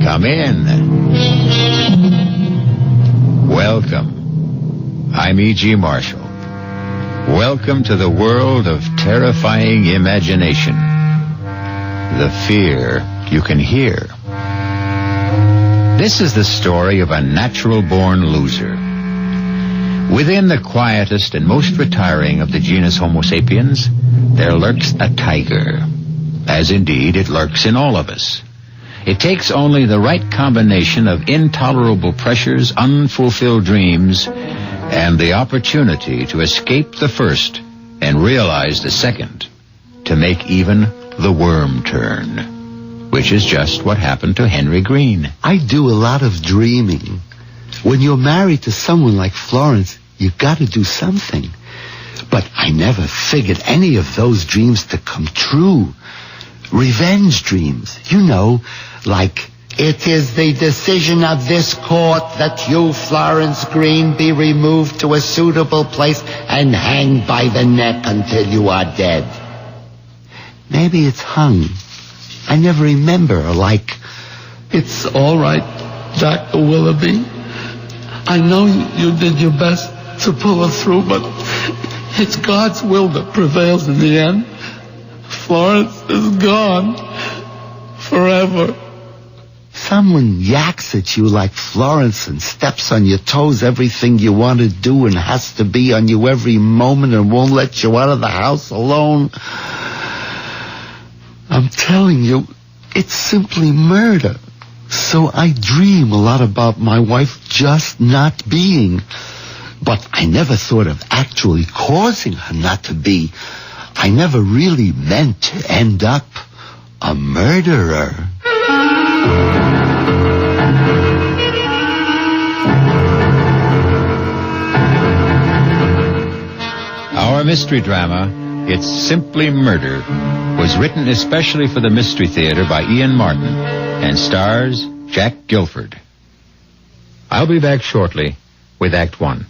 Come in. Welcome. I'm E.G. Marshall. Welcome to the world of terrifying imagination. The fear you can hear. This is the story of a natural-born loser. Within the quietest and most retiring of the genus Homo sapiens, there lurks a tiger, as indeed it lurks in all of us. It takes only the right combination of intolerable pressures, unfulfilled dreams, and the opportunity to escape the first and realize the second to make even the worm turn. Which is just what happened to Henry Green. I do a lot of dreaming. When you're married to someone like Florence, you've got to do something. But I never figured any of those dreams to come true. Revenge dreams, you know, like, it is the decision of this court that you, Florence Green, be removed to a suitable place and hanged by the neck until you are dead. Maybe it's hung. I never remember, like, it's all right, Dr. Willoughby. I know you did your best to pull us through, but it's God's will that prevails in the end. Florence is gone forever. Someone yaks at you like Florence and steps on your toes everything you want to do and has to be on you every moment and won't let you out of the house alone. I'm telling you, it's simply murder. So I dream a lot about my wife just not being. But I never thought of actually causing her not to be. I never really meant to end up a murderer. Our mystery drama, It's Simply Murder, was written especially for the Mystery Theater by Ian Martin and stars Jack Guilford. I'll be back shortly with Act One.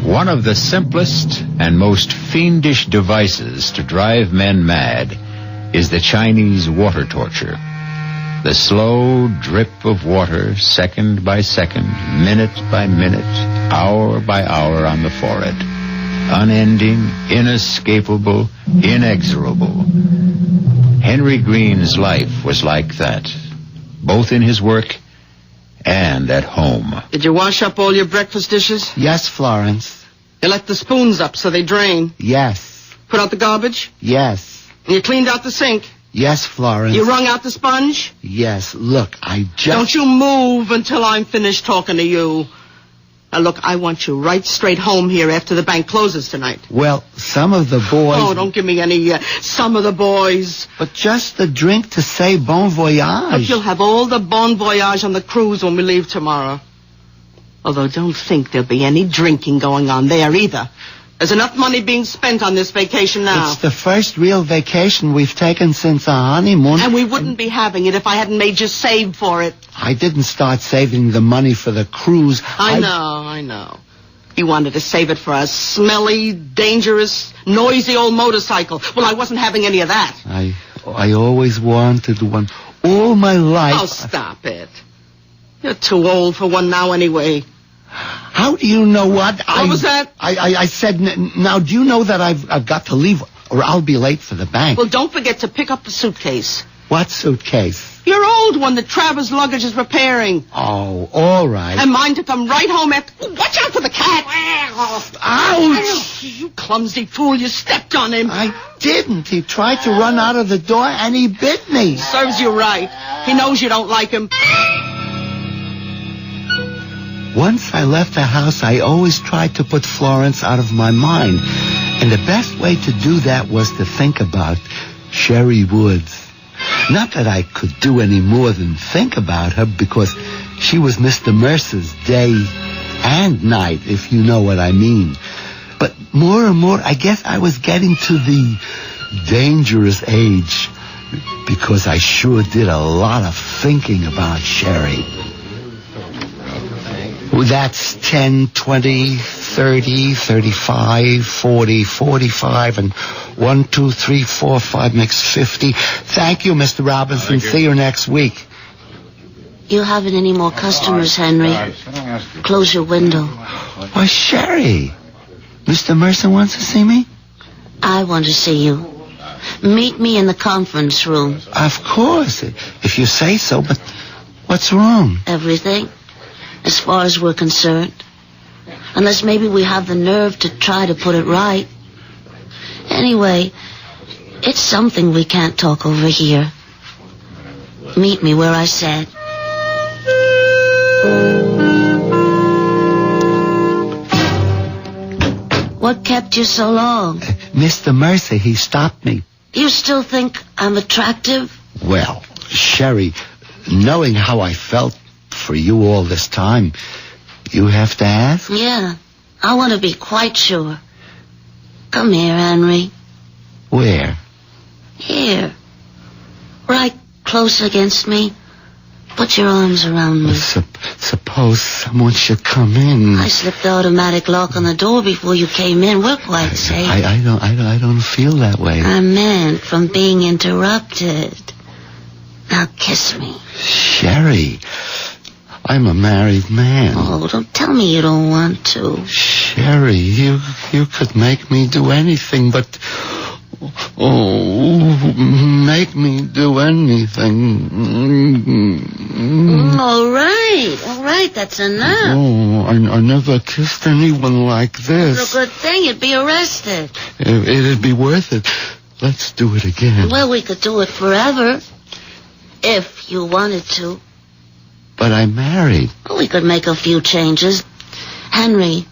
One of the simplest and most fiendish devices to drive men mad is the Chinese water torture. The slow drip of water, second by second, minute by minute, hour by hour on the forehead. Unending, inescapable, inexorable. Henry Green's life was like that, both in his work and at home. Did you wash up all your breakfast dishes? Yes, Florence. You left the spoons up so they drain? Yes. Put out the garbage? Yes. And you cleaned out the sink? Yes, Florence. You wrung out the sponge? Yes. Look, I just... Don't you move until I'm finished talking to you. Now, look, I want you right straight home here after the bank closes tonight. Well, some of the boys... Oh, don't give me any, some of the boys. But just the drink to say bon voyage. Look, you'll have all the bon voyage on the cruise when we leave tomorrow. Although don't think there'll be any drinking going on there either. There's enough money being spent on this vacation now. It's the first real vacation we've taken since our honeymoon. And we wouldn't be having it if I hadn't made you save for it. I didn't start saving the money for the cruise. I know. You wanted to save it for a smelly, dangerous, noisy old motorcycle. Well, I wasn't having any of that. I always wanted one. All my life. Oh, stop it. You're too old for one now anyway. How do you know what? What was that? I said, now, do you know that I've got to leave or I'll be late for the bank? Well, don't forget to pick up the suitcase. What suitcase? Your old one that Travers Luggage is repairing. Oh, all right. And mine to come right home after... Oh, watch out for the cat! Ouch! You clumsy fool, you stepped on him. I didn't. He tried to run out of the door and he bit me. Serves you right. He knows you don't like him. Once I left the house, I always tried to put Florence out of my mind. And the best way to do that was to think about Sherry Woods. Not that I could do any more than think about her, because she was Mr. Mercer's day and night, if you know what I mean. But more and more, I guess I was getting to the dangerous age, because I sure did a lot of thinking about Sherry. Well, that's 10, 20, 30, 35, 40, 45, and 1, 2, 3, 4, 5 makes 50. Thank you, Mr. Robinson. See you next week. You haven't any more customers, Henry. Close your window. Why, Sherry, Mr. Mercer wants to see me? I want to see you. Meet me in the conference room. Of course, if you say so, but what's wrong? Everything, as far as we're concerned. Unless maybe we have the nerve to try to put it right. Anyway, it's something we can't talk over here. Meet me where I said. What kept you so long? Mr. Mercer, he stopped me. You still think I'm attractive? Well, Sherry, knowing how I felt for you all this time, you have to ask? Yeah, I want to be quite sure. Come here, Henry. Where? Here. Right close against me. Put your arms around me. Suppose someone should come in. I slipped the automatic lock on the door before you came in. We're quite safe. I don't feel that way. I meant from being interrupted. Now kiss me. Sherry, I'm a married man. Oh, don't tell me you don't want to. Sherry, you could make me do anything, but... Oh, make me do anything. All right, that's enough. Oh, I never kissed anyone like this. It's a good thing you'd be arrested. It'd be worth it. Let's do it again. Well, we could do it forever, if you wanted to. But I'm married. Well, we could make a few changes. Henry,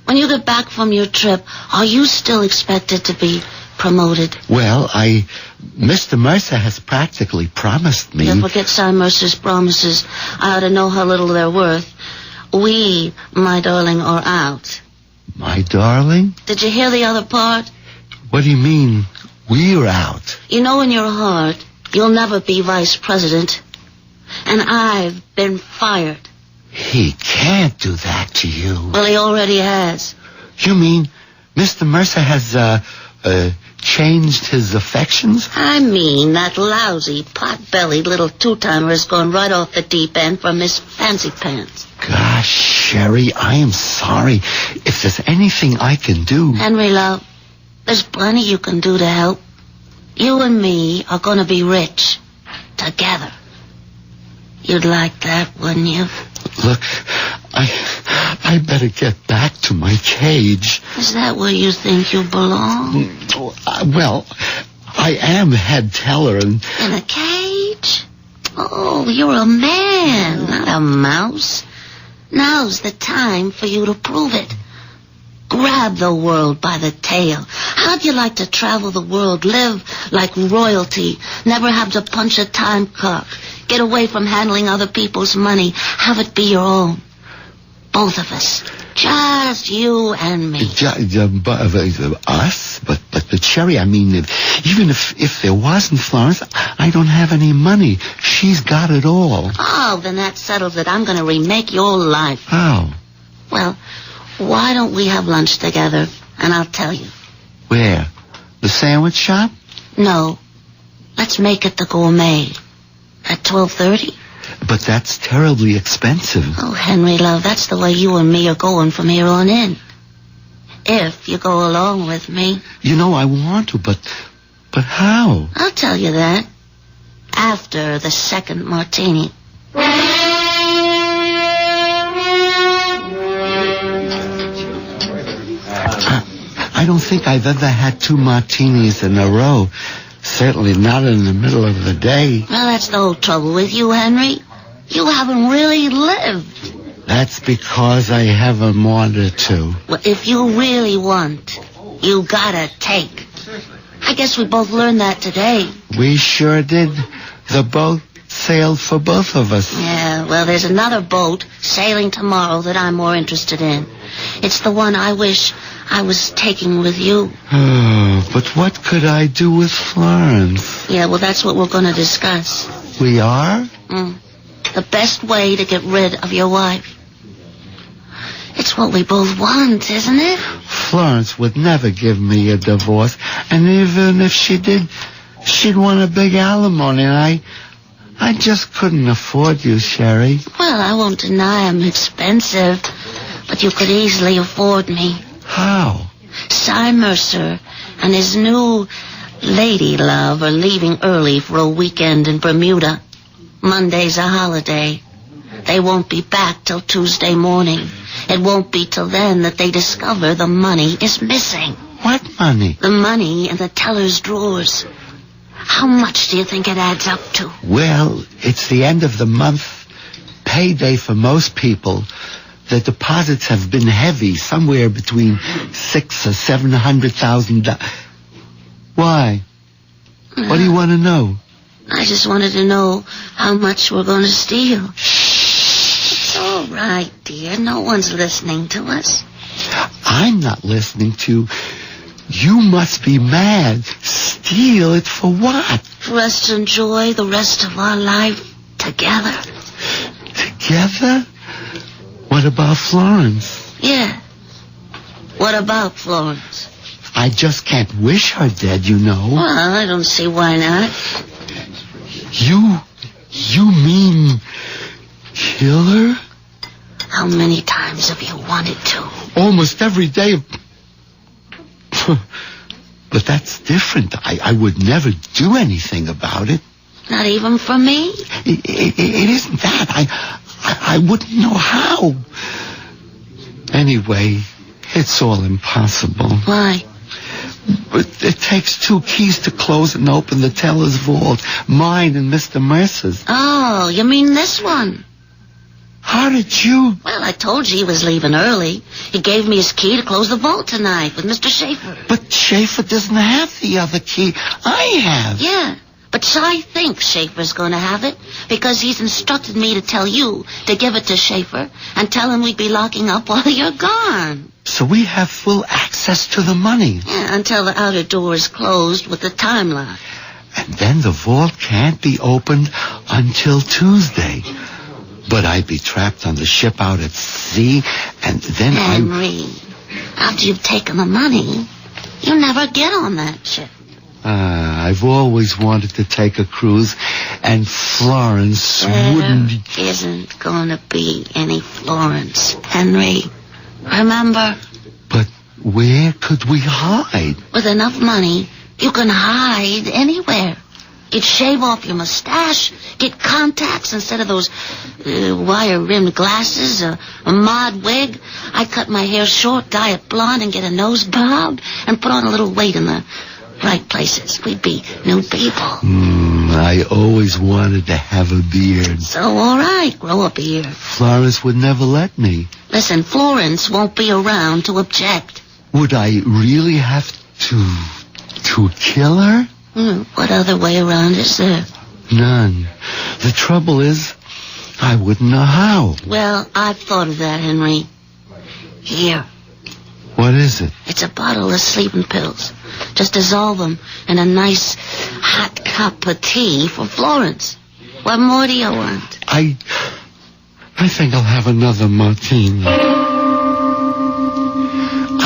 when you get back from your trip, are you still expected to be promoted? Well, Mr. Mercer has practically promised me. Don't forget Cy Mercer's promises. I ought to know how little they're worth. We, my darling, are out. My darling? Did you hear the other part? What do you mean, we're out? You know in your heart, you'll never be vice president. And I've been fired. He can't do that to you. Well, he already has. You mean Mr. Mercer has, changed his affections? I mean, that lousy, pot-bellied little two-timer has gone right off the deep end from Miss Fancy Pants. Gosh, Sherry, I am sorry. If there's anything I can do... Henry, love, there's plenty you can do to help. You and me are going to be rich. Together. You'd like that, wouldn't you? Look, I better get back to my cage. Is that where you think you belong? Well, I am head teller and... In a cage? Oh, you're a man, not a mouse. Now's the time for you to prove it. Grab the world by the tail. How'd you like to travel the world, live like royalty, never have to punch a time clock, get away from handling other people's money, have it be your own? Both of us. Just you and me. Us? But Sherry, I mean, even if there wasn't Florence, I don't have any money. She's got it all. Oh, then that settles it. I'm going to remake your life. How? Well, why don't we have lunch together, and I'll tell you. Where? The sandwich shop? No. Let's make it the Gourmet. At 12:30? But that's terribly expensive. Oh, Henry, love, that's the way you and me are going from here on in. If you go along with me. You know, I want to, but how? I'll tell you that. After the second martini. I don't think I've ever had 2 martinis in a row. Certainly not in the middle of the day. Well, that's the whole trouble with you, Henry. You haven't really lived. That's because I haven't wanted to. Well, if you really want, you gotta take. I guess we both learned that today. We sure did. The boat sailed for both of us. Yeah, well, there's another boat sailing tomorrow that I'm more interested in. It's the one I wish I was taking with you. Oh, but what could I do with Florence? Yeah, well, that's what we're going to discuss. We are? The best way to get rid of your wife. It's what we both want, isn't it? Florence would never give me a divorce, and even if she did, she'd want a big alimony, and I just couldn't afford you, Sherry. Well, I won't deny I'm expensive, but you could easily afford me. How? Cy Mercer and his new lady love are leaving early for a weekend in Bermuda. Monday's a holiday. They won't be back till Tuesday morning. It won't be till then that they discover the money is missing. What money? The money in the teller's drawers. How much do you think it adds up to? Well, it's the end of the month. Payday for most people. The deposits have been heavy, somewhere between $600,000 or $700,000. Why? What do you want to know? I just wanted to know how much we're going to steal. It's all right, dear. No one's listening to us. I'm not listening to. You must be mad. Steal it for what? For us to enjoy the rest of our life together. Together? What about Florence? Yeah. What about Florence? I just can't wish her dead, you know. Well, I don't see why not. You mean kill her? How many times have you wanted to? Almost every day. But that's different. I would never do anything about it. Not even for me? It isn't that. I wouldn't know how. Anyway, it's all impossible. Why? But it takes 2 keys to close and open the teller's vault. Mine and Mr. Mercer's. Oh, you mean this one? How did you... Well, I told you he was leaving early. He gave me his key to close the vault tonight with Mr. Schaefer. But Schaefer doesn't have the other key. I have. Yeah, but Cy thinks Schaefer's going to have it because he's instructed me to tell you to give it to Schaefer and tell him we'd be locking up while you're gone. So we have full access to the money. Yeah, until the outer door is closed with the time lock. And then the vault can't be opened until Tuesday. But I'd be trapped on the ship out at sea, and then Henry, after you've taken the money, you never get on that ship. I've always wanted to take a cruise, and Florence wouldn't... There isn't going to be any Florence, Henry. Remember? But where could we hide? With enough money, you can hide anywhere. You'd shave off your mustache, get contacts instead of those wire-rimmed glasses, a mod wig. I'd cut my hair short, dye it blonde, and get a nose bob, and put on a little weight in the right places. We'd be new people. I always wanted to have a beard. So, all right, grow a beard. Florence would never let me. Listen, Florence won't be around to object. Would I really have to kill her? What other way around is there? None. The trouble is, I wouldn't know how. Well, I've thought of that, Henry. Here. What is it? It's a bottle of sleeping pills. Just dissolve them in a nice hot cup of tea for Florence. What more do you want? I think I'll have another martini.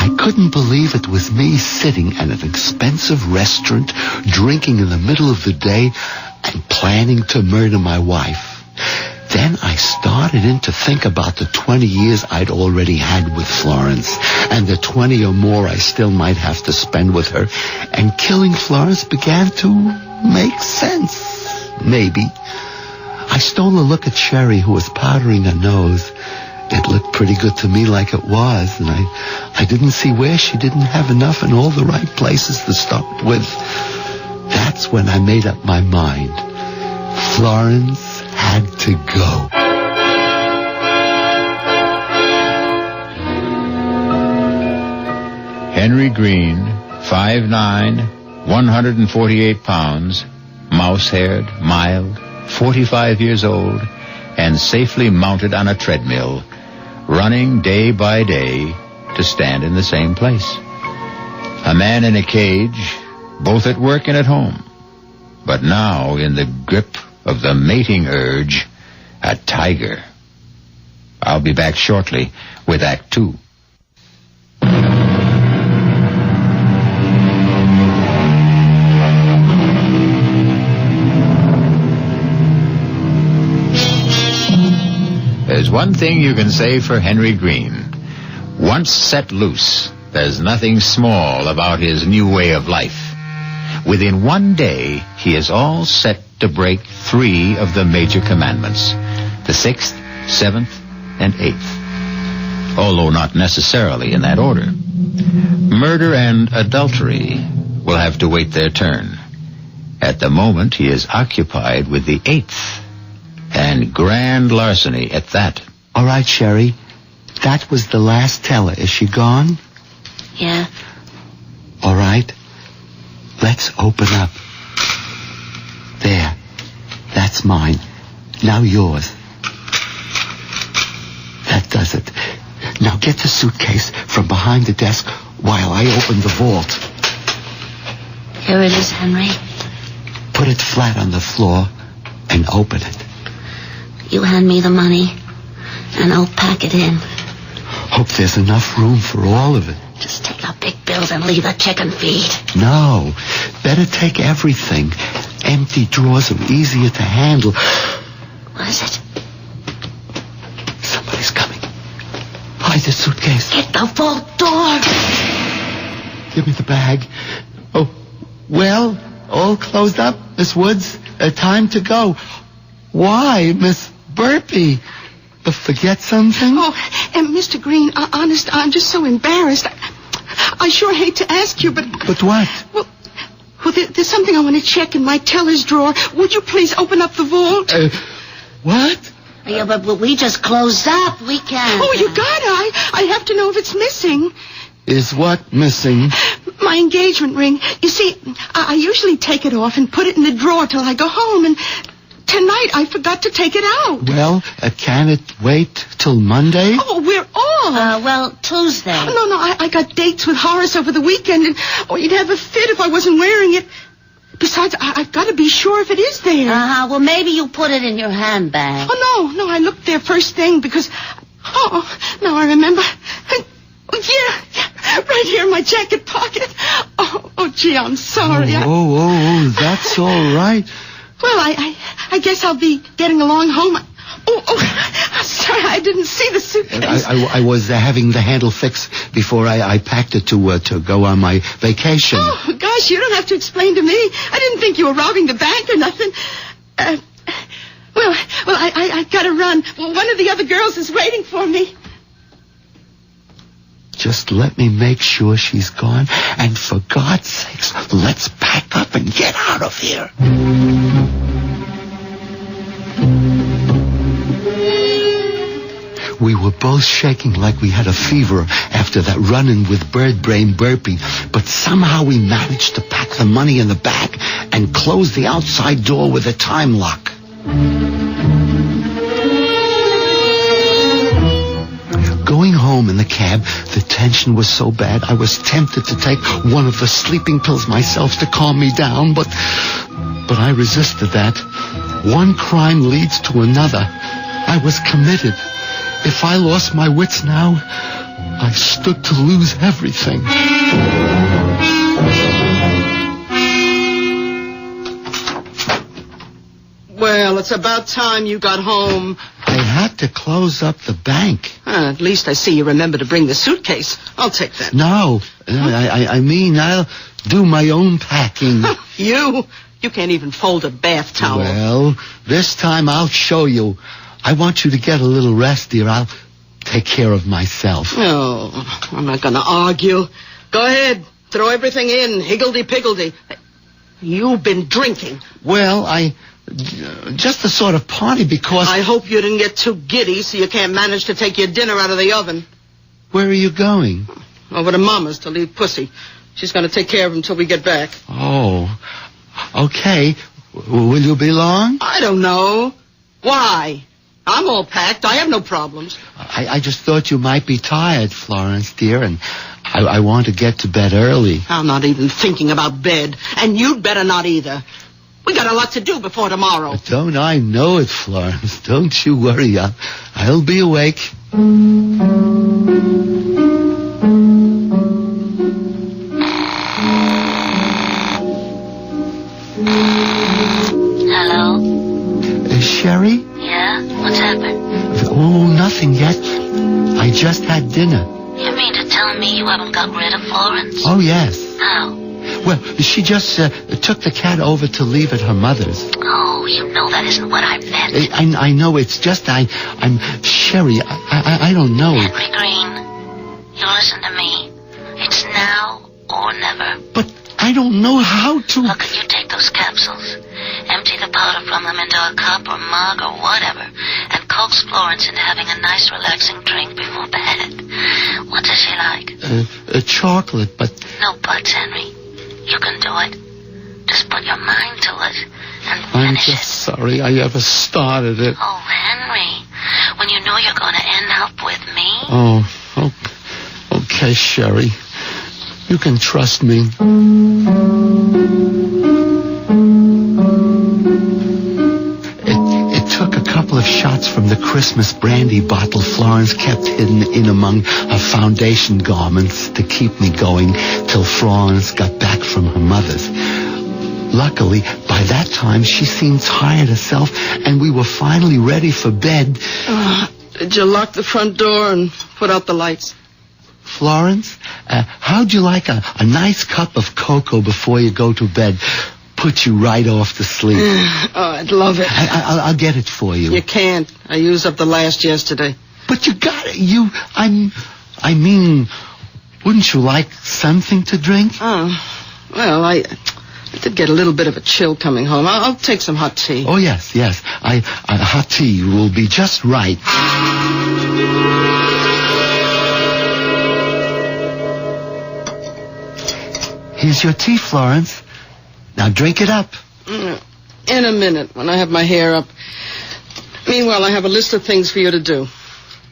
I couldn't believe it was me sitting at an expensive restaurant, drinking in the middle of the day, and planning to murder my wife. Then I started in to think about the 20 years I'd already had with Florence, and the 20 or more I still might have to spend with her, and killing Florence began to make sense. Maybe. I stole a look at Sherry, who was powdering her nose. It looked pretty good to me like it was, and I didn't see where she didn't have enough in all the right places to start with. That's when I made up my mind. Florence had to go. Henry Green, 5'9", 148 pounds, mouse-haired, mild, 45 years old, and safely mounted on a treadmill, running day by day to stand in the same place. A man in a cage, both at work and at home, but now in the grip of the mating urge, a tiger. I'll be back shortly with Act 2. There's one thing you can say for Henry Green. Once set loose, there's nothing small about his new way of life. Within one day, he is all set to break 3 of the major commandments: the 6th, 7th, and 8th. Although not necessarily in that order. Murder and adultery will have to wait their turn. At the moment, he is occupied with the 8th. And grand larceny at that. All right, Sherry. That was the last teller. Is she gone? Yeah. All right. Let's open up. There. That's mine. Now yours. That does it. Now get the suitcase from behind the desk while I open the vault. Here it is, Henry. Put it flat on the floor and open it. You hand me the money, and I'll pack it in. Hope there's enough room for all of it. Just take out big bills and leave the chicken feed. No. Better take everything. Empty drawers are easier to handle. What is it? Somebody's coming. Hide the suitcase. Hit the vault door. Give me the bag. Oh, well, all closed up, Miss Woods. Time to go. Why, Miss Burpee? Forget something? Oh, and Mr. Green, honest, I'm just so embarrassed. I sure hate to ask you, but... But what? Well, there's something I want to check in my teller's drawer. Would you please open up the vault? What? Yeah, but we just closed up. We can't. Oh, you gotta. I have to know if it's missing. Is what missing? My engagement ring. You see, I usually take it off and put it in the drawer till I go home, and... Tonight, I forgot to take it out. Well, can it wait till Monday? Oh, we're off. Well, Tuesday. No, I got dates with Horace over the weekend, and you'd have a fit if I wasn't wearing it. Besides, I've got to be sure if it is there. Well, maybe you put it in your handbag. Oh, no, I looked there first thing because... Oh, now I remember. Yeah, right here in my jacket pocket. Oh, gee, I'm sorry. Oh, that's all right. Well, I guess I'll be getting along home. Oh, sorry, I didn't see the suitcase. I was having the handle fixed before I packed it to go on my vacation. Oh, gosh, you don't have to explain to me. I didn't think you were robbing the bank or nothing. Well, I gotta run. Well, one of the other girls is waiting for me. Just let me make sure she's gone. And for God's sakes, let's pack up and get out of here. We were both shaking like we had a fever after that run-in with Bird Brain Burpee, but somehow we managed to pack the money in the bag and close the outside door with a time lock. Going home in the cab, the tension was so bad I was tempted to take one of the sleeping pills myself to calm me down, but I resisted that. One crime leads to another. I was committed. If I lost my wits now, I stood to lose everything. Well, it's about time you got home. I had to close up the bank. At least I see you remember to bring the suitcase. I'll take that. No, I mean, I'll do my own packing. You can't even fold a bath towel. Well, this time I'll show you. I want you to get a little rest, dear. I'll take care of myself. No, I'm not going to argue. Go ahead. Throw everything in. Higgledy-piggledy. You've been drinking. Well, just a sort of party because... I hope you didn't get too giddy so you can't manage to take your dinner out of the oven. Where are you going? Over to Mama's to leave Pussy. She's going to take care of him until we get back. Oh, okay. Will you be long? I don't know. Why? I'm all packed. I have no problems. I just thought you might be tired, Florence, dear, and I want to get to bed early. I'm not even thinking about bed, and you'd better not either. We got a lot to do before tomorrow. Don't I know it, Florence? Don't you worry. I'll be awake. Hello? Sherry? Yeah? What's happened? Oh, nothing yet. I just had dinner. You mean to tell me you haven't got rid of Florence? Oh, yes. How? Well, she just took the cat over to leave at her mother's. Oh, you know that isn't what I meant. I know, it's just I'm Sherry, I don't know. Henry Green, you listen to me. It's now or never. But I don't know how to... Look, you take those capsules, empty the powder from them into a cup or mug or whatever, and coax Florence into having a nice relaxing drink before bed. What does she like? Chocolate, but... No buts, Henry. You can do it. Just put your mind to it and I'm finish just it. sorry I ever started it. Oh, Henry, when you know you're going to end up with me. Oh, okay, Sherry. You can trust me. It took a couple of shots from the Christmas brandy bottle Florence kept hidden in among her foundation garments to keep me going till Florence got back from her mother's. Luckily, by that time, she seemed tired herself, and we were finally ready for bed. Did you lock the front door and put out the lights? Florence, how'd you like a nice cup of cocoa before you go to bed? Put you right off to sleep. Oh, I'd love it. I'll get it for you. You can't. I used up the last yesterday. But you got it. I mean, wouldn't you like something to drink? Oh, well, I did get a little bit of a chill coming home. I'll take some hot tea. Oh, yes. Hot tea will be just right. Here's your tea, Florence. Now drink it up. In a minute, when I have my hair up. Meanwhile, I have a list of things for you to do.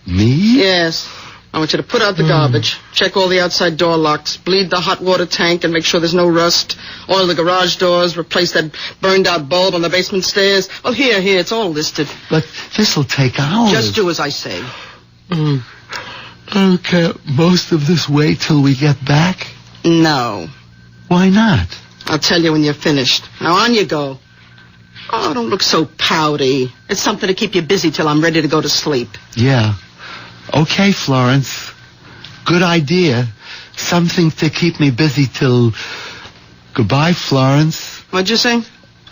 Me? Yes. I want you to put out the garbage, check all the outside door locks, bleed the hot water tank and make sure there's no rust, oil the garage doors, replace that burned-out bulb on the basement stairs. Well, here, it's all listed. But this'll take hours. Just do as I say. Okay, most of this wait till we get back? No. Why not? I'll tell you when you're finished. Now, on you go. Oh, don't look so pouty. It's something to keep you busy till I'm ready to go to sleep. Yeah. Okay, Florence. Good idea. Something to keep me busy till... Goodbye, Florence. What'd you say?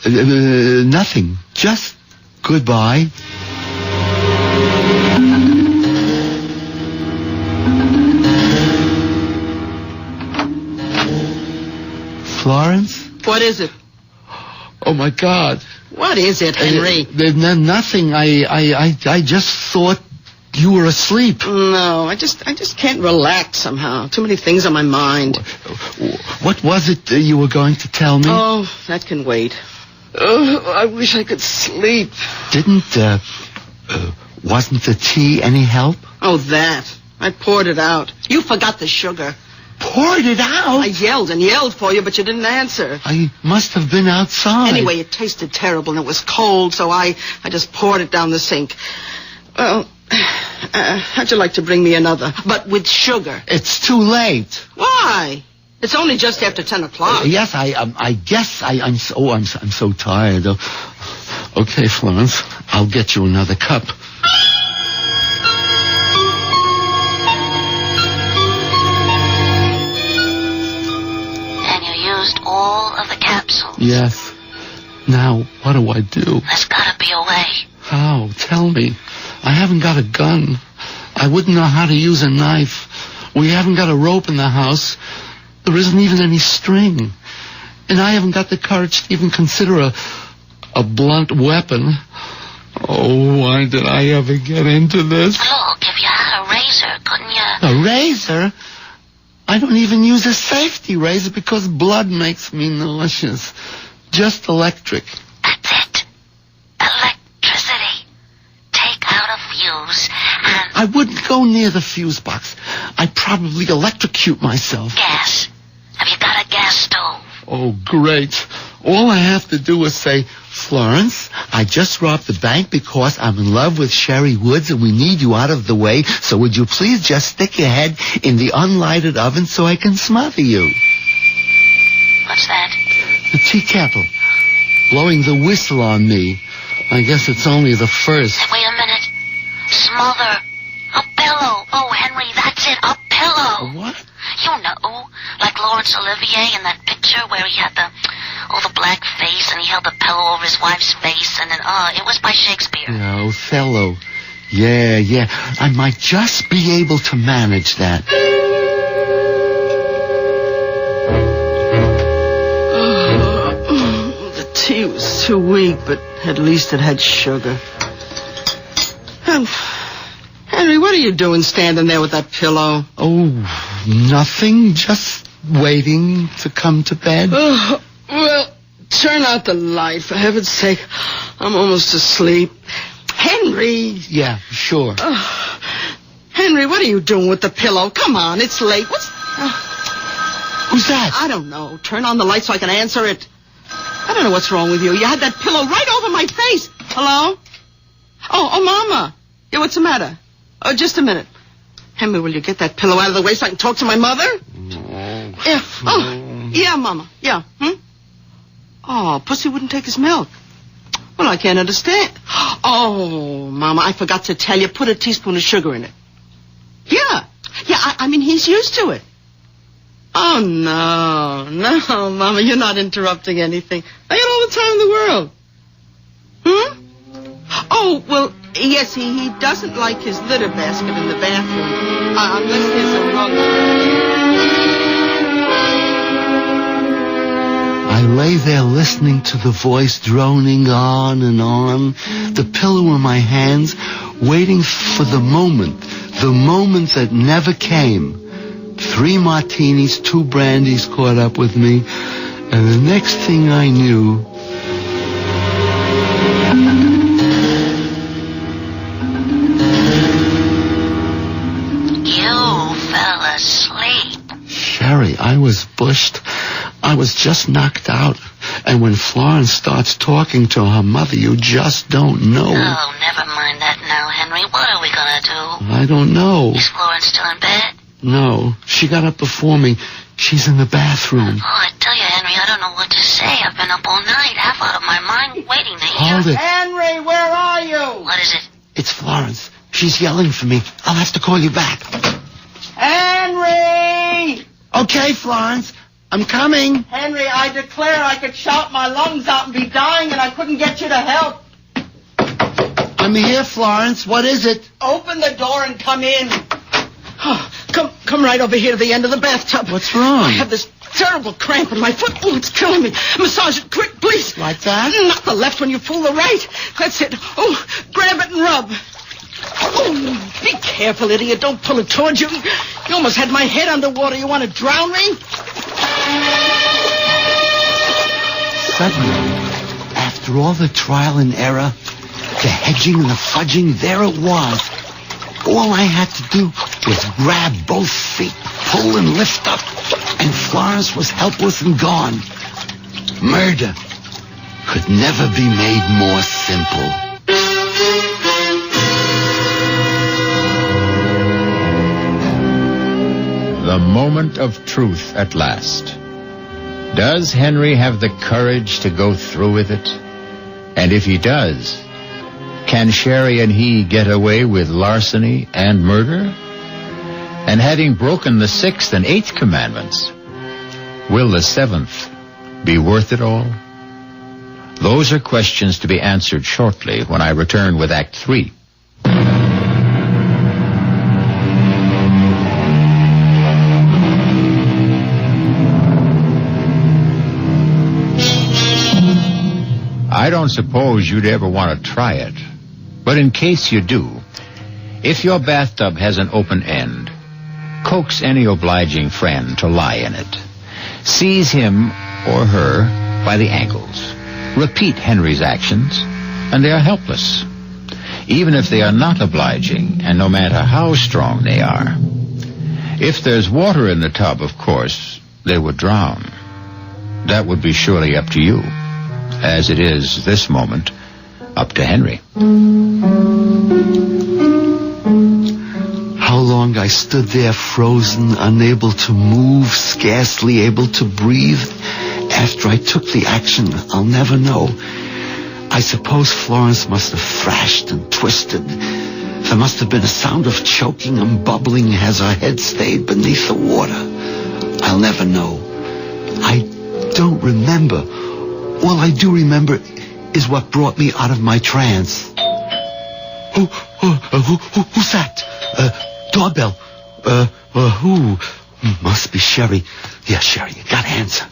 Nothing. Just goodbye. Florence? What is it? Oh, my God. What is it, Henry? Nothing. I just thought you were asleep. No, I just can't relax somehow. Too many things on my mind. What was it you were going to tell me? Oh, that can wait. Oh, I wish I could sleep. Wasn't the tea any help? Oh, that. I poured it out. You forgot the sugar. Poured it out? I yelled and yelled for you, but you didn't answer. I must have been outside. Anyway, it tasted terrible and it was cold, so I just poured it down the sink. Well, how'd you like to bring me another? But with sugar. It's too late. Why? It's only just after 10 o'clock. Yes, I guess I'm so tired. Okay, Florence, I'll get you another cup. All of the capsules. Yes. Now, what do I do? There's gotta be a way. How? Tell me. I haven't got a gun. I wouldn't know how to use a knife. We haven't got a rope in the house. There isn't even any string. And I haven't got the courage to even consider a blunt weapon. Oh, why did I ever get into this? Look, if you had a razor, couldn't you? A razor? I don't even use a safety razor because blood makes me nauseous. Just electric. That's it. Electricity. Take out a fuse and... I wouldn't go near the fuse box. I'd probably electrocute myself. Gas. Have you got a gas stove? Oh, great. All I have to do is say, Florence, I just robbed the bank because I'm in love with Sherry Woods and we need you out of the way, so would you please just stick your head in the unlighted oven so I can smother you? What's that? The tea kettle. Blowing the whistle on me. I guess it's only the first. Wait a minute. Smother. A pillow. Oh, Henry, that's it. A pillow. What? You know, like Laurence Olivier in that picture where he had the black face and he held the pillow over his wife's face and then, it was by Shakespeare. Yeah, Othello. Yeah. I might just be able to manage that. The tea was too weak, but at least it had sugar. Henry, what are you doing standing there with that pillow? Oh, nothing. Just waiting to come to bed. Well, turn out the light, for heaven's sake. I'm almost asleep. Henry! Yeah, sure. Henry, what are you doing with the pillow? Come on, it's late. Who's that? I don't know. Turn on the light so I can answer it. I don't know what's wrong with you. You had that pillow right over my face. Hello? Oh, Mama. Yeah, what's the matter? Oh, just a minute. Henry, will you get that pillow out of the way so I can talk to my mother? No. Yeah. Oh, yeah, Mama. Yeah. Oh, Pussy wouldn't take his milk. Well, I can't understand. Oh, Mama, I forgot to tell you. Put a teaspoon of sugar in it. Yeah. I mean, he's used to it. Oh, no, Mama, you're not interrupting anything. I got all the time in the world. Oh, well, yes, he doesn't like his litter basket in the bathroom. Unless there's a rug. I lay there listening to the voice droning on and on, the pillow in my hands, waiting for the moment that never came. 3 martinis, 2 brandies caught up with me, and the next thing I knew... You fell asleep. Sherry, I was bushed. I was just knocked out. And when Florence starts talking to her mother, you just don't know. Oh, never mind that now, Henry. What are we gonna do? I don't know. Is Florence still in bed? No, she got up before me. She's in the bathroom. Oh, I tell you, Henry, I don't know what to say. I've been up all night, half out of my mind, waiting to hear. Hold it. Henry, where are you? What is it? It's Florence. She's yelling for me. I'll have to call you back. Henry! Okay, Florence. I'm coming. Henry, I declare I could shout my lungs out and be dying and I couldn't get you to help. I'm here, Florence. What is it? Open the door and come in. Oh, come right over here to the end of the bathtub. What's wrong? I have this terrible cramp in my foot. Oh, it's killing me. Massage it quick, please. Like that? Not the left when you pull the right. That's it. Oh, grab it and rub. Oh, be careful, idiot. Don't pull it towards you. You almost had my head underwater. You want to drown me? Suddenly, after all the trial and error, the hedging and the fudging, there it was. All I had to do was grab both feet, pull and lift up, and Florence was helpless and gone. Murder could never be made more simple. The moment of truth at last. Does Henry have the courage to go through with it? And if he does, can Sherry and he get away with larceny and murder? And having broken the 6th and 8th commandments, will the 7th be worth it all? Those are questions to be answered shortly when I return with Act 3. I don't suppose you'd ever want to try it. But in case you do, if your bathtub has an open end, coax any obliging friend to lie in it. Seize him or her by the ankles. Repeat Henry's actions, and they are helpless. Even if they are not obliging, and no matter how strong they are. If there's water in the tub, of course, they would drown. that would be surely up to you, as it is this moment up to Henry. How long I stood there frozen, unable to move, scarcely able to breathe. After I took the action, I'll never know. I suppose Florence must have thrashed and twisted. There must have been a sound of choking and bubbling as her head stayed beneath the water. I'll never know. I don't remember. All I do remember is what brought me out of my trance. Who's that? Doorbell. Who? Must be Sherry. Yeah, Sherry, you gotta answer.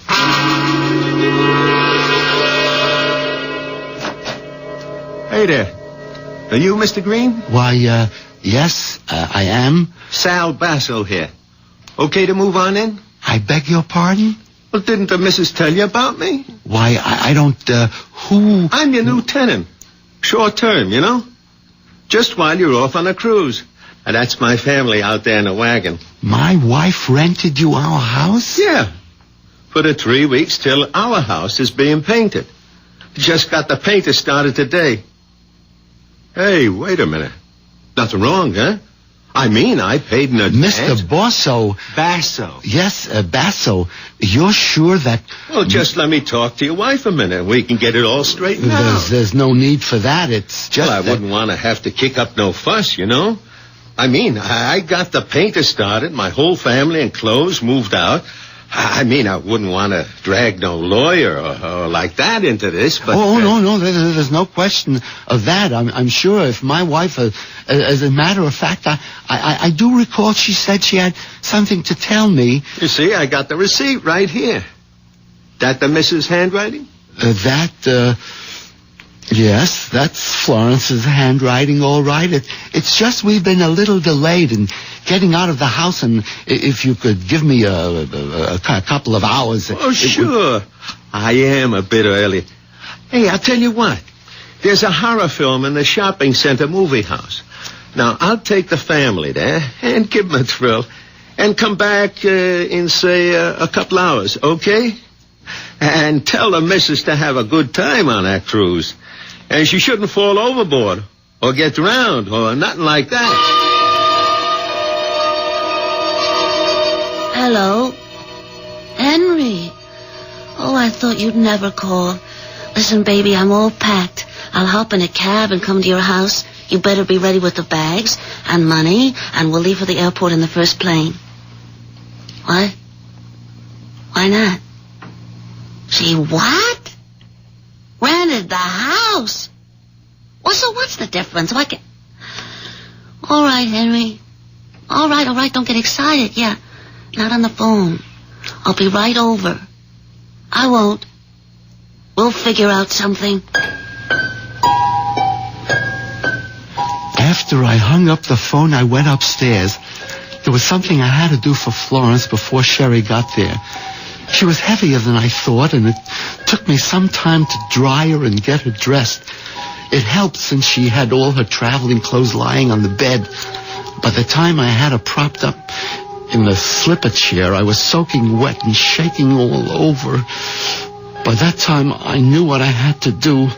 Hey there. Are you Mr. Green? Why, yes, I am. Sal Basso here. Okay to move on in? I beg your pardon? Well, didn't the missus tell you about me? Why, I don't, who? I'm your new tenant. Short term, you know? Just while you're off on a cruise. And that's my family out there in a wagon. My wife rented you our house? Yeah. For the 3 weeks till our house is being painted. Just got the painter started today. Hey, wait a minute. Nothing wrong, huh? I mean, I paid an advance. Mr. Basso. Yes, Basso. You're sure that... Well, just let me talk to your wife a minute. We can get it all straightened out. There's no need for that. It's just Well, I wouldn't want to have to kick up no fuss, you know? I mean, I got the painter started. My whole family and clothes moved out. I mean, I wouldn't want to drag no lawyer or like that into this, but... No, there's no question of that. I'm sure if my wife, as a matter of fact, I do recall she said she had something to tell me. You see, I got the receipt right here. That the missus' handwriting? Yes, that's Florence's handwriting, all right. It's just we've been a little delayed in getting out of the house, and if you could give me a couple of hours... Oh, sure. I am a bit early. Hey, I'll tell you what. There's a horror film in the shopping center movie house. Now, I'll take the family there and give them a thrill and come back in, say, a couple hours, okay? And tell the missus to have a good time on that cruise. And she shouldn't fall overboard or get drowned or nothing like that. Hello? Henry? Oh, I thought you'd never call. Listen, baby, I'm all packed. I'll hop in a cab and come to your house. You better be ready with the bags and money, and we'll leave for the airport in the first plane. What? Why not? She what? Rented the house? Well, so what's the difference? Why can't... All right, Henry. All right, don't get excited. Yeah, not on the phone. I'll be right over. I won't. We'll figure out something. After I hung up the phone, I went upstairs. There was something I had to do for Florence before Sherry got there. She was heavier than I thought, and it took me some time to dry her and get her dressed. It helped since she had all her traveling clothes lying on the bed. By the time I had her propped up in the slipper chair, I was soaking wet and shaking all over. By that time, I knew what I had to do.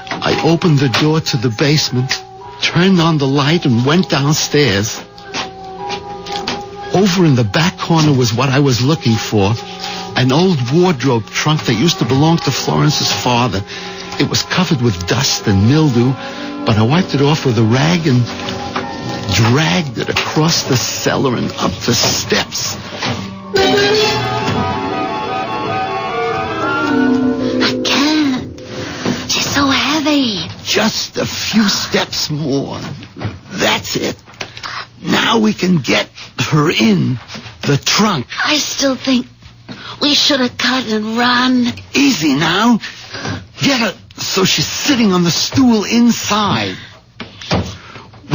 I opened the door to the basement, turned on the light, and went downstairs. Over in the back corner was what I was looking for. An old wardrobe trunk that used to belong to Florence's father. It was covered with dust and mildew, but I wiped it off with a rag and dragged it across the cellar and up the steps. I can't. She's so heavy. Just a few steps more. That's it. Now we can get her in the trunk. I still think we should have cut and run. Easy now. Get her so she's sitting on the stool inside.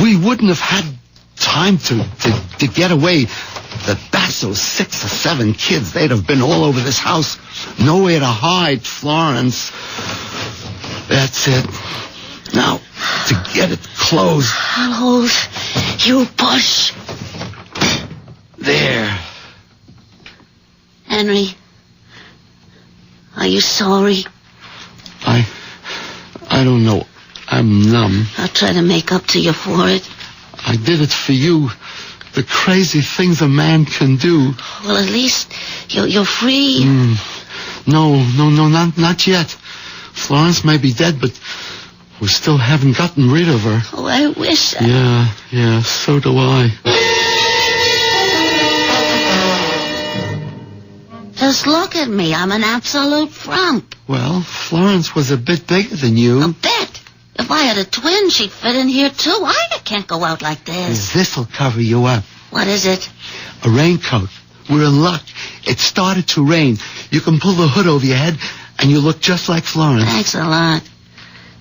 We wouldn't have had time to get away. The Basso's 6 or 7 kids, they'd have been all over this house. Nowhere to hide, Florence. That's it. Now, to get it closed. I'll hold. You push. There. Henry, Are you sorry? I don't know. I'm numb. I'll try to make up to you for it. I did it for you. The crazy things a man can do. Well, at least you're free. No, not yet. Florence may be dead, but we still haven't gotten rid of her. Oh, I wish. Yeah, so do I. Just look at me. I'm an absolute frump. Well, Florence was a bit bigger than you. A bit? If I had a twin, she'd fit in here, too. I can't go out like this. This'll cover you up. What is it? A raincoat. We're in luck. It started to rain. You can pull the hood over your head, and you look just like Florence. Thanks a lot.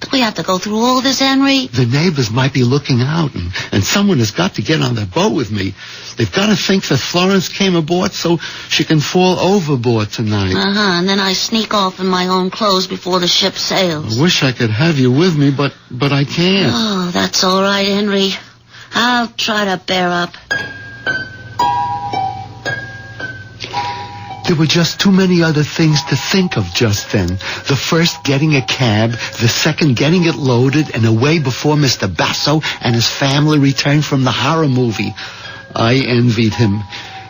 Do we have to go through all this, Henry? The neighbors might be looking out, and someone has got to get on the boat with me. They've got to think that Florence came aboard so she can fall overboard tonight. And then I sneak off in my own clothes before the ship sails. I wish I could have you with me, but I can't. Oh, that's all right, Henry. I'll try to bear up. There were just too many other things to think of just then. The first, getting a cab. The second, getting it loaded and away before Mr. Basso and his family returned from the horror movie. I envied him.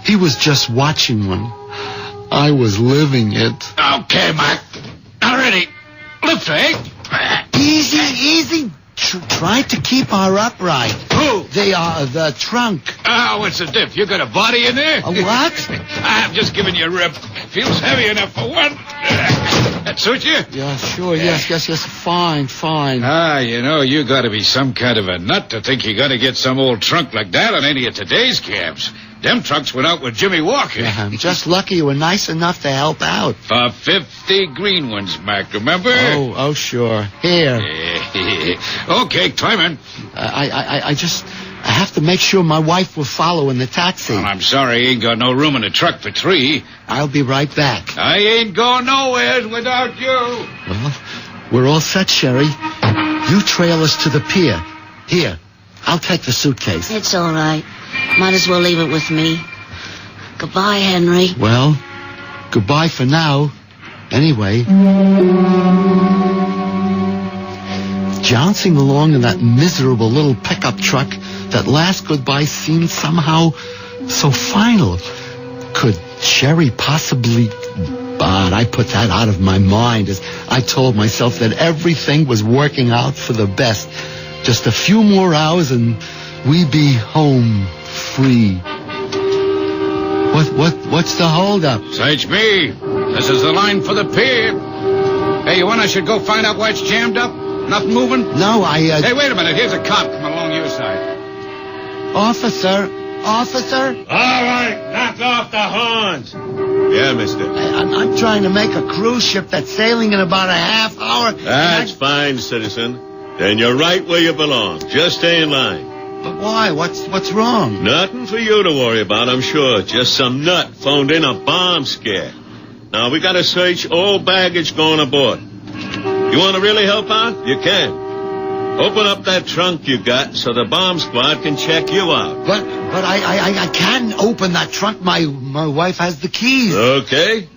He was just watching one. I was living it. Okay, Mac. Now ready. Lift, eh? Easy. Try to keep her upright. Who? They are the trunk. What's the diff? You got a body in there? A what? I'm just giving you a rip. Feels heavy enough for one. That suit you? Yeah, sure. Yes. Fine. You gotta be some kind of a nut to think you gotta get some old trunk like that on any of today's cabs. Them trunks went out with Jimmy Walker. Yeah, I'm just lucky you were nice enough to help out. For 50 green ones, Mac, remember? Oh, sure. Here. Okay, climb in. I have to make sure my wife will follow in the taxi. Well, I'm sorry, I ain't got no room in the truck for 3. I'll be right back. I ain't going nowhere without you. Well, we're all set, Sherry. You trail us to the pier. Here, I'll take the suitcase. It's all right. Might as well leave it with me. Goodbye, Henry. Well, goodbye for now. Anyway. Jouncing along in that miserable little pickup truck, that last goodbye seemed somehow so final. Could Sherry possibly... But I put that out of my mind as I told myself that everything was working out for the best. Just a few more hours and we'd be home free. What's the holdup? Search me. This is the line for the pier. Hey, you want I should go find out why it's jammed up? Nothing moving? No, Hey, wait a minute. Here's a cop coming along your side. Officer? All right, knock off the horns. Yeah, mister. I'm trying to make a cruise ship that's sailing in about a half hour. That's fine, citizen. Then you're right where you belong. Just stay in line. But why? What's wrong? Nothing for you to worry about, I'm sure. Just some nut phoned in a bomb scare. Now, we got to search all baggage going aboard. You want to really help out? You can. Open up that trunk you got so the bomb squad can check you out. But I can't open that trunk. My wife has the keys. Okay.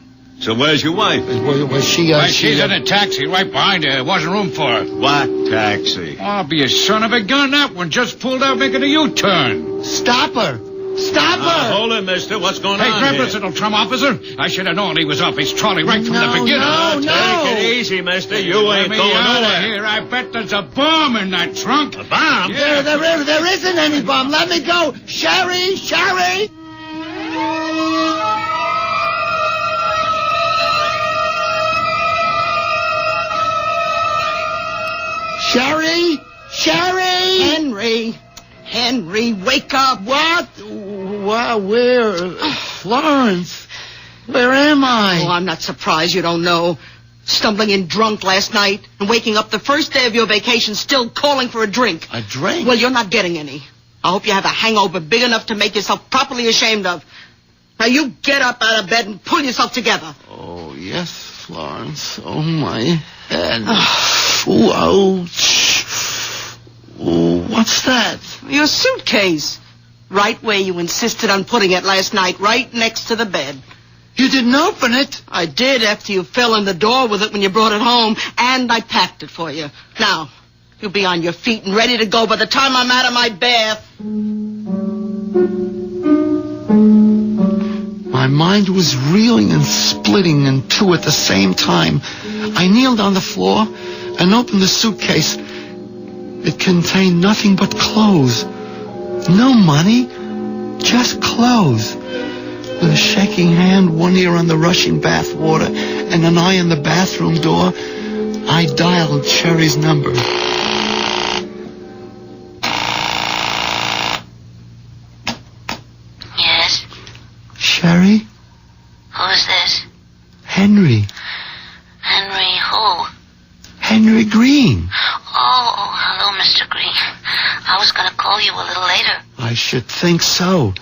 So where's your wife? Was she... she's in a taxi right behind her. There wasn't room for her. What taxi? I'll be a son of a gun. That one just pulled out making a U-turn. Stop her! Hold it, mister. What's going on Hey, grab here? this little trum, officer. I should have known he was off his trolley right from the beginning. No. Take it easy, mister. You ain't Let me going out of nowhere. here. I bet there's a bomb in that trunk. A bomb? Yeah. There isn't any bomb. Let me go. Sherry! Sherry! Henry, wake up. What? Where? Florence? Where am I? Oh, I'm not surprised you don't know. Stumbling in drunk last night and waking up the first day of your vacation still calling for a drink. A drink? Well, you're not getting any. I hope you have a hangover big enough to make yourself properly ashamed of. Now, you get up out of bed and pull yourself together. Oh, yes, Florence. Oh, my head. Ooh, ouch. Ooh, what's that? Your suitcase. Right where you insisted on putting it last night, right next to the bed. You didn't open it. I did after you fell in the door with it when you brought it home, and I packed it for you. Now, you'll be on your feet and ready to go by the time I'm out of my bath. My mind was reeling and splitting in two at the same time. I kneeled on the floor and opened the suitcase. It contained nothing but clothes. No money, just clothes. With a shaking hand, one ear on the rushing bath water, and an eye on the bathroom door, I dialed Sherry's number. Yes? Sherry? Who's this? Henry. Henry who? Henry Green. Oh, hello, Mr. Green. I was going to call you a little later. I should think so.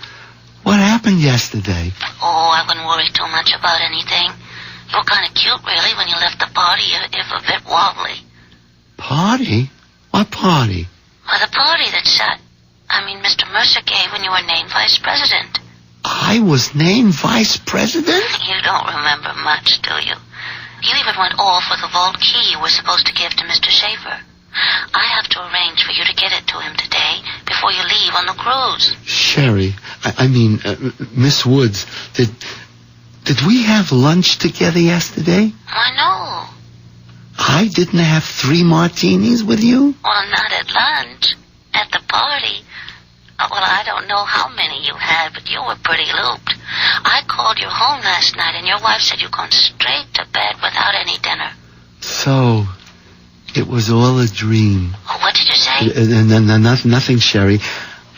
What happened yesterday? Oh, I wouldn't worry too much about anything. You were kind of cute, really, when you left the party, if a bit wobbly. Party? What party? Well, the party that Mr. Mercer gave when you were named vice president. I was named vice president? You don't remember much, do you? You even went off with the vault key you were supposed to give to Mr. Schaefer. I have to arrange for you to get it to him today before you leave on the cruise. Sherry, Miss Woods, did we have lunch together yesterday? Why, no. I didn't have 3 martinis with you? Well, not at lunch. At the party. Well, I don't know how many you had, but you were pretty looped. I called you home last night, and your wife said you'd gone straight to bed without any dinner. So, it was all a dream. Oh, what did you say? Nothing, Sherry.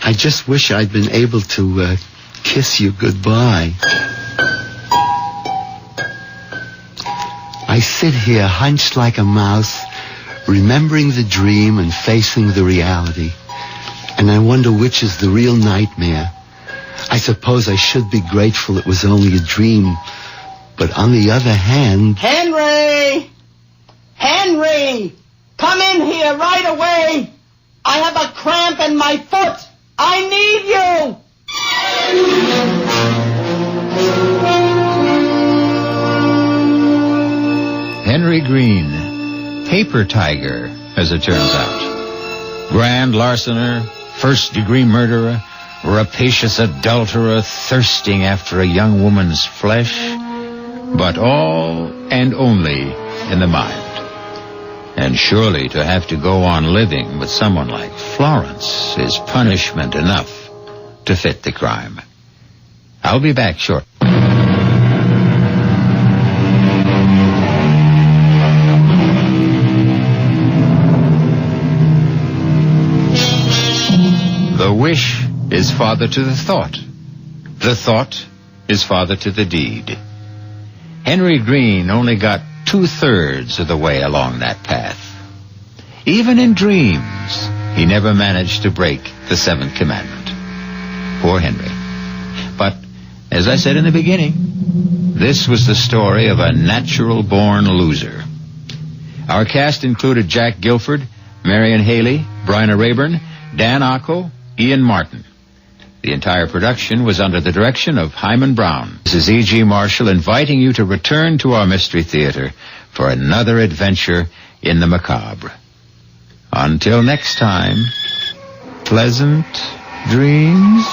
I just wish I'd been able to kiss you goodbye. I sit here hunched like a mouse, remembering the dream and facing the reality. And I wonder which is the real nightmare. I suppose I should be grateful it was only a dream. But on the other hand... Henry! Henry! Come in here right away! I have a cramp in my foot! I need you! Henry Green, paper tiger, as it turns out. Grand larcener, first-degree murderer, rapacious adulterer thirsting after a young woman's flesh, but all and only in the mind. And surely to have to go on living with someone like Florence is punishment enough to fit the crime. I'll be back shortly. The wish is father to the thought. The thought is father to the deed. Henry Green only got 2/3 of the way along that path. Even in dreams, he never managed to break the 7th commandment. Poor Henry. But, as I said in the beginning, this was the story of a natural-born loser. Our cast included Jack Guilford, Marion Haley, Bryna Rayburn, Dan Ocko, Ian Martin. The entire production was under the direction of Hyman Brown. This is E.G. Marshall inviting you to return to our Mystery Theater for another adventure in the macabre. Until next time, pleasant dreams.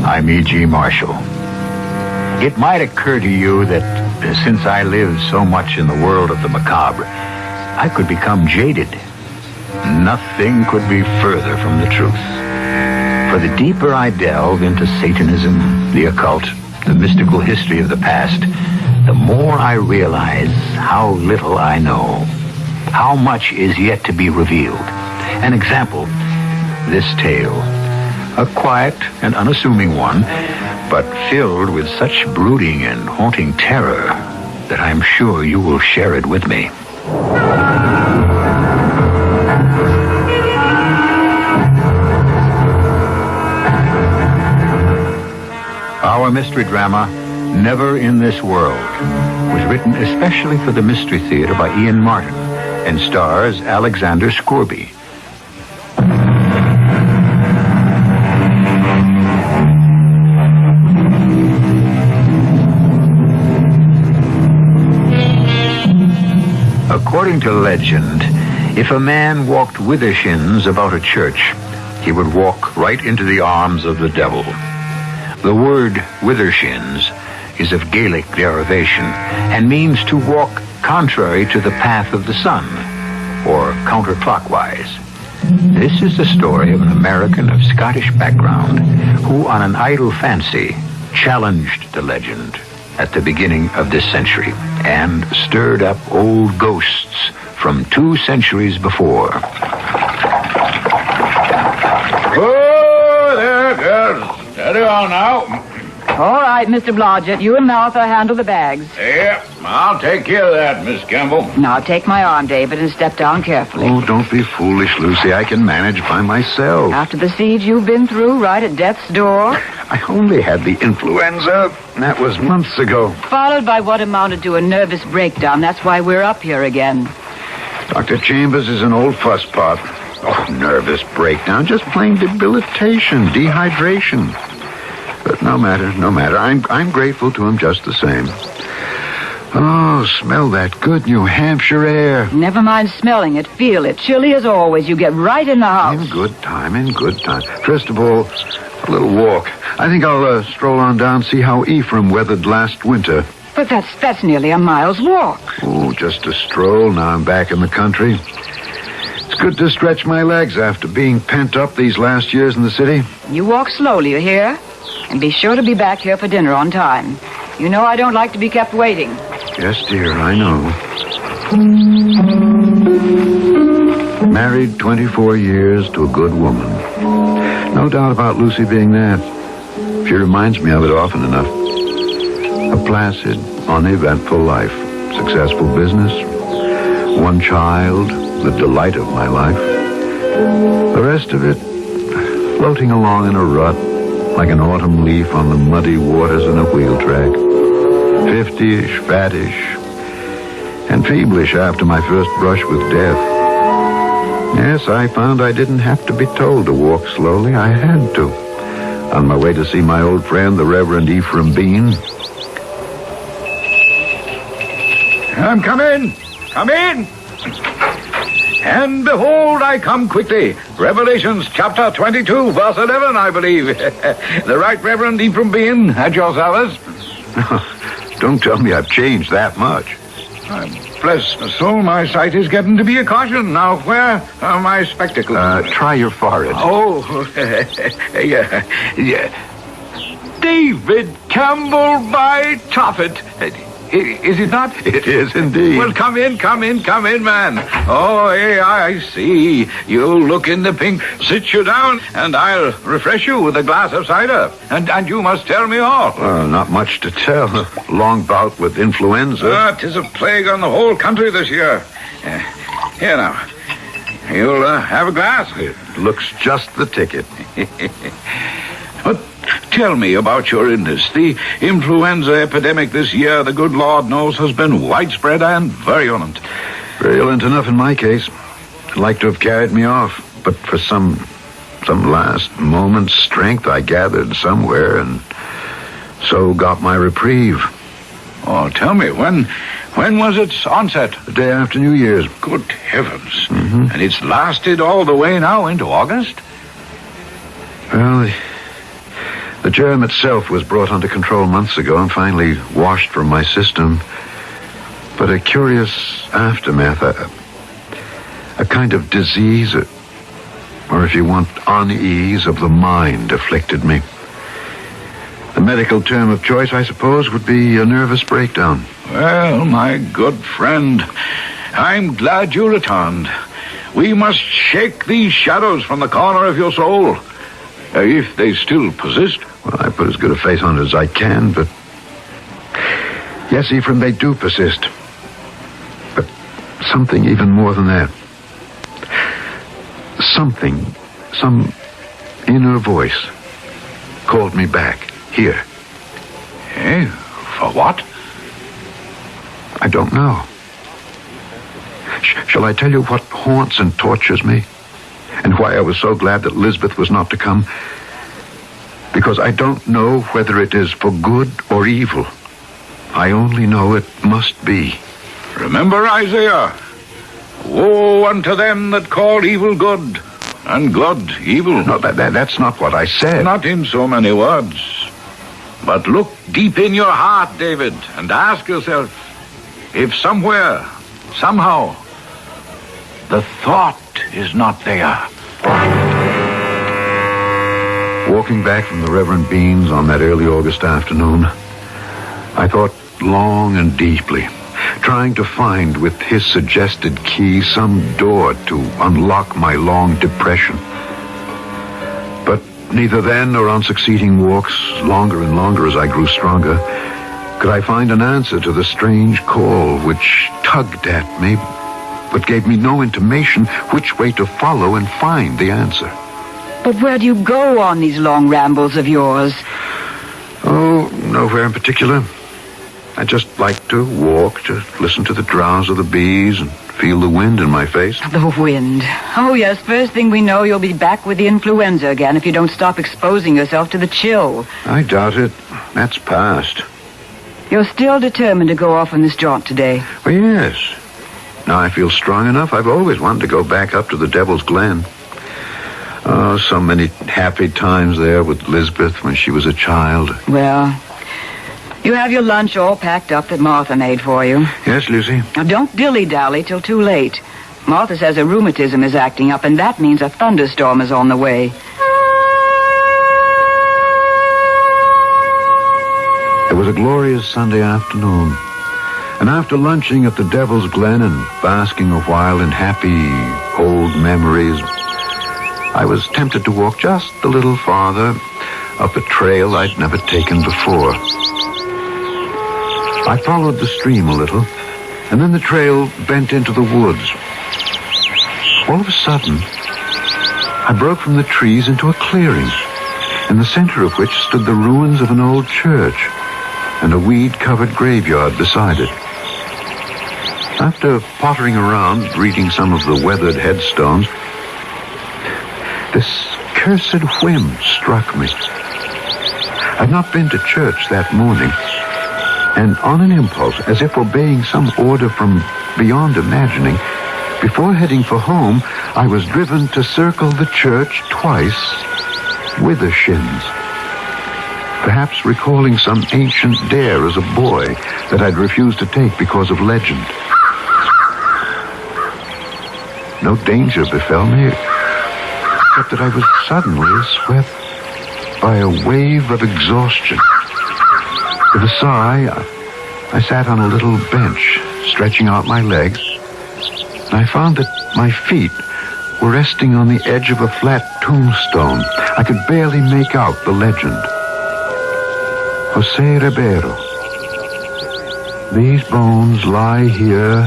I'm E.G. Marshall. It might occur to you that since I live so much in the world of the macabre, I could become jaded. Nothing could be further from the truth. For the deeper I delve into Satanism, the occult, the mystical history of the past, the more I realize how little I know. How much is yet to be revealed? An example, this tale. A quiet and unassuming one, but filled with such brooding and haunting terror that I'm sure you will share it with me. Our mystery drama, Never in This World, was written especially for the Mystery Theater by Ian Martin and stars Alexander Scorby. According to legend, if a man walked withershins about a church, he would walk right into the arms of the devil. The word withershins is of Gaelic derivation and means to walk contrary to the path of the sun, or counterclockwise. This is the story of an American of Scottish background who, on an idle fancy, challenged the legend at the beginning of this century and stirred up old ghosts from 2 centuries before. Oh, there, girls. Steady on now. All right, Mr. Blodgett. You and Martha handle the bags. Yeah, I'll take care of that, Miss Campbell. Now, take my arm, David, and step down carefully. Oh, don't be foolish, Lucy. I can manage by myself. After the siege you've been through, right at death's door. I only had the influenza. That was months ago. Followed by what amounted to a nervous breakdown. That's why we're up here again. Dr. Chambers is an old fusspot. Oh, nervous breakdown. Just plain debilitation, dehydration. But no matter. I'm grateful to him just the same. Oh, smell that good New Hampshire air. Never mind smelling it. Feel it. Chilly as always. You get right in the house. In good time. First of all, a little walk. I think I'll stroll on down, see how Ephraim weathered last winter. But that's nearly a mile's walk. Oh, just a stroll. Now I'm back in the country. It's good to stretch my legs after being pent up these last years in the city. You walk slowly, you hear? And be sure to be back here for dinner on time. You know I don't like to be kept waiting. Yes, dear, I know. Married 24 years to a good woman. No doubt about Lucy being that. She reminds me of it often enough. A placid, uneventful life. Successful business. 1 child, the delight of my life. The rest of it, floating along in a rut, like an autumn leaf on the muddy waters in a wheel track. 50-ish, fattish, and feverish after my first brush with death. Yes, I found I didn't have to be told to walk slowly. I had to. On my way to see my old friend, the Reverend Ephraim Bean. I'm coming. Come in. And behold, I come quickly. Revelations chapter 22, verse 11, I believe. The Right Reverend Ephraim Bean at your service. Don't tell me I've changed that much. Bless my soul, my sight is getting to be a caution. Now, where are my spectacles? Try your forehead. Oh, yeah. David Campbell by Toffet. Is it not? It is indeed. Well, come in, man. Oh, hey, I see. You look in the pink. Sit you down, and I'll refresh you with a glass of cider. And you must tell me all. Not much to tell. Long bout with influenza. 'Tis a plague on the whole country this year. Here now. You'll have a glass? It looks just the ticket. But tell me about your illness. The influenza epidemic this year, the good Lord knows, has been widespread and virulent. Virulent enough in my case. I'd like to have carried me off, but for some last moment's strength I gathered somewhere and so got my reprieve. Oh, tell me, when was its onset? The day after New Year's. Good heavens. Mm-hmm. And it's lasted all the way now into August? Well, the germ itself was brought under control months ago and finally washed from my system. But a curious aftermath, a kind of disease, or if you want, unease of the mind afflicted me. The medical term of choice, I suppose, would be a nervous breakdown. Well, my good friend, I'm glad you returned. We must shake these shadows from the corner of your soul. If they still persist. Well, I put as good a face on it as I can, but... Yes, Ephraim, they do persist. But something even more than that. Something, some inner voice called me back, here. Eh? For what? I don't know. Shall I tell you what haunts and tortures me? And why I was so glad that Lisbeth was not to come? Because I don't know whether it is for good or evil. I only know it must be. Remember Isaiah. Woe unto them that call evil good, and good evil. No, that's not what I said. Not in so many words. But look deep in your heart, David, and ask yourself if somewhere, somehow, the thought is not there. Walking back from the Reverend Bean's on that early August afternoon, I thought long and deeply, trying to find with his suggested key some door to unlock my long depression. But neither then nor on succeeding walks, longer and longer as I grew stronger, could I find an answer to the strange call which tugged at me, but gave me no intimation which way to follow and find the answer. But where do you go on these long rambles of yours? Oh, nowhere in particular. I just like to walk, to listen to the drowse of the bees and feel the wind in my face. The wind. Oh, yes, first thing we know, you'll be back with the influenza again if you don't stop exposing yourself to the chill. I doubt it. That's past. You're still determined to go off on this jaunt today? Well, yes. Now I feel strong enough. I've always wanted to go back up to the Devil's Glen. Oh, so many happy times there with Lisbeth when she was a child. Well, you have your lunch all packed up that Martha made for you. Yes, Lucy? Now, don't dilly-dally till too late. Martha says her rheumatism is acting up, and that means a thunderstorm is on the way. It was a glorious Sunday afternoon. And after lunching at the Devil's Glen and basking a while in happy old memories, I was tempted to walk just a little farther up a trail I'd never taken before. I followed the stream a little, and then the trail bent into the woods. All of a sudden, I broke from the trees into a clearing, in the center of which stood the ruins of an old church and a weed-covered graveyard beside it. After pottering around, reading some of the weathered headstones, this cursed whim struck me. I'd not been to church that morning, and on an impulse, as if obeying some order from beyond imagining, before heading for home, I was driven to circle the church twice with the shins. Perhaps recalling some ancient dare as a boy that I'd refused to take because of legend. No danger befell me, except that I was suddenly swept by a wave of exhaustion. With a sigh, I sat on a little bench, stretching out my legs, and I found that my feet were resting on the edge of a flat tombstone. I could barely make out the legend. Jose Ribeiro. These bones lie here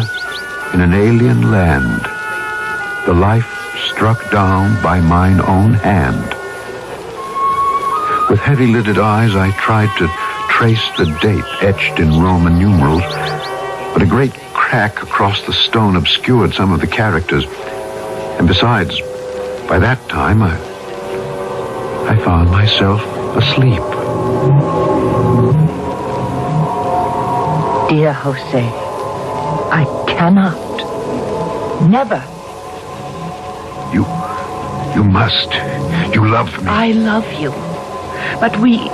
in an alien land, the life struck down by mine own hand. With heavy-lidded eyes, I tried to trace the date etched in Roman numerals, but a great crack across the stone obscured some of the characters. And besides, by that time, I found myself asleep. Dear Jose, I cannot. Never. You must. You love me. I love you. But we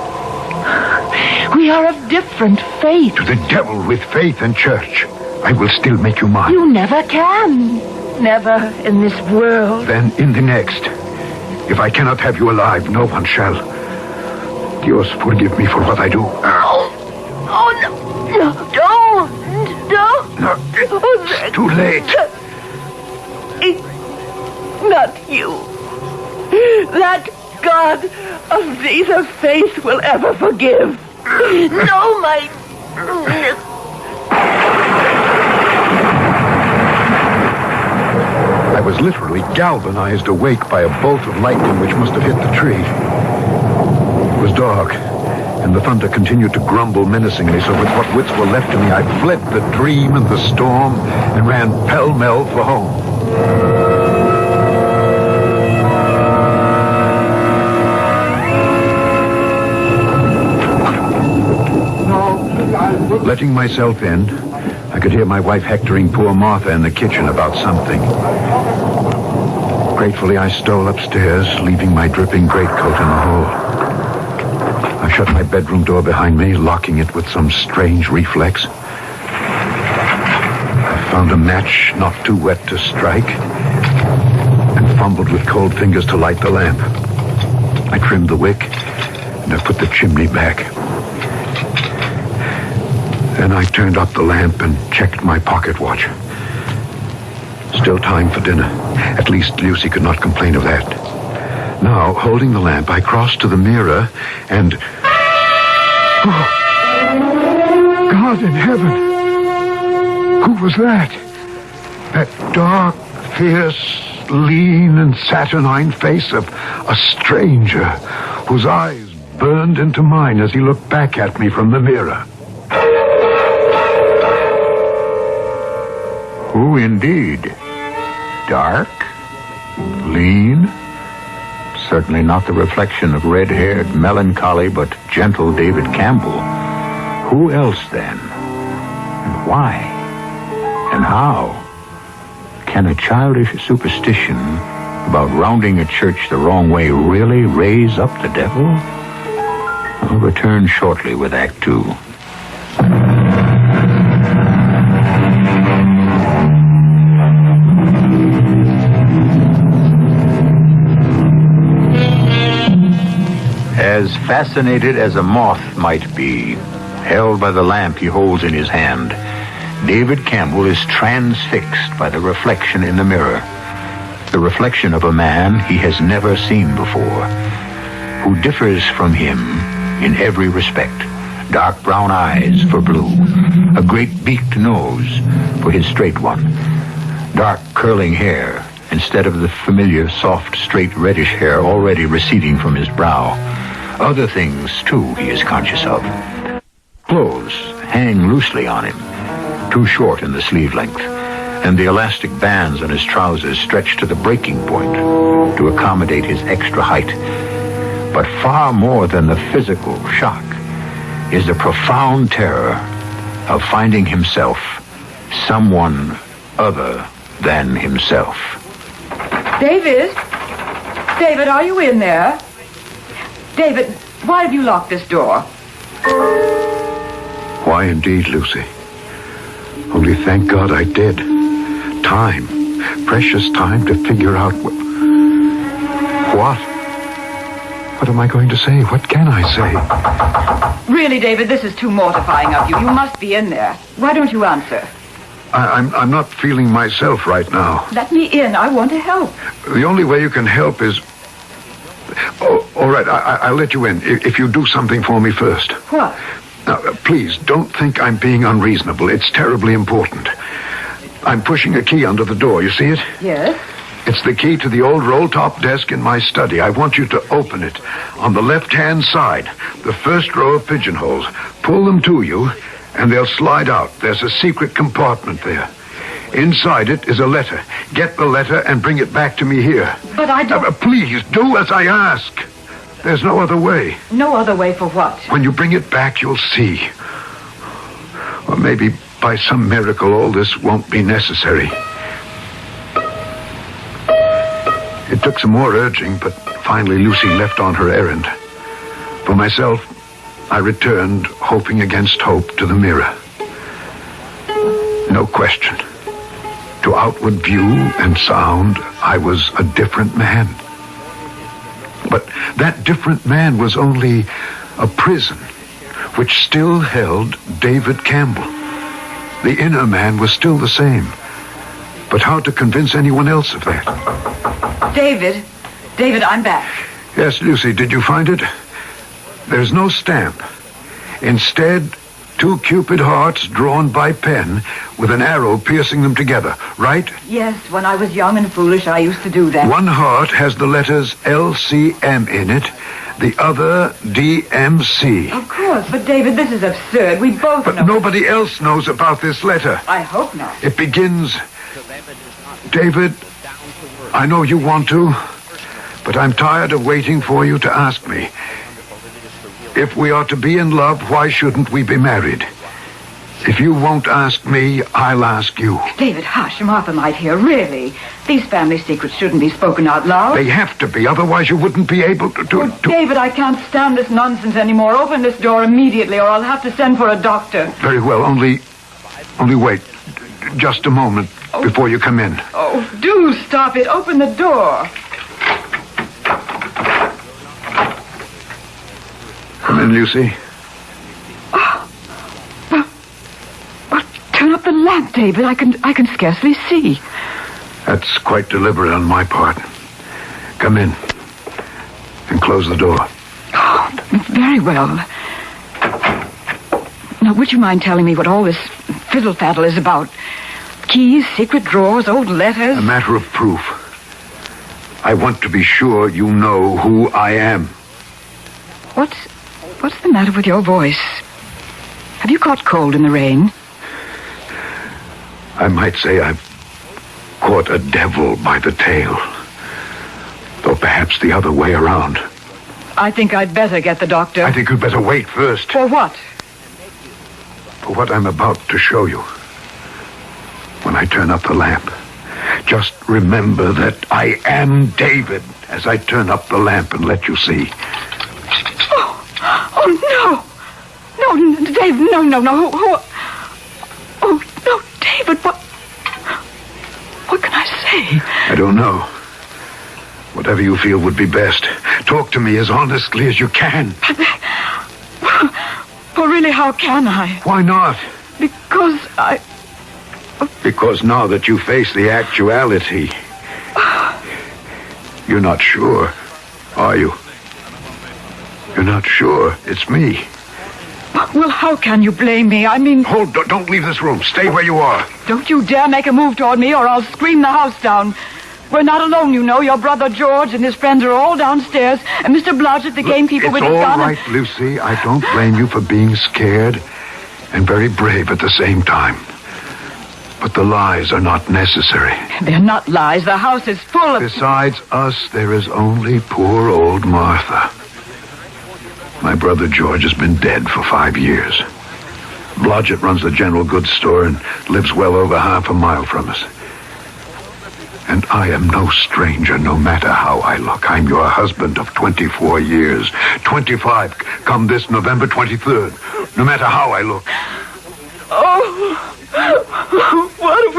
are of different faith. To the devil with faith and church. I will still make you mine. You never can. Never in this world. Then in the next. If I cannot have you alive, no one shall. Dios, forgive me for what I do. Oh, no. No, don't. No. It's too late. It's not you. That God of neither faith will ever forgive. No, my... I was literally galvanized awake by a bolt of lightning which must have hit the tree. It was dark, and the thunder continued to grumble menacingly, so with what wits were left to me, I fled the dream and the storm and ran pell-mell for home. Letting myself in, I could hear my wife hectoring poor Martha in the kitchen about something. Gratefully, I stole upstairs, leaving my dripping greatcoat in the hall. I shut my bedroom door behind me, locking it with some strange reflex. I found a match not too wet to strike and fumbled with cold fingers to light the lamp. I trimmed the wick and I put the chimney back. Then I turned up the lamp and checked my pocket watch. Still time for dinner. At least Lucy could not complain of that. Now, holding the lamp, I crossed to the mirror and... Oh, God in heaven! Who was that? That dark, fierce, lean, and saturnine face of a stranger whose eyes burned into mine as he looked back at me from the mirror. Who indeed? Dark? Lean? Certainly not the reflection of red-haired, melancholy, but gentle David Campbell. Who else, then? And why? And how? Can a childish superstition about rounding a church the wrong way really raise up the devil? I'll return shortly with Act 2. As fascinated as a moth might be, held by the lamp he holds in his hand, David Campbell is transfixed by the reflection in the mirror. The reflection of a man he has never seen before, who differs from him in every respect. Dark brown eyes for Blue, a great beaked nose for his straight one, dark curling hair instead of the familiar soft straight reddish hair already receding from his brow. Other things, too, he is conscious of. Clothes hang loosely on him, too short in the sleeve length, and the elastic bands on his trousers stretch to the breaking point to accommodate his extra height. But far more than the physical shock is the profound terror of finding himself someone other than himself. David? David, are you in there? David, why have you locked this door? Why indeed, Lucy? Only thank God I did. Time. Precious time to figure out what? What am I going to say? What can I say? Really, David, this is too mortifying of you. You must be in there. Why don't you answer? I'm not feeling myself right now. Let me in. I want to help. The only way you can help is... Oh, all right, I'll let you in if you do something for me first. What? Now, please, don't think I'm being unreasonable. It's terribly important. I'm pushing a key under the door. You see it? Yes. It's the key to the old roll-top desk in my study. I want you to open it on the left-hand side, the first row of pigeonholes. Pull them to you, and they'll slide out. There's a secret compartment there. Inside it is a letter. Get the letter and bring it back to me here. But I don't... Please, do as I ask. There's no other way. No other way for what? When you bring it back, you'll see. Or maybe by some miracle all this won't be necessary. It took some more urging, but finally Lucy left on her errand. For myself, I returned, hoping against hope, to the mirror. No question. To outward view and sound, I was a different man. But that different man was only a prison, which still held David Campbell. The inner man was still the same, But how to convince anyone else of that? David, I'm back. Yes, Lucy, did you find it? There's no stamp. Instead, 2 Cupid hearts drawn by pen with an arrow piercing them together, right? Yes, when I was young and foolish, I used to do that. One heart has the letters LCM in it, the other DMC. Of course, but David, this is absurd. We both know. But nobody else knows about this letter. I hope not. It begins, David, I know you want to, but I'm tired of waiting for you to ask me. If we are to be in love, why shouldn't we be married? If you won't ask me, I'll ask you. David, hush. Martha might hear. Really. These family secrets shouldn't be spoken out loud. They have to be, otherwise you wouldn't be able to... David, I can't stand this nonsense anymore. Open this door immediately, or I'll have to send for a doctor. Very well, only wait. Just a moment before you come in. Oh, do stop it. Open the door. Come in, Lucy. Well, turn up the lamp, David. I can scarcely see. That's quite deliberate on my part. Come in. And close the door. Oh, very well. Now, would you mind telling me what all this fiddle-faddle is about? Keys, secret drawers, old letters? A matter of proof. I want to be sure you know who I am. What's the matter with your voice? Have you caught cold in the rain? I might say I've caught a devil by the tail. Though perhaps the other way around. I think I'd better get the doctor. I think you'd better wait first. For what? For what I'm about to show you. When I turn up the lamp, just remember that I am David as I turn up the lamp and let you see. Oh, no. No, David, no. Oh, no, David, what can I say? I don't know. Whatever you feel would be best. Talk to me as honestly as you can. Well, really, how can I? Why not? Because now that you face the actuality, you're not sure, are you? You're not sure it's me. Well, how can you blame me? I mean... Don't leave this room. Stay where you are. Don't you dare make a move toward me or I'll scream the house down. We're not alone, you know. Your brother George and his friends are all downstairs. And Mr. Blodgett, the gamekeeper with his gun... It's all right, Lucy. I don't blame you for being scared and very brave at the same time. But the lies are not necessary. They're not lies. The house is full of... Besides us, there is only poor old Martha. My brother George has been dead for 5 years. Blodgett runs the general goods store and lives well over half a mile from us. And I am no stranger, no matter how I look. I'm your husband of 24 years. 25 come this November 23rd. No matter how I look. Oh, what are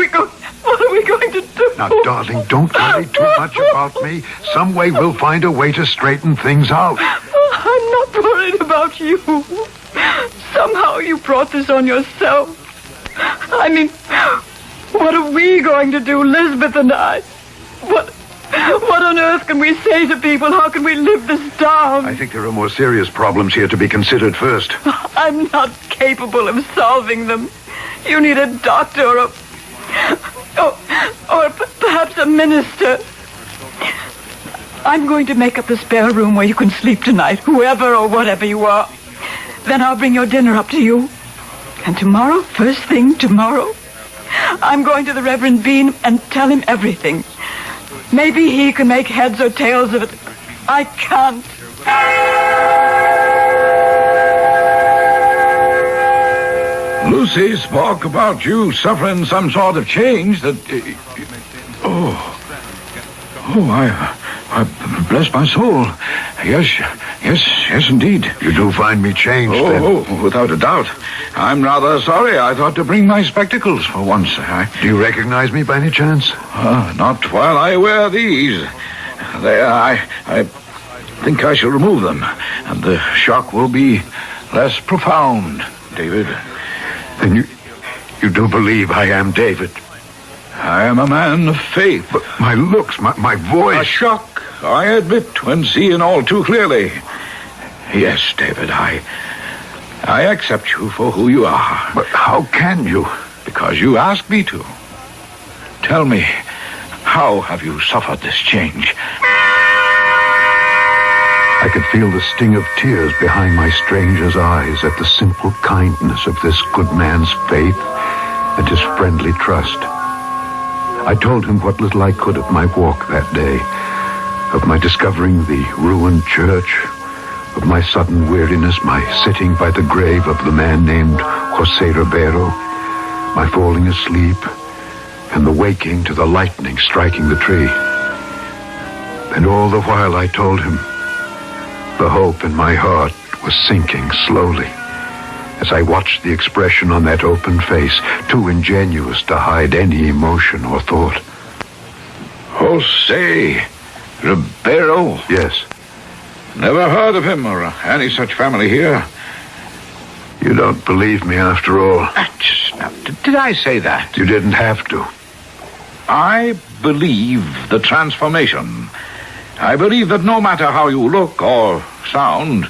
we going to do? Now, darling, don't worry too much about me. Some way we'll find a way to straighten things out. I'm not worried about you. Somehow you brought this on yourself. I mean, what are we going to do, Lisbeth and I? What on earth can we say to people? How can we live this down? I think there are more serious problems here to be considered first. I'm not capable of solving them. You need a doctor or perhaps a minister. I'm going to make up the spare room where you can sleep tonight, whoever or whatever you are. Then I'll bring your dinner up to you. And tomorrow, first thing tomorrow, I'm going to the Reverend Bean and tell him everything. Maybe he can make heads or tails of it. I can't. Lucy spoke about you suffering some sort of change that... I bless my soul. Yes, indeed. You do find me changed, then? Oh, without a doubt. I'm rather sorry. I thought to bring my spectacles for once. Do you recognize me by any chance? Not while I wear these. I think I shall remove them, and the shock will be less profound, David. Then you do believe I am David? I am a man of faith. But my looks, my voice... A shock, I admit, when seeing all too clearly. Yes, David, I accept you for who you are. But how can you? Because you asked me to. Tell me, how have you suffered this change? I could feel the sting of tears behind my stranger's eyes at the simple kindness of this good man's faith and his friendly trust. I told him what little I could of my walk that day, of my discovering the ruined church, of my sudden weariness, my sitting by the grave of the man named José Ribeiro, my falling asleep, and the waking to the lightning striking the tree. And all the while I told him the hope in my heart was sinking slowly as I watched the expression on that open face, too ingenuous to hide any emotion or thought. José Ribeiro? Yes. Never heard of him or any such family here. You don't believe me after all. Did I say that? You didn't have to. I believe the transformation. I believe that no matter how you look or sound,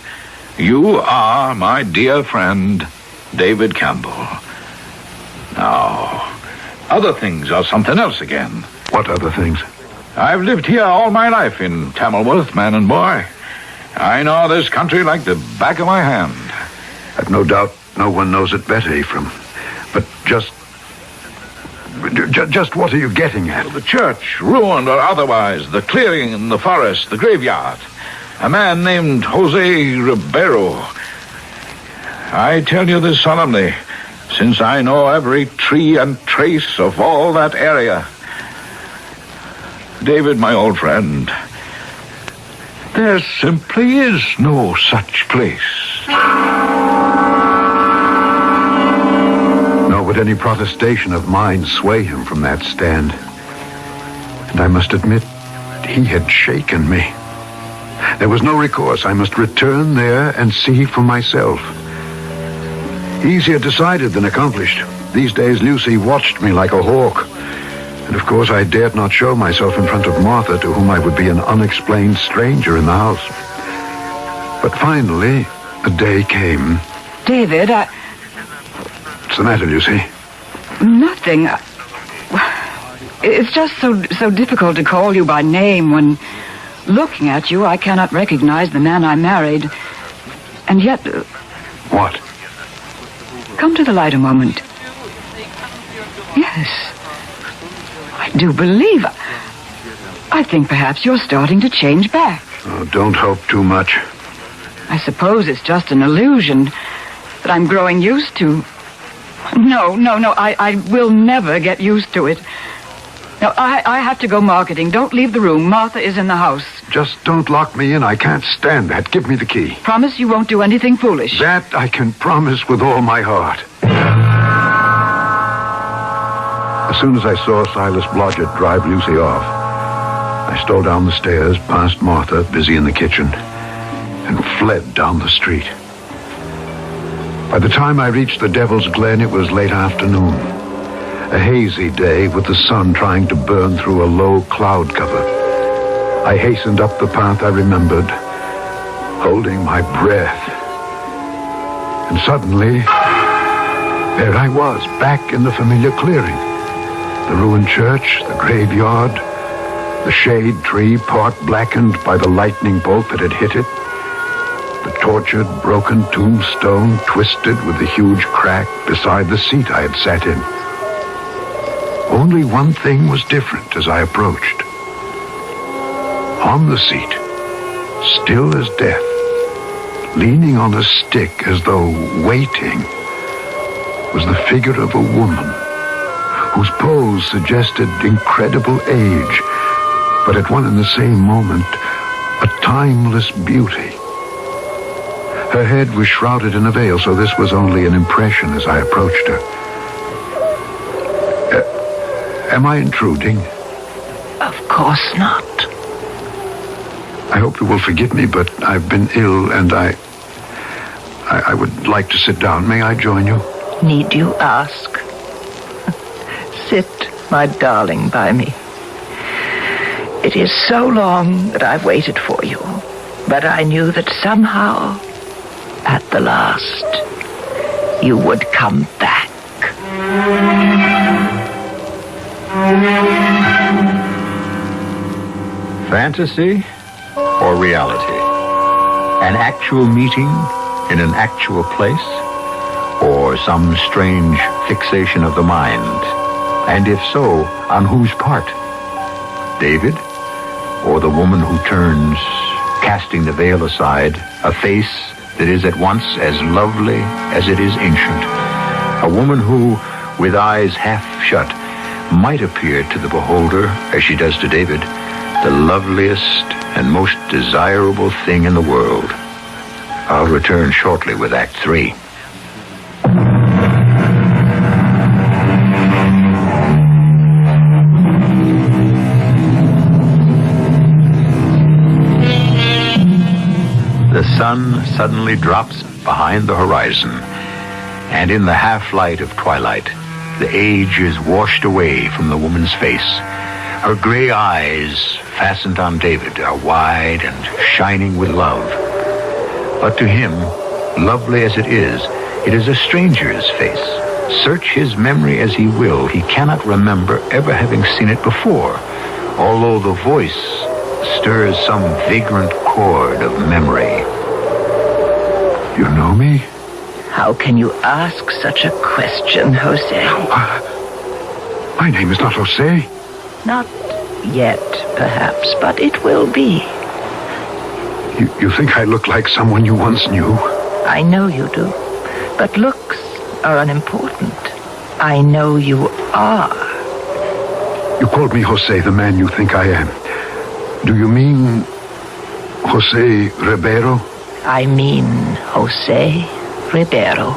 you are my dear friend, David Campbell. Now, other things are something else again. What other things? I've lived here all my life in Tamilworth, man and boy. I know this country like the back of my hand. I've no doubt no one knows it better, Ephraim. But just what are you getting at? The church, ruined or otherwise, the clearing in the forest, the graveyard. A man named José Ribeiro. I tell you this solemnly, since I know every tree and trace of all that area. David, my old friend, there simply is no such place. Nor would any protestation of mine sway him from that stand. And I must admit, he had shaken me. There was no recourse. I must return there and see for myself. Easier decided than accomplished. These days, Lucy watched me like a hawk. And of course, I dared not show myself in front of Martha, to whom I would be an unexplained stranger in the house. But finally, a day came. David, What's the matter, Lucy? Nothing. It's just so difficult to call you by name when, looking at you, I cannot recognize the man I married. And yet... What? Come to the light a moment. Yes. I do believe... I think perhaps you're starting to change back. Oh, don't hope too much. I suppose it's just an illusion that I'm growing used to. No, I will never get used to it. Now, I have to go marketing. Don't leave the room. Martha is in the house. Just don't lock me in. I can't stand that. Give me the key. Promise you won't do anything foolish. That I can promise with all my heart. As soon as I saw Silas Blodgett drive Lucy off, I stole down the stairs, past Martha, busy in the kitchen, and fled down the street. By the time I reached the Devil's Glen, it was late afternoon. A hazy day with the sun trying to burn through a low cloud cover. I hastened up the path I remembered, holding my breath. And suddenly, there I was, back in the familiar clearing. The ruined church, the graveyard, the shade tree, part blackened by the lightning bolt that had hit it. The tortured, broken tombstone twisted with a huge crack beside the seat I had sat in. Only one thing was different as I approached. On the seat, still as death, leaning on a stick as though waiting, was the figure of a woman whose pose suggested incredible age, but at one and the same moment, a timeless beauty. Her head was shrouded in a veil, so this was only an impression as I approached her. Am I intruding? Of course not. I hope you will forgive me, but I've been ill, and I would like to sit down. May I join you? Need you ask? Sit. my darling by me. It is so long that I've waited for you, but I knew that somehow, at the last, you would come back. Fantasy or reality? An actual meeting in an actual place? Or some strange fixation of the mind? And if so, on whose part? David? Or the woman who turns, casting the veil aside, a face that is at once as lovely as it is ancient? A woman who, with eyes half shut, might appear to the beholder, as she does to David, the loveliest and most desirable thing in the world. I'll return shortly with Act 3. The sun suddenly drops behind the horizon, and in the half-light of twilight, the age is washed away from the woman's face. Her gray eyes, fastened on David, are wide and shining with love. But to him, lovely as it is a stranger's face. Search his memory as he will, he cannot remember ever having seen it before, although the voice stirs some vagrant chord of memory. You know me? How can you ask such a question, Jose? My name is not Jose. Not yet, perhaps, but it will be. You think I look like someone you once knew? I know you do, but looks are unimportant. I know you are. You called me Jose, the man you think I am. Do you mean Jose Ribeiro? I mean Jose Ribeiro.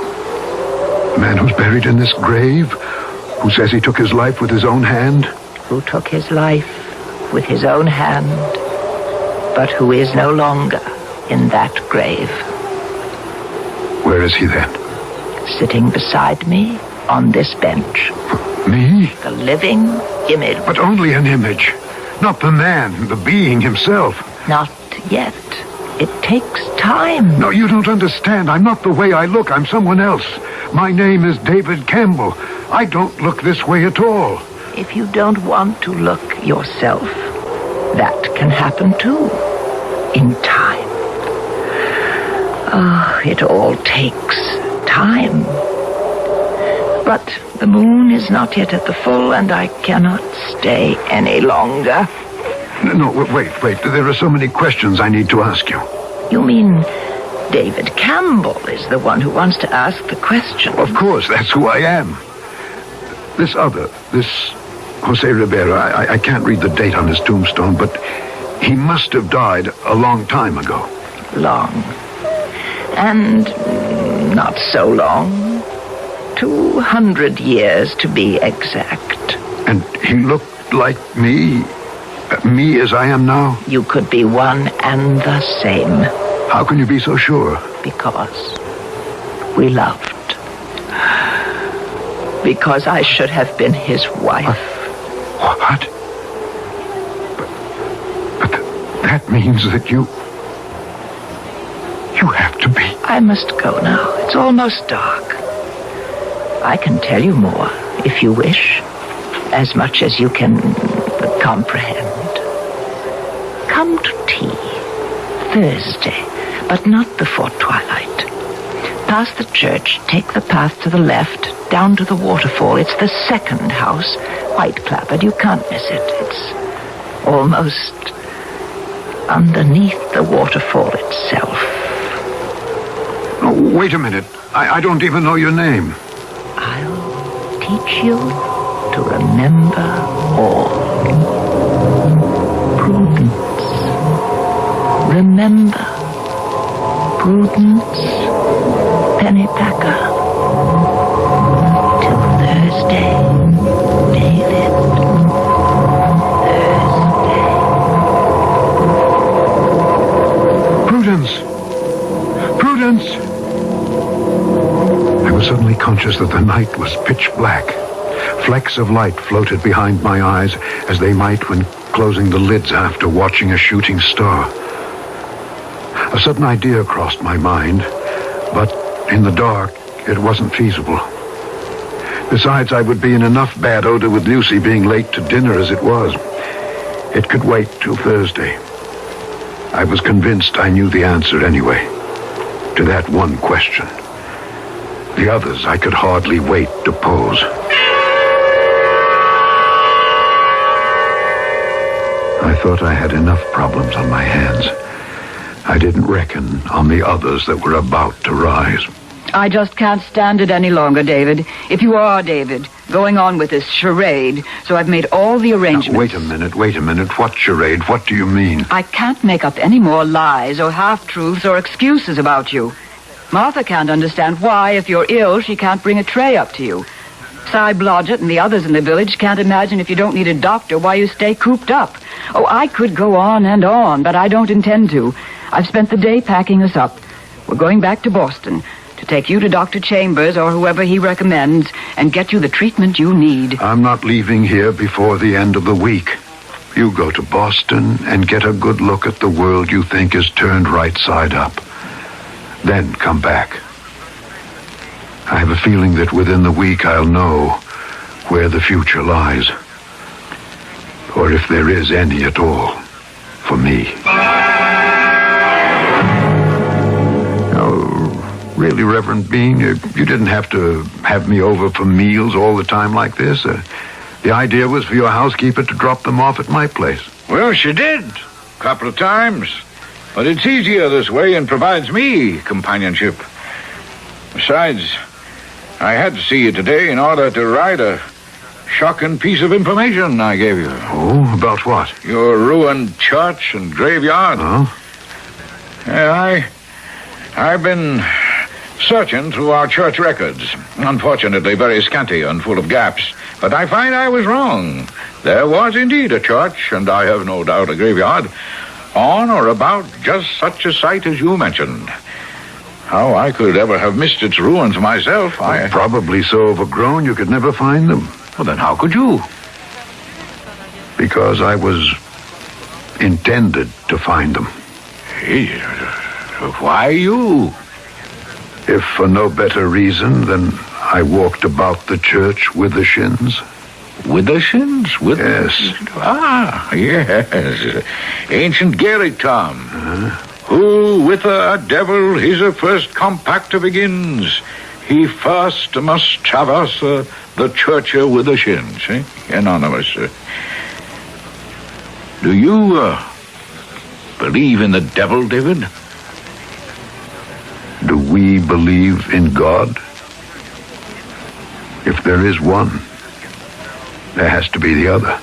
The man who's buried in this grave? Who says he took his life with his own hand? Who took his life with his own hand, but who is no longer in that grave. Where is he then? Sitting beside me on this bench. Me? The living image. But only an image. Not the man, the being himself. Not yet. It takes time. No, you don't understand. I'm not the way I look. I'm someone else. My name is David Campbell. I don't look this way at all. If you don't want to look yourself, that can happen too. In time. Oh, it all takes time. But the moon is not yet at the full, and I cannot stay any longer. No, wait. There are so many questions I need to ask you. You mean David Campbell is the one who wants to ask the question? Of course, that's who I am. This Jose Ribeiro, I can't read the date on his tombstone, but he must have died a long time ago. Long. And not so long. 200 years to be exact. And he looked like me? Me as I am now? You could be one and the same. How can you be so sure? Because we loved. Because I should have been his wife. What? But that means that you have to be. I must go now. It's almost dark. I can tell you more, if you wish. As much as you can comprehend. Come to tea. Thursday, but not before twilight. Past the church, take the path to the left, down to the waterfall. It's the second house, white clappered. You can't miss it. It's almost underneath the waterfall itself. Oh, wait a minute. I don't even know your name. I'll teach you to remember all. Prudence. Remember. Prudence. Pennypacker. Till Thursday, David. Thursday. Prudence! I was suddenly conscious that the night was pitch black. Flecks of light floated behind my eyes as they might when closing the lids after watching a shooting star. A sudden idea crossed my mind, but in the dark, it wasn't feasible. Besides, I would be in enough bad odor with Lucy being late to dinner as it was. It could wait till Thursday. I was convinced I knew the answer anyway, to that one question. The others I could hardly wait to pose. I thought I had enough problems on my hands. I didn't reckon on the others that were about to rise. I just can't stand it any longer, David. If you are, David, going on with this charade, so I've made all the arrangements. Now, wait a minute. What charade? What do you mean? I can't make up any more lies or half-truths or excuses about you. Martha can't understand why, if you're ill, she can't bring a tray up to you. Cy Blodgett and the others in the village can't imagine if you don't need a doctor why you stay cooped up. Oh, I could go on and on, but I don't intend to. I've spent the day packing us up. We're going back to Boston to take you to Dr. Chambers or whoever he recommends and get you the treatment you need. I'm not leaving here before the end of the week. You go to Boston and get a good look at the world you think is turned right side up. Then come back. I have a feeling that within the week I'll know where the future lies. Or if there is any at all, for me. Really, Reverend Bean, you didn't have to have me over for meals all the time like this. The idea was for your housekeeper to drop them off at my place. Well, she did. A couple of times. But it's easier this way and provides me companionship. Besides, I had to see you today in order to write a shocking piece of information I gave you. Oh, about what? Your ruined church and graveyard. Oh? I've been searching through our church records. Unfortunately, very scanty and full of gaps. But I find I was wrong. There was indeed a church, and I have no doubt a graveyard, on or about just such a site as you mentioned. How I could ever have missed its ruins myself, Probably so overgrown you could never find them. Well, then how could you? Because I was intended to find them. Hey, why you? If for no better reason than I walked about the church with the shins. With the shins? Yes. Ah, yes. Ancient Gaelic term. Who with a devil his first compact begins, he first must traverse the church with the shins. Anonymous. Do you believe in the devil, David? Do we believe in God? If there is one, there has to be the other.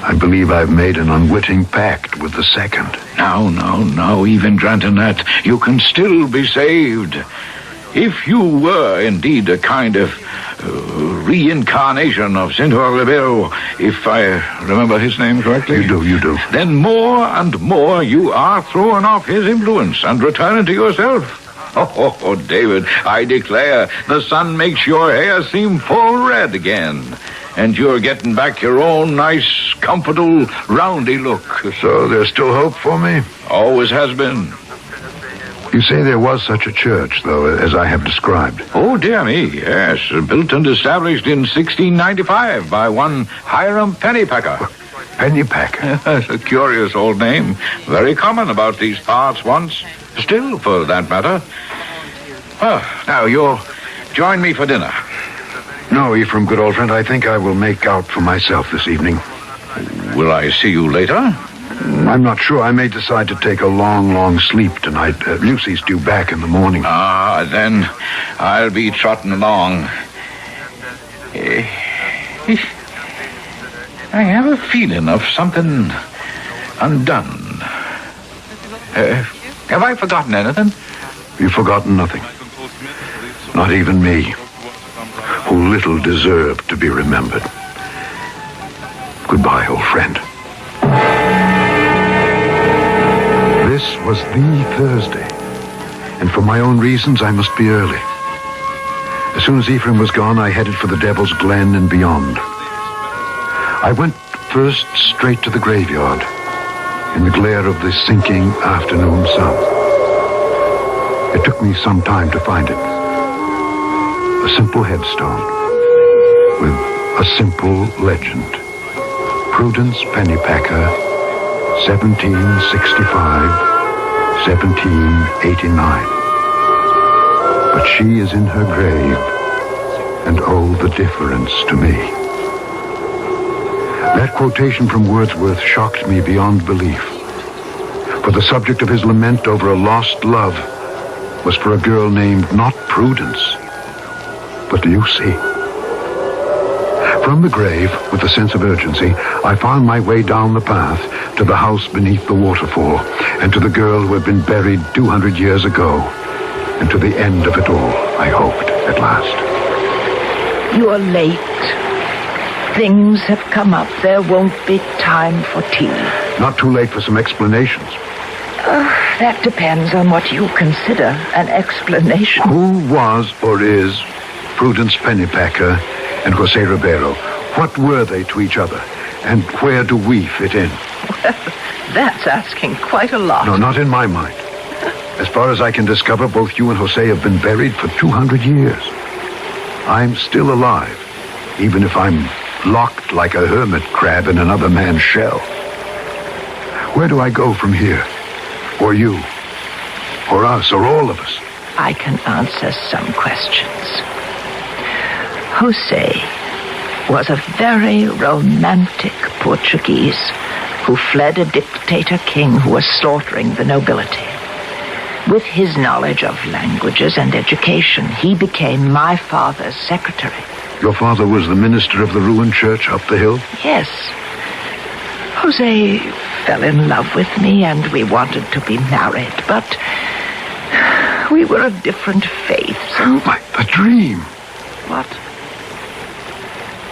I believe I've made an unwitting pact with the second. No, even granting that, you can still be saved. If you were indeed a kind of reincarnation of Saint Oliver, if I remember his name correctly. You do. Then more and more you are throwing off his influence and returning to yourself. Oh, David, I declare, the sun makes your hair seem full red again. And you're getting back your own nice, comfortable, roundy look. So there's still hope for me? Always has been. You say there was such a church, though, as I have described. Oh, dear me, yes. Built and established in 1695 by one Hiram Pennypacker. Pennypacker? That's a curious old name. Very common about these parts once. Still, for that matter. Well, now, you'll join me for dinner. No, Ephraim, good old friend, I think I will make out for myself this evening. Will I see you later? I'm not sure. I may decide to take a long sleep tonight. Lucy's due back in the morning. Then I'll be trotting along. I have a feeling of something undone. Have I forgotten anything? You've forgotten nothing. Not even me, who little deserved to be remembered. Goodbye, old friend. This was the Thursday, and for my own reasons, I must be early. As soon as Ephraim was gone, I headed for the Devil's Glen and beyond. I went first straight to the graveyard in the glare of the sinking afternoon sun. It took me some time to find it. A simple headstone with a simple legend. Prudence Pennypacker, 1765, 1789. But she is in her grave, and oh, the difference to me. That quotation from Wordsworth shocked me beyond belief. For the subject of his lament over a lost love was for a girl named not Prudence, but Lucy. From the grave, with a sense of urgency, I found my way down the path to the house beneath the waterfall, and to the girl who had been buried 200 years ago, and to the end of it all, I hoped, at last. You're late. Things have come up. There won't be time for tea. Not too late for some explanations. That depends on what you consider an explanation. Who was or is Prudence Pennypacker and Jose Ribeiro? What were they to each other? And where do we fit in? Well, that's asking quite a lot. No, not in my mind. As far as I can discover, both you and Jose have been buried for 200 years. I'm still alive, even if I'm locked like a hermit crab in another man's shell. Where do I go from here? Or you? Or us? Or all of us? I can answer some questions. Jose was a very romantic Portuguese who fled a dictator king who was slaughtering the nobility. With his knowledge of languages and education, he became my father's secretary. Your father was the minister of the ruined church up the hill? Yes. Jose fell in love with me and we wanted to be married, but we were of different faiths. And... The dream. What?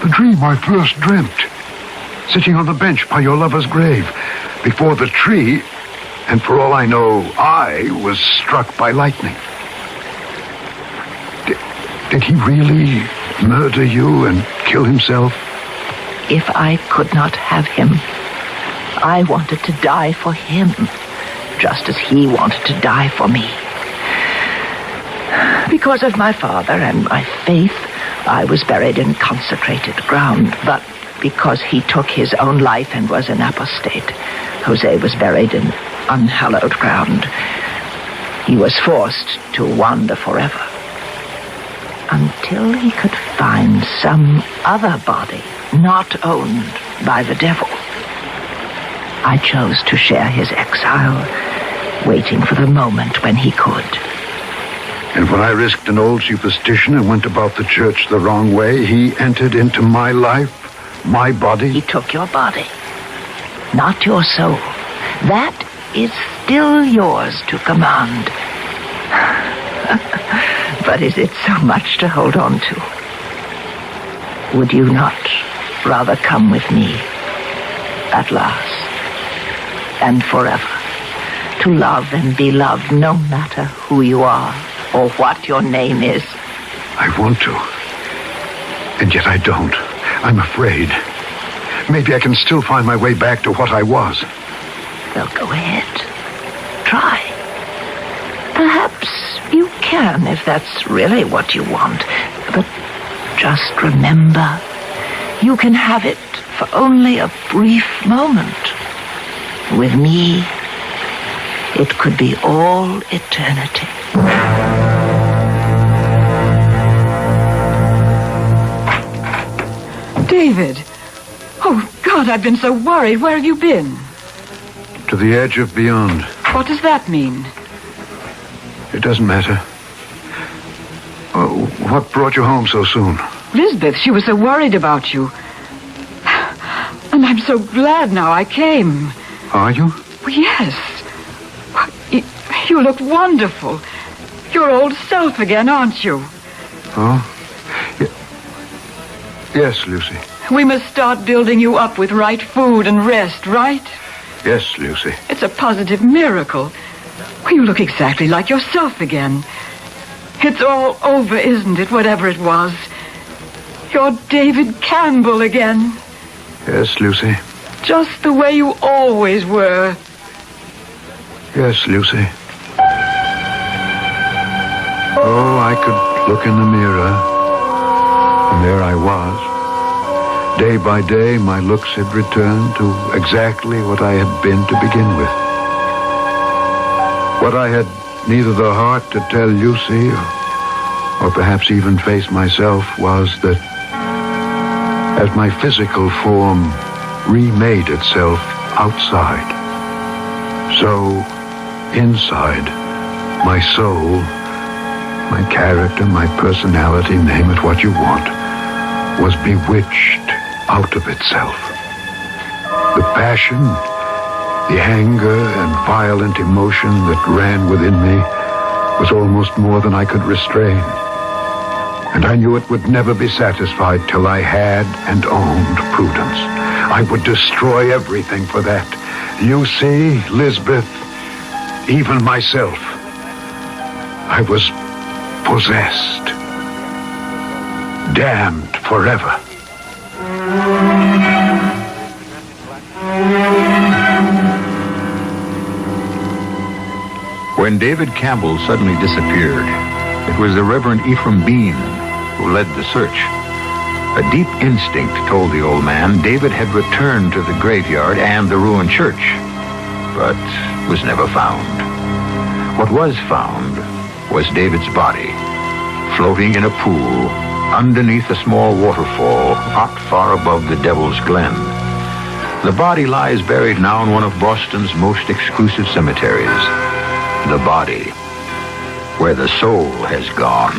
The dream I first dreamt. Sitting on the bench by your lover's grave, before the tree, and for all I know, I was struck by lightning. Did he really murder you and kill himself? If I could not have him, I wanted to die for him, just as he wanted to die for me. Because of my father and my faith, I was buried in consecrated ground, but because he took his own life and was an apostate, Jose was buried in unhallowed ground. He was forced to wander forever until he could find some other body not owned by the devil. I chose to share his exile, waiting for the moment when he could. And when I risked an old superstition and went about the church the wrong way, he entered into my life, my body. He took your body, not your soul. That is still yours to command. But is it so much to hold on to? Would you not rather come with me at last and forever to love and be loved no matter who you are or what your name is? I want to, and yet I don't. I'm afraid. Maybe I can still find my way back to what I was. Well, go ahead. Try. Perhaps you can if that's really what you want. But just remember, you can have it for only a brief moment. With me, it could be all eternity. David! Oh, God, I've been so worried. Where have you been? To the edge of beyond. What does that mean? It doesn't matter. Oh, what brought you home so soon? Lisbeth, she was so worried about you. And I'm so glad now I came. Are you? Yes. You look wonderful. Your old self again, aren't you? Oh? Yes, Lucy. We must start building you up with right food and rest, right? Yes, Lucy. It's a positive miracle. You look exactly like yourself again. It's all over, isn't it, whatever it was? You're David Campbell again. Yes, Lucy. Just the way you always were. Yes, Lucy. Oh, I could look in the mirror, and there I was. Day by day, my looks had returned to exactly what I had been to begin with. What I had neither the heart to tell Lucy or perhaps even face myself was that as my physical form remade itself outside, so inside, my soul, my character, my personality, name it what you want, was bewitched out of itself. The passion, the anger and violent emotion that ran within me was almost more than I could restrain. And I knew it would never be satisfied till I had and owned Prudence. I would destroy everything for that. Lucy, Lisbeth, even myself. I was possessed. Damned forever. When David Campbell suddenly disappeared, it was the Reverend Ephraim Bean who led the search. A deep instinct told the old man David had returned to the graveyard and the ruined church, but was never found. What was found was David's body, floating in a pool underneath a small waterfall not far above the Devil's Glen. The body lies buried now in one of Boston's most exclusive cemeteries. The body, where the soul has gone,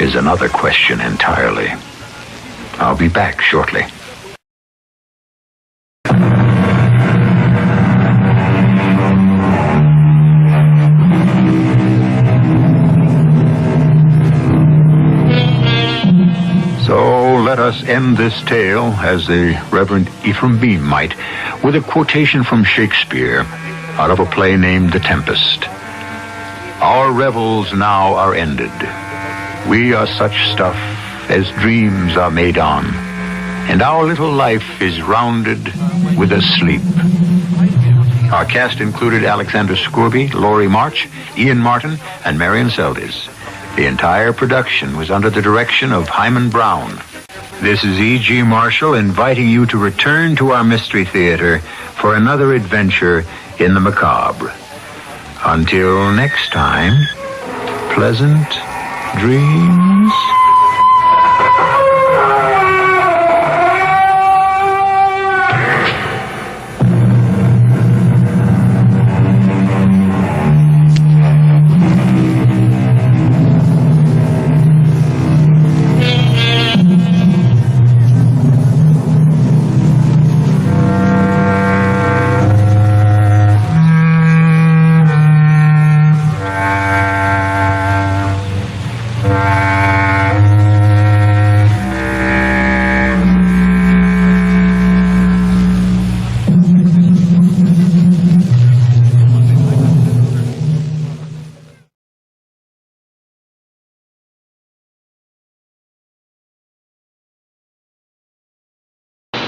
is another question entirely. I'll be back shortly. So let us end this tale, as the Reverend Ephraim Bean might, with a quotation from Shakespeare out of a play named The Tempest. Our revels now are ended. We are such stuff as dreams are made on, and our little life is rounded with a sleep. Our cast included Alexander Scourby, Laurie March, Ian Martin, and Marion Seldes. The entire production was under the direction of Hyman Brown. This is E.G. Marshall inviting you to return to our Mystery Theater for another adventure in the macabre. Until next time, pleasant dreams.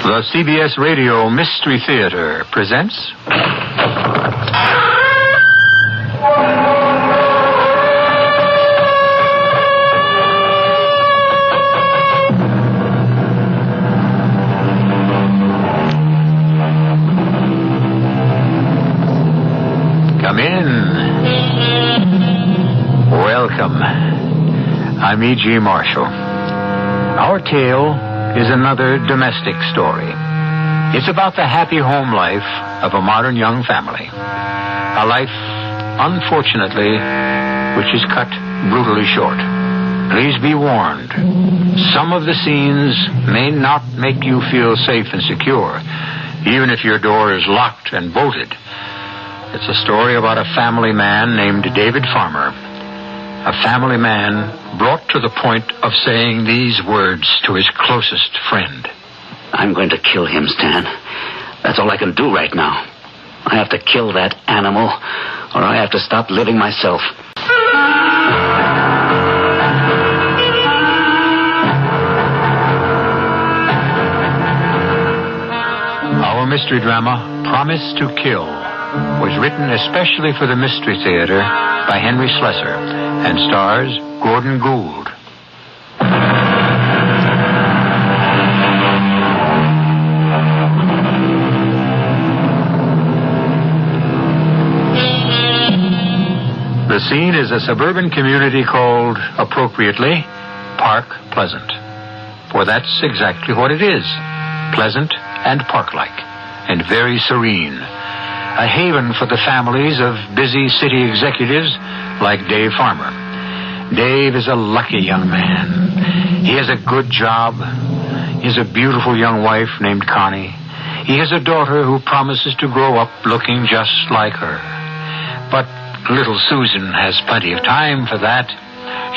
The CBS Radio Mystery Theater presents... Come in. Welcome. I'm E.G. Marshall. Our tale is another domestic story. It's about the happy home life of a modern young family. A life, unfortunately, which is cut brutally short. Please be warned. Some of the scenes may not make you feel safe and secure, even if your door is locked and bolted. It's a story about a family man named David Farmer. A family man brought to the point of saying these words to his closest friend. I'm going to kill him, Stan. That's all I can do right now. I have to kill that animal, or I have to stop living myself. mystery drama Promise to Kill was written especially for the Mystery Theater by Henry Slessor and stars Gordon Gould. The scene is a suburban community called, appropriately, Park Pleasant. For that's exactly what it is. Pleasant and park-like, and very serene. A haven for the families of busy city executives like Dave Farmer. Dave is a lucky young man. He has a good job. He has a beautiful young wife named Connie. He has a daughter who promises to grow up looking just like her. But little Susan has plenty of time for that.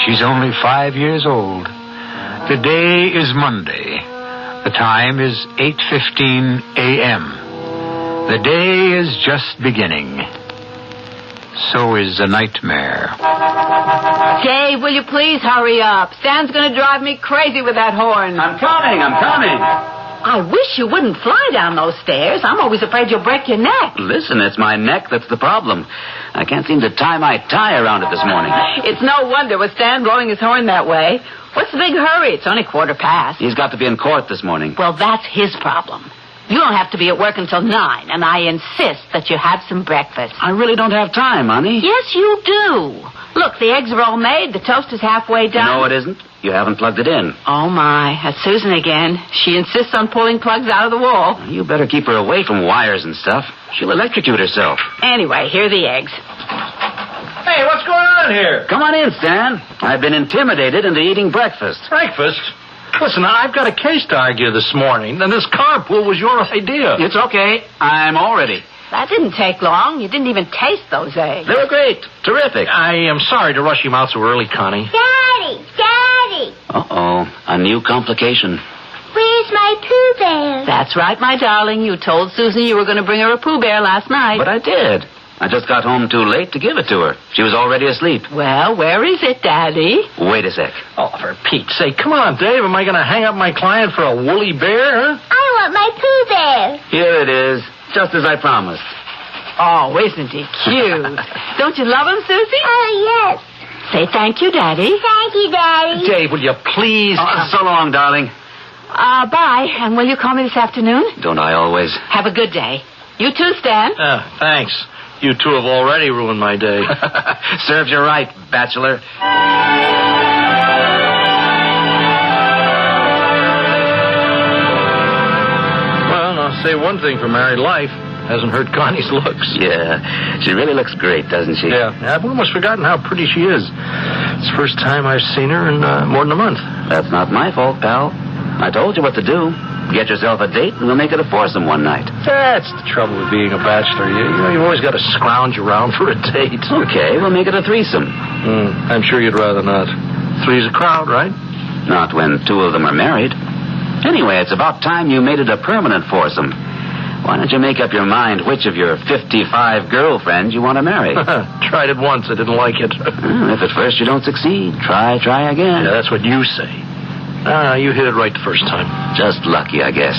She's only 5 years old. The day is Monday. The time is 8:15 a.m. The day is just beginning. So is the nightmare. Dave, will you please hurry up? Stan's going to drive me crazy with that horn. I'm coming. I wish you wouldn't fly down those stairs. I'm always afraid you'll break your neck. Listen, it's my neck that's the problem. I can't seem to tie my tie around it this morning. It's no wonder with Stan blowing his horn that way. What's the big hurry? It's only 1:15. He's got to be in court this morning. Well, that's his problem. You don't have to be at work until 9, and I insist that you have some breakfast. I really don't have time, honey. Yes, you do. Look, the eggs are all made. The toast is halfway done. No, it isn't. You haven't plugged it in. Oh, my. That's Susan again. She insists on pulling plugs out of the wall. You better keep her away from wires and stuff. She'll electrocute herself. Anyway, here are the eggs. Hey, what's going on here? Come on in, Stan. I've been intimidated into eating breakfast. Breakfast? Listen, I've got a case to argue this morning, and this carpool was your idea. It's okay. I'm all ready. That didn't take long. You didn't even taste those eggs. They were great. Terrific. I am sorry to rush him out so early, Connie. Daddy! Uh-oh. A new complication. Where's my Pooh Bear? That's right, my darling. You told Susan you were going to bring her a Pooh Bear last night. But I did. I just got home too late to give it to her. She was already asleep. Well, where is it, Daddy? Wait a sec. Oh, for Pete's sake. Come on, Dave. Am I going to hang up my client for a woolly bear, huh? I want my Pooh Bear. Here it is. Just as I promised. Oh, isn't he cute? Don't you love him, Susie? Oh, yes. Say thank you, Daddy. Thank you, Daddy. Dave, will you please... So long, darling. Bye. And will you call me this afternoon? Don't I always? Have a good day. You too, Stan. Thanks. You two have already ruined my day. Serves you right, bachelor. Well, I'll say one thing for married life. Hasn't hurt Connie's looks. Yeah, she really looks great, doesn't she? Yeah, I've almost forgotten how pretty she is. It's the first time I've seen her in more than a month. That's not my fault, pal. I told you what to do. Get yourself a date, and we'll make it a foursome one night. That's the trouble with being a bachelor. You've always got to scrounge around for a date. Okay, we'll make it a threesome. I'm sure you'd rather not. Three's a crowd, right? Not when two of them are married. Anyway, it's about time you made it a permanent foursome. Why don't you make up your mind which of your 55 girlfriends you want to marry? Tried it once. I didn't like it. If at first you don't succeed, try again. Yeah, that's what you say. You hit it right the first time. Just lucky, I guess.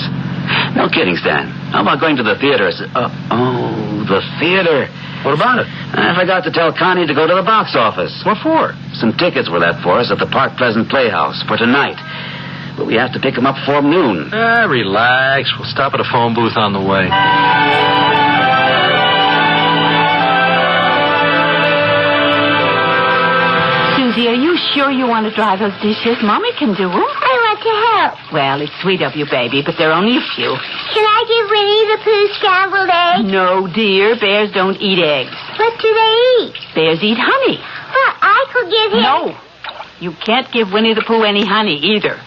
No kidding, Stan. How about going to the theater? The theater. What about it? I forgot to tell Connie to go to the box office. What for? Some tickets were left for us at the Park Pleasant Playhouse for tonight. But we have to pick them up before noon. Relax. We'll stop at a phone booth on the way. Susie, are you sure you want to dry those dishes? Mommy can do them. I want to help. Well, it's sweet of you, baby, but there are only a few. Can I give Winnie the Pooh scrambled eggs? No, dear. Bears don't eat eggs. What do they eat? Bears eat honey. Well, I could give him... No. You can't give Winnie the Pooh any honey either.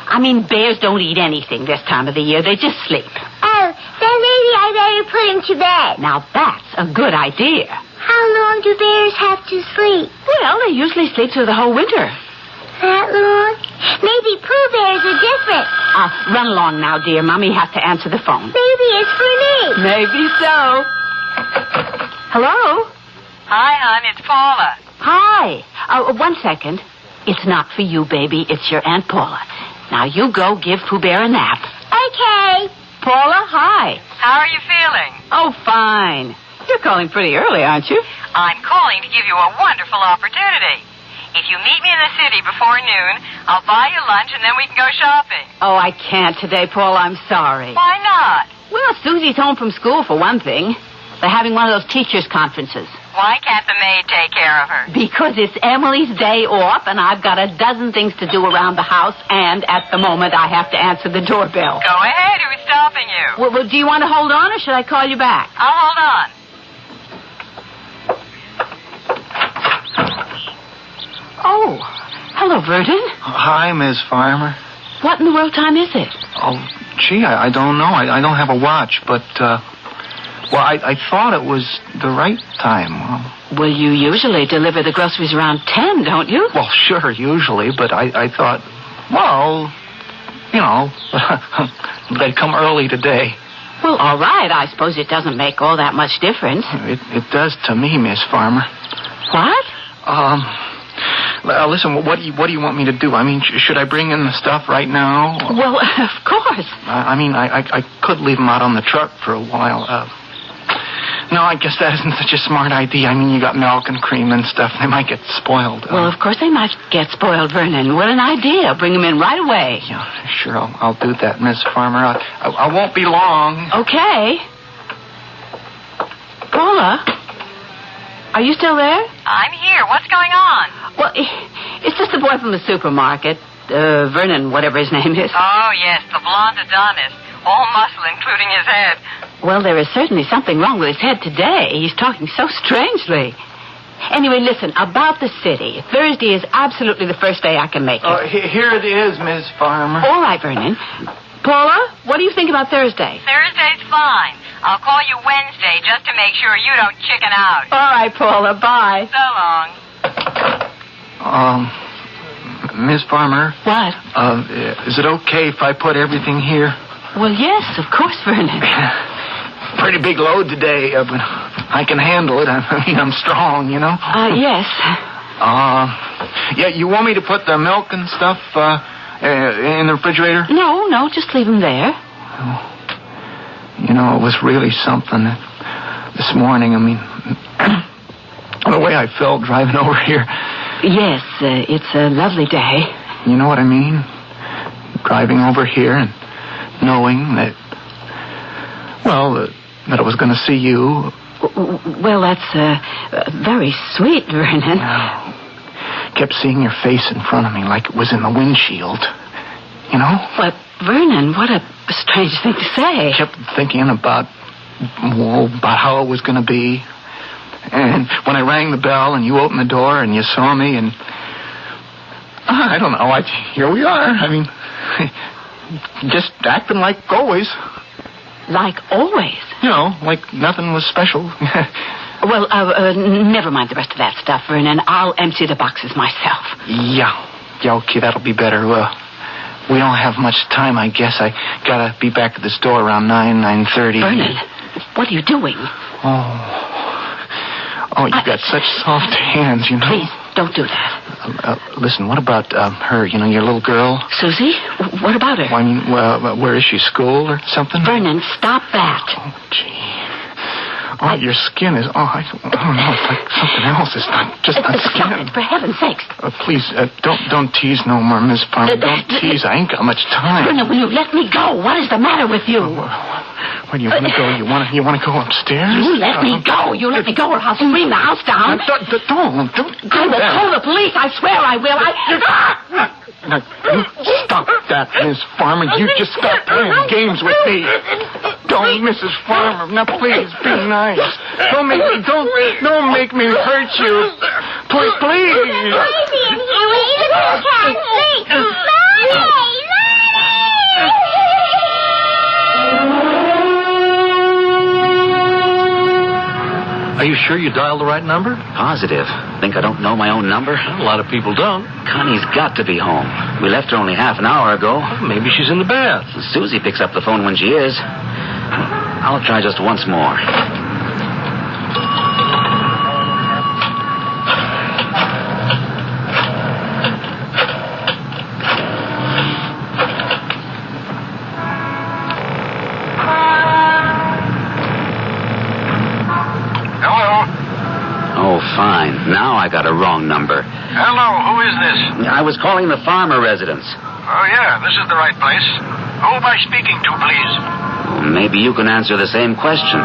I mean, bears don't eat anything this time of the year. They just sleep. Oh, then maybe I better put him to bed. Now, that's a good idea. How long do bears have to sleep? Well, they usually sleep through the whole winter. That long? Maybe Pooh Bears are different. Run along now, dear. Mommy has to answer the phone. Maybe it's for me. Maybe so. Hello? Hi, hon. It's Paula. Hi. 1 second. It's not for you, baby. It's your Aunt Paula. Now, you go give Pooh Bear a nap. Okay. Paula, hi. How are you feeling? Oh, fine. You're calling pretty early, aren't you? I'm calling to give you a wonderful opportunity. If you meet me in the city before noon, I'll buy you lunch and then we can go shopping. Oh, I can't today, Paula. I'm sorry. Why not? Well, Susie's home from school, for one thing. They're having one of those teachers' conferences. Why can't the maid take care of her? Because it's Emily's day off, and I've got a dozen things to do around the house, and at the moment I have to answer the doorbell. Go ahead. Who's stopping you? Well, do you want to hold on, or should I call you back? I'll hold on. Oh, hello, Vernon. Hi, Miss Farmer. What in the world time is it? Oh, gee, I don't know. I don't have a watch, but, I thought it was the right time. Well, you usually deliver the groceries around 10, don't you? Well, sure, usually, but I thought, well, you know, they'd come early today. Well, all right. I suppose it doesn't make all that much difference. It does to me, Miss Farmer. What? Listen, what do you want me to do? I mean, should I bring in the stuff right now? Well, of course. I could leave them out on the truck for a while. No, I guess that isn't such a smart idea. I mean, you got milk and cream and stuff. They might get spoiled. Well, of course they might get spoiled, Vernon. What an idea. Bring them in right away. Yeah, sure, I'll do that, Miss Farmer. I won't be long. Okay. Paula, are you still there? I'm here. What's going on? Well, it's just the boy from the supermarket. Vernon, whatever his name is. Oh, yes, the blonde Adonis. All muscle, including his head. Well, there is certainly something wrong with his head today. He's talking so strangely. Anyway, listen, about the city. Thursday is absolutely the first day I can make it. Oh, here it is, Miss Farmer. All right, Vernon. Paula, what do you think about Thursday? Thursday's fine. I'll call you Wednesday just to make sure you don't chicken out. All right, Paula, bye. So long. Miss Farmer. What? Is it okay if I put everything here? Well, yes, of course, Vernon. Pretty big load today, but I can handle it. I mean, I'm strong, you know? Yes. Yeah, you want me to put the milk and stuff in the refrigerator? No, just leave them there. You know, it was really something this morning. I mean, the way I felt driving over here. Yes, it's a lovely day. You know what I mean? Driving over here and knowing that, that I was going to see you. Well, that's very sweet, Vernon. Kept seeing your face in front of me like it was in the windshield. You know? But, Vernon, what a strange thing to say. Kept thinking about how it was going to be. And when I rang the bell and you opened the door and you saw me and... I don't know. Here we are. I mean... Just acting like always. Like always? You know, like nothing was special. Well, never mind the rest of that stuff, Vernon. I'll empty the boxes myself. Yeah, okay, that'll be better. We don't have much time, I guess. I gotta be back at the store around 9:30. Vernon, what are you doing? Oh, you got such soft hands, you know. Please, don't do that. Listen, what about her, you know, your little girl? Susie? What about her? Well, I mean, where is she, school or something? Vernon, stop that. Oh, gee. Oh, your skin is... Oh, I don't know. It's like something else. It's not just not Stop skin. it, for heaven's sakes. Please, don't tease no more, Miss Farmer. Don't tease. I ain't got much time. Vernon, will you let me go? What is the matter with you? Where do you want to go? You want to go upstairs? You let me go. You let me go or I'll scream the house down. Don't I will call the police. I swear I will. Now, you stop that, Miss Farmer. You just stop playing games with me. Don't, Mrs. Farmer. Now, please, be nice. Don't make me hurt you. Please. Are you sure you dialed the right number? Positive. Think I don't know my own number? A lot of people don't. Connie's got to be home. We left her only half an hour ago. Maybe she's in the bath. Susie picks up the phone when she is. I'll try just once more. Fine. Now I got a wrong number. Hello, who is this? I was calling the farmer residence. Oh, yeah, this is the right place. Who am I speaking to, please? Maybe you can answer the same question,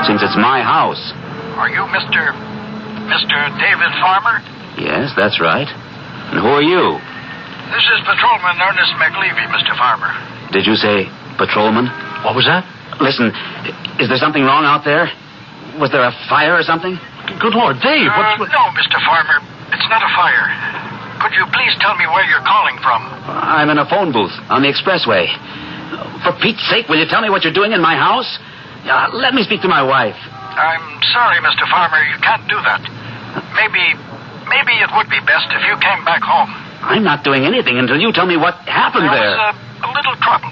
since it's my house. Are you Mr. David Farmer? Yes, that's right. And who are you? This is Patrolman Ernest McLeavy, Mr. Farmer. Did you say patrolman? What was that? Listen, is there something wrong out there? Was there a fire or something? Good Lord, Dave, what's... No, Mr. Farmer. It's not a fire. Could you please tell me where you're calling from? I'm in a phone booth on the expressway. For Pete's sake, will you tell me what you're doing in my house? Let me speak to my wife. I'm sorry, Mr. Farmer. You can't do that. Maybe it would be best if you came back home. I'm not doing anything until you tell me what happened there. There was a little trouble.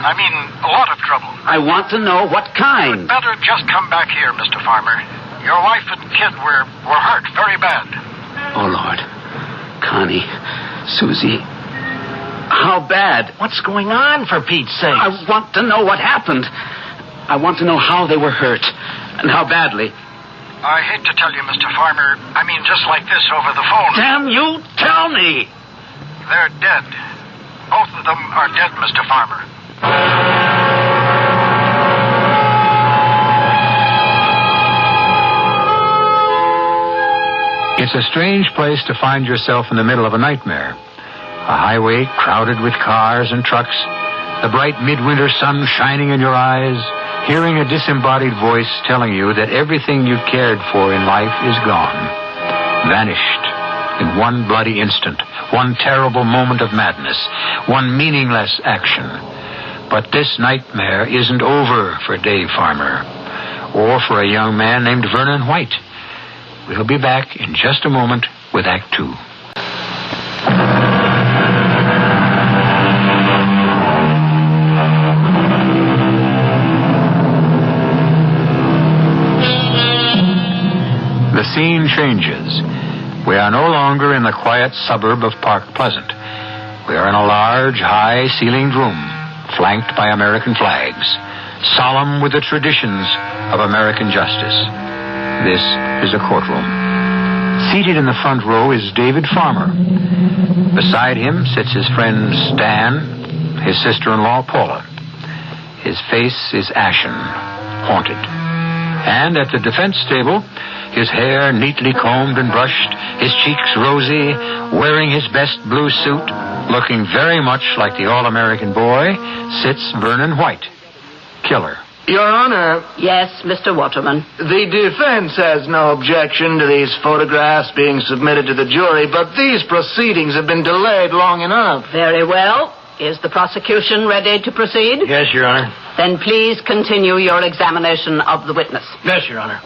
I mean, a lot of trouble. I want to know what kind. You'd better just come back here, Mr. Farmer. Your wife and kid were hurt very bad. Oh, Lord. Connie, Susie, how bad? What's going on, for Pete's sake? I want to know what happened. I want to know how they were hurt and how badly. I hate to tell you, Mr. Farmer. I mean, just like this over the phone. Damn you, tell me! They're dead. Both of them are dead, Mr. Farmer. It's a strange place to find yourself in the middle of a nightmare. A highway crowded with cars and trucks, the bright midwinter sun shining in your eyes, hearing a disembodied voice telling you that everything you cared for in life is gone, vanished in one bloody instant, one terrible moment of madness, one meaningless action. But this nightmare isn't over for Dave Farmer, or for a young man named Vernon White. We'll be back in just a moment with Act 2. The scene changes. We are no longer in the quiet suburb of Park Pleasant. We are in a large, high-ceilinged room, flanked by American flags, solemn with the traditions of American justice. This is a courtroom. Seated in the front row is David Farmer. Beside him sits his friend Stan, his sister-in-law Paula. His face is ashen, haunted. And at the defense table, his hair neatly combed and brushed, his cheeks rosy, wearing his best blue suit, looking very much like the all-American boy, sits Vernon White, killer. Your Honor. Yes, Mr. Waterman. The defense has no objection to these photographs being submitted to the jury, but these proceedings have been delayed long enough. Very well. Is the prosecution ready to proceed? Yes, Your Honor. Then please continue your examination of the witness. Yes, Your Honor.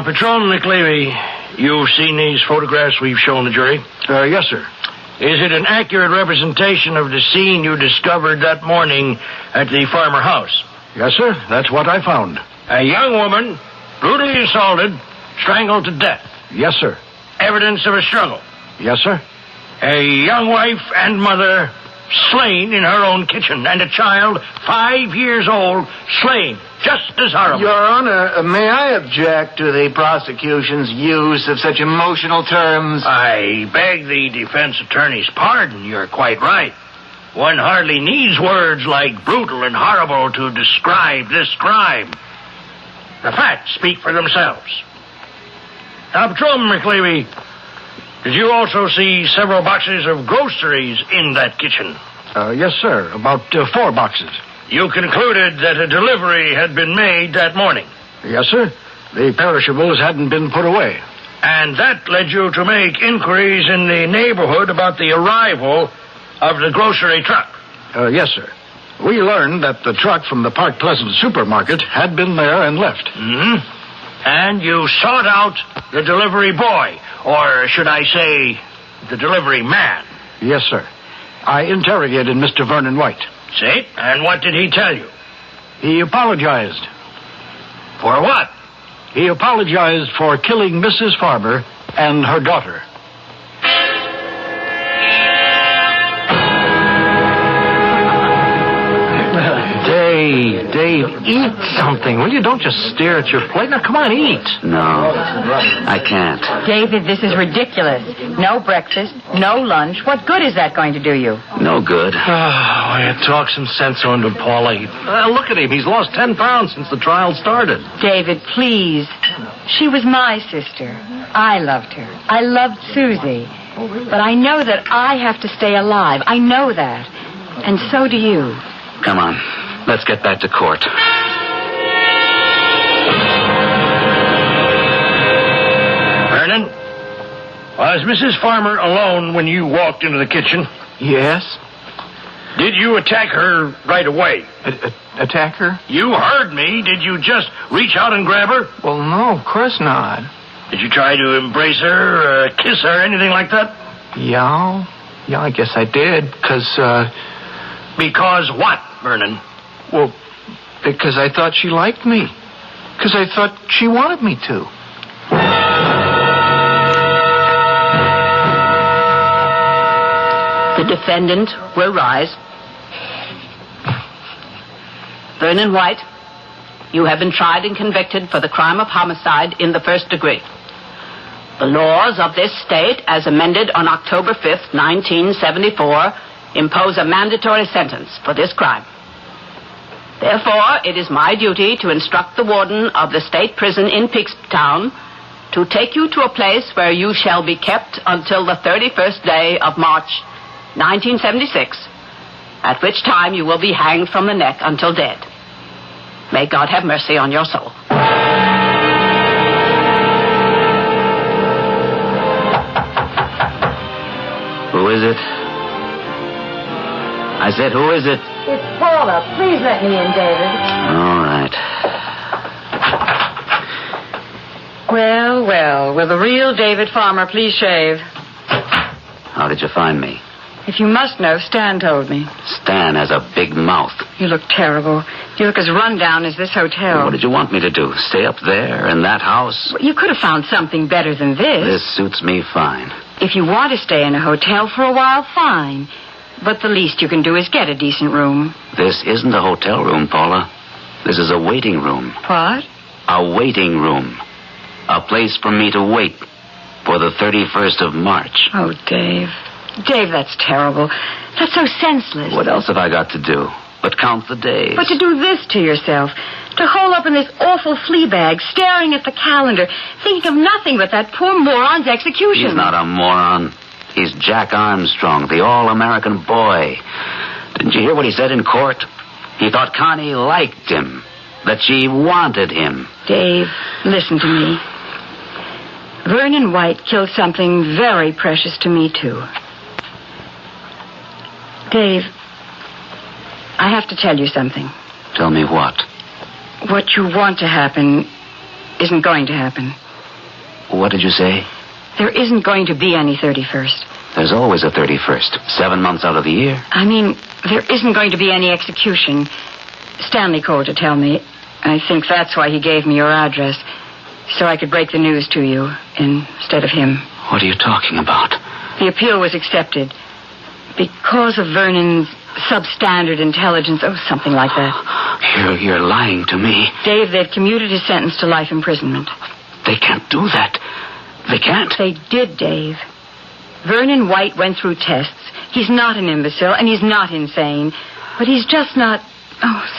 Patrolman McLeavy, you've seen these photographs we've shown the jury? Yes, sir. Is it an accurate representation of the scene you discovered that morning at the Farmer house? Yes, sir. That's what I found. A young woman, brutally assaulted, strangled to death. Yes, sir. Evidence of a struggle. Yes, sir. A young wife and mother slain in her own kitchen, and a child 5 years old slain just as horrible. Your Honor, may I object to the prosecution's use of such emotional terms? I beg the defense attorney's pardon. You're quite right. One hardly needs words like brutal and horrible to describe this crime. The facts speak for themselves. Now, Patrolman McLeavy, did you also see several boxes of groceries in that kitchen? Yes, sir. About 4 boxes. You concluded that a delivery had been made that morning? Yes, sir. The perishables hadn't been put away. And that led you to make inquiries in the neighborhood about the arrival of the grocery truck? Yes, sir. We learned that the truck from the Park Pleasant supermarket had been there and left. Mm-hmm. And you sought out the delivery boy, or should I say, the delivery man? Yes, sir. I interrogated Mr. Vernon White. See? And what did he tell you? He apologized. For what? He apologized for killing Mrs. Farmer and her daughter. Dave, eat something, will you? Don't just stare at your plate. Now, come on, eat. No, I can't. David, this is ridiculous. No breakfast, no lunch. What good is that going to do you? No good. Talk some sense into him, Paula. Look at him. He's lost 10 pounds since the trial started. David, please. She was my sister. I loved her. I loved Susie. But I know that I have to stay alive. I know that. And so do you. Come on. Let's get back to court. Vernon, was Mrs. Farmer alone when you walked into the kitchen? Yes. Did you attack her right away? Attack her? You heard me. Did you just reach out and grab her? Well, no, of course not. Did you try to embrace her, kiss her, anything like that? Yeah, I guess I did, because... Because what, Vernon? Well, because I thought she liked me. Because I thought she wanted me to. The defendant will rise. Vernon White, you have been tried and convicted for the crime of homicide in the first degree. The laws of this state, as amended on October 5th, 1974, impose a mandatory sentence for this crime. Therefore, it is my duty to instruct the warden of the state prison in Pigstown to take you to a place where you shall be kept until the 31st day of March, 1976, at which time you will be hanged from the neck until dead. May God have mercy on your soul. Who is it? I said, who is it? It's Paula. Please let me in, David. All right. Well, will the real David Farmer please shave? How did you find me? If you must know, Stan told me. Stan has a big mouth. You look terrible. You look as run down as this hotel. What did you want me to do? Stay up there in that house? You could have found something better than this. This suits me fine. If you want to stay in a hotel for a while, fine. But the least you can do is get a decent room. This isn't a hotel room, Paula. This is a waiting room. What? A waiting room. A place for me to wait for the 31st of March. Oh, Dave. Dave, that's terrible. That's so senseless. What else have I got to do but count the days? But to do this to yourself. To hole up in this awful flea bag, staring at the calendar, thinking of nothing but that poor moron's execution. He's not a moron. He's Jack Armstrong, the all-American boy. Didn't you hear what he said in court? He thought Connie liked him, that she wanted him. Dave, listen to me. Vernon White killed something very precious to me, too. Dave, I have to tell you something. Tell me what? What you want to happen isn't going to happen. What did you say? There isn't going to be any 31st. There's always a 31st, 7 months out of the year. I mean, there isn't going to be any execution. Stanley called to tell me. I think that's why he gave me your address, so I could break the news to you instead of him. What are you talking about? The appeal was accepted because of Vernon's substandard intelligence. Oh, something like that. You're lying to me. Dave, they've commuted his sentence to life imprisonment. They can't do that. They can't. They did, Dave. Vernon White went through tests. He's not an imbecile, and he's not insane. But he's just not,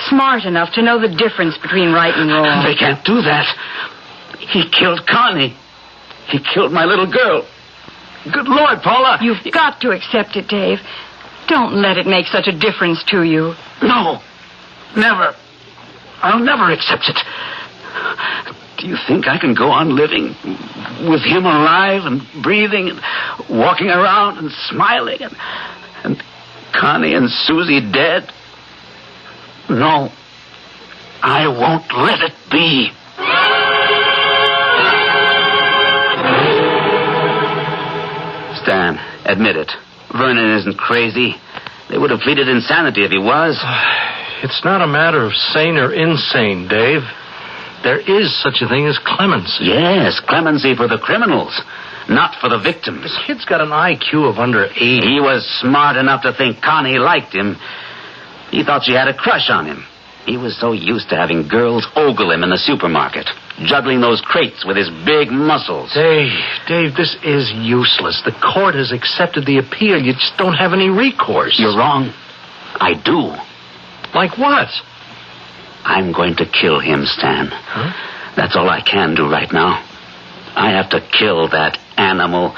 smart enough to know the difference between right and wrong. They can't do that. He killed Connie. He killed my little girl. Good Lord, Paula. You've got to accept it, Dave. Don't let it make such a difference to you. No. Never. I'll never accept it. Do you think I can go on living with him alive and breathing and walking around and smiling and Connie and Susie dead? No. I won't let it be. Stan, admit it. Vernon isn't crazy. They would have pleaded insanity if he was. It's not a matter of sane or insane, Dave. There is such a thing as clemency. Yes, clemency for the criminals, not for the victims. The kid's got an IQ of under 80. He was smart enough to think Connie liked him. He thought she had a crush on him. He was so used to having girls ogle him in the supermarket, juggling those crates with his big muscles. Dave, this is useless. The court has accepted the appeal. You just don't have any recourse. You're wrong. I do. Like what? I'm going to kill him, Stan. Huh? That's all I can do right now. I have to kill that animal,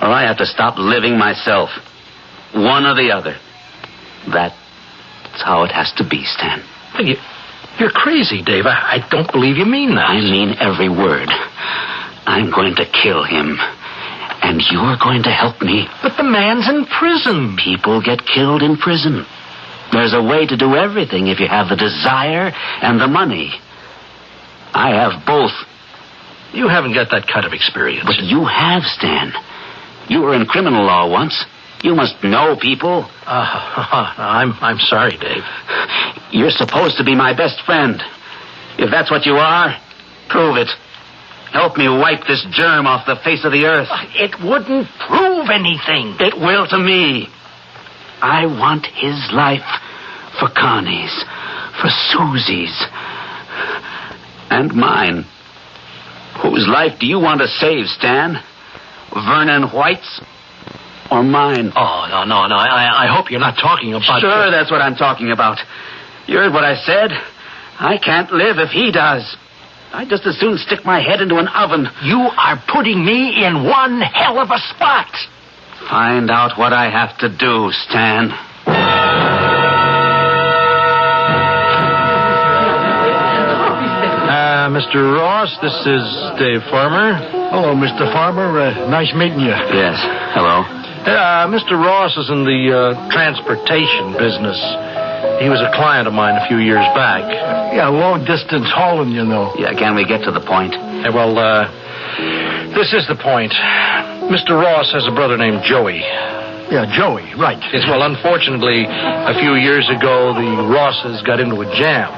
or I have to stop living myself. One or the other. That's how it has to be, Stan. You're crazy, Dave. I don't believe you mean that. I mean every word. I'm going to kill him. And you're going to help me. But the man's in prison. People get killed in prison. There's a way to do everything if you have the desire and the money. I have both. You haven't got that kind of experience. But you have, Stan. You were in criminal law once. You must know people. I'm sorry, Dave. You're supposed to be my best friend. If that's what you are, prove it. Help me wipe this germ off the face of the earth. It wouldn't prove anything. It will to me. I want his life for Connie's, for Susie's, and mine. Whose life do you want to save, Stan? Vernon White's or mine? Oh, no. I hope you're not talking about... Sure, that's what I'm talking about. You heard what I said. I can't live if he does. I'd just as soon stick my head into an oven. You are putting me in one hell of a spot. Find out what I have to do, Stan. Mr. Ross, this is Dave Farmer. Hello, Mr. Farmer. Nice meeting you. Yes, hello. Mr. Ross is in the transportation business. He was a client of mine a few years back. Yeah, long-distance hauling, you know. Yeah, can we get to the point? This is the point. Mr. Ross has a brother named Joey. Yeah, Joey, right. Yes, well, unfortunately, a few years ago, the Rosses got into a jam.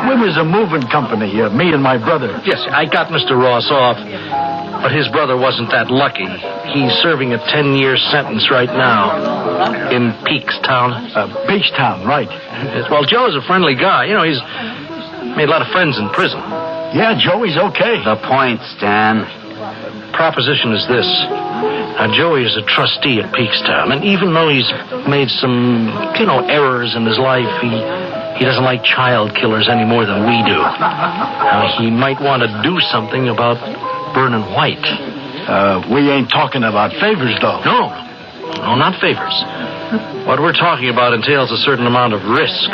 We was a moving company, me and my brother. Yes, I got Mr. Ross off, but his brother wasn't that lucky. He's serving a 10-year sentence right now in Peakstown. Peakstown, right. Well, Joe's a friendly guy. You know, he's made a lot of friends in prison. Yeah, Joey's okay. The point, Stan. Proposition is this. Now, Joey is a trustee at Peakstown, and even though he's made some, errors in his life, he doesn't like child killers any more than we do. Now, he might want to do something about Vernon White. We ain't talking about favors, though. No, not favors. What we're talking about entails a certain amount of risk.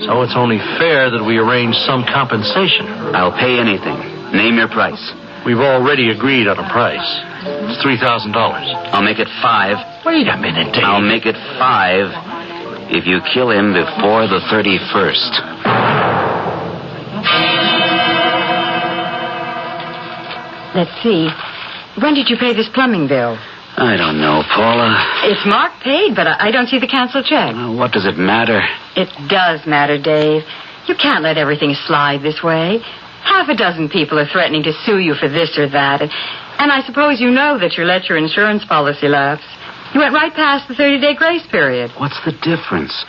So it's only fair that we arrange some compensation. I'll pay anything. Name your price. We've already agreed on a price. It's $3,000. I'll make it $5,000. Wait a minute, Dave. I'll make it $5,000 if you kill him before the 31st. Let's see. When did you pay this plumbing bill? I don't know, Paula. It's marked paid, but I don't see the canceled check. What does it matter? It does matter, Dave. You can't let everything slide this way. Half a dozen people are threatening to sue you for this or that. And I suppose you know that you let your insurance policy lapse. You went right past the 30-day grace period. What's the difference?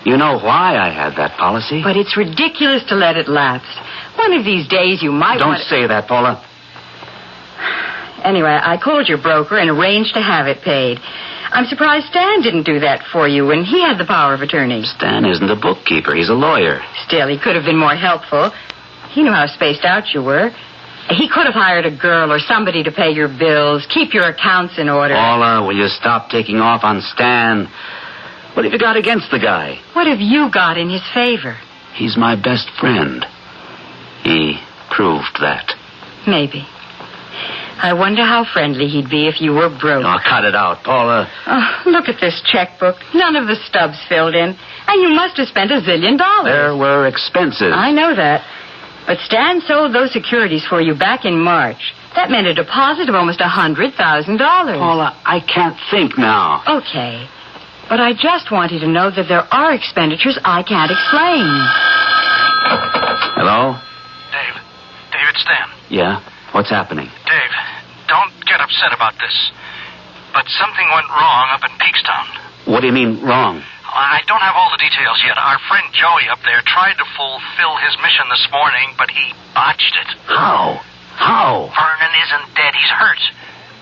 You know why I had that policy. But it's ridiculous to let it lapse. One of these days you might Don't say that, Paula. Anyway, I called your broker and arranged to have it paid. I'm surprised Stan didn't do that for you when he had the power of attorney. Stan isn't a bookkeeper. He's a lawyer. Still, he could have been more helpful. He knew how spaced out you were. He could have hired a girl or somebody to pay your bills, keep your accounts in order. Paula, will you stop taking off on Stan? What have you got against the guy? What have you got in his favor? He's my best friend. He proved that. Maybe. I wonder how friendly he'd be if you were broke. Oh, cut it out, Paula. Oh, look at this checkbook. None of the stubs filled in. And you must have spent $1 zillion. There were expenses. I know that. But Stan sold those securities for you back in March. That meant a deposit of almost $100,000. Paula, I can't think now. Okay. But I just want you to know that there are expenditures I can't explain. Hello? Dave, it's Stan. Yeah? What's happening? Dave, don't get upset about this. But something went wrong up in Peakstown. What do you mean, wrong? I don't have all the details yet. Our friend Joey up there tried to fulfill his mission this morning, but he botched it. How? Vernon isn't dead. He's hurt.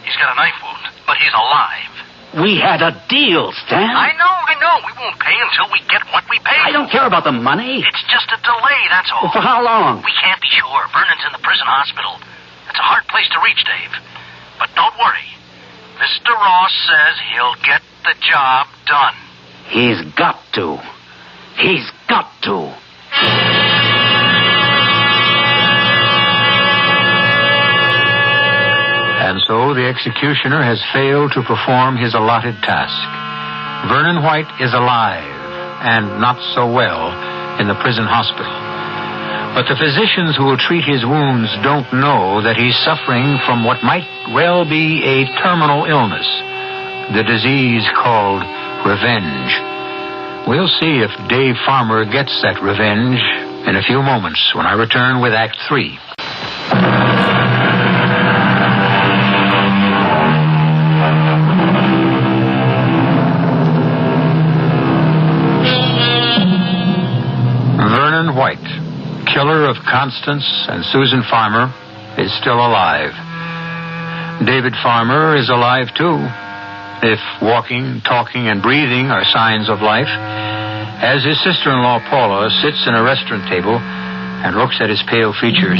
He's got a knife wound, but he's alive. We had a deal, Stan. I know. We won't pay until we get what we paid. I don't care about the money. It's just a delay, that's all. Well, for how long? We can't be sure. Vernon's in the prison hospital. It's a hard place to reach, Dave. But don't worry. Mr. Ross says he'll get the job done. He's got to. He's got to. And so the executioner has failed to perform his allotted task. Vernon White is alive, and not so well, in the prison hospital. But the physicians who will treat his wounds don't know that he's suffering from what might well be a terminal illness, the disease called revenge. We'll see if Dave Farmer gets that revenge in a few moments when I return with Act 3. Vernon White, killer of Constance and Susan Farmer, is still alive. David Farmer is alive, too. If walking, talking, and breathing are signs of life, as his sister-in-law Paula sits in a restaurant table and looks at his pale features,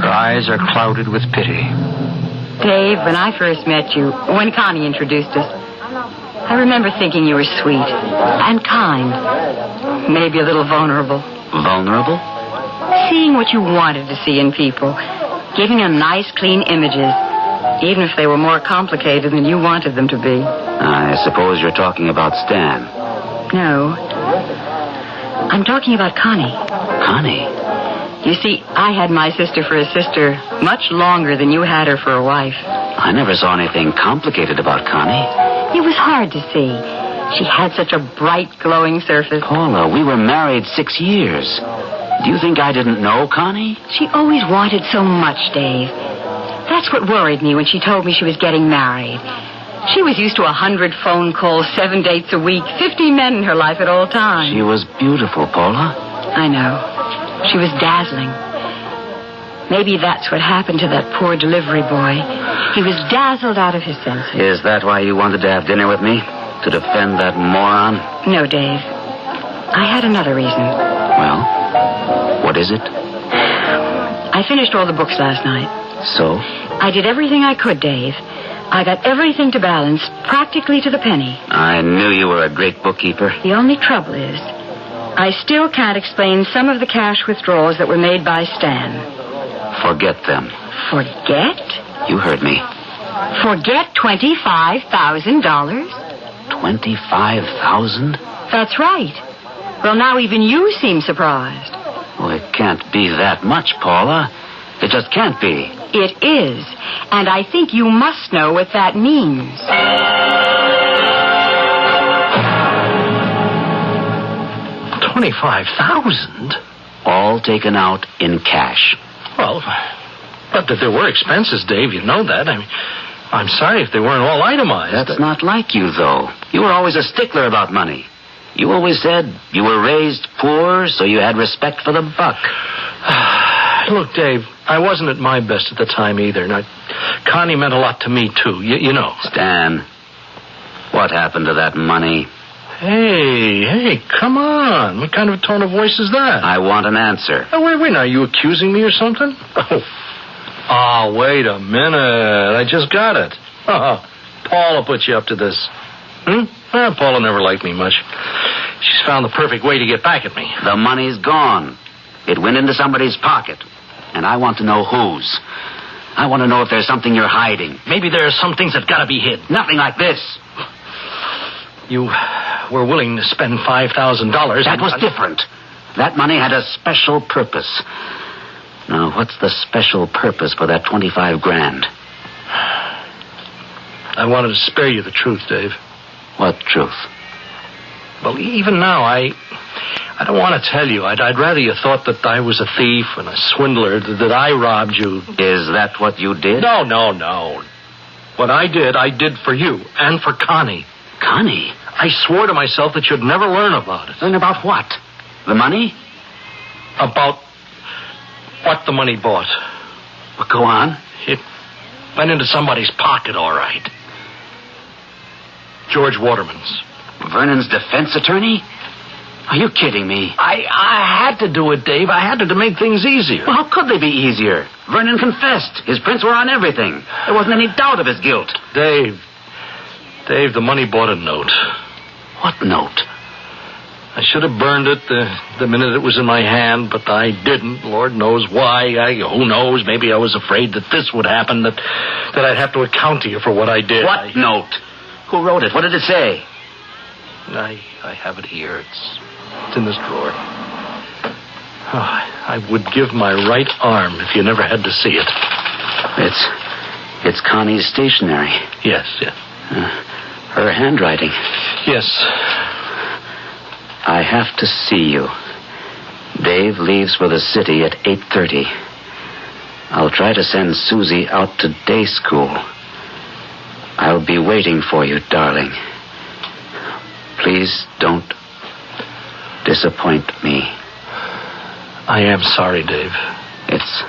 her eyes are clouded with pity. Dave, when I first met you, when Connie introduced us, I remember thinking you were sweet and kind, maybe a little vulnerable. Vulnerable? Seeing what you wanted to see in people, giving them nice, clean images, even if they were more complicated than you wanted them to be. I suppose you're talking about Stan. No. I'm talking about Connie. Connie? You see, I had my sister for a sister much longer than you had her for a wife. I never saw anything complicated about Connie. It was hard to see. She had such a bright, glowing surface. Paula, we were married 6 years. Do you think I didn't know Connie? She always wanted so much, Dave. That's what worried me when she told me she was getting married. She was used to 100 phone calls, 7 dates a week, 50 men in her life at all times. She was beautiful, Paula. I know. She was dazzling. Maybe that's what happened to that poor delivery boy. He was dazzled out of his senses. Is that why you wanted to have dinner with me? To defend that moron? No, Dave. I had another reason. Well, what is it? I finished all the books last night. So? I did everything I could, Dave. I got everything to balance, practically to the penny. I knew you were a great bookkeeper. The only trouble is, I still can't explain some of the cash withdrawals that were made by Stan. Forget them. Forget? You heard me. Forget $25,000? 25,000? That's right. Well, now even you seem surprised. Oh, it can't be that much, Paula. It just can't be. It is. And I think you must know what that means. 25,000? All taken out in cash. Well, but there were expenses, Dave. You know that. I mean, I'm sorry if they weren't all itemized. That's not like you, though. You were always a stickler about money. You always said you were raised poor, so you had respect for the buck. Look, Dave, I wasn't at my best at the time either. Now, Connie meant a lot to me, too. You know. Stan, what happened to that money? Hey, come on. What kind of a tone of voice is that? I want an answer. Oh, wait. Are you accusing me or something? Oh, wait a minute. I just got it. Paula put you up to this. Paula never liked me much. She's found the perfect way to get back at me. The money's gone. It went into somebody's pocket. And I want to know whose. I want to know if there's something you're hiding. Maybe there are some things that gotta be hid. Nothing like this. You were willing to spend $5,000. That was different. That money had a special purpose. Now, what's the special purpose for that 25 grand? I wanted to spare you the truth, Dave. What truth? Well, even now, I don't want to tell you. I'd rather you thought that I was a thief and a swindler, that I robbed you. Is that what you did? No. What I did for you and for Connie. Connie? I swore to myself that you'd never learn about it. Learn about what? The money? About what the money bought. Well, go on. It went into somebody's pocket, all right. George Waterman's. Vernon's defense attorney? Are you kidding me? I had to do it, Dave. I had to make things easier. Well, how could they be easier? Vernon confessed. His prints were on everything. There wasn't any doubt of his guilt. Dave, the money bought a note. What note? I should have burned it the minute it was in my hand, but I didn't. Lord knows why. Who knows? Maybe I was afraid that this would happen, that I'd have to account to you for what I did. What note? Who wrote it? What did it say? I have it here. It's in this drawer. Oh, I would give my right arm if you never had to see it. It's Connie's stationery. Yes. Her handwriting. Yes. I have to see you. Dave leaves for the city at 8:30. I'll try to send Susie out to day school. I'll be waiting for you, darling. Please don't disappoint me. I am sorry, Dave. It's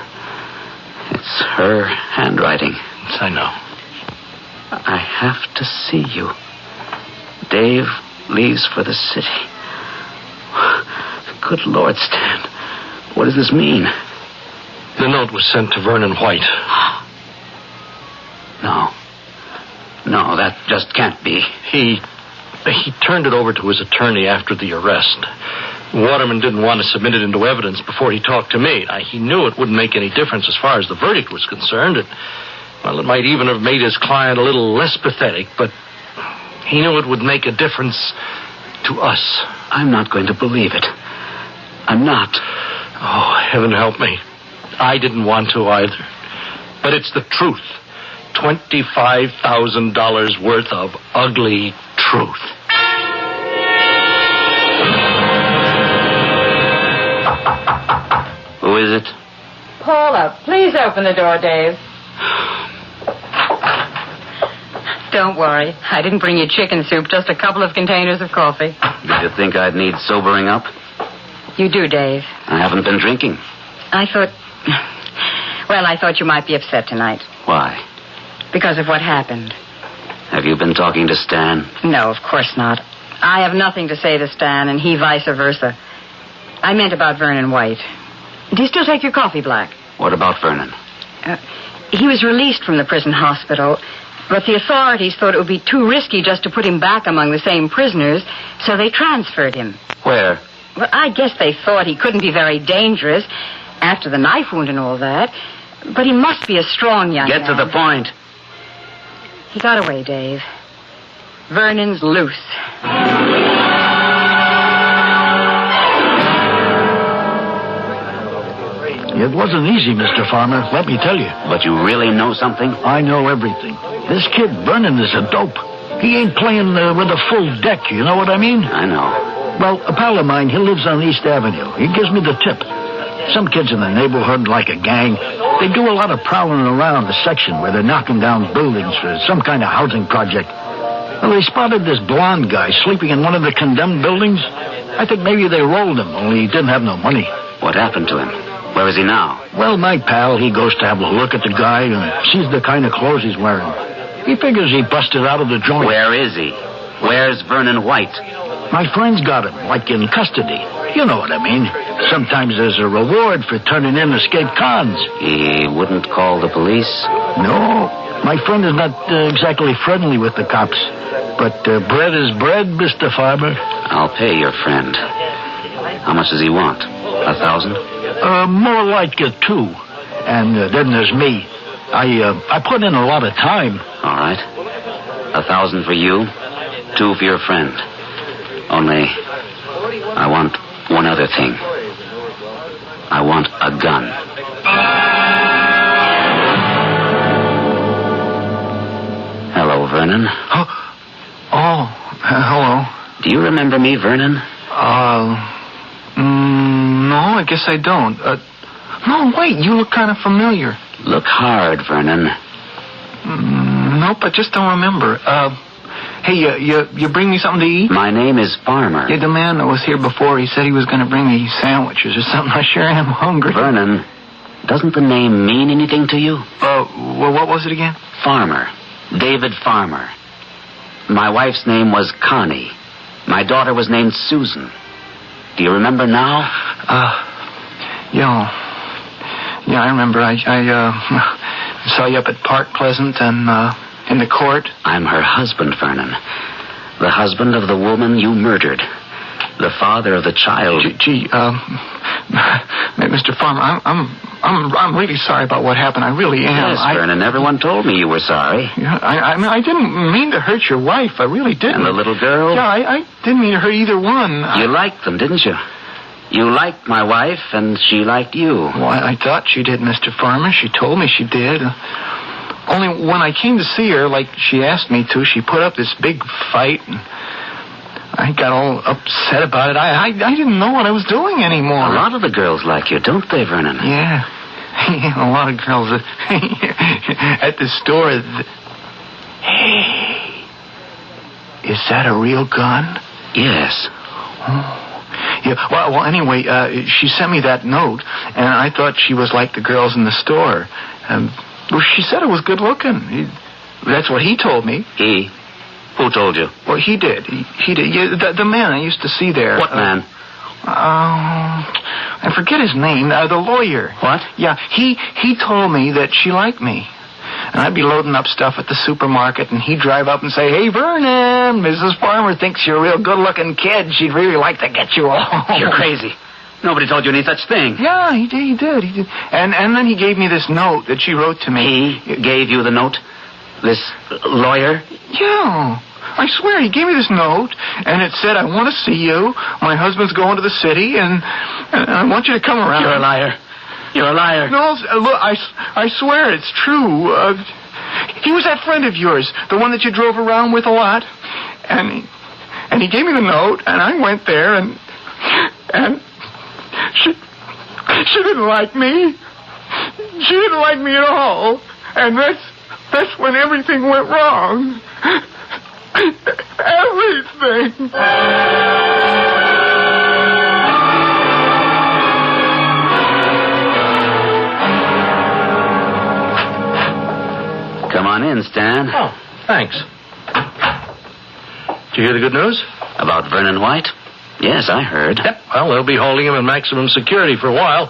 her handwriting. Yes, I know. I have to see you. Dave leaves for the city. Good Lord, Stan. What does this mean? The note was sent to Vernon White. No, that just can't be. He turned it over to his attorney after the arrest. Waterman didn't want to submit it into evidence before he talked to me. He knew it wouldn't make any difference as far as the verdict was concerned. It might even have made his client a little less pathetic, but he knew it would make a difference to us. I'm not going to believe it. I'm not. Oh, heaven help me. I didn't want to either. But it's the truth. $25,000 worth of ugly truth. Who is it? Paula, please open the door, Dave. Don't worry. I didn't bring you chicken soup, just a couple of containers of coffee. Did you think I'd need sobering up? You do, Dave. I haven't been drinking. I thought you might be upset tonight. Why? Because of what happened. Have you been talking to Stan? No, of course not. I have nothing to say to Stan, and he vice versa. I meant about Vernon White. Do you still take your coffee black? What about Vernon? He was released from the prison hospital, but the authorities thought it would be too risky just to put him back among the same prisoners, so they transferred him. Where? Well, I guess they thought he couldn't be very dangerous after the knife wound and all that, but he must be a strong young man. Get to the point. He got away, Dave. Vernon's loose. It wasn't easy, Mr. Farmer, let me tell you. But you really know something? I know everything. This kid, Vernon, is a dope. He ain't playing with a full deck, you know what I mean? I know. Well, a pal of mine, he lives on East Avenue. He gives me the tip. Some kids in the neighborhood, like a gang, they do a lot of prowling around the section where they're knocking down buildings for some kind of housing project. Well, they spotted this blonde guy sleeping in one of the condemned buildings. I think maybe they rolled him, only he didn't have no money. What happened to him? Where is he now? Well, my pal, he goes to have a look at the guy and sees the kind of clothes he's wearing. He figures he busted out of the joint. Where is he? Where's Vernon White? My friend's got him, like in custody. You know what I mean. Sometimes there's a reward for turning in escaped cons. He wouldn't call the police? No. My friend is not exactly friendly with the cops. But bread is bread, Mr. Farmer. I'll pay your friend. How much does he want? 1,000? More like 2. And then there's me. I put in a lot of time. All right. 1,000 for you, 2 for your friend. Only, I want one other thing. I want a gun. Hello, Vernon. Oh, hello. Do you remember me, Vernon? No, I guess I don't. No, wait, you look kind of familiar. Look hard, Vernon. Nope, I just don't remember. Hey, you bring me something to eat? My name is Farmer. Yeah, the man that was here before, he said he was going to bring me sandwiches or something. I sure am hungry. Vernon, doesn't the name mean anything to you? Well, what was it again? Farmer. David Farmer. My wife's name was Connie. My daughter was named Susan. Do you remember now? Yeah, I remember. I saw you up at Park Pleasant and in the court. I'm her husband, Vernon. The husband of the woman you murdered. The father of the child. Mr. Farmer, I'm really sorry about what happened. I really am. Yes, Vernon. Everyone told me you were sorry. Yeah, I mean, I didn't mean to hurt your wife. I really didn't. And the little girl? Yeah, I didn't mean to hurt either one. You liked them, didn't you? You liked my wife, and she liked you. Well, I thought she did, Mr. Farmer. She told me she did. Only when I came to see her, like she asked me to, she put up this big fight, and I got all upset about it. I didn't know what I was doing anymore. A lot of the girls like you, don't they, Vernon? Yeah. A lot of girls at the store. Hey, is that a real gun? Yes. Oh. Yeah. Well, anyway, she sent me that note, and I thought she was like the girls in the store. Well, she said it was good looking. That's what he told me. He? Who told you? Well, he did. He did. Yeah, the man I used to see there. What man? I forget his name. The lawyer. What? Yeah, he told me that she liked me. And I'd be loading up stuff at the supermarket, and he'd drive up and say, "Hey, Vernon, Mrs. Farmer thinks you're a real good-looking kid. She'd really like to get you all." You're crazy. Nobody told you any such thing. Yeah, he did. And then he gave me this note that she wrote to me. He gave you the note? This lawyer? Yeah. I swear, he gave me this note, and it said, "I want to see you. My husband's going to the city, and I want you to come around." You're a liar. You're a liar. No, look, I swear it's true. He was that friend of yours, the one that you drove around with a lot. And he gave me the note, and I went there, and she didn't like me. She didn't like me at all. And that's when everything went wrong. Everything. Come on in, Stan. Oh, thanks. Did you hear the good news? About Vernon White? Yes, I heard. Yep. Well, they'll be holding him in maximum security for a while.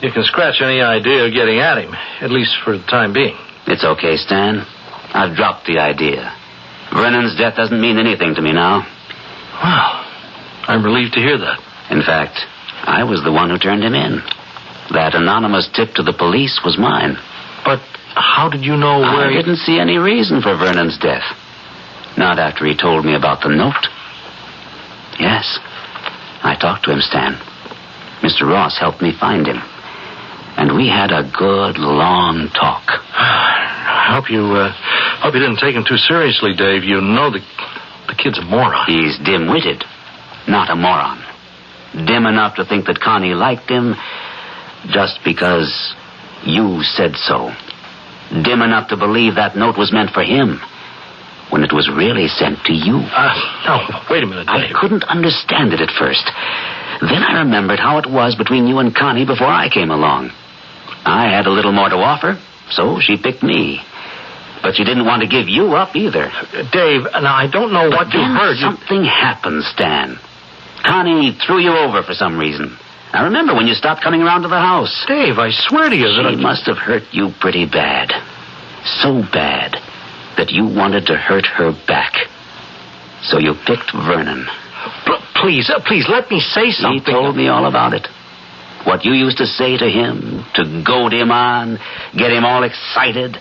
You can scratch any idea of getting at him, at least for the time being. It's okay, Stan. I've dropped the idea. Vernon's death doesn't mean anything to me now. Well, I'm relieved to hear that. In fact, I was the one who turned him in. That anonymous tip to the police was mine. But how did you know where... I didn't see any reason for Vernon's death. Not after he told me about the note. Yes, I talked to him, Stan. Mr. Ross helped me find him. And we had a good, long talk. I hope you didn't take him too seriously, Dave. You know the kid's a moron. He's dim-witted, not a moron. Dim enough to think that Connie liked him just because you said so. Dim enough to believe that note was meant for him when it was really sent to you. No, wait a minute, Dave. I couldn't understand it at first. Then I remembered how it was between you and Connie before I came along. I had a little more to offer, so she picked me. But she didn't want to give you up either. Dave, now I don't know what you heard. Something happened, Stan. Connie threw you over for some reason. I remember when you stopped coming around to the house. Dave, I swear to you that she must have hurt you pretty bad. So bad that you wanted to hurt her back. So you picked Vernon. Please, let me say something. He told me all about it. What you used to say to him, to goad him on, get him all excited.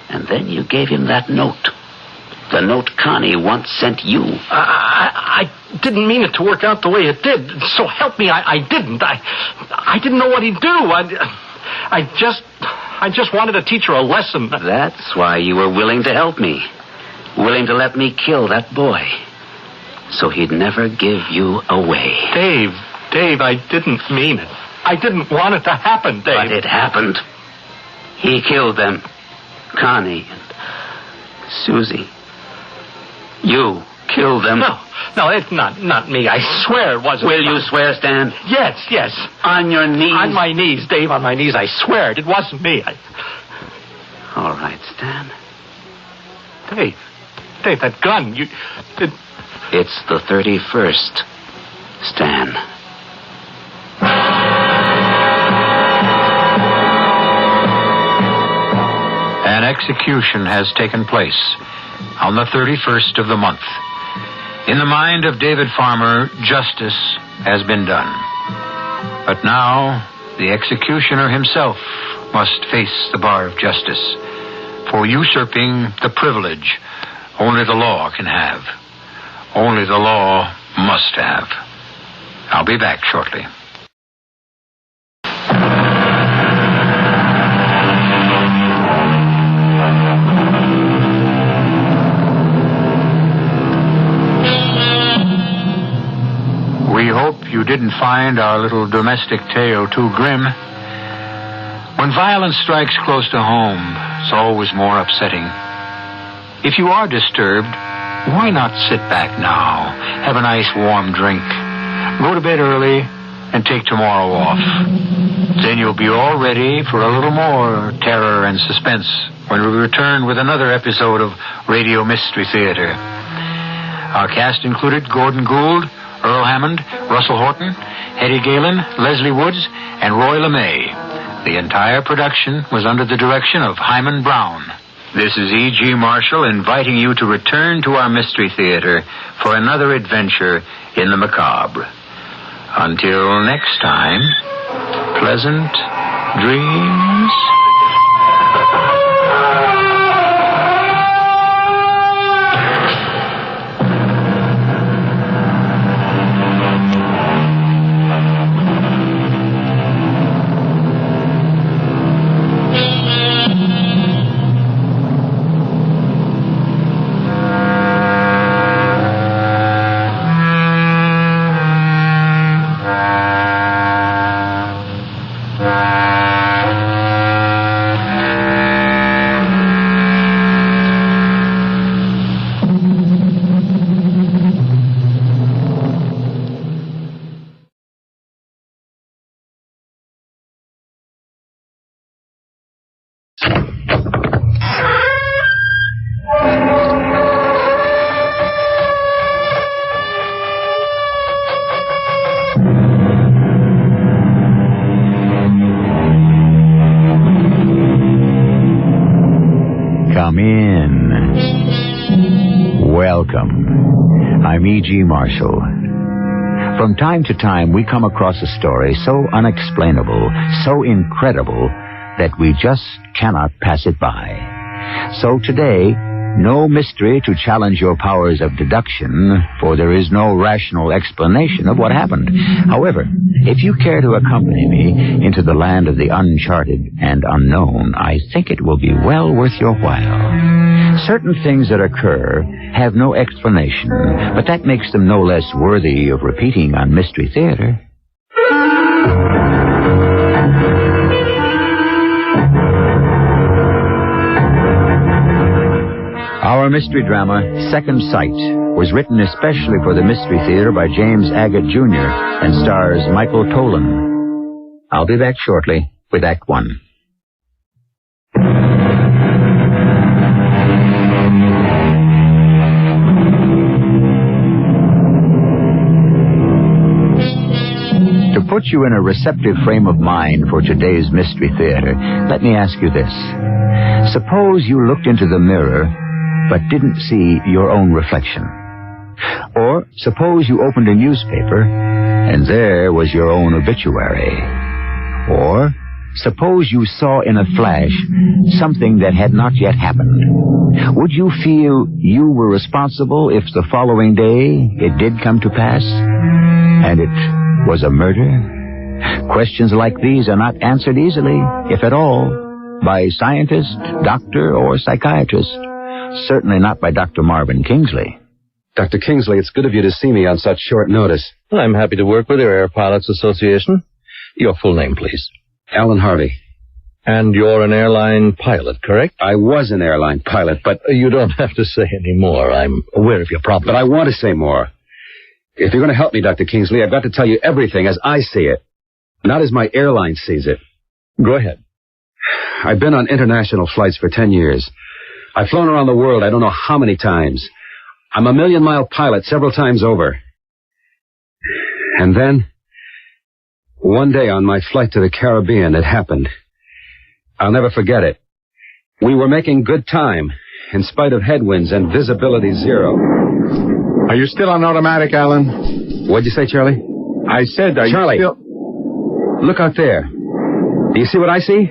And then you gave him that note. The note Connie once sent you. I didn't mean it to work out the way it did. So help me, I didn't. I didn't know what he'd do. I just wanted to teach her a lesson. That's why you were willing to help me. Willing to let me kill that boy. So he'd never give you away. Dave, I didn't mean it. I didn't want it to happen, Dave. But it happened. He killed them. Connie and Susie. You killed them? No, it's not me. I swear it wasn't. Will you swear, Stan? Yes. On your knees? On my knees, Dave, on my knees. I swear it wasn't me. All right, Stan. Dave, that gun, It's the 31st, Stan. An execution has taken place on the 31st of the month. In the mind of David Farmer, justice has been done. But now, the executioner himself must face the bar of justice for usurping the privilege only the law can have. Only the law must have. I'll be back shortly. We hope you didn't find our little domestic tale too grim. When violence strikes close to home, it's always more upsetting. If you are disturbed, why not sit back now, have a nice warm drink, go to bed early, and take tomorrow off. Then you'll be all ready for a little more terror and suspense when we return with another episode of Radio Mystery Theater. Our cast included Gordon Gould, Earl Hammond, Russell Horton, Hetty Galen, Leslie Woods, and Roy LeMay. The entire production was under the direction of Hyman Brown. This is E.G. Marshall inviting you to return to our Mystery Theater for another adventure in the macabre. Until next time, pleasant dreams. Come in. Welcome. I'm E.G. Marshall. From time to time, we come across a story so unexplainable, so incredible, that we just cannot pass it by. So today, no mystery to challenge your powers of deduction, for there is no rational explanation of what happened. However, if you care to accompany me into the land of the uncharted and unknown, I think it will be well worth your while. Certain things that occur have no explanation, but that makes them no less worthy of repeating on Mystery Theater. Our mystery drama, Second Sight, was written especially for the Mystery Theater by James Agate Jr. and stars Michael Tolan. I'll be back shortly with Act One. To put you in a receptive frame of mind for today's Mystery Theater, let me ask you this. Suppose you looked into the mirror but didn't see your own reflection. Or suppose you opened a newspaper and there was your own obituary. Or suppose you saw in a flash something that had not yet happened. Would you feel you were responsible if the following day it did come to pass and it was a murder? Questions like these are not answered easily, if at all, by scientist, doctor, or psychiatrist. Certainly not by Dr. Marvin Kingsley. Dr. Kingsley, it's good of you to see me on such short notice. I'm happy to work with your Air Pilots Association. Your full name, please. Alan Harvey. And you're an airline pilot, correct? I was an airline pilot, but... You don't have to say any more. I'm aware of your problem. But I want to say more. If you're going to help me, Dr. Kingsley, I've got to tell you everything as I see it, not as my airline sees it. Go ahead. I've been on international flights for 10 years. I've flown around the world I don't know how many times. I'm a million-mile pilot several times over. And then, one day on my flight to the Caribbean, it happened. I'll never forget it. We were making good time, in spite of headwinds and visibility zero. Are you still on automatic, Alan? What'd you say, Charlie? I said, are Charlie, you still... Look out there. Do you see what I see?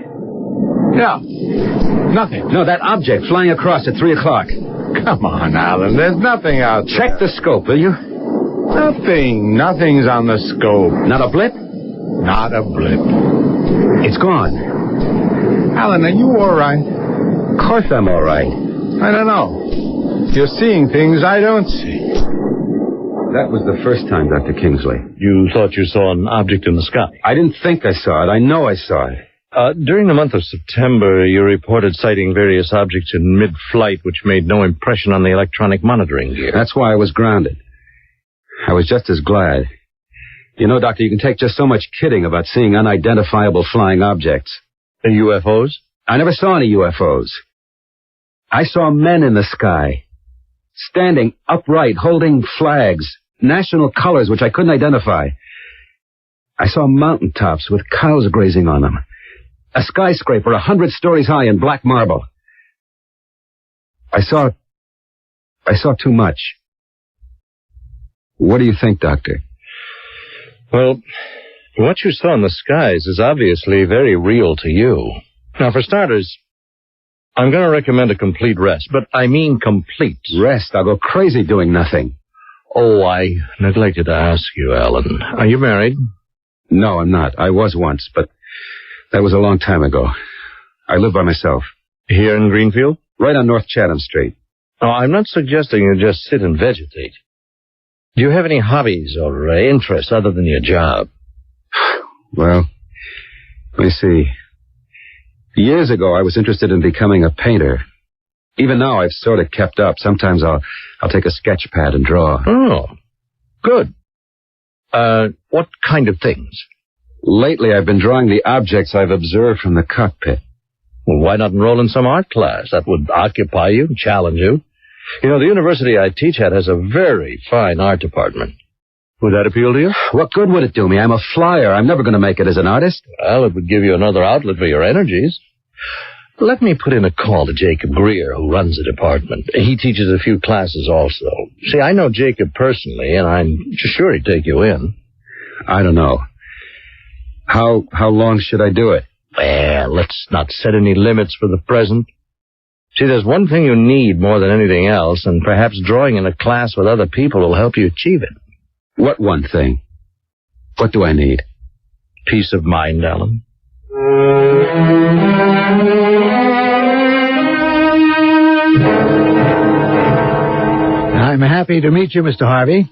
Yeah. Nothing. No, that object flying across at 3 o'clock. Come on, Alan. There's nothing out there. Check the scope, will you? Nothing. Nothing's on the scope. Not a blip? Not a blip. It's gone. Alan, are you all right? Of course I'm all right. I don't know. You're seeing things I don't see. That was the first time, Dr. Kingsley. You thought you saw an object in the sky? I didn't think I saw it. I know I saw it. During the month of September, you reported sighting various objects in mid-flight which made no impression on the electronic monitoring gear. That's why I was grounded. I was just as glad. You know, Doctor, you can take just so much kidding about seeing unidentifiable flying objects. The UFOs? I never saw any UFOs. I saw men in the sky, standing upright, holding flags, national colors which I couldn't identify. I saw mountaintops with cows grazing on them. A skyscraper 100 stories high in black marble. I saw too much. What do you think, Doctor? Well, what you saw in the skies is obviously very real to you. Now, for starters, I'm going to recommend a complete rest, but I mean complete. Rest? I'll go crazy doing nothing. Oh, I neglected to ask you, Alan. Are you married? No, I'm not. I was once, but that was a long time ago. I live by myself. Here in Greenfield? Right on North Chatham Street. Oh, I'm not suggesting you just sit and vegetate. Do you have any hobbies or interests other than your job? Well, let me see. Years ago, I was interested in becoming a painter. Even now, I've sort of kept up. Sometimes I'll take a sketch pad and draw. Oh, good. What kind of things? Lately, I've been drawing the objects I've observed from the cockpit. Well, why not enroll in some art class? That would occupy you and challenge you. You know, the university I teach at has a very fine art department. Would that appeal to you? What good would it do me? I'm a flyer. I'm never going to make it as an artist. Well, it would give you another outlet for your energies. Let me put in a call to Jacob Greer, who runs the department. He teaches a few classes also. See, I know Jacob personally, and I'm sure he'd take you in. I don't know. How long should I do it? Well, let's not set any limits for the present. See, there's one thing you need more than anything else, and perhaps drawing in a class with other people will help you achieve it. What one thing? What do I need? Peace of mind, Alan. I'm happy to meet you, Mr. Harvey.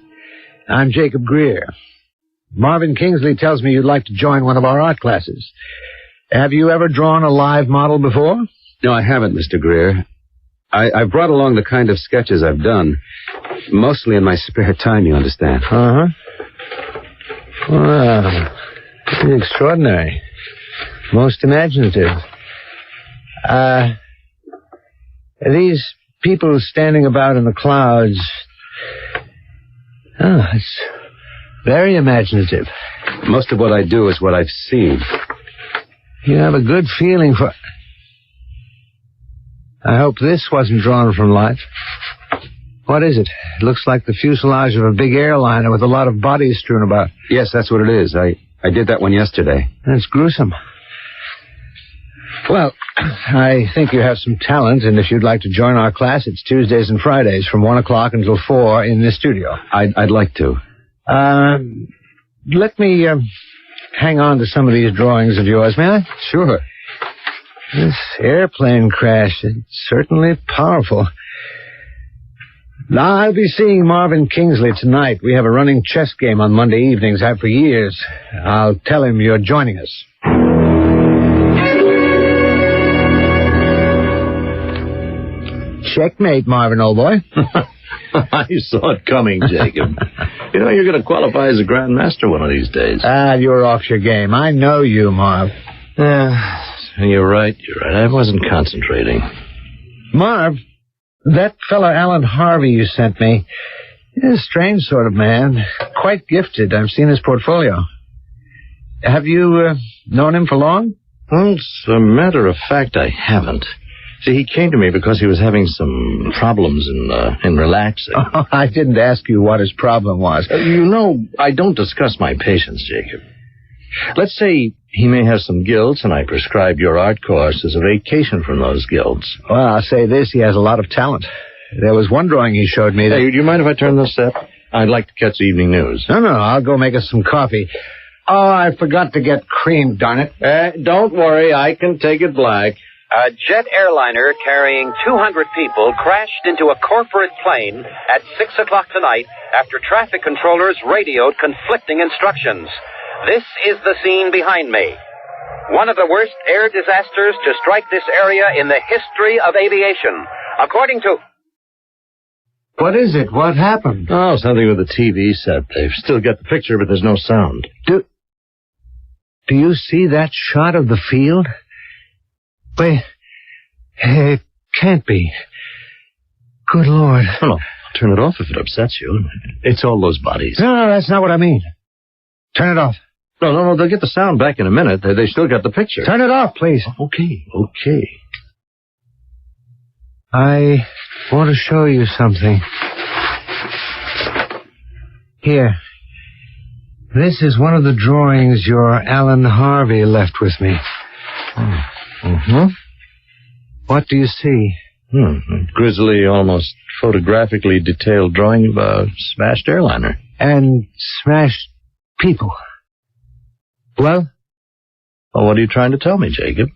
I'm Jacob Greer. Marvin Kingsley tells me you'd like to join one of our art classes. Have you ever drawn a live model before? No, I haven't, Mr. Greer. I've brought along the kind of sketches I've done, mostly in my spare time, you understand. Uh-huh. Well, extraordinary. Most imaginative. These people standing about in the clouds... Oh, it's very imaginative. Most of what I do is what I've seen. You have a good feeling for... I hope this wasn't drawn from life. What is it? It looks like the fuselage of a big airliner with a lot of bodies strewn about. Yes, that's what it is. I did that one yesterday. That's gruesome. Well, I think you have some talent, and if you'd like to join our class, it's Tuesdays and Fridays from 1 o'clock until 4 in this studio. I'd like to. Let me hang on to some of these drawings of yours, may I? Sure. This airplane crash is certainly powerful. Now, I'll be seeing Marvin Kingsley tonight. We have a running chess game on Monday evenings, have for years. I'll tell him you're joining us. Checkmate, Marvin, old boy. I saw it coming, Jacob. You know, you're going to qualify as a Grand Master one of these days. You're off your game. I know you, Marv. You're right. I wasn't concentrating. Marv, that fellow Alan Harvey you sent me, he's a strange sort of man. Quite gifted. I've seen his portfolio. Have you known him for long? Well, as a matter of fact, I haven't. See, he came to me because he was having some problems in relaxing. Oh, I didn't ask you what his problem was. You know, I don't discuss my patients, Jacob. Let's say he may have some guilts, and I prescribed your art course as a vacation from those guilts. Well, I'll say this, he has a lot of talent. There was one drawing he showed me that... Hey, do you mind if I turn this up? I'd like to catch the evening news. No, I'll go make us some coffee. Oh, I forgot to get cream, darn it. Don't worry, I can take it black. A jet airliner carrying 200 people crashed into a corporate plane at 6 o'clock tonight after traffic controllers radioed conflicting instructions. This is the scene behind me. One of the worst air disasters to strike this area in the history of aviation. According to... What is it? What happened? Oh, something with the TV set. They've still got the picture, but there's no sound. Do you see that shot of the field? Wait, it can't be. Good Lord. Oh, no, I'll turn it off if it upsets you. It's all those bodies. No, that's not what I mean. Turn it off. No, they'll get the sound back in a minute. They still got the picture. Turn it off, please. Okay. I want to show you something. Here. This is one of the drawings your Alan Harvey left with me. What do you see? Grisly, almost photographically detailed drawing of a smashed airliner. And smashed people. Well, what are you trying to tell me, Jacob?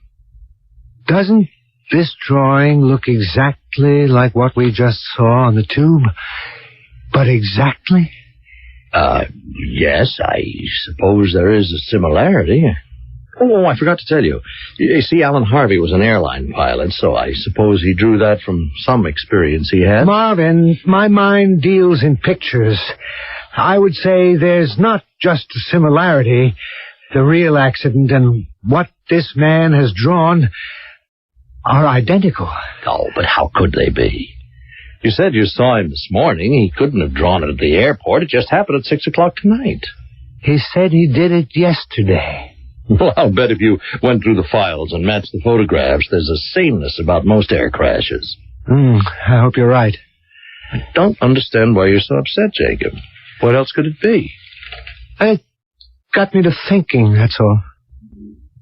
Doesn't this drawing look exactly like what we just saw on the tube? But exactly? Yes, I suppose there is a similarity. Oh, I forgot to tell you. You see, Alan Harvey was an airline pilot, so I suppose he drew that from some experience he had. Marvin, my mind deals in pictures. I would say there's not just a similarity. The real accident and what this man has drawn are identical. Oh, but how could they be? You said you saw him this morning. He couldn't have drawn it at the airport. It just happened at 6 o'clock tonight. He said he did it yesterday. Well, I'll bet if you went through the files and matched the photographs, there's a sameness about most air crashes. I hope you're right. I don't understand why you're so upset, Jacob. What else could it be? It got me to thinking, that's all.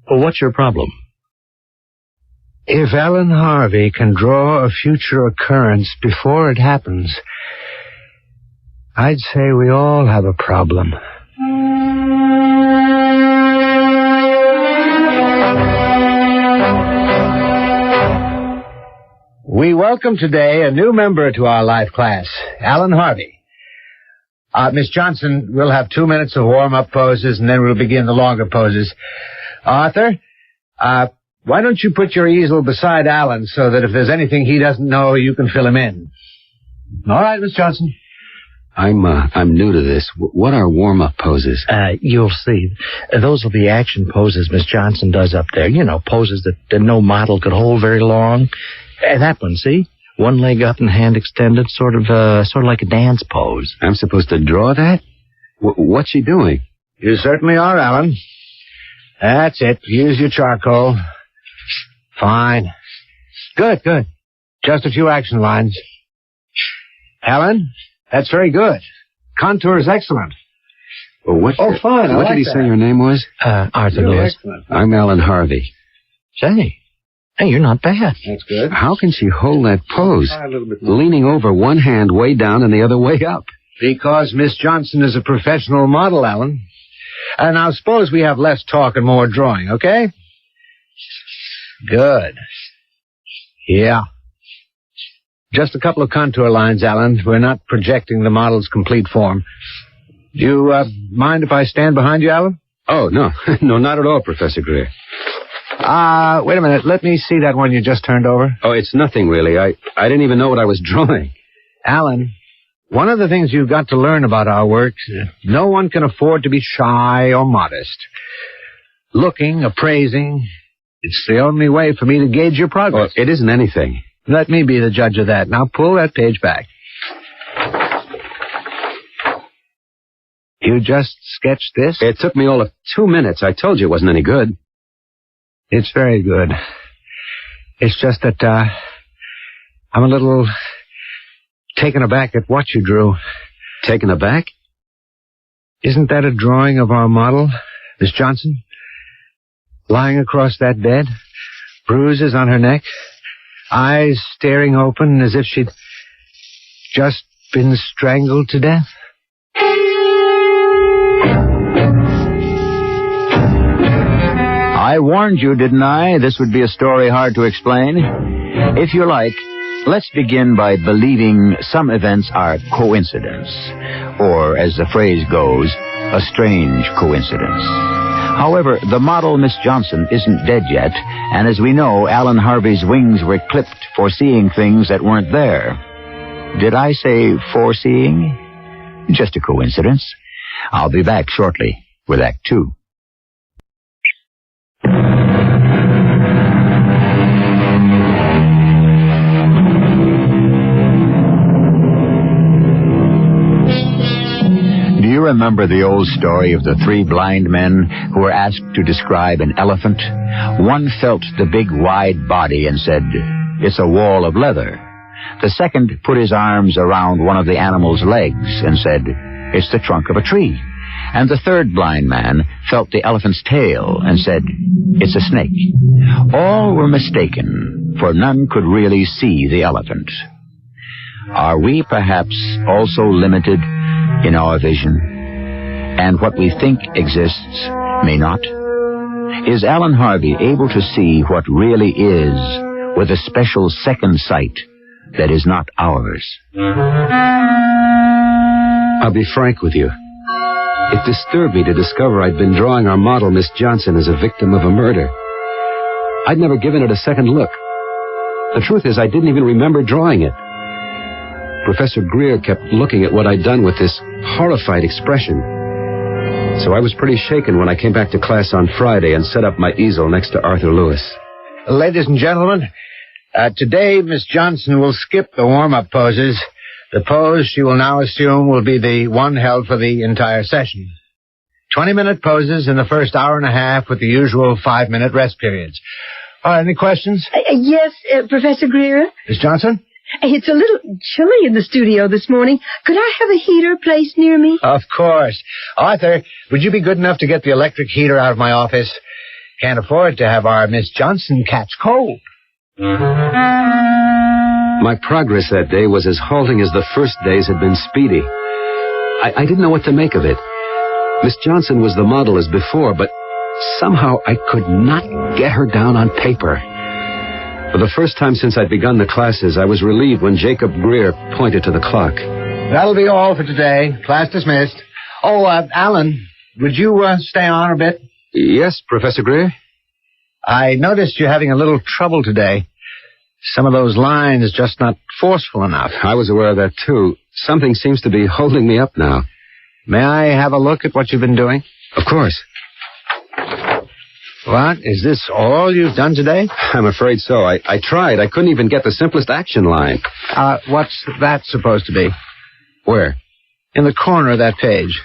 Well, what's your problem? If Alan Harvey can draw a future occurrence before it happens, I'd say we all have a problem. We welcome today a new member to our life class, Alan Harvey. Miss Johnson, we'll have 2 minutes of warm-up poses, and then we'll begin the longer poses. Arthur, why don't you put your easel beside Alan so that if there's anything he doesn't know, you can fill him in? All right, Miss Johnson. I'm new to this. What are warm-up poses? You'll see. Those will be action poses Miss Johnson does up there. You know, poses that no model could hold very long. That one, see? One leg up and hand extended, sort of like a dance pose. I'm supposed to draw that? What's she doing? You certainly are, Alan. That's it. Use your charcoal. Fine. Good. Just a few action lines. Alan, that's very good. Contour is excellent. Well, fine. What did he say your name was? Arthur Really Lewis. excellent. I'm Alan Harvey. Say, hey, you're not bad. That's good. How can she hold that pose? Try a little bit more. Leaning over, one hand way down and the other way up. Because Miss Johnson is a professional model, Alan. And now suppose we have less talk and more drawing, okay? Good. Yeah. Just a couple of contour lines, Alan. We're not projecting the model's complete form. Do you mind if I stand behind you, Alan? Oh, no. No, not at all, Professor Greer. Wait a minute. Let me see that one you just turned over. Oh, it's nothing, really. I didn't even know what I was drawing. Alan, one of the things you've got to learn about our work, no one can afford to be shy or modest. Looking, appraising, it's the only way for me to gauge your progress. Well, it isn't anything. Let me be the judge of that. Now pull that page back. You just sketched this? It took me all of 2 minutes. I told you it wasn't any good. It's very good. It's just that, I'm a little taken aback at what you drew. Taken aback? Isn't that a drawing of our model, Miss Johnson? Lying across that bed, bruises on her neck, eyes staring open as if she'd just been strangled to death. I warned you, didn't I? This would be a story hard to explain. If you like, let's begin by believing some events are coincidence, or, as the phrase goes, a strange coincidence. However, the model, Miss Johnson, isn't dead yet, and as we know, Alan Harvey's wings were clipped for seeing things that weren't there. Did I say foreseeing? Just a coincidence. I'll be back shortly with Act 2. Do you remember the old story of the 3 blind men who were asked to describe an elephant? One felt the big wide body and said, "It's a wall of leather." The second put his arms around one of the animal's legs and said, "It's the trunk of a tree." And the third blind man felt the elephant's tail and said, "It's a snake." All were mistaken, for none could really see the elephant. Are we perhaps also limited in our vision? And what we think exists may not? Is Alan Harvey able to see what really is with a special second sight that is not ours? I'll be frank with you. It disturbed me to discover I'd been drawing our model, Miss Johnson, as a victim of a murder. I'd never given it a second look. The truth is, I didn't even remember drawing it. Professor Greer kept looking at what I'd done with this horrified expression. So I was pretty shaken when I came back to class on Friday and set up my easel next to Arthur Lewis. Ladies and gentlemen, today Miss Johnson will skip the warm-up poses. The pose she will now assume will be the one held for the entire session. 20-minute poses in the first hour and a half with the usual 5-minute rest periods. Any questions? Yes, Professor Greer? Miss Johnson? It's a little chilly in the studio this morning. Could I have a heater placed near me? Of course. Arthur, would you be good enough to get the electric heater out of my office? Can't afford to have our Miss Johnson catch cold. My progress that day was as halting as the first days had been speedy. I didn't know what to make of it. Miss Johnson was the model as before, but somehow I could not get her down on paper. For the first time since I'd begun the classes, I was relieved when Jacob Greer pointed to the clock. That'll be all for today. Class dismissed. Oh, Alan, would you stay on a bit? Yes, Professor Greer? I noticed you're having a little trouble today. Some of those lines just not forceful enough. I was aware of that, too. Something seems to be holding me up now. May I have a look at what you've been doing? Of course. What? Is this all you've done today? I'm afraid so. I tried. I couldn't even get the simplest action line. What's that supposed to be? Where? In the corner of that page.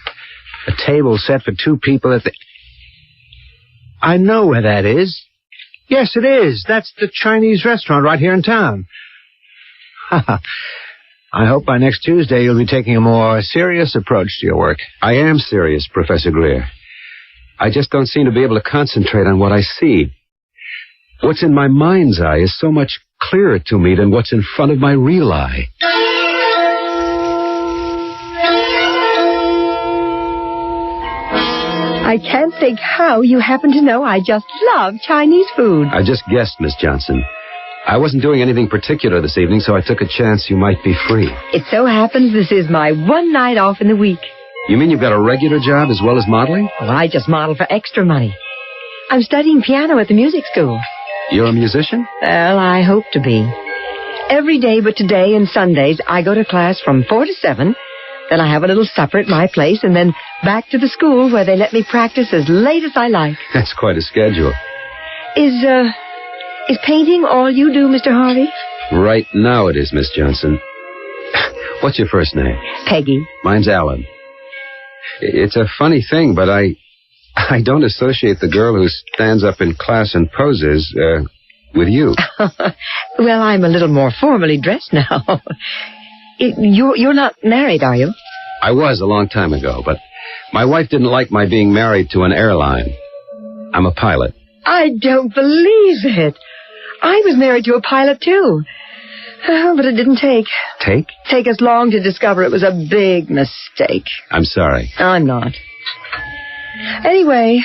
A table set for 2 people at the... I know where that is. Yes, it is. That's the Chinese restaurant right here in town. I hope by next Tuesday you'll be taking a more serious approach to your work. I am serious, Professor Greer. I just don't seem to be able to concentrate on what I see. What's in my mind's eye is so much clearer to me than what's in front of my real eye. I can't think how you happen to know I just love Chinese food. I just guessed, Miss Johnson. I wasn't doing anything particular this evening, so I took a chance you might be free. It so happens this is my one night off in the week. You mean you've got a regular job as well as modeling? Well, I just model for extra money. I'm studying piano at the music school. You're a musician? Well, I hope to be. Every day but today and Sundays, I go to class from 4 to 7. Then I have a little supper at my place, and then back to the school where they let me practice as late as I like. That's quite a schedule. Is painting all you do, Mr. Harvey? Right now it is, Miss Johnson. What's your first name? Peggy. Mine's Alan. It's a funny thing, but I don't associate the girl who stands up in class and poses, with you. Well, I'm a little more formally dressed now. You're not married, are you? I was a long time ago, but my wife didn't like my being married to an airline. I'm a pilot. I don't believe it. I was married to a pilot, too. But it didn't take us long to discover it was a big mistake. I'm sorry. I'm not. Anyway,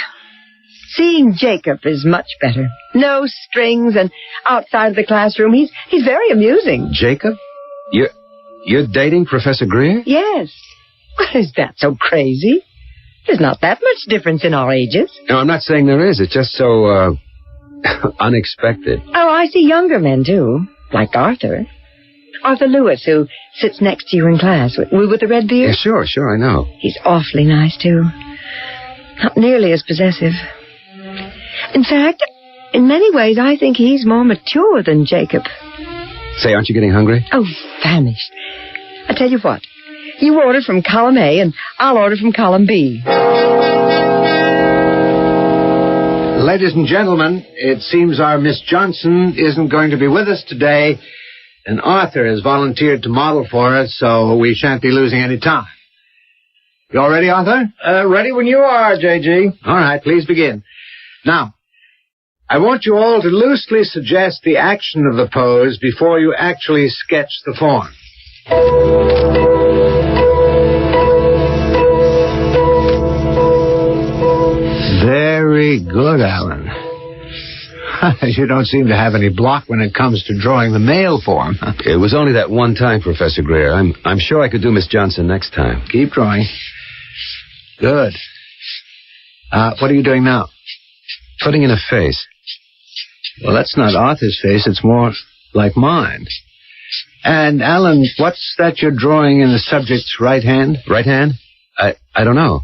seeing Jacob is much better. No strings and outside of the classroom. He's very amusing. Jacob? You're dating Professor Greer? Yes. What is that so crazy? There's not that much difference in our ages. No, I'm not saying there is. It's just so, unexpected. Oh, I see younger men, too. Like Arthur. Arthur Lewis, who sits next to you in class with the red beard. Yeah, sure, I know. He's awfully nice, too. Not nearly as possessive. In fact, in many ways, I think he's more mature than Jacob. Say, aren't you getting hungry? Oh, famished. I tell you what. You order from column A, and I'll order from column B. Ladies and gentlemen, it seems our Miss Johnson isn't going to be with us today, and Arthur has volunteered to model for us, so we shan't be losing any time. You all ready, Arthur? Ready when you are, J.G. All right, please begin. Now, I want you all to loosely suggest the action of the pose before you actually sketch the form. Very good, Alan. You don't seem to have any block when it comes to drawing the male form. It was only that one time, Professor Greer. I'm sure I could do Miss Johnson next time. Keep drawing. Good. What are you doing now? Putting in a face. Well, that's not Arthur's face. It's more like mine. And, Alan, what's that you're drawing in the subject's right hand? Right hand? I don't know.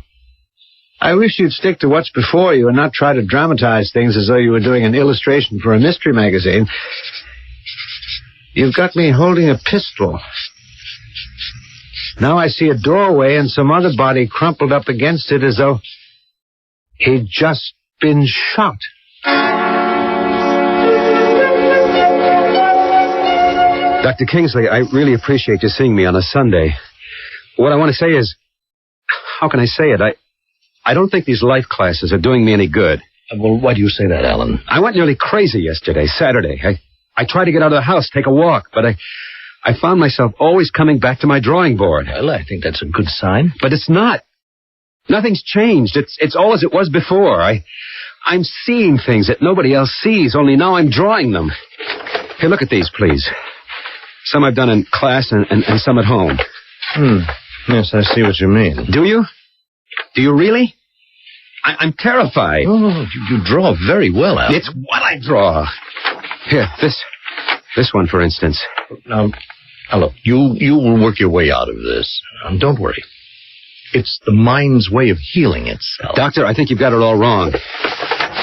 I wish you'd stick to what's before you and not try to dramatize things as though you were doing an illustration for a mystery magazine. You've got me holding a pistol. Now I see a doorway and some other body crumpled up against it as though he'd just been shot. Dr. Kingsley, I really appreciate you seeing me on a Sunday. What I want to say is, how can I say it? I don't think these life classes are doing me any good. Well, why do you say that, Alan? I went nearly crazy yesterday, Saturday. I tried to get out of the house, take a walk, but I found myself always coming back to my drawing board. Well, I think that's a good sign. But it's not. Nothing's changed. It's all as it was before. I'm seeing things that nobody else sees, only now I'm drawing them. Here, look at these, please. Some I've done in class and some at home. Yes, I see what you mean. Do you? Do you really? I'm terrified. Oh, you draw very well, Alan. It's what I draw. Here, this one, for instance. Now, look, you will work your way out of this. Don't worry. It's the mind's way of healing itself. Doctor, I think you've got it all wrong.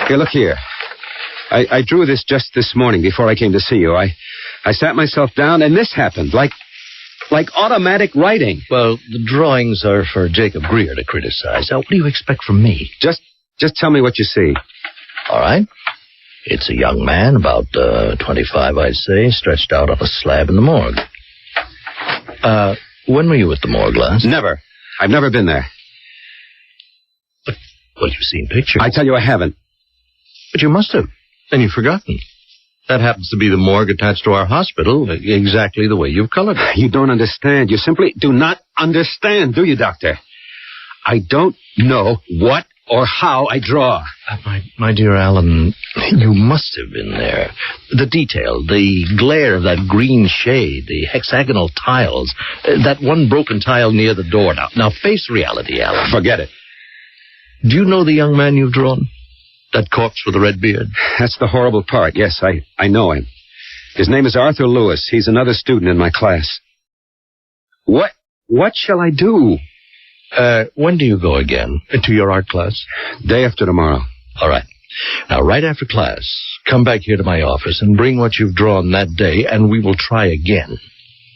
Here, look here. I drew this just this morning before I came to see you. I sat myself down, and this happened, like automatic writing. Well, the drawings are for Jacob Greer to criticize. Now, what do you expect from me? Just tell me what you see. All right. It's a young man, about 25, I'd say, stretched out on a slab in the morgue. When were you at the morgue last? Never. I've never been there. But, well, you've seen pictures. I tell you I haven't. But you must have. And you've forgotten. That happens to be the morgue attached to our hospital, exactly the way you've colored it. You don't understand. You simply do not understand, do you, Doctor? I don't know what or how I draw. My dear Alan, you must have been there. The detail, the glare of that green shade, the hexagonal tiles, that one broken tile near the door. Now face reality, Alan. Forget it. Do you know the young man you've drawn? That corpse with the red beard? That's the horrible part. Yes, I know him. His name is Arthur Lewis. He's another student in my class. What shall I do? When do you go again? To your art class? Day after tomorrow. All right. Now, right after class, come back here to my office and bring what you've drawn that day, and we will try again.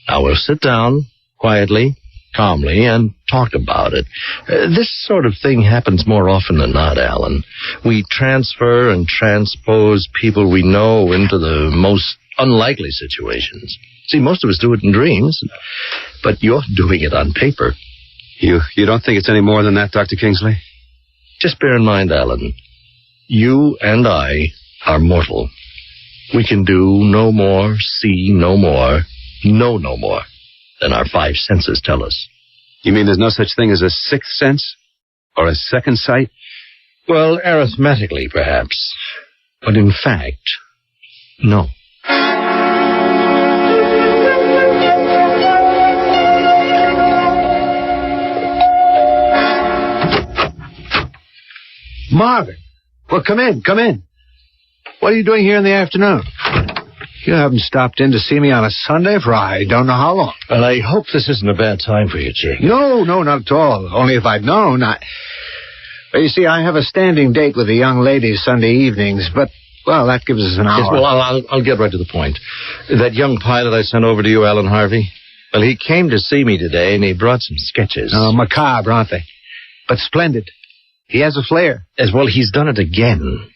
Now, we'll sit down quietly, calmly, and talk about it. This sort of thing happens more often than not, Alan. We transfer and transpose people we know into the most unlikely situations. See, most of us do it in dreams, but you're doing it on paper. You don't think it's any more than that, Dr. Kingsley? Just bear in mind, Alan, you and I are mortal. We can do no more, see no more, know no more than our 5 senses tell us. You mean there's no such thing as a 6th sense? Or a second sight? Well, arithmetically, perhaps. But in fact, no. Marvin. Well, come in. What are you doing here in the afternoon? You haven't stopped in to see me on a Sunday for I don't know how long. Well, I hope this isn't a bad time for you, Jake. No, not at all. Only if I'd known, Well, you see, I have a standing date with the young ladies Sunday evenings, but, well, that gives us an hour. Yes, well, I'll get right to the point. That young pilot I sent over to you, Alan Harvey, well, he came to see me today, and he brought some sketches. Oh, macabre, aren't they? But splendid. He has a flair. As well, he's done it again.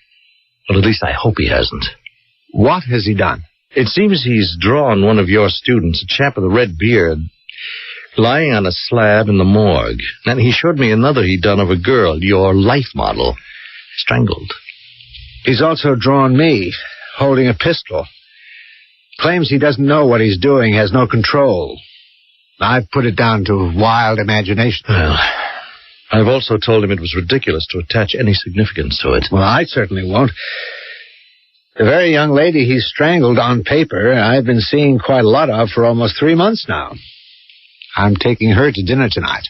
Well, at least I hope he hasn't. What has he done? It seems he's drawn one of your students, a chap with a red beard, lying on a slab in the morgue. And he showed me another he'd done of a girl, your life model, strangled. He's also drawn me, holding a pistol. Claims he doesn't know what he's doing, has no control. I've put it down to wild imagination. Well, I've also told him it was ridiculous to attach any significance to it. Well, I certainly won't. The very young lady he strangled on paper, I've been seeing quite a lot of for almost 3 months now. I'm taking her to dinner tonight.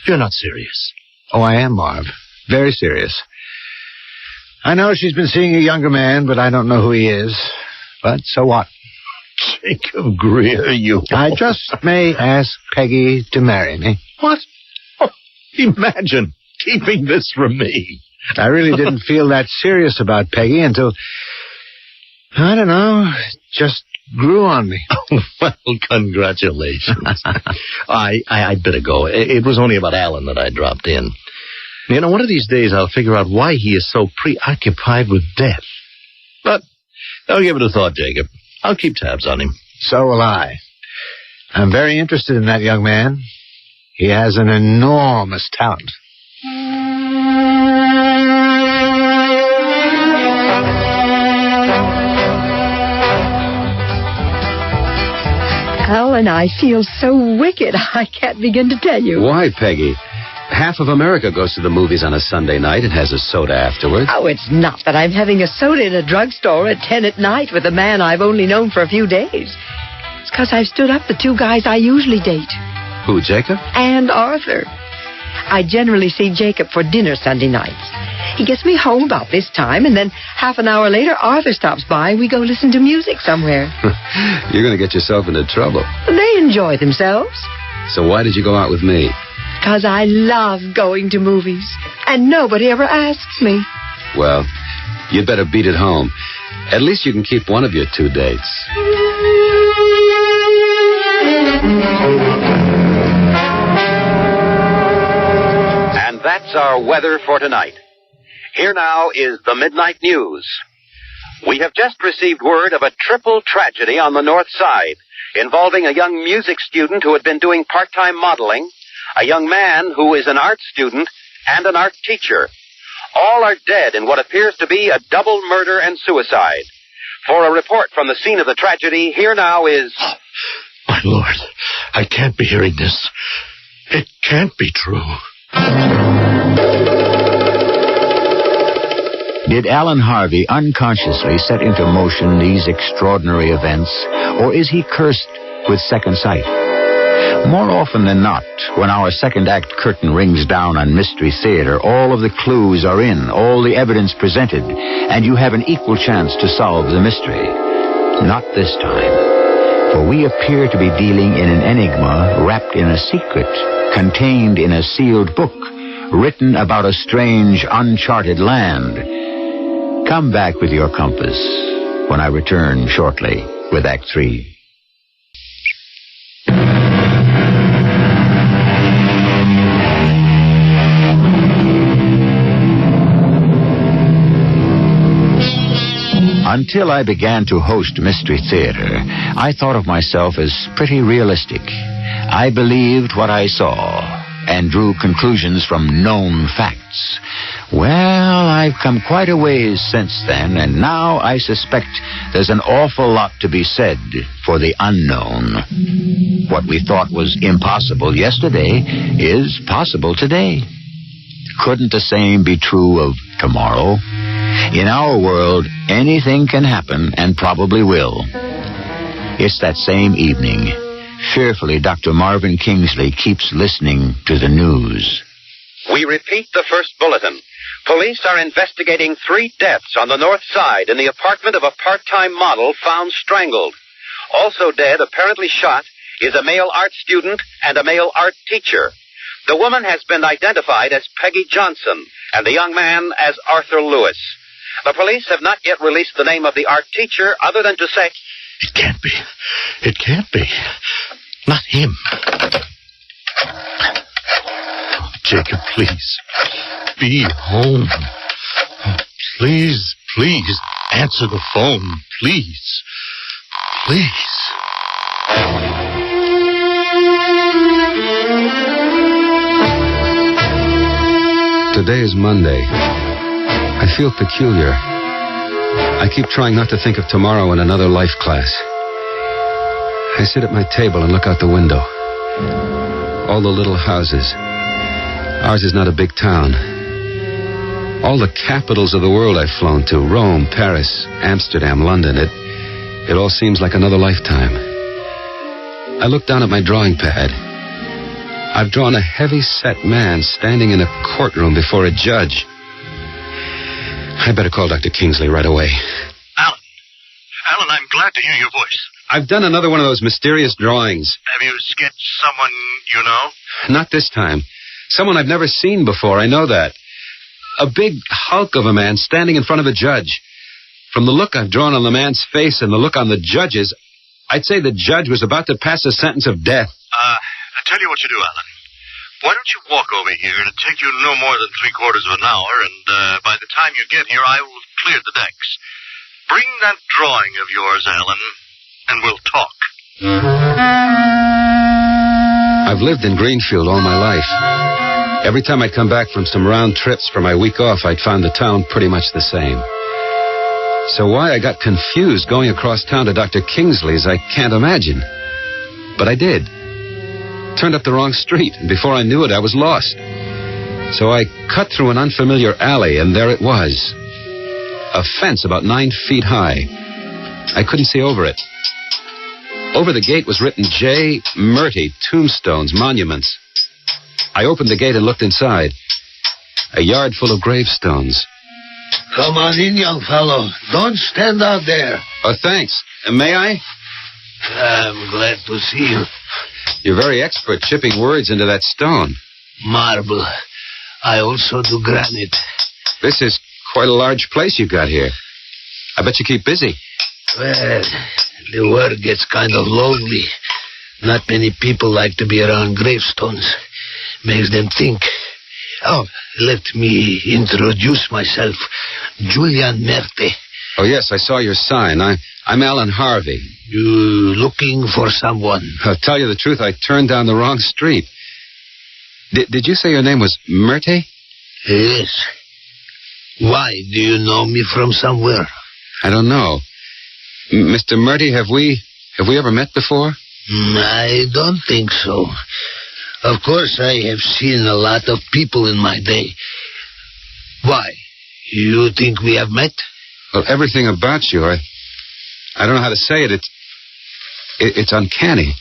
You're not serious. Oh, I am, Marv. Very serious. I know she's been seeing a younger man, but I don't know who he is. But so what? Jacob Greer, you... I just may ask Peggy to marry me. What? Oh, imagine keeping this from me. I really didn't feel that serious about Peggy until, I don't know, it just grew on me. Well, congratulations. I'd better go. It was only about Alan that I dropped in. You know, one of these days I'll figure out why he is so preoccupied with death. But I'll give it a thought, Jacob. I'll keep tabs on him. So will I. I'm very interested in that young man. He has an enormous talent. Alan, I feel so wicked, I can't begin to tell you. Why, Peggy? Half of America goes to the movies on a Sunday night and has a soda afterwards. Oh, it's not that I'm having a soda in a drugstore at 10 at night with a man I've only known for a few days. It's because I've stood up the 2 guys I usually date. Who, Jacob? And Arthur. I generally see Jacob for dinner Sunday nights. He gets me home about this time, and then half an hour later, Arthur stops by, and we go listen to music somewhere. You're going to get yourself into trouble. They enjoy themselves. So why did you go out with me? Because I love going to movies, and nobody ever asks me. Well, you'd better beat it home. At least you can keep one of your 2 dates. And that's our weather for tonight. Here now is the Midnight News. We have just received word of a triple tragedy on the North Side involving a young music student who had been doing part-time modeling, a young man who is an art student, and an art teacher. All are dead in what appears to be a double murder and suicide. For a report from the scene of the tragedy, here now is... My Lord, I can't be hearing this. It can't be true. Did Alan Harvey unconsciously set into motion these extraordinary events, or is he cursed with second sight? More often than not, when our second act curtain rings down on Mystery Theater, all of the clues are in, all the evidence presented, and you have an equal chance to solve the mystery. Not this time, for we appear to be dealing in an enigma wrapped in a secret, contained in a sealed book, written about a strange, uncharted land. Come back with your compass when I return shortly with Act 3. Until I began to host Mystery Theater, I thought of myself as pretty realistic. I believed what I saw and drew conclusions from known facts. Well, I've come quite a ways since then, and now I suspect there's an awful lot to be said for the unknown. What we thought was impossible yesterday is possible today. Couldn't the same be true of tomorrow? In our world, anything can happen and probably will. It's that same evening. Fearfully, Dr. Marvin Kingsley keeps listening to the news. We repeat the first bulletin. Police are investigating 3 deaths on the north side in the apartment of a part-time model found strangled. Also dead, apparently shot, is a male art student and a male art teacher. The woman has been identified as Peggy Johnson and the young man as Arthur Lewis. The police have not yet released the name of the art teacher other than to say, It can't be. It can't be. Not him. Jacob, please. Be home. Please, please, answer the phone. Please. Please. Today is Monday. I feel peculiar. I keep trying not to think of tomorrow in another life class. I sit at my table and look out the window. All the little houses. Ours is not a big town. All the capitals of the world I've flown to, Rome, Paris, Amsterdam, London, it all seems like another lifetime. I look down at my drawing pad. I've drawn a heavy-set man standing in a courtroom before a judge. I better call Dr. Kingsley right away. Alan, I'm glad to hear your voice. I've done another one of those mysterious drawings. Have you sketched someone you know? Not this time. Someone I've never seen before, I know that. A big hulk of a man standing in front of a judge. From the look I've drawn on the man's face and the look on the judge's, I'd say the judge was about to pass a sentence of death. I'll tell you what you do, Alan. Why don't you walk over here? It'll take you no more than 3/4 of an hour, and by the time you get here, I will have cleared the decks. Bring that drawing of yours, Alan, and we'll talk. I've lived in Greenfield all my life. Every time I'd come back from some round trips for my week off, I'd found the town pretty much the same. So why I got confused going across town to Dr. Kingsley's, I can't imagine. But I did. Turned up the wrong street, and before I knew it, I was lost. So I cut through an unfamiliar alley, and there it was. A fence about 9 feet high. I couldn't see over it. Over the gate was written J. Murty, Tombstones, Monuments. I opened the gate and looked inside. A yard full of gravestones. Come on in, young fellow. Don't stand out there. Oh, thanks. May I? I'm glad to see you. You're very expert chipping words into that stone. Marble. I also do granite. This is quite a large place you got here. I bet you keep busy. Well, the work gets kind of lonely. Not many people like to be around gravestones. Makes them think. Oh, let me introduce myself. Julian Merte. Oh, yes, I saw your sign. I'm Alan Harvey. You looking for someone? I'll tell you the truth, I turned down the wrong street. Did you say your name was Merte? Yes. Why? Do you know me from somewhere? I don't know. Mr. Merte, have we ever met before? I don't think so. Of course, I have seen a lot of people in my day. Why? You think we have met? Well, everything about you, I don't know how to say it. It's uncanny.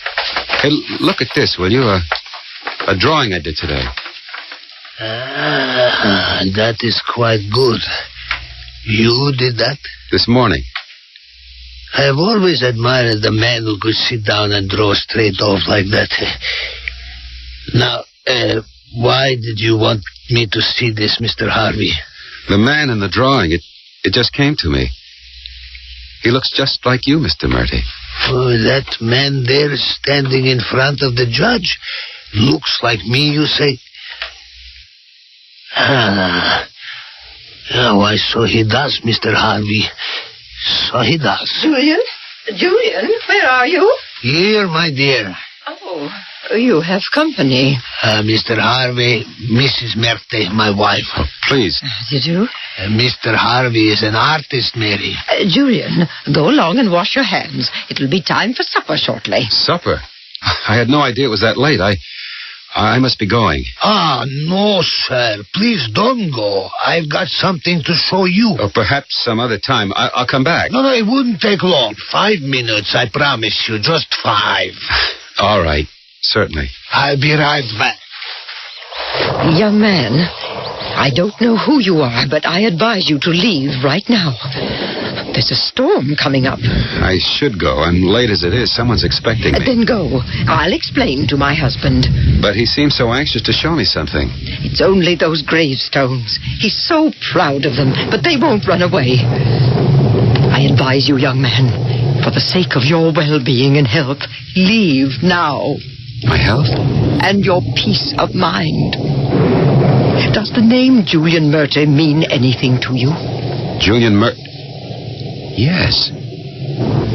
Hey, look at this, will you? A drawing I did today. That is quite good. You did that? This morning. I have always admired the man who could sit down and draw straight off like that. Now, why did you want me to see this, Mr. Harvey? The man in the drawing, it just came to me. He looks just like you, Mr. Murty. Oh, that man there standing in front of the judge looks like me, you say? Why, so he does, Mr. Harvey. So he does. Julian? Julian, where are you? Here, my dear. Oh, you have company. Mr. Harvey, Mrs. Merte, my wife. Oh, please. Did you? Mr. Harvey is an artist, Mary. Julian, go along and wash your hands. It'll be time for supper shortly. Supper? I had no idea it was that late. I must be going. No, sir. Please don't go. I've got something to show you. Or perhaps some other time. I'll come back. No, it wouldn't take long. 5 minutes, I promise you. Just 5. All right. Certainly. I'll be right back. Young man, I don't know who you are, but I advise you to leave right now. There's a storm coming up. I should go, and late as it is, someone's expecting me. Then go. I'll explain to my husband. But he seems so anxious to show me something. It's only those gravestones. He's so proud of them, but they won't run away. I advise you, young man, for the sake of your well-being and health, leave now. My health? And your peace of mind. Does the name Julian Murty mean anything to you? Julian Murty? Yes.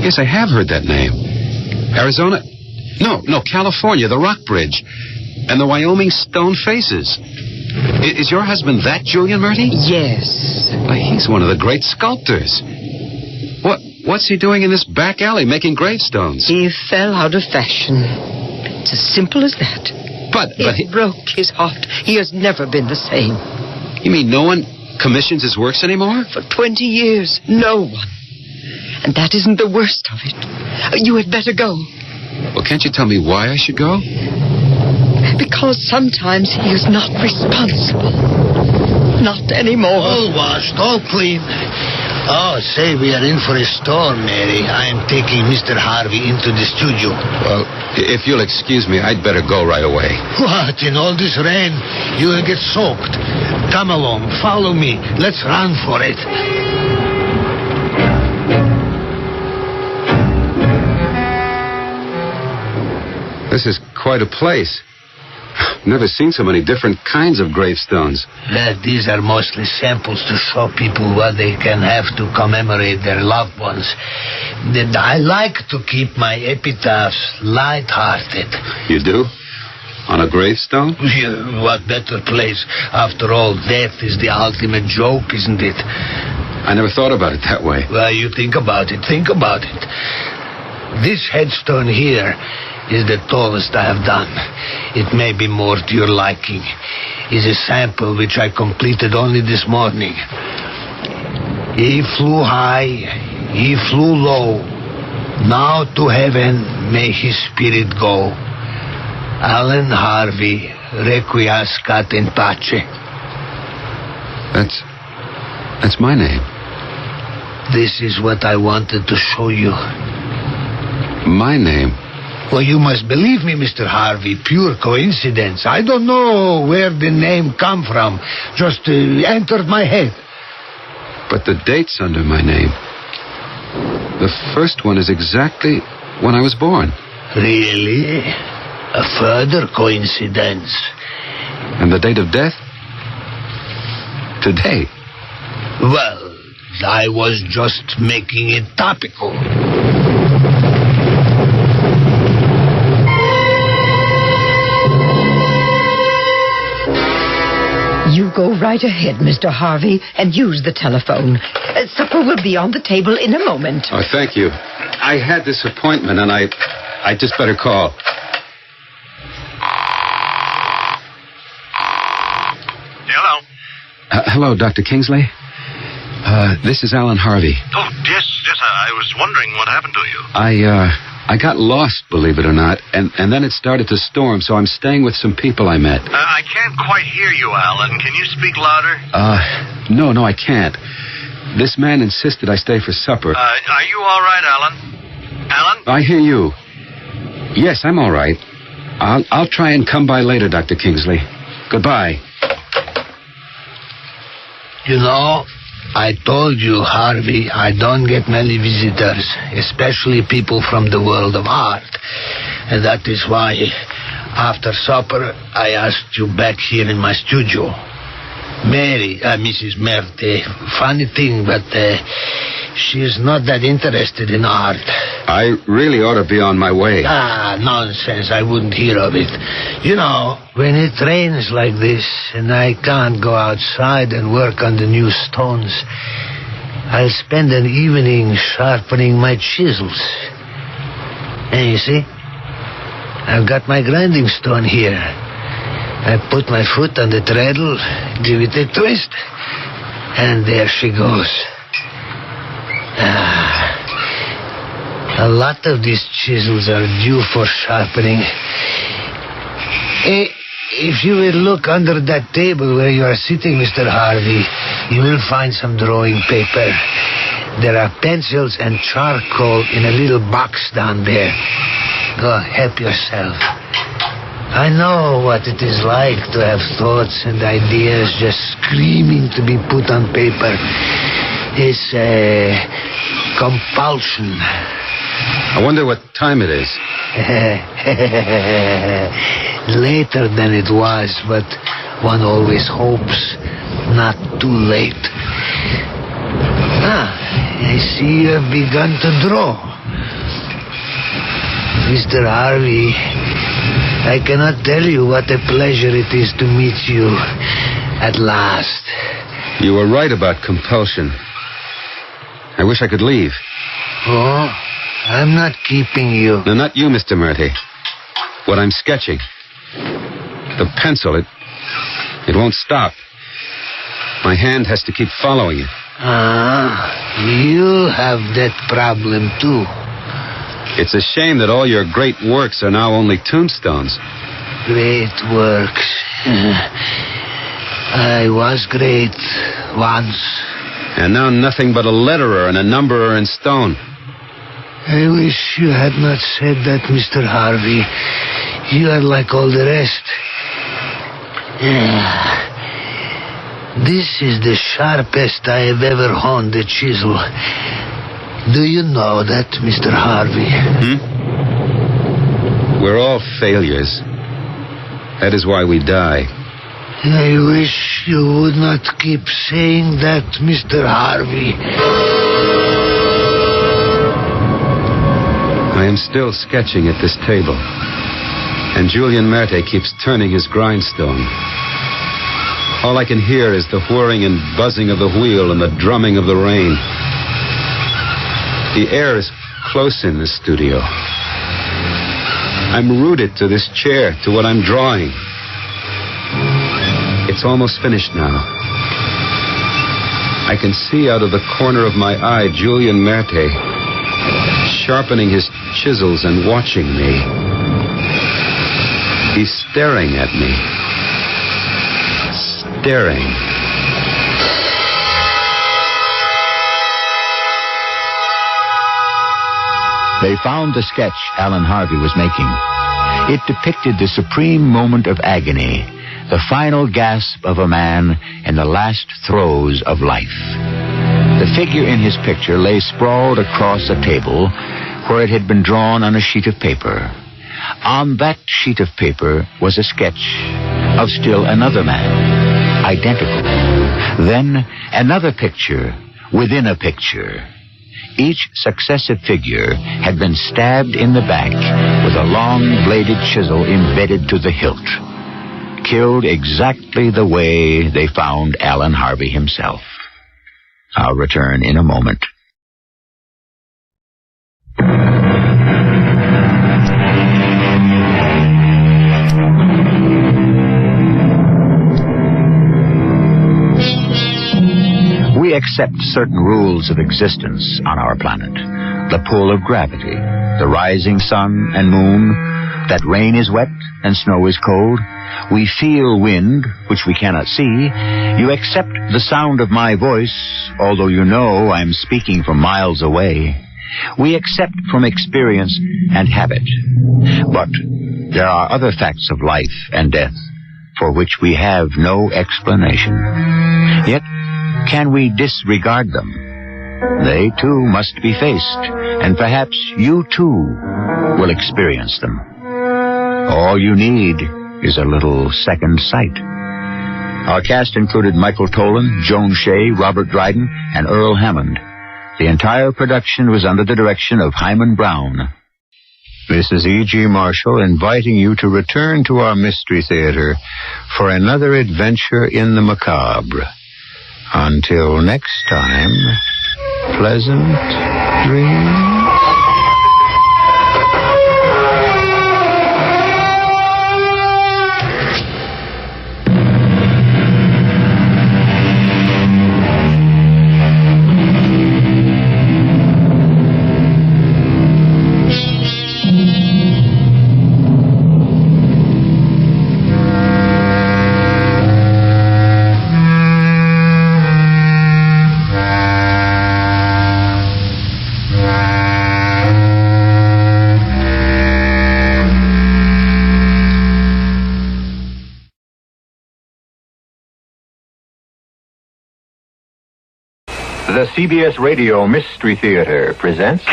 Yes, I have heard that name. Arizona? No, California, the Rock Bridge. And the Wyoming stone faces. Is your husband that Julian Murty? Yes. Why, he's one of the great sculptors. What's he doing in this back alley making gravestones? He fell out of fashion. It's as simple as that. But it broke his heart. He has never been the same. You mean no one commissions his works anymore? For 20 years, no one. And that isn't the worst of it. You had better go. Well, can't you tell me why I should go? Because sometimes he is not responsible. Not anymore. All washed, all clean. Oh, say, we are in for a storm, Mary. I am taking Mr. Harvey into the studio. Well, if you'll excuse me, I'd better go right away. What? In all this rain, you will get soaked. Come along, follow me. Let's run for it. This is quite a place. Never seen so many different kinds of gravestones. These are mostly samples to show people what they can have to commemorate their loved ones. I like to keep my epitaphs light-hearted. You do? On a gravestone? What better place? After all, death is the ultimate joke, isn't it? I never thought about it that way. Well, you think about it. Think about it. This headstone here is the tallest I have done. It may be more to your liking. Is a sample which I completed only this morning. He flew high, he flew low. Now to heaven may his spirit go. Alan Harvey, requiescat in pace. That's my name. This is what I wanted to show you. My name? Well, you must believe me, Mr. Harvey. Pure coincidence. I don't know where the name come from. Just entered my head. But the date's under my name. The first one is exactly when I was born. Really? A further coincidence. And the date of death? Today. Well, I was just making it topical. You go right ahead, Mr. Harvey, and use the telephone. Supper will be on the table in a moment. Oh, thank you. I had this appointment, and I just better call. Hello? Hello, Dr. Kingsley. This is Alan Harvey. Oh, yes, I was wondering what happened to you. I got lost, believe it or not, and then it started to storm, so I'm staying with some people I met. I can't quite hear you, Alan. Can you speak louder? No, I can't. This man insisted I stay for supper. Are you all right, Alan? Alan? I hear you. Yes, I'm all right. I'll try and come by later, Dr. Kingsley. Goodbye. You know, I told you, Harvey, I don't get many visitors, especially people from the world of art. And that is why, after supper, I asked you back here in my studio. Mrs. Merte, funny thing, but she's not that interested in art. I really ought to be on my way. Nonsense, I wouldn't hear of it. You know, when it rains like this and I can't go outside and work on the new stones, I'll spend an evening sharpening my chisels. And you see, I've got my grinding stone here. I put my foot on the treadle, give it a twist, and there she goes. A lot of these chisels are due for sharpening. If you will look under that table where you are sitting, Mr. Harvey, you will find some drawing paper. There are pencils and charcoal in a little box down there. Go, help yourself. I know what it is like to have thoughts and ideas just screaming to be put on paper. It's a compulsion. I wonder what time it is. Later than it was, but one always hopes not too late. I see you have begun to draw. Mr. Harvey, I cannot tell you what a pleasure it is to meet you at last. You were right about compulsion. I wish I could leave. Oh, I'm not keeping you. No, not you, Mr. Murty. What I'm sketching. The pencil, it won't stop. My hand has to keep following it. You have that problem, too. It's a shame that all your great works are now only tombstones. Great works. I was great once. And now nothing but a letterer and a numberer in stone. I wish you had not said that, Mr. Harvey. You are like all the rest. This is the sharpest I have ever honed a chisel. Do you know that, Mr. Harvey? We're all failures. That is why we die. I wish you would not keep saying that, Mr. Harvey. I am still sketching at this table, and Julian Merte keeps turning his grindstone. All I can hear is the whirring and buzzing of the wheel and the drumming of the rain. The air is close in the studio. I'm rooted to this chair, to what I'm drawing. It's almost finished now. I can see out of the corner of my eye Julian Merte sharpening his chisels and watching me. He's staring at me. Staring. They found the sketch Alan Harvey was making. It depicted the supreme moment of agony, the final gasp of a man in the last throes of life. The figure in his picture lay sprawled across a table where it had been drawn on a sheet of paper. On that sheet of paper was a sketch of still another man, identical. Then another picture within a picture. Each successive figure had been stabbed in the back with a long-bladed chisel embedded to the hilt. Killed exactly the way they found Alan Harvey himself. I'll return in a moment. We accept certain rules of existence on our planet. The pull of gravity, the rising sun and moon, that rain is wet and snow is cold. We feel wind, which we cannot see. You accept the sound of my voice, although you know I'm speaking from miles away. We accept from experience and habit. But there are other facts of life and death for which we have no explanation. Yet, can we disregard them? They, too, must be faced, and perhaps you, too, will experience them. All you need is a little second sight. Our cast included Michael Tolan, Joan Shea, Robert Dryden, and Earl Hammond. The entire production was under the direction of Hyman Brown. This is E.G. Marshall inviting you to return to our Mystery Theater for another adventure in the macabre. Until next time, pleasant dreams. The CBS Radio Mystery Theater presents...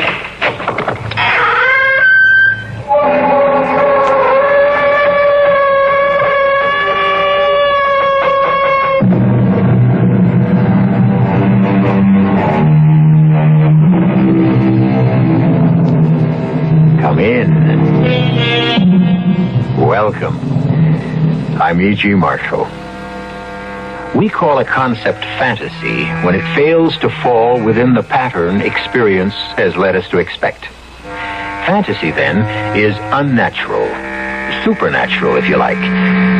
Come in. Welcome. I'm E.G. Marshall. We call a concept fantasy when it fails to fall within the pattern experience has led us to expect. Fantasy, then, is unnatural, supernatural, if you like,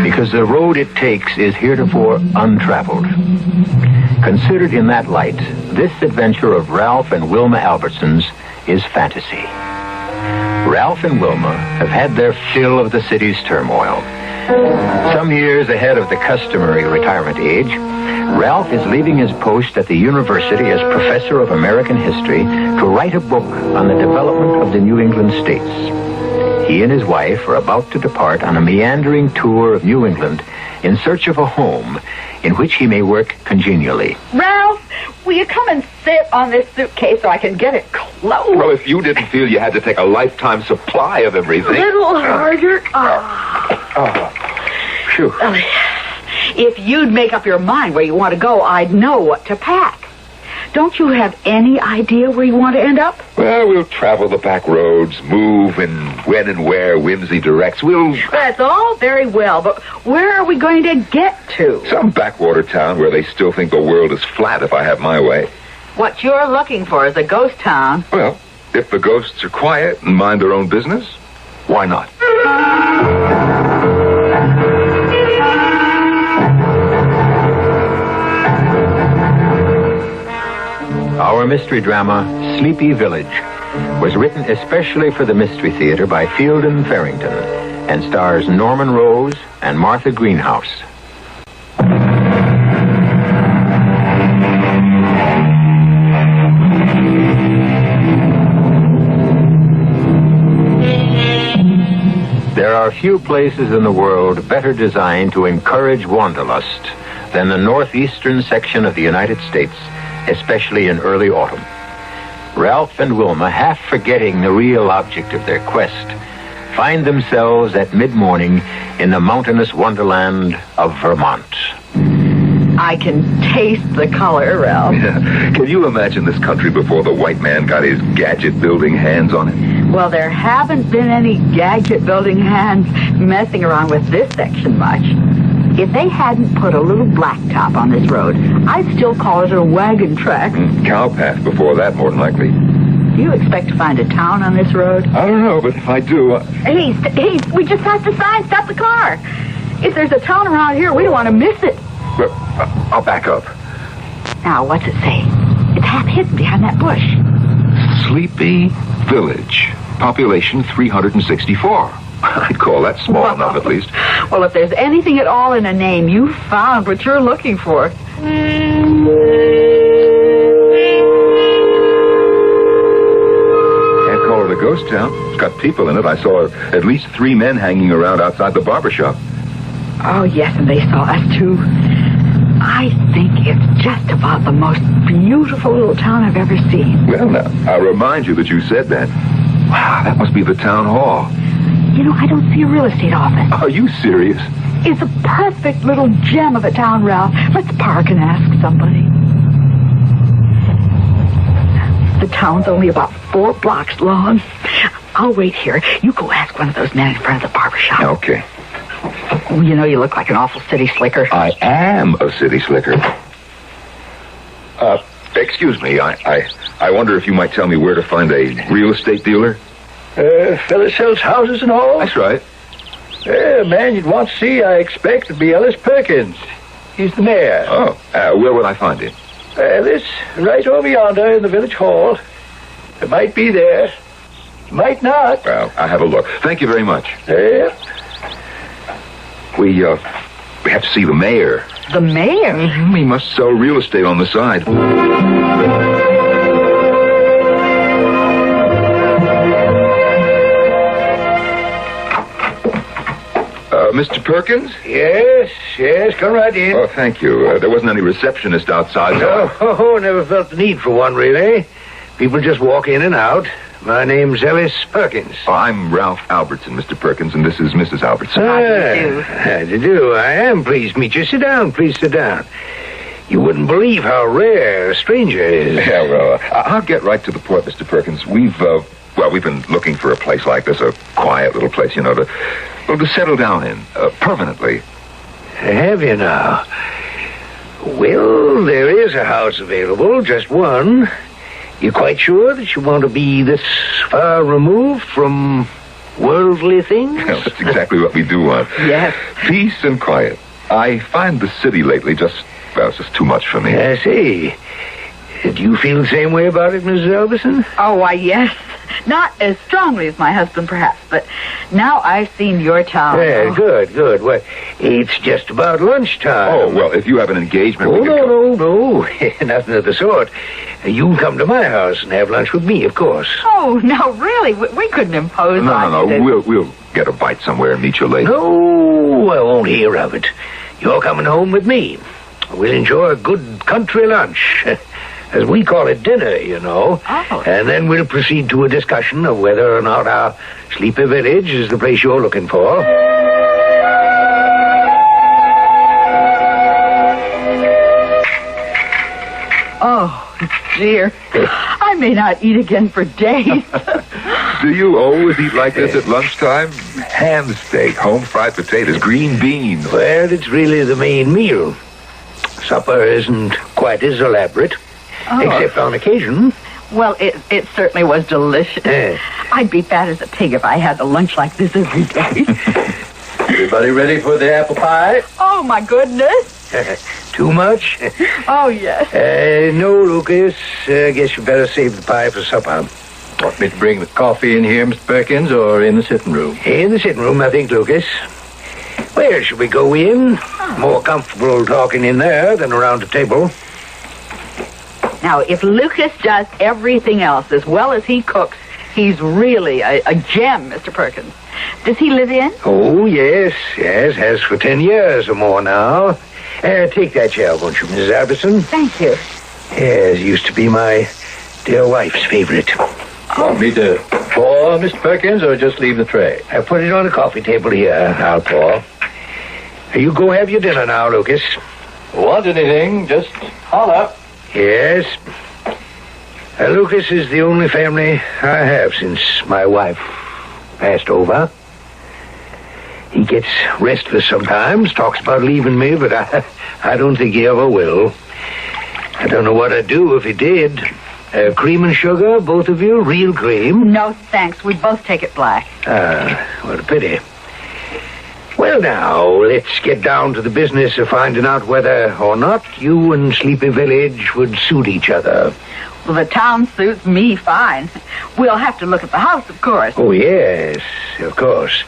because the road it takes is heretofore untraveled. Considered in that light, this adventure of Ralph and Wilma Albertson's is fantasy. Ralph and Wilma have had their fill of the city's turmoil. Some years ahead of the customary retirement age, Ralph is leaving his post at the university as professor of American history to write a book on the development of the New England states. He and his wife are about to depart on a meandering tour of New England in search of a home in which he may work congenially. Ralph, will you come and sit on this suitcase so I can get it closed? Well, if you didn't feel you had to take a lifetime supply of everything... A little harder. Phew. Well, if you'd make up your mind where you want to go, I'd know what to pack. Don't you have any idea where you want to end up? Well, we'll travel the back roads, move and when and where whimsy directs. That's all very well, but where are we going to get to? Some backwater town where they still think the world is flat if I have my way. What you're looking for is a ghost town. Well, if the ghosts are quiet and mind their own business, why not? Our mystery drama, Sleepy Village, was written especially for the Mystery Theater by Fielden Farrington and stars Norman Rose and Martha Greenhouse. There are few places in the world better designed to encourage wanderlust than the northeastern section of the United States, especially in early autumn. Ralph and Wilma, half forgetting the real object of their quest, find themselves at mid-morning in the mountainous wonderland of Vermont. I can taste the color, Ralph. Yeah. Can you imagine this country before the white man got his gadget-building hands on it? Well, there haven't been any gadget-building hands messing around with this section much. If they hadn't put a little blacktop on this road, I'd still call it a wagon track. Cow path before that, more than likely. Do you expect to find a town on this road? I don't know, but if I do... Hey, we just passed the sign. Stop the car. If there's a town around here, we don't want to miss it. Well, I'll back up. Now, what's it say? It's half hidden behind that bush. Sleepy village. Population 364. I'd call that small enough, at least. Well, if there's anything at all in a name, you've found what you're looking for. Can't call it a ghost town. It's got people in it. I saw at least 3 men hanging around outside the barber shop. Oh, yes, and they saw us, too. I think it's just about the most beautiful little town I've ever seen. Well, now, I'll remind you that you said that. Wow, that must be the town hall. You know, I don't see a real estate office. Are you serious? It's a perfect little gem of a town, Ralph. Let's park and ask somebody. The town's only about 4 blocks long. I'll wait here. You go ask one of those men in front of the barber shop. Okay. Oh, you know, you look like an awful city slicker. I am a city slicker. Excuse me, I wonder if you might tell me where to find a real estate dealer? Fella sells houses and all? That's right. Man you'd want to see, I expect, would be Ellis Perkins. He's the mayor. Oh, where would I find him? This, right over yonder in the village hall. It might be there. Might not. Well, I'll have a look. Thank you very much. We have to see the mayor. The mayor? He must sell real estate on the side. Mr. Perkins? Yes, come right in. Oh, thank you. There wasn't any receptionist outside. No, never felt the need for one, really. People just walk in and out. My name's Ellis Perkins. Oh, I'm Ralph Albertson, Mr. Perkins, and this is Mrs. Albertson. How do you do? I am pleased to meet you. Sit down, please sit down. You wouldn't believe how rare a stranger is. Yeah, well, I'll get right to the point, Mr. Perkins. We've been looking for a place like this, a quiet little place, you know, to settle down in, permanently. Have you now? Well, there is a house available, just one. You quite sure that you want to be this far removed from worldly things? Well, that's exactly what we do want. Yes. Peace and quiet. I find the city lately it's just too much for me. I see. Do you feel the same way about it, Mrs. Alberson? Oh, why, yes. Not as strongly as my husband, perhaps, but now I've seen your town. Yeah, good. Well, it's just about lunchtime. Oh, well, if you have an engagement... No. Nothing of the sort. You can come to my house and have lunch with me, of course. Oh, no, really? We couldn't impose on you. No. We'll get a bite somewhere and meet you later. No, I won't hear of it. You're coming home with me. We'll enjoy a good country lunch. As we call it, dinner, you know. Oh. And then we'll proceed to a discussion of whether or not our sleepy village is the place you're looking for. Oh, dear. I may not eat again for days. Do you always eat like this at lunchtime? Ham steak, home fried potatoes, green beans. Well, it's really the main meal. Supper isn't quite as elaborate. Except on occasion. Well, it certainly was delicious. I'd be fat as a pig if I had a lunch like this every day. Everybody ready for the apple pie? Oh, my goodness. Too much? Oh, yes. No, Lucas. I guess you better save the pie for supper. Want me to bring the coffee in here, Mr. Perkins, or in the sitting room? In the sitting room, I think, Lucas. Where should we go in? More comfortable talking in there than around the table. Now, if Lucas does everything else as well as he cooks, he's really a gem, Mr. Perkins. Does he live in? Oh, yes, has for 10 years or more now. Take that chair, won't you, Mrs. Alberson? Thank you. Yes, used to be my dear wife's favorite. Want me to pour, Mr. Perkins, or just leave the tray? I put it on the coffee table here. I'll pour. You go have your dinner now, Lucas. Want anything, just holler. Yes. Lucas is the only family I have since my wife passed over. He gets restless sometimes, talks about leaving me, but I don't think he ever will. I don't know what I'd do if he did. Cream and sugar, both of you? Real cream? No, thanks. We both take it black. What a pity. Well, now, let's get down to the business of finding out whether or not you and Sleepy Village would suit each other. Well, the town suits me fine. We'll have to look at the house, of course. Oh, yes, of course.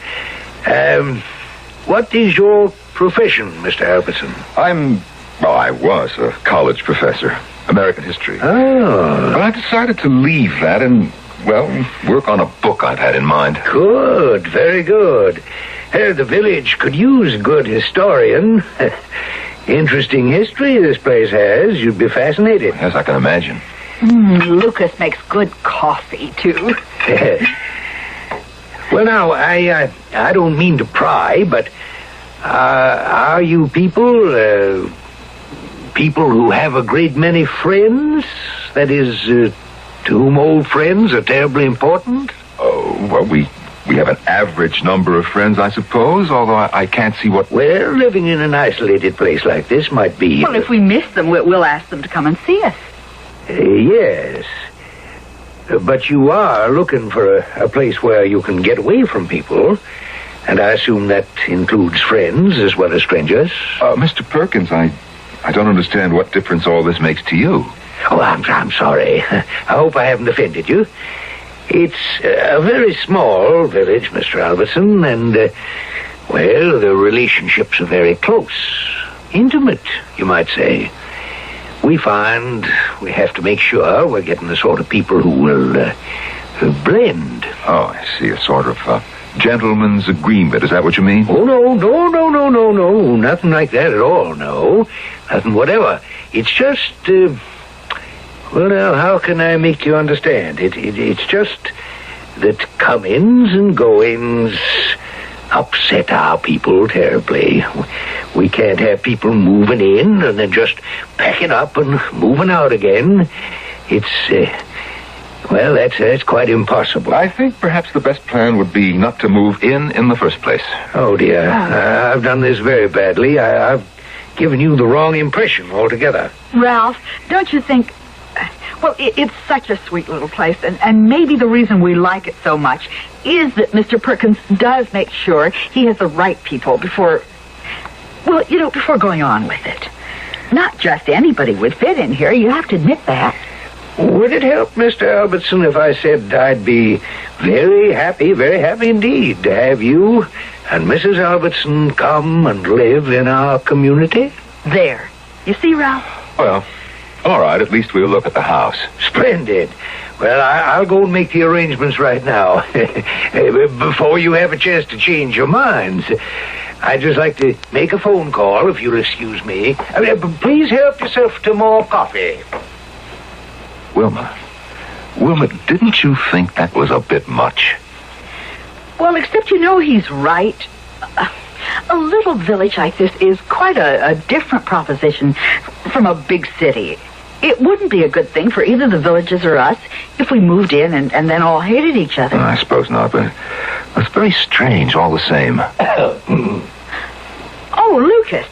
What is your profession, Mr. Albertson? I was a college professor, American history. Oh. But I decided to leave that and, work on a book I've had in mind. Good, very good. The village could use a good historian. Interesting history this place has. You'd be fascinated. Yes, I can imagine. Lucas makes good coffee, too. Well, now, I don't mean to pry, but are you people who have a great many friends? That is, to whom old friends are terribly important? Oh, well, we have an average number of friends, I suppose, although I can't see what... Well, living in an isolated place like this might be... Well, if we miss them, we'll ask them to come and see us. Yes. But you are looking for a place where you can get away from people, and I assume that includes friends as well as strangers. Mr. Perkins, I don't understand what difference all this makes to you. Oh, I'm sorry. I hope I haven't offended you. It's a very small village, Mr. Albertson, and, the relationships are very close. Intimate, you might say. We find we have to make sure we're getting the sort of people who will blend. Oh, I see. A sort of gentleman's agreement. Is that what you mean? Oh, no. Nothing like that at all, no. Nothing whatever. It's just, how can I make you understand? It's just that come-ins and go-ins upset our people terribly. We can't have people moving in and then just packing up and moving out again. It's, that's quite impossible. I think perhaps the best plan would be not to move in the first place. Oh, dear. I've done this very badly. I've given you the wrong impression altogether. Ralph, don't you think... Well, it's such a sweet little place, and maybe the reason we like it so much is that Mr. Perkins does make sure he has the right people before going on with it. Not just anybody would fit in here, you have to admit that. Would it help, Mr. Albertson, if I said I'd be very happy indeed to have you and Mrs. Albertson come and live in our community? There. You see, Ralph? Well, all right, at least we'll look at the house. Splendid. Well, I'll go and make the arrangements right now. Before you have a chance to change your minds. I'd just like to make a phone call, if you'll excuse me. Please help yourself to more coffee. Wilma, didn't you think that was a bit much? Well, except he's right. A little village like this is quite a different proposition from a big city. It wouldn't be a good thing for either the villages or us if we moved in and then all hated each other. I suppose not, but it's very strange all the same. Oh, Lucas,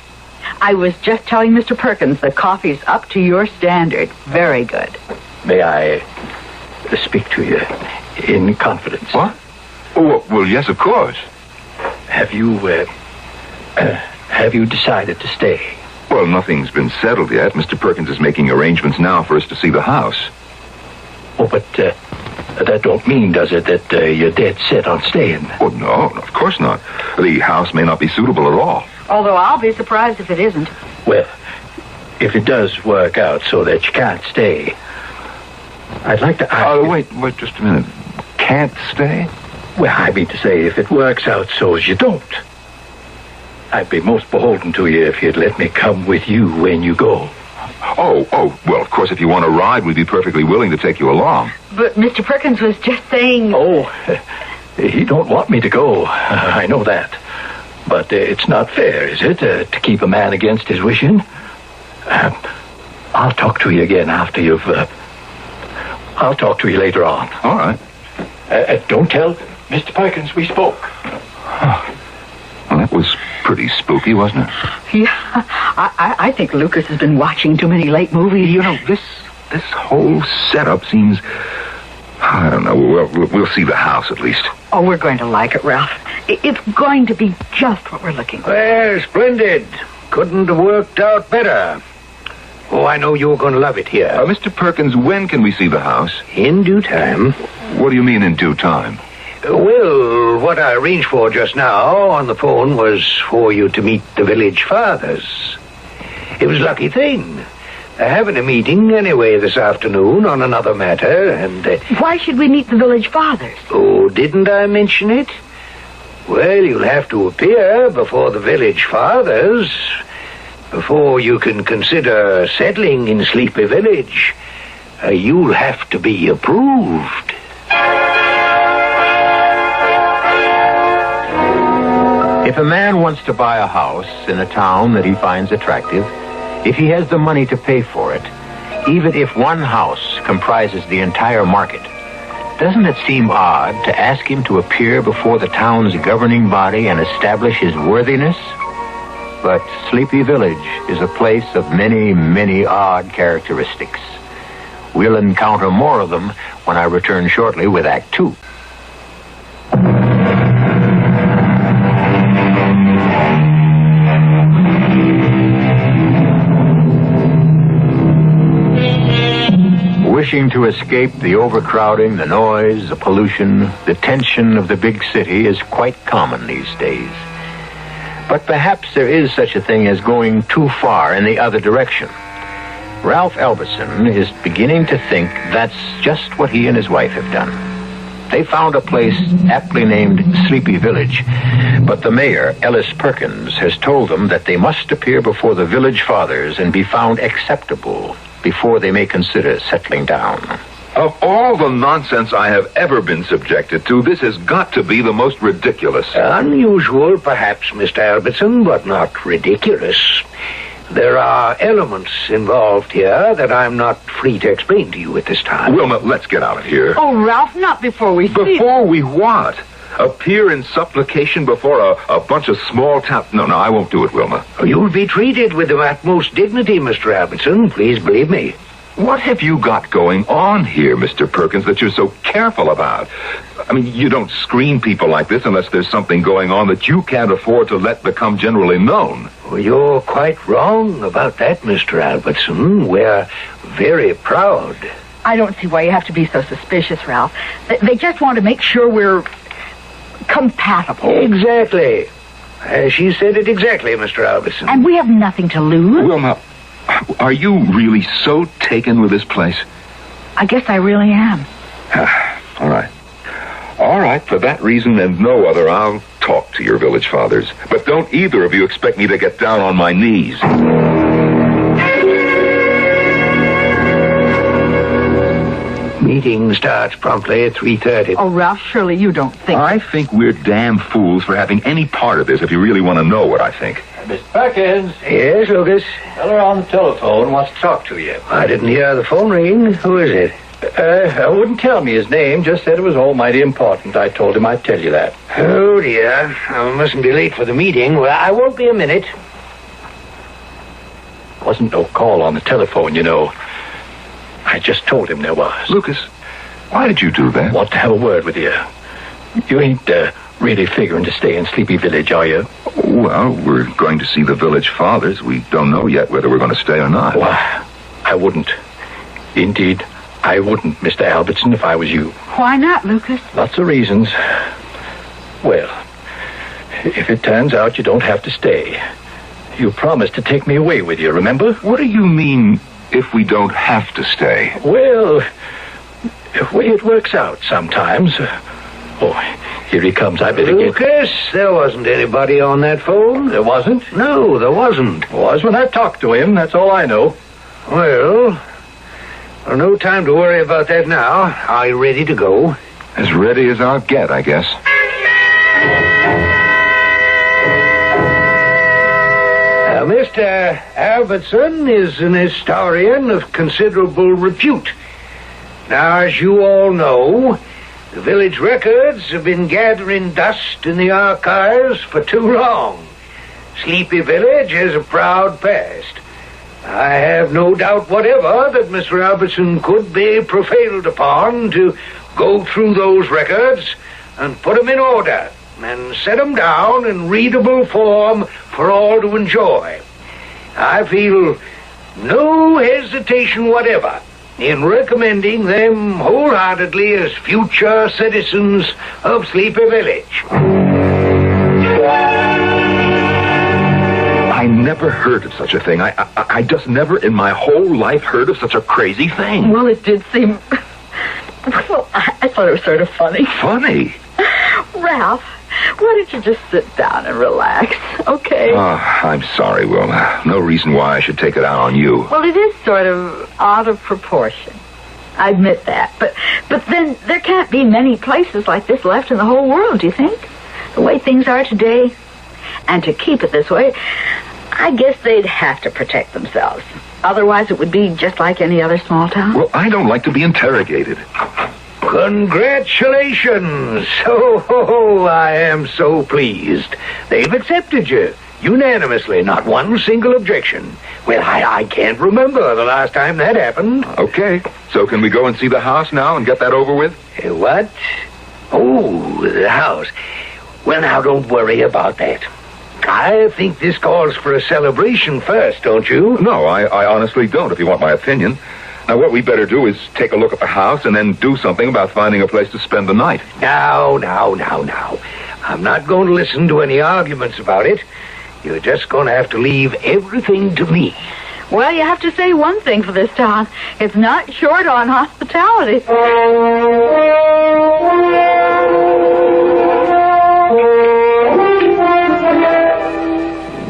I was just telling Mr. Perkins the coffee's up to your standard. Very good. May I speak to you in confidence? What? Oh, well, yes, of course. Have you decided to stay? Well, nothing's been settled yet. Mr. Perkins is making arrangements now for us to see the house. Oh, but that don't mean, does it, that you're dead set on staying? Oh, no, of course not. The house may not be suitable at all. Although I'll be surprised if it isn't. Well, if it does work out so that you can't stay, I'd like to ask you... Wait just a minute. Can't stay? Well, I mean to say, if it works out so as you don't, I'd be most beholden to you if you'd let me come with you when you go. Oh, well, of course, if you want to ride, we'd be perfectly willing to take you along. But Mr. Perkins was just saying... Oh, he don't want me to go. I know that. But it's not fair, is it, to keep a man against his wishing? I'll talk to you again after you've... I'll talk to you later on. All right. Don't tell Mr. Perkins we spoke. Well, that was pretty spooky, wasn't it? Yeah, I think Lucas has been watching too many late movies. You know, this whole setup seems... I don't know. We'll see the house, at least. Oh, we're going to like it, Ralph. It's going to be just what we're looking for. Well, splendid. Couldn't have worked out better. Oh, I know you're going to love it here. Mr. Perkins, when can we see the house? In due time. What do you mean in due time? Well, what I arranged for just now on the phone was for you to meet the village fathers. It was a lucky thing. They're having a meeting anyway this afternoon on another matter, and... Why should we meet the village fathers? Oh, didn't I mention it? Well, you'll have to appear before the village fathers before you can consider settling in Sleepy Village. You'll have to be approved. If a man wants to buy a house in a town that he finds attractive, if he has the money to pay for it, even if one house comprises the entire market, doesn't it seem odd to ask him to appear before the town's governing body and establish his worthiness? But Sleepy Village is a place of many, many odd characteristics. We'll encounter more of them when I return shortly with Act 2. Wishing to escape the overcrowding, the noise, the pollution, the tension of the big city is quite common these days. But perhaps there is such a thing as going too far in the other direction. Ralph Albertson is beginning to think that's just what he and his wife have done. They found a place aptly named Sleepy Village, but the mayor, Ellis Perkins, has told them that they must appear before the village fathers and be found acceptable before they may consider settling down. Of all the nonsense I have ever been subjected to, this has got to be the most ridiculous. Unusual, perhaps, Mr. Albertson, but not ridiculous. There are elements involved here that I'm not free to explain to you at this time. Wilma, let's get out of here. Oh, Ralph, not before we see... Before we what? Appear in supplication before a bunch of small town... No, I won't do it, Wilma. You'll be treated with the utmost dignity, Mr. Albertson. Please believe me. What have you got going on here, Mr. Perkins, that you're so careful about? I mean, you don't screen people like this unless there's something going on that you can't afford to let become generally known. Well, you're quite wrong about that, Mr. Albertson. We're very proud. I don't see why you have to be so suspicious, Ralph. They just want to make sure we're compatible. Exactly. She said it exactly, Mr. Albertson. And we have nothing to lose. Wilma, are you really so taken with this place? I guess I really am. All right. All right, for that reason and no other, I'll talk to your village fathers. But don't either of you expect me to get down on my knees. Meeting starts promptly at 3:30. Oh, Ralph, surely you don't think... I think we're damn fools for having any part of this, if you really want to know what I think. Mr. Perkins. Yes, Lucas? Feller on the telephone wants to talk to you. I didn't hear the phone ring. Who is it? Wouldn't tell me his name, just said it was almighty important. I told him I'd tell you that. Oh, dear. I mustn't be late for the meeting. Well, I won't be a minute. Wasn't no call on the telephone, you know. I just told him there was. Lucas, why did you do that? Want to have a word with you. You ain't really figuring to stay in Sleepy Village, are you? Well, we're going to see the village fathers. We don't know yet whether we're going to stay or not. Why, I wouldn't. Indeed, I wouldn't, Mr. Albertson, if I was you. Why not, Lucas? Lots of reasons. Well, if it turns out you don't have to stay, you promised to take me away with you, remember? What do you mean, if we don't have to stay? Well, the way it works out sometimes. Oh, here he comes. I better get... Lucas, there wasn't anybody on that phone. There wasn't? No, there wasn't. Was when I talked to him, that's all I know. Well, no time to worry about that now. Are you ready to go? As ready as I'll get, I guess. Mr. Albertson is an historian of considerable repute. Now, as you all know, the village records have been gathering dust in the archives for too long. Sleepy Village has a proud past. I have no doubt whatever that Mr. Albertson could be prevailed upon to go through those records and put them in order and set them down in readable form for all to enjoy. I feel no hesitation whatever in recommending them wholeheartedly as future citizens of Sleepy Village. I never heard of such a thing. I just never in my whole life heard of such a crazy thing. Well, it did seem... Well, I thought it was sort of funny. Funny? Ralph, why don't you just sit down and relax, okay? Oh, I'm sorry, Wilma. No reason why I should take it out on you. Well, it is sort of out of proportion. I admit that. But then there can't be many places like this left in the whole world, do you think? The way things are today. And to keep it this way, I guess they'd have to protect themselves. Otherwise, it would be just like any other small town. Well, I don't like to be interrogated. Congratulations! Oh, I am so pleased. They've accepted you. Unanimously, not one single objection. Well, I can't remember the last time that happened. Okay, so can we go and see the house now and get that over with? What? Oh, the house. Well, now, don't worry about that. I think this calls for a celebration first, don't you? No, I honestly don't, if you want my opinion. Now, what we better do is take a look at the house and then do something about finding a place to spend the night. Now. I'm not going to listen to any arguments about it. You're just going to have to leave everything to me. Well, you have to say one thing for this town. It's not short on hospitality.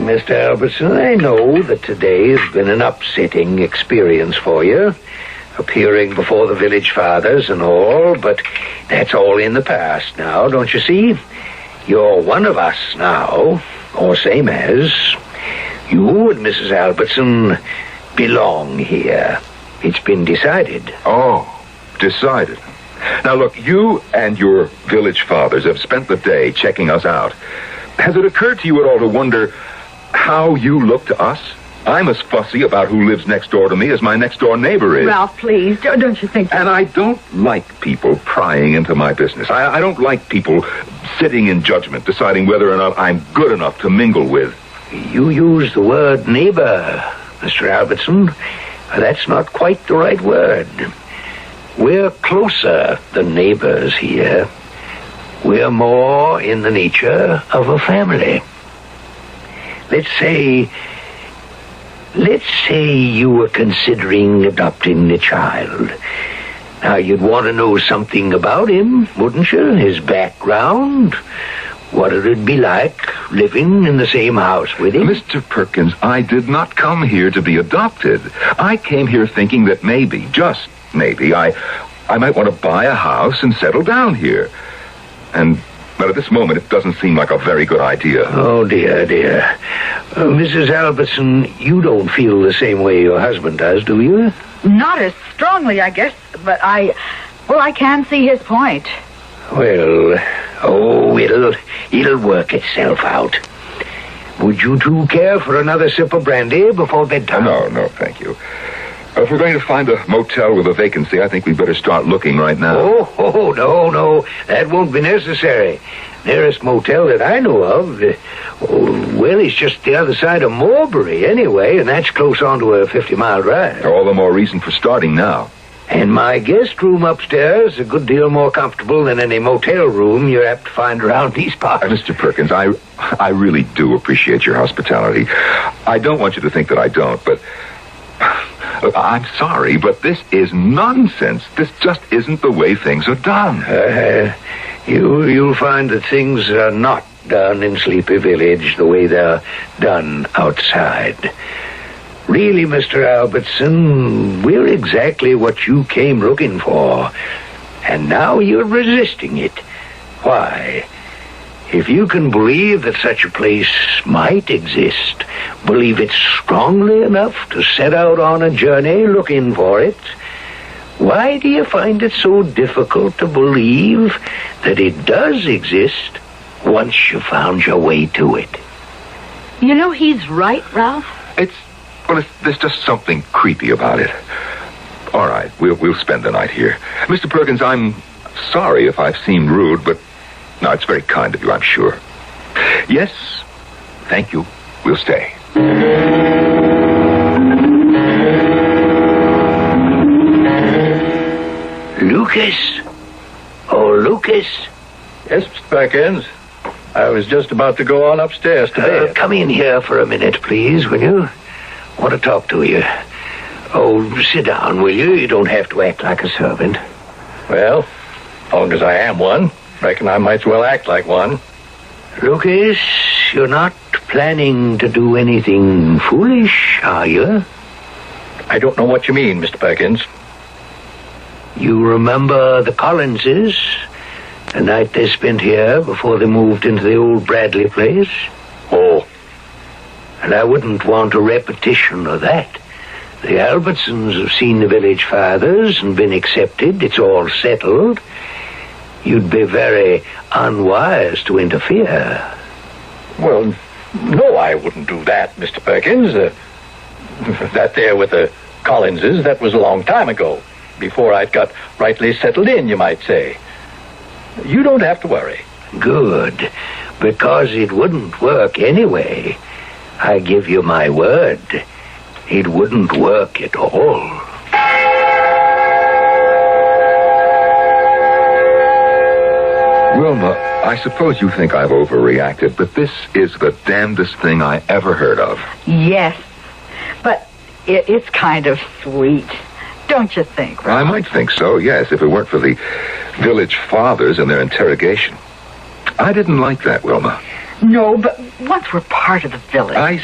Mr. Albertson, I know that today has been an upsetting experience for you, appearing before the village fathers and all, but that's all in the past now, don't you see? You're one of us now, or same as. You and Mrs. Albertson belong here. It's been decided. Oh, decided. Now, look, you and your village fathers have spent the day checking us out. Has it occurred to you at all to wonder how you look to us? I'm as fussy about who lives next door to me as my next door neighbor is. Ralph, please, don't you think... And I don't like people prying into my business. I don't like people sitting in judgment, deciding whether or not I'm good enough to mingle with. You use the word neighbor, Mr. Albertson. That's not quite the right word. We're closer than neighbors here. We're more in the nature of a family. Let's say you were considering adopting a child. Now, you'd want to know something about him, wouldn't you? His background, what it'd be like living in the same house with him. Mr. Perkins, I did not come here to be adopted. I came here thinking that maybe, just maybe, I might want to buy a house and settle down here. But at this moment, it doesn't seem like a very good idea. Oh, dear. Mrs. Albertson, you don't feel the same way your husband does, do you? Not as strongly, I guess, but I can see his point. Well, it'll work itself out. Would you two care for another sip of brandy before bedtime? No, thank you. If we're going to find a motel with a vacancy, I think we better start looking right now. Oh, no. That won't be necessary. Nearest motel that I know of, it's just the other side of Mulberry anyway, and that's close onto a 50-mile drive. All the more reason for starting now. And my guest room upstairs is a good deal more comfortable than any motel room you're apt to find around these parts. Mr. Perkins, I really do appreciate your hospitality. I don't want you to think that I don't, but... Look, I'm sorry, but this is nonsense. This just isn't the way things are done. You'll find that things are not done in Sleepy Village the way they're done outside. Really, Mr. Albertson, we're exactly what you came looking for. And now you're resisting it. Why? If you can believe that such a place might exist, believe it strongly enough to set out on a journey looking for it, why do you find it so difficult to believe that it does exist once you found your way to it? You know, he's right, Ralph. There's just something creepy about it. All right, we'll spend the night here. Mr. Perkins, I'm sorry if I've seemed rude, but... No, it's very kind of you, I'm sure. Yes, thank you. We'll stay. Lucas? Oh, Lucas? Yes, Mr. Perkins. I was just about to go on upstairs to bed. Come in here for a minute, please, will you? I want to talk to you. Oh, sit down, will you? You don't have to act like a servant. Well, as long as I am one, reckon I might as well act like one. Lucas, you're not planning to do anything foolish, are you? I don't know what you mean, Mr. Perkins. You remember the Collinses? The night they spent here before they moved into the old Bradley place? Oh. And I wouldn't want a repetition of that. The Albertsons have seen the village fathers and been accepted. It's all settled. You'd be very unwise to interfere. Well, no, I wouldn't do that, Mr. Perkins. That there with the Collinses, that was a long time ago. Before I'd got rightly settled in, you might say. You don't have to worry. Good. Because it wouldn't work anyway. I give you my word. It wouldn't work at all. Wilma, I suppose you think I've overreacted, but this is the damnedest thing I ever heard of. Yes, but it's kind of sweet. Don't you think, Ralph? I might think so, yes, if it weren't for the village fathers and their interrogation. I didn't like that, Wilma. No, but once we're part of the village... I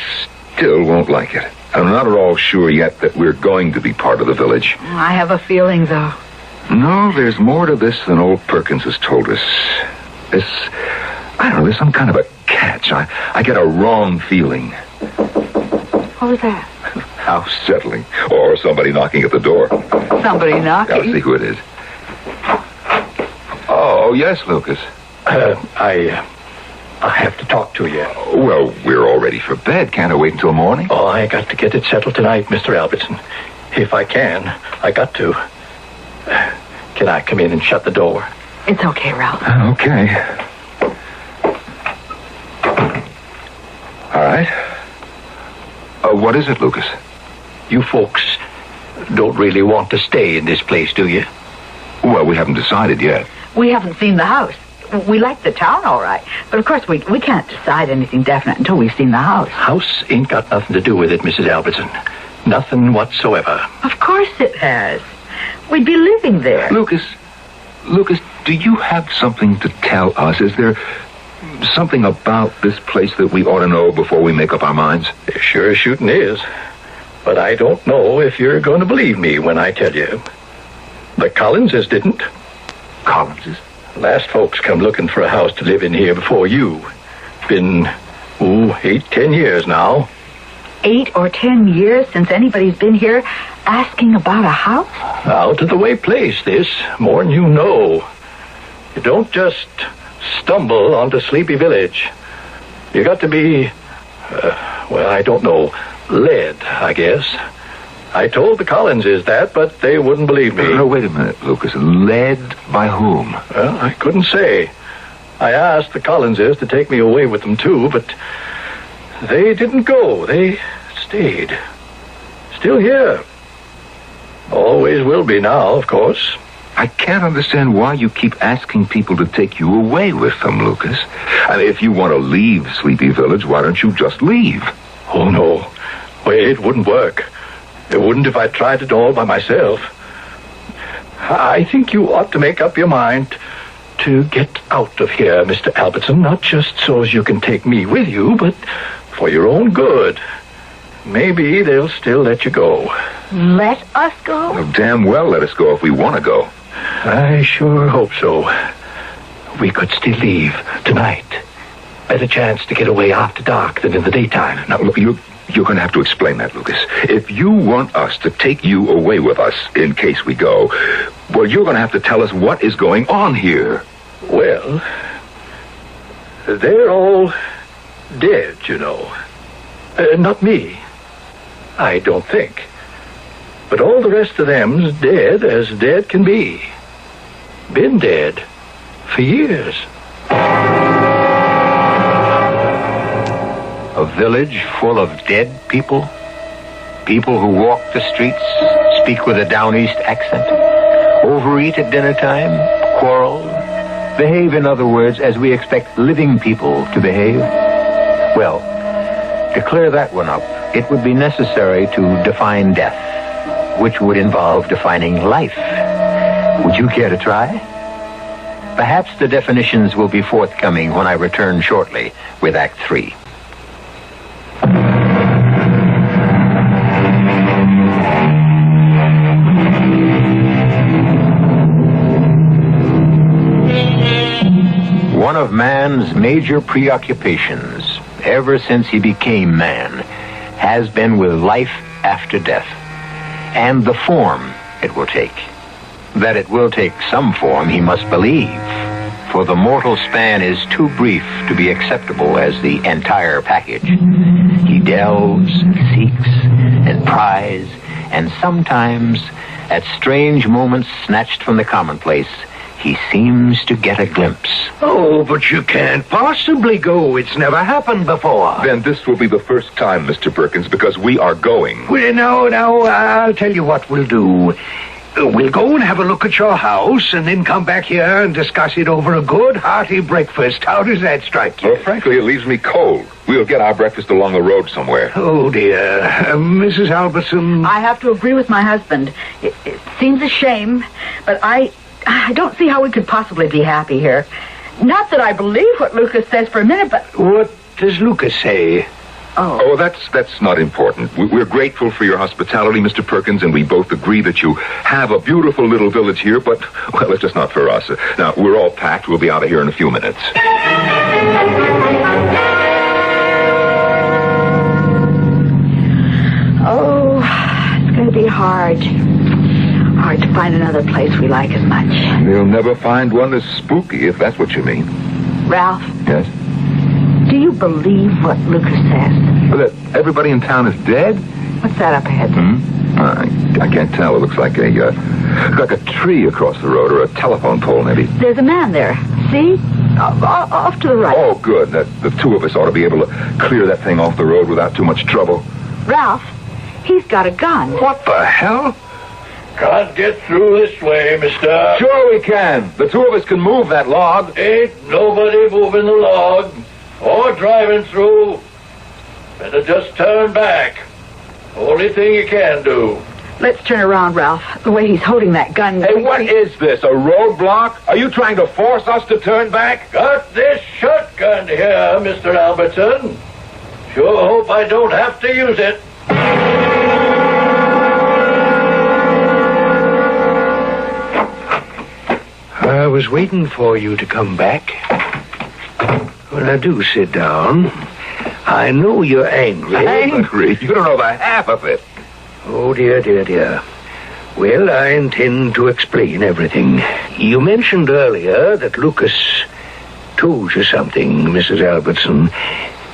still won't like it. I'm not at all sure yet that we're going to be part of the village. I have a feeling, though. No, there's more to this than old Perkins has told us. I don't know, there's some kind of a catch. I get a wrong feeling. What was that? How settling. Or somebody knocking at the door. Somebody knocking? I'll see who it is. Oh, yes, Lucas. I have to talk to you. Well, we're all ready for bed. Can't I wait until morning? Oh, I got to get it settled tonight, Mr. Albertson. If I can, I got to. Can I come in and shut the door? It's okay, Ralph. Okay. All right. What is it, Lucas? You folks don't really want to stay in this place, do you? Well, we haven't decided yet. We haven't seen the house. We like the town, all right. But, of course, we can't decide anything definite until we've seen the house. House ain't got nothing to do with it, Mrs. Albertson. Nothing whatsoever. Of course it has. We'd be living there. Lucas, do you have something to tell us? Is there something about this place that we ought to know before we make up our minds? There sure as shooting is. But I don't know if you're going to believe me when I tell you. The Collinses didn't. Collinses? Last folks come looking for a house to live in here before you. Been, 8-10 years now. 8 or 10 years since anybody's been here asking about a house? Out of the way place, this. More'n you know. You don't just stumble onto Sleepy Village. You got to be, I don't know, led, I guess. I told the Collinses that, but they wouldn't believe me. No, wait a minute, Lucas. Led by whom? Well, I couldn't say. I asked the Collinses to take me away with them, too, but they didn't go. They stayed. Still here. Always will be now, of course. I can't understand why you keep asking people to take you away with them, Lucas. I mean, if you want to leave Sleepy Village, why don't you just leave? Oh, no. Wait, it wouldn't work. It wouldn't if I tried it all by myself. I think you ought to make up your mind to get out of here, Mr. Albertson, not just so as you can take me with you, but for your own good. Maybe they'll still let you go. Let us go? Well, damn well let us go if we want to go. I sure hope so. We could still leave tonight. Better chance to get away after dark than in the daytime. Now, look, you're going to have to explain that, Lucas. If you want us to take you away with us in case we go, well, you're going to have to tell us what is going on here. Well, they're all dead, you know. Not me. I don't think. But all the rest of them's dead as dead can be. Been dead for years. A village full of dead people? People who walk the streets, speak with a down east accent? Overeat at dinner time? Quarrel? Behave, in other words, as we expect living people to behave? Well, to clear that one up, it would be necessary to define death, which would involve defining life. Would you care to try? Perhaps the definitions will be forthcoming when I return shortly with Act 3. One of man's major preoccupations, ever since he became man, has been with life after death, and the form it will take. That it will take some form, he must believe, for the mortal span is too brief to be acceptable as the entire package. He delves, seeks, and pries, and sometimes, at strange moments snatched from the commonplace, he seems to get a glimpse. Oh, but you can't possibly go. It's never happened before. Then this will be the first time, Mr. Perkins, because we are going. Well, now, I'll tell you what we'll do. We'll go and have a look at your house and then come back here and discuss it over a good, hearty breakfast. How does that strike you? Well, frankly, it leaves me cold. We'll get our breakfast along the road somewhere. Oh, dear. Mrs. Albertson? I have to agree with my husband. It seems a shame, but I don't see how we could possibly be happy here. Not that I believe what Lucas says for a minute, but... What does Lucas say? Oh, that's not important. We're grateful for your hospitality, Mr. Perkins, and we both agree that you have a beautiful little village here, but, well, it's just not for us. Now, we're all packed. We'll be out of here in a few minutes. Oh, it's going to be hard to find another place we like as much. You'll never find one as spooky, if that's what you mean. Ralph? Yes? Do you believe what Lucas says? Well, that everybody in town is dead? What's that up ahead? I can't tell. It looks like a tree across the road, or a telephone pole, maybe. There's a man there. See? Off to the right. Oh, good. The two of us ought to be able to clear that thing off the road without too much trouble. Ralph, he's got a gun. What the hell? Can't get through this way, mister. Sure we can. The two of us can move that log. Ain't nobody moving the log or driving through. Better just turn back. Only thing you can do. Let's turn around, Ralph. The way he's holding that gun... Hey, what is this, a roadblock? Are you trying to force us to turn back? Got this shotgun here, Mr. Albertson. Sure hope I don't have to use it. I was waiting for you to come back. Well, now do sit down. I know you're angry. Angry? You don't know the half of it. Oh, dear, dear, dear. Well, I intend to explain everything. You mentioned earlier that Lucas told you something, Mrs. Albertson.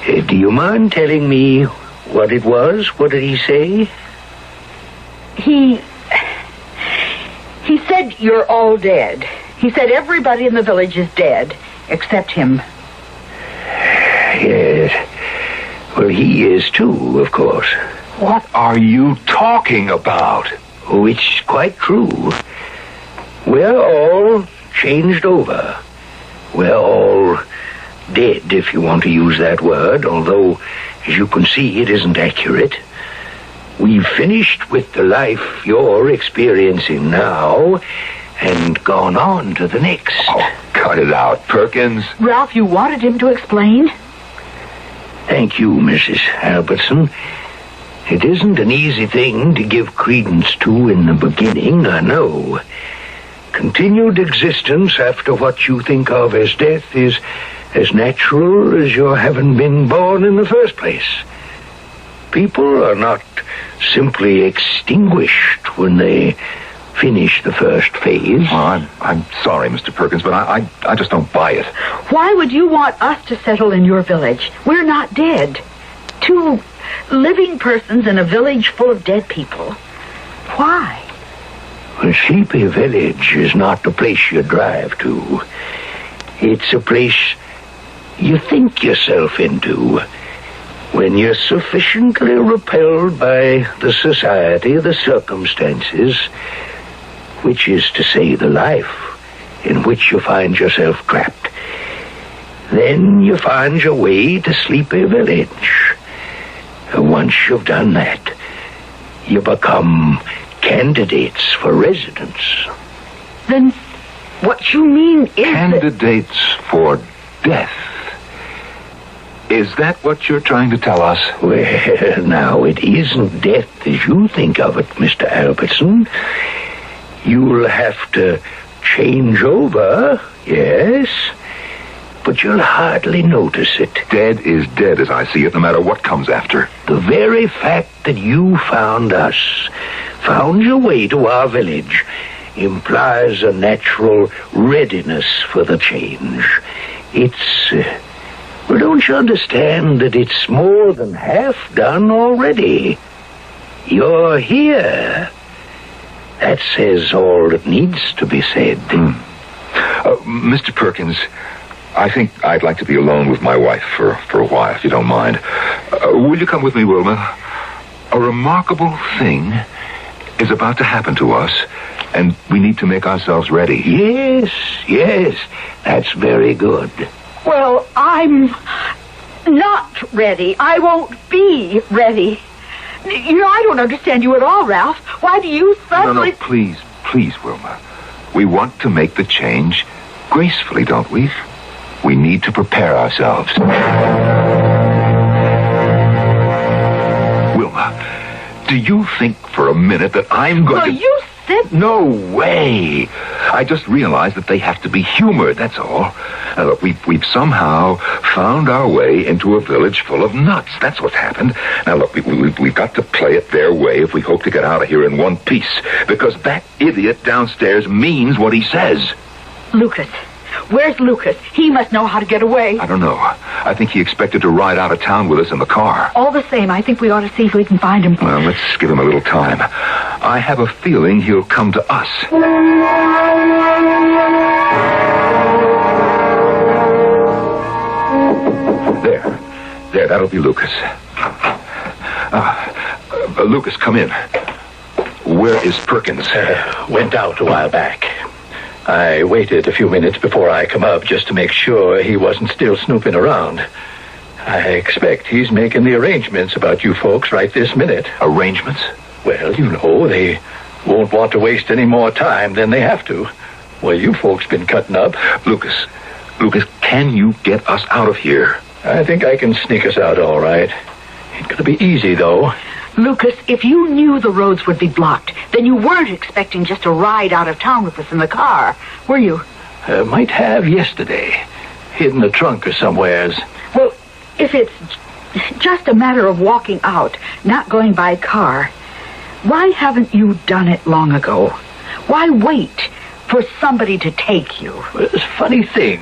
Do you mind telling me what it was? What did he say? He said you're all dead. He said everybody in the village is dead, except him. Yes. Well, he is too, of course. What are you talking about? Oh, it's quite true. We're all changed over. We're all dead, if you want to use that word, although, as you can see, it isn't accurate. We've finished with the life you're experiencing now and gone on to the next. Oh, cut it out, Perkins. Ralph, you wanted him to explain? Thank you, Mrs. Albertson. It isn't an easy thing to give credence to in the beginning, I know. Continued existence after what you think of as death is as natural as your having been born in the first place. People are not simply extinguished when they finish the first phase. Oh, I'm sorry, Mr. Perkins, but I just don't buy it. Why would you want us to settle in your village? We're not dead. Two living persons in a village full of dead people. Why? A sleepy village is not the place you drive to. It's a place you think yourself into when you're sufficiently repelled by the society, the circumstances, which is to say the life in which you find yourself trapped. Then you find your way to Sleepy Village. And once you've done that, you become candidates for residence. Then what you mean is Candidates for death. Is that what you're trying to tell us? Well, now, it isn't death as you think of it, Mr. Albertson. You'll have to change over, yes, but you'll hardly notice it. Dead is dead as I see it, no matter what comes after. The very fact that you found us, found your way to our village, implies a natural readiness for the change. It's, well, don't you understand that it's more than half done already? You're here. That says all that needs to be said. Mr. Perkins, I think I'd like to be alone with my wife for a while, if you don't mind. Will you come with me, Wilma? A remarkable thing is about to happen to us, and we need to make ourselves ready. Yes, that's very good. Well, I'm not ready. I won't be ready. You know, I don't understand you at all, Ralph. Why do you suddenly... No, please, Wilma. We want to make the change gracefully, don't we? We need to prepare ourselves. Wilma, do you think for a minute that I'm going to... you said... No way. I just realized that they have to be humored, that's all. Now, look, we've somehow found our way into a village full of nuts. That's what's happened. Now, look, we've got to play it their way if we hope to get out of here in one piece. Because that idiot downstairs means what he says. Lucas. Where's Lucas? He must know how to get away. I don't know. I think he expected to ride out of town with us in the car. All the same, I think we ought to see if we can find him. Well, let's give him a little time. I have a feeling he'll come to us. There, that'll be Lucas. Lucas, come in. Where is Perkins? Went out a while back. I waited a few minutes before I come up just to make sure he wasn't still snooping around. I expect he's making the arrangements about you folks right this minute. Arrangements? Well, you know, they won't want to waste any more time than they have to. Well, you folks been cutting up. Lucas, can you get us out of here? I think I can sneak us out all right. Ain't gonna be easy, though. Lucas, if you knew the roads would be blocked, then you weren't expecting just to ride out of town with us in the car, were you? Might have yesterday. Hid in the trunk or somewheres. Well, if it's just a matter of walking out, not going by car, why haven't you done it long ago? Why wait for somebody to take you? Well, it's a funny thing.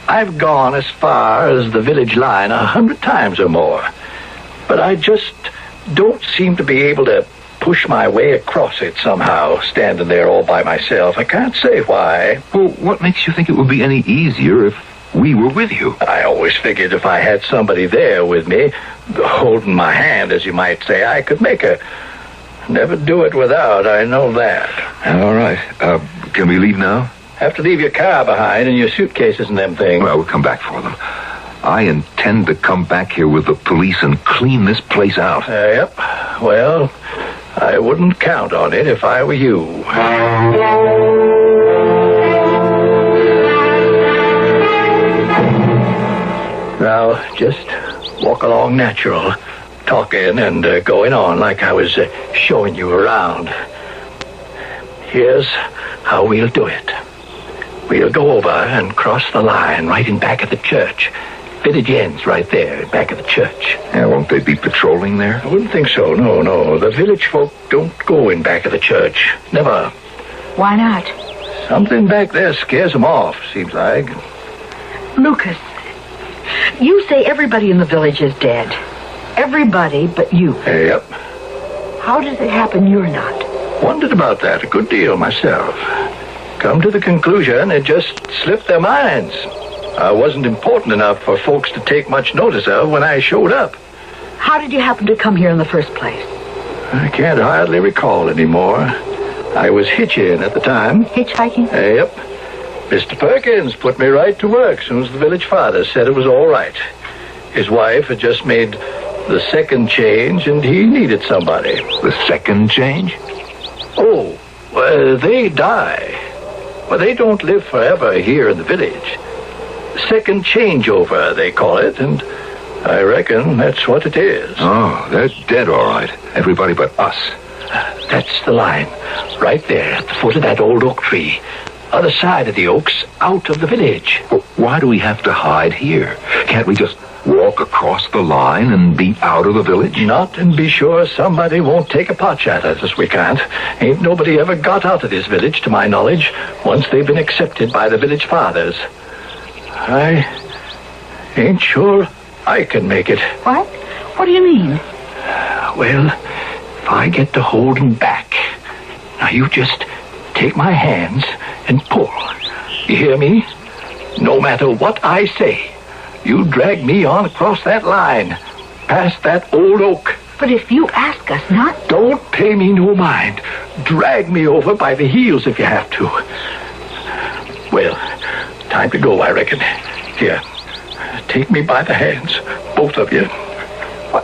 I've gone as far as the village line 100 times or more. But I just don't seem to be able to push my way across it somehow, standing there all by myself. I can't say why. Well, what makes you think it would be any easier if we were with you? I always figured if I had somebody there with me, holding my hand, as you might say, I could make a... Never do it without, I know that. All right. Can we leave now? Have to leave your car behind and your suitcases and them things. Well, we'll come back for them. I intend to come back here with the police and clean this place out. Yep. Well, I wouldn't count on it if I were you. Now, just walk along natural, talking and going on like I was showing you around. Here's how we'll do it. We'll go over and cross the line right in back of the church. Village ends right there, back of the church. Yeah, won't they be patrolling there? I wouldn't think so, no. The village folk don't go in back of the church. Never. Why not? Something back there scares them off, seems like. Lucas, you say everybody in the village is dead. Everybody but you. Yep. How does it happen you're not? Wondered about that a good deal myself. Come to the conclusion it just slipped their minds. I wasn't important enough for folks to take much notice of when I showed up. How did you happen to come here in the first place? I can't hardly recall anymore. I was hitching at the time. Hitchhiking? Yep. Mr. Perkins put me right to work as soon as the village father said it was all right. His wife had just made the second change, and he needed somebody. The second change? Oh, well, they die. Well, they don't live forever here in the village. Second changeover, they call it, and I reckon that's what it is. Oh, they're dead, all right. Everybody but us. That's the line. Right there at the foot of that old oak tree. Other side of the oaks, out of the village. Well, why do we have to hide here? Can't we just walk across the line and be out of the village? Not and be sure somebody won't take a pot at us. We can't. Ain't nobody ever got out of this village, to my knowledge, once they've been accepted by the village fathers. I ain't sure I can make it. What? What do you mean? Well, if I get to holding back, now you just take my hands and pull. You hear me? No matter what I say, you drag me on across that line, past that old oak. But if you ask us not... Don't pay me no mind. Drag me over by the heels if you have to. Well, time to go, I reckon. Here, take me by the hands, both of you.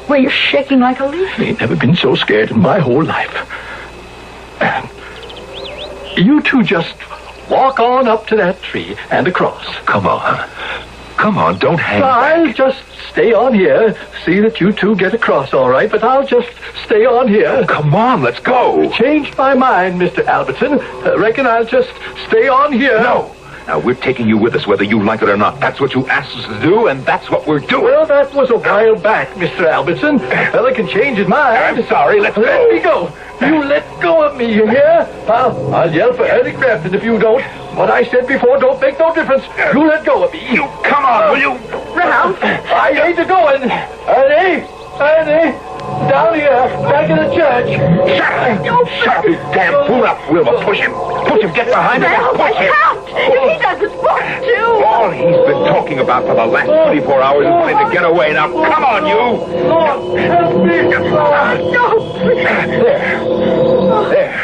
Well, you're shaking like a leaf. Ain't never been so scared in my whole life. You two just walk on up to that tree and across. Come on. Come on, don't hang I'll back. just stay on here. See that you two get across all right, but I'll just stay on here. Oh, come on, let's go. Changed my mind, Mr. Albertson. Reckon I'll just stay on here. No. Now, we're taking you with us whether you like it or not. That's what you asked us to do, and that's what we're doing. Well, that was a while back, Mr. Albertson. Fella can change his mind. I'm sorry, let's go. Let me go. You let go of me, you hear? I'll yell for Eddie Grafton if you don't. What I said before don't make no difference. You let go of me. You come on, will you? Ralph, I ain't going. Ernie, down here, back in the church. Shut up, you damn fool. Up, Wilma. Push him. Push him. Get behind him. Ralph, Push him. if he doesn't want to. All he's been talking about for the last 24 hours is wanting to get away. Now, come on, you. Lord, help me. No, please. There.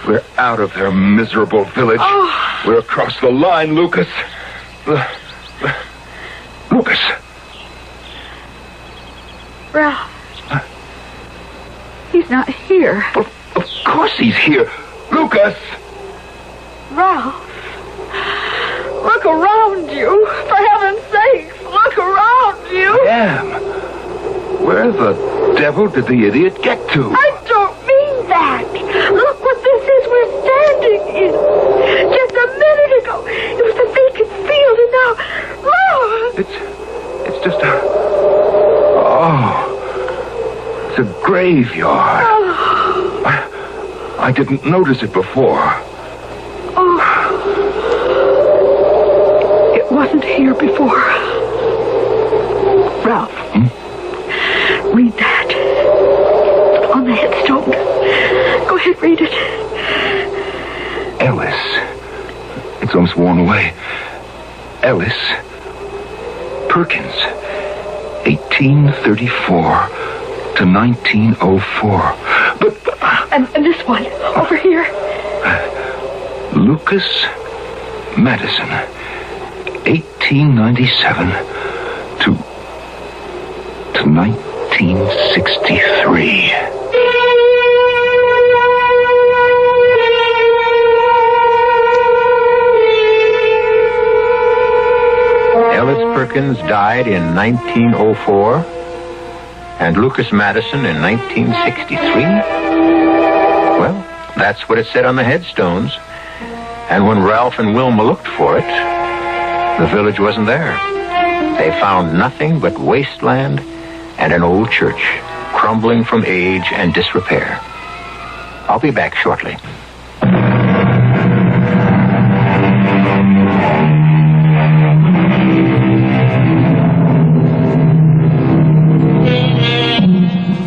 We're out of their miserable village. We're across the line, Lucas. Lucas. Ralph. He's not here. Of course he's here. Lucas! Ralph. Look around you. For heaven's sake, look around you. Damn. Where the devil did the idiot get to? I don't mean that. Look what this is we're standing in. Just a minute ago, it was a vacant field, and now... It's just a... Oh. It's a graveyard. I didn't notice it before. It wasn't here before. Ralph. Read that. On the headstone. Go ahead, read it. Ellis. It's almost worn away. Ellis Perkins. 1834 to 1904. But... And this one, over here. Lucas Madison. 1897 to 1963. Ellis Perkins died in 1904, and Lucas Madison in 1963. Well, that's what it said on the headstones. And when Ralph and Wilma looked for it, the village wasn't there. They found nothing but wasteland and an old church, crumbling from age and disrepair. I'll be back shortly.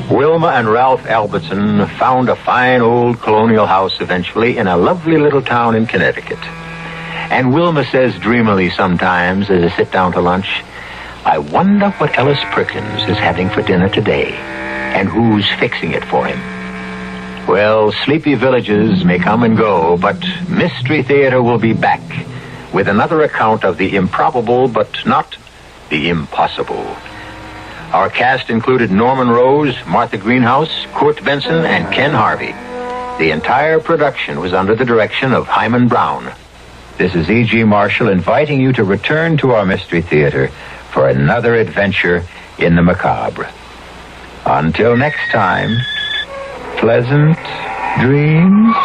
Wilma and Ralph Albertson found a fine old colonial house eventually in a lovely little town in Connecticut. And Wilma says dreamily sometimes as they sit down to lunch, I wonder what Ellis Perkins is having for dinner today and who's fixing it for him. Well, sleepy villages may come and go, but Mystery Theater will be back with another account of the improbable, but not the impossible. Our cast included Norman Rose, Martha Greenhouse, Kurt Benson, and Ken Harvey. The entire production was under the direction of Hyman Brown. This is E.G. Marshall inviting you to return to our Mystery Theater for another adventure in the macabre. Until next time, pleasant dreams.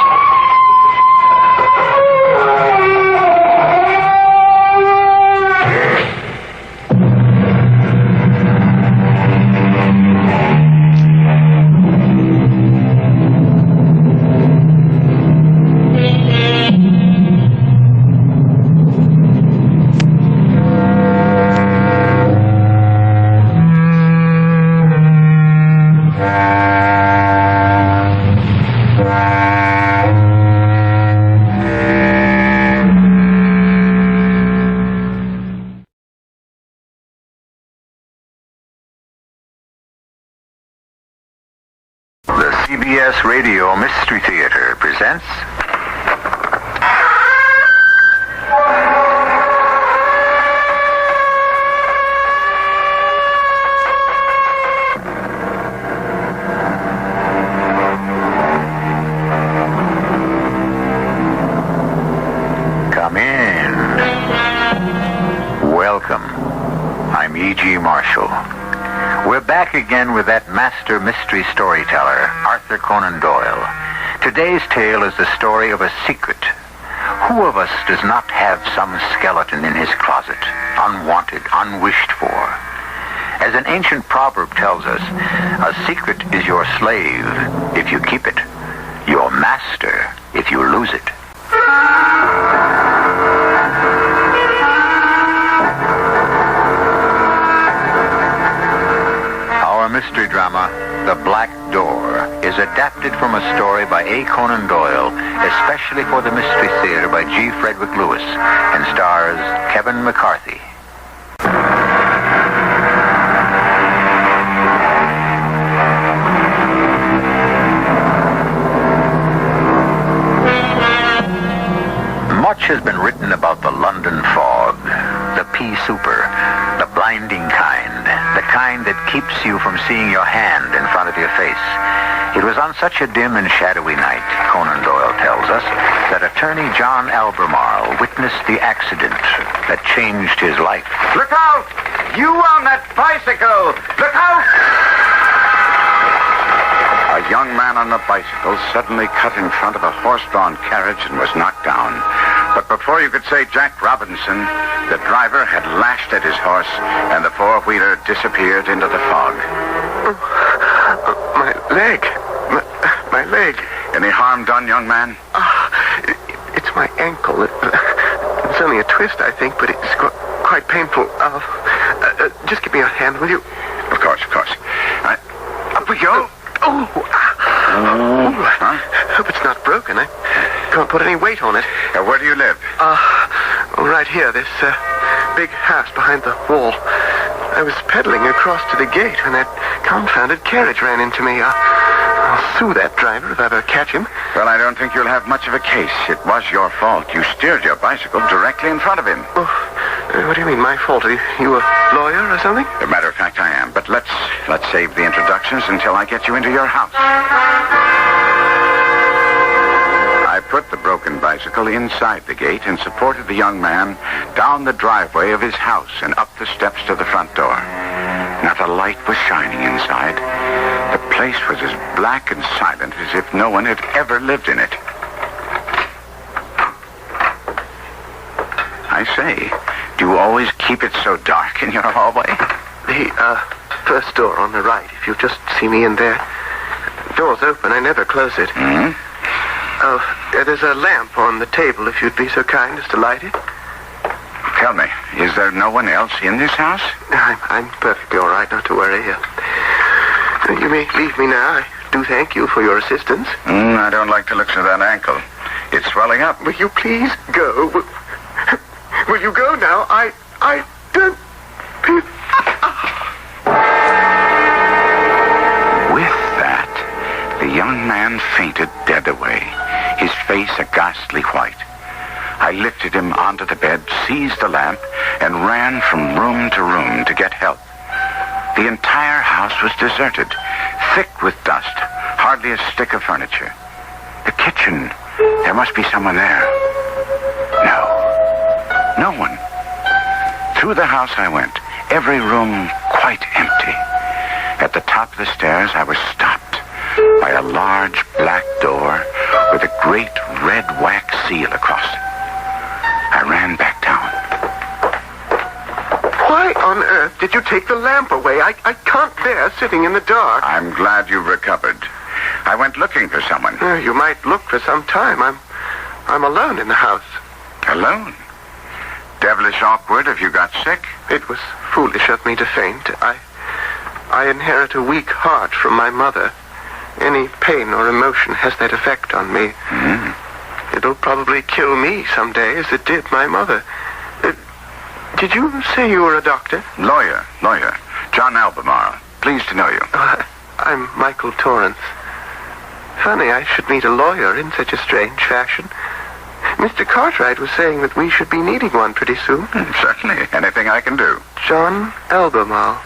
CBS Radio Mystery Theater presents Come in. Welcome. I'm E.G. Marshall. We're back again with that master mystery storyteller, Arthur Conan Doyle. Today's tale is the story of a secret. Who of us does not have some skeleton in his closet, unwanted, unwished for? As an ancient proverb tells us, a secret is your slave if you keep it, your master if you lose it. Mystery drama, The Black Door, is adapted from a story by A. Conan Doyle, especially for the Mystery Theater by G. Frederick Lewis, and stars Kevin McCarthy. Much has been written about the London fog, the pea souper, the blinding kind, the kind that keeps you from seeing your hand in front of your face. It was on such a dim and shadowy night, Conan Doyle tells us, that attorney John Albemarle witnessed the accident that changed his life. Look out! You on that bicycle! Look out! A young man on a bicycle suddenly cut in front of a horse-drawn carriage and was knocked down. But before you could say Jack Robinson, the driver had lashed at his horse, and the four-wheeler disappeared into the fog. My leg. My leg. Any harm done, young man? It's my ankle. It's only a twist, I think, but it's quite painful. Just give me a hand, will you? Of course. Up we go. Hope it's not broken. I can't put any weight on it. Where do you live? Right here, this big house behind the wall. I was pedaling across to the gate when that confounded carriage ran into me. I'll sue that driver if I ever catch him. Well, I don't think you'll have much of a case. It was your fault. You steered your bicycle directly in front of him. Oh, what do you mean, my fault? Are you a lawyer or something? As a matter of fact, I am. But let's save the introductions until I get you into your house. I put the broken bicycle inside the gate and supported the young man down the driveway of his house and up the steps to the front door. Not a light was shining inside. The place was as black and silent as if no one had ever lived in it. I say, do you always keep it so dark in your hallway? The first door on the right, if you'll just see me in there. The door's open, I never close it. Hmm? Oh, there's a lamp on the table, if you'd be so kind as to light it. Tell me, is there no one else in this house? I'm perfectly all right, not to worry. You may leave me now. I do thank you for your assistance. I don't like the looks of that ankle. It's swelling up. Will you please go? Will you go now? I don't... With that, the young young man fainted dead away, his face a ghastly white. I lifted him onto the bed, seized the lamp, and ran from room to room to get help. The entire house was deserted, thick with dust, hardly a stick of furniture. The kitchen, there must be someone there. No one. Through the house I went, every room quite empty. At the top of the stairs, I was stopped by a large black door with a great red wax seal across it. I ran back down. Why on earth did you take the lamp away? I can't bear sitting in the dark. I'm glad you've recovered. I went looking for someone. You might look for some time. I'm alone in the house. Alone? Devilish awkward if you got sick? It was foolish of me to faint. I inherit a weak heart from my mother. Any pain or emotion has that effect on me. It'll probably kill me someday, as it did my mother. Did you say you were a doctor? Lawyer. John Albemarle. Pleased to know you. I'm Michael Torrance. Funny I should meet a lawyer in such a strange fashion. Mr. Cartwright was saying that we should be needing one pretty soon. Certainly. Anything I can do. John Albemarle.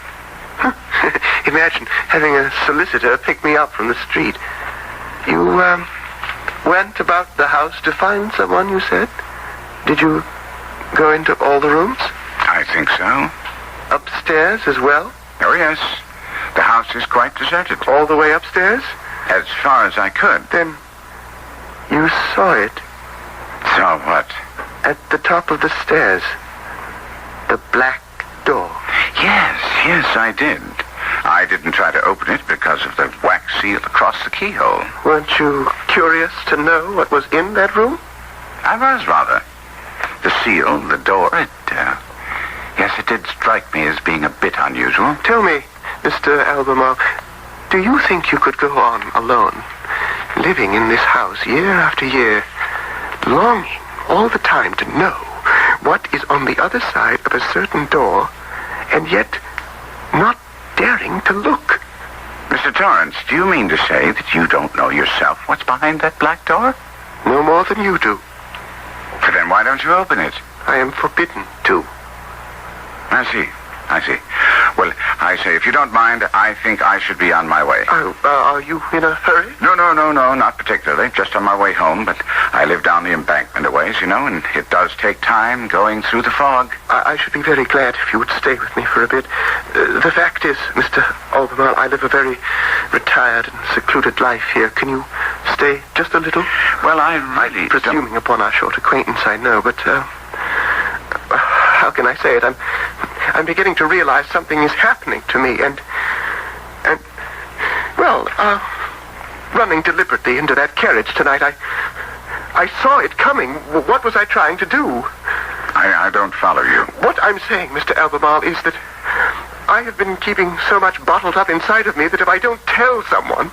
Imagine having a solicitor pick me up from the street. You, went about the house to find someone, you said? Did you go into all the rooms? I think so. Upstairs as well? Oh, yes. The house is quite deserted. All the way upstairs? As far as I could. Then you saw it? Saw what? At the top of the stairs. The black door. Yes, I did. I didn't try to open it because of the wax seal across the keyhole. Weren't you curious to know what was in that room? I was, rather. The seal, the door, yes, it did strike me as being a bit unusual. Tell me, Mr. Albemarle, do you think you could go on alone, living in this house year after year, longing all the time to know what is on the other side of a certain door, and yet not daring to look? Mr. Torrance, do you mean to say that you don't know yourself what's behind that black door? No more than you do. But then why don't you open it? I am forbidden to. I see. Well, I say, if you don't mind, I think I should be on my way. Are you in a hurry? No, not particularly. Just on my way home, but I live down the embankment a ways, and it does take time going through the fog. I should be very glad if you would stay with me for a bit. The fact is, Mr. Albemarle, I live a very retired and secluded life here. Can you stay just a little? Well, I'm presuming upon our short acquaintance, I know, but, how can I say it? I'm beginning to realize something is happening to me, and running deliberately into that carriage tonight, I saw it coming. What was I trying to do? I don't follow you. What I'm saying, Mr. Albemarle, is that I have been keeping so much bottled up inside of me that if I don't tell someone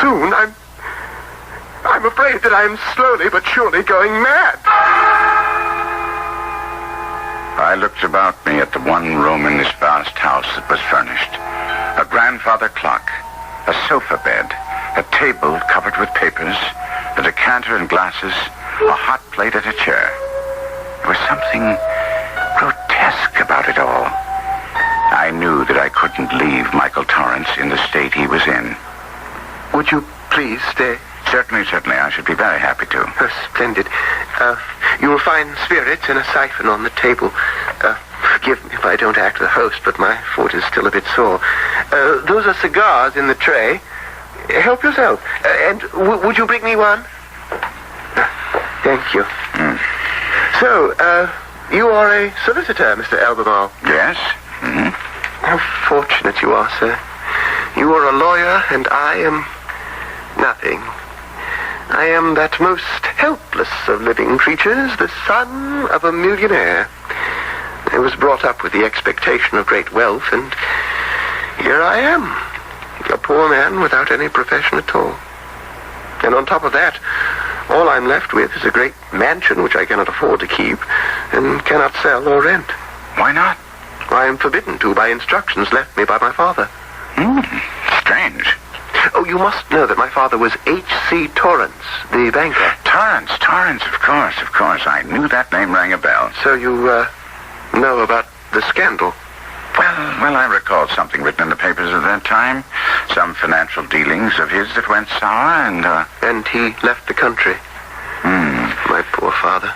soon, I'm afraid that I'm slowly but surely going mad. I looked about me at the one room in this vast house that was furnished. A grandfather clock, a sofa bed, a table covered with papers, a decanter and glasses, a hot plate and a chair. There was something grotesque about it all. I knew that I couldn't leave Michael Torrance in the state he was in. Would you please stay? Certainly. I should be very happy to. Oh, splendid. You will find spirits and a siphon on the table. Forgive me if I don't act the host, but my foot is still a bit sore. Those are cigars in the tray. Help yourself. And would you bring me one? Thank you. So, you are a solicitor, Mr. Albemarle? Yes. How fortunate you are, sir. You are a lawyer, and I am nothing. I am that most helpless of living creatures, the son of a millionaire. I was brought up with the expectation of great wealth, and here I am, a poor man without any profession at all. And on top of that, all I'm left with is a great mansion which I cannot afford to keep and cannot sell or rent. Why not? I am forbidden to by instructions left me by my father. Strange. Oh, you must know that my father was H.C. Torrance, the banker. Torrance, of course. I knew that name rang a bell. So you, know about the scandal? Well, I recall something written in the papers at that time. Some financial dealings of his that went sour, And he left the country. My poor father.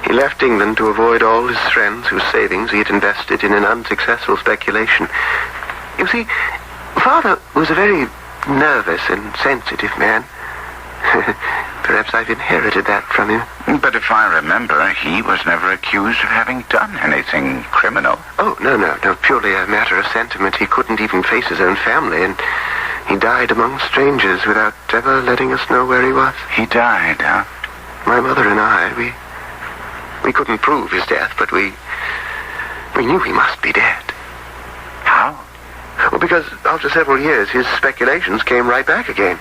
He left England to avoid all his friends whose savings he had invested in an unsuccessful speculation. You see, Father was a very nervous and sensitive man. Perhaps I've inherited that from him. But if I remember, he was never accused of having done anything criminal. Oh, no. Purely a matter of sentiment. He couldn't even face his own family, and he died among strangers without ever letting us know where he was. He died, huh? My mother and I, we couldn't prove his death, but we knew he must be dead. How? Well, because after several years, his speculations came right back again.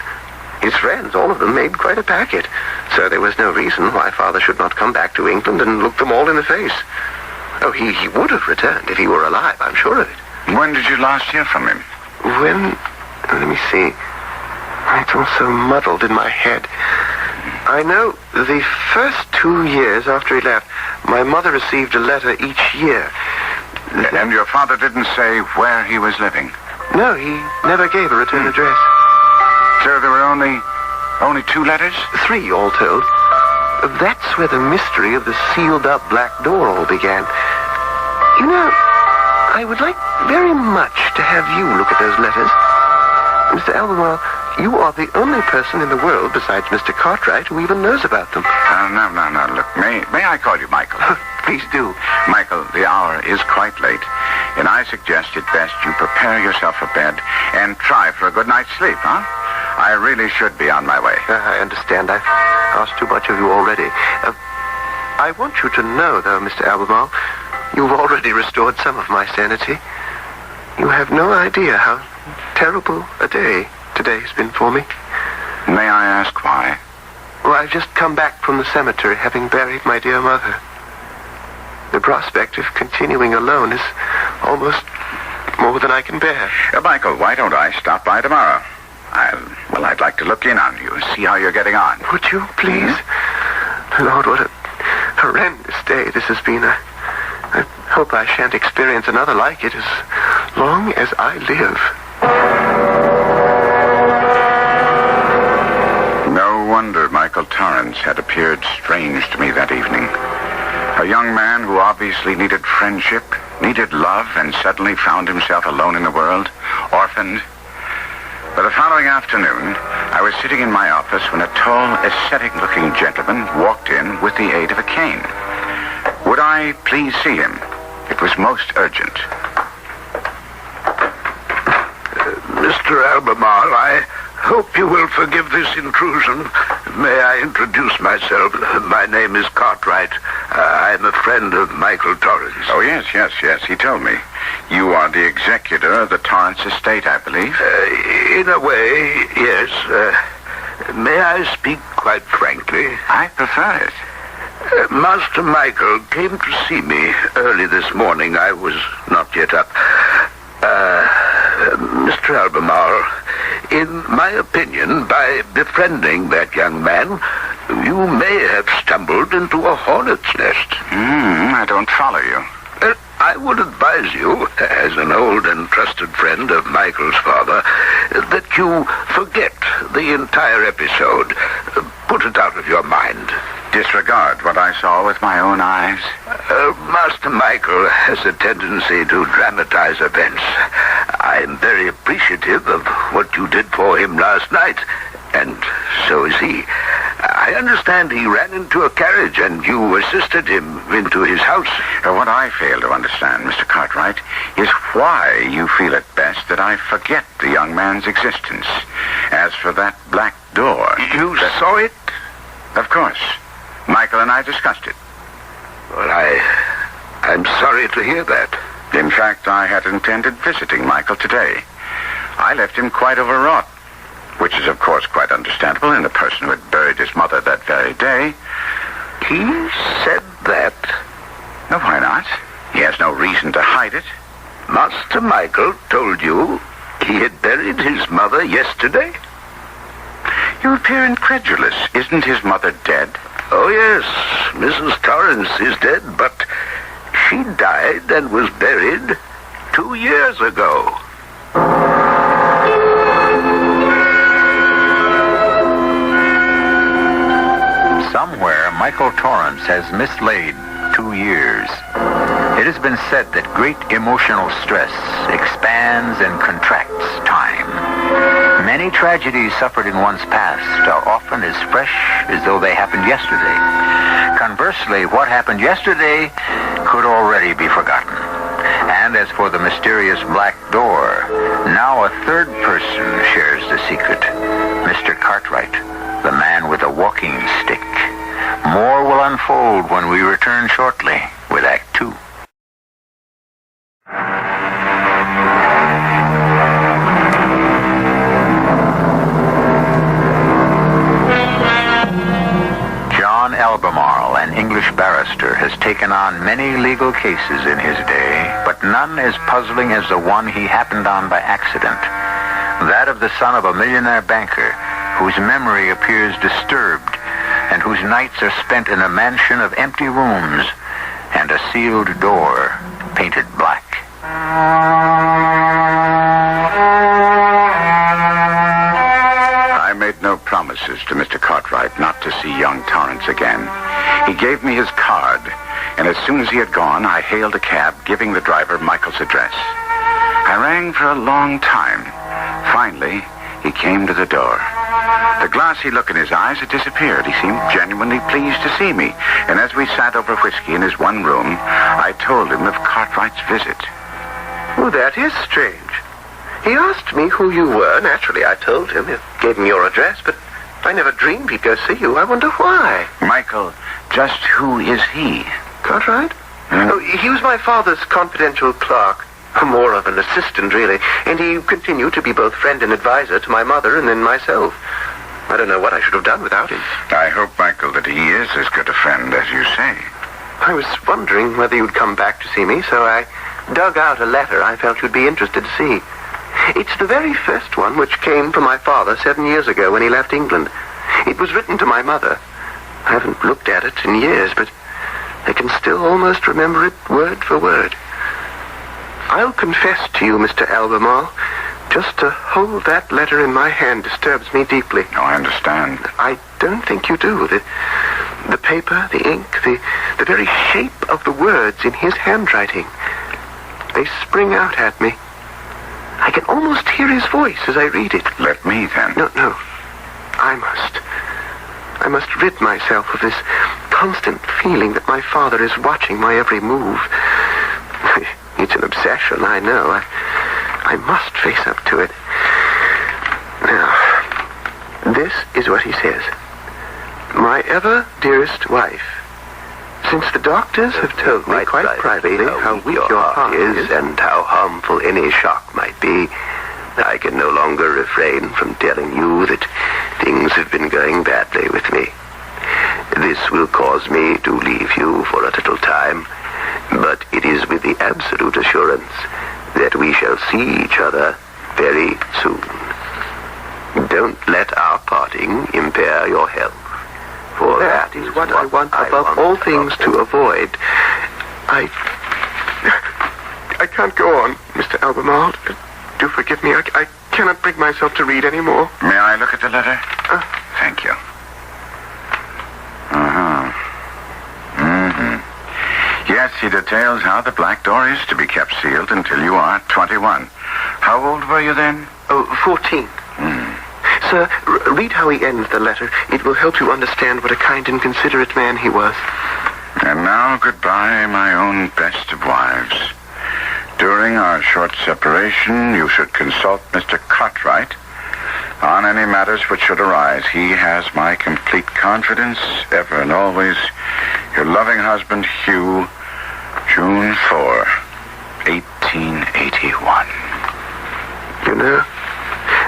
His friends, all of them, made quite a packet. So there was no reason why Father should not come back to England and look them all in the face. Oh, he would have returned if he were alive, I'm sure of it. When did you last hear from him? Let me see. It's all so muddled in my head. I know the first 2 years after he left, my mother received a letter each year. And your father didn't say where he was living? No, he never gave a return address. So there were only 2 letters? 3, all told. That's where the mystery of the sealed-up black door all began. You know, I would like very much to have you look at those letters. Mr. Albemarle, you are the only person in the world besides Mr. Cartwright who even knows about them. No. Look, may I call you Michael? Please do. Michael, the hour is quite late, and I suggest it best you prepare yourself for bed and try for a good night's sleep, huh? I really should be on my way. I understand. I've asked too much of you already. I want you to know, though, Mr. Albemarle, you've already restored some of my sanity. You have no idea how terrible a day today's been for me. May I ask why? Well, I've just come back from the cemetery, having buried my dear mother. The prospect of continuing alone is almost more than I can bear. Michael, why don't I stop by tomorrow? I'd like to look in on you and see how you're getting on. Would you, please? Lord, what a horrendous day this has been. I hope I shan't experience another like it as long as I live. No wonder Michael Torrance had appeared strange to me that evening. A young man who obviously needed friendship, needed love, and suddenly found himself alone in the world, orphaned. But the following afternoon, I was sitting in my office when a tall, ascetic-looking gentleman walked in with the aid of a cane. Would I please see him? It was most urgent. Mr. Albemarle, I hope you will forgive this intrusion. May I introduce myself? My name is Cartwright. I'm a friend of Michael Torrance. Oh, yes. He told me. You are the executor of the Torrance estate, I believe. In a way, yes. May I speak quite frankly? I prefer it. Master Michael came to see me early this morning. I was not yet up. Mr. Albemarle, in my opinion, by befriending that young man, you may have stumbled into a hornet's nest. I don't follow you. I would advise you, as an old and trusted friend of Michael's father, that you forget the entire episode. Put it out of your mind. Disregard what I saw with my own eyes? Master Michael has a tendency to dramatize events. I'm very appreciative of what you did for him last night, and so is he. I understand he ran into a carriage and you assisted him into his house. What I fail to understand, Mr. Cartwright, is why you feel it best that I forget the young man's existence. As for that black door... You saw it? Of course. Michael and I discussed it. Well, I'm sorry to hear that. In fact, I had intended visiting Michael today. I left him quite overwrought, which is, of course, quite understandable in a person who had buried his mother that very day. He said that? No, why not? He has no reason to hide it. Master Michael told you He had buried his mother yesterday? You appear incredulous. Isn't his mother dead? Oh, yes. Mrs. Torrance is dead, but she died and was buried 2 years ago. Somewhere, Michael Torrance has mislaid 2 years. It has been said that great emotional stress expands and contracts time. Many tragedies suffered in one's past are often as fresh as though they happened yesterday. Conversely, what happened yesterday could already be forgotten. And as for the mysterious black door, now a third person shares the secret. Mr. Cartwright, the man with a walking stick. More will unfold when we return shortly with Act 2. John Albemarle, an English barrister, has taken on many legal cases in his day, but none as puzzling as the one he happened on by accident. That of the son of a millionaire banker whose memory appears disturbed and whose nights are spent in a mansion of empty rooms and a sealed door painted black. I made no promises to Mr. Cartwright not to see young Torrance again. He gave me his card, and as soon as he had gone, I hailed a cab, giving the driver Michael's address. I rang for a long time. Finally, he came to the door. The glassy look in his eyes had disappeared. He seemed genuinely pleased to see me, and as we sat over whiskey in his one room, I told him of Cartwright's visit. Oh, that is strange. He asked me who you were. Naturally, I told him. He gave him your address, but I never dreamed he'd go see you. I wonder why. Michael, just who is he? Cartwright? Oh, he was my father's confidential clerk. More of an assistant, really. And he continued to be both friend and advisor to my mother and then myself. I don't know what I should have done without him. I hope, Michael, that he is as good a friend as you say. I was wondering whether you'd come back to see me, so I dug out a letter I felt you'd be interested to see. It's the very first one which came from my father 7 years ago when he left England. It was written to my mother. I haven't looked at it in years, but I can still almost remember it word for word. I'll confess to you, Mr. Albemarle, just to hold that letter in my hand disturbs me deeply. Oh, I understand. I don't think you do. The paper, the ink, the very shape of the words in his handwriting, they spring out at me. I can almost hear his voice as I read it. Let me, then. No. I must rid myself of this constant feeling that my father is watching my every move. It's an obsession, I know. I must face up to it. Now, this is what he says. My ever dearest wife, since the doctors have told me quite privately how weak your heart is and how harmful any shock might be, I can no longer refrain from telling you that things have been going badly with me. This will cause me to leave you for a little time, but it is with the absolute assurance that we shall see each other very soon. Don't let our parting impair your health, for that is what I want above all things to avoid. I can't go on, Mr. Albemarle. Do forgive me. I cannot bring myself to read anymore. May I look at the letter? Thank you. Yes, he details how the black door is to be kept sealed until you are 21. How old were you then? 14. Sir, read how he ends the letter. It will help you understand what a kind and considerate man he was. And now, goodbye, my own best of wives. During our short separation, you should consult Mr. Cartwright on any matters which should arise. He has my complete confidence, ever and always. Your loving husband, Hugh, June 4, 1881. You know,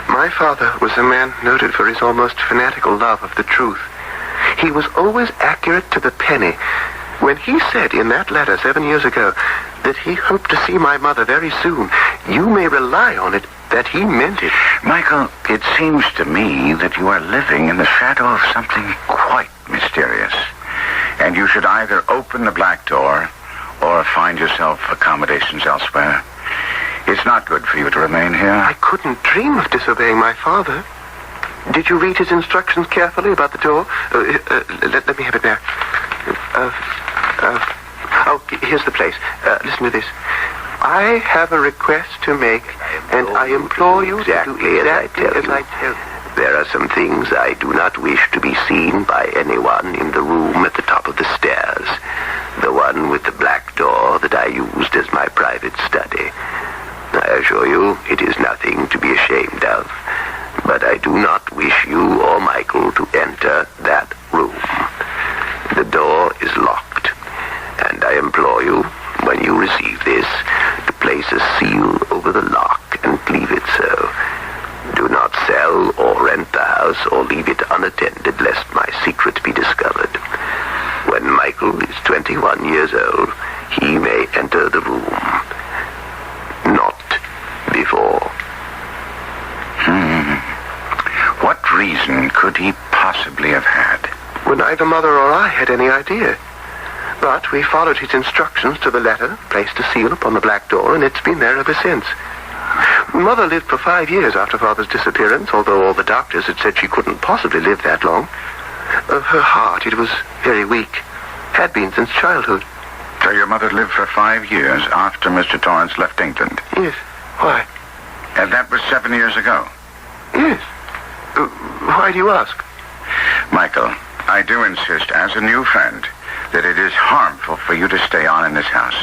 my father was a man noted for his almost fanatical love of the truth. He was always accurate to the penny. When he said in that letter 7 years ago that he hoped to see my mother very soon. You may rely on it that he meant it. Michael, it seems to me that you are living in the shadow of something quite mysterious. And you should either open the black door or find yourself accommodations elsewhere. It's not good for you to remain here. I couldn't dream of disobeying my father. Did you read his instructions carefully about the door? Let me have it there. Here's the place. Listen to this. I have a request to make, and I implore you to do exactly as I tell you. There are some things I do not wish to be seen by anyone in the room at the top of the stairs. The one with the black door that I used as my private study. I assure you, it is nothing to be ashamed of. But I do not wish you or Michael to enter that room. The door is locked, and I implore you, when you receive this, to place a seal over the lock and leave it so. Do not sell or rent the house or leave it unattended lest my secret be discovered. When Michael is 21 years old, he may enter the room. Not before. What reason could he possibly have had? Well, neither Mother or I had any idea. But we followed his instructions to the letter, placed a seal upon the black door, and it's been there ever since. Mother lived for 5 years after Father's disappearance, although all the doctors had said she couldn't possibly live that long. Her heart, it was very weak. Had been since childhood. So your mother lived for 5 years after Mr. Torrance left England? Yes. Why? And that was 7 years ago? Yes. Why do you ask? Michael, I do insist, as a new friend, that it is harmful for you to stay on in this house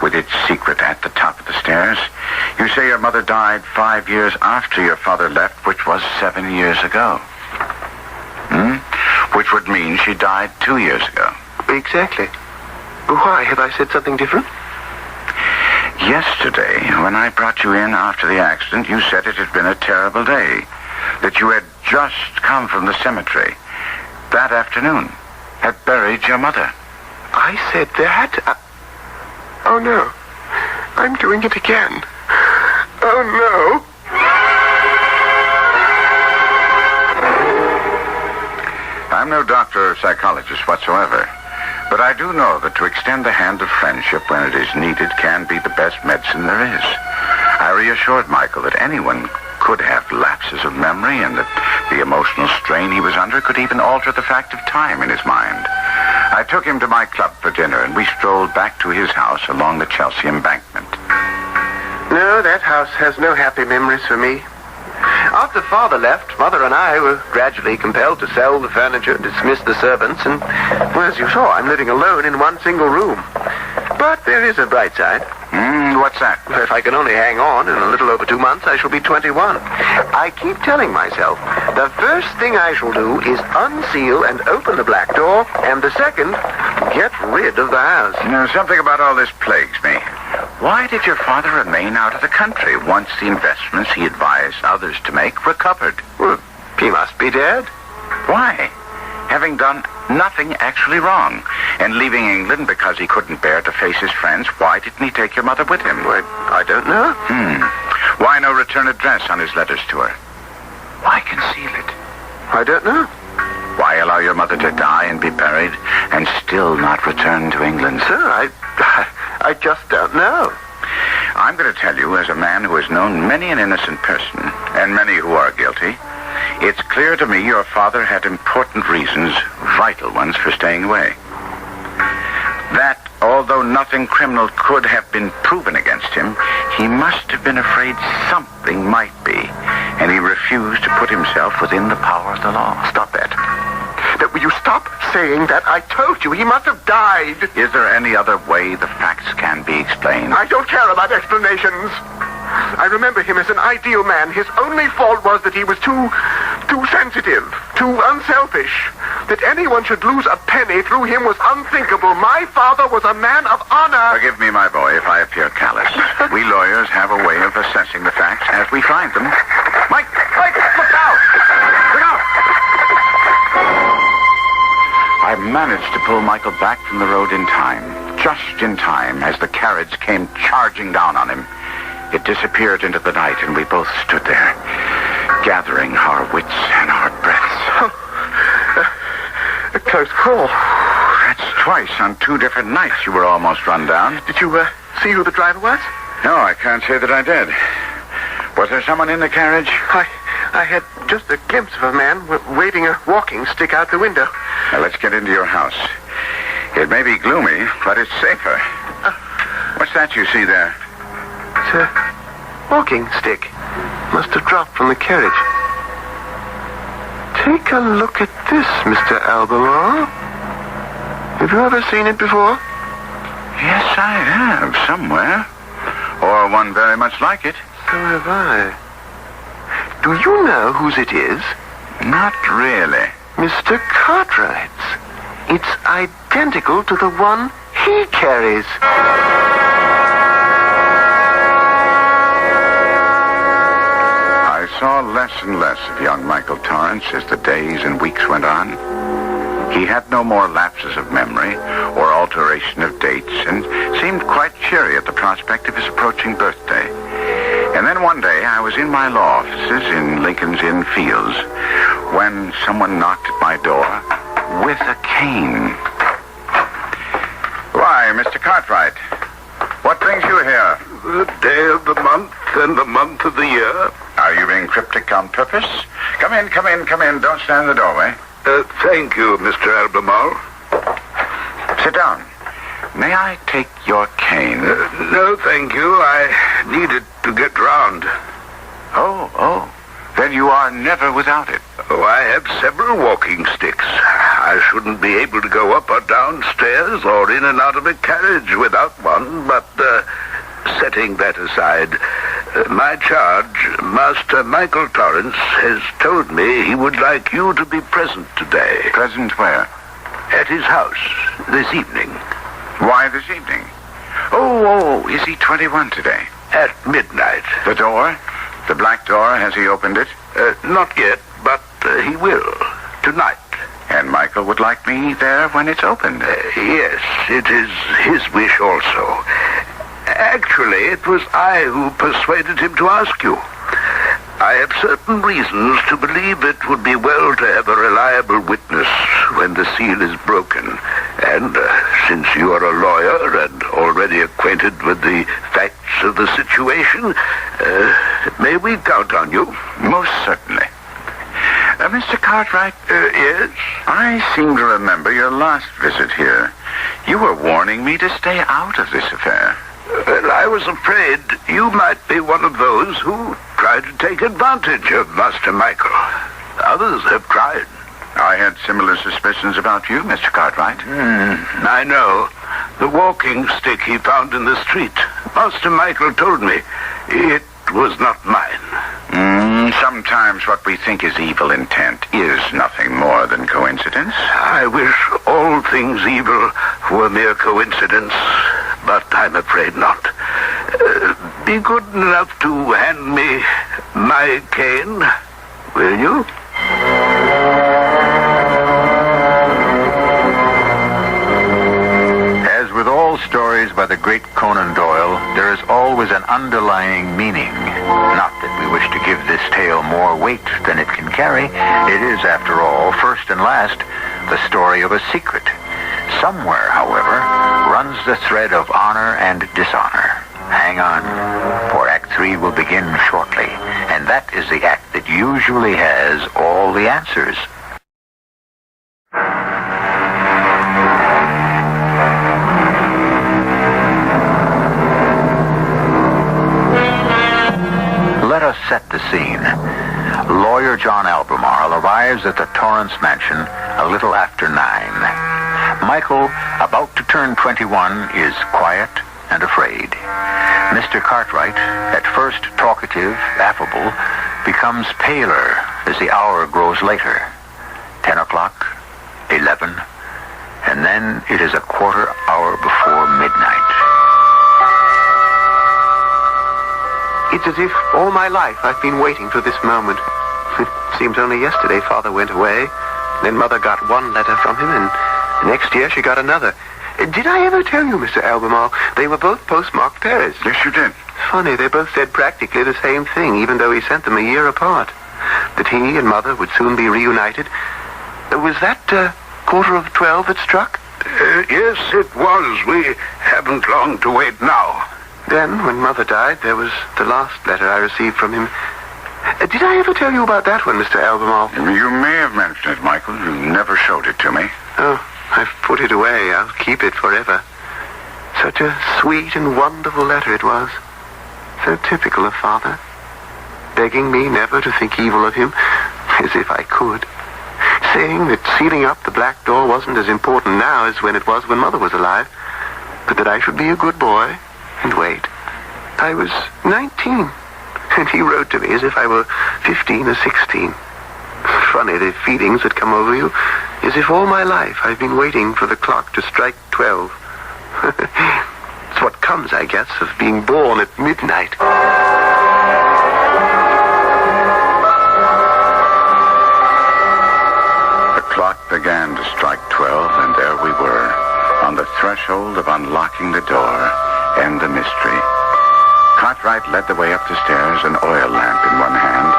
with its secret at the top of the stairs. You say your mother died 5 years after your father left, which was 7 years ago. Which would mean she died 2 years ago. Exactly. Why? Have I said something different? Yesterday, when I brought you in after the accident, you said it had been a terrible day. That you had just come from the cemetery that afternoon, had buried your mother. I said that? Oh, no. I'm doing it again. Oh, no. I'm no doctor or psychologist whatsoever, but I do know that to extend the hand of friendship when it is needed can be the best medicine there is. I reassured Michael that anyone could have lapses of memory and that the emotional strain he was under could even alter the fact of time in his mind. I took him to my club for dinner, and we strolled back to his house along the Chelsea embankment. No, that house has no happy memories for me. After Father left, Mother and I were gradually compelled to sell the furniture, dismiss the servants, and, well, as you saw, I'm living alone in one single room. But there is a bright side. What's that? Well, if I can only hang on, in a little over 2 months, I shall be 21. I keep telling myself, the first thing I shall do is unseal and open the black door, and the second, get rid of the house. You know, something about all this plagues me. Why did your father remain out of the country once the investments he advised others to make were covered? Well, he must be dead. Why? Having done nothing actually wrong, and leaving England because he couldn't bear to face his friends, why didn't he take your mother with him? Well, I don't know. Why no return address on his letters to her? Why conceal it? I don't know. Why allow your mother to die and be buried and still not return to England? Sir, I just don't know. I'm going to tell you, as a man who has known many an innocent person, and many who are guilty, it's clear to me your father had important reasons, vital ones, for staying away. That, although nothing criminal could have been proven against him, he must have been afraid something might be, and he refused to put himself within the power of the law. Stop that. Will you stop saying that? I told you he must have died. Is there any other way the facts can be explained? I don't care about explanations. I remember him as an ideal man. His only fault was that he was too sensitive, too unselfish. That anyone should lose a penny through him was unthinkable. My father was a man of honor. Forgive me, my boy, if I appear callous. We lawyers have a way of assessing the facts as we find them. Mike, look out! Look out! I managed to pull Michael back from the road in time, just in time, as the cab carriage came charging down on him. It disappeared into the night, and we both stood there, gathering our wits and our breaths. A close call. That's twice on 2 different nights you were almost run down. Did you see who the driver was? No, I can't say that I did. Was there someone in the carriage? I had just a glimpse of a man waving a walking stick out the window. Now, let's get into your house. It may be gloomy, but it's safer. What's that you see there? It's a walking stick. Must have dropped from the carriage. Take a look at this, Mr. Albemarle. Have you ever seen it before? Yes, I have, somewhere. Or one very much like it. So have I. Do you know whose it is? Not really. Mr. Cartwright's. It's identical to the one he carries. I saw less and less of young Michael Torrance as the days and weeks went on. He had no more lapses of memory or alteration of dates and seemed quite cheery at the prospect of his approaching birthday. And then one day I was in my law offices in Lincoln's Inn Fields when someone knocked at my door with a cane. Why, Mr. Cartwright, what brings you here? The day of the month and the month of the year. Are you being cryptic on purpose? Come in. Don't stand in the doorway. Thank you, Mr. Albemarle. Sit down. May I take your cane? No, thank you. I need it to get round. Oh. Then you are never without it. Oh, I have several walking sticks. I shouldn't be able to go up or down stairs or in and out of a carriage without one, but setting that aside, my charge, Master Michael Torrance, has told me he would like you to be present today. Present where? At his house this evening. Why this evening? Oh, is he 21 today? At midnight. The door? The black door, has he opened it? Not yet, but he will. Tonight. And Michael would like me there when it's opened? Yes, it is his wish also. Actually, it was I who persuaded him to ask you. I have certain reasons to believe it would be well to have a reliable witness when the seal is broken. And since you are a lawyer and already acquainted with the facts of the situation, may we count on you? Most certainly. Mr. Cartwright? Yes? I seem to remember your last visit here. You were warning me to stay out of this affair. Well, I was afraid you might be one of those who tried to take advantage of Master Michael. Others have tried. I had similar suspicions about you, Mr. Cartwright. I know. The walking stick he found in the street. Master Michael told me it was not mine. Sometimes what we think is evil intent is nothing more than coincidence. I wish all things evil were mere coincidence, but I'm afraid not. Be good enough to hand me my cane, will you? As with all stories by the great Conan Doyle, there is always an underlying meaning. Not that we wish to give this tale more weight than it can carry. It is, after all, first and last, the story of a secret. Somewhere, however, runs the thread of honor and dishonor. Hang on, for Act 3 will begin shortly, and that is the act that usually has all the answers. Let us set the scene. Lawyer John Albemarle arrives at the Torrance mansion a little after 9. Michael, about to turn 21, is quiet and afraid. Mr. Cartwright, at first talkative, affable, becomes paler as the hour grows later. 10 o'clock, 11, and then it is a quarter hour before midnight. It's as if all my life I've been waiting for this moment. It seems only yesterday Father went away. Then Mother got one letter from him, and the next year she got another. Did I ever tell you, Mr. Albemarle, they were both postmarked Paris? Yes, you did. Funny, they both said practically the same thing, even though he sent them a year apart. That he and Mother would soon be reunited. Was that 12:15 that struck? Yes, it was. We haven't long to wait now. Then, when Mother died, there was the last letter I received from him. Did I ever tell you about that one, Mr. Albemarle? You may have mentioned it, Michael. You never showed it to me. Oh, I've put it away. I'll keep it forever. Such a sweet and wonderful letter it was. So typical of Father. Begging me never to think evil of him, as if I could. Saying that sealing up the black door wasn't as important now as when it was when Mother was alive, but that I should be a good boy and wait. I was 19, and he wrote to me as if I were 15 or 16. Funny, the feelings that come over you, as if all my life I've been waiting for the clock to strike 12. It's what comes, I guess, of being born at midnight. The clock began to strike 12, and there we were, on the threshold of unlocking the door and the mystery. Cartwright led the way up the stairs, an oil lamp in one hand,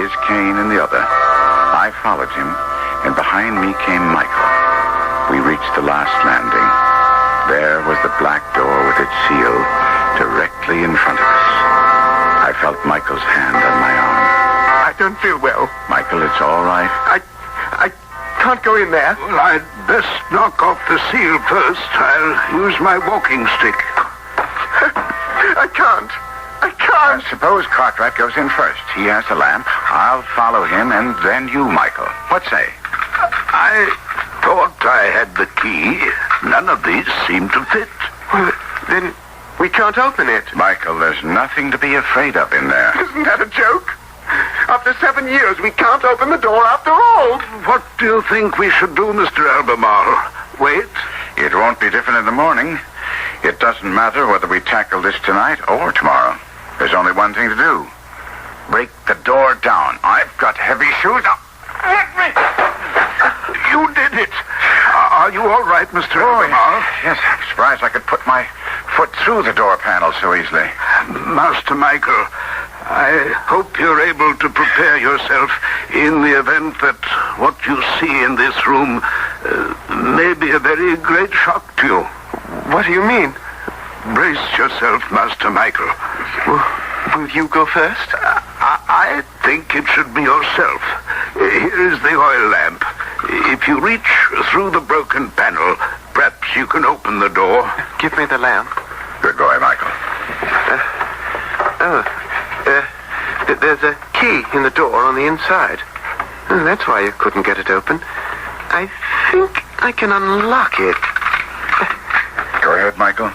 his cane in the other. I followed him, and behind me came Michael. We reached the last landing. There was the black door with its seal directly in front of us. I felt Michael's hand on my arm. I don't feel well. Michael, it's all right. I can't go in there. Well, I'd best knock off the seal first. I'll use my walking stick. I can't. Suppose Cartwright goes in first. He has the lamp. I'll follow him, and then you, Michael. What say? I thought I had the key. None of these seem to fit. Well, then we can't open it. Michael, there's nothing to be afraid of in there. Isn't that a joke? After 7 years, we can't open the door after all. What do you think we should do, Mr. Albemarle? Wait? It won't be different in the morning. It doesn't matter whether we tackle this tonight or tomorrow. There's only one thing to do. Break the door down. I've got heavy shoes. Let me! You did it. Are you all right, Mr. Albemarle? Yes, I'm surprised I could put my foot through the door panel so easily. Master Michael, I hope you're able to prepare yourself in the event that what you see in this room may be a very great shock to you. What do you mean? Brace yourself, Master Michael. Will you go first? I think it should be yourself. Here is the oil lamp. If you reach through the broken panel, perhaps you can open the door. Give me the lamp. Good boy, Michael. There's a key in the door on the inside. That's why you couldn't get it open. I think I can unlock it. Go ahead, Michael.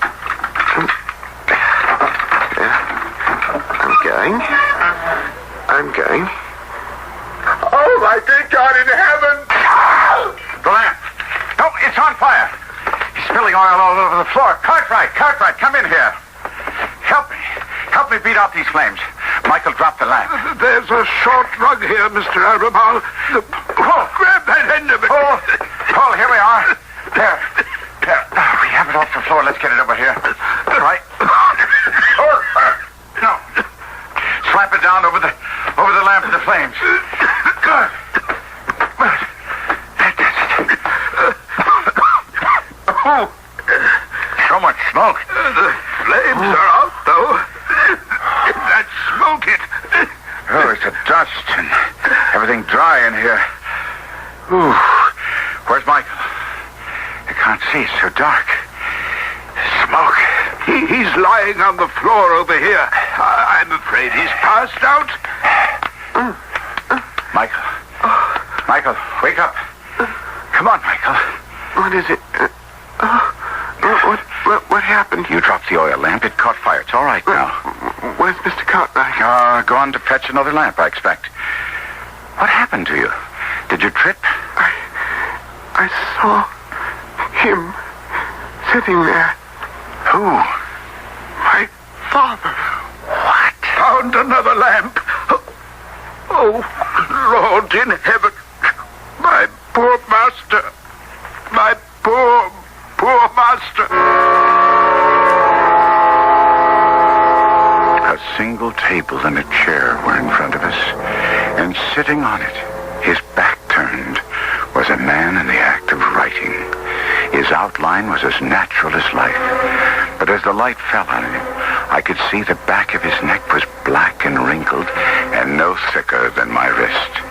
I'm going. Oh, my dear God in heaven! The lamp. No, it's on fire. He's spilling oil all over the floor. Cartwright, come in here. Help me beat out these flames. Michael, drop the lamp. There's a short rug here, Mr. Albemarle. Grab that end of it. Pull, here we are. There. We have it off the floor. Let's get it over here. Right. No. Slap it down over the lamp and the flames. Good. That does it. Oh, so much smoke. The flames are out, though. That smoke it. Oh, it's the dust and everything dry in here. Ooh. Where's Michael? I can't see. It's so dark. Smoke. He's lying on the floor over here. I'm afraid he's passed out. Michael, wake up. Come on, Michael. What is it? What happened? You dropped the oil lamp. It caught fire. It's all right now. Where's Mr. Cartwright? Gone to fetch another lamp, I expect. What happened to you? Did you trip? I saw him sitting there. Who? My father. What? Found another lamp. Oh, Lord in heaven. My poor master. My poor poor master. A single table and a chair were in front of us, and sitting on it, his back turned, was a man in the act of writing. His outline was as natural as life, but as the light fell on him, I could see the back of his neck was black and wrinkled, and no thicker than my wrist.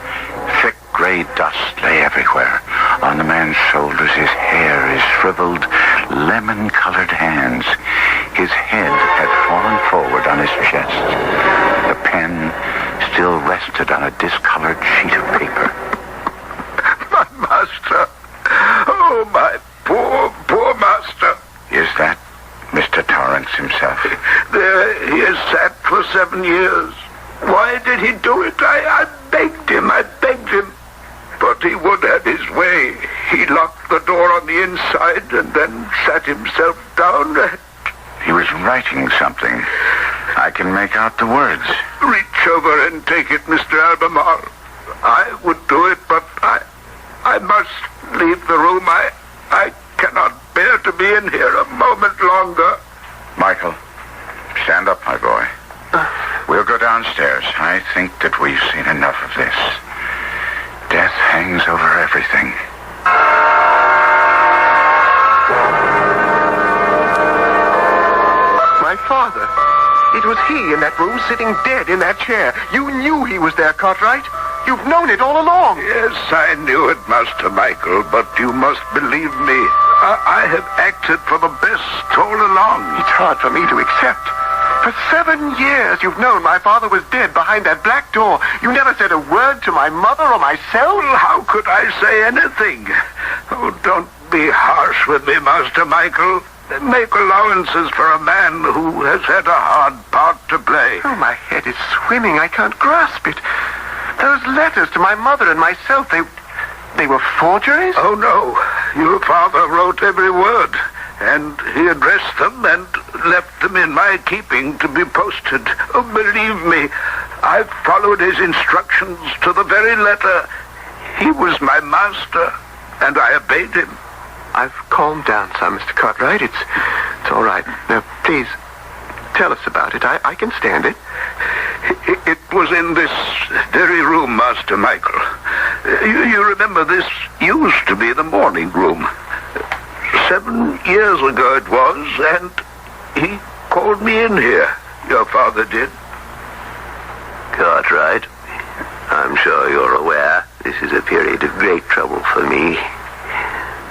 Thick gray dust lay everywhere. On the man's shoulders, his hair, his shriveled, lemon-colored hands. His head had fallen forward on his chest. The pen still rested on a discolored sheet of paper. My master. Oh, my poor master. Is that Mr. Torrance himself? There he has sat for 7 years. Why did he do it? I begged him. But he would have his way. He locked the door on the inside and then sat himself down. He was writing something. I can make out the words. Reach over and take it, Mr. Albemarle. I would do it, but I must leave the room. I cannot bear to be in here a moment longer. Michael, stand up, my boy. We'll go downstairs. I think that we've seen enough of this. Death hangs over everything. My father. It was he in that room sitting dead in that chair. You knew he was there, Cartwright. You've known it all along. Yes, I knew it, Master Michael, but you must believe me. I have acted for the best all along. It's hard for me to accept. For 7 years you've known my father was dead behind that black door. You never said a word to my mother or myself. Well, how could I say anything? Oh, don't be harsh with me, Master Michael. Make allowances for a man who has had a hard part to play. Oh, my head is swimming. I can't grasp it. Those letters to my mother and myself, they were forgeries? Oh, no. Your father wrote every word, and he addressed them and left them in my keeping to be posted. Oh, believe me, I followed his instructions to the very letter. He was my master, and I obeyed him. I've calmed down some, Mr. Cartwright. It's all right. Now, please, tell us about it. I can stand it. It was in this very room, Master Michael. You remember this used to be the morning room. 7 years ago it was, and he called me in here. Your father did. Cartwright, I'm sure you're aware this is a period of great trouble for me.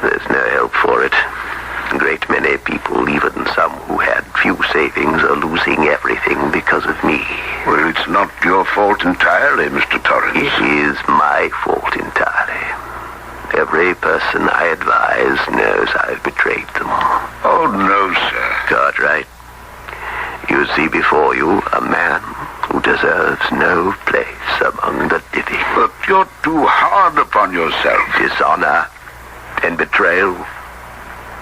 There's no help for it. A great many people, even some who had few savings, are losing everything because of me. Well, it's not your fault entirely, Mr. Torrance. It is my fault entirely. Every person I advise knows I've betrayed them. Oh, no, sir. Cartwright, you see before you a man who deserves no place among the living. But you're too hard upon yourself. Dishonor and betrayal.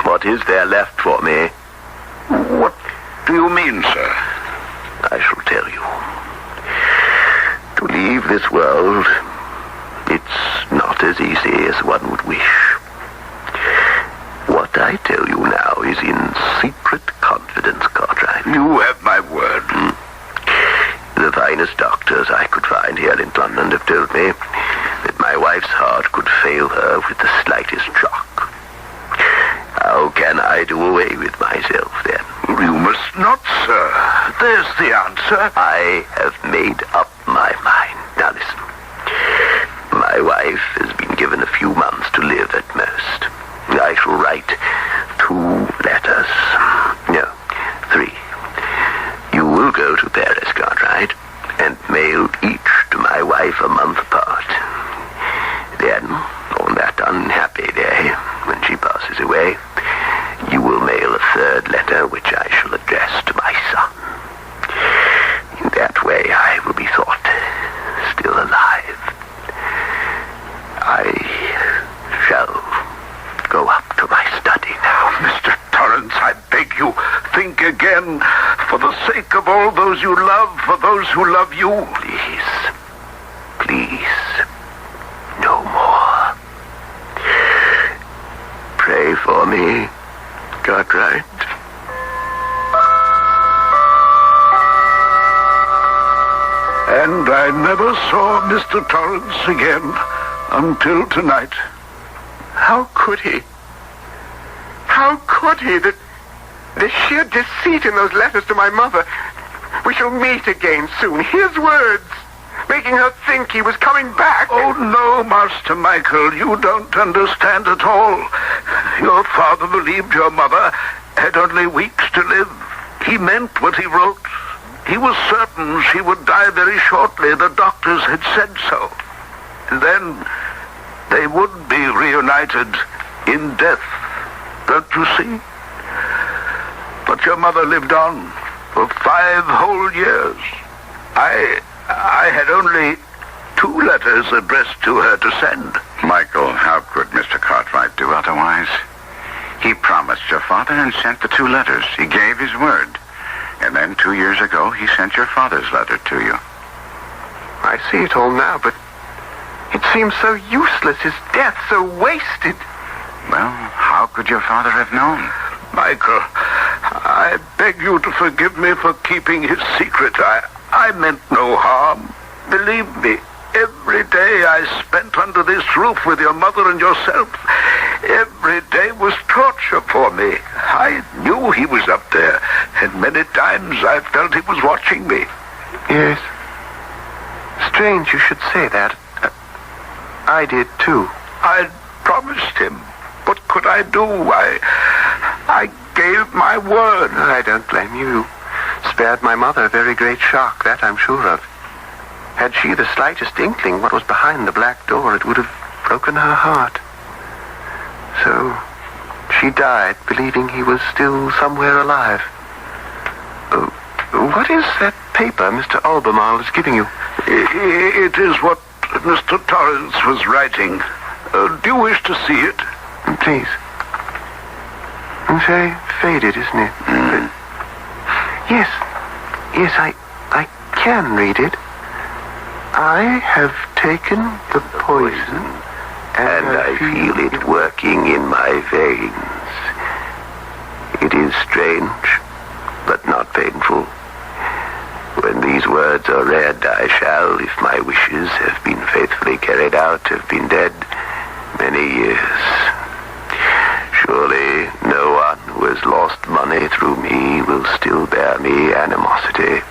What is there left for me? What do you mean, sir? I shall tell you. To leave this world, it's not as easy as one would wish. What I tell you now is in secret confidence, Cartwright. You have my word. The finest doctors I could find here in London have told me that my wife's heart could fail her with the slightest shock. How can I do away with myself, then? You must not, sir. There's the answer. I have made up my mind. Now listen. My wife has been given a few months to live at most. I shall write 2 letters. No, 3. You will go to Paris, Cartwright, and mail each to my wife a month apart. Then, on that unhappy day, when she passes away, you will mail a 3rd letter which I shall address to my son. In that way I will be thought still alive. I shall go up to my study now. Mr. Torrance, I beg you, think again. For the sake of all those you love, for those who love you. Please, no more. Pray for me And I never saw Mr. Torrance again until tonight. How could he? How could he? The sheer deceit in those letters to my mother. We shall meet again soon. His words, making her think he was coming back. Oh, no, Master Michael, you don't understand at all. Your father believed your mother had only weeks to live. He meant what he wrote. He was certain she would die very shortly. The doctors had said so. And then they would be reunited in death. Don't you see? But your mother lived on for 5 whole years. I had only 2 letters addressed to her to send. Michael, how could Mr. Cartwright do otherwise? He promised your father and sent the 2 letters. He gave his word. And then 2 years ago, he sent your father's letter to you. I see it all now, but it seems so useless, his death, so wasted. Well, how could your father have known? Michael, I beg you to forgive me for keeping his secret. I meant no harm. Believe me, every day I spent under this roof with your mother and yourself, every day was torture for me. I knew he was up there, and many times I felt he was watching me. Yes. Strange you should say that. I did, too. I promised him. What could I do? I gave my word. I don't blame you. Spared my mother a very great shock, that I'm sure of. Had she the slightest inkling what was behind the black door, it would have broken her heart. So she died, believing he was still somewhere alive. What is that paper Mr. Albemarle is giving you? It is what Mr. Torrance was writing. Do you wish to see it? Please. It's very faded, isn't it? Mm. Yes, I can read it. I have taken the poison, and I feel it working in my veins. It is strange, but not painful. When these words are read, I shall, if my wishes have been faithfully carried out, have been dead many years. Surely no one who has lost money through me will still bear me animosity.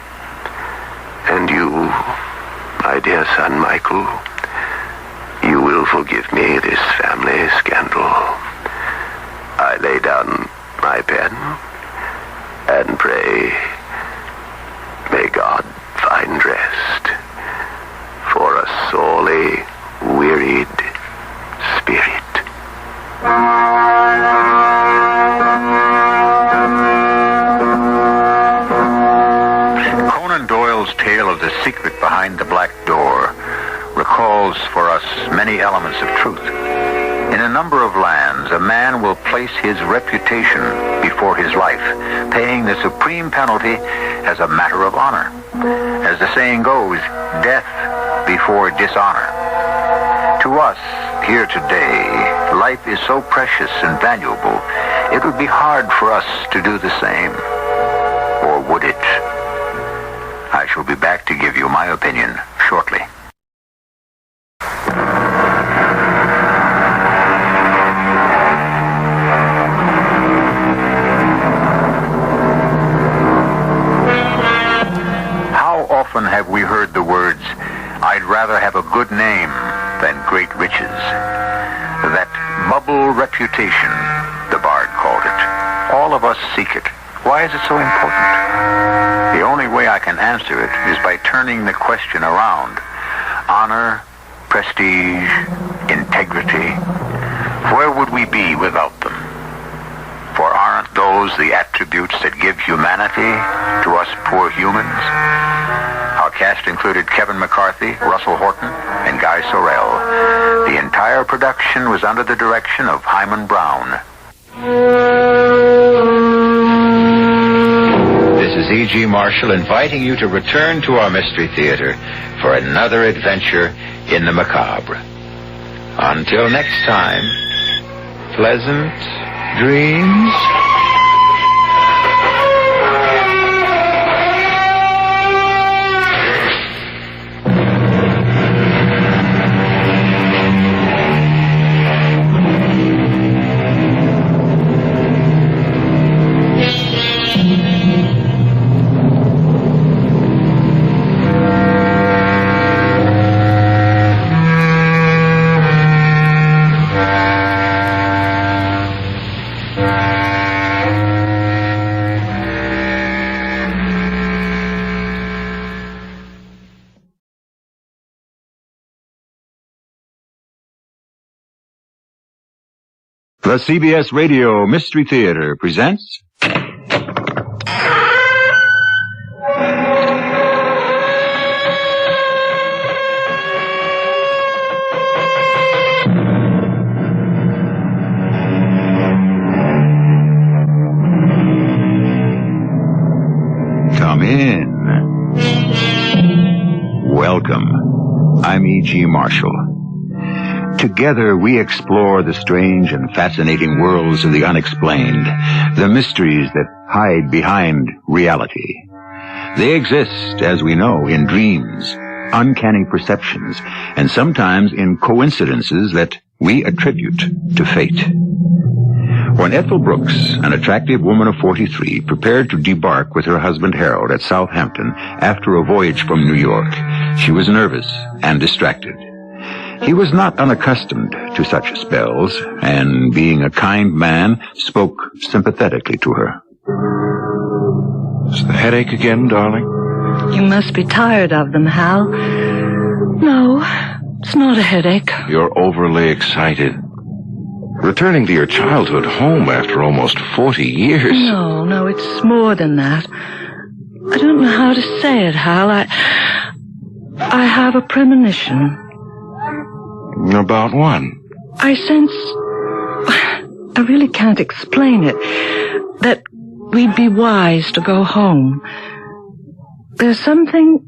And you, my dear son Michael, you will forgive me this family scandal. I lay down my pen and pray, may God find rest for a sorely wearied spirit. Conan Doyle's tale of the secret behind the black door recalls for us many elements of truth. In a number of lands, a man will place his reputation before his life, paying the supreme penalty as a matter of honor. As the saying goes, death before dishonor. To us, here today, life is so precious and valuable, it would be hard for us to do the same. Or would it? I shall be back to give you my opinion shortly. How often have we heard the words, "I'd rather have a good name than great riches"? That bubble reputation, the bard called it. All of us seek it. Why is it so important? The only way I can answer it is by turning the question around. Honor, prestige, integrity. Where would we be without them? For aren't those the attributes that give humanity to us poor humans? Our cast included Kevin McCarthy, Russell Horton, and Guy Sorrell. The entire production was under the direction of Hyman Brown. This is E.G. Marshall inviting you to return to our Mystery Theater for another adventure in the macabre. Until next time, pleasant dreams. The CBS Radio Mystery Theater presents... Come in. Welcome. I'm E.G. Marshall. Together we explore the strange and fascinating worlds of the unexplained, the mysteries that hide behind reality. They exist, as we know, in dreams, uncanny perceptions, and sometimes in coincidences that we attribute to fate. When Ethel Brooks, an attractive woman of 43, prepared to debark with her husband Harold at Southampton after a voyage from New York, she was nervous and distracted. He was not unaccustomed to such spells, and being a kind man, spoke sympathetically to her. Is the headache again, darling? You must be tired of them, Hal. No, it's not a headache. You're overly excited. Returning to your childhood home after almost 40 years. No, it's more than that. I don't know how to say it, Hal. I have a premonition. About what? I sense... I really can't explain it. That we'd be wise to go home. There's something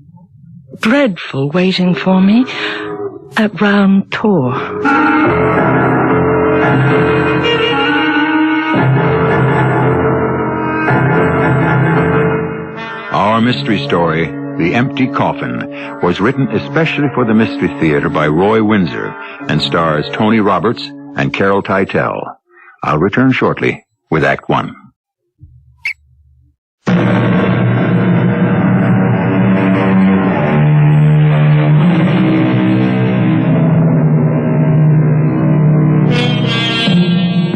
dreadful waiting for me at Round Tor. Our mystery story, The Empty Coffin, was written especially for the Mystery Theater by Roy Windsor and stars Tony Roberts and Carol Teitel. I'll return shortly with Act One.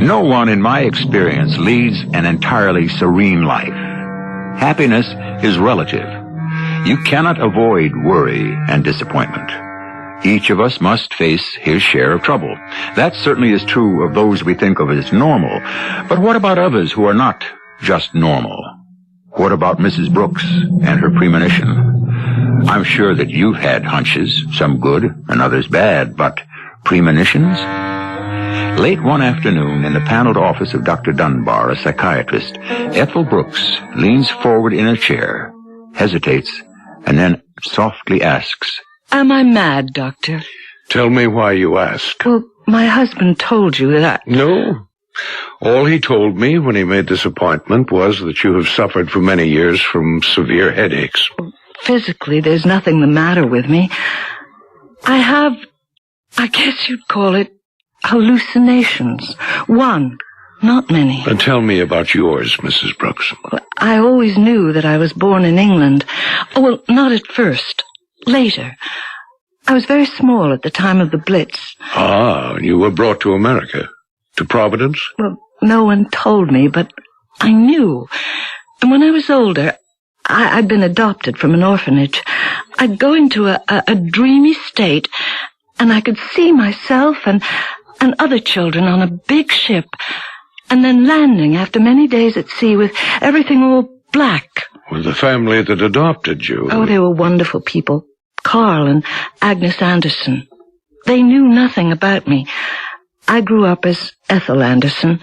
No one in my experience leads an entirely serene life. Happiness is relative. You cannot avoid worry and disappointment. Each of us must face his share of trouble. That certainly is true of those we think of as normal. But what about others who are not just normal? What about Mrs. Brooks and her premonition? I'm sure that you've had hunches, some good and others bad, but premonitions? Late one afternoon, in the paneled office of Dr. Dunbar, a psychiatrist, Ethel Brooks leans forward in a chair, hesitates, and then softly asks, Am I mad, Doctor? Tell me why you ask. Well, my husband told you that No. All he told me when he made this appointment was that you have suffered for many years from severe headaches. Physically, there's nothing the matter with me. I guess you'd call it, hallucinations. One, not many. And tell me about yours, Mrs. Brooks. I always knew that I was born in England. Oh, well, not at first. Later. I was very small at the time of the Blitz. Ah, and you were brought to America. To Providence? Well, no one told me, but I knew. And when I was older, I'd been adopted from an orphanage. I'd go into a dreamy state, and I could see myself and other children on a big ship, and then landing after many days at sea with everything all black. With the family that adopted you? Oh, they were wonderful people. Carl and Agnes Anderson. They knew nothing about me. I grew up as Ethel Anderson.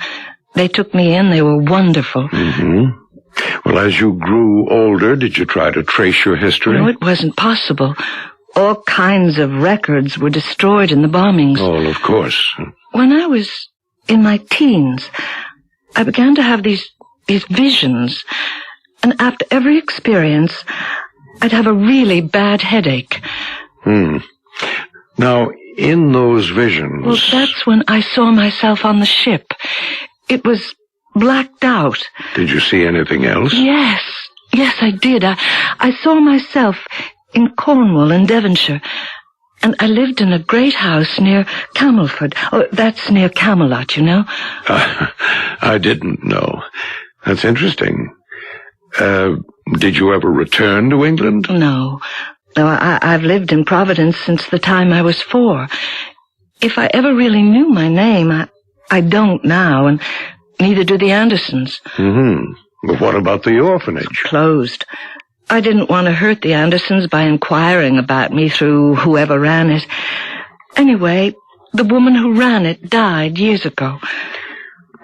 They took me in. They were wonderful. Mm-hmm. Well, as you grew older, did you try to trace your history? No, it wasn't possible. All kinds of records were destroyed in the bombings. Oh, of course. When I was in my teens, I began to have these visions. And after every experience, I'd have a really bad headache. Now, in those visions... Well, that's when I saw myself on the ship. It was blacked out. Did you see anything else? Yes, I did. I saw myself in Cornwall in Devonshire. And I lived in a great house near Camelford. Oh, that's near Camelot, you know. I didn't know. That's interesting. Did you ever return to England? No, I've lived in Providence since the time I was 4. If I ever really knew my name, I don't now, and neither do the Andersons. But what about the orphanage? Closed. I didn't want to hurt the Andersons by inquiring about me through whoever ran it. Anyway, the woman who ran it died years ago.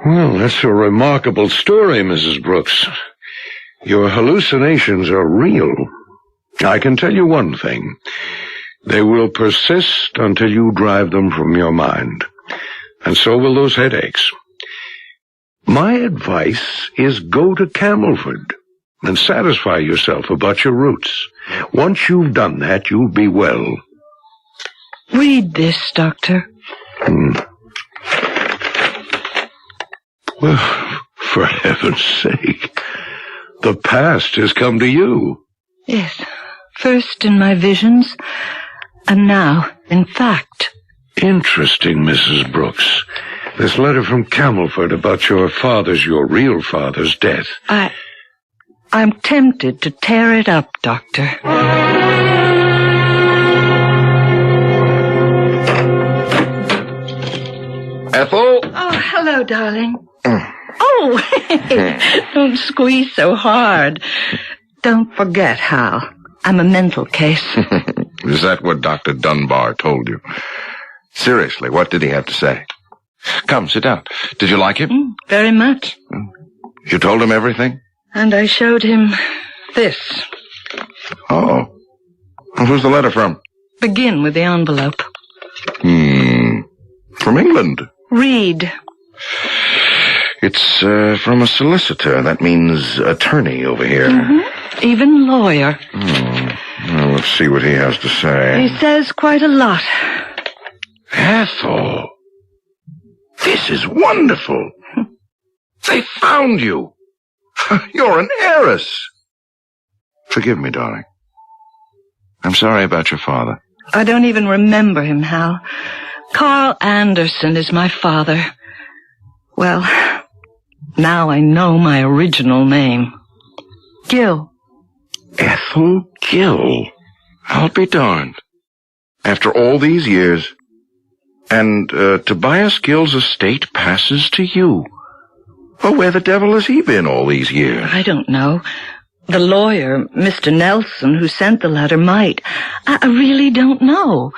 Well, that's a remarkable story, Mrs. Brooks. Your hallucinations are real. I can tell you one thing. They will persist until you drive them from your mind. And so will those headaches. My advice is go to Camelford and satisfy yourself about your roots. Once you've done that, you'll be well. Read this, Doctor. Well, for heaven's sake, the past has come to you. Yes, first in my visions, and now in fact. Interesting, Mrs. Brooks. This letter from Camelford about your real father's death. I'm tempted to tear it up, Doctor. Ethel? Oh, hello, darling. Oh, don't squeeze so hard. Don't forget, Hal, I'm a mental case. Is that what Dr. Dunbar told you? Seriously, what did he have to say? Come, sit down. Did you like him? Very much. You told him everything? And I showed him this. Oh. Who's the letter from? Begin with the envelope. From England. Read. It's from a solicitor. That means attorney over here. Even lawyer. Well, let's see what he has to say. He says quite a lot. Ethel, this is wonderful. They found you. You're an heiress. Forgive me, darling. I'm sorry about your father. I don't even remember him, Hal. Carl Anderson is my father. Well, now I know my original name. Gill. Ethel Gill. I'll be darned. After all these years. And Tobias Gill's estate passes to you. Well, where the devil has he been all these years? I don't know. The lawyer, Mr. Nelson, who sent the letter, might. I really don't know.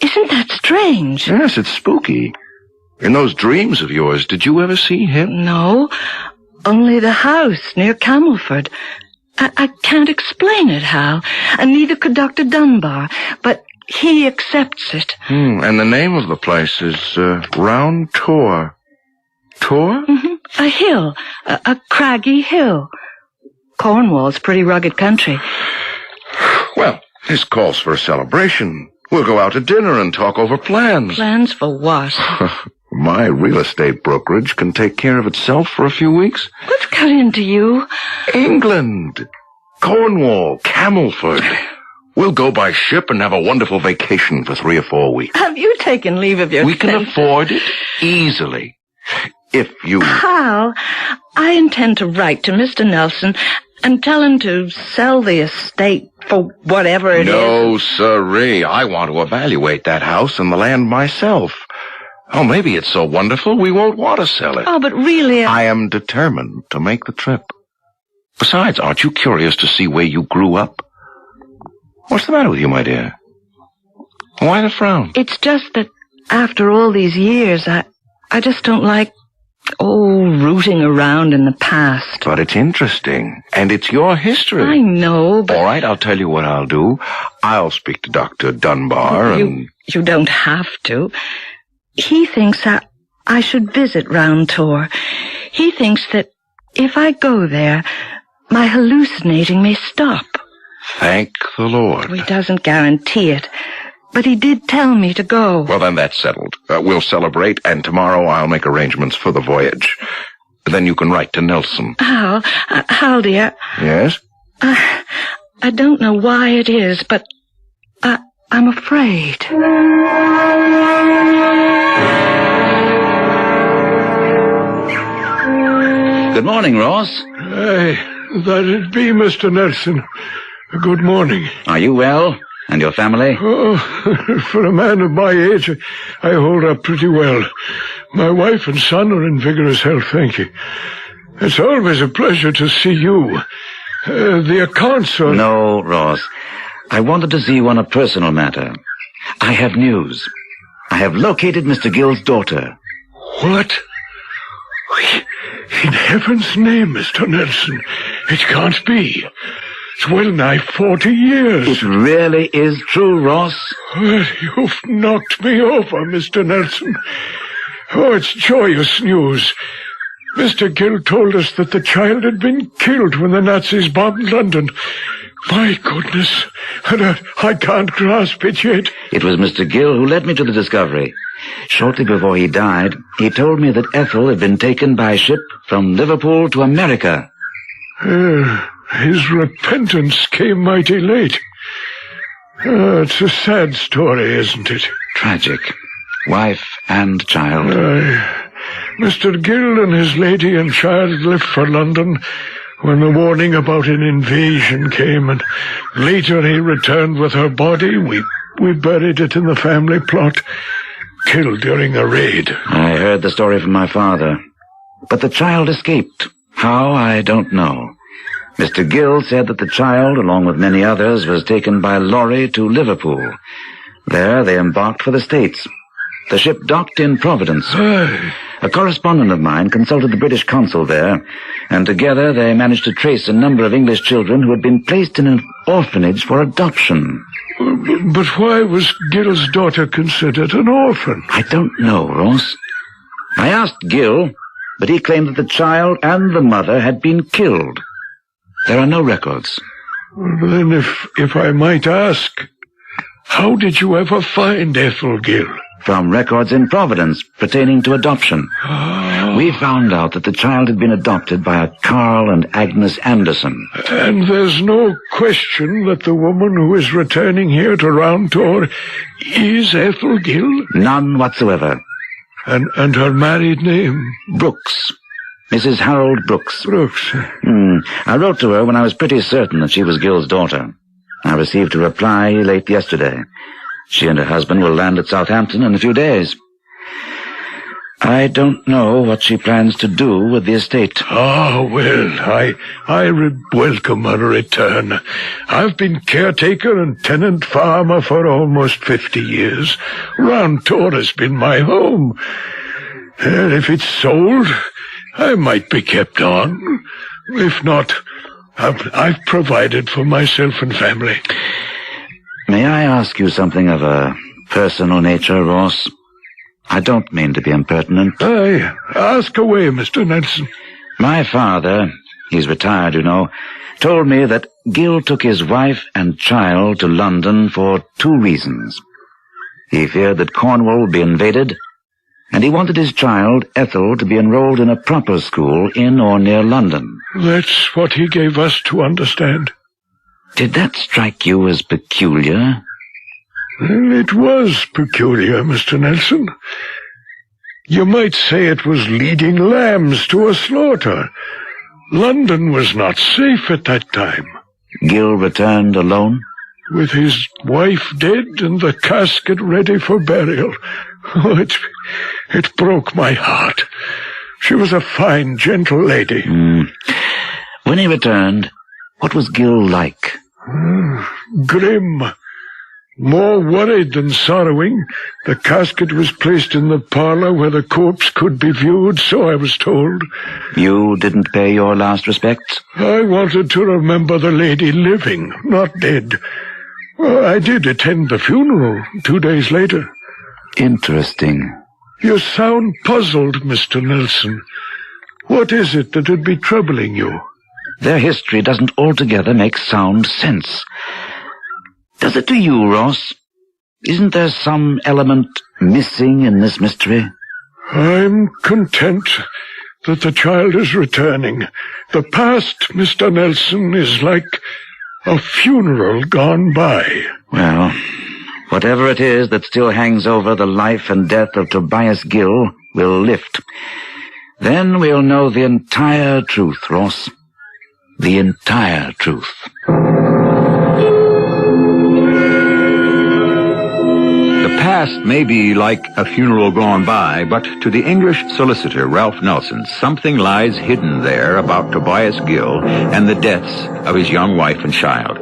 Isn't that strange? Yes, it's spooky. In those dreams of yours, did you ever see him? No, only the house near Camelford. I can't explain it, Hal, and neither could Dr. Dunbar, but he accepts it. And the name of the place is Round Tor. Tor? A hill, a craggy hill. Cornwall's pretty rugged country. Well, this calls for a celebration. We'll go out to dinner and talk over plans. Plans for what? My real estate brokerage can take care of itself for a few weeks. What's got into you? England. Cornwall. Camelford. We'll go by ship and have a wonderful vacation for 3 or 4 weeks. Have you taken leave of your We can afford it easily. If you... Hal, I intend to write to Mr. Nelson and tell him to sell the estate for whatever it is. No, sirree. I want to evaluate that house and the land myself. Oh, maybe it's so wonderful we won't want to sell it. Oh, but really... I am determined to make the trip. Besides, aren't you curious to see where you grew up? What's the matter with you, my dear? Why the frown? It's just that after all these years, I just don't like, rooting around in the past. But it's interesting, and it's your history. I know, but... All right, I'll tell you what I'll do. I'll speak to Dr. Dunbar and... You don't have to. He thinks I should visit Round Tor. He thinks that if I go there, my hallucinating may stop. Thank the Lord. He doesn't guarantee it, but he did tell me to go. Well, then that's settled. We'll celebrate, and tomorrow I'll make arrangements for the voyage. Then you can write to Nelson. Hal, dear. Yes? I don't know why it is, but I'm afraid. Good morning, Ross. Hey, that'd be Mr. Nelson. Good morning. Are you well? And your family? Oh, for a man of my age, I hold up pretty well. My wife and son are in vigorous health, thank you. It's always a pleasure to see you. The accounts are... No, Ross. I wanted to see you on a personal matter. I have news. I have located Mr. Gill's daughter. What? In heaven's name, Mr. Nelson, it can't be. It's well nigh 40 years. It really is true, Ross. Well, you've knocked me over, Mr. Nelson. Oh, it's joyous news. Mr. Gill told us that the child had been killed when the Nazis bombed London. My goodness, and I can't grasp it yet. It was Mr. Gill who led me to the discovery. Shortly before he died, he told me that Ethel had been taken by ship from Liverpool to America. His repentance came mighty late. It's a sad story, isn't it? Tragic. Wife and child. Mr. Gill and his lady and child left for London when the warning about an invasion came, and later he returned with her body. We buried it in the family plot, killed during a raid. I heard the story from my father. But the child escaped. How, I don't know. Mr. Gill said that the child, along with many others, was taken by lorry to Liverpool. There they embarked for the States. The ship docked in Providence. A correspondent of mine consulted the British consul there, and together they managed to trace a number of English children who had been placed in an orphanage for adoption. But why was Gill's daughter considered an orphan? I don't know, Ross. I asked Gill, but he claimed that the child and the mother had been killed. There are no records. Then if I might ask, how did you ever find Ethel Gill? From records in Providence pertaining to adoption. We found out that the child had been adopted by a Carl and Agnes Anderson. And there's no question that the woman who is returning here to Round Tor is Ethel Gill? None whatsoever. And her married name? Brooks. Mrs. Harold Brooks. Brooks. I wrote to her when I was pretty certain that she was Gill's daughter. I received a reply late yesterday. She and her husband will land at Southampton in a few days. I don't know what she plans to do with the estate. Oh, well, I welcome her return. I've been caretaker and tenant farmer for almost 50 years. Round Tor has been my home. And if it's sold, I might be kept on. If not, I've provided for myself and family. May I ask you something of a personal nature, Ross? I don't mean to be impertinent. Aye, ask away, Mr. Nelson. My father, he's retired, you know, told me that Gill took his wife and child to London for 2 reasons. He feared that Cornwall would be invaded, and he wanted his child, Ethel, to be enrolled in a proper school in or near London. That's what he gave us to understand. Did that strike you as peculiar? It was peculiar, Mr. Nelson. You might say it was leading lambs to a slaughter. London was not safe at that time. Gill returned alone? With his wife dead and the casket ready for burial. Oh, it broke my heart. She was a fine, gentle lady. When he returned, what was Gill like? Grim. More worried than sorrowing. The casket was placed in the parlor where the corpse could be viewed, so I was told. You didn't pay your last respects? I wanted to remember the lady living, not dead. Well, I did attend the funeral 2 days later. Interesting. You sound puzzled, Mr. Nelson. What is it that would be troubling you? Their history doesn't altogether make sound sense. Does it to you, Ross? Isn't there some element missing in this mystery? I'm content that the child is returning. The past, Mr. Nelson, is like a funeral gone by. Well, whatever it is that still hangs over the life and death of Tobias Gill will lift. Then we'll know the entire truth, Ross. The entire truth. past may be like a funeral gone by, but to the English solicitor, Ralph Nelson, something lies hidden there about Tobias Gill and the deaths of his young wife and child.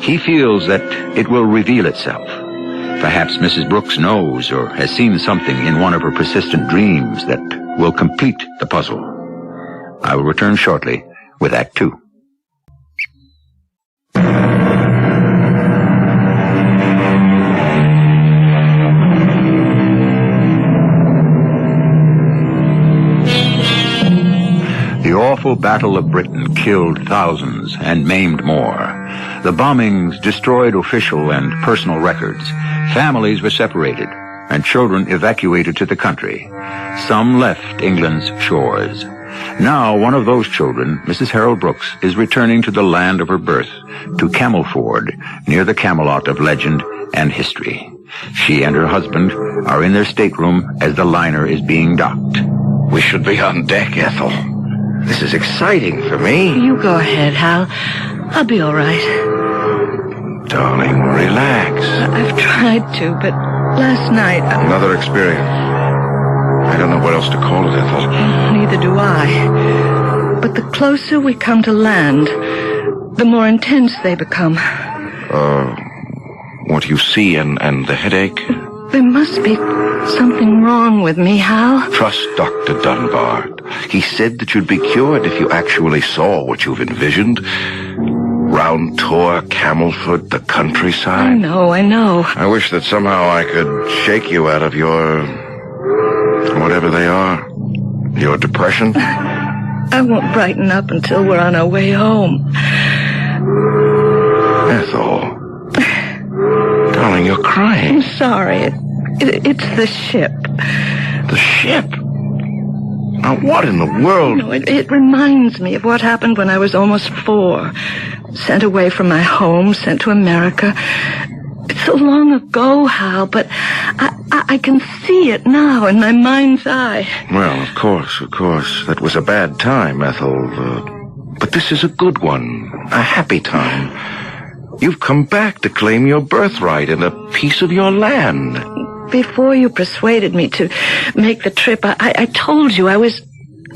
He feels that it will reveal itself. Perhaps Mrs. Brooks knows or has seen something in one of her persistent dreams that will complete the puzzle. I will return shortly with Act 2. The awful Battle of Britain killed thousands and maimed more. The bombings destroyed official and personal records. Families were separated, and children evacuated to the country. Some left England's shores. Now, one of those children, Mrs. Harold Brooks, is returning to the land of her birth, to Camelford, near the Camelot of legend and history. She and her husband are in their stateroom as the liner is being docked. We should be on deck, Ethel. This is exciting for me. You go ahead, Hal. I'll be all right. Darling, relax. I've tried to, but last night... Another experience. I don't know what else to call it, Ethel. Neither do I. But the closer we come to land, the more intense they become. What you see and the headache? There must be something wrong with me, Hal. Trust Dr. Dunbar. He said that you'd be cured if you actually saw what you've envisioned. Round tour, Camelford, the countryside. I know. I wish that somehow I could shake you out of your... whatever they are. Your depression. I won't brighten up until we're on our way home. Ethel. Darling, you're crying. I'm sorry. It's the ship. The ship? Now, what in the world? It reminds me of what happened when I was almost 4. Sent away from my home, sent to America. It's so long ago, Hal, but I can see it now in my mind's eye. Well, of course. That was a bad time, Ethel. But this is a good one. A happy time. You've come back to claim your birthright and a piece of your land. Before you persuaded me to make the trip, I told you I was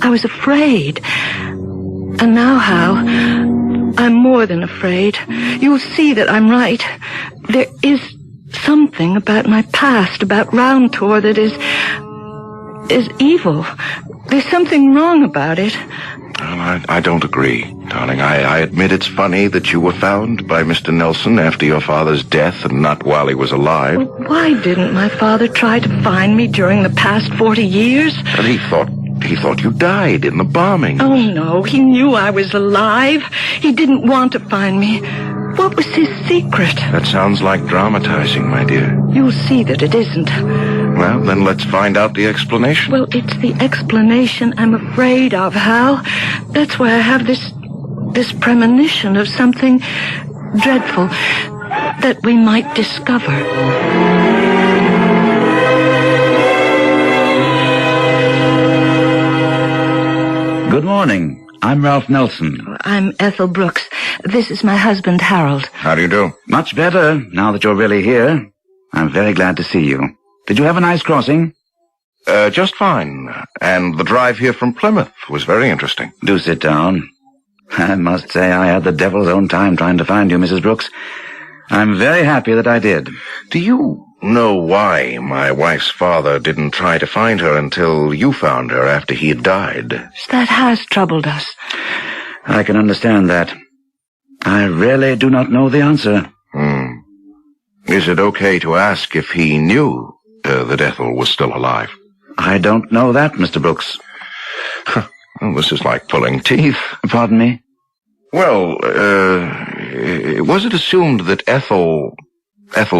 afraid. And now, Hal, I'm more than afraid. You'll see that I'm right. There is something about my past, about Round Tour, that is evil. There's something wrong about it. Well, I don't agree, darling. I admit it's funny that you were found by Mr. Nelson after your father's death and not while he was alive. Well, why didn't my father try to find me during the past 40 years? But he thought you died in the bombing. Oh, no. He knew I was alive. He didn't want to find me. What was his secret? That sounds like dramatizing, my dear. You'll see that it isn't. Well, then let's find out the explanation. Well, it's the explanation I'm afraid of, Hal. That's why I have this premonition of something dreadful that we might discover. Good morning. I'm Ralph Nelson. I'm Ethel Brooks. This is my husband, Harold. How do you do? Much better, now that you're really here. I'm very glad to see you. Did you have a nice crossing? Just fine. And the drive here from Plymouth was very interesting. Do sit down. I must say I had the devil's own time trying to find you, Mrs. Brooks. I'm very happy that I did. Do you know why my wife's father didn't try to find her until you found her after he had died? That has troubled us. I can understand that. I really do not know the answer. Is it okay to ask if he knew that Ethel was still alive? I don't know that, Mr. Brooks. Well, this is like pulling teeth. Pardon me? Well, was it assumed that Ethel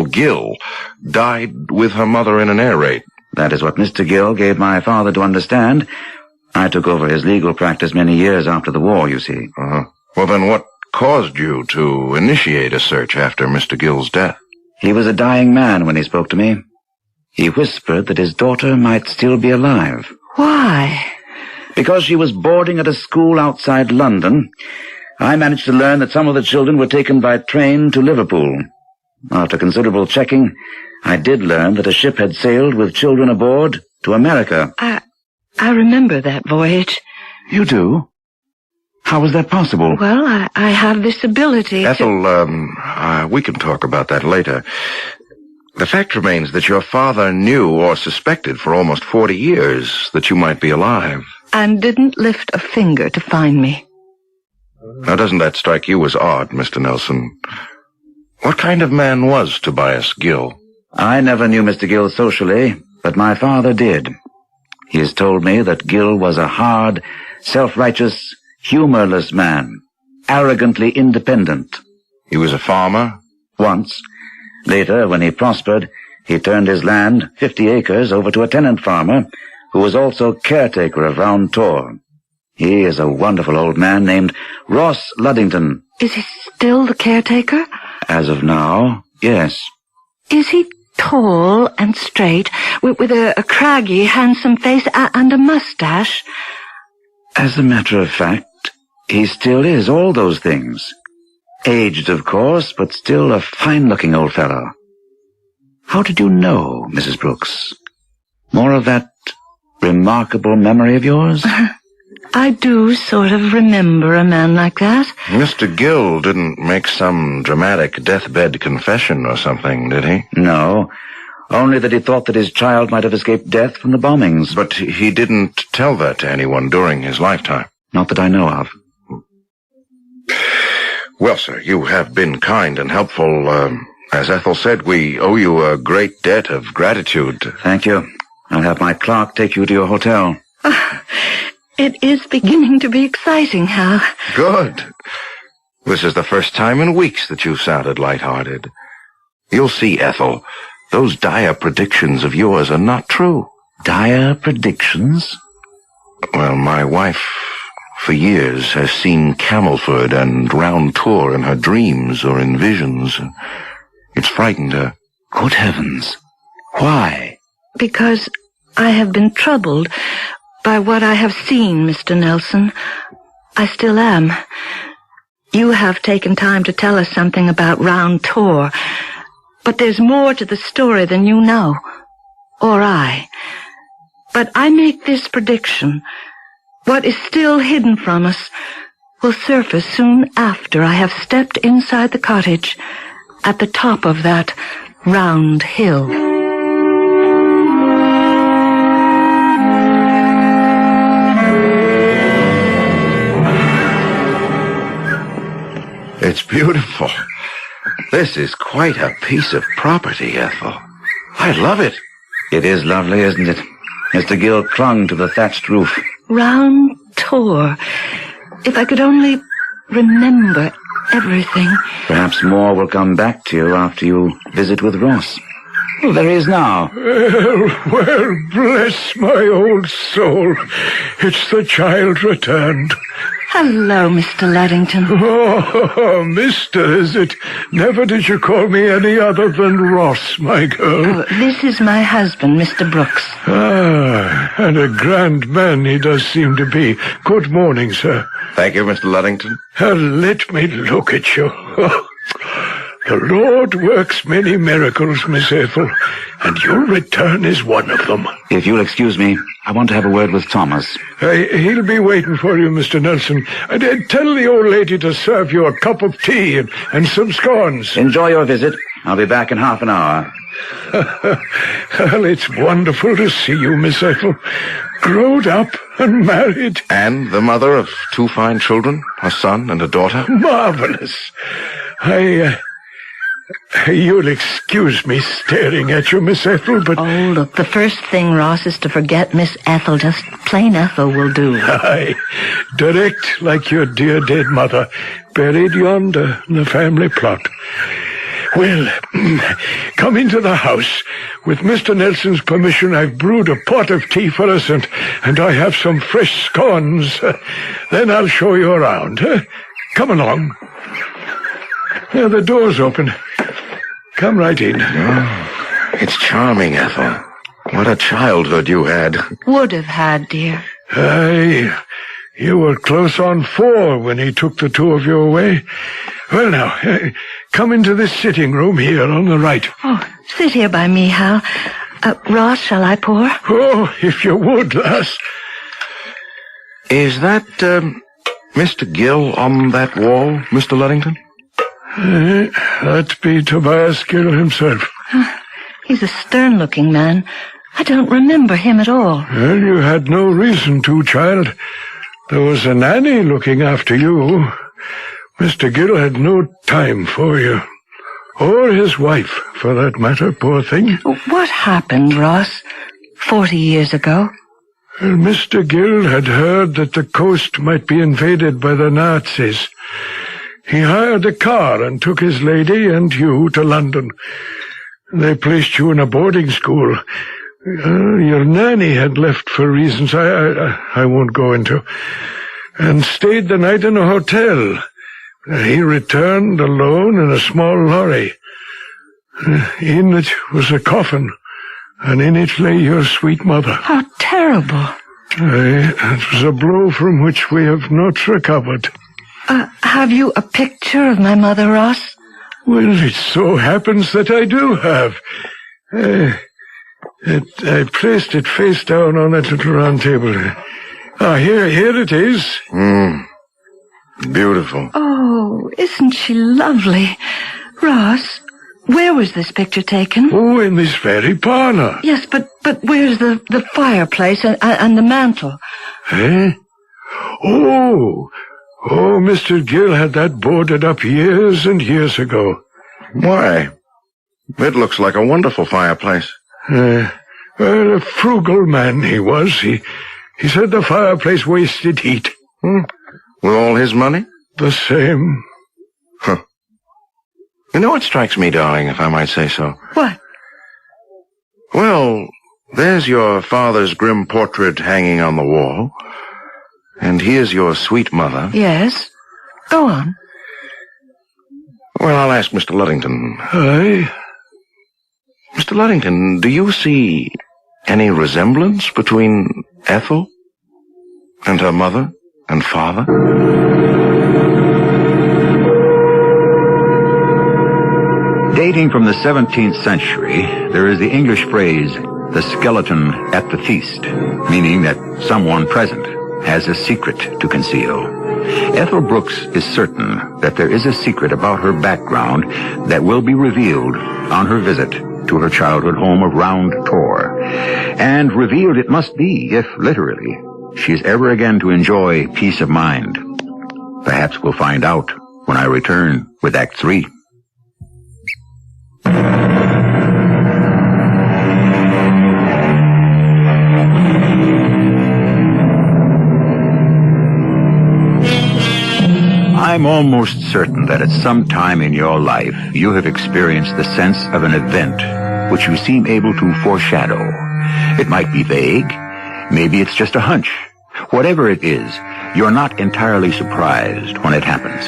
Gill died with her mother in an air raid? That is what Mr. Gill gave my father to understand. I took over his legal practice many years after the war, you see. Well, then what caused you to initiate a search after Mr. Gill's death? He was a dying man when he spoke to me. He whispered that his daughter might still be alive. Why? Because she was boarding at a school outside London. I managed to learn that some of the children were taken by train to Liverpool. After considerable checking, I did learn that a ship had sailed with children aboard to America. I remember that voyage. You do? How was that possible? Well, I have this ability Ethel, we can talk about that later. The fact remains that your father knew or suspected for almost 40 years that you might be alive. and didn't lift a finger to find me. Now, doesn't that strike you as odd, Mr. Nelson? What kind of man was Tobias Gill? I never knew Mr. Gill socially, but my father did. He has told me that Gill was a hard, self-righteous, humorless man, arrogantly independent. He was a farmer? Once. Later, when he prospered, he turned his land, 50 acres, over to a tenant farmer, who was also caretaker of Round Tor. He is a wonderful old man named Ross Luddington. Is he still the caretaker? As of now, yes. Is he tall and straight, with a craggy, handsome face and a mustache? As a matter of fact, he still is all those things. Aged, of course, but still a fine-looking old fellow. How did you know, Mrs. Brooks? More of that remarkable memory of yours? I do sort of remember a man like that. Mr. Gill didn't make some dramatic deathbed confession or something, did he? No, only that he thought that his child might have escaped death from the bombings. But he didn't tell that to anyone during his lifetime? Not that I know of. Well, sir, you have been kind and helpful. As Ethel said, we owe you a great debt of gratitude. Thank you. I'll have my clerk take you to your hotel. It is beginning to be exciting, Hal. Good. This is the first time in weeks that you've sounded lighthearted. You'll see, Ethel, those dire predictions of yours are not true. Dire predictions? Well, my wife, for years, has seen Camelford and Round Tor in her dreams or in visions. It's frightened her. Good heavens. Why? Because I have been troubled by what I have seen, Mr. Nelson. I still am. You have taken time to tell us something about Round Tor, but there's more to the story than you know, or I. But I make this prediction. What is still hidden from us will surface soon after I have stepped inside the cottage at the top of that round hill. It's beautiful. This is quite a piece of property, Ethel. I love it. It is lovely, isn't it? Mr. Gill clung to the thatched roof. Round Tor. If I could only remember everything. Perhaps more will come back to you after you visit with Ross. Well, there he is now. Well, bless my old soul. It's the child returned. Hello, Mr. Luddington. Oh, mister, is it? Never did you call me any other than Ross, my girl. Oh, this is my husband, Mr. Brooks. Ah, and a grand man he does seem to be. Good morning, sir. Thank you, Mr. Luddington. Let me look at you. The Lord works many miracles, Miss Ethel, and your return is one of them. If you'll excuse me, I want to have a word with Thomas. He'll be waiting for you, Mr. Nelson. Tell the old lady to serve you a cup of tea and some scones. Enjoy your visit. I'll be back in half an hour. Well, it's wonderful to see you, Miss Ethel. Grown up and married. And the mother of 2 fine children, a son and a daughter. Marvelous. You'll excuse me staring at you, Miss Ethel, but... Oh, look, the first thing, Ross, is to forget Miss Ethel. Just plain Ethel will do. Aye, direct like your dear dead mother, buried yonder in the family plot. Well, come into the house. With Mr. Nelson's permission, I've brewed a pot of tea for us, and I have some fresh scones. Then I'll show you around. Come along. The door's open. Come right in. Oh, it's charming, Ethel. What a childhood you had. Would have had, dear. Aye, you were close on 4 when he took the 2 of you away. Well, now, come into this sitting room here on the right. Oh, sit here by me, Hal. Ross, shall I pour? Oh, if you would, lass. Is that, Mr. Gill on that wall, Mr. Luddington? That'd be Tobias Gill himself. He's a stern-looking man. I don't remember him at all. Well, you had no reason to, child. There was a nanny looking after you. Mr. Gill had no time for you. Or his wife, for that matter, poor thing. What happened, Ross, 40 years ago? Well, Mr. Gill had heard that the coast might be invaded by the Nazis. He hired a car and took his lady and you to London. They placed you in a boarding school. Your nanny had left for reasons I won't go into, and stayed the night in a hotel. He returned alone in a small lorry. In it was a coffin, and in it lay your sweet mother. How terrible. It was a blow from which we have not recovered. Have you a picture of my mother, Ross? Well, it so happens that I do have. I placed it face down on that little round table. Here it is. Beautiful. Oh, isn't she lovely? Ross, where was this picture taken? Oh, in this very parlor. Yes, but where's the fireplace and the mantel? Eh? Oh, Mr. Gill had that boarded up years and years ago. Why? It looks like a wonderful fireplace. Well, a frugal man he was. He said the fireplace wasted heat. With all his money? The same. Huh. You know what strikes me, darling, if I might say so? What? Well, there's your father's grim portrait hanging on the wall. And here's your sweet mother. Yes. Go on. Well, I'll ask Mr. Luddington. Aye? Mr. Luddington, do you see any resemblance between Ethel and her mother and father? Dating from the 17th century, there is the English phrase, the skeleton at the feast, meaning that someone present has a secret to conceal. Ethel Brooks is certain that there is a secret about her background that will be revealed on her visit to her childhood home of Round Tor. And revealed it must be if, literally, she is ever again to enjoy peace of mind. Perhaps we'll find out when I return with Act 3. I'm almost certain that at some time in your life you have experienced the sense of an event which you seem able to foreshadow. It might be vague, maybe it's just a hunch. Whatever it is, you're not entirely surprised when it happens.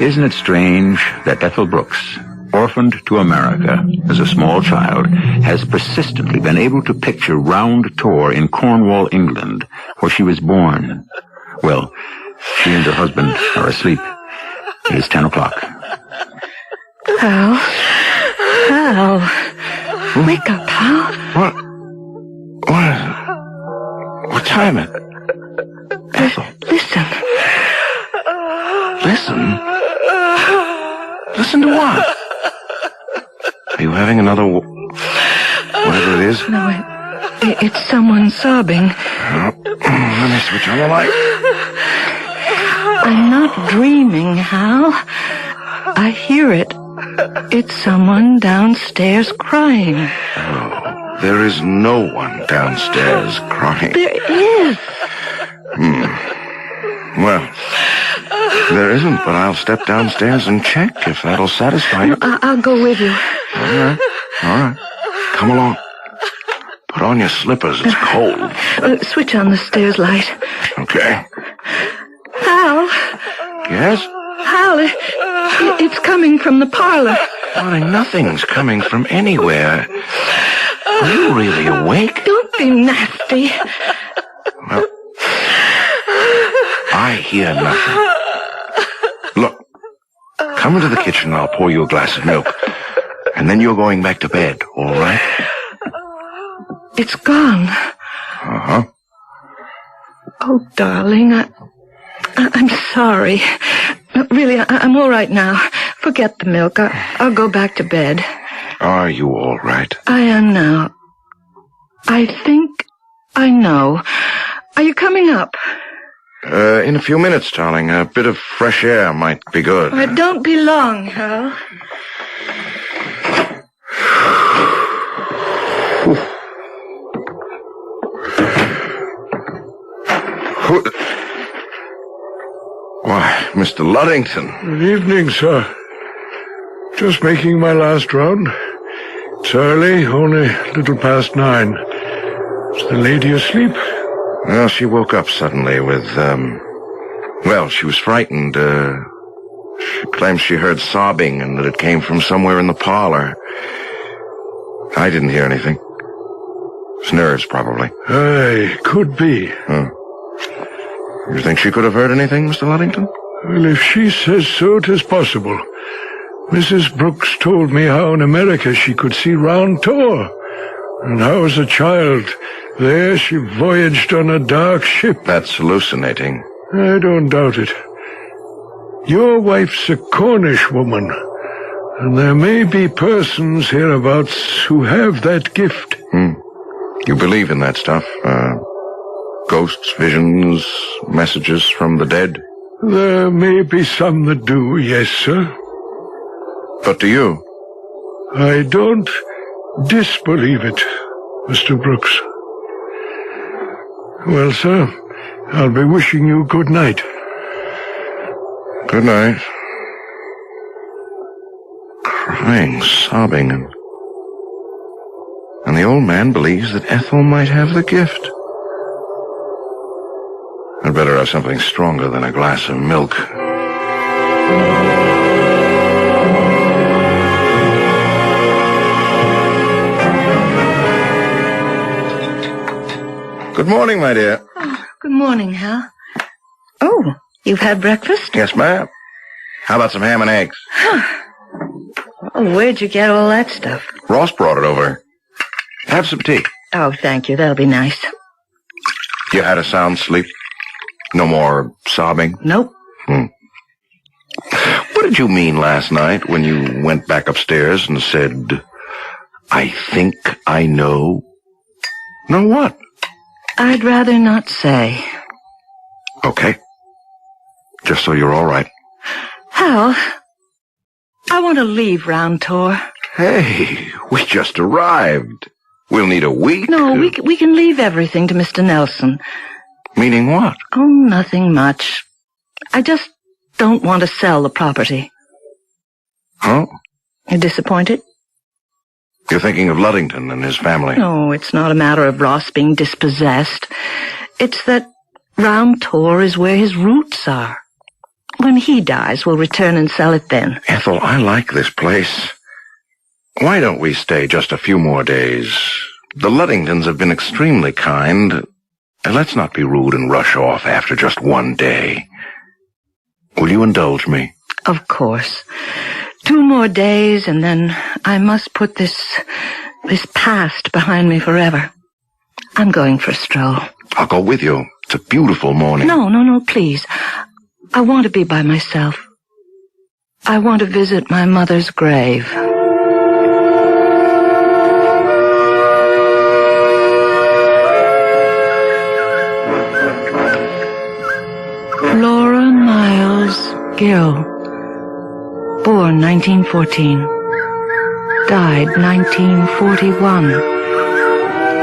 Isn't it strange that Ethel Brooks, orphaned to America as a small child, has persistently been able to picture Round Tor in Cornwall, England, where she was born? Well, she and her husband are asleep. It is 10 o'clock. Hal. Wake up, Hal. What time is it? Ethel. Listen. Listen? Listen to what? Are you having another whatever it is? No, it's someone sobbing. Let me switch on the light. I'm not dreaming, Hal. I hear it. It's someone downstairs crying. Oh, there is no one downstairs crying. There is. Well, there isn't, but I'll step downstairs and check if that'll satisfy you. I'll go with you. All right. Come along. Put on your slippers. It's cold. Switch on the stairs light. Okay. Hal. Yes? Hal, it's coming from the parlor. Why, nothing's coming from anywhere. Are you really awake? Don't be nasty. Well, I hear nothing. Look, Come into the kitchen and I'll pour you a glass of milk. And then you're going back to bed, all right? It's gone. Uh-huh. Oh, darling, I'm sorry. Really, I'm all right now. Forget the milk. I'll go back to bed. Are you all right? I am now. I think I know. Are you coming up? In a few minutes, darling. A bit of fresh air might be good. Don't be long, Hal. Why, Mr. Luddington. Good evening, sir. Just making my last round. It's early, only a little past 9. Is the lady asleep? Well, she woke up suddenly with, well, she was frightened. She claims she heard sobbing and that it came from somewhere in the parlor. I didn't hear anything. It's nerves, probably. Aye, could be. Huh. You think she could have heard anything, Mr. Luddington? Well, if she says so, it is possible. Mrs. Brooks told me how in America she could see Round Tor, and how as a child there she voyaged on a dark ship. That's hallucinating. I don't doubt it. Your wife's a Cornish woman, and there may be persons hereabouts who have that gift. You believe in that stuff? Ghosts, visions, messages from the dead? There may be some that do, yes, sir. But do you? I don't disbelieve it, Mr. Brooks. Well, sir, I'll be wishing you good night. Good night. Crying, sobbing, and the old man believes that Ethel might have the gift. I'd better have something stronger than a glass of milk. Good morning, my dear. Oh, good morning, Hal. Oh, you've had breakfast? Yes, ma'am. How about some ham and eggs? Oh, where'd you get all that stuff? Ross brought it over. Have some tea. Oh, thank you. That'll be nice. You had a sound sleep? No more sobbing? Nope. What did you mean last night when you went back upstairs and said, I think I know? Know what? I'd rather not say. Okay. Just so you're all right. Hal, I want to leave Round Tor. Hey, we just arrived. We'll need a week. No, we can leave everything to Mr. Nelson. Meaning what? Oh, nothing much. I just don't want to sell the property. Huh? You're disappointed? You're thinking of Luddington and his family. No, it's not a matter of Ross being dispossessed. It's that Round Tor is where his roots are. When he dies, we'll return and sell it then. Ethel, I like this place. Why don't we stay just a few more days? The Luddingtons have been extremely kind. Let's not be rude and rush off after just one day. Will you indulge me? Of course. 2 more days, and then I must put this past behind me forever. I'm going for a stroll. I'll go with you. It's a beautiful morning. No, please. I want to be by myself. I want to visit my mother's grave. Flora Miles Gill, born 1914, died 1941,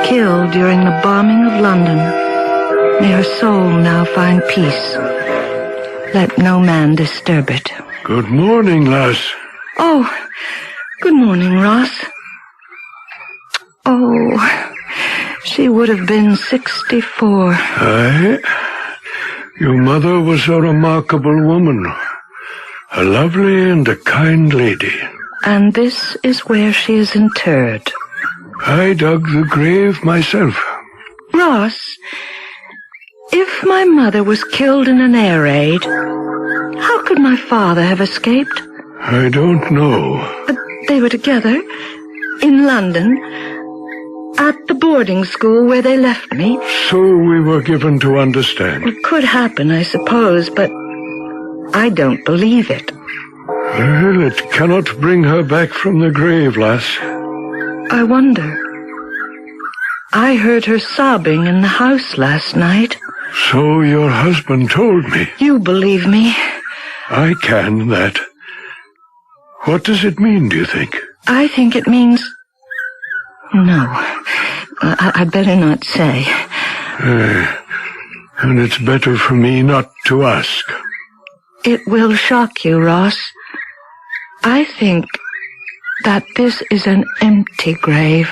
killed during the bombing of London. May her soul now find peace. Let no man disturb it. Good morning, lass. Oh, good morning, Ross. Oh, she would have been 64. Aye. Your mother was a remarkable woman. A lovely and a kind lady. And this is where she is interred. I dug the grave myself. Ross, if my mother was killed in an air raid, how could my father have escaped? I don't know. They were together in London at the boarding school where they left me. So we were given to understand. It could happen, I suppose, but I don't believe it. Well, it cannot bring her back from the grave, lass. I wonder. I heard her sobbing in the house last night. So your husband told me. You believe me? I can, that. What does it mean, do you think? I think it means... No. I'd better not say. And it's better for me not to ask. It will shock you, Ross. I think that this is an empty grave.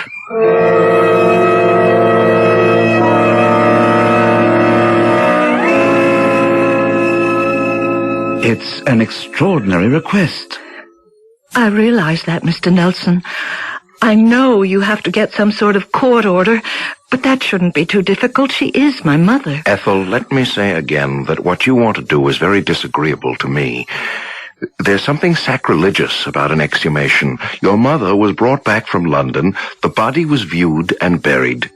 It's an extraordinary request. I realize that, Mr. Nelson. I know you have to get some sort of court order, but that shouldn't be too difficult. She is my mother. Ethel, let me say again that what you want to do is very disagreeable to me. There's something sacrilegious about an exhumation. Your mother was brought back from London. The body was viewed and buried.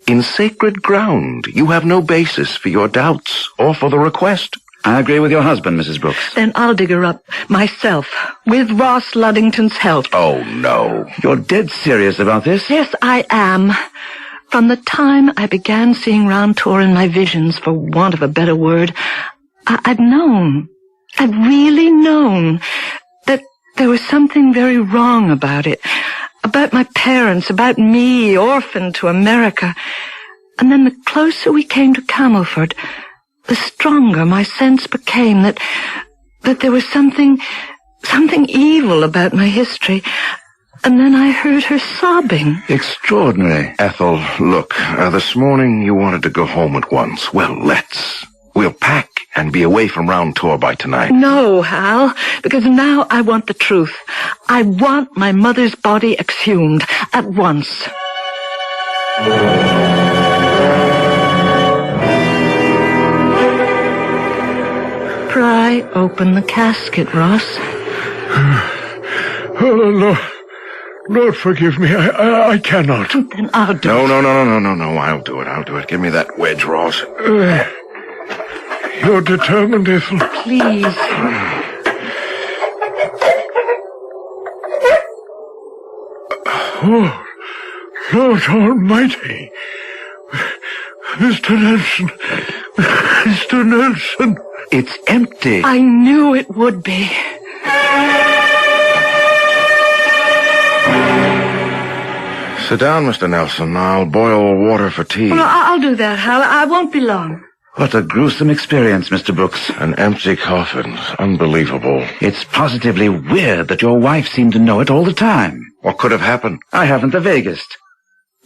In sacred ground, you have no basis for your doubts or for the request. I agree with your husband, Mrs. Brooks. Then I'll dig her up myself, with Ross Luddington's help. Oh, no. You're dead serious about this? Yes, I am. From the time I began seeing Round Tour in my visions, for want of a better word, I'd known, I'd really known, that there was something very wrong about it. About my parents, about me, orphaned to America. And then the closer we came to Camelford, the stronger my sense became that there was something evil about my history. And then I heard her sobbing. Extraordinary. Ethel, look, this morning you wanted to go home at once. Well, let's. We'll pack and be away from Round Tour by tonight. No, Hal, because now I want the truth. I want my mother's body exhumed at once. Pry open the casket, Ross. Oh, Lord, forgive me. I cannot. Then I'll do it. No. I'll do it. Give me that wedge, Ross. You're determined, Ethel. Please. Oh, Lord Almighty. Mr. Nelson. It's empty. I knew it would be. Sit down, Mr. Nelson. I'll boil water for tea. Well, I'll do that, Hal. I won't be long. What a gruesome experience, Mr. Brooks. An empty coffin. Unbelievable. It's positively weird that your wife seemed to know it all the time. What could have happened? I haven't the vaguest.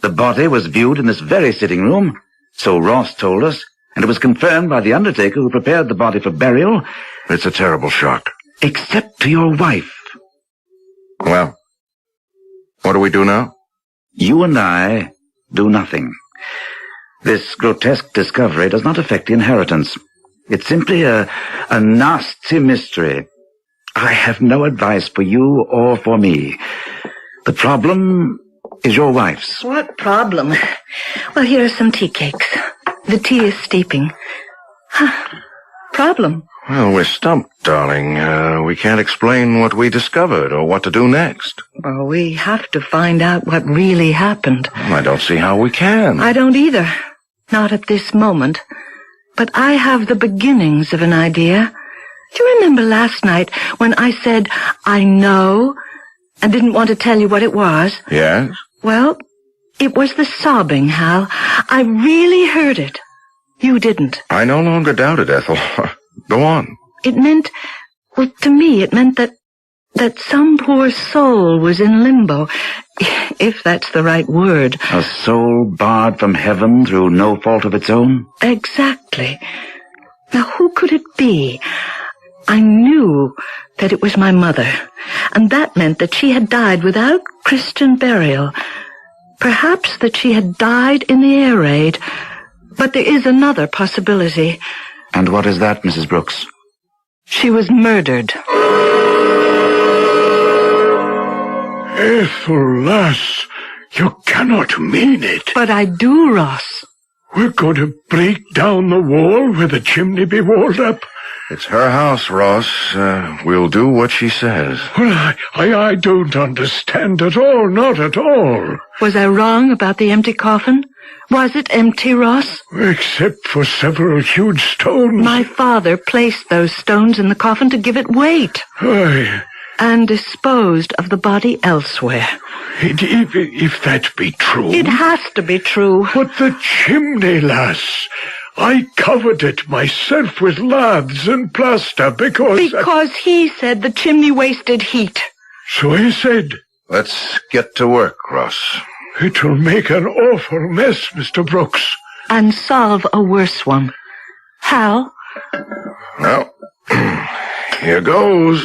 The body was viewed in this very sitting room, so Ross told us, and it was confirmed by the undertaker who prepared the body for burial. It's a terrible shock. Except to your wife. Well, what do we do now? You and I do nothing. This grotesque discovery does not affect the inheritance. It's simply a nasty mystery. I have no advice for you or for me. The problem is your wife's. What problem? Well, here are some tea cakes. The tea is steeping. Problem? Well, we're stumped, darling. We can't explain what we discovered or what to do next. Well, we have to find out what really happened. I don't see how we can. I don't either. Not at this moment. But I have the beginnings of an idea. Do you remember last night when I said, I know, and didn't want to tell you what it was? Yes? Well, it was the sobbing, Hal. I really heard it. You didn't. I no longer doubt it, Ethel. Go on. It meant, well, to me, it meant that some poor soul was in limbo, if that's the right word. A soul barred from heaven through no fault of its own? Exactly. Now, who could it be? I knew that it was my mother, and that meant that she had died without Christian burial. Perhaps that she had died in the air raid, but there is another possibility. And what is that, Mrs. Brooks? She was murdered. Ethel, lass, you cannot mean it. But I do, Ross. We're going to break down the wall where the chimney be walled up. It's her house, Ross. We'll do what she says. Well, I don't understand at all, not at all. Was I wrong about the empty coffin? Was it empty, Ross? Except for several huge stones. My father placed those stones in the coffin to give it weight. Aye. And disposed of the body elsewhere. If that be true... It has to be true. But the chimney, lass... I covered it myself with laths and plaster because... Because he said the chimney wasted heat. So he said. Let's get to work, Ross. It'll make an awful mess, Mr. Brooks. And solve a worse one. How? Well, here goes.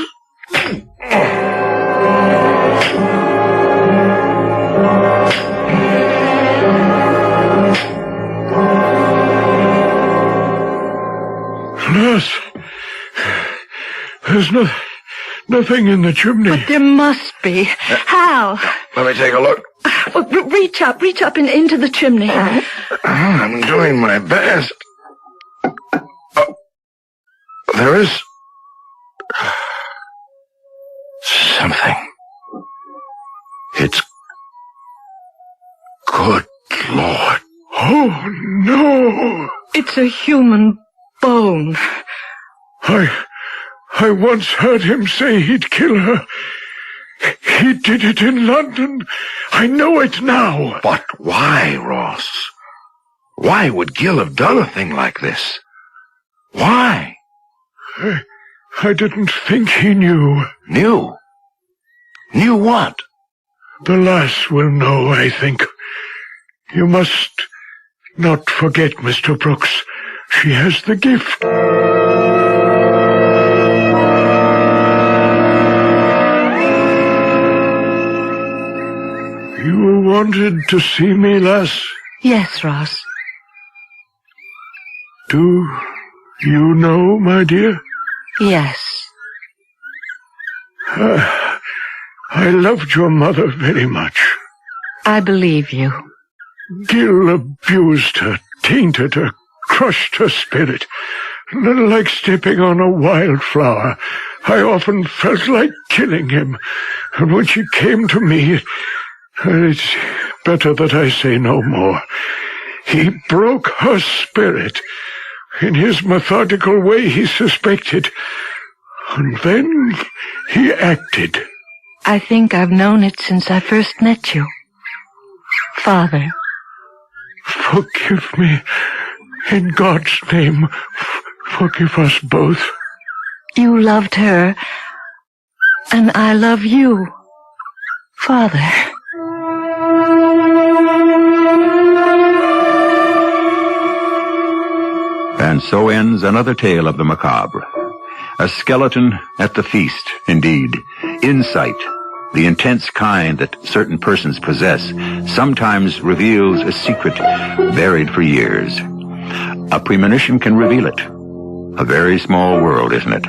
Lass, there's nothing in the chimney. But there must be. How? Let me take a look. Reach up and into the chimney. I'm doing my best. Oh, there is something. It's good Lord. Oh, no. It's a human bone. I once heard him say he'd kill her. He did it in London. I know it now. But why, Ross? Why would Gil have done a thing like this? Why? I didn't think he knew. Knew? Knew what? The lass will know, I think. You must not forget, Mr. Brooks. She has the gift. You wanted to see me, lass? Yes, Ross. Do you know, my dear? Yes. I loved your mother very much. I believe you. Gil abused her, tainted her, crushed her spirit. Like stepping on a wildflower. I often felt like killing him. And when she came to me, it's better that I say no more. He broke her spirit. In his methodical way, he suspected. And then he acted. I think I've known it since I first met you. Father. Forgive me. In God's name, forgive us both. You loved her, and I love you, Father. And so ends another tale of the macabre. A skeleton at the feast, indeed. Insight, the intense kind that certain persons possess, sometimes reveals a secret buried for years. A premonition can reveal it. A very small world, isn't it?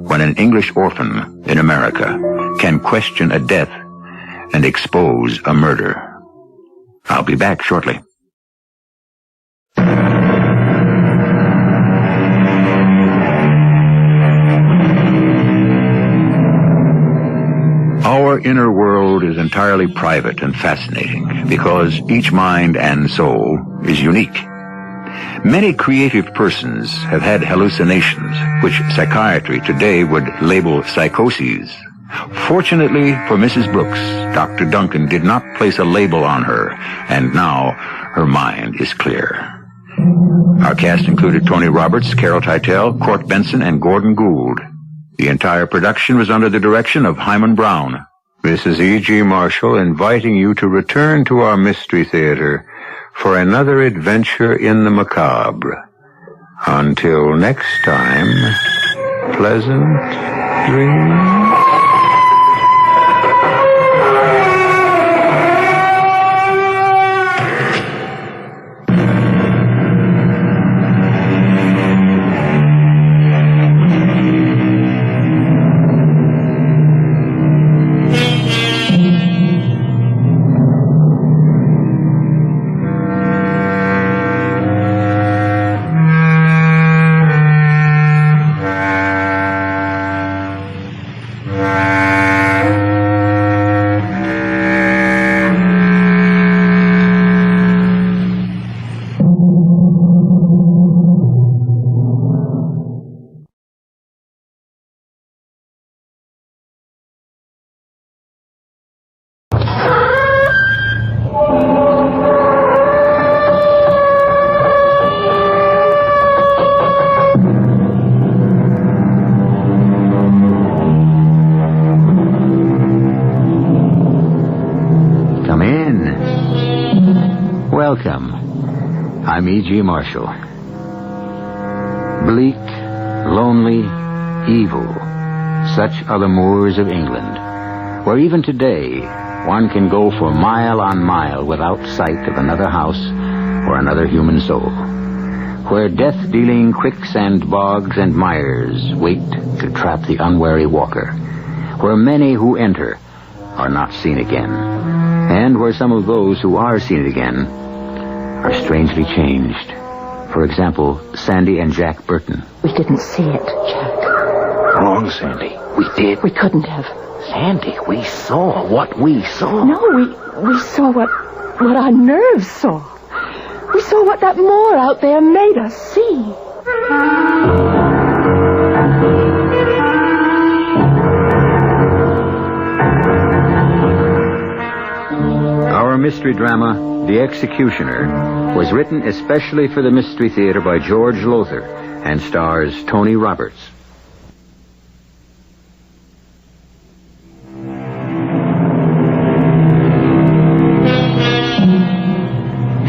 When an English orphan in America can question a death and expose a murder. I'll be back shortly. Our inner world is entirely private and fascinating because each mind and soul is unique. Many creative persons have had hallucinations, which psychiatry today would label psychoses. Fortunately for Mrs. Brooks, Dr. Duncan did not place a label on her, and now her mind is clear. Our cast included Tony Roberts, Carol Teitel, Court Benson, and Gordon Gould. The entire production was under the direction of Hyman Brown. This is E.G. Marshall inviting you to return to our Mystery Theater for another adventure in the macabre. Until next time, pleasant dreams. Welcome. I'm E.G. Marshall. Bleak, lonely, evil. Such are the moors of England, where even today one can go for mile on mile without sight of another house or another human soul. Where death-dealing quicksand bogs and mires wait to trap the unwary walker. Where many who enter are not seen again. And where some of those who are seen again are strangely changed. For example, Sandy and Jack Burton. We didn't see it, Jack. Wrong, Sandy. We did. We couldn't have. Sandy, we saw what we saw. No, we saw what our nerves saw. We saw what that moor out there made us see. Our mystery drama, The Executioner, was written especially for the Mystery Theater by George Lothar and stars Tony Roberts.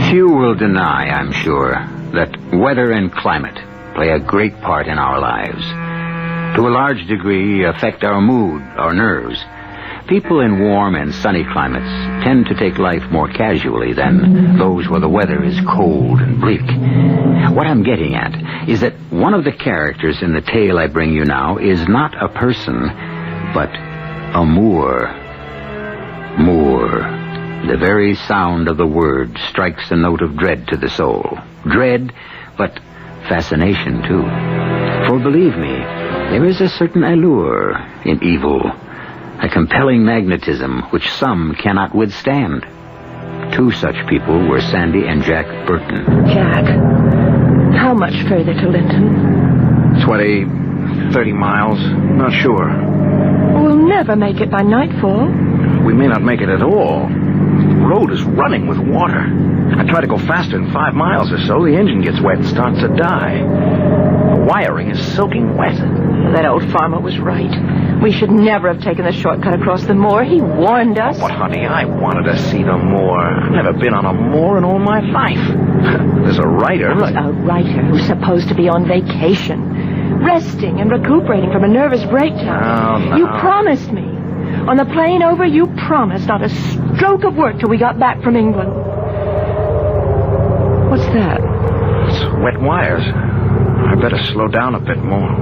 Few will deny, I'm sure, that weather and climate play a great part in our lives. To a large degree, affect our mood, our nerves. People in warm and sunny climates tend to take life more casually than those where the weather is cold and bleak. What I'm getting at is that one of the characters in the tale I bring you now is not a person, but a moor. Moor. The very sound of the word strikes a note of dread to the soul. Dread, but fascination, too. For believe me, there is a certain allure in evil, a compelling magnetism which some cannot withstand. Two such people were Sandy and Jack Burton. Jack, how much further to Linton? 20, 30 miles. Not sure. We'll never make it by nightfall. We may not make it at all. The road is running with water. I try to go faster than 5 miles or so. The engine gets wet and starts to die. The wiring is soaking wet. That old farmer was right. We should never have taken the shortcut across the moor. He warned us. But, honey, I wanted to see the moor. I've never been on a moor in all my life. There's a writer. A writer who's supposed to be on vacation, resting and recuperating from a nervous breakdown. No. You promised me. On the plane over, you promised not a stroke of work till we got back from England. What's that? It's wet wires. I better slow down a bit more.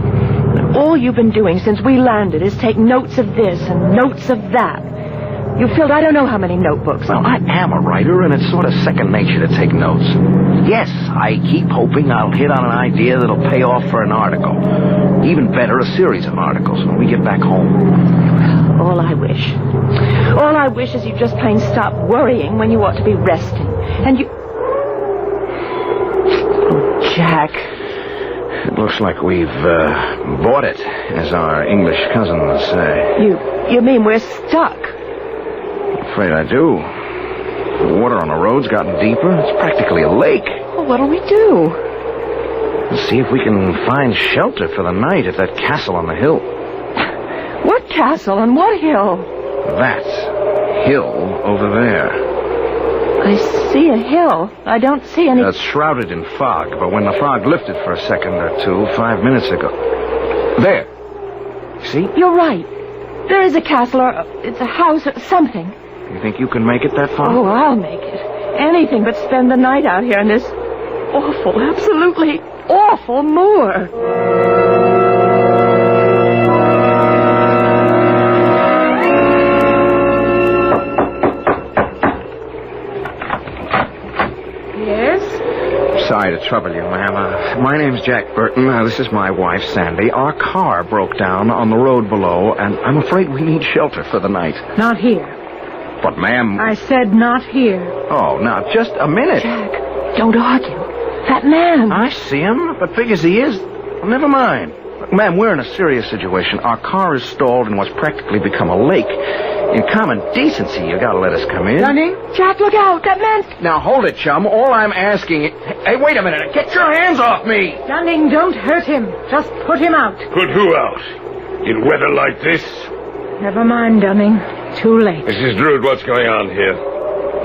All you've been doing since we landed is take notes of this and notes of that. You filled I don't know how many notebooks. Well, I am a writer, and it's sort of second nature to take notes. Yes, I keep hoping I'll hit on an idea that'll pay off for an article. Even better, a series of articles when we get back home. All I wish is you just plain stop worrying when you ought to be resting. And you... Oh, Jack. It looks like we've bought it, as our English cousins say. You mean we're stuck? I'm afraid I do. The water on the road's gotten deeper. It's practically a lake. Well, what'll we do? Let's see if we can find shelter for the night at that castle on the hill. What castle and what hill? That hill over there. I see a hill. I don't see any... It's shrouded in fog, but when the fog lifted for a second or two, 5 minutes ago... There. See? You're right. There is a castle, or it's a house, or something. You think you can make it that far? Oh, I'll make it. Anything but spend the night out here in this awful, absolutely awful moor. Sorry to trouble you, ma'am. My name's Jack Burton. This is my wife, Sandy. Our car broke down on the road below, and I'm afraid we need shelter for the night. Not here. But, ma'am... I said not here. Oh, now, just a minute. Jack, don't argue. That man... I see him, but big as he is, well, never mind. Ma'am, we're in a serious situation. Our car is stalled in what's practically become a lake. In common decency, you gotta let us come in. Dunning? Jack, look out! That man... Now, hold it, chum. All I'm asking... Hey, wait a minute. Get your hands off me! Dunning, don't hurt him. Just put him out. Put who out? In weather like this? Never mind, Dunning. Too late. Mrs. Drood, what's going on here?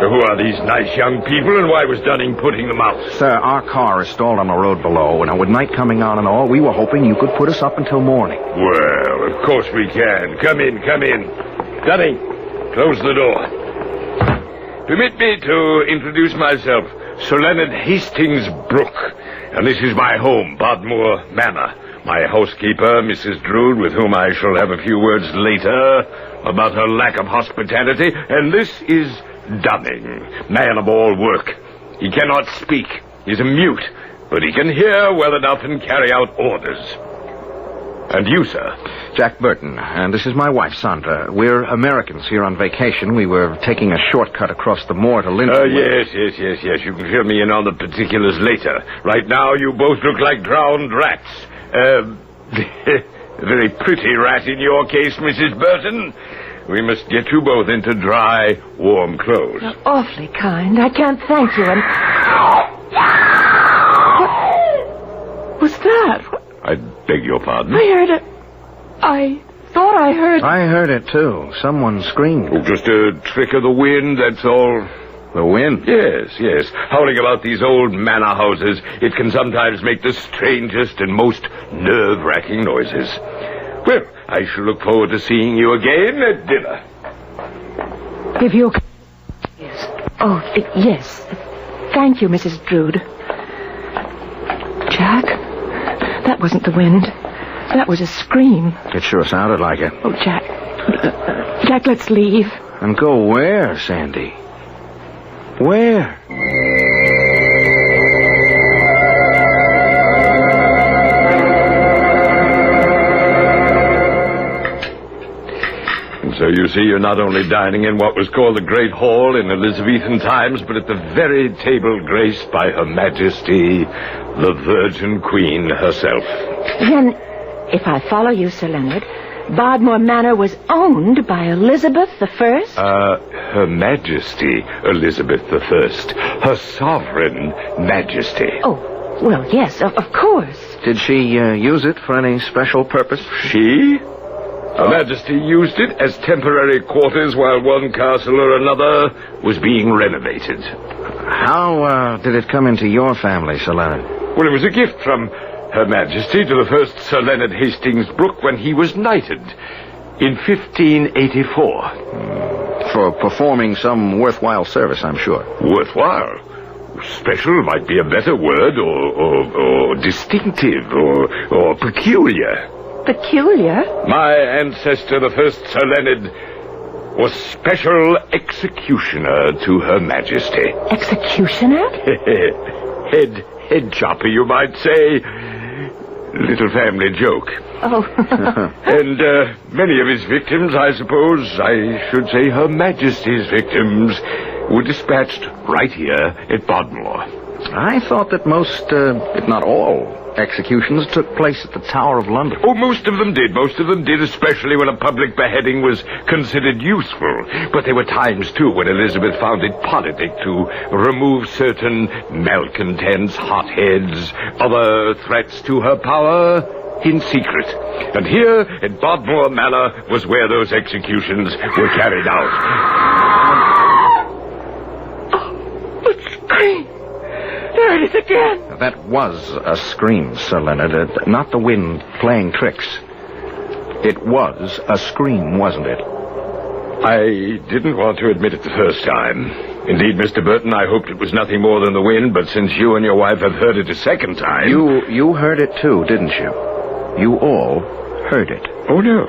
Who are these nice young people, and why was Dunning putting them out? Sir, our car is stalled on the road below, and with night coming on and all, we were hoping you could put us up until morning. Well, of course we can. Come in, come in. Dunning, close the door. Permit me to introduce myself, Sir Leonard Hastings Brooke, and this is my home, Bodmore Manor. My housekeeper, Mrs. Drood, with whom I shall have a few words later about her lack of hospitality, and this is Dunning, man of all work. He cannot speak. He's a mute, but he can hear well enough and carry out orders. And you, sir? Jack Burton, and this is my wife, Sandra. We're Americans here on vacation. We were taking a shortcut across the moor to Linton. Yes. You can fill me in on the particulars later. Right now, you both look like drowned rats. A very pretty rat in your case, Mrs. Burton. We must get you both into dry, warm clothes. You're awfully kind. I can't thank you, and... What was that? I beg your pardon? I heard it. I thought I heard... I heard it, too. Someone screamed. Oh, just a trick of the wind, that's all. The wind? Yes. Howling about these old manor houses, it can sometimes make the strangest and most nerve-wracking noises. Well, I shall look forward to seeing you again at dinner. Give you... Yes. Oh, yes. Thank you, Mrs. Drood. Jack, that wasn't the wind. That was a scream. It sure sounded like it. Oh, Jack. Jack, let's leave. And go where, Sandy? Where? So you see, you're not only dining in what was called the Great Hall in Elizabethan times, but at the very table graced by Her Majesty, the Virgin Queen herself. Then, if I follow you, Sir Leonard, Bodmore Manor was owned by Elizabeth I? Her Majesty Elizabeth I. Her Sovereign Majesty. Oh, well, yes, of course. Did she use it for any special purpose? She? Her Majesty used it as temporary quarters while one castle or another was being renovated. How did it come into your family, Sir Leonard? Well, it was a gift from Her Majesty to the first Sir Leonard Hastings Brooke when he was knighted in 1584. For performing some worthwhile service, I'm sure. Worthwhile? Special might be a better word, or distinctive, or peculiar. Peculiar? My ancestor, the first Sir Leonard, was special executioner to Her Majesty. Executioner? Head chopper, you might say. Little family joke. Oh. And many of his victims, I suppose, I should say Her Majesty's victims, were dispatched right here at Bodmore. I thought that most, if not all, executions took place at the Tower of London. Oh, most of them did, especially when a public beheading was considered useful. But there were times, too, when Elizabeth found it politic to remove certain malcontents, hotheads, other threats to her power in secret. And here at Bodmore Manor was where those executions were carried out. Oh, but scream! There it is again! That was a scream, Sir Leonard. Not the wind playing tricks. It was a scream, wasn't it? I didn't want to admit it the first time. Indeed, Mr. Burton, I hoped it was nothing more than the wind, but since you and your wife have heard it a second time... You heard it too, didn't you? You all heard it. Oh, no.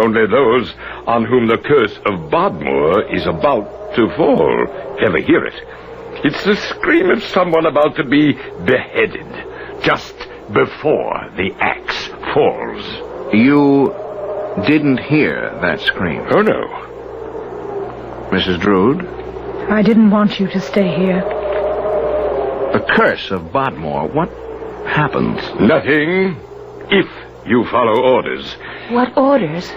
Only those on whom the curse of Bodmore is about to fall ever hear it. It's the scream of someone about to be beheaded, just before the axe falls. You didn't hear that scream? Oh, no. Mrs. Drood? I didn't want you to stay here. The curse of Bodmore, what happens? Nothing, if you follow orders. What orders?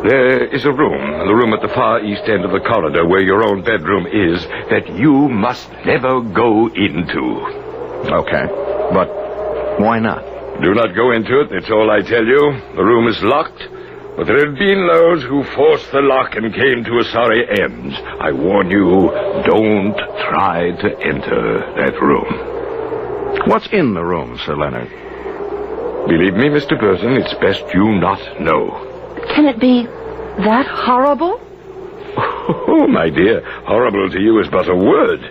There is a room, the room at the far east end of the corridor where your own bedroom is, that you must never go into. Okay, but why not? Do not go into it, that's all I tell you. The room is locked, but there have been those who forced the lock and came to a sorry end. I warn you, Don't try to enter that room. What's in the room, Sir Leonard? Believe me, Mr. Burton, it's best you not know. Can it be that horrible? Oh, my dear, horrible to you is but a word.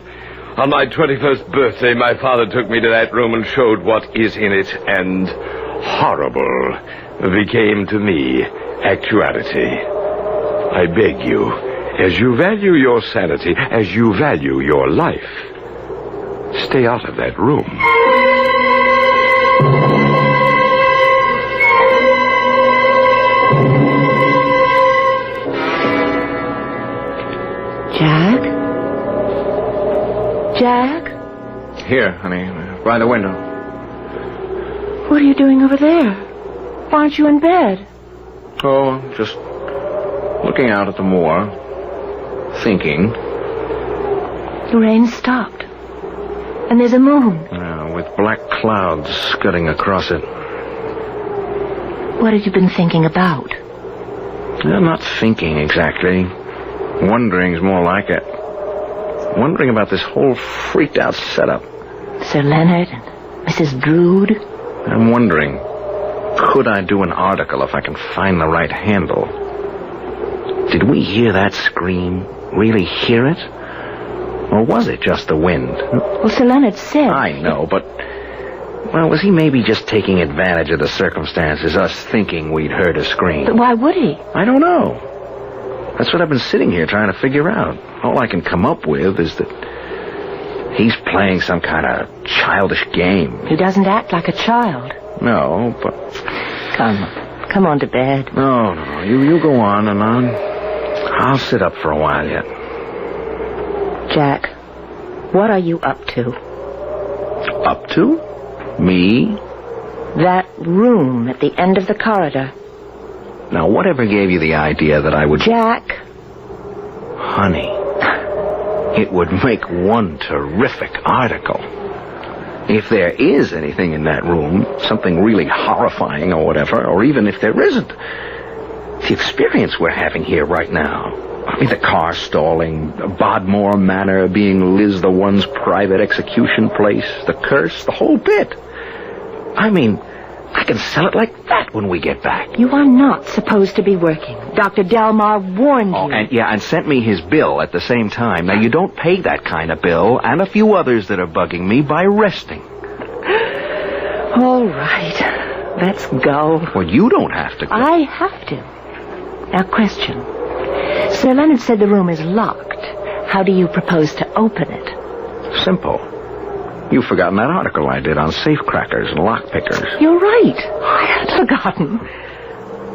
On my 21st birthday, my father took me to that room and showed what is in it, and horrible became to me actuality. I beg you, as you value your sanity, as you value your life, stay out of that room. Jack? Jack? Here, honey, by the window. What are you doing over there? Why aren't you in bed? Oh, just looking out at the moor, thinking. The rain stopped. And there's a moon. With black clouds scudding across it. What have you been thinking about? I'm not thinking exactly. Wondering's more like it. Wondering about this whole freaked out setup. Sir Leonard and Mrs. Drood. I'm wondering, could I do an article if I can find the right handle? Did we hear that scream? Really hear it? Or was it just the wind? Well, Sir Leonard said... I know, but... Well, was he maybe just taking advantage of the circumstances, us thinking we'd heard a scream? But why would he? I don't know. That's what I've been sitting here trying to figure out. All I can come up with is that he's playing some kind of childish game. He doesn't act like a child. No, but... Come on to bed. No, you go on and on. I'll sit up for a while yet. Jack, what are you up to? Up to? Me? That room at the end of the corridor. Now, whatever gave you the idea that I would... Jack. Honey, it would make one terrific article. If there is anything in that room, something really horrifying or whatever, or even if there isn't, the experience we're having here right now, I mean, the car stalling, Bodmore Manor being Liz the One's private execution place, the curse, the whole bit. I mean, I can sell it like that when we get back. You are not supposed to be working. Dr. Delmar warned you. And sent me his bill at the same time. Now, you don't pay that kind of bill, and a few others that are bugging me, by resting. All right. Let's go. Well, you don't have to go. I have to. Now, question. Sir Leonard said the room is locked. How do you propose to open it? Simple. You've forgotten that article I did on safecrackers and lockpickers. You're right. I had forgotten.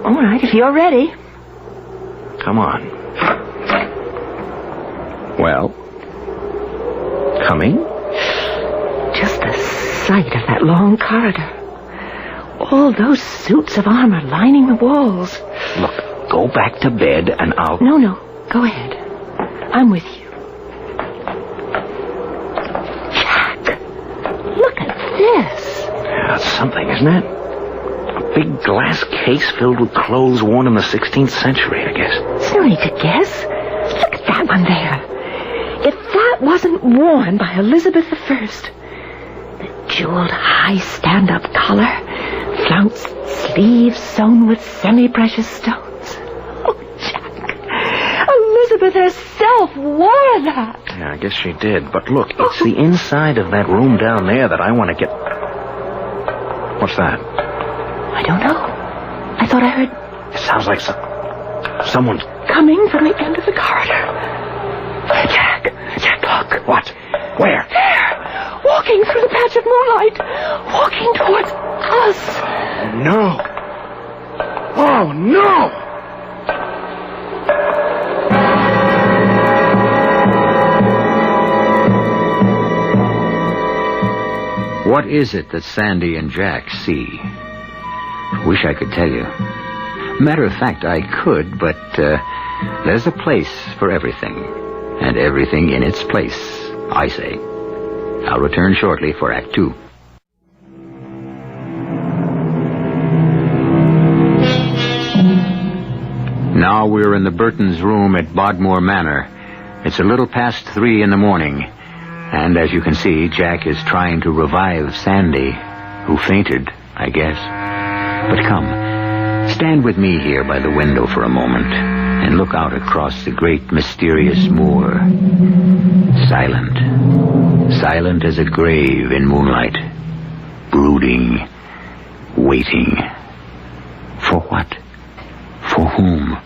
All right, if you're ready. Come on. Well, coming? Just the sight of that long corridor. All those suits of armor lining the walls. Look, go back to bed and I'll... No, go ahead. I'm with you. This. Yeah, it's something, isn't it? A big glass case filled with clothes worn in the 16th century, I guess. It's no need to guess. Look at that one there. If that wasn't worn by Elizabeth I, the jeweled high stand-up collar, flounced sleeves sewn with semi-precious stones. Oh, Jack. Elizabeth herself wore that. Yeah, I guess she did. But look, it's the inside of that room down there that I want to get... What's that? I don't know. I thought I heard... It sounds like someone's... coming from the end of the corridor. Jack, look. What? Where? There. Walking through the patch of moonlight. Walking towards us. No. Oh, no! What is it that Sandy and Jack see? Wish I could tell you. Matter of fact, I could, but there's a place for everything. And everything in its place, I say. I'll return shortly for Act 2. Now we're in the Burtons' room at Bodmore Manor, It's a little past 3 in the morning, and as you can see, Jack is trying to revive Sandy, who fainted, I guess. But come, stand with me here by the window for a moment, and look out across the great mysterious moor. Silent as a grave in moonlight, brooding, waiting. For what? For whom?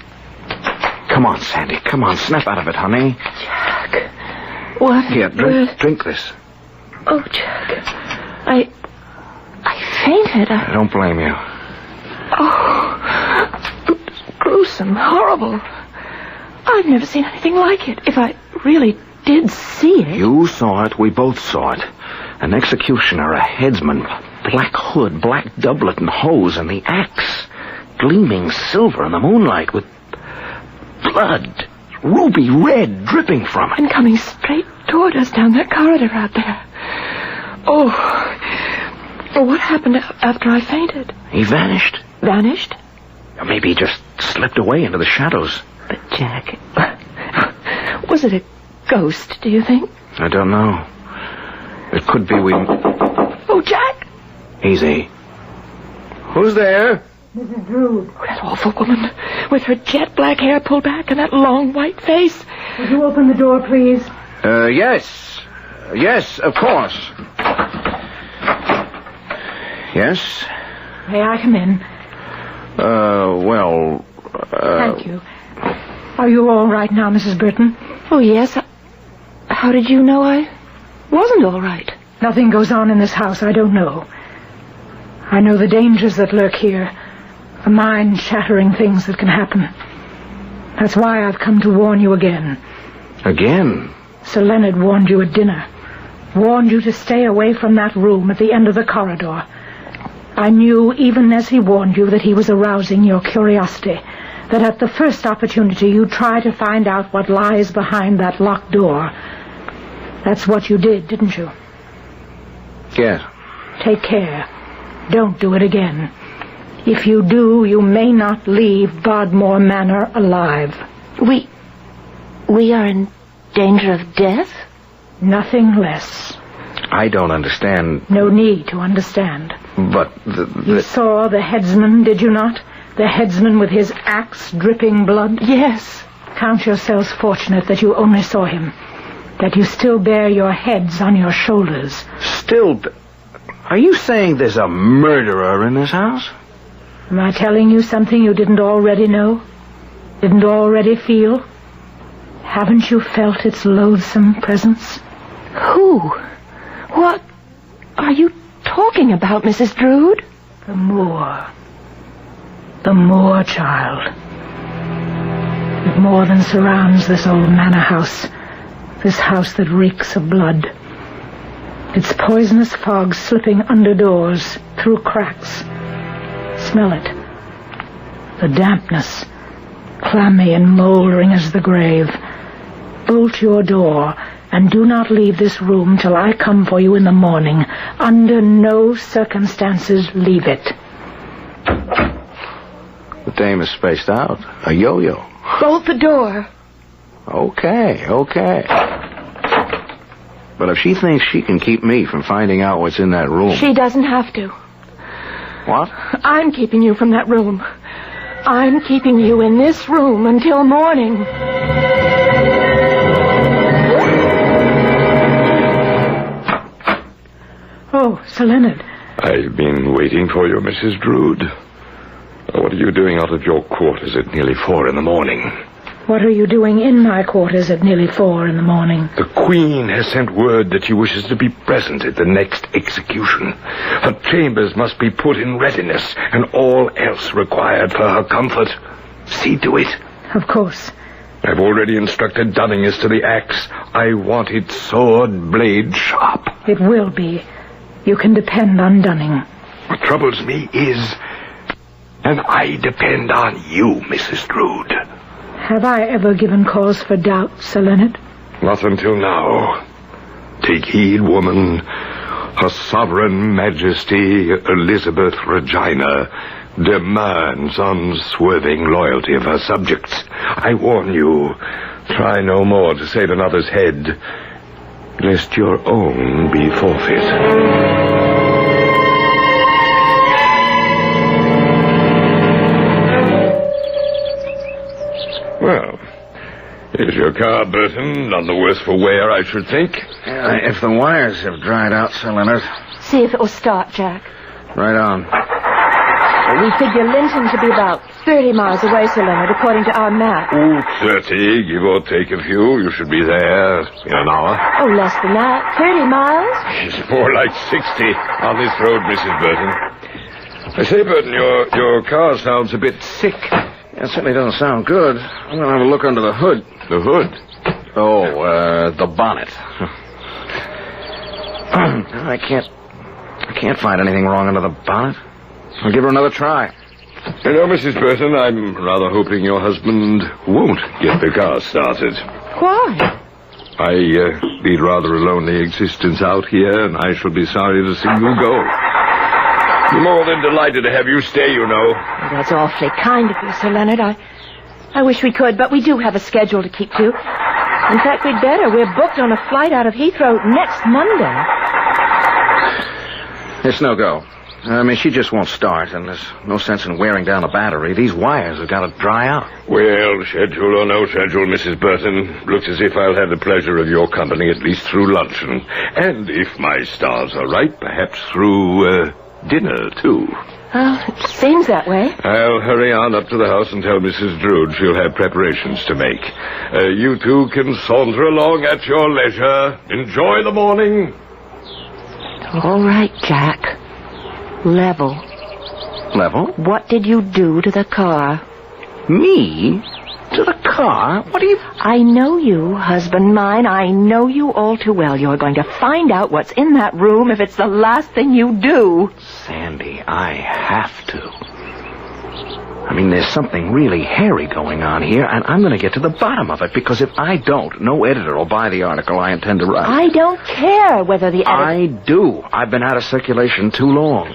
Come on, Sandy. Come on. Snap out of it, honey. Jack. What? Here, drink this. Oh, Jack. I fainted. I don't blame you. Oh, it was gruesome, horrible. I've never seen anything like it. If I really did see it. You saw it. We both saw it. An executioner, a headsman, black hood, black doublet and hose, and the axe gleaming silver in the moonlight with blood, ruby red, dripping from it. And coming straight toward us down that corridor out there. Oh, what happened after I fainted? He vanished. Vanished? Or maybe he just slipped away into the shadows. But, Jack, was it a ghost, do you think? I don't know. It could be we... Oh, Jack! Easy. Who's there? Mrs. Drew. Oh, that awful woman with her jet black hair pulled back and that long white face. Would you open the door, please? Yes. Yes, of course. Yes? May I come in? Thank you. Are you all right now, Mrs. Britton? Oh, yes. How did you know I wasn't all right? Nothing goes on in this house I don't know. I know the dangers that lurk here. The mind-shattering things that can happen. That's why I've come to warn you again. Again? Sir Leonard warned you at dinner. Warned you to stay away from that room at the end of the corridor. I knew, even as he warned you, that he was arousing your curiosity. That at the first opportunity you'd try to find out what lies behind that locked door. That's what you did, didn't you? Yes. Take care. Don't do it again. If you do, you may not leave Bodmore Manor alive. We are in danger of death? Nothing less. I don't understand. No need to understand. But You saw the headsman, did you not? The headsman with his axe dripping blood? Yes. Count yourselves fortunate that you only saw him. That you still bear your heads on your shoulders. Are you saying there's a murderer in this house? Am I telling you something you didn't already know? Didn't already feel? Haven't you felt its loathsome presence? Who? What are you talking about, Mrs. Drood? The moor. The moor, child. It more than surrounds this old manor house. This house that reeks of blood. Its poisonous fog slipping under doors, through cracks. Smell it. The dampness, clammy and moldering as the grave. Bolt your door, and do not leave this room till I come for you in the morning. Under no circumstances leave it. The dame is spaced out. A yo-yo. Bolt the door. Okay. But if she thinks she can keep me from finding out what's in that room... She doesn't have to. What? I'm keeping you from that room. I'm keeping you in this room until morning. Oh, Sir Leonard. I've been waiting for you, Mrs. Drood. What are you doing out of your quarters at nearly 4 in the morning? What are you doing in my quarters at nearly 4 in the morning? The Queen has sent word that she wishes to be present at the next execution. Her chambers must be put in readiness, and all else required for her comfort. See to it. Of course. I've already instructed Dunning as to the axe. I want it sword blade sharp. It will be. You can depend on Dunning. What troubles me is... and I depend on you, Mrs. Drood. Have I ever given cause for doubt, Sir Leonard? Not until now. Take heed, woman. Her Sovereign Majesty Elizabeth Regina demands unswerving loyalty of her subjects. I warn you, Try no more to save another's head, lest your own be forfeit. Well, here's your car, Burton. None the worse for wear, I should think. If the wires have dried out, Sir Leonard. See if it will start, Jack. Right on. We figure Linton to be about 30 miles away, Sir Leonard, according to our map. 30, give or take a few. You should be there in an hour. Oh, less than that. 30 miles? It's more like 60 on this road, Mrs. Burton. I say, Burton, your car sounds a bit sick. It certainly doesn't sound good. I'm going to have a look under the hood. The hood? Oh, the bonnet. I can't find anything wrong under the bonnet. I'll give her another try. You know, Mrs. Burton, I'm rather hoping your husband won't get the car started. Why? I lead rather a lonely existence out here, and I shall be sorry to see you go. More than delighted to have you stay, you know. That's awfully kind of you, Sir Leonard. I wish we could, but we do have a schedule to keep to. In fact, we'd better. We're booked on a flight out of Heathrow next Monday. It's no go. She just won't start, and there's no sense in wearing down the battery. These wires have got to dry out. Well, schedule or no schedule, Mrs. Burton, looks as if I'll have the pleasure of your company at least through luncheon. And if my stars are right, perhaps through, dinner, too. Well, it seems that way. I'll hurry on up to the house and tell Mrs. Drood she'll have preparations to make. You two can saunter along at your leisure. Enjoy the morning. All right, Jack. Level. Level? What did you do to the car? Me? To the car? What do you... I know you, husband mine. I know you all too well. You're going to find out what's in that room if it's the last thing you do. Sandy, I have to. There's something really hairy going on here, and I'm going to get to the bottom of it, because if I don't, no editor will buy the article I intend to write. I don't care whether the editor... I do. I've been out of circulation too long.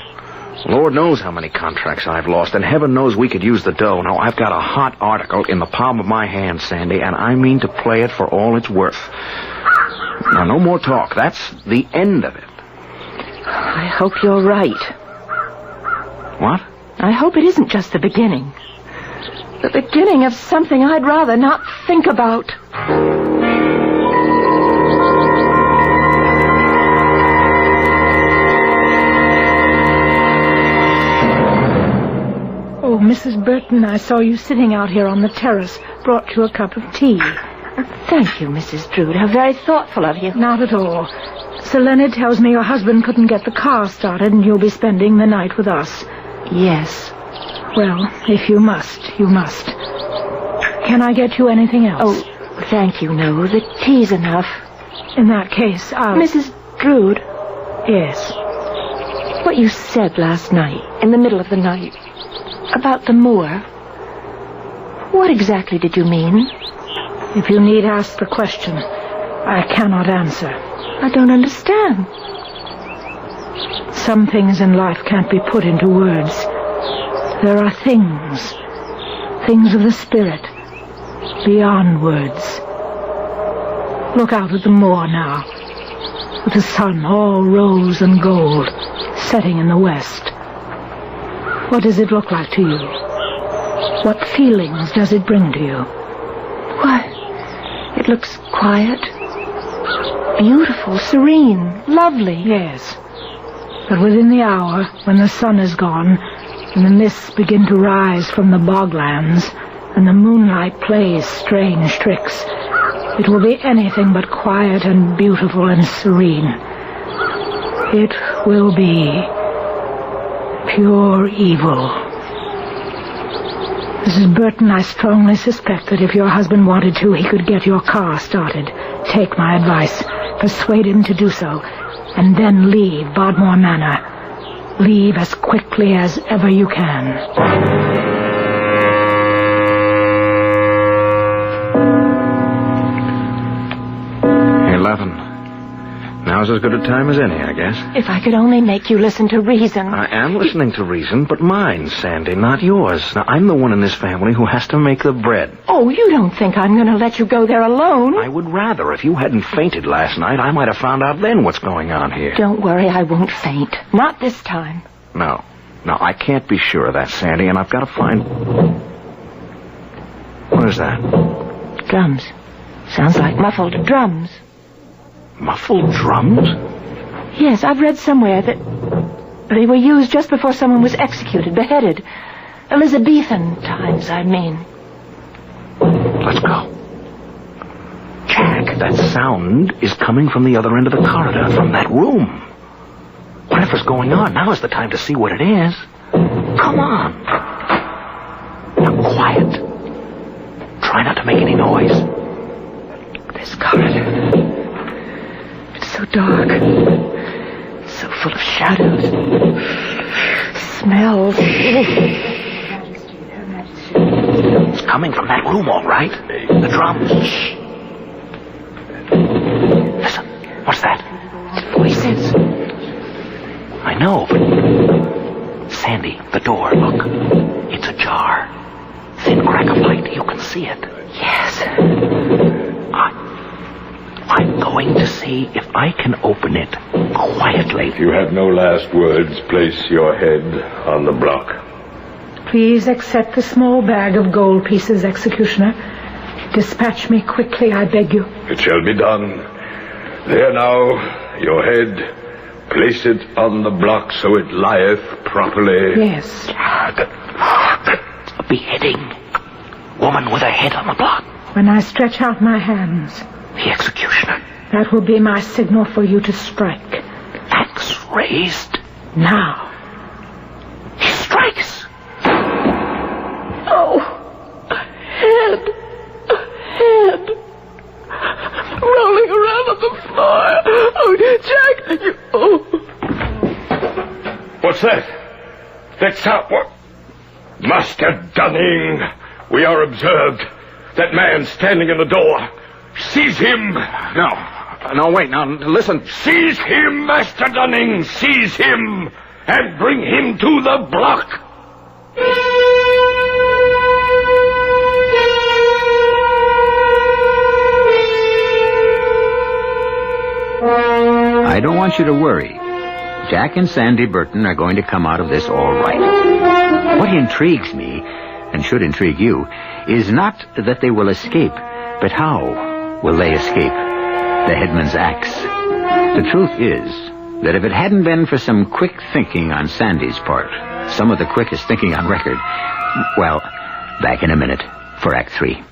Lord knows how many contracts I've lost, and heaven knows we could use the dough. Now, I've got a hot article in the palm of my hand, Sandy, and I mean to play it for all it's worth. Now, no more talk. That's the end of it. I hope you're right. What? I hope it isn't just the beginning. The beginning of something I'd rather not think about. Oh, Mrs. Burton, I saw you sitting out here on the terrace. Brought you a cup of tea. Thank you, Mrs. Drood. How very thoughtful of you. Not at all. Sir Leonard tells me your husband couldn't get the car started and you'll be spending the night with us. Yes. Well, if you must, you must. Can I get you anything else? Oh, thank you, no. The tea's enough. In that case, I'll... Mrs. Drood? Yes. What you said last night, in the middle of the night, about the moor, what exactly did you mean? If you need ask the question, I cannot answer. I don't understand. Some things in life can't be put into words. There are things of the spirit, beyond words. Look out at the moor now, with the sun all rose and gold, setting in the west. What does it look like to you? What feelings does it bring to you? Why, it looks quiet, beautiful, serene, lovely. Yes. But within the hour, when the sun is gone, and the mists begin to rise from the boglands, and the moonlight plays strange tricks, it will be anything but quiet and beautiful and serene. It will be pure evil. Mrs. Burton, I strongly suspect that if your husband wanted to, he could get your car started. Take my advice. Persuade him to do so. And then leave Bodmore Manor. Leave as quickly as ever you can. Now's as good a time as any, I guess. If I could only make you listen to reason. I am listening to reason, but mine, Sandy, not yours. Now, I'm the one in this family who has to make the bread. Oh, you don't think I'm going to let you go there alone? I would rather. If you hadn't fainted last night, I might have found out then what's going on here. Don't worry, I won't faint. Not this time. No, I can't be sure of that, Sandy, and I've got to find... What is that? Drums. Sounds like muffled drums. Muffled drums? Yes, I've read somewhere that they were used just before someone was executed, beheaded. Elizabethan times, I mean. Let's go. Jack, that sound is coming from the other end of the corridor, from that room. Whatever's going on, now is the time to see what it is. Come on. Now, quiet. Try not to make any noise. This corridor. It's so dark. So full of shadows. Smells. It's coming from that room, all right. The drums. Shh. Listen. What's that? Voices. I know, but... Sandy, the door, look. It's ajar. Thin crack of light. You can see it. Yes. I'm going to see if I can open it quietly. If you have no last words, place your head on the block. Please accept the small bag of gold pieces, Executioner. Dispatch me quickly, I beg you. It shall be done. There now, your head. Place it on the block so it lieth properly. Yes. A beheading. Woman with her head on the block. When I stretch out my hands... The executioner. That will be my signal for you to strike. Axe raised. Now. He strikes. Oh. Head. Head. Rolling around on the floor. Oh, Jack, you... Oh. What's that? That's not what... Master Dunning, we are observed. That man standing in the door. Seize him! No, wait, now, listen. Seize him, Master Dunning! Seize him! And bring him to the block! I don't want you to worry. Jack and Sandy Burton are going to come out of this all right. What intrigues me, and should intrigue you, is not that they will escape, but how will they escape the headman's axe? The truth is that if it hadn't been for some quick thinking on Sandy's part, some of the quickest thinking on record, well, back in a minute for Act 3.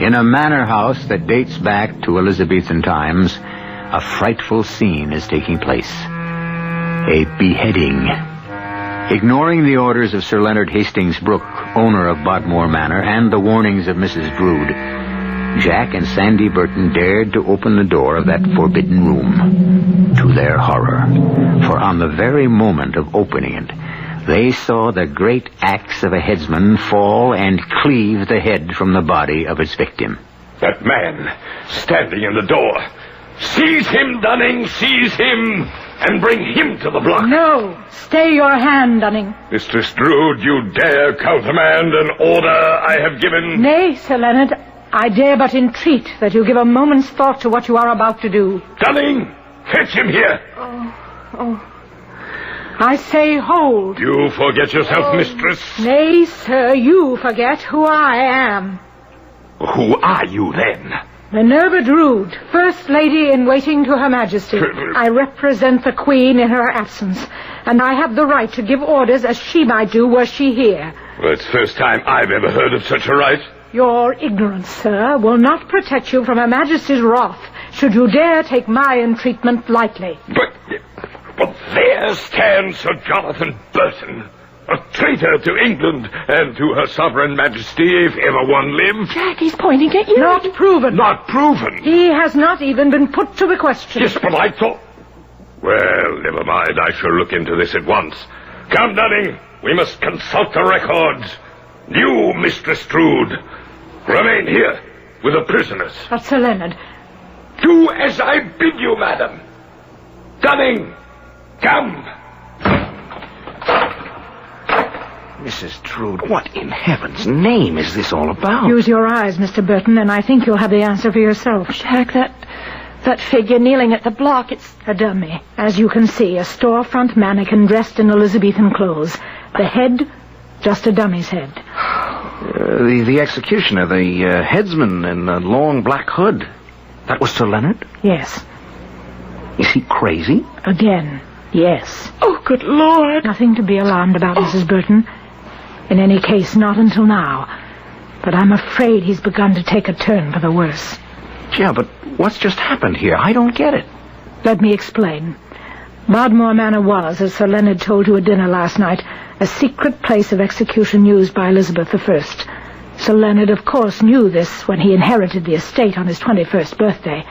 In a manor house that dates back to Elizabethan times, a frightful scene is taking place. A beheading. Ignoring the orders of Sir Leonard Hastings Brooke, owner of Bodmore Manor, and the warnings of Mrs. Drood, Jack and Sandy Burton dared to open the door of that forbidden room. To their horror, for on the very moment of opening it, they saw the great axe of a headsman fall and cleave the head from the body of its victim. That man, standing in the door. Seize him, Dunning, seize him, and bring him to the block. No, stay your hand, Dunning. Mistress Drood, you dare countermand an order I have given? Nay, Sir Leonard, I dare but entreat that you give a moment's thought to what you are about to do. Dunning, fetch him here. Oh. I say hold. You forget yourself, mistress. Nay, sir, you forget who I am. Who are you, then? Minerva Drood, First Lady in waiting to Her Majesty. I represent the Queen in her absence, and I have the right to give orders as she might do were she here. Well, it's the first time I've ever heard of such a right. Your ignorance, sir, will not protect you from Her Majesty's wrath, should you dare take my entreatment lightly. But there stands Sir Jonathan Burton, a traitor to England and to Her Sovereign Majesty, if ever one lived. Jack, he's pointing at you. Not proven. Not proven? He has not even been put to the question. Yes, but I thought... Well, never mind. I shall look into this at once. Come, Dunning. We must consult the records. You, Mistress Trude, remain here with the prisoners. But, Sir Leonard... Do as I bid you, madam. Dunning, come. Mrs. Trude, what in heaven's name is this all about? Use your eyes, Mr. Burton, and I think you'll have the answer for yourself. Jack, that figure kneeling at the block, it's a dummy. As you can see, a storefront mannequin dressed in Elizabethan clothes. The head, just a dummy's head. The executioner, the headsman in a long black hood. That was Sir Leonard? Yes. Is he crazy? Again, yes. Oh, good Lord. Nothing to be alarmed about, Mrs. Burton. In any case, not until now. But I'm afraid he's begun to take a turn for the worse. Yeah, but what's just happened here? I don't get it. Let me explain. Bodmore Manor was, as Sir Leonard told you at dinner last night, a secret place of execution used by Elizabeth I. Sir Leonard, of course, knew this when he inherited the estate on his 21st birthday.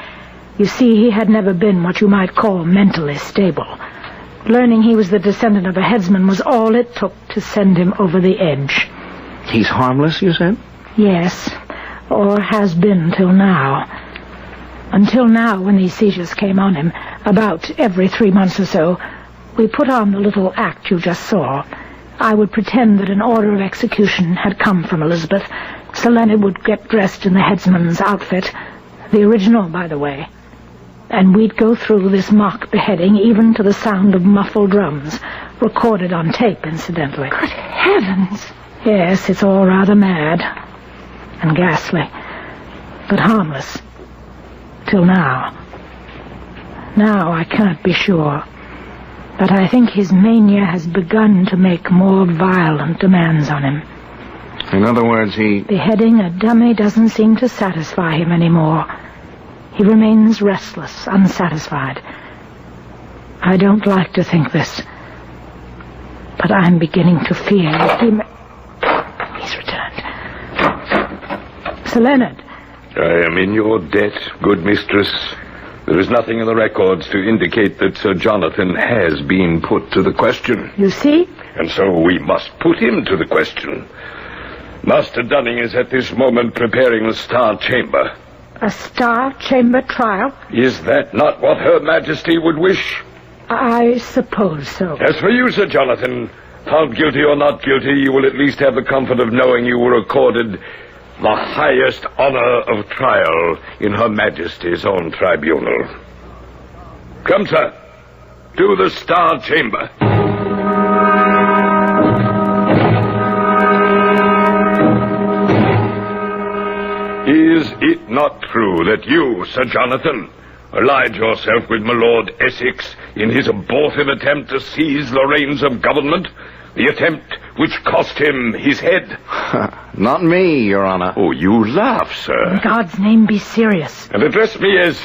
You see, he had never been what you might call mentally stable. Learning he was the descendant of a headsman was all it took to send him over the edge. He's harmless, you said? Yes, or has been till now. Until now, when these seizures came on him, about every 3 months or so, we put on the little act you just saw. I would pretend that an order of execution had come from Elizabeth. Sir Leonard would get dressed in the headsman's outfit, the original, by the way. And we'd go through this mock beheading, even to the sound of muffled drums, recorded on tape, incidentally. Good heavens! Yes, it's all rather mad and ghastly, but harmless. Till now. Now I can't be sure. But I think his mania has begun to make more violent demands on him. In other words, Beheading a dummy doesn't seem to satisfy him anymore. He remains restless, unsatisfied. I don't like to think this, but I'm beginning to fear that He's returned. Sir Leonard. I am in your debt, good mistress. There is nothing in the records to indicate that Sir Jonathan has been put to the question. You see? And so we must put him to the question. Master Dunning is at this moment preparing the Star Chamber. A Star Chamber trial? Is that not what Her Majesty would wish? I suppose so. As for you, Sir Jonathan, found guilty or not guilty, you will at least have the comfort of knowing you were accorded the highest honor of trial in Her Majesty's own tribunal. Come, sir, to the Star Chamber. Is it not true that you, Sir Jonathan, allied yourself with my Lord Essex in his abortive attempt to seize the reins of government? The attempt which cost him his head? Not me, Your Honor. Oh, you laugh, sir. In God's name, be serious. And address me as,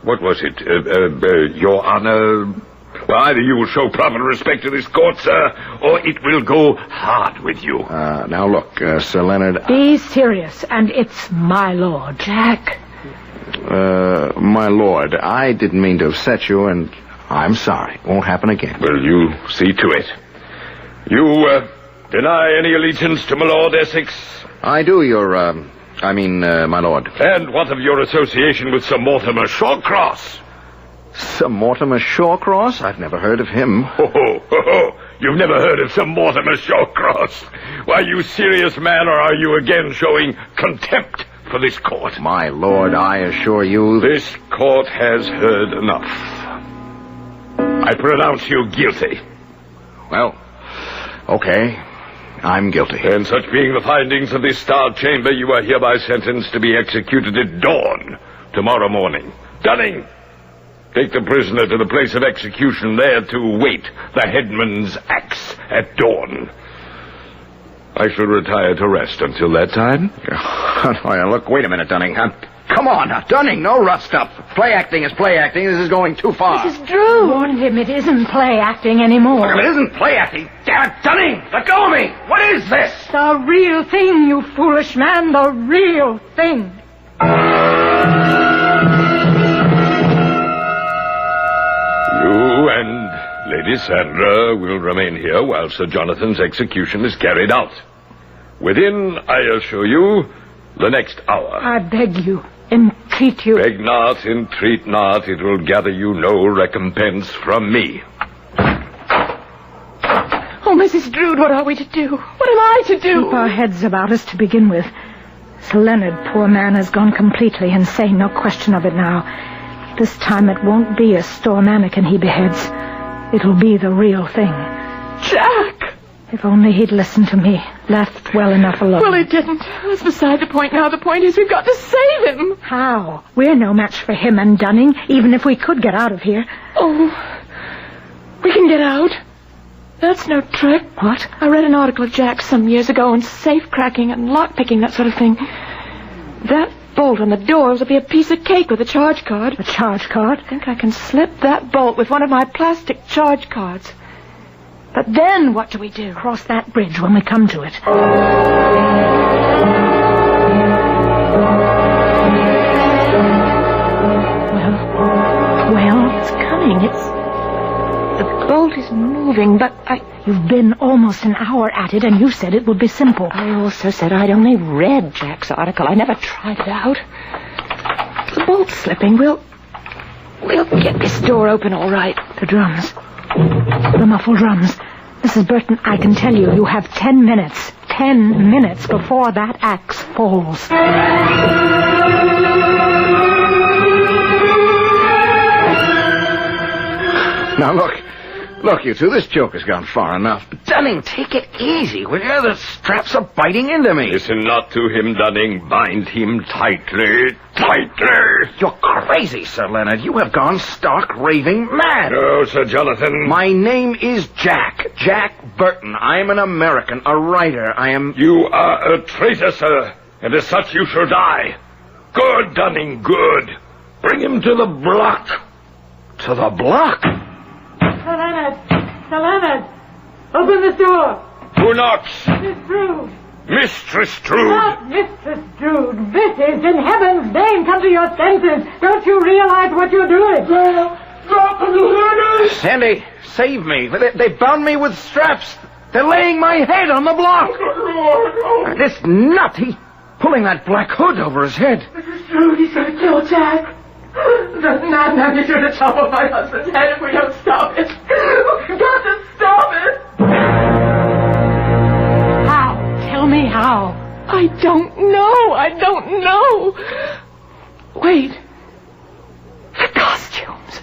what was it? Your Honor? Well, either you will show proper respect to this court, sir, or it will go hard with you. Now look, Sir Leonard... Be serious, and it's my lord. Jack. My lord, I didn't mean to upset you, and I'm sorry. Won't happen again. Well, you see to it. You, deny any allegiance to my Lord Essex? I do, my lord. And what of your association with Sir Mortimer Shawcross? Sir Mortimer Shawcross? I've never heard of him. You've never heard of Sir Mortimer Shawcross? Why, you serious man, or are you again showing contempt for this court? My lord, I assure you... This court has heard enough. I pronounce you guilty. Well, okay. I'm guilty. And such being the findings of this Star Chamber, you are hereby sentenced to be executed at dawn tomorrow morning. Dunning, take the prisoner to the place of execution there to wait the headman's axe at dawn. I shall retire to rest until that time. Look, wait a minute, Dunning. Come on, now. Dunning, no rough stuff. Play acting is play acting. This is going too far. Mrs. Drew! Warned him it isn't play acting anymore. Look, if it isn't play acting, damn it, Dunning! Let go of me! What is this? The real thing, you foolish man. The real thing. Lady Sandra will remain here while Sir Jonathan's execution is carried out. Within, I assure you, the next hour. I beg you, entreat you. Beg not, entreat not. It will gather you no recompense from me. Oh, Mrs. Drood, what are we to do? What am I to do? Keep our heads about us to begin with. Sir Leonard, poor man, has gone completely insane, no question of it now. This time it won't be a store mannequin he beheads. It'll be the real thing. Jack! If only he'd listened to me, left well enough alone. Well, he didn't. That's beside the point now. The point is we've got to save him. How? We're no match for him and Dunning, even if we could get out of here. Oh, we can get out. That's no trick. What? I read an article of Jack's some years ago on safe cracking and lock picking, that sort of thing. That bolt on the doors will be a piece of cake with a charge card. A charge card? I think I can slip that bolt with one of my plastic charge cards. But then what do we do? Cross that bridge when we come to it. Well, it's coming. The bolt is moving, but You've been almost an hour at it, and you said it would be simple. I also said I'd only read Jack's article. I never tried it out. The bolt's slipping. We'll get this door open all right. The drums. The muffled drums. Mrs. Burton, I can tell you, you have 10 minutes. 10 minutes before that axe falls. Now, look, you two, this joke has gone far enough. But Dunning, take it easy, will you? The straps are biting into me. Listen not to him, Dunning. Bind him tightly, tightly. You're crazy, Sir Leonard. You have gone stark raving mad. No, Sir Jonathan. My name is Jack Burton. I'm an American, a writer. You are a traitor, sir, and as such you shall die. Good, Dunning, good. Bring him to the block. To the block? Sir Leonard, open the door. Who knocks? Miss Drood. Mistress Drood. Not Mistress Drood. This is, in heaven's name, come to your senses. Don't you realize what you're doing? Sandy, save me. They bound me with straps. They're laying my head on the block. This nut, he's pulling that black hood over his head. Mrs. Drood, he's going to kill Jack. The madman is going to chop off my husband's head if we don't stop it. We've got to stop it. How? Tell me how. I don't know. Wait. The costumes.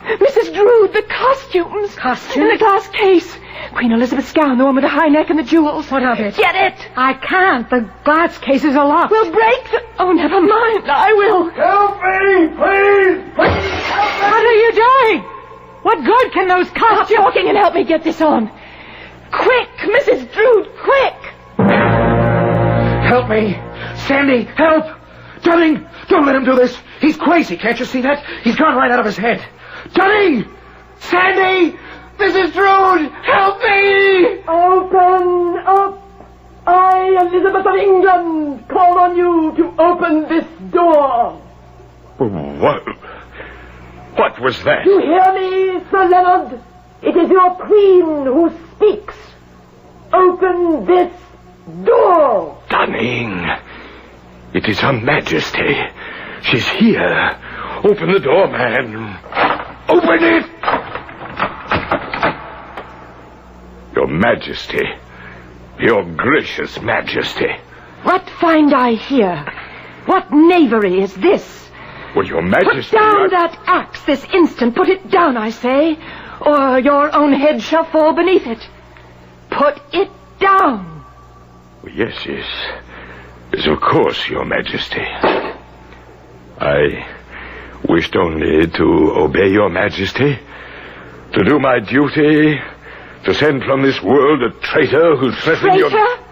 Mrs. Drood, the costumes. Costumes? In the glass case. Queen Elizabeth's gown, the one with the high neck and the jewels. What of it? Get it! I can't. The glass cases are locked. We'll break the... Oh, never mind. I will. Help me, please! What are you doing? What good can those costumes... Stop talking and help me get this on. Quick, Mrs. Drood, quick! Help me. Sandy, help. Dunning, don't let him do this. He's crazy, can't you see that? He's gone right out of his head. Dunning! Sandy! Mrs. Drood, help me! Open up! I, Elizabeth of England, call on you to open this door. What was that? You hear me, Sir Leonard? It is your queen who speaks. Open this door. Dunning, it is Her Majesty. She's here. Open the door, man. Open it! Your Majesty. Your gracious Majesty. What find I here? What knavery is this? Well, Your Majesty... Put down that axe this instant. Put it down, I say, or your own head shall fall beneath it. Put it down. Yes, of course, Your Majesty. I wished only to obey Your Majesty, to do my duty, to send from this world a traitor who threatened your... Traitor?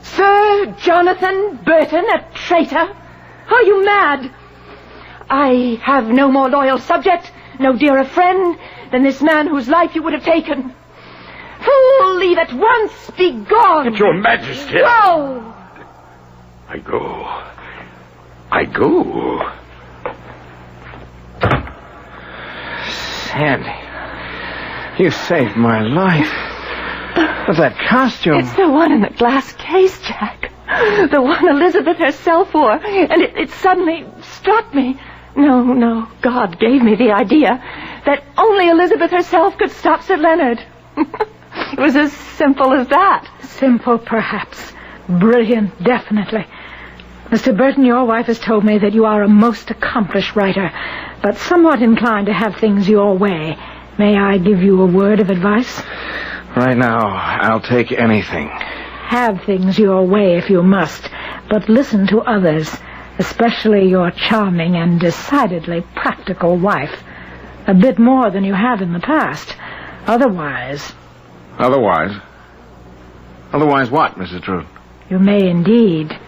Sir Jonathan Burton, a traitor? Are you mad? I have no more loyal subject, no dearer friend than this man whose life you would have taken. Fool, leave at once, be gone. But Your Majesty... Go! I go. You saved my life. But that costume... It's the one in the glass case, Jack. The one Elizabeth herself wore. And it suddenly struck me. No, God gave me the idea that only Elizabeth herself could stop Sir Leonard. It was as simple as that. Simple, perhaps. Brilliant, definitely. Mr. Burton, your wife has told me that you are a most accomplished writer, but somewhat inclined to have things your way. May I give you a word of advice? Right now, I'll take anything. Have things your way if you must, but listen to others, especially your charming and decidedly practical wife. A bit more than you have in the past. Otherwise... Otherwise? Otherwise what, Mrs. Trude? You may indeed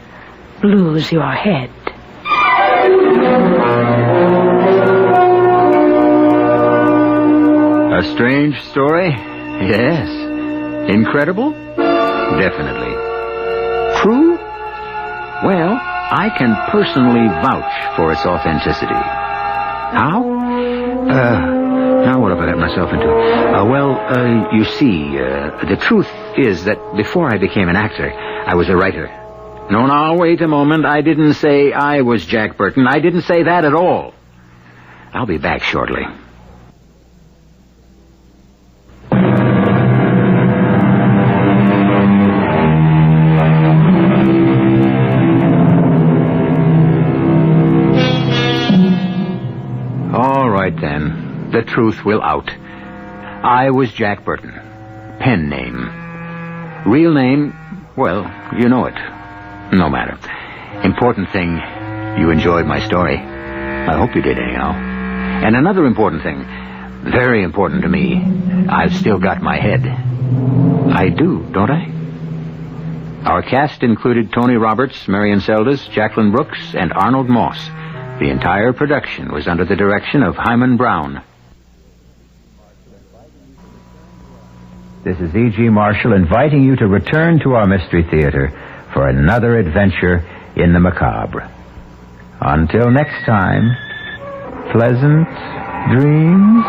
lose your head. A strange story? Yes. Incredible? Definitely. True? Well, I can personally vouch for its authenticity. How? Now what have I got myself into? You see, the truth is that before I became an actor, I was a writer. No, wait a moment. I didn't say I was Jack Burton. I didn't say that at all. I'll be back shortly. All right, then. The truth will out. I was Jack Burton. Pen name. Real name, well, you know it. No matter. Important thing, you enjoyed my story. I hope you did, anyhow. And another important thing, very important to me, I've still got my head. I do, don't I? Our cast included Tony Roberts, Marion Seldes, Jacqueline Brooks, and Arnold Moss. The entire production was under the direction of Hyman Brown. This is E.G. Marshall inviting you to return to our Mystery Theater for another adventure in the macabre. Until next time, pleasant dreams.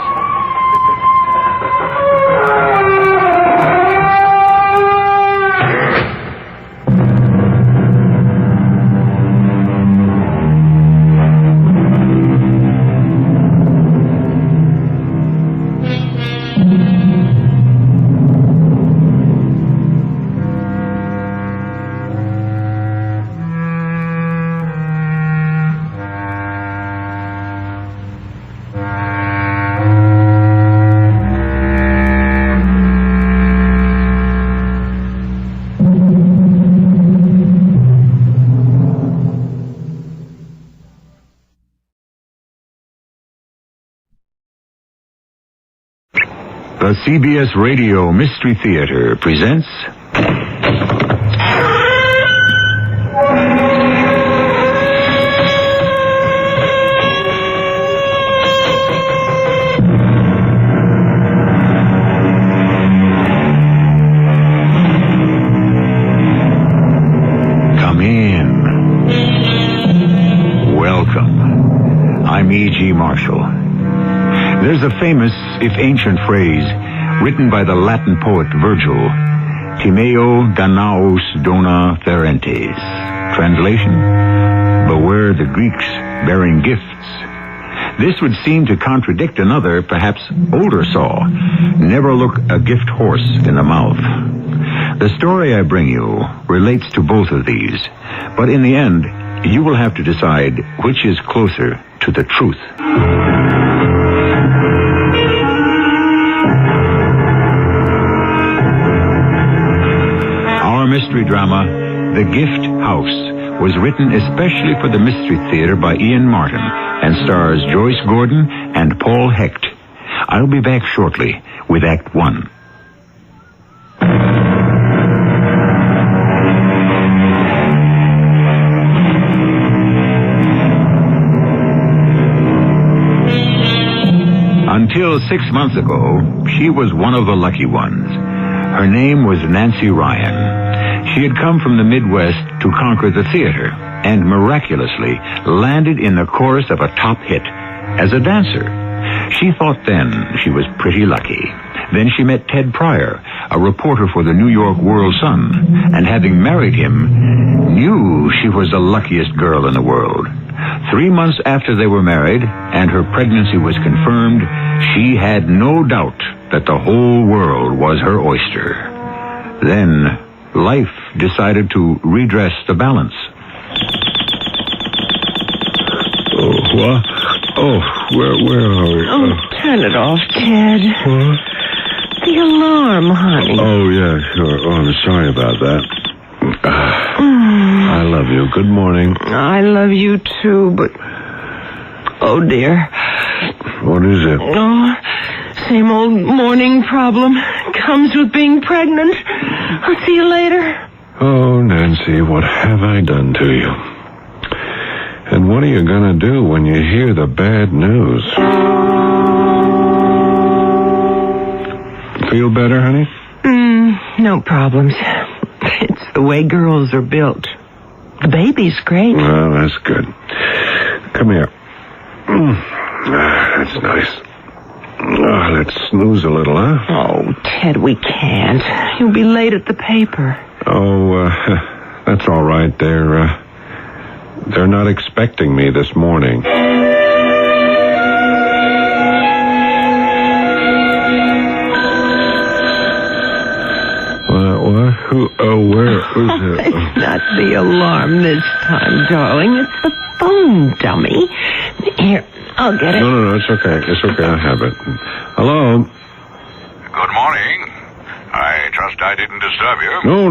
The CBS Radio Mystery Theater presents... Come in. Welcome. I'm E.G. Marshall. There's a famous, if ancient, phrase written by the Latin poet Virgil, Timeo Danaos dona ferentes. Translation, beware the Greeks bearing gifts. This would seem to contradict another, perhaps older saw, never look a gift horse in the mouth. The story I bring you relates to both of these, but in the end, you will have to decide which is closer to the truth. Mystery drama, The Gift House, was written especially for the Mystery Theater by Ian Martin and stars Joyce Gordon and Paul Hecht. I'll be back shortly with Act 1. Until 6 months ago, she was one of the lucky ones. Her name was Nancy Ryan. She had come from the Midwest to conquer the theater and miraculously landed in the chorus of a top hit as a dancer. She thought then she was pretty lucky. Then she met Ted Pryor, a reporter for the New York World Sun, and having married him, knew she was the luckiest girl in the world. 3 months after they were married, and her pregnancy was confirmed, she had no doubt that the whole world was her oyster. Then, life decided to redress the balance. Oh, what? Oh, where are we? Oh, turn it off, Ted. What? The alarm, honey. Oh, yeah, sure. Oh, I'm sorry about that. I love you. Good morning. I love you too, but... Oh, dear. What is it? Oh, same old morning problem. Comes with being pregnant. I'll see you later. Oh, Nancy, what have I done to you? And what are you going to do when you hear the bad news? Feel better, honey? No problems. It's the way girls are built. The baby's great. Well, that's good. Come here. That's nice. Let's snooze a little, huh? Oh, Ted, we can't. You'll be late at the paper. Oh, that's all right. They're not expecting me this morning. Where is it? It's not the alarm this time, darling. It's the phone, dummy. Here, I'll get it. No, it's okay. It's okay. I have it. Hello? Good morning. I trust I didn't disturb you. No,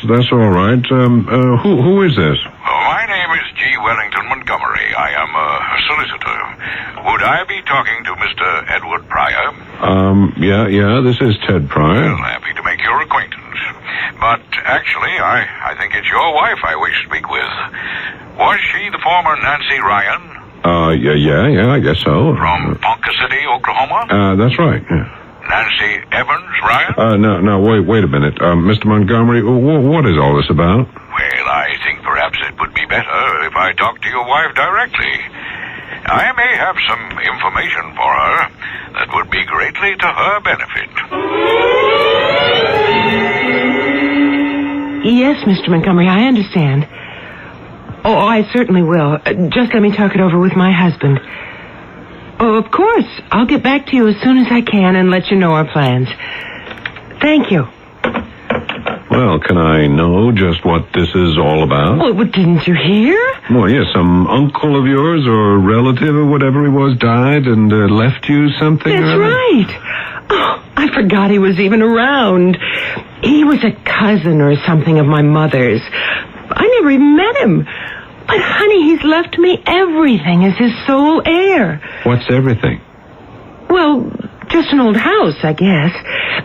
that's all right. Who is this? My name is G. Wellington Montgomery. I am a solicitor. Would I be talking to Mr. Edward Pryor? Yeah, this is Ted Pryor. Well, happy to make your acquaintance. But actually, I think it's your wife I wish to speak with. Was she the former Nancy Ryan? Yeah, I guess so. From Ponca City, Oklahoma? That's right, yeah. Nancy Evans Ryan? No, wait a minute. Mr. Montgomery, what is all this about? Well, I think perhaps it would be better if I talked to your wife directly. I may have some information for her that would be greatly to her benefit. Yes, Mr. Montgomery, I understand. Oh, I certainly will. Just let me talk it over with my husband. Oh, of course. I'll get back to you as soon as I can and let you know our plans. Thank you. Well, can I know just what this is all about? Oh, but didn't you hear? Well, yes, some uncle of yours or relative or whatever he was died and left you something? That's right. Oh, I forgot he was even around. He was a cousin or something of my mother's. I never even met him. But, honey, he's left me everything as his sole heir. What's everything? Well, just an old house, I guess.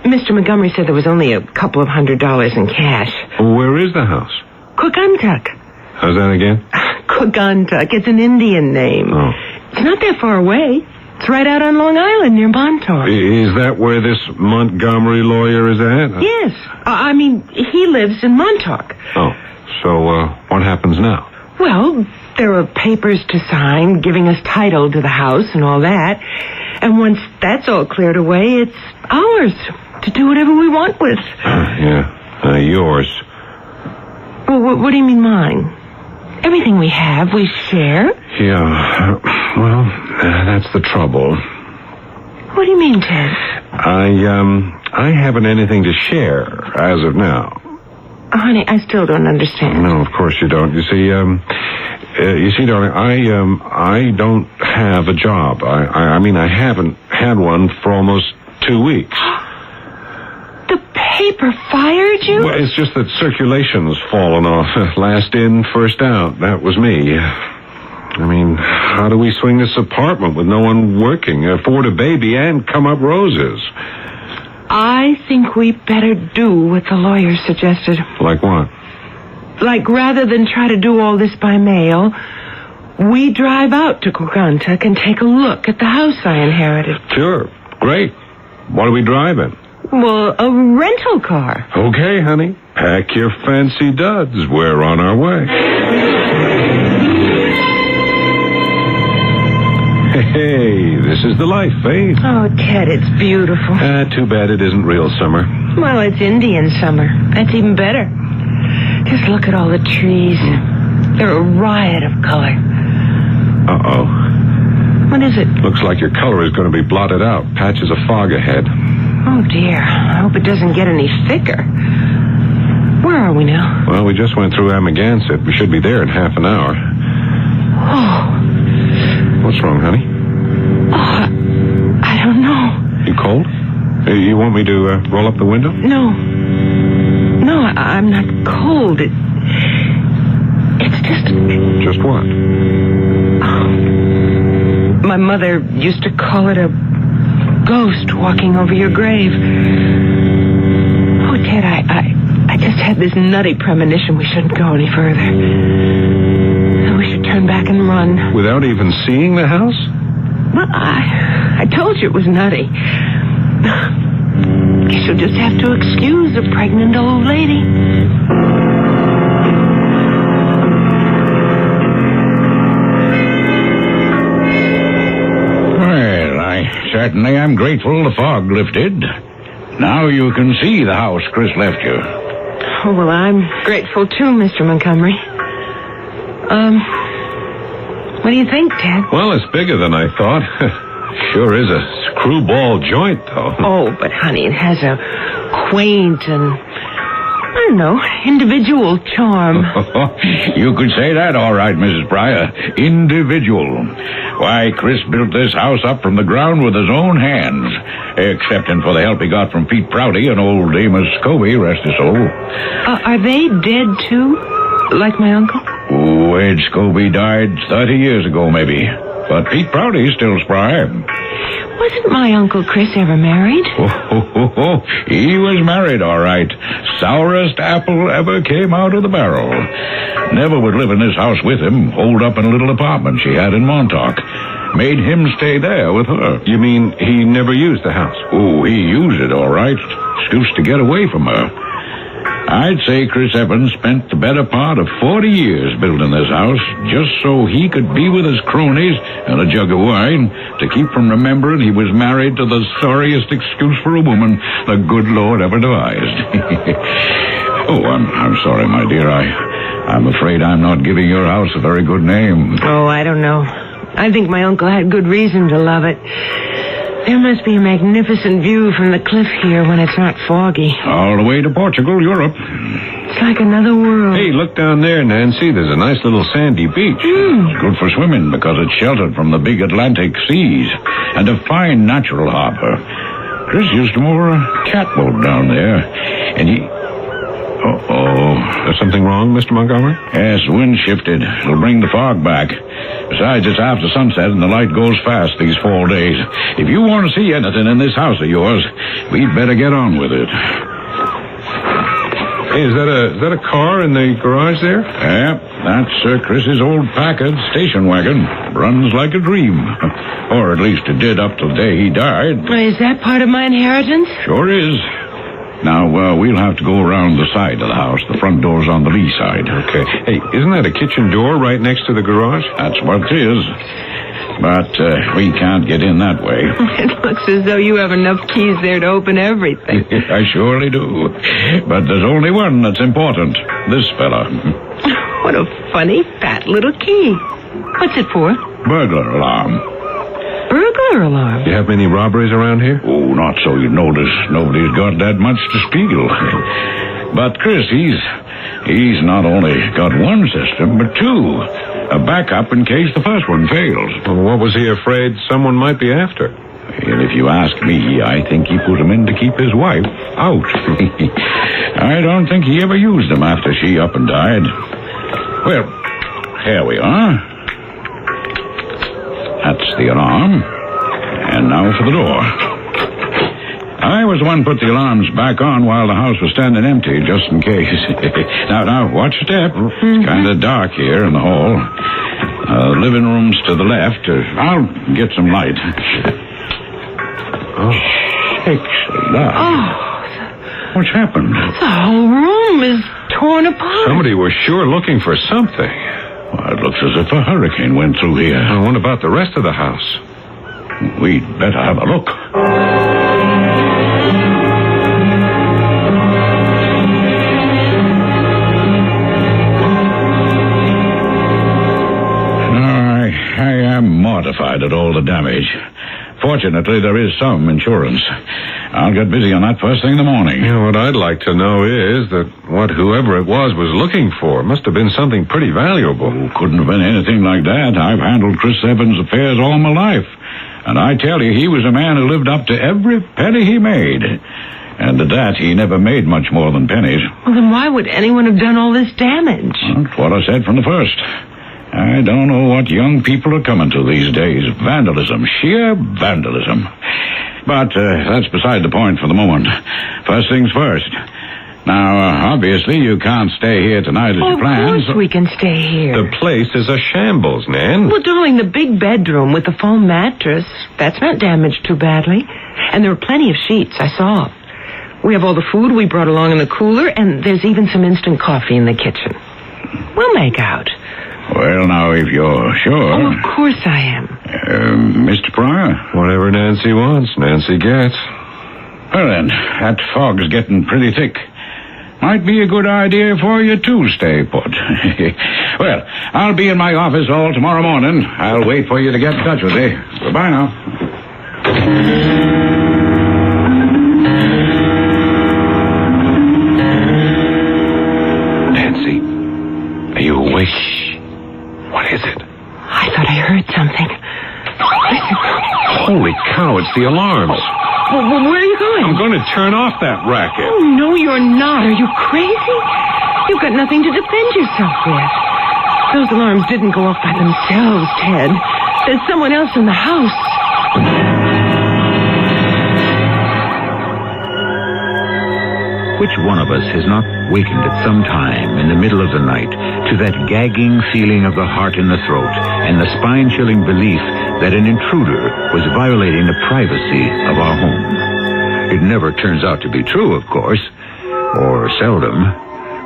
Mr. Montgomery said there was only a couple of $100 in cash. Where is the house? Kuguntuck. How's that again? Kuguntuck. It's an Indian name. Oh. It's not that far away. It's right out on Long Island near Montauk. Is that where this Montgomery lawyer is at? Yes. I mean, he lives in Montauk. Oh. So, what happens now? Well, there are papers to sign giving us title to the house and all that. And once that's all cleared away, it's ours to do whatever we want with. Yours. Well, what do you mean mine? Everything we have, we share. Yeah, well, that's the trouble. What do you mean, Ted? I haven't anything to share as of now. Honey, I still don't understand. No, of course you don't. You see, darling, I don't have a job. I mean, I haven't had one for almost 2 weeks. The paper fired you? Well, it's just that circulation's fallen off. Last in, first out. That was me. I mean, how do we swing this apartment with no one working, afford a baby, and come up roses? I think we better do what the lawyer suggested. Like what? Like, rather than try to do all this by mail, we drive out to Kuguntuck and take a look at the house I inherited. Sure. Great. What are we driving? Well, a rental car. Okay, honey. Pack your fancy duds. We're on our way. Hey, this is the life, eh? Oh, Ted, it's beautiful. Too bad it isn't real summer. Well, it's Indian summer. That's even better. Just look at all the trees. They're a riot of color. Uh-oh. What is it? Looks like your color is going to be blotted out. Patches of fog ahead. Oh, dear. I hope it doesn't get any thicker. Where are we now? Well, we just went through Amagansett. We should be there in half an hour. Oh. What's wrong, honey? Oh, I don't know. You cold? You want me to roll up the window? No. No, I'm not cold. It's just... Just what? Oh. My mother used to call it a ghost walking over your grave. Oh, Ted, I just had this nutty premonition we shouldn't go any further. We should turn back and run. Without even seeing the house? Well, I told you it was nutty. Guess you'll just have to excuse a pregnant old lady. Well, I certainly am grateful the fog lifted. Now you can see the house Chris left you. Oh, well, I'm grateful too, Mr. Montgomery. What do you think, Ted? Well, it's bigger than I thought. Sure is a screwball joint, though. Oh, but honey, it has a quaint and, I don't know, individual charm. You could say that all right, Mrs. Pryor. Individual. Why, Chris built this house up from the ground with his own hands, excepting for the help he got from Pete Prouty and old Amos Scobie, rest his soul. Are they dead, too? Like my uncle? Oh, Ed Scobie died 30 years ago, maybe. But Pete Prouty's still spry. Wasn't my Uncle Chris ever married? Oh, he was married, all right. Sourest apple ever came out of the barrel. Never would live in this house with him, holed up in a little apartment she had in Montauk. Made him stay there with her. You mean he never used the house? Oh, he used it, all right. Excuse to get away from her. I'd say Chris Evans spent the better part of 40 years building this house just so he could be with his cronies and a jug of wine to keep from remembering he was married to the sorriest excuse for a woman the good Lord ever devised. Oh, I'm sorry, my dear. I'm afraid I'm not giving your house a very good name. Oh, I don't know. I think my uncle had good reason to love it. There must be a magnificent view from the cliff here when it's not foggy. All the way to Portugal, Europe. It's like another world. Hey, look down there, Nancy. There's a nice little sandy beach. It's good for swimming because it's sheltered from the big Atlantic seas and a fine natural harbor. Chris used to moor a catboat down there, and he... Uh-oh. There's something wrong, Mr. Montgomery? Yes, the wind shifted. It'll bring the fog back. Besides, it's after sunset and the light goes fast these fall days. If you want to see anything in this house of yours, we'd better get on with it. Hey, is that a car in the garage there? Yeah, that's Chris's old Packard station wagon. Runs like a dream. Or at least it did up to the day he died. Is that part of my inheritance? Sure is. Now, we'll have to go around the side of the house. The front door's on the lee side. Okay. Hey, isn't that a kitchen door right next to the garage? That's what it is. But we can't get in that way. It looks as though you have enough keys there to open everything. I surely do. But there's only one that's important. This fella. What a funny, fat little key. What's it for? Burglar alarm. Burglar alarm? Do you have many robberies around here? Oh, not so you'd notice. Nobody's got that much to steal. But Chris, he's not only got one system, but two. A backup in case the first one fails. Well, what was he afraid someone might be after? And if you ask me, I think he put them in to keep his wife out. I don't think he ever used them after she up and died. Well, here we are. That's the alarm. And now for the door. I was the one who put the alarms back on while the house was standing empty, just in case. Now, watch your step. It's kind of dark here in the hall. The living room's to the left. I'll get some light. Oh, sakes alive. Oh. What's happened? The whole room is torn apart. Somebody was sure looking for something. Well, it looks as if a hurricane went through here. Well, what about the rest of the house? We'd better have a look. I am mortified at all the damage. Fortunately, there is some insurance. I'll get busy on that first thing in the morning. What I'd like to know is that what whoever it was looking for must have been something pretty valuable. Couldn't have been anything like that. I've handled Chris Evans' affairs all my life. And I tell you, he was a man who lived up to every penny he made. And at that, he never made much more than pennies. Well, then why would anyone have done all this damage? That's what I said from the first. I don't know what young people are coming to these days. Vandalism. Sheer vandalism. But that's beside the point for the moment. First things first. Now, obviously, you can't stay here tonight as you planned. Of course we can stay here. The place is a shambles, Nan. Well, darling, the big bedroom with the foam mattress, that's not damaged too badly. And there were plenty of sheets, I saw. We have all the food we brought along in the cooler, and there's even some instant coffee in the kitchen. We'll make out. Well, now, if you're sure... Oh, of course I am. Mr. Pryor? Whatever Nancy wants, Nancy gets. Well, then, that fog's getting pretty thick. Might be a good idea for you to stay put. Well, I'll be in my office all tomorrow morning. I'll wait for you to get in touch with me. Goodbye now. Nancy, are you awake? What is it? I thought I heard something. Listen. Holy cow, it's the alarms. Well, where are you going? I'm going to turn off that racket. Oh, no, you're not. Are you crazy? You've got nothing to defend yourself with. Those alarms didn't go off by themselves, Ted. There's someone else in the house. Which one of us has not wakened at some time in the middle of the night to that gagging feeling of the heart in the throat and the spine-chilling belief that an intruder was violating the privacy of our home? It never turns out to be true, of course, or seldom,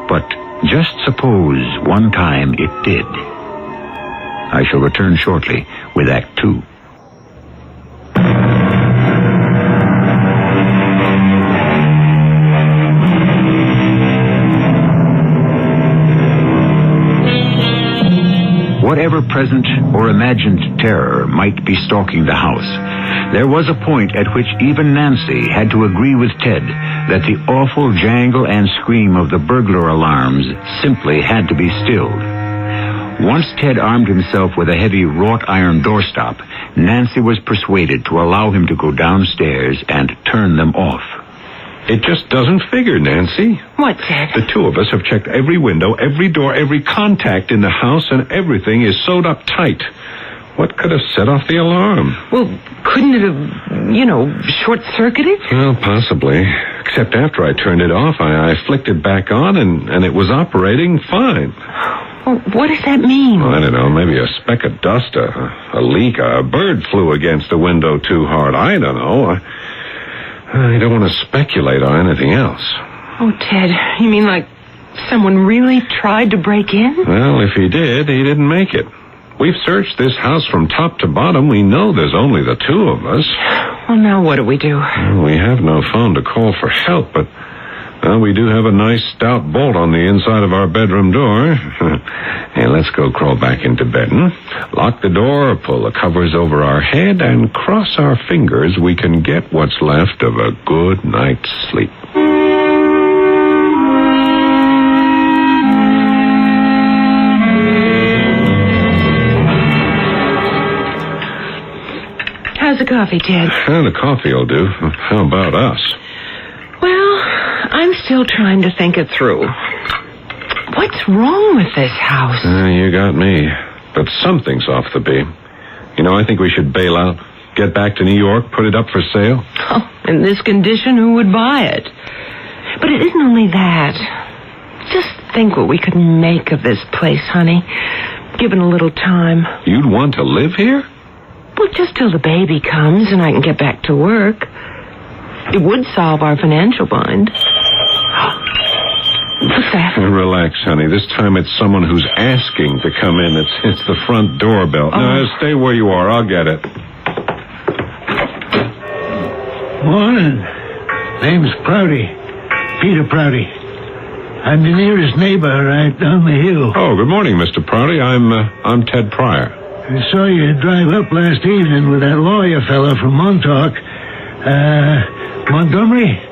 but just suppose one time it did. I shall return shortly with Act 2. Whatever present or imagined terror might be stalking the house, there was a point at which even Nancy had to agree with Ted that the awful jangle and scream of the burglar alarms simply had to be stilled. Once Ted armed himself with a heavy wrought iron doorstop, Nancy was persuaded to allow him to go downstairs and turn them off. It just doesn't figure, Nancy. What, Ted? The two of us have checked every window, every door, every contact in the house, and everything is sewed up tight. What could have set off the alarm? Well, couldn't it have, short-circuited? Well, possibly. Except after I turned it off, I flicked it back on, and it was operating fine. Well, what does that mean? Well, I don't know, maybe a speck of dust, a leak, a bird flew against the window too hard. I don't know. I don't want to speculate on anything else. Oh, Ted, you mean like someone really tried to break in? Well, if he did, he didn't make it. We've searched this house from top to bottom. We know there's only the two of us. Well, now what do we do? Well, we have no phone to call for help, but we do have a nice stout bolt on the inside of our bedroom door. Hey, let's go crawl back into bed, Lock the door, pull the covers over our head, and cross our fingers we can get what's left of a good night's sleep. How's the coffee, Ted? The coffee will do. How about us? Well, I'm still trying to think it through. What's wrong with this house? You got me. But something's off the beam. I think we should bail out, get back to New York, put it up for sale. Oh, in this condition, who would buy it? But it isn't only that. Just think what we could make of this place, honey. Given a little time. You'd want to live here? Well, just till the baby comes and I can get back to work. It would solve our financial bind. What's that? Relax, honey. This time it's someone who's asking to come in. It's the front doorbell. No, stay where you are. I'll get it. Morning. Name's Prouty. Peter Prouty. I'm the nearest neighbor right down the hill. Oh, good morning, Mr. Prouty. I'm Ted Pryor. I saw you drive up last evening with that lawyer fella from Montauk. Montgomery?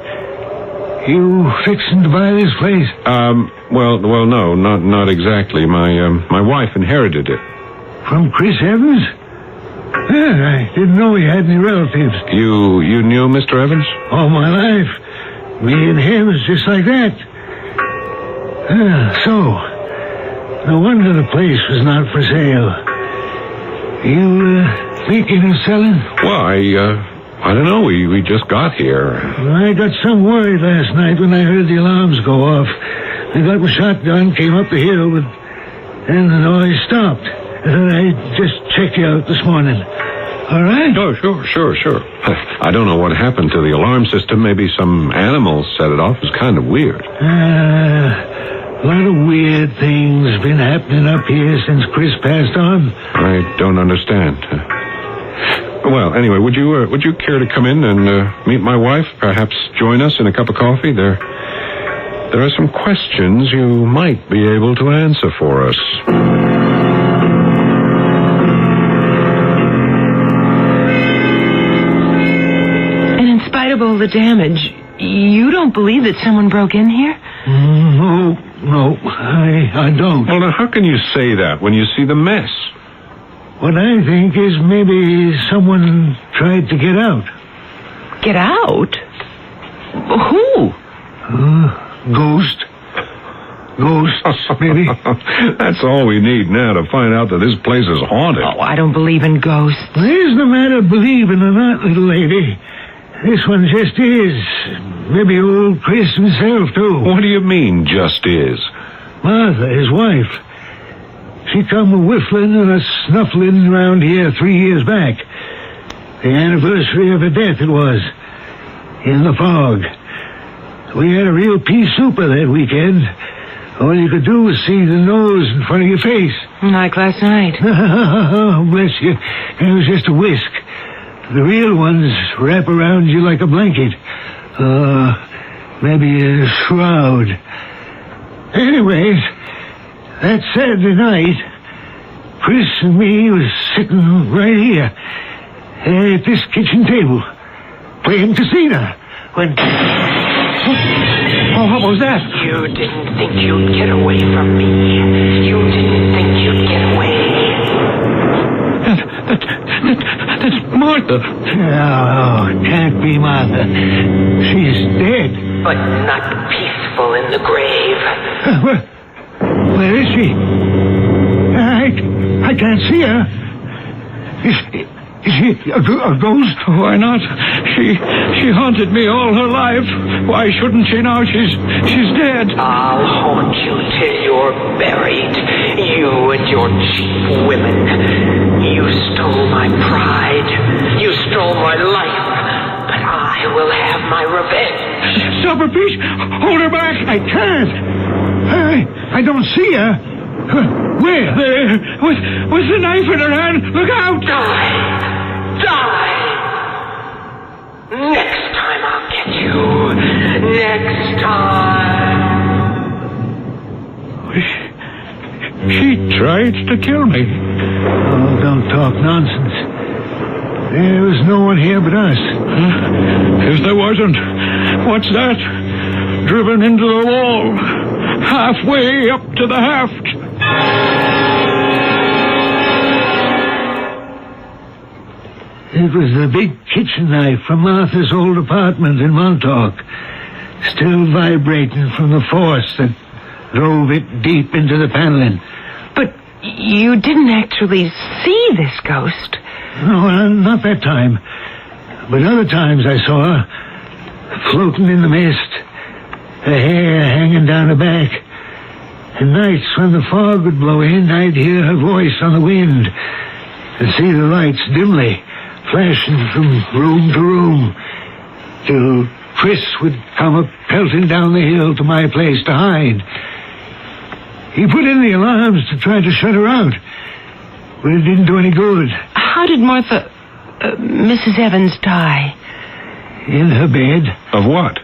You fixing to buy this place? Well, no, not exactly. My wife inherited it. From Chris Evans? Yeah, I didn't know he had any relatives. You knew Mr. Evans? All my life. Me and him is just like that. So, no wonder the place was not for sale. You thinking of selling? Well, I don't know. We just got here. I got some worried last night when I heard the alarms go off. I got my shotgun, came up the hill, but then the noise stopped. And I just checked you out this morning. All right? Oh, sure. I don't know what happened to the alarm system. Maybe some animal set it off. It was kind of weird. A lot of weird things been happening up here since Chris passed on. I don't understand. Well, anyway, would you care to come in and meet my wife? Perhaps join us in a cup of coffee? There are some questions you might be able to answer for us. And in spite of all the damage, you don't believe that someone broke in here? No, I don't. Well, now, how can you say that when you see the mess? What I think is maybe someone tried to get out. Get out? Who? Ghosts, maybe. That's all we need now to find out that this place is haunted. Oh, I don't believe in ghosts. There's no matter believing or not, little lady. This one just is. Maybe old Chris himself, too. What do you mean, just is? Martha, his wife. She come a-whiffling and a-snuffling around here 3 years back. The anniversary of her death it was. In the fog. We had a real pea super that weekend. All you could do was see the nose in front of your face. Like last night. Oh, bless you. It was just a whisk. The real ones wrap around you like a blanket. Maybe a shroud. Anyways, that Saturday night, Chris and me was sitting right here at this kitchen table, playing casino, when... Oh, what was that? You didn't think you'd get away from me. You didn't think you'd get away. That's Martha. Oh, can't be Martha. She's dead. But not peaceful in the grave. Where is she? I can't see her. Is she a ghost? Why not? She haunted me all her life. Why shouldn't she now? She's dead. I'll haunt you till you're buried. You and your cheap women. You stole my pride. You stole my life. But I will have my revenge. Stop her, Pete. Hold her back. I can't. I don't see her. Where? There, with the knife in her hand. Look out! Die! Next time I'll get you. Next time. She tried to kill me. Oh, don't talk nonsense. There was no one here but us. If there wasn't, what's that? Driven into the wall. Halfway up to the haft. It was the big kitchen knife from Martha's old apartment in Montauk, still vibrating from the force that drove it deep into the paneling. But you didn't actually see this ghost. No, not that time. But other times I saw her, floating in the mist, her hair hanging down her back. And nights when the fog would blow in, I'd hear her voice on the wind and see the lights dimly flashing from room to room till Chris would come up pelting down the hill to my place to hide. He put in the alarms to try to shut her out, but it didn't do any good. How did Mrs. Evans die? In her bed. Of what?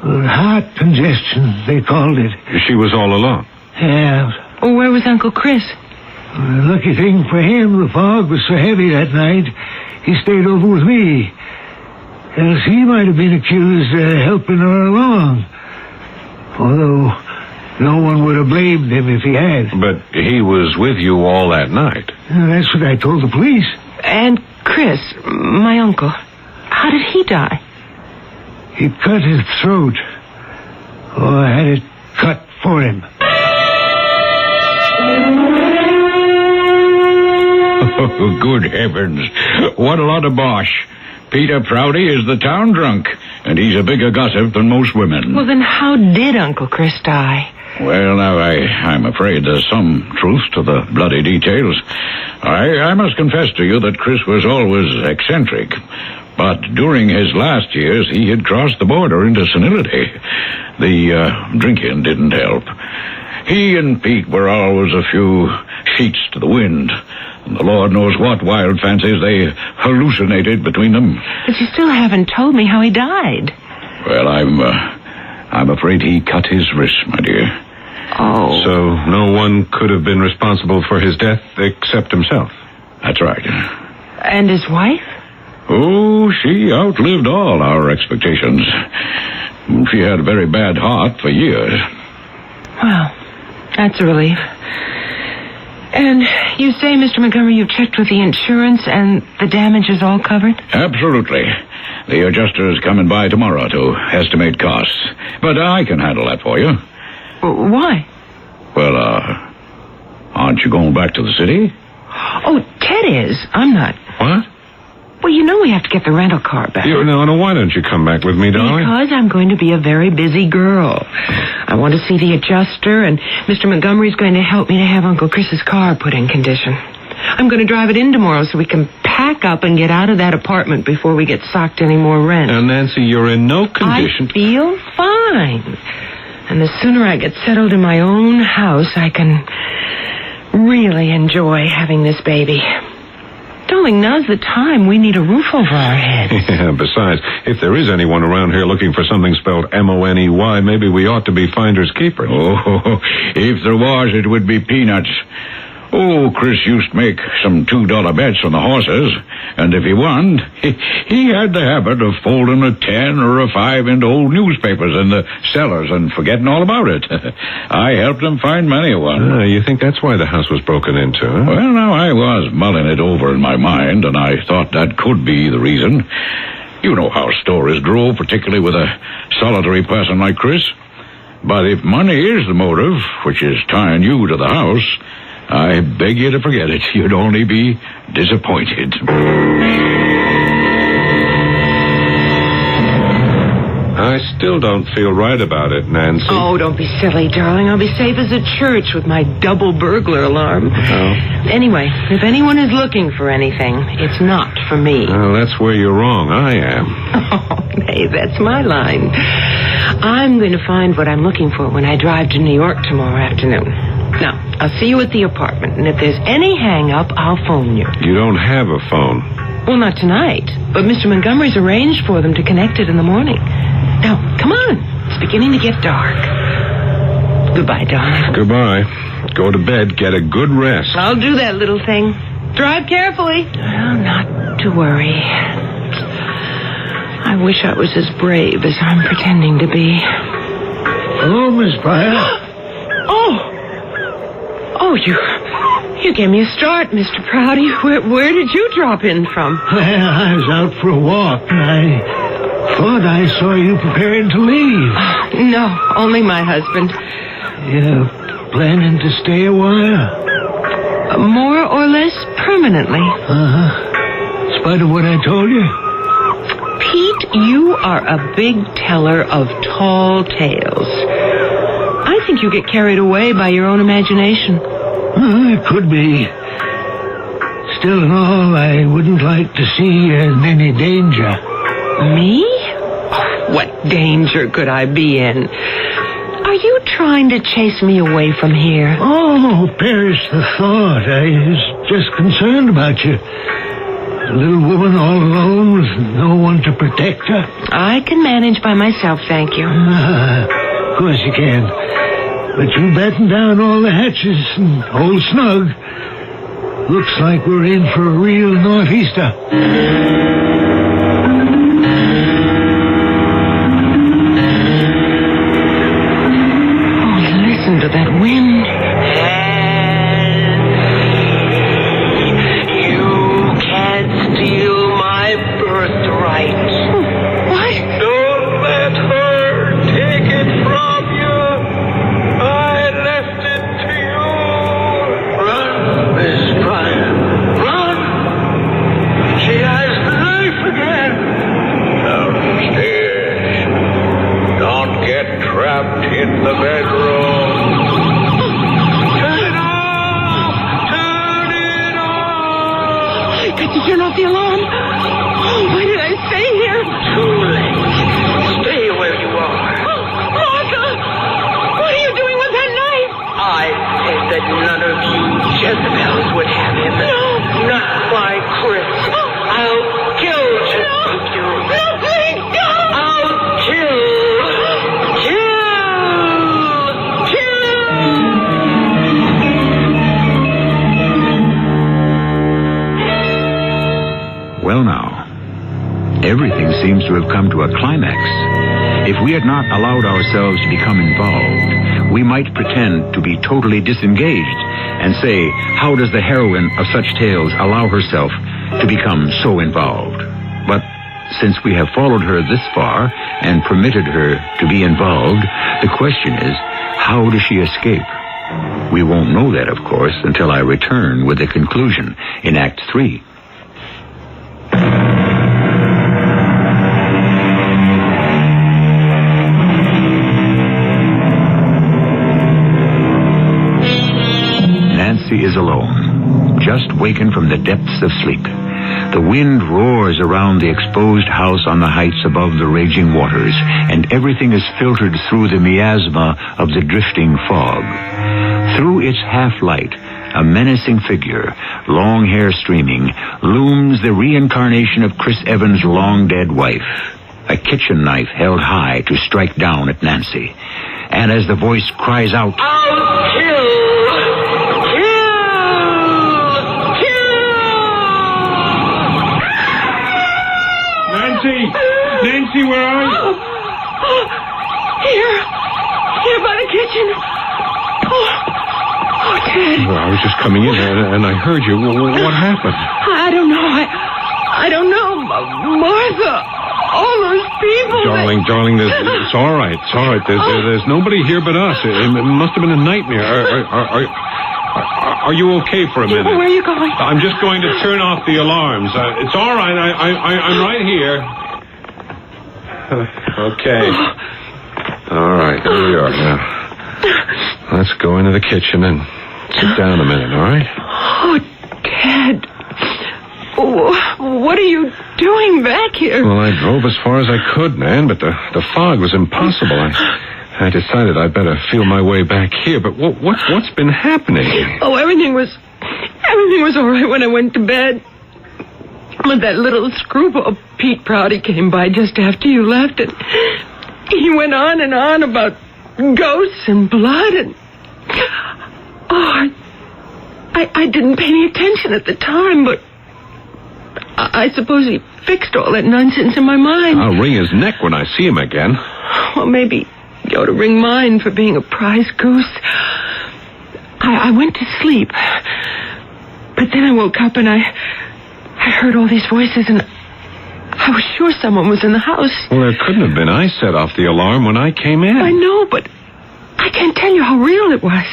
Heart congestion, they called it. She was all alone? Yeah. Oh, where was Uncle Chris? Lucky thing for him, the fog was so heavy that night, he stayed over with me. Else he might have been accused of helping her along. Although no one would have blamed him if he had. But he was with you all that night. That's what I told the police. And Chris, my uncle, how did he die? He cut his throat. Oh, I had it cut for him. Oh, good heavens. What a lot of bosh. Peter Prouty is the town drunk, and he's a bigger gossip than most women. Well, then how did Uncle Chris die? Well, now, I'm afraid there's some truth to the bloody details. I must confess to you that Chris was always eccentric. But during his last years, he had crossed the border into senility. The drinking didn't help. He and Pete were always a few sheets to the wind. And the Lord knows what wild fancies they hallucinated between them. But you still haven't told me how he died. Well, I'm afraid he cut his wrist, my dear. Oh. So no one could have been responsible for his death except himself? That's right. And his wife? Oh, she outlived all our expectations. She had a very bad heart for years. Well, that's a relief. And you say, Mr. Montgomery, you've checked with the insurance and the damage is all covered? Absolutely. The adjuster is coming by tomorrow to estimate costs. But I can handle that for you. Why? Well, aren't you going back to the city? Oh, Ted is. I'm not. What? Well, you know we have to get the rental car back. No, why don't you come back with me, darling? Because I'm going to be a very busy girl. I want to see the adjuster, and Mr. Montgomery's going to help me to have Uncle Chris's car put in condition. I'm going to drive it in tomorrow so we can pack up and get out of that apartment before we get socked any more rent. Now, Nancy, you're in no condition... I feel fine. And the sooner I get settled in my own house, I can really enjoy having this baby. Darling, now's the time. We need a roof over our heads. Yeah, besides, if there is anyone around here looking for something spelled M-O-N-E-Y, maybe we ought to be finders keepers. Oh, if there was, it would be peanuts. Oh, Chris used to make some $2 bets on the horses, and if he won, he had the habit of folding a 10 or a 5 into old newspapers in the cellars and forgetting all about it. I helped him find many a one. You think that's why the house was broken into, huh? Well, now, I was mulling it over in my mind, and I thought that could be the reason. You know how stories grow, particularly with a solitary person like Chris. But if money is the motive, which is tying you to the house, I beg you to forget it. You'd only be disappointed. I still don't feel right about it, Nancy. Oh, don't be silly, darling. I'll be safe as a church with my double burglar alarm. Oh. Anyway, if anyone is looking for anything, it's not for me. Well, that's where you're wrong. I am. Oh, hey, that's my line. I'm going to find what I'm looking for when I drive to New York tomorrow afternoon. Now, I'll see you at the apartment, and if there's any hang-up, I'll phone you. You don't have a phone. Well, not tonight, but Mr. Montgomery's arranged for them to connect it in the morning. Now, come on. It's beginning to get dark. Goodbye, darling. Goodbye. Go to bed. Get a good rest. I'll do that, little thing. Drive carefully. Well, not to worry. I wish I was as brave as I'm pretending to be. Hello, Miss Pryor. Oh, you gave me a start, Mr. Prouty. Where did you drop in from? Well, I was out for a walk, and I thought I saw you preparing to leave. No, only my husband. You planning to stay a while? More or less permanently. In spite of what I told you? Pete, you are a big teller of tall tales. I think you get carried away by your own imagination. It could be. Still in all, I wouldn't like to see you in any danger. Me? What danger could I be in? Are you trying to chase me away from here? Oh, perish the thought. I was just concerned about you. A little woman all alone with no one to protect her. I can manage by myself, thank you. Of course you can. But you batten down all the hatches and hold snug. Looks like we're in for a real northeaster. To that wind. You can't steal my birthright. What? Don't let her take it from you. I left it to you. Run, Miss Pryor. Run. She has the knife again. Downstairs. Don't get trapped in the bedroom. Turn off the alarm. Oh, why did I stay here? Too late. Stay where you are. Martha! What are you doing with that knife? I said that none of you Jezebels would have him. No. Not my Chris. I'll kill you. No, please, no! I'll kill. Well now, everything seems to have come to a climax. If we had not allowed ourselves to become involved, we might pretend to be totally disengaged and say, how does the heroine of such tales allow herself to become so involved? But since we have followed her this far and permitted her to be involved, the question is, how does she escape? We won't know that, of course, until I return with the conclusion in Act 3. Nancy is alone, just wakened from the depths of sleep. The wind roars around the exposed house on the heights above the raging waters, and everything is filtered through the miasma of the drifting fog. Through its half-light, a menacing figure, long hair streaming, looms the reincarnation of Chris Evans' long-dead wife, a kitchen knife held high to strike down at Nancy. And as the voice cries out, I'll kill! Nancy, where are you? Here by the kitchen. Oh, Ted. Well, I was just coming in and I heard you. What happened? I don't know. I don't know. Martha, all those people. Darling, it's all right. It's all right. There's nobody here but us. It must have been a nightmare. Are you okay for a minute? Where are you going? I'm just going to turn off the alarms. It's all right. I'm right here. Okay. All right, here we are now. Let's go into the kitchen and sit down a minute, all right? Oh, Ted. What are you doing back here? Well, I drove as far as I could, man, but the fog was impossible. I decided I'd better feel my way back here, but what's been happening? Oh, everything was all right when I went to bed. But that little screwball Pete Prouty came by just after you left, and he went on and on about ghosts and blood, and I didn't pay any attention at the time, but I suppose he fixed all that nonsense in my mind. I'll wring his neck when I see him again. Well, maybe you ought to wring mine for being a prize goose. I went to sleep, but then I woke up and I heard all these voices, and I was sure someone was in the house. Well, there couldn't have been. I set off the alarm when I came in. I know, but I can't tell you how real it was.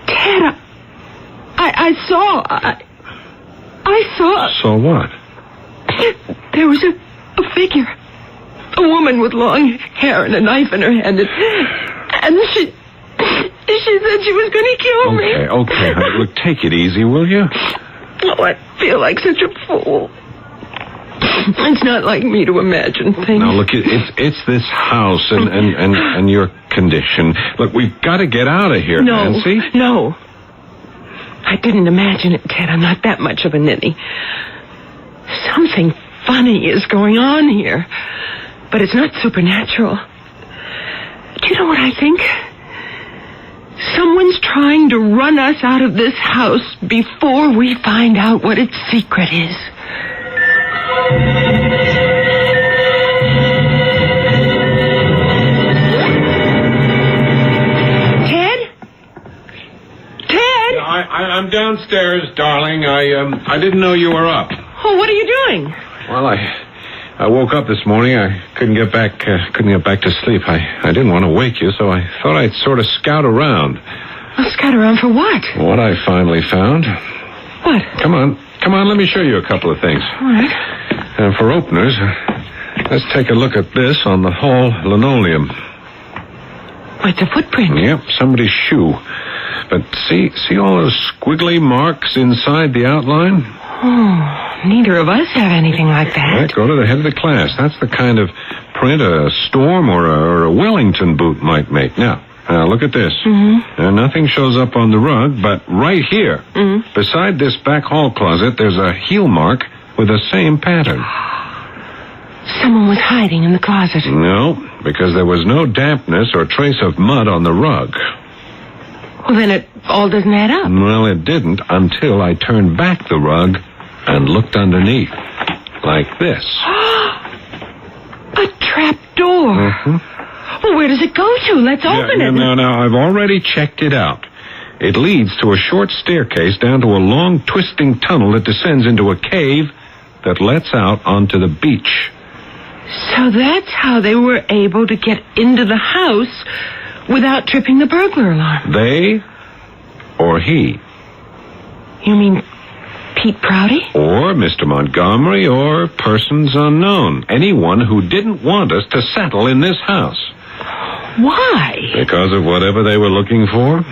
Ted, I saw. Saw what? There was a figure. A woman with long hair and a knife in her hand. And she said she was going to kill me. Okay. Look, take it easy, will you? Oh, I feel like such a fool. It's not like me to imagine things. Now, look, it's this house and your condition. Look, we've got to get out of here, Nancy. No. I didn't imagine it, Ted. I'm not that much of a ninny. Something funny is going on here. But it's not supernatural. Do you know what I think? Someone's trying to run us out of this house before we find out what its secret is. Ted? Ted? I'm downstairs, darling. I didn't know you were up. Oh, what are you doing? Well, I woke up this morning. I couldn't get back to sleep. I didn't want to wake you, so I thought I'd sort of scout around. Well, scout around for what? What I finally found. What? Come on, let me show you a couple of things. All right. For openers, let's take a look at this on the hall linoleum. Oh, it's a footprint. Yep, somebody's shoe. But see all those squiggly marks inside the outline? Oh, neither of us have anything like that. Right, go to the head of the class. That's the kind of print a Storm or a Wellington boot might make. Now, look at this. Mm-hmm. Nothing shows up on the rug, but right here, beside this back hall closet, there's a heel mark with the same pattern. Someone was hiding in the closet. No, because there was no dampness or trace of mud on the rug. Well, then it all doesn't add up. Well, it didn't until I turned back the rug and looked underneath. Like this. A trap door. Mm-hmm. Well, where does it go to? Let's open it. No, I've already checked it out. It leads to a short staircase down to a long, twisting tunnel that descends into a cave that lets out onto the beach. So that's how they were able to get into the house without tripping the burglar alarm. They or he? You mean Pete Prouty? Or Mr. Montgomery or persons unknown. Anyone who didn't want us to settle in this house. Why? Because of whatever they were looking for.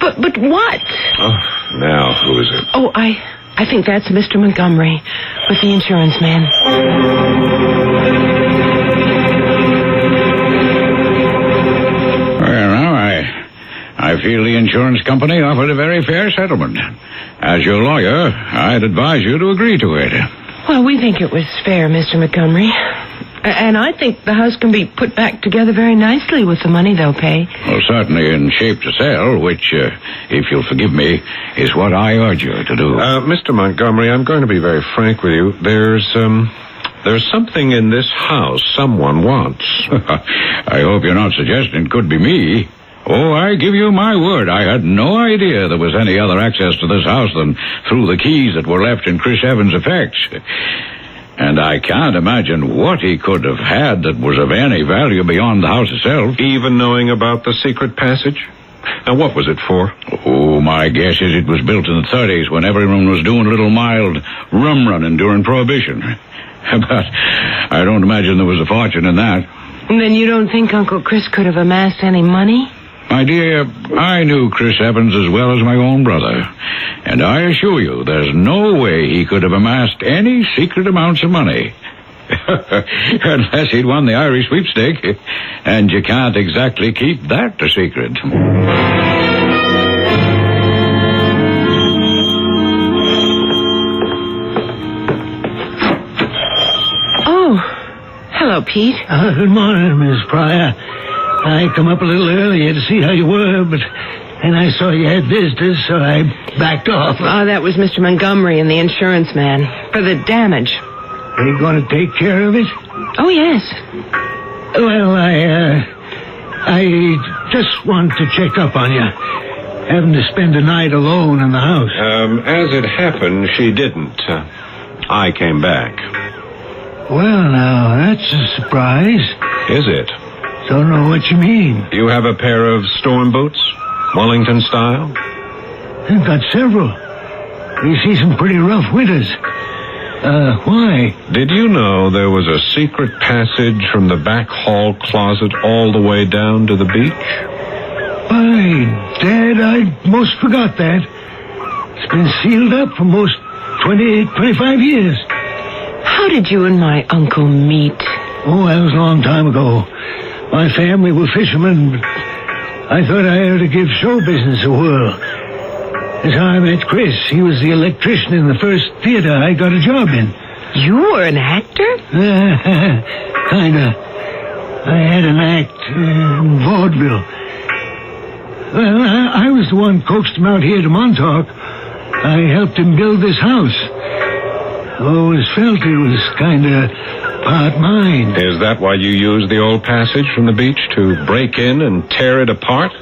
But what? Oh, now, who is it? Oh, I think that's Mr. Montgomery with the insurance man. I feel the insurance company offered a very fair settlement. As your lawyer, I'd advise you to agree to it. Well, we think it was fair, Mr. Montgomery. And I think the house can be put back together very nicely with the money they'll pay. Well, certainly in shape to sell, which, if you'll forgive me, is what I urge you to do. Mr. Montgomery, I'm going to be very frank with you. There's something in this house someone wants. I hope you're not suggesting it could be me. Oh, I give you my word, I had no idea there was any other access to this house than through the keys that were left in Chris Evans' effects. And I can't imagine what he could have had that was of any value beyond the house itself. Even knowing about the secret passage? Now, what was it for? Oh, my guess is it was built in the 30s when everyone was doing a little mild rum running during Prohibition. But I don't imagine there was a fortune in that. And then you don't think Uncle Chris could have amassed any money? My dear, I knew Chris Evans as well as my own brother, and I assure you there's no way he could have amassed any secret amounts of money. Unless he'd won the Irish sweepstake, and you can't exactly keep that a secret. Oh, hello, Pete. Good morning, Miss Pryor. I come up a little earlier to see how you were, but then I saw you had visitors, so I backed off. Oh, that was Mr. Montgomery and the insurance man for the damage. Are you going to take care of it? Oh, yes. Well, I just want to check up on you. Having to spend a night alone in the house. As it happened, she didn't. I came back. Well, now, that's a surprise. Is it? Don't know what you mean. You have a pair of storm boots? Wellington style? I've got several. We see some pretty rough winters. Why? Did you know there was a secret passage from the back hall closet all the way down to the beach? Why, Dad, I most forgot that. It's been sealed up for most 20, 25 years. How How did you and my uncle meet? Oh, that was a long time ago. My family were fishermen, but I thought I had to give show business a whirl. That's how I met Chris. He was the electrician in the first theater I got a job in. You were an actor? Kinda. I had an act in vaudeville. Well, I was the one coaxed him out here to Montauk. I helped him build this house. I always felt it was kinda part mine. Is that why you used the old passage from the beach to break in and tear it apart?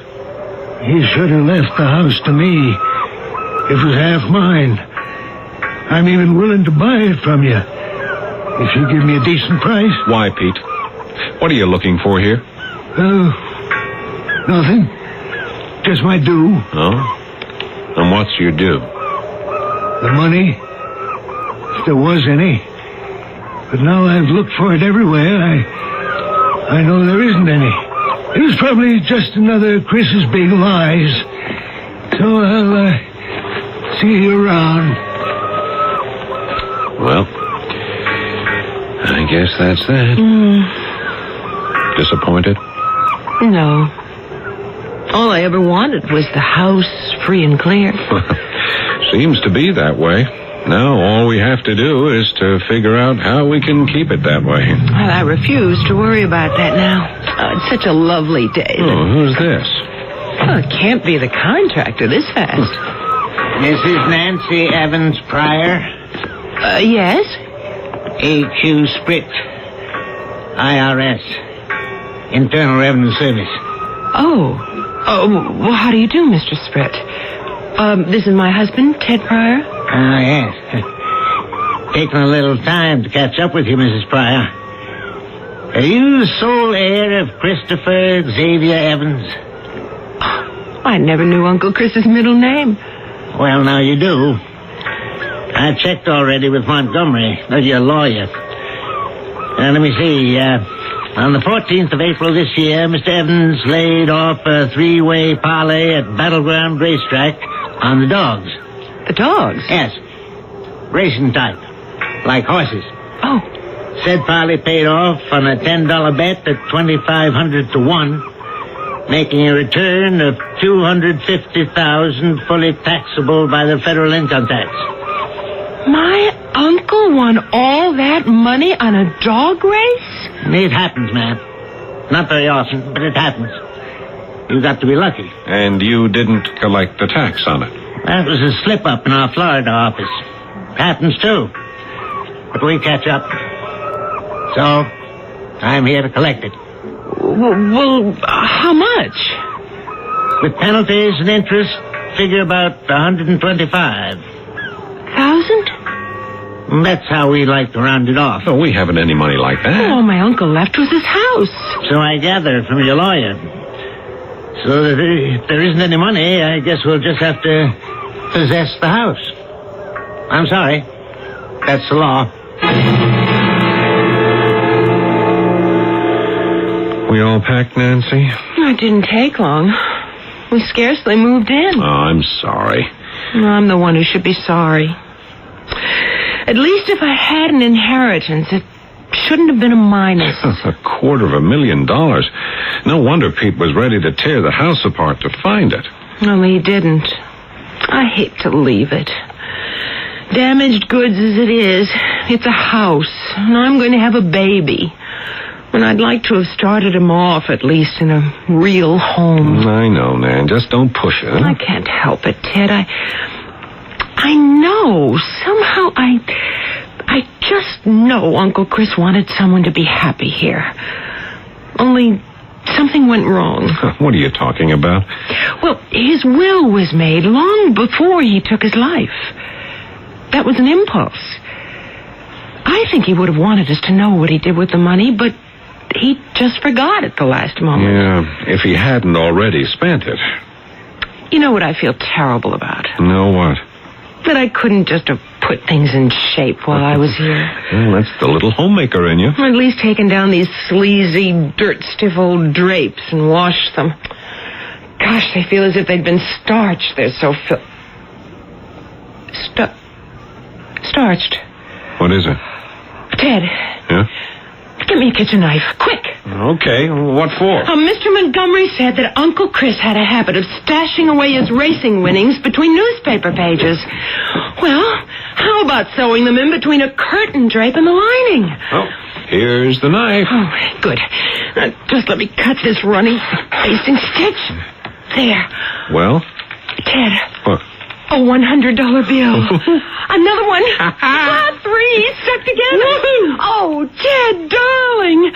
You should have left the house to me. It was half mine. I'm even willing to buy it from you, if you give me a decent price. Why, Pete? What are you looking for here? Nothing. Just my due. Oh? And what's your due? The money, if there was any. But now I've looked for it everywhere. I know there isn't any. It was probably just another Chris's big lies. So I'll see you around. Well, I guess that's that. Disappointed? No. All I ever wanted was the house free and clear. Seems to be that way. Now all we have to do is to figure out how we can keep it that way. Well, I refuse to worry about that now. Oh, it's such a lovely day. Oh, who's this? Oh, it can't be the contractor this fast. Mrs. Nancy Evans Pryor? Yes? A.Q. Sprit. IRS. Internal Revenue Service. Oh, well, how do you do, Mr. Sprit? This is my husband, Ted Pryor. Ah, yes. Taking a little time to catch up with you, Mrs. Pryor. Are you the sole heir of Christopher Xavier Evans? I never knew Uncle Chris's middle name. Well, now you do. I checked already with Montgomery, your lawyer. Let me see. On the 14th of April this year, Mr. Evans laid off a 3-way parlay at Battleground Racetrack on the dogs. The dogs? Yes. Racing type. Like horses. Oh. Said parlay paid off on a $10 bet at 2,500 to 1, making a return of $250,000 fully taxable by the federal income tax. My uncle won all that money on a dog race? It happens, ma'am. Not very often, but it happens. You got to be lucky. And you didn't collect the tax on it? That was a slip-up in our Florida office. Happens, too. But we catch up. So, I'm here to collect it. Well, how much? With penalties and interest, figure about $125,000. That's how we like to round it off. Oh, we haven't any money like that. All my uncle left was his house. So I gather from your lawyer. So that if there isn't any money, I guess we'll just have to possess the house. I'm sorry. That's the law. We all packed, Nancy? It didn't take long. We scarcely moved in. Oh, I'm sorry. I'm the one who should be sorry. At least if I had an inheritance, it shouldn't have been a minus. $250,000. No wonder Pete was ready to tear the house apart to find it. Only he didn't. I hate to leave it. Damaged goods as it is, it's a house, and I'm going to have a baby. And I'd like to have started him off, at least, in a real home. I know, Nan. Just don't push it. I can't help it, Ted. I know. Somehow I just know Uncle Chris wanted someone to be happy here. Only something went wrong. What are you talking about? Well, his will was made long before he took his life. That was an impulse. I think he would have wanted us to know what he did with the money, but he just forgot at the last moment. Yeah, if he hadn't already spent it. You know what I feel terrible about? No, what? That I couldn't just have put things in shape while I was here. Well, that's the little homemaker in you. Or at least taken down these sleazy, dirt-stiff old drapes and washed them. Gosh, they feel as if they'd been starched. They're so starched. What is it? Ted. Yeah? Get me a kitchen knife, quick. Okay, what for? Mr. Montgomery said that Uncle Chris had a habit of stashing away his racing winnings between newspaper pages. Well, how about sewing them in between a curtain drape and the lining? Oh, here's the knife. Oh, good. Just let me cut this running facing stitch. There. Well? Ted. What? A $100 bill. Another one. 3 stuck together. Oh, Ted, darling.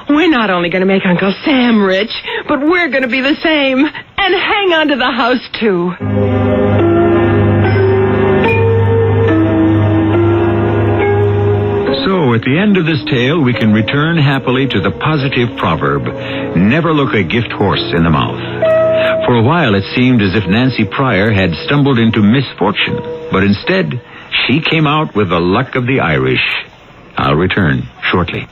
We're not only going to make Uncle Sam rich, but we're going to be the same. And hang on to the house, too. So, at the end of this tale, we can return happily to the positive proverb, never look a gift horse in the mouth. For a while, it seemed as if Nancy Pryor had stumbled into misfortune, but instead, she came out with the luck of the Irish. I'll return shortly.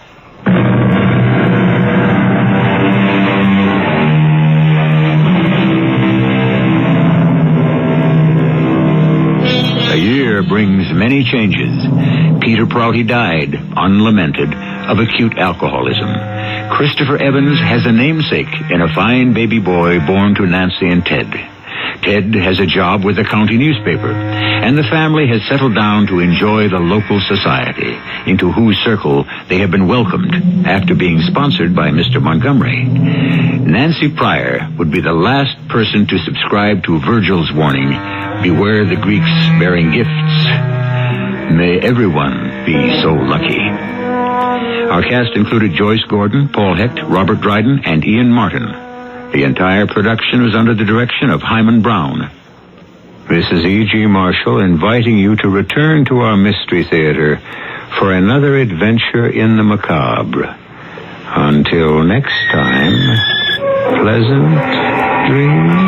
A year brings many changes. Peter Prouty died, unlamented, of acute alcoholism. Christopher Evans has a namesake in a fine baby boy born to Nancy and Ted. Ted has a job with the county newspaper, and the family has settled down to enjoy the local society, into whose circle they have been welcomed after being sponsored by Mr. Montgomery. Nancy Pryor would be the last person to subscribe to Virgil's warning, beware the Greeks bearing gifts. May everyone be so lucky. Our cast included Joyce Gordon, Paul Hecht, Robert Dryden, and Ian Martin. The entire production was under the direction of Hyman Brown. This is E.G. Marshall inviting you to return to our Mystery Theater for another adventure in the macabre. Until next time, pleasant dreams.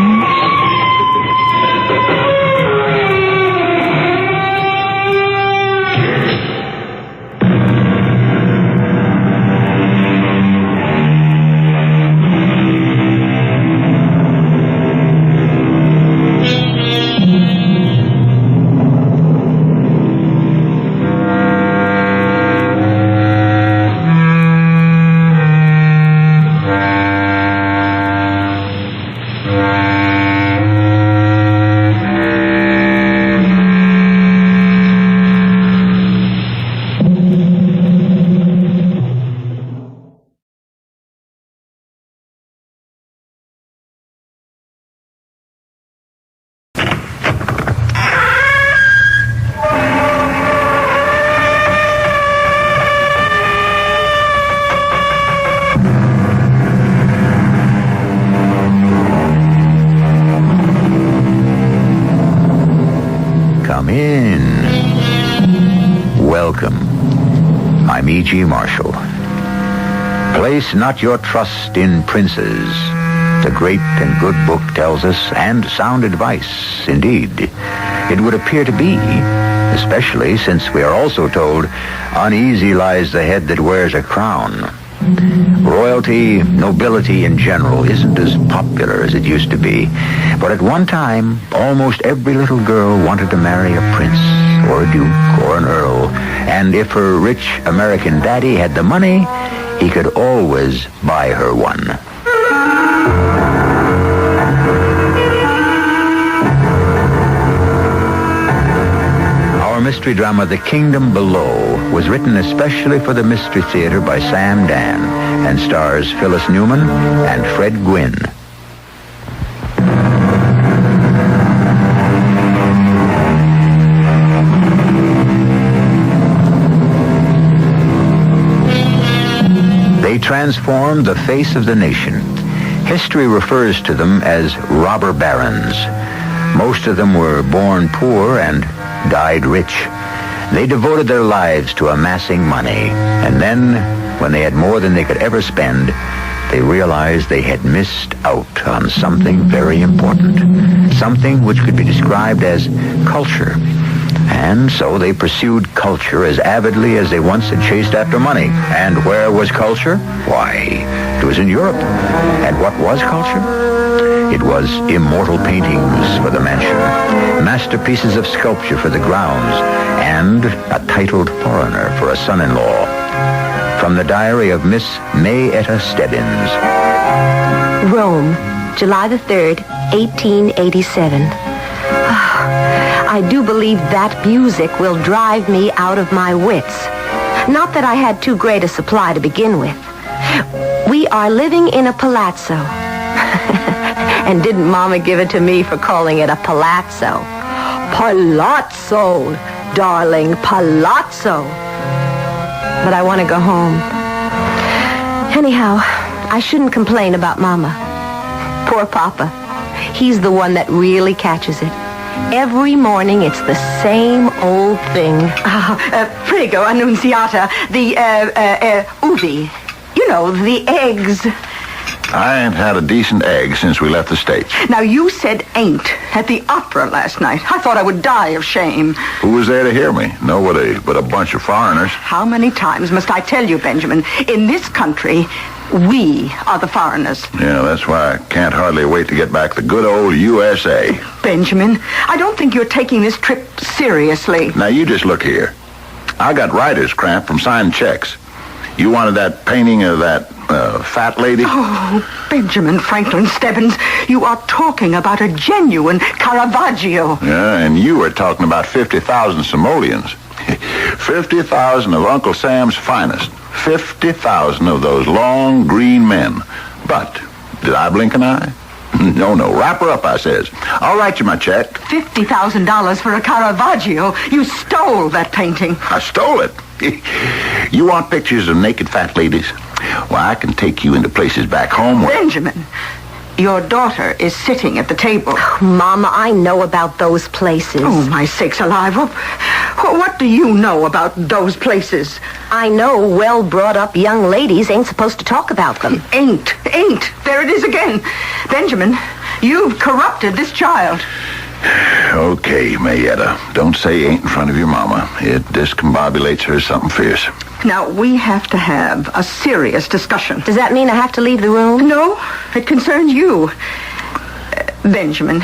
I'm E.G. Marshall. Place not your trust in princes. The great and good book tells us, and sound advice, indeed. It would appear to be, especially since we are also told, uneasy lies the head that wears a crown. Royalty, nobility in general, isn't as popular as it used to be. But at one time, almost every little girl wanted to marry a prince, or a duke, or an earl. And if her rich American daddy had the money, he could always buy her one. Our mystery drama, The Kingdom Below, was written especially for the Mystery Theater by Sam Dan and stars Phyllis Newman and Fred Gwynne. They transformed the face of the nation. History refers to them as robber barons. Most of them were born poor and died rich. They devoted their lives to amassing money, and then, when they had more than they could ever spend, they realized they had missed out on something very important, something which could be described as culture. And so they pursued culture as avidly as they once had chased after money. And where was culture? Why, it was in Europe. And what was culture? It was immortal paintings for the mansion, masterpieces of sculpture for the grounds, and a titled foreigner for a son-in-law. From the diary of Miss Mayetta Stebbins. Rome, July the 3rd, 1887. I do believe that music will drive me out of my wits. Not that I had too great a supply to begin with. We are living in a palazzo. And didn't Mama give it to me for calling it a palazzo? Palazzo, darling, palazzo. But I want to go home. Anyhow, I shouldn't complain about Mama. Poor Papa. He's the one that really catches it. Every morning, it's the same old thing. Prego, Annunziata, the, uvi. You know, the eggs. I ain't had a decent egg since we left the States. Now, you said ain't at the opera last night. I thought I would die of shame. Who was there to hear me? Nobody but a bunch of foreigners. How many times must I tell you, Benjamin? In this country, we are the foreigners. Yeah, that's why I can't hardly wait to get back to good old USA. Benjamin, I don't think you're taking this trip seriously. Now, you just look here. I got writer's cramp from signing checks. You wanted that painting of that fat lady? Oh, Benjamin Franklin Stebbins, you are talking about a genuine Caravaggio. Yeah, and you were talking about 50,000 simoleons. 50,000 of Uncle Sam's finest. 50,000 of those long green men. But, did I blink an eye? No, wrap her up, I says. I'll write you my check. $50,000 for a Caravaggio. You stole that painting. I stole it. You want pictures of naked fat ladies? Well, I can take you into places back home where... Benjamin, your daughter is sitting at the table. Oh, Mama, I know about those places. Oh, my sakes alive. What do you know about those places? I know well-brought-up young ladies ain't supposed to talk about them. Ain't. There it is again. Benjamin, you've corrupted this child. Okay, Mayetta. Don't say ain't in front of your mama. It discombobulates her something fierce. Now, we have to have a serious discussion. Does that mean I have to leave the room? No, it concerns you. Benjamin,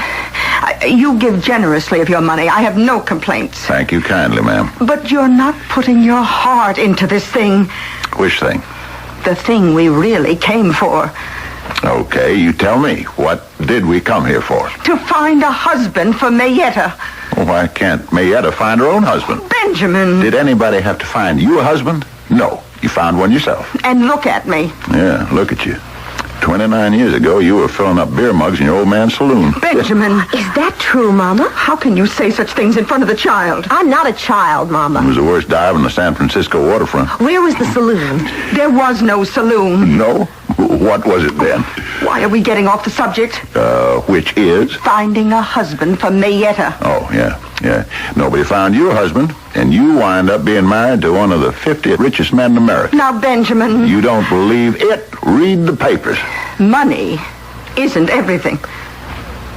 you give generously of your money. I have no complaints. Thank you kindly, ma'am. But you're not putting your heart into this thing. Which thing? The thing we really came for. Okay, you tell me. What did we come here for? To find a husband for Mayetta. Well, why can't Mayetta find her own husband? Benjamin! Did anybody have to find you a husband? No. You found one yourself. And look at me. Yeah, look at you. 29 years ago, you were filling up beer mugs in your old man's saloon. Benjamin! Is that true, Mama? How can you say such things in front of the child? I'm not a child, Mama. It was the worst dive on the San Francisco waterfront. Where was the saloon? There was no saloon. No? What was it then? Why are we getting off the subject? Which is? Finding a husband for Mayetta. Oh, yeah. Nobody found you a husband, and you wind up being married to one of the 50 richest men in America. Now, Benjamin... You don't believe it? Read the papers. Money isn't everything.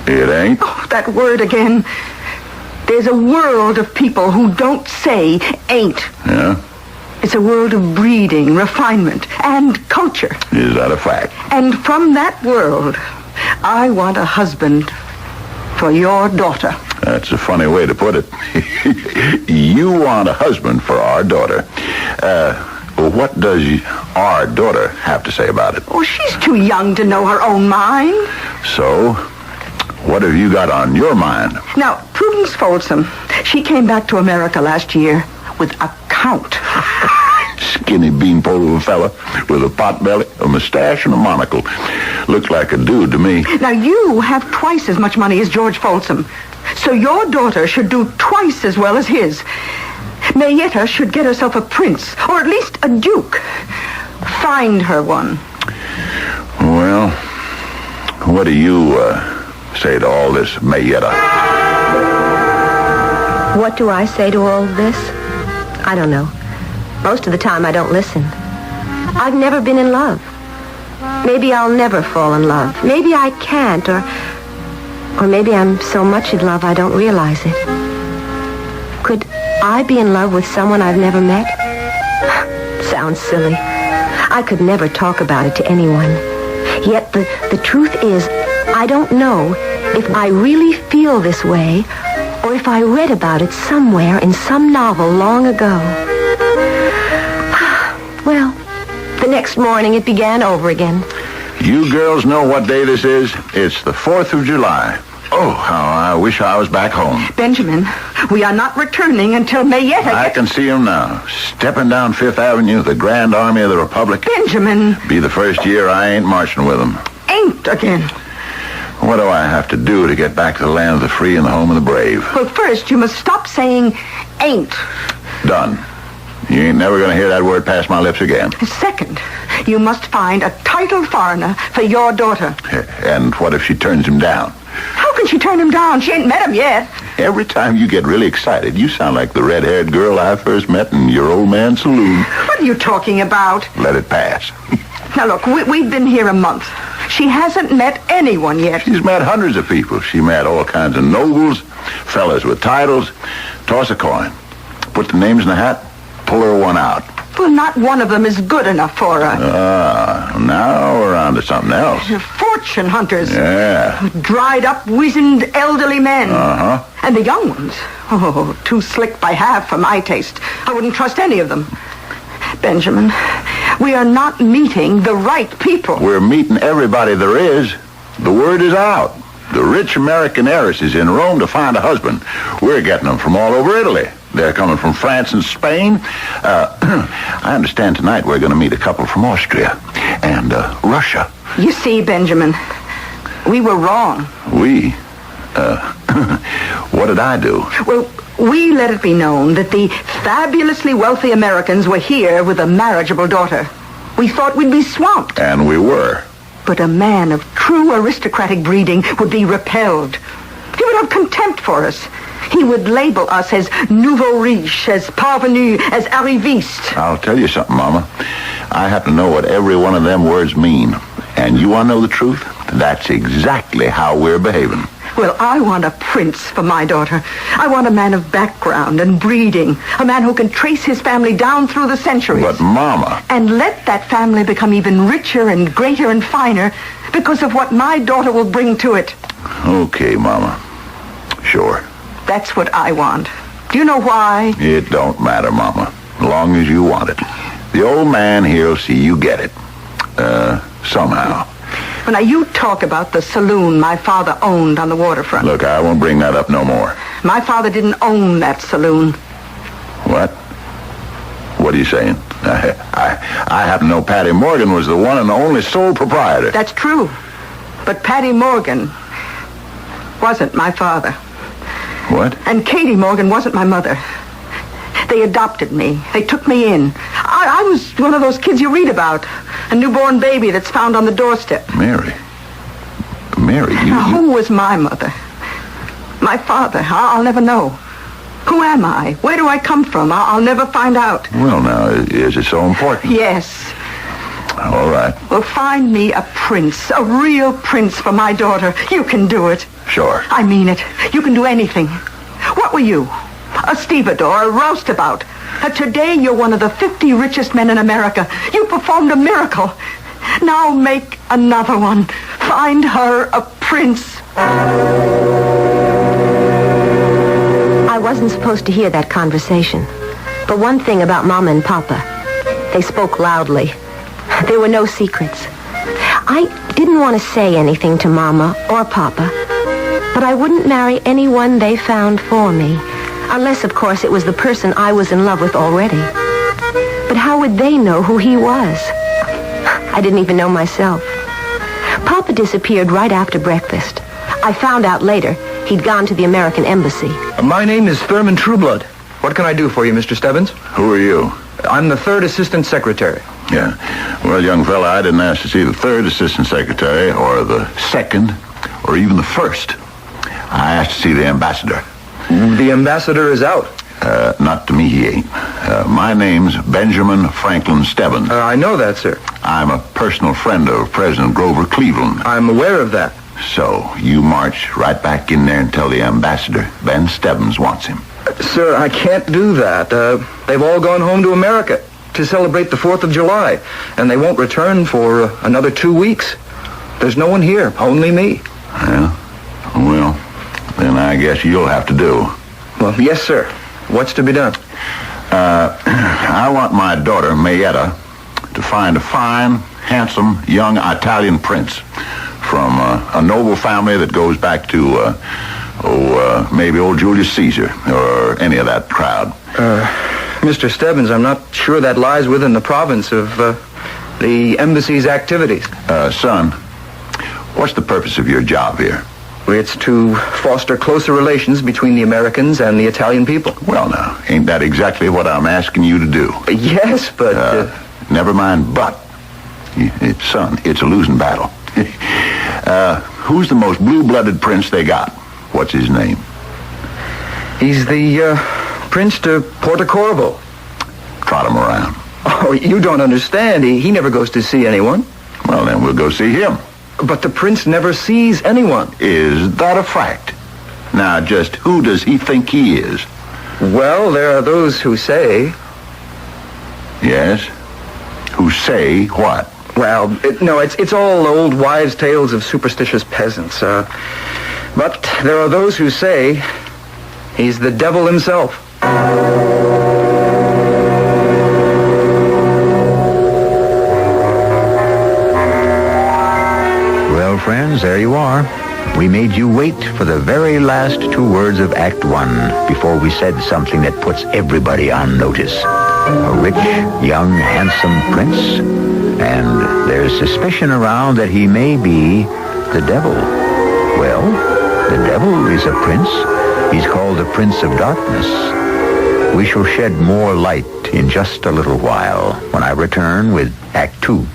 It ain't? Oh, that word again. There's a world of people who don't say ain't. Yeah? It's a world of breeding, refinement, and culture. Is that a fact? And from that world, I want a husband for your daughter. That's a funny way to put it. You want a husband for our daughter. What does our daughter have to say about it? Oh, she's too young to know her own mind. So, what have you got on your mind? Now, Prudence Folsom, she came back to America last year with a count. Skinny beanpole of a fella with a pot belly, a mustache, and a monocle. Looks like a dude to me. Now, you have twice as much money as George Folsom. So your daughter should do twice as well as his. Mayetta should get herself a prince, or at least a duke. Find her one. Well, what do you say to all this, Mayetta? What do I say to all this? I don't know. Most of the time I don't listen. I've never been in love. Maybe I'll never fall in love. Maybe I can't, or maybe I'm so much in love I don't realize it. Could I be in love with someone I've never met? Sounds silly. I could never talk about it to anyone. Yet the truth is, I don't know if I really feel this way or if I read about it somewhere in some novel long ago. Well, next morning, it began over again. You girls know what day this is? It's the 4th of July. Oh, how I wish I was back home. Benjamin, we are not returning until Mayetta I can see him now, stepping down Fifth Avenue, the Grand Army of the Republic. Benjamin! Be the first year I ain't marching with them. Ain't again. What do I have to do to get back to the land of the free and the home of the brave? Well, first, you must stop saying ain't. Done. You ain't never going to hear that word pass my lips again. Second, you must find a titled foreigner for your daughter. And what if she turns him down? How can she turn him down? She ain't met him yet. Every time you get really excited, you sound like the red-haired girl I first met in your old man's saloon. What are you talking about? Let it pass. Now, look, we've been here a month. She hasn't met anyone yet. She's met hundreds of people. She met all kinds of nobles, fellas with titles. Toss a coin. Put the names in the hat. Pull her one out. Well, not one of them is good enough for her. Now we're on to something else. Fortune hunters. Yeah. Dried up, wizened, elderly men. Uh-huh. And the young ones. Oh, too slick by half for my taste. I wouldn't trust any of them. Benjamin, we are not meeting the right people. We're meeting everybody there is. The word is out. The rich American heiress is in Rome to find a husband. We're getting them from all over Italy. They're coming from France and Spain. I understand tonight we're going to meet a couple from Austria and Russia. You see, Benjamin, we were wrong. We? What did I do? Well, we let it be known that the fabulously wealthy Americans were here with a marriageable daughter. We thought we'd be swamped. And we were. But a man of true aristocratic breeding would be repelled. He would have contempt for us. He would label us as nouveau riche, as parvenu, as arriviste. I'll tell you something, Mama. I happen to know what every one of them words mean. And you want to know the truth? That's exactly how we're behaving. Well, I want a prince for my daughter. I want a man of background and breeding. A man who can trace his family down through the centuries. But, Mama... And let that family become even richer and greater and finer because of what my daughter will bring to it. Okay, Mama. Sure. That's what I want. Do you know why? It don't matter, Mama. As long as you want it. The old man here will see you get it. Somehow. Well, now, you talk about the saloon my father owned on the waterfront. Look, I won't bring that up no more. My father didn't own that saloon. What? What are you saying? I happen to know Patty Morgan was the one and only sole proprietor. That's true. But Patty Morgan wasn't my father. What? And Katie Morgan wasn't my mother. They adopted me. They took me in. I was one of those kids you read about. A newborn baby that's found on the doorstep. Mary, you... Now, who was my mother? My father? I'll never know. Who am I? Where do I come from? I'll never find out. Well, now, is it so important? Yes. All right. Well, find me a prince, a real prince for my daughter. You can do it. Sure. I mean it. You can do anything. What were you? A stevedore, a roustabout. Today you're one of the 50 richest men in America. You performed a miracle. Now make another one. Find her a prince. I wasn't supposed to hear that conversation. But one thing about Mama and Papa, they spoke loudly. There were no secrets. I didn't want to say anything to Mama or Papa, but I wouldn't marry anyone they found for me. Unless, of course, it was the person I was in love with already. But how would they know who he was? I didn't even know myself. Papa disappeared right after breakfast. I found out later he'd gone to the American Embassy. My name is Thurman Trueblood. What can I do for you, Mr. Stebbins? Who are you? I'm the third assistant secretary. Yeah. Well, young fella, I didn't ask to see the third assistant secretary or the second or even the first. I asked to see the ambassador. The ambassador is out. Not to me, he ain't. My name's Benjamin Franklin Stebbins. I know that, sir. I'm a personal friend of President Grover Cleveland. I'm aware of that. So, you march right back in there and tell the ambassador Ben Stebbins wants him. Sir, I can't do that. They've all gone home to America to celebrate the 4th of July, and they won't return for another 2 weeks. There's no one here, only me. Yeah? Well, then I guess you'll have to do. Well, yes, sir. What's to be done? I want my daughter, Mayetta, to find a fine, handsome, young Italian prince from a noble family that goes back to, maybe old Julius Caesar or any of that crowd. Mr. Stebbins, I'm not sure that lies within the province of the embassy's activities. Son, what's the purpose of your job here? It's to foster closer relations between the Americans and the Italian people. Well, now, ain't that exactly what I'm asking you to do? Yes, but... Never mind, but. Son, it's a losing battle. Who's the most blue-blooded prince they got? What's his name? He's the Prince de Portocorvo. Trot him around. Oh, you don't understand. He never goes to see anyone. Well, then we'll go see him. But the prince never sees anyone. Is that a fact? Now, just who does he think he is? Well, there are those who say... Yes? Who say what? Well, it's all old wives' tales of superstitious peasants. But there are those who say he's the devil himself. Well, friends, there you are. We made you wait for the very last 2 words of Act 1 before we said something that puts everybody on notice. A rich, young, handsome prince, and there's suspicion around that he may be the devil. Well, the devil is a prince. He's called the Prince of Darkness. We shall shed more light in just a little while when I return with Act 2.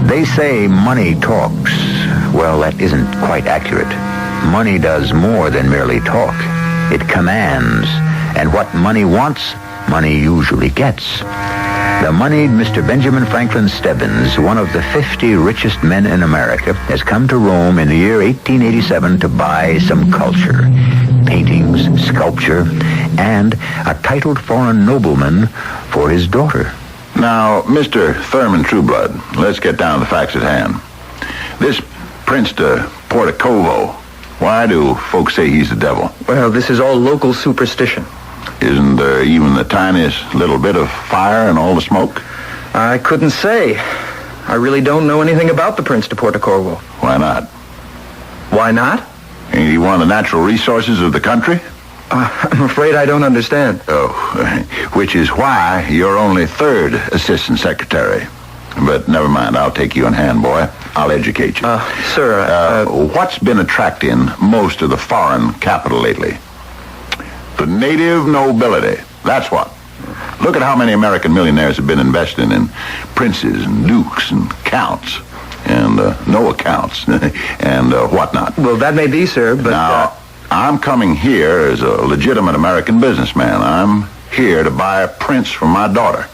They say money talks. Well, that isn't quite accurate. Money does more than merely talk. It commands. And what money wants, money usually gets. The moneyed Mr. Benjamin Franklin Stebbins, one of the 50 richest men in America, has come to Rome in the year 1887 to buy some culture. Paintings, sculpture, and a titled foreign nobleman for his daughter. Now, Mr. Thurman Trueblood, let's get down to the facts at hand. This Prince de Portocorvo, why do folks say he's the devil? Well, this is all local superstition. Isn't there even the tiniest little bit of fire in all the smoke? I couldn't say. I really don't know anything about the Prince de Portocorvo. Why not? Why not? Ain't he one of the natural resources of the country? I'm afraid I don't understand. Oh, which is why you're only 3rd assistant secretary. But never mind, I'll take you in hand, boy. I'll educate you. Sir, what's been attracting most of the foreign capital lately? The native nobility. That's what. Look at how many American millionaires have been investing in princes and dukes and counts and no accounts and whatnot. Well, that may be, sir, but... Now, I'm coming here as a legitimate American businessman. I'm here to buy a prince for my daughter.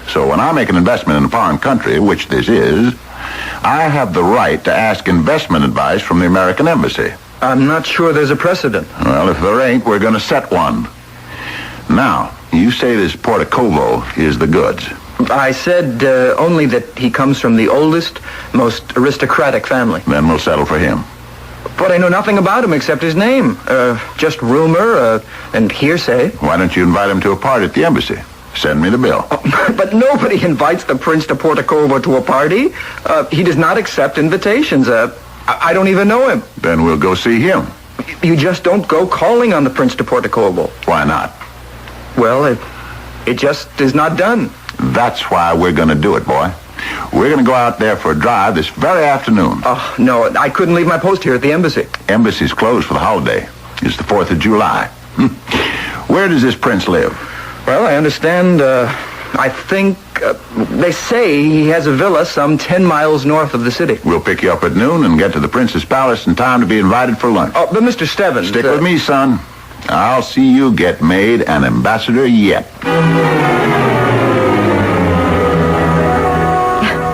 So when I make an investment in a foreign country, which this is, I have the right to ask investment advice from the American embassy. I'm not sure there's a precedent. Well, if there ain't, we're going to set one. Now, you say this Portocorvo is the goods. I said only that he comes from the oldest, most aristocratic family. Then we'll settle for him. But I know nothing about him except his name. Just rumor and hearsay. Why don't you invite him to a party at the embassy? Send me the bill. But nobody invites the Prince de Portocorvo to a party. He does not accept invitations. I don't even know him. Then we'll go see him. You just don't go calling on the Prince de Portocorvo. Why not? Well, it just is not done. That's why we're going to do it, boy. We're going to go out there for a drive this very afternoon. Oh, no, I couldn't leave my post here at the embassy. Embassy's closed for the holiday. It's the 4th of July. Where does this prince live? Well, I understand, I think, they say he has a villa some 10 miles north of the city. We'll pick you up at noon and get to the prince's palace in time to be invited for lunch. Oh, but Mr. Stebbins... Stick with me, son. I'll see you get made an ambassador yet.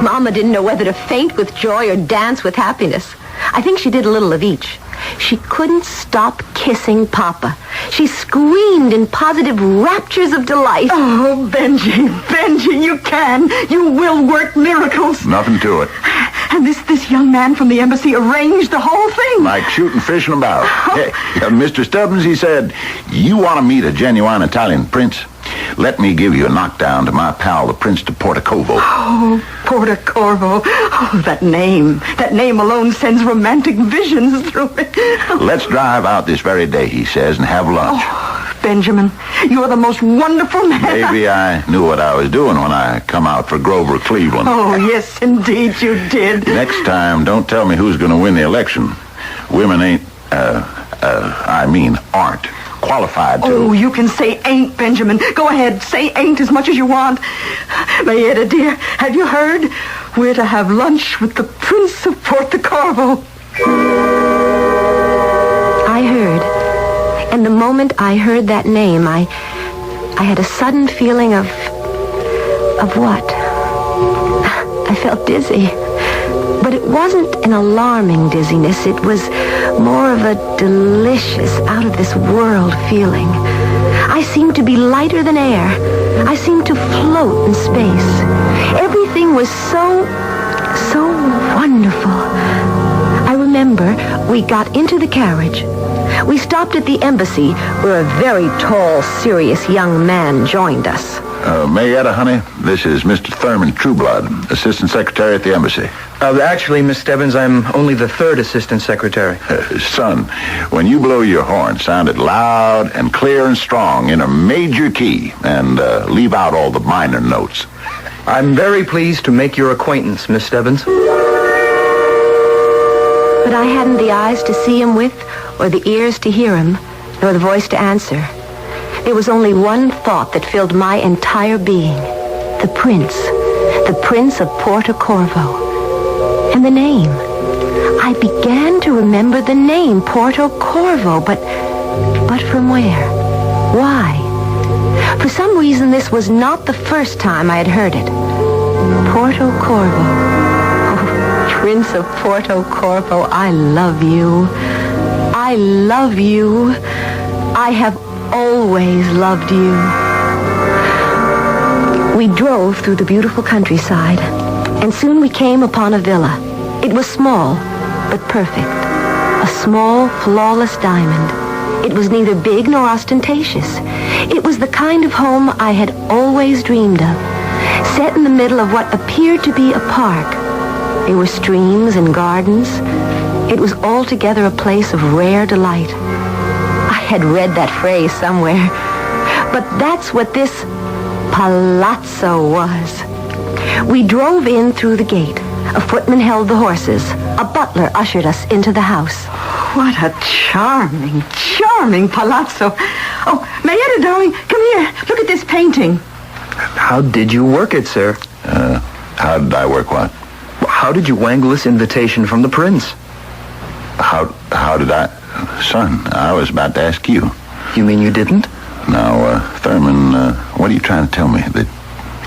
Mama didn't know whether to faint with joy or dance with happiness. I think she did a little of each. She couldn't stop kissing Papa. She screamed in positive raptures of delight. Oh, Benji, you can. You will work miracles. Nothing to it. And this young man from the embassy arranged the whole thing. Like shooting fish in a barrel. Hey, Mr. Stubbins, he said, you want to meet a genuine Italian prince? Let me give you a knockdown to my pal, the Prince de Portocorvo. Oh, Portocorvo. Oh, that name. That name alone sends romantic visions through me. Let's drive out this very day, he says, and have lunch. Oh, Benjamin, you're the most wonderful man. Maybe I knew what I was doing when I come out for Grover Cleveland. Oh, yes, indeed you did. Next time, don't tell me who's going to win the election. Women aren't qualified to. Oh, you can say ain't, Benjamin. Go ahead, say ain't as much as you want. Mayetta, dear, have you heard? We're to have lunch with the Prince of Portocorvo. I heard. And the moment I heard that name, I had a sudden feeling of what? I felt dizzy. But it wasn't an alarming dizziness. It was more of a delicious, out-of-this-world feeling. I seemed to be lighter than air. I seemed to float in space. Everything was so wonderful. I remember we got into the carriage. We stopped at the embassy, where a very tall, serious young man joined us. Mayetta, honey, this is Mr. Thurman Trueblood, Assistant Secretary at the Embassy. Actually, Miss Stebbins, I'm only the third Assistant Secretary. Son, when you blow your horn, sound it loud and clear and strong in a major key, and leave out all the minor notes. I'm very pleased to make your acquaintance, Miss Stebbins. But I hadn't the eyes to see him with, or the ears to hear him, nor the voice to answer. There was only one thought that filled my entire being. The Prince of Portocorvo. And the name. I began to remember the name, Portocorvo, but from where? Why? For some reason, this was not the first time I had heard it. Portocorvo. Oh, Prince of Portocorvo, I love you. I love you. I have always loved you. We drove through the beautiful countryside, and soon we came upon a villa. It was small, but perfect. A small, flawless diamond. It was neither big nor ostentatious. It was the kind of home I had always dreamed of, set in the middle of what appeared to be a park. There were streams and gardens. It was altogether a place of rare delight. I had read that phrase somewhere, but that's what this palazzo was. We drove in through the gate. A footman held the horses. A butler ushered us into the house. What a charming palazzo. Oh, Mayetta, darling, come here. Look at this painting. How did you work it, sir? How did I work what? How did you wangle this invitation from the prince? How did I... Son, I was about to ask you. You mean you didn't? Now, Thurman, what are you trying to tell me? That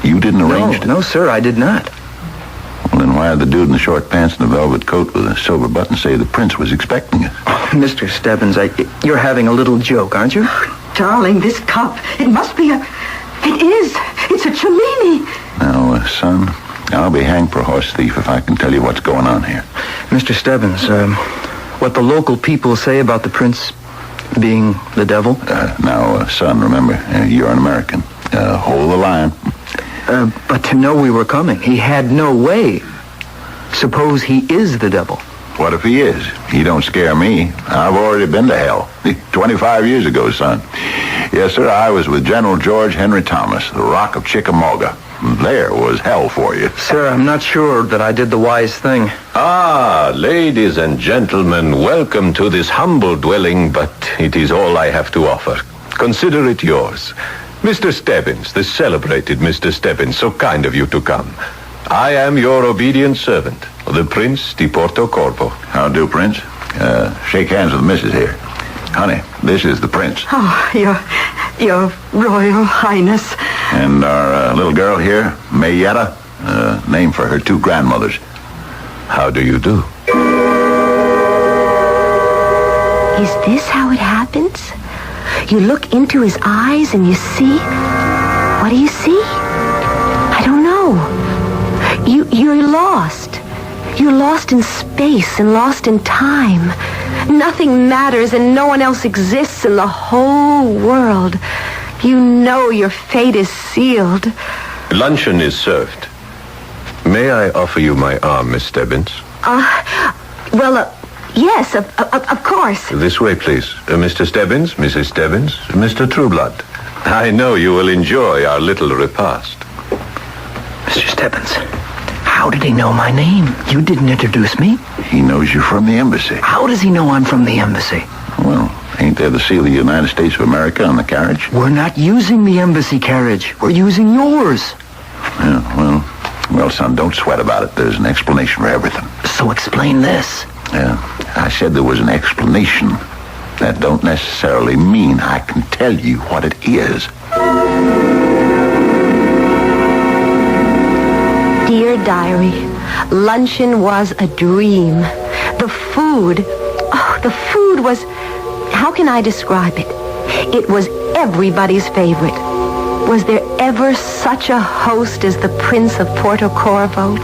you didn't arrange it? No, sir, I did not. Well, then why did the dude in the short pants and the velvet coat with a silver button say the prince was expecting us? Oh, Mr. Stebbins, you're having a little joke, aren't you? Darling, this cup, it must be It is. It's a Cellini. Now, son, I'll be hanged for a horse thief if I can tell you what's going on here. Mr. Stebbins, what the local people say about the prince being the devil? Now, son, remember, you're an American. Hold the line. But to know we were coming, he had no way. Suppose he is the devil. What if he is? He don't scare me. I've already been to hell. 25 years ago, son. Yes, sir, I was with General George Henry Thomas, the Rock of Chickamauga. There was hell for you. Sir, I'm not sure that I did the wise thing. Ah, ladies and gentlemen, welcome to this humble dwelling, but it is all I have to offer. Consider it yours. Mr. Stebbins, the celebrated Mr. Stebbins, so kind of you to come. I am your obedient servant, the Prince di Portocorvo. How do, Prince? Shake hands with the missus here. Honey, this is the prince. Oh, your Royal Highness. And our little girl here, Mayetta, name for her two grandmothers. How do you do? Is this how it happens? You look into his eyes and you see... What do you see? I don't know. You're lost. You're lost in space and lost in time. Nothing matters and no one else exists in the whole world. You know your fate is sealed. Luncheon is served. May I offer you my arm, Miss Stebbins? Yes, of course. This way, please. Mr. Stebbins, Mrs. Stebbins, Mr. Trueblood. I know you will enjoy our little repast. Mr. Stebbins, how did he know my name? You didn't introduce me. He knows you're from the embassy. How does he know I'm from the embassy? Well, ain't there the seal of the United States of America on the carriage? We're not using the embassy carriage. We're using yours. Yeah, well, son, don't sweat about it. There's an explanation for everything. So explain this. Yeah, I said there was an explanation. That don't necessarily mean I can tell you what it is. Dear Diary, luncheon was a dream. The food was, how can I describe it? It was everybody's favorite. Was there ever such a host as the Prince of Porto Corvo?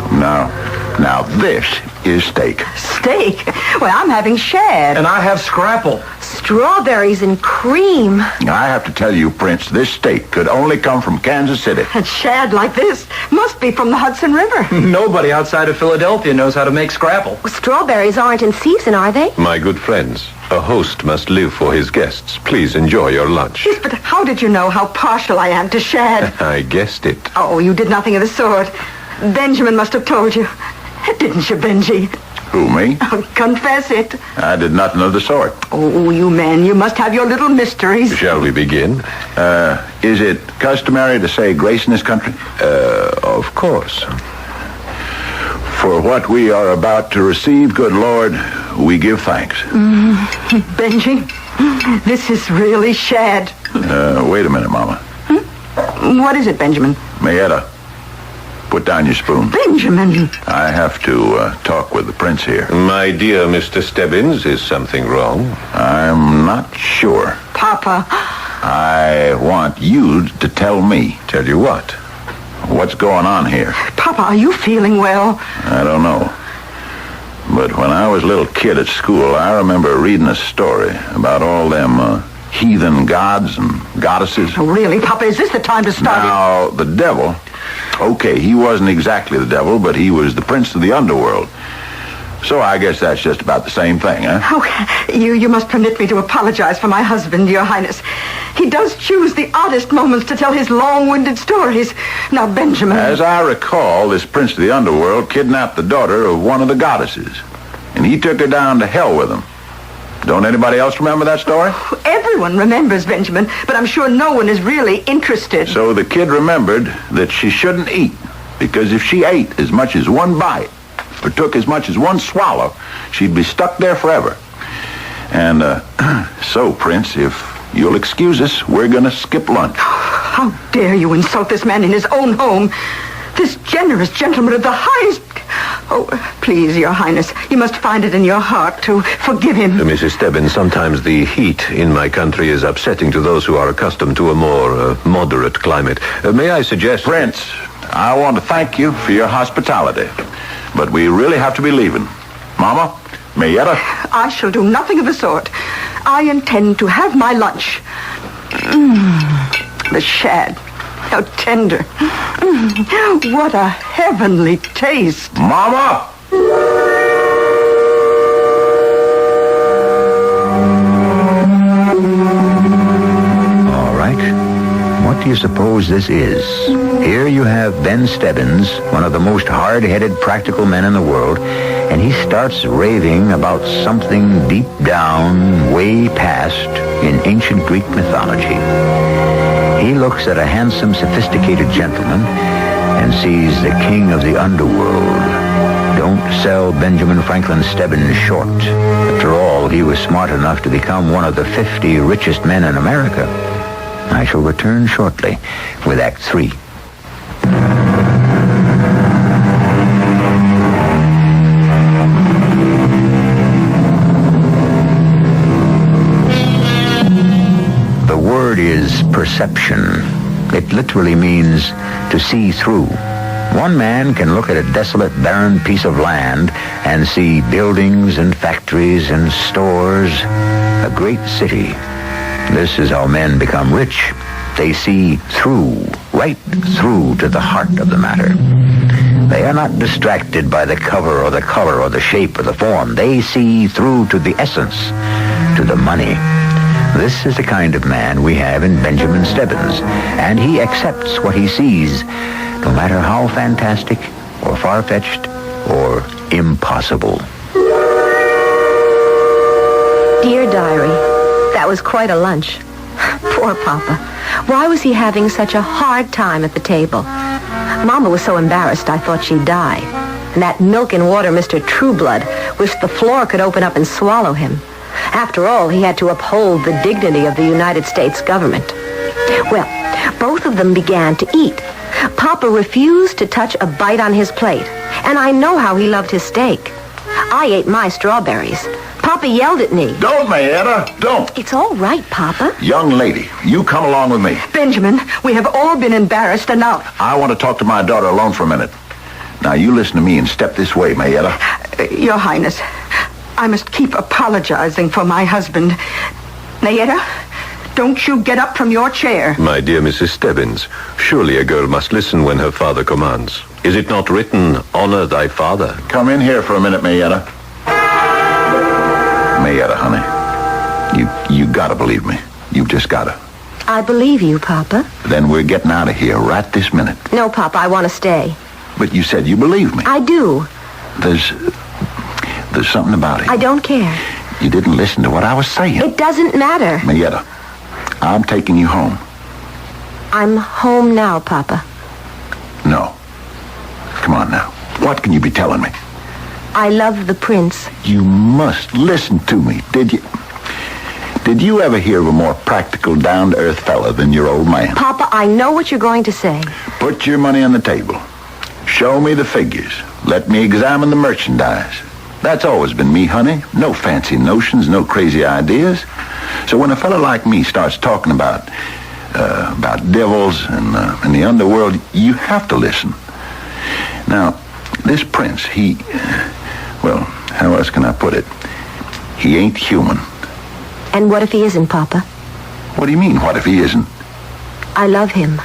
Now this is steak. Steak? Well, I'm having shad. And I have scrapple. Strawberries and cream. I have to tell you, Prince, this steak could only come from Kansas City. And shad like this must be from the Hudson River. Nobody outside of Philadelphia knows how to make scrapple. Strawberries aren't in season, are they? My good friends, a host must live for his guests. Please enjoy your lunch. Yes, but how did you know how partial I am to shad? I guessed it. Oh, you did nothing of the sort. Benjamin must have told you. Didn't you, Benji? Who, me? Oh, confess it. I did nothing of the sort. Oh, you men, you must have your little mysteries. Shall we begin? Is it customary to say grace in this country? Of course. For what we are about to receive, good Lord, we give thanks. Benji, this is really shad. Wait a minute, Mama. What is it, Benjamin? Mayetta, put down your spoon. Benjamin! I have to talk with the prince here. My dear Mr. Stebbins, is something wrong? I'm not sure. Papa. I want you to tell me. Tell you what? What's going on here? Papa, are you feeling well? I don't know. But when I was a little kid at school, I remember reading a story about all them heathen gods and goddesses. Oh, really, Papa? Is this the time to start Now, the devil... Okay, he wasn't exactly the devil, but he was the prince of the underworld. So I guess that's just about the same thing, huh? Oh, you must permit me to apologize for my husband, Your Highness. He does choose the oddest moments to tell his long-winded stories. Now, Benjamin... As I recall, this prince of the underworld kidnapped the daughter of one of the goddesses. And he took her down to hell with him. Don't anybody else remember that story? Everyone remembers, Benjamin, but I'm sure no one is really interested. So the kid remembered that she shouldn't eat, because if she ate as much as one bite, or took as much as one swallow, she'd be stuck there forever. And, so, Prince, if you'll excuse us, we're gonna skip lunch. How dare you insult this man in his own home? This generous gentleman of the highest... Oh, please, Your Highness, you must find it in your heart to forgive him. Mrs. Stebbins, sometimes the heat in my country is upsetting to those who are accustomed to a more moderate climate. May I suggest... Prince, I want to thank you for your hospitality, but we really have to be leaving. Mama, Mayetta? I shall do nothing of the sort. I intend to have my lunch. The shad. How tender. What a heavenly taste. Mama! All right. What do you suppose this is? Here you have Ben Stebbins, one of the most hard-headed practical men in the world, and he starts raving about something deep down, way past, in ancient Greek mythology. He looks at a handsome, sophisticated gentleman and sees the king of the underworld. Don't sell Benjamin Franklin Stebbins short. After all, he was smart enough to become one of the 50 richest men in America. I shall return shortly with Act 3. The word is perception. It literally means to see through. One man can look at a desolate, barren piece of land and see buildings and factories and stores, a great city. This is how men become rich. They see through, right through to the heart of the matter. They are not distracted by the cover or the color or the shape or the form. They see through to the essence, to the money. This is the kind of man we have in Benjamin Stebbins, and he accepts what he sees, no matter how fantastic or far-fetched or impossible. Dear Diary, that was quite a lunch. Poor Papa. Why was he having such a hard time at the table? Mama was so embarrassed I thought she'd die. And that milk and water Mr. Trueblood wished the floor could open up and swallow him. After all, he had to uphold the dignity of the United States government. Well, both of them began to eat. Papa refused to touch a bite on his plate, and I know how he loved his steak. I ate my strawberries. Papa yelled at me. Don't, Mayetta, don't. It's all right, Papa. Young lady, you come along with me. Benjamin, we have all been embarrassed enough. I want to talk to my daughter alone for a minute. Now, you listen to me and step this way, Mayetta. Your Highness, I must keep apologizing for my husband. Mayetta, don't you get up from your chair. My dear Mrs. Stebbins, surely a girl must listen when her father commands. Is it not written, honor thy father? Come in here for a minute, Mayetta. Mayetta, honey, you gotta believe me. You just gotta. I believe you, Papa. Then we're getting out of here right this minute. No, Papa, I want to stay. But you said you believe me. I do. There's something about it. I don't care. You didn't listen to what I was saying. It doesn't matter. Mayetta, I'm taking you home. I'm home now, Papa. No. Come on now. What can you be telling me? I love the prince. You must listen to me. Did you ever hear of a more practical, down-to-earth fella than your old man? Papa, I know what you're going to say. Put your money on the table. Show me the figures. Let me examine the merchandise. That's always been me, honey. No fancy notions, no crazy ideas. So when a fella like me starts talking about devils and the underworld, you have to listen. Now, this prince, well, how else can I put it? He ain't human. And what if he isn't, Papa? What do you mean, what if he isn't? I love him.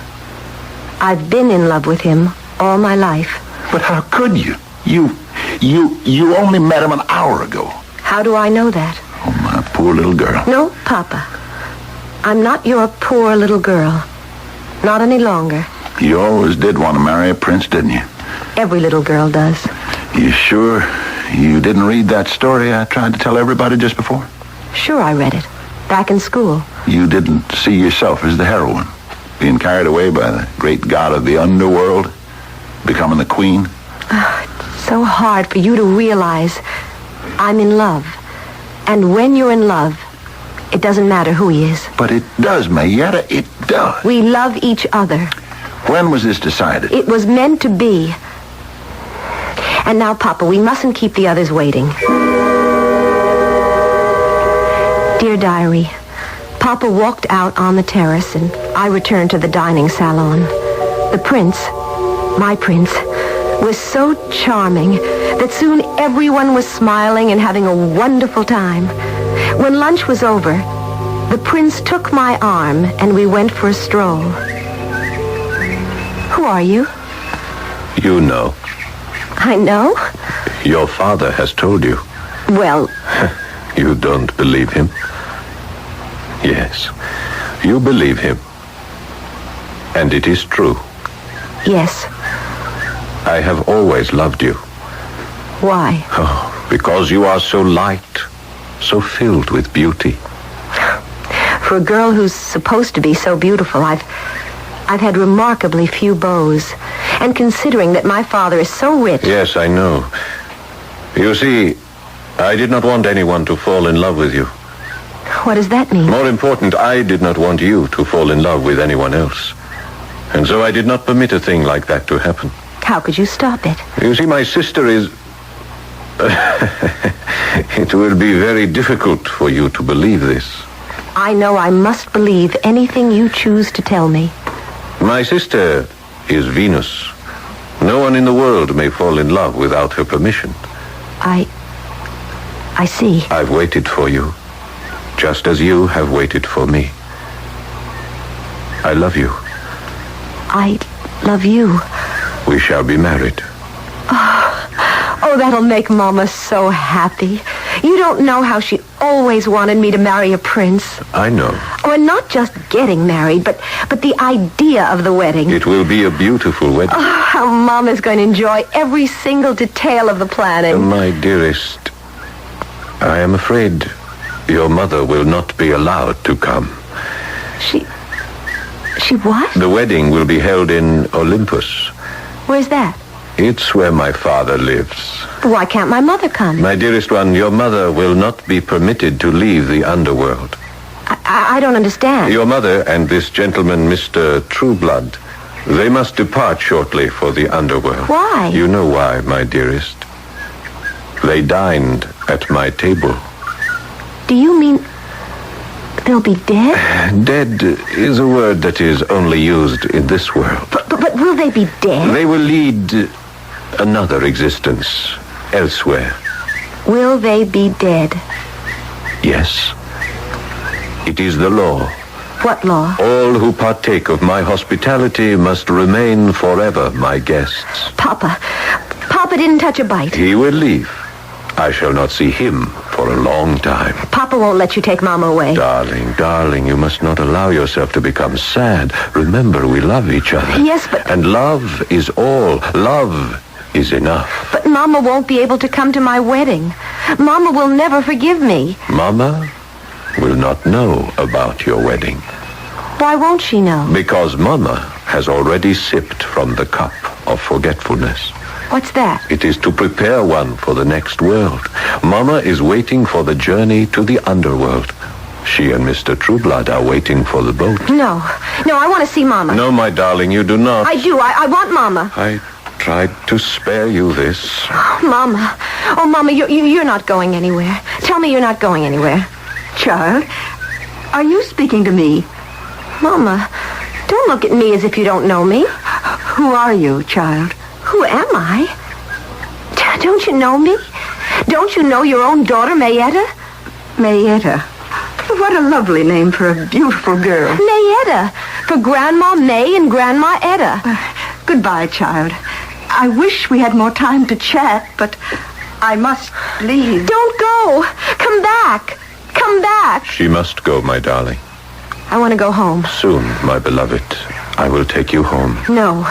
I've been in love with him all my life. But how could you? You only met him an hour ago. How do I know that? Oh, my poor little girl. No, Papa. I'm not your poor little girl. Not any longer. You always did want to marry a prince, didn't you? Every little girl does. You sure you didn't read that story I tried to tell everybody just before? Sure, I read it. Back in school. You didn't see yourself as the heroine, being carried away by the great god of the underworld, becoming the queen? It's so hard for you to realize I'm in love. And when you're in love, it doesn't matter who he is. But it does, Mayetta, it does. We love each other. When was this decided? It was meant to be. And now, Papa, we mustn't keep the others waiting. Dear Diary, Papa walked out on the terrace and I returned to the dining salon. The prince, my prince, was so charming that soon everyone was smiling and having a wonderful time. When lunch was over, the prince took my arm and we went for a stroll. Who are you? You know. I know? Your father has told you. Well... You don't believe him? Yes. You believe him. And it is true. Yes. I have always loved you. Why? Oh, because you are so light, so filled with beauty. For a girl who's supposed to be so beautiful, I've had remarkably few beaux. And considering that my father is so rich... Yes, I know. You see, I did not want anyone to fall in love with you. What does that mean? More important, I did not want you to fall in love with anyone else. And so I did not permit a thing like that to happen. How could you stop it? You see, my sister is... It will be very difficult for you to believe this. I know I must believe anything you choose to tell me. My sister is Venus, No one in the world may fall in love without her permission. I see. I've waited for you, just as you have waited for me. I love you. I love you. We shall be married. Oh, that'll make Mama so happy. You don't know how she always wanted me to marry a prince. I know. Oh, and not just getting married, but the idea of the wedding. It will be a beautiful wedding. Oh, how Mama's going to enjoy every single detail of the planning. My dearest, I am afraid your mother will not be allowed to come. She what? The wedding will be held in Olympus. Where's that? It's where my father lives. Why can't my mother come? My dearest one, your mother will not be permitted to leave the underworld. I don't understand. Your mother and this gentleman, Mr. Trueblood, they must depart shortly for the underworld. Why? You know why, my dearest. They dined at my table. Do you mean they'll be dead? Dead is a word that is only used in this world. But will they be dead? They will lead another existence elsewhere. Will they be dead? Yes. It is the law. What law? All who partake of my hospitality must remain forever my guests. Papa didn't touch a bite. He will leave. I shall not see him for a long time. Papa won't let you take Mama away. Darling, you must not allow yourself to become sad. Remember, we love each other. Yes, but... And love is all. Love is enough. But Mama won't be able to come to my wedding. Mama will never forgive me. Mama will not know about your wedding. Why won't she know? Because Mama has already sipped from the cup of forgetfulness. What's that? It is to prepare one for the next world. Mama is waiting for the journey to the underworld. She and Mr. Trueblood are waiting for the boat. No, I want to see Mama. No, my darling, you do not. I do. I want Mama. I tried to spare you this. Mama. Oh, Mama, you're not going anywhere. Tell me you're not going anywhere. Child, are you speaking to me? Mama, don't look at me as if you don't know me. Who are you, child? Who am I? Don't you know me? Don't you know your own daughter, Mayetta? Mayetta. What a lovely name for a beautiful girl. Mayetta, for Grandma May and Grandma Etta. Goodbye, child. I wish we had more time to chat, but I must leave. Don't go. Come back. Come back. She must go, my darling. I want to go home. Soon, my beloved. I will take you home. No,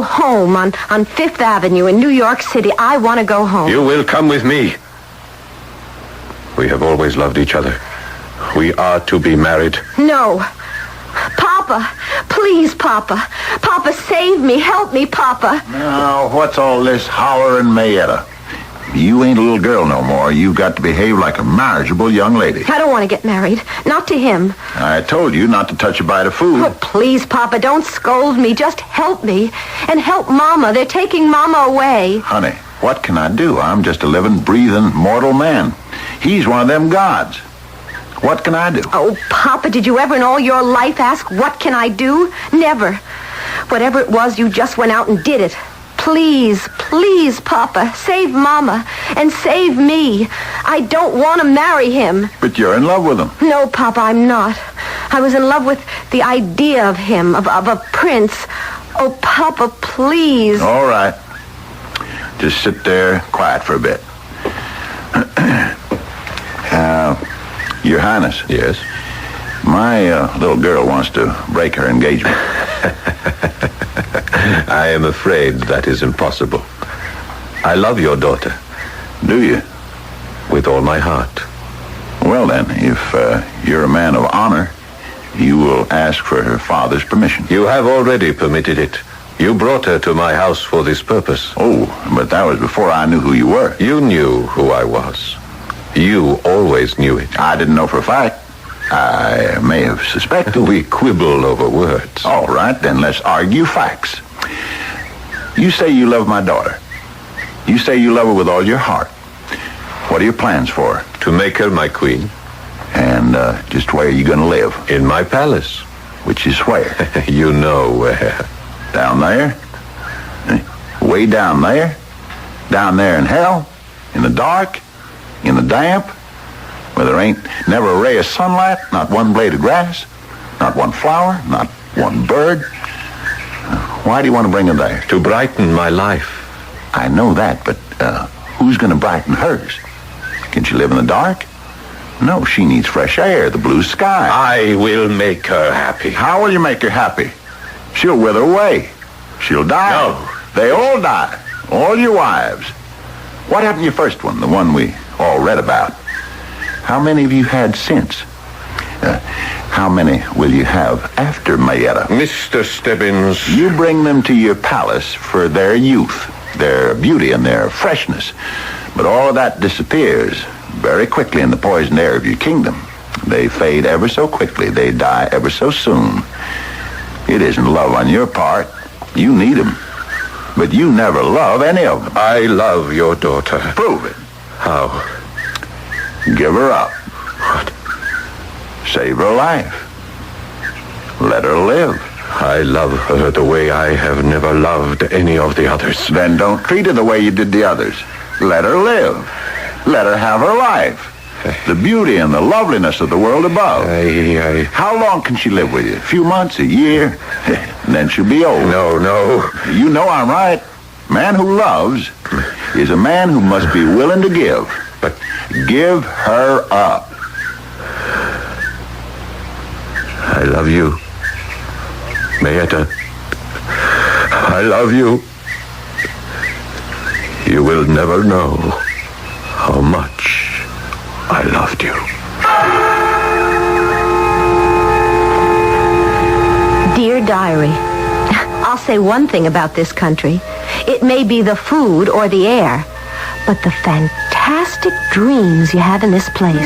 home on Fifth Avenue in New York City. I want to go home. You will come with me. We have always loved each other. We are to be married. No. Papa, please, Papa. Papa, save me. Help me, Papa. Now, what's all this hollering, Mayetta? You ain't a little girl no more. You've got to behave like a marriageable young lady. I don't want to get married. Not to him. I told you not to touch a bite of food. Oh, please, Papa, don't scold me. Just help me. And help Mama. They're taking Mama away. Honey, what can I do? I'm just a living, breathing, mortal man. He's one of them gods. What can I do? Oh, Papa, did you ever in all your life ask, what can I do? Never. Whatever it was, you just went out and did it. Please, please, Papa, save Mama and save me. I don't want to marry him. But you're in love with him. No, Papa, I'm not. I was in love with the idea of him, of a prince. Oh, Papa, please. All right. Just sit there quiet for a bit. Your Highness. Yes? My little girl wants to break her engagement. I am afraid that is impossible. I love your daughter. Do you? With all my heart. Well, then, if you're a man of honor, you will ask for her father's permission. You have already permitted it. You brought her to my house for this purpose. Oh, but that was before I knew who you were. You knew who I was. You always knew it. I didn't know for a fact. I may have suspected. We quibble over words. All right, then let's argue facts. You say you love my daughter. You say you love her with all your heart. What are your plans for her? To make her my queen. And just where are you going to live? In my palace. Which is where? You know where. Down there? Way down there in hell, in the dark, in the damp, where there ain't never a ray of sunlight, not one blade of grass, not one flower, not one bird. Why do you want to bring her there? To brighten my life. I know that, but who's going to brighten hers? Can she live in the dark? No, she needs fresh air, the blue sky. I will make her happy. How will you make her happy? She'll wither away. She'll die. No. They all die. All your wives. What happened to your first one, the one we all read about? How many have you had since? How many will you have after Mayetta? Mr. Stebbins. You bring them to your palace for their youth, their beauty, and their freshness. But all of that disappears very quickly in the poisoned air of your kingdom. They fade ever so quickly. They die ever so soon. It isn't love on your part. You need them. But you never love any of them. I love your daughter. Prove it. How? Give her up. What? Save her life. Let her live. I love her the way I have never loved any of the others. Then don't treat her the way you did the others. Let her live. Let her have her life. The beauty and the loveliness of the world above. How long can she live with you? A few months, a year? And then she'll be old. No. You know I'm right. Man who loves is a man who must be willing to give. But give her up. I love you. Mayetta. I love you. You will never know how much I loved you. Dear Diary, I'll say one thing about this country. It may be the food or the air, but the fantastic dreams you have in this place.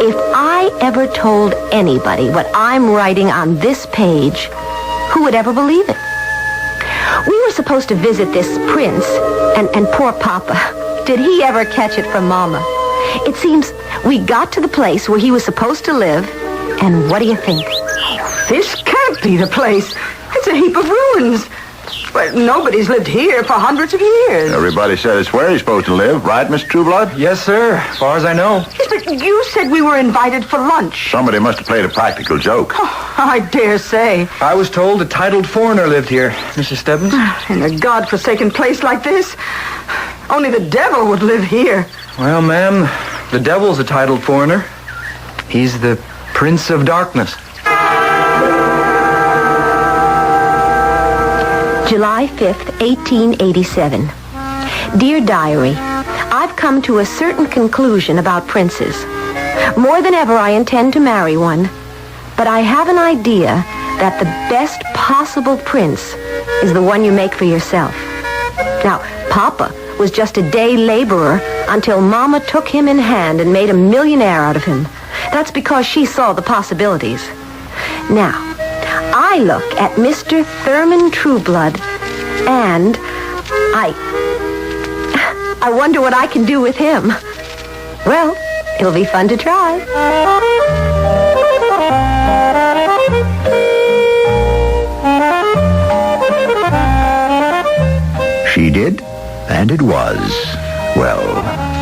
If I ever told anybody what I'm writing on this page, who would ever believe it? We were supposed to visit this prince, and poor Papa. Did he ever catch it from Mama? It seems we got to the place where he was supposed to live, and what do you think? This can't be the place. It's a heap of ruins. But nobody's lived here for hundreds of years. Everybody said it's where he's supposed to live, right, Miss Trueblood? Yes, sir, as far as I know. Yes, but you said we were invited for lunch. Somebody must have played a practical joke. Oh, I dare say. I was told a titled foreigner lived here, Mrs. Stebbins. In a godforsaken place like this, only the devil would live here. Well, ma'am, the devil's a titled foreigner. He's the Prince of Darkness. July 5th, 1887. Dear Diary, I've come to a certain conclusion about princes. More than ever, I intend to marry one. But I have an idea that the best possible prince is the one you make for yourself. Now, Papa was just a day laborer until Mama took him in hand and made a millionaire out of him. That's because she saw the possibilities. Now, I look at Mr. Thurman Trueblood, and I wonder what I can do with him. Well, it'll be fun to try. She did, and it was. Well,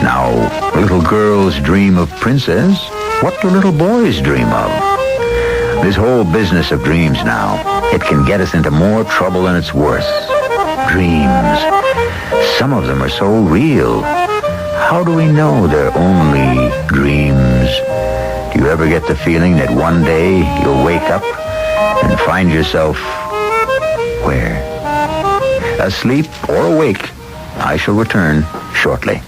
now, little girls dream of princes. What do little boys dream of? This whole business of dreams now, it can get us into more trouble than it's worth. Dreams. Some of them are so real. How do we know they're only dreams? Do you ever get the feeling that one day you'll wake up and find yourself where? Asleep or awake? I shall return shortly.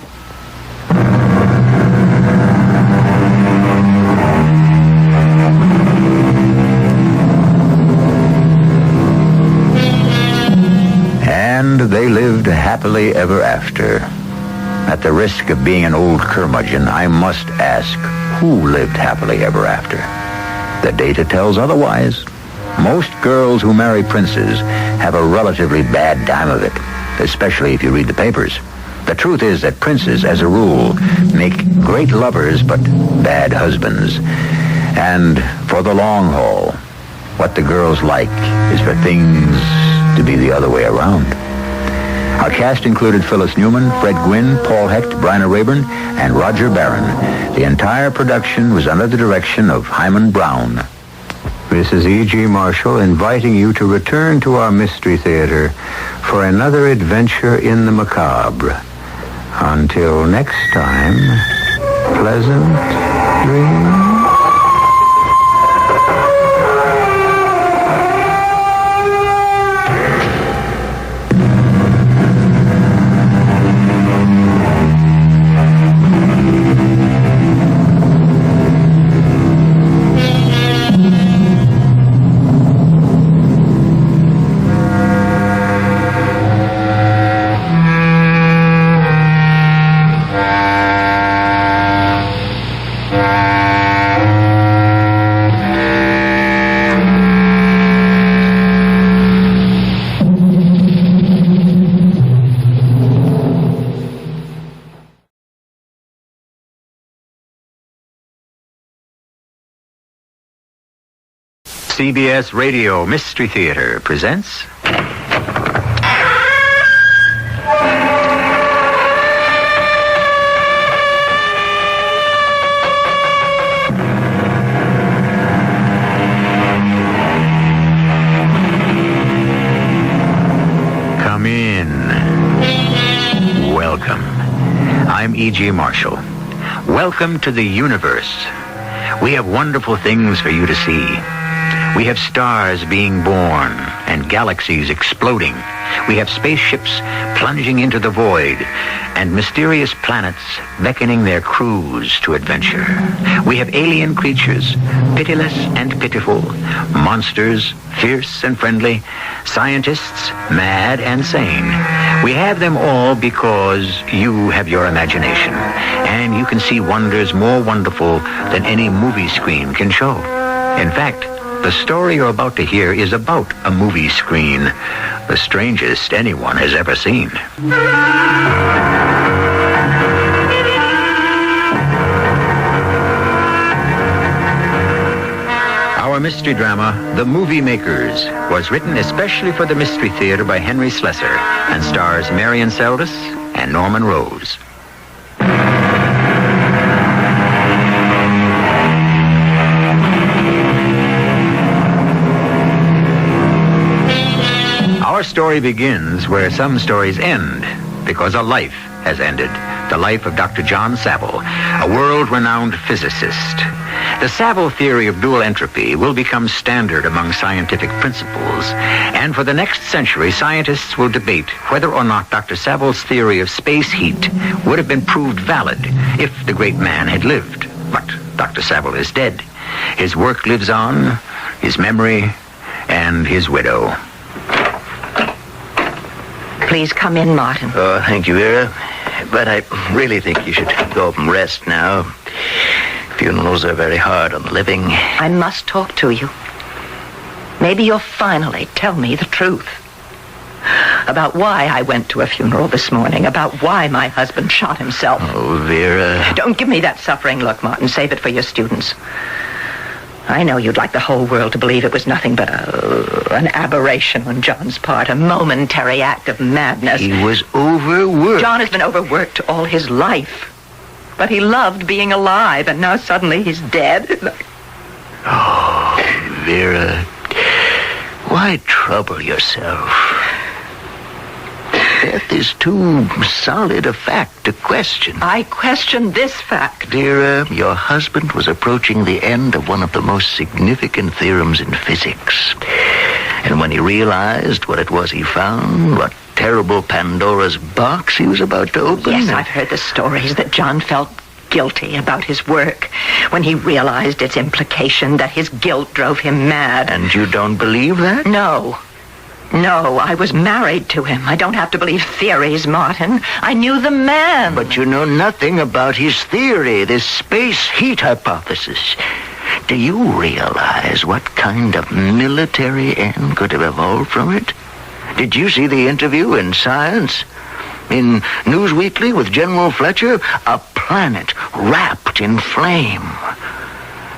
And they lived happily ever after. At the risk of being an old curmudgeon, I must ask, who lived happily ever after? The data tells otherwise. Most girls who marry princes have a relatively bad time of it, especially if you read the papers. The truth is that princes, as a rule, make great lovers but bad husbands. And for the long haul, what the girls like is for things to be the other way around. Our cast included Phyllis Newman, Fred Gwynn, Paul Hecht, Bryna Rayburn, and Roger Barron. The entire production was under the direction of Hyman Brown. This is E.G. Marshall inviting you to return to our Mystery Theater for another adventure in the macabre. Until next time, pleasant dreams. CBS Radio Mystery Theater presents... Come in. Welcome. I'm E.G. Marshall. Welcome to the universe. We have wonderful things for you to see. We have stars being born and galaxies exploding. We have spaceships plunging into the void and mysterious planets beckoning their crews to adventure. We have alien creatures, pitiless and pitiful, monsters, fierce and friendly, scientists, mad and sane. We have them all because you have your imagination, and you can see wonders more wonderful than any movie screen can show. In fact, the story you're about to hear is about a movie screen, the strangest anyone has ever seen. Our mystery drama, The Movie Makers, was written especially for the Mystery Theater by Henry Slessor and stars Marion Seldes and Norman Rose. Our story begins where some stories end, because a life has ended. The life of Dr. John Saville, a world-renowned physicist. The Saville theory of dual entropy will become standard among scientific principles, and for the next century, scientists will debate whether or not Dr. Saville's theory of space heat would have been proved valid if the great man had lived. But Dr. Saville is dead. His work lives on, his memory, and his widow. Please come in, Martin. Oh, thank you, Vera. But I really think you should go up and rest now. Funerals are very hard on the living. I must talk to you. Maybe you'll finally tell me the truth. About why I went to a funeral this morning. About why my husband shot himself. Oh, Vera. Don't give me that suffering look, Martin. Save it for your students. I know you'd like the whole world to believe it was nothing but an aberration on John's part, a momentary act of madness. He was overworked. John has been overworked all his life. But he loved being alive, and now suddenly he's dead. Oh, Vera, why trouble yourself? Death is too solid a fact to question. I question this fact. Vera, your husband was approaching the end of one of the most significant theorems in physics. And when he realized what it was he found, what terrible Pandora's box he was about to open... Yes, I've heard the stories that John felt guilty about his work when he realized its implication that his guilt drove him mad. And you don't believe that? No, I was married to him. I don't have to believe theories, Martin. I knew the man. But you know nothing about his theory, this space heat hypothesis. Do you realize what kind of military end could have evolved from it? Did you see the interview in Science? In News Weekly with General Fletcher? A planet wrapped in flame.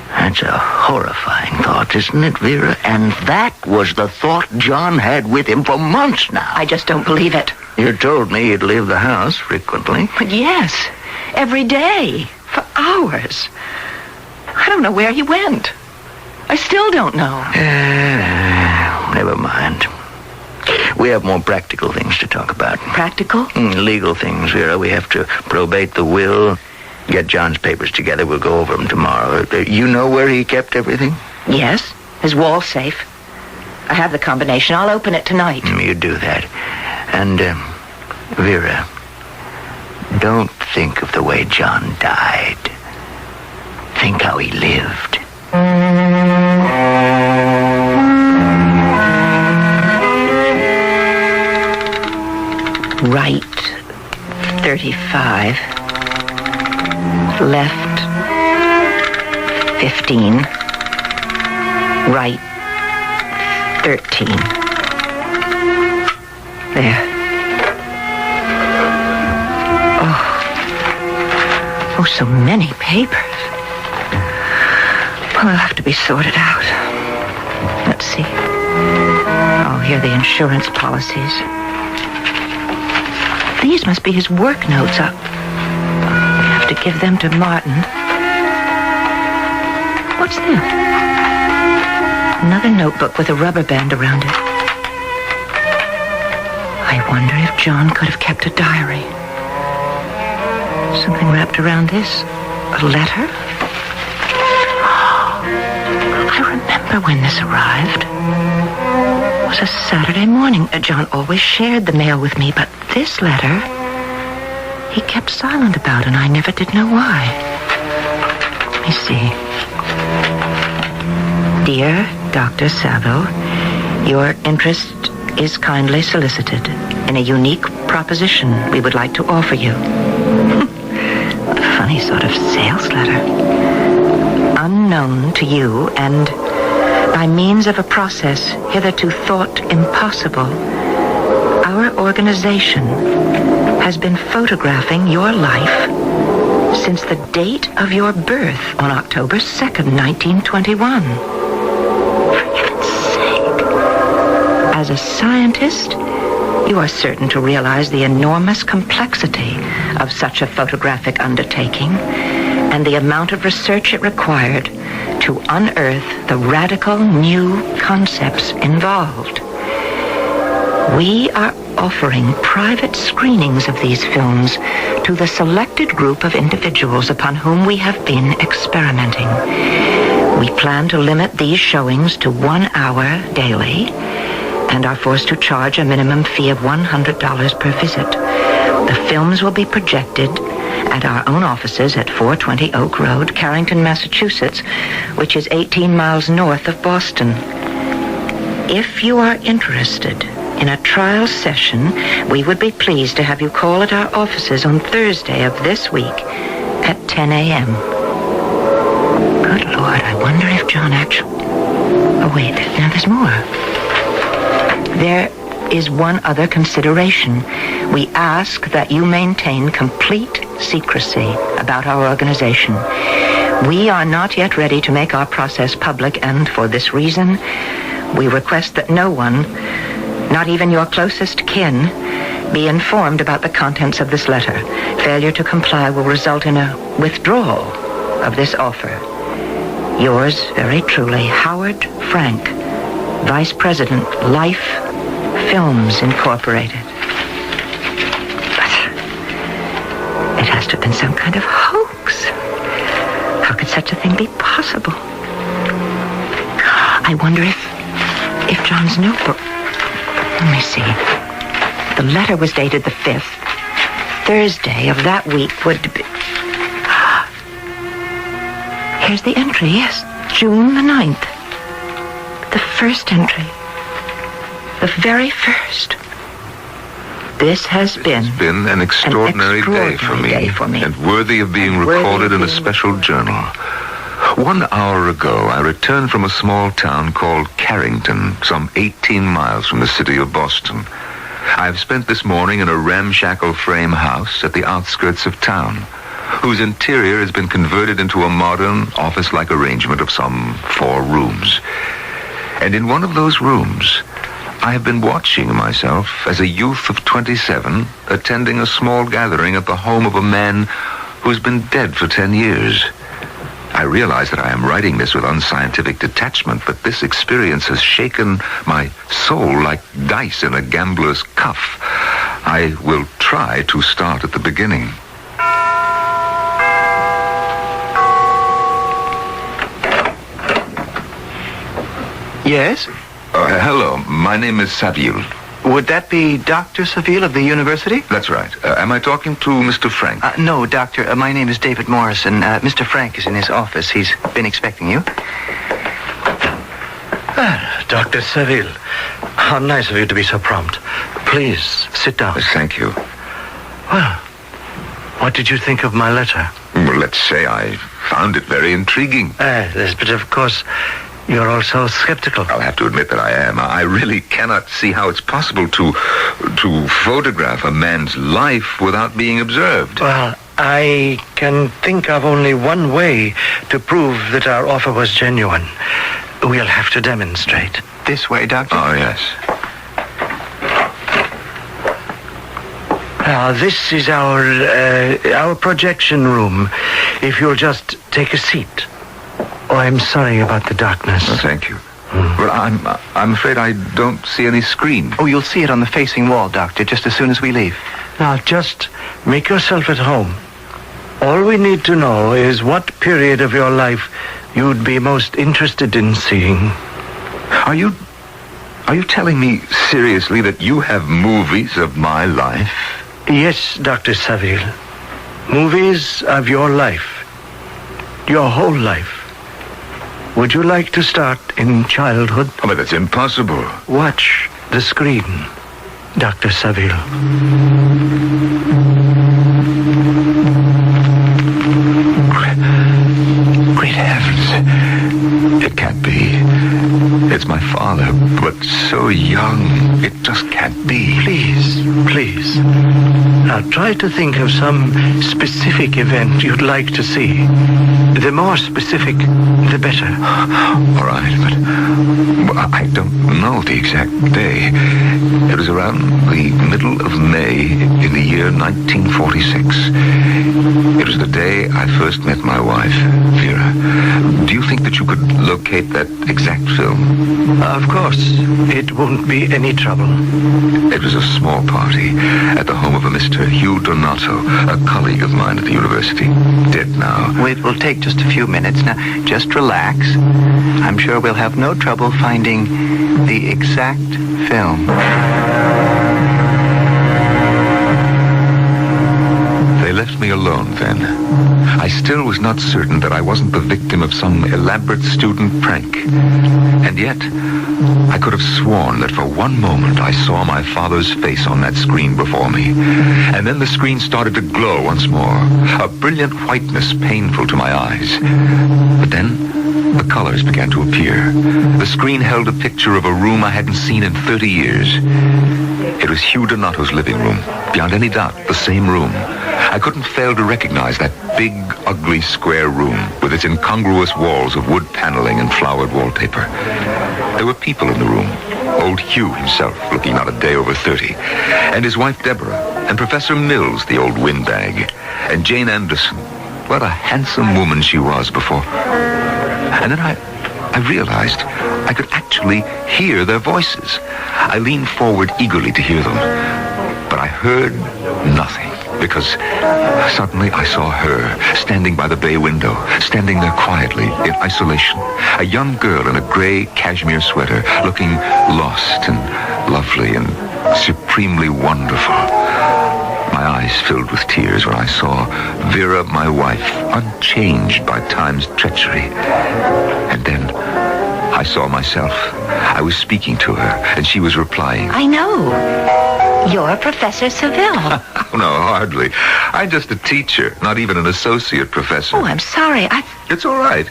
That's a horrifying thought, isn't it, Vera? And that was the thought John had with him for months now. I just don't believe it. You told me he'd leave the house frequently. But yes, every day, for hours. I don't know where he went. I still don't know. Never mind. We have more practical things to talk about. Practical? Legal things, Vera. We have to probate the will, get John's papers together. We'll go over them tomorrow. You know where he kept everything? Yes, his wall safe. I have the combination. I'll open it tonight. You do that. And, Vera, don't think of the way John died. Think how he lived. Right 35. Left 15. Right 13. There. Oh, so many papers. Well, they'll have to be sorted out. Let's see. Oh, here are the insurance policies. These must be his work notes. I'll have to give them to Martin. What's this? Another notebook with a rubber band around it. I wonder if John could have kept a diary. Something wrapped around this. A letter? I remember when this arrived. It was a Saturday morning. John always shared the mail with me, but this letter he kept silent about, and I never did know why. Let me see. Dear Dr. Saville, your interest is kindly solicited in a unique proposition we would like to offer you. What a funny sort of sales letter. Unknown to you and by means of a process hitherto thought impossible, our organization has been photographing your life since the date of your birth on October 2nd, 1921. For heaven's sake. As a scientist, you are certain to realize the enormous complexity of such a photographic undertaking and the amount of research it required to unearth the radical new concepts involved. We are offering private screenings of these films to the selected group of individuals upon whom we have been experimenting. We plan to limit these showings to 1 hour daily and are forced to charge a minimum fee of $100 per visit. The films will be projected at our own offices at 420 Oak Road, Carrington, Massachusetts, which is 18 miles north of Boston. If you are interested in a trial session, we would be pleased to have you call at our offices on Thursday of this week at 10 a.m. Good Lord, I wonder if John actually... Oh, wait, now there's more. There is one other consideration. We ask that you maintain complete secrecy about our organization. We are not yet ready to make our process public, and for this reason, we request that no one, not even your closest kin, be informed about the contents of this letter. Failure to comply will result in a withdrawal of this offer. Yours very truly, Howard Frank, Vice President, Life Films Incorporated. But it has to have been some kind of hoax. How could such a thing be possible? I wonder if John's notebook... Let me see. The letter was dated the 5th. Thursday of that week would be... Here's the entry, yes. June the 9th. The first entry. The very first. This has been an extraordinary day for me, and worthy of being recorded in a special journal. 1 hour ago, I returned from a small town called Carrington, some 18 miles from the city of Boston. I've spent this morning in a ramshackle frame house at the outskirts of town, whose interior has been converted into a modern, office-like arrangement of some 4 rooms. And in one of those rooms, I have been watching myself as a youth of 27 attending a small gathering at the home of a man who's been dead for 10 years. I realize that I am writing this with unscientific detachment, but this experience has shaken my soul like dice in a gambler's cuff. I will try to start at the beginning. Yes? Hello, my name is Saville. Would that be Dr. Saville of the university? That's right. Am I talking to Mr. Frank? No, Doctor. My name is David Morrison. Mr. Frank is in his office. He's been expecting you. Dr. Saville, how nice of you to be so prompt. Please, sit down. Thank you. Well, what did you think of my letter? Well, let's say I found it very intriguing. Yes, but of course, you're also skeptical. I'll have to admit that I am. I really cannot see how it's possible to photograph a man's life without being observed. Well, I can think of only one way to prove that our offer was genuine. We'll have to demonstrate. This way, Doctor? Oh, yes. Now, this is our projection room. If you'll just take a seat. Oh, I'm sorry about the darkness. Oh, thank you. But I'm afraid I don't see any screen. Oh, you'll see it on the facing wall, Doctor, just as soon as we leave. Now, just make yourself at home. All we need to know is what period of your life you'd be most interested in seeing. Are you telling me seriously that you have movies of my life? Yes, Dr. Saville. Movies of your life. Your whole life. Would you like to start in childhood? Oh, but that's impossible. Watch the screen, Dr. Saville. Great heavens. It can't be. It's my father, but so young. It just can't be. Please. Now try to think of some specific event you'd like to see. The more specific, the better. All right, but I don't know the exact day. It was around the middle of May in the year 1946. It was the day I first met my wife, Vera. Do you think that you could locate that exact film? Of course. It won't be any trouble. It was a small party at the home of a Mr. Hugh Donato, a colleague of mine at the university. Dead now. It will take just a few minutes. Now, just relax. I'm sure we'll have no trouble finding the exact film. They left me alone then. I still was not certain that I wasn't the victim of some elaborate student prank. And yet, I could have sworn that for one moment I saw my father's face on that screen before me. And then the screen started to glow once more, a brilliant whiteness painful to my eyes. But then, the colors began to appear. The screen held a picture of a room I hadn't seen in 30 years. It was Hugh Donato's living room. Beyond any doubt, the same room. I couldn't fail to recognize that big, ugly, square room with its incongruous walls of wood paneling and flowered wallpaper. There were people in the room. Old Hugh himself, looking not a day over 30, and his wife Deborah, and Professor Mills, the old windbag, and Jane Anderson. What a handsome woman she was before. And then I realized I could actually hear their voices. I leaned forward eagerly to hear them, but I heard nothing. Because suddenly I saw her standing by the bay window, standing there quietly in isolation. A young girl in a gray cashmere sweater, looking lost and lovely and supremely wonderful. My eyes filled with tears when I saw Vera, my wife, unchanged by time's treachery. And then I saw myself. I was speaking to her, and she was replying. I know. You're Professor Saville. No, hardly. I'm just a teacher, not even an associate professor. Oh, I'm sorry. It's all right.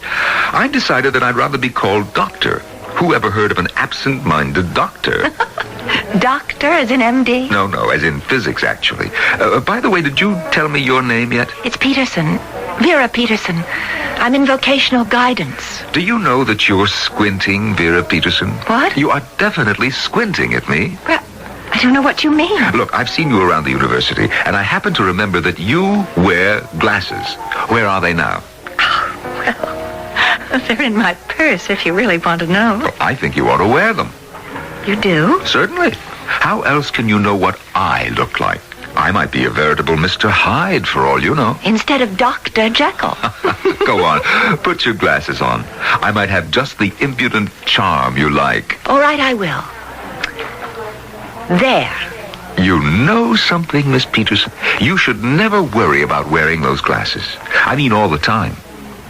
I decided that I'd rather be called Doctor. Who ever heard of an absent-minded doctor? Doctor as in MD? No, as in physics, actually. By the way, did you tell me your name yet? It's Peterson. Vera Peterson. I'm in vocational guidance. Do you know that you're squinting, Vera Peterson? What? You are definitely squinting at me. Well, I don't know what you mean. Look, I've seen you around the university, and I happen to remember that you wear glasses. Where are they now? Well, they're in my purse, if you really want to know. Well, I think you ought to wear them. You do? Certainly. How else can you know what I look like? I might be a veritable Mr. Hyde, for all you know. Instead of Dr. Jekyll. Go on. Put your glasses on. I might have just the impudent charm you like. All right, I will. There. You know something, Miss Peterson? You should never worry about wearing those glasses. I mean all the time.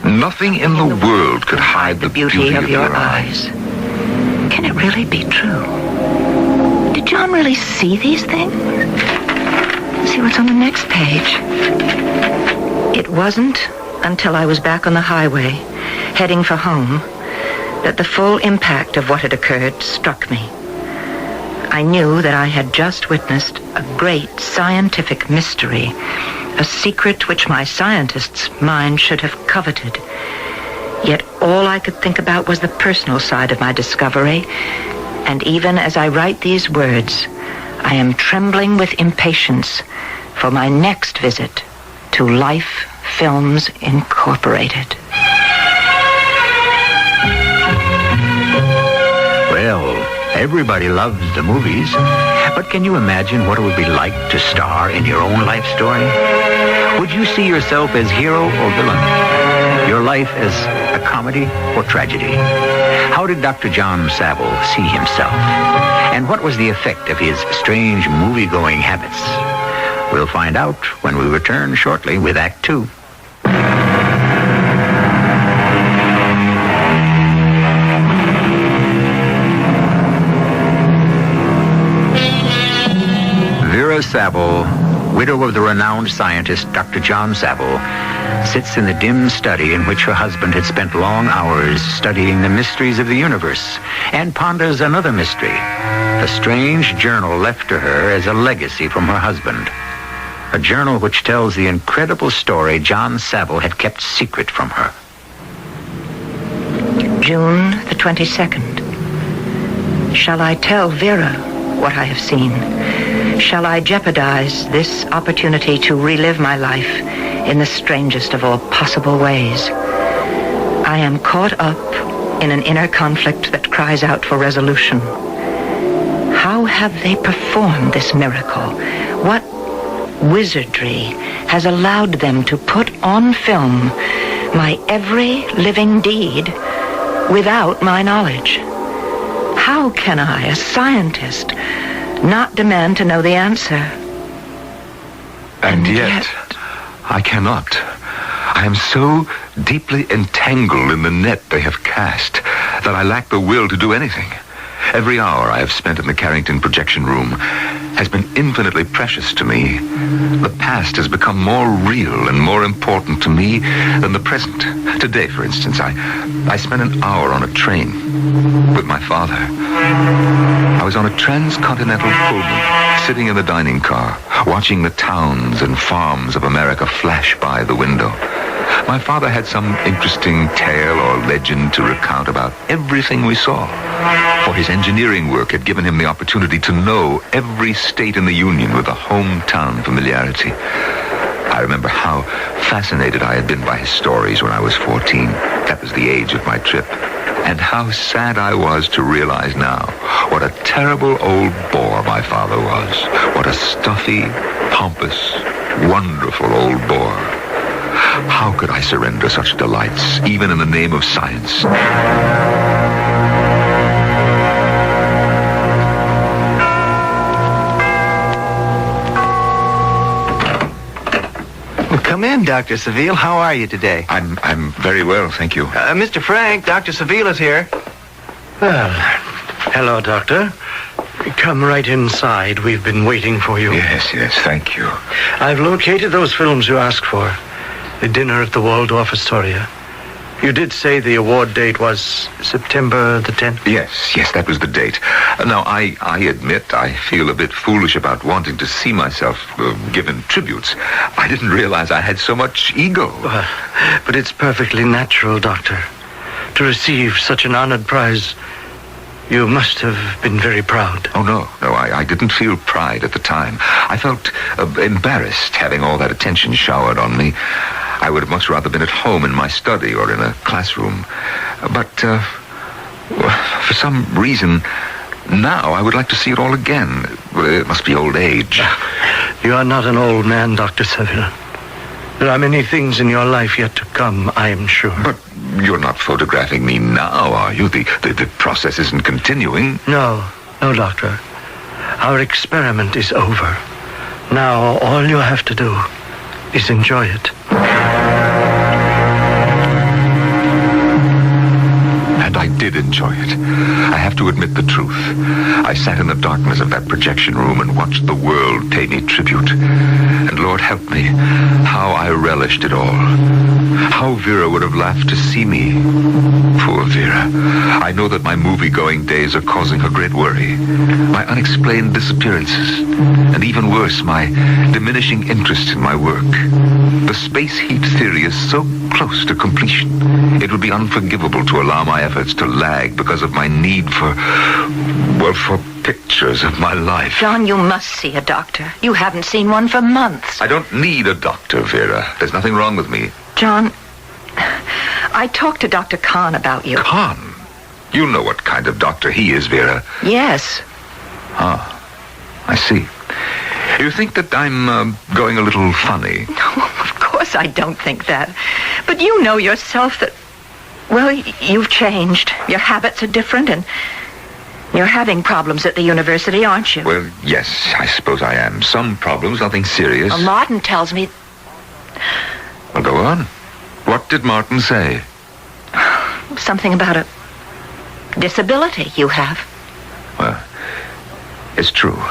Nothing in the world could hide the beauty of your eyes. Can it really be true? Did John really see these things? Let's see what's on the next page. It wasn't until I was back on the highway, heading for home, that the full impact of what had occurred struck me. I knew that I had just witnessed a great scientific mystery, a secret which my scientist's mind should have coveted. Yet all I could think about was the personal side of my discovery, and even as I write these words, I am trembling with impatience for my next visit to Life Films Incorporated. Well, everybody loves the movies. But can you imagine what it would be like to star in your own life story? Would you see yourself as hero or villain? Your life as a comedy or tragedy? How did Dr. John Saville see himself? And what was the effect of his strange movie-going habits? We'll find out when we return shortly with Act 2. Vera Saville, widow of the renowned scientist Dr. John Saville, sits in the dim study in which her husband had spent long hours studying the mysteries of the universe, and ponders another mystery, a strange journal left to her as a legacy from her husband. A journal which tells the incredible story John Saville had kept secret from her. June the 22nd. Shall I tell Vera what I have seen? Shall I jeopardize this opportunity to relive my life in the strangest of all possible ways? I am caught up in an inner conflict that cries out for resolution. How have they performed this miracle? What wizardry has allowed them to put on film my every living deed without my knowledge? How can I, a scientist, not demand to know the answer? And yet, I cannot. I am so deeply entangled in the net they have cast that I lack the will to do anything. Every hour I have spent in the Carrington projection room has been infinitely precious to me. The past has become more real and more important to me than the present. Today, for instance, I spent an hour on a train with my father. I was on a transcontinental Pullman, sitting in the dining car, watching the towns and farms of America flash by the window. My father had some interesting tale or legend to recount about everything we saw. For his engineering work had given him the opportunity to know every state in the Union with a hometown familiarity. I remember how fascinated I had been by his stories when I was 14. That was the age of my trip. And how sad I was to realize now what a terrible old bore my father was. What a stuffy, pompous, wonderful old bore. How could I surrender such delights, even in the name of science? Well, come in, Dr. Saville. How are you today? I'm very well, thank you. Mr. Frank, Dr. Saville is here. Well, hello, Doctor. Come right inside. We've been waiting for you. Yes, thank you. I've located those films you asked for. The dinner at the Waldorf Astoria. You did say the award date was September the 10th? Yes, that was the date. Now, I admit I feel a bit foolish about wanting to see myself given tributes. I didn't realize I had so much ego. But it's perfectly natural, Doctor. To receive such an honored prize, you must have been very proud. Oh, no, I didn't feel pride at the time. I felt embarrassed having all that attention showered on me. I would have much rather been at home in my study or in a classroom. But for some reason, now I would like to see it all again. It must be old age. You are not an old man, Dr. Seville. There are many things in your life yet to come, I am sure. But you're not photographing me now, are you? The process isn't continuing. No, Doctor. Our experiment is over. Now, all you have to do is enjoy it. And I did enjoy it. I have to admit the truth. I sat in the darkness of that projection room and watched the world pay me tribute. And Lord help me, how I relished it all. How Vera would have laughed to see me. Poor Vera. I know that my movie-going days are causing her great worry. My unexplained disappearances. And even worse, my diminishing interest in my work. The space heat theory is so close to completion. It would be unforgivable to allow my efforts to lag because of my need for pictures of my life. John, you must see a doctor. You haven't seen one for months. I don't need a doctor, Vera. There's nothing wrong with me. John, I talked to Dr. Kahn about you. Kahn? You know what kind of doctor he is, Vera. Yes. I see. You think that I'm going a little funny? No, of course I don't think that. But you know yourself that, well, you've changed. Your habits are different, and you're having problems at the university, aren't you? Well, yes, I suppose I am. Some problems, nothing serious. Well, Martin tells me... Well, go on. What did Martin say? Something about a disability you have. Well, it's true.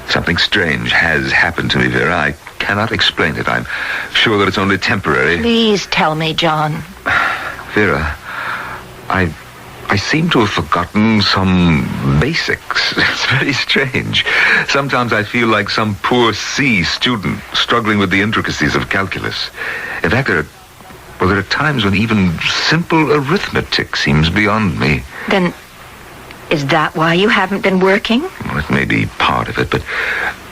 Something strange has happened to me, Vera. I cannot explain it. I'm sure that it's only temporary. Please tell me, John. Vera, I seem to have forgotten some basics. It's very strange. Sometimes I feel like some poor C student struggling with the intricacies of calculus. In fact, there are times when even simple arithmetic seems beyond me. Then, is that why you haven't been working? Well, it may be part of it, but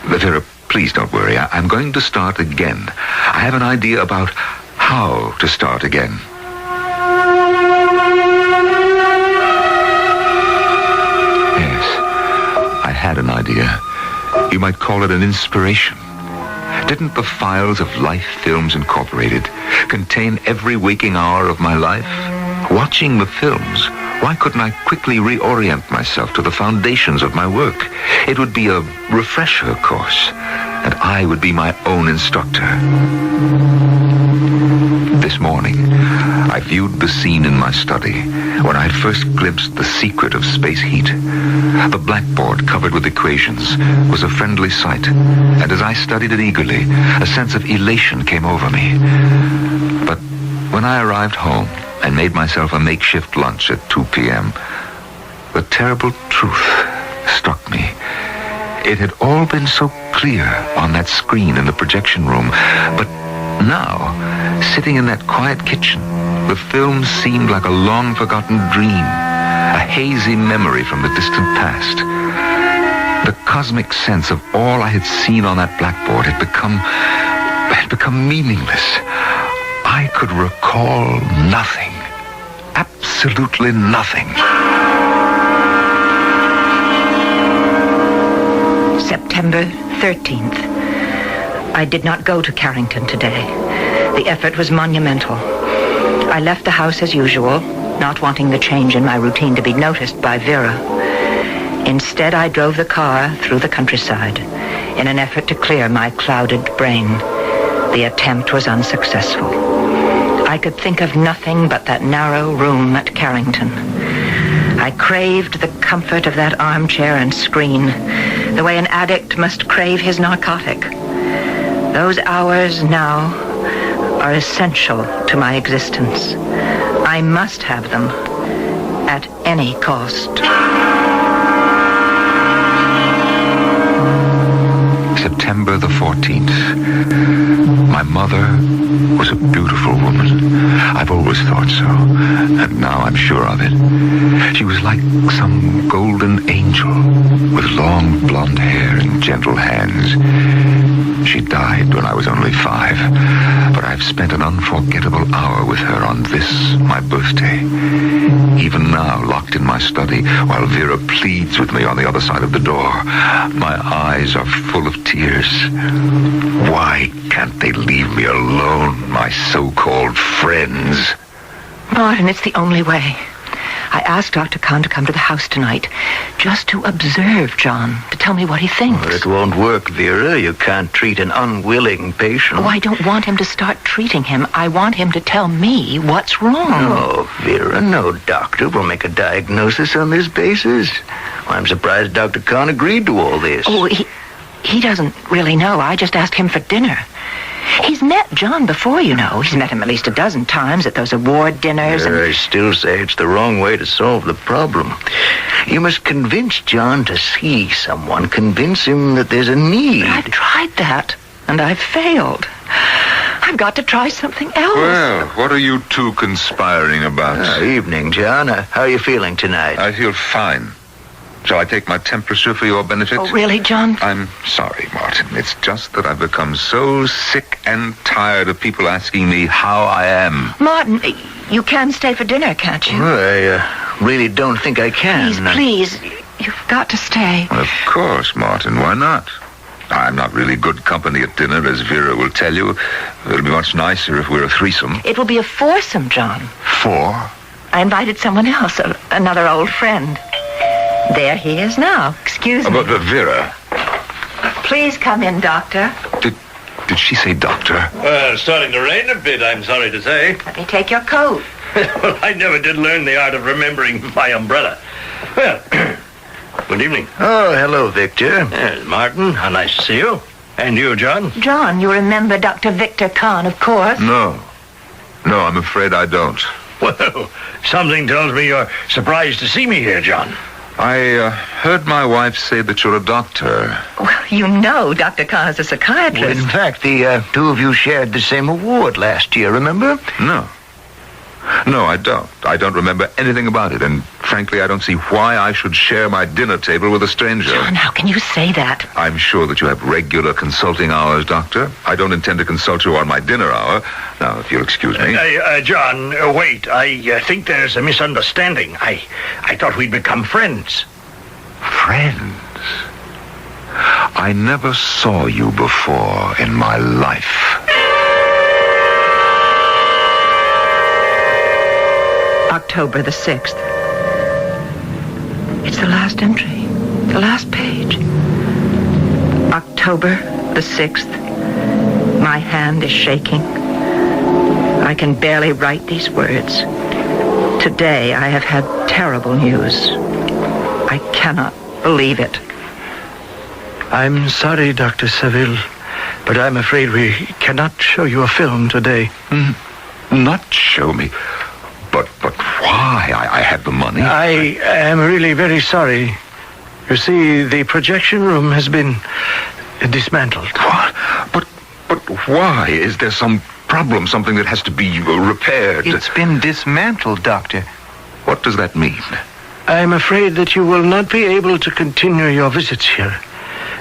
Vera, please don't worry. I'm going to start again. I have an idea about how to start again. I had an idea. You might call it an inspiration. Didn't the files of Life Films Incorporated contain every waking hour of my life? Watching the films, why couldn't I quickly reorient myself to the foundations of my work? It would be a refresher course, and I would be my own instructor. This morning, I viewed the scene in my study when I had first glimpsed the secret of space heat. The blackboard covered with equations was a friendly sight, and as I studied it eagerly, a sense of elation came over me. But when I arrived home and made myself a makeshift lunch at 2 p.m., the terrible truth struck me. It had all been so clear on that screen in the projection room, but now, sitting in that quiet kitchen, the film seemed like a long-forgotten dream, a hazy memory from the distant past. The cosmic sense of all I had seen on that blackboard had become meaningless. I could recall nothing, absolutely nothing. September 13th. I did not go to Carrington today. The effort was monumental. I left the house as usual, not wanting the change in my routine to be noticed by Vera. Instead, I drove the car through the countryside in an effort to clear my clouded brain. The attempt was unsuccessful. I could think of nothing but that narrow room at Carrington. I craved the comfort of that armchair and screen, the way an addict must crave his narcotic. Those hours now are essential to my existence. I must have them at any cost. September the 14th. My mother was a beautiful woman. I've always thought so, and now I'm sure of it. She was like some golden angel with long blonde hair and gentle hands. She died when I was only 5, but I've spent an unforgettable hour with her on this, my birthday. Even now, locked in my study, while Vera pleads with me on the other side of the door, my eyes are full of tears. Why can't they leave me alone, my so-called friends? Martin, it's the only way. I asked Dr. Kahn to come to the house tonight, just to observe John, to tell me what he thinks. Well, it won't work, Vera. You can't treat an unwilling patient. Oh, I don't want him to start treating him. I want him to tell me what's wrong. No, Vera, no doctor will make a diagnosis on this basis. Well, I'm surprised Dr. Kahn agreed to all this. Oh, he doesn't really know. I just asked him for dinner. He's met John before, you know. He's met him at least a dozen times at those award dinners. I still say it's the wrong way to solve the problem. You must convince John to see someone. Convince him that there's a need. But I've tried that, and I've failed. I've got to try something else. Well, what are you two conspiring about? Evening, John. How are you feeling tonight? I feel fine. Shall I take my temperature for your benefit? Oh, really, John? I'm sorry, Martin. It's just that I've become so sick and tired of people asking me how I am. Martin, you can stay for dinner, can't you? Well, I really don't think I can. Please, you've got to stay. Of course, Martin. Why not? I'm not really good company at dinner, as Vera will tell you. It'll be much nicer if we're a threesome. It will be a foursome, John. 4? I invited someone else, another old friend. There he is now. Excuse me. But Vera. Please come in, Doctor. Did she say doctor? Well, it's starting to rain a bit, I'm sorry to say. Let me take your coat. Well, I never did learn the art of remembering my umbrella. Well, good evening. Oh, hello, Victor. Yes, Martin, how nice to see you. And you, John? John, you remember Dr. Victor Kahn, of course. No, I'm afraid I don't. Well, something tells me you're surprised to see me here, John. I heard my wife say that you're a doctor. Well, you know Dr. Kahn is a psychiatrist. Well, in fact, the two of you shared the same award last year, remember? No, I don't. I don't remember anything about it, and frankly, I don't see why I should share my dinner table with a stranger. John, how can you say that? I'm sure that you have regular consulting hours, Doctor. I don't intend to consult you on my dinner hour. Now, if you'll excuse me. John, wait. I think there's a misunderstanding. I thought we'd become friends. Friends? I never saw you before in my life. October the 6th. It's the last entry, the last page. October the 6th. My hand is shaking. I can barely write these words. Today I have had terrible news. I cannot believe it. I'm sorry, Dr. Seville, but I'm afraid we cannot show you a film today. Not show me? But why? I have the money. I am really very sorry. You see, the projection room has been dismantled. What? But why? Is there some problem, something that has to be repaired? It's been dismantled, Doctor. What does that mean? I'm afraid that you will not be able to continue your visits here.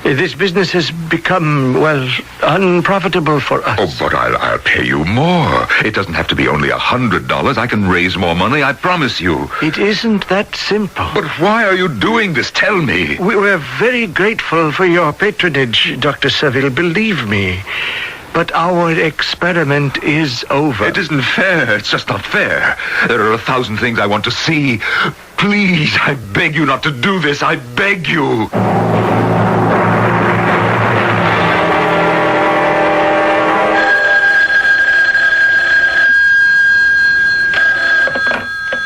This business has become, well, unprofitable for us. Oh, but I'll pay you more. It doesn't have to be only $100. I can raise more money, I promise you. It isn't that simple. But why are you doing this? Tell me. We're very grateful for your patronage, Dr. Seville, believe me. But our experiment is over. It isn't fair. It's just not fair. There are 1,000 things I want to see. Please, I beg you not to do this. I beg you.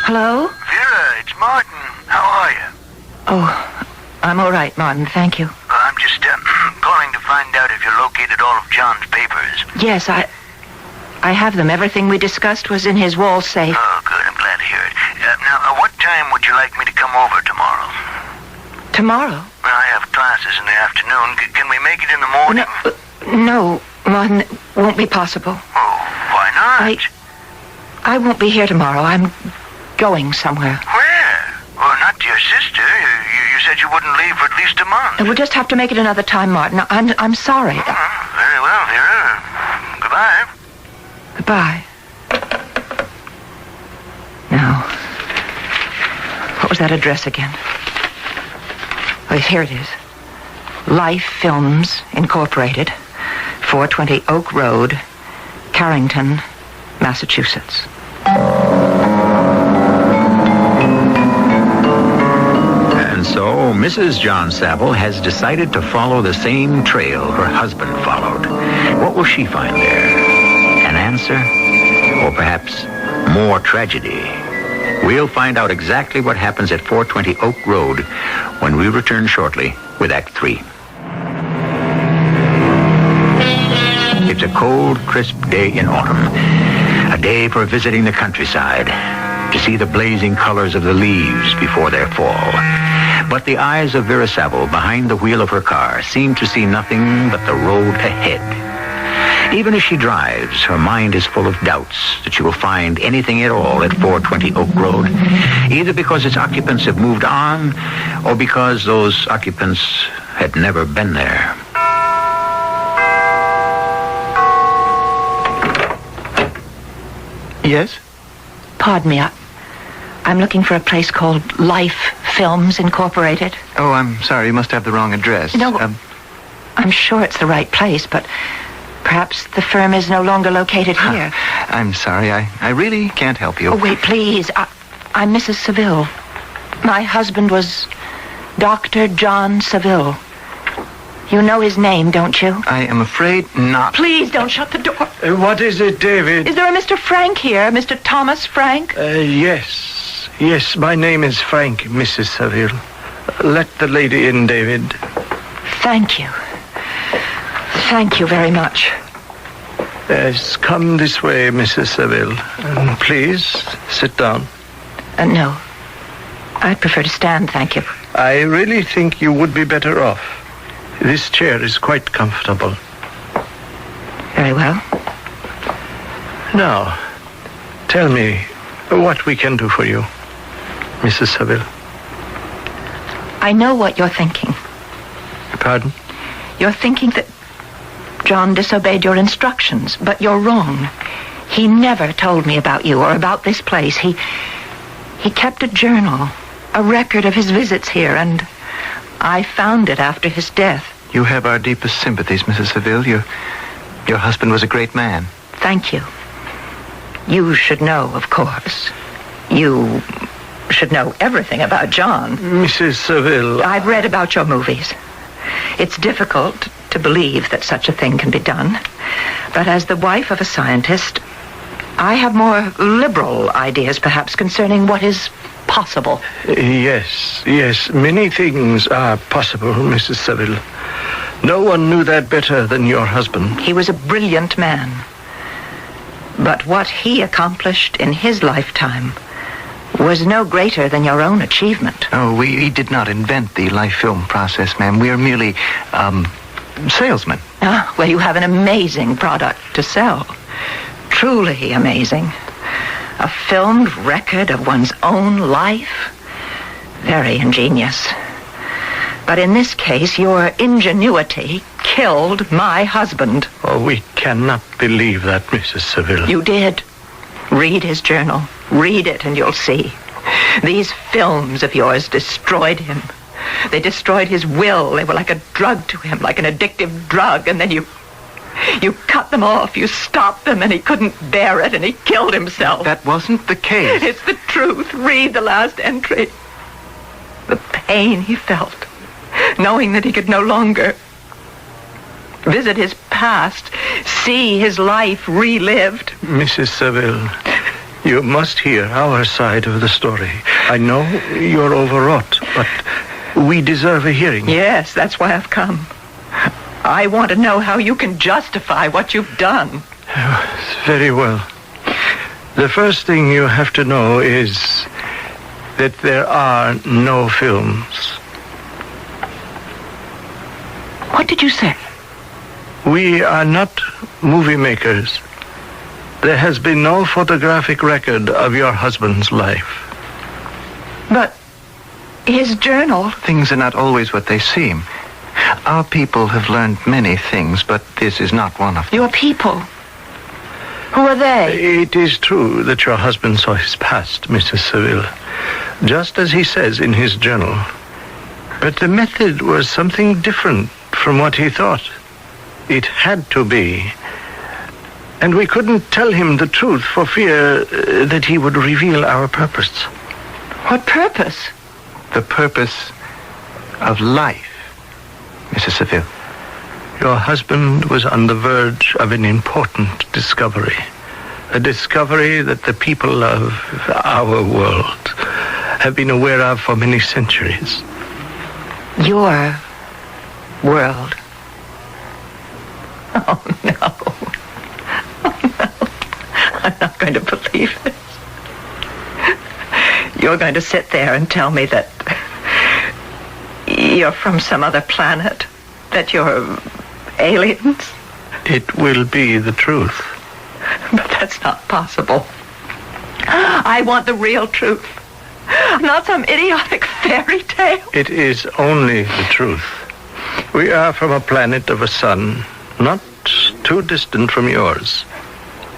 Hello? Vera, it's Martin. How are you? Oh, I'm all right, Martin. Thank you. I'm just calling to find out if you located all of John's papers. Yes, I have them. Everything we discussed was in his wall safe. Oh, good. I'm glad Would you like me to come over tomorrow? Tomorrow? I have classes in the afternoon. Can we make it in the morning? No, Martin, it won't be possible. Oh, why not? I won't be here tomorrow. I'm going somewhere. Where? Well, not to your sister. You said you wouldn't leave for at least a month. We'll just have to make it another time, Martin. I'm sorry. Very well, Vera. Goodbye. Goodbye. Now, what was that address again? Oh, here it is. Life Films Incorporated, 420 Oak Road, Carrington, Massachusetts. And so Mrs. John Saville has decided to follow the same trail her husband followed. What will she find there? An answer? Or perhaps more tragedy? We'll find out exactly what happens at 420 Oak Road when we return shortly with Act 3. It's a cold, crisp day in autumn. A day for visiting the countryside, to see the blazing colors of the leaves before their fall. But the eyes of Vera Saville behind the wheel of her car seem to see nothing but the road ahead. Even as she drives, her mind is full of doubts that she will find anything at all at 420 Oak Road, either because its occupants have moved on or because those occupants had never been there. Yes? Pardon me, I'm looking for a place called Life Films Incorporated. Oh, I'm sorry. You must have the wrong address. No, I'm sure it's the right place, but perhaps the firm is no longer located here. I'm sorry. I really can't help you. Oh, wait, please. I'm Mrs. Saville. My husband was Dr. John Saville. You know his name, don't you? I am afraid not. Please don't shut the door. What is it, David? Is there a Mr. Frank here? Mr. Thomas Frank? Yes. Yes, my name is Frank, Mrs. Saville. Let the lady in, David. Thank you. Thank you very much. Yes, come this way, Mrs. Saville. And please, sit down. No. I'd prefer to stand, thank you. I really think you would be better off. This chair is quite comfortable. Very well. Now, tell me what we can do for you, Mrs. Saville. I know what you're thinking. Pardon? You're thinking that John disobeyed your instructions, but you're wrong. He never told me about you or about this place. He kept a journal, a record of his visits here, and I found it after his death. You have our deepest sympathies, Mrs. Saville. Your husband was a great man. Thank you. You should know, of course. You should know everything about John. Mrs. Saville. I've read about your movies. It's difficult to believe that such a thing can be done. But as the wife of a scientist, I have more liberal ideas, perhaps, concerning what is possible. Yes. Many things are possible, Mrs. Saville. No one knew that better than your husband. He was a brilliant man. But what he accomplished in his lifetime was no greater than your own achievement. Oh, we did not invent the life film process, ma'am. We are merely, salesmen. Ah, well, you have an amazing product to sell. Truly amazing. A filmed record of one's own life. Very ingenious. But in this case, your ingenuity killed my husband. Oh, we cannot believe that, Mrs. Saville. You did. Read his journal. Read it and you'll see. These films of yours destroyed him. They destroyed his will. They were like a drug to him, like an addictive drug. And then you cut them off. You stopped them and he couldn't bear it and he killed himself. That wasn't the case. It's the truth. Read the last entry. The pain he felt, knowing that he could no longer visit his past, see his life relived. Mrs. Saville, you must hear our side of the story. I know you're overwrought, but we deserve a hearing. Yes, that's why I've come. I want to know how you can justify what you've done. Very well. The first thing you have to know is that there are no films. What did you say? We are not movie makers. There has been no photographic record of your husband's life. But his journal... Things are not always what they seem. Our people have learned many things, but this is not one of them. Your people? Who are they? It is true that your husband saw his past, Mrs. Seville, just as he says in his journal. But the method was something different from what he thought. It had to be. And we couldn't tell him the truth for fear that he would reveal our purpose. What purpose? The purpose of life, Mrs. Seville. Your husband was on the verge of an important discovery. A discovery that the people of our world have been aware of for many centuries. Your world? Oh, no. Oh, no. I'm not going to believe this. You're going to sit there and tell me that you're from some other planet, that you're aliens? It will be the truth. But that's not possible. I want the real truth, not some idiotic fairy tale. It is only the truth. We are from a planet of a sun, not too distant from yours.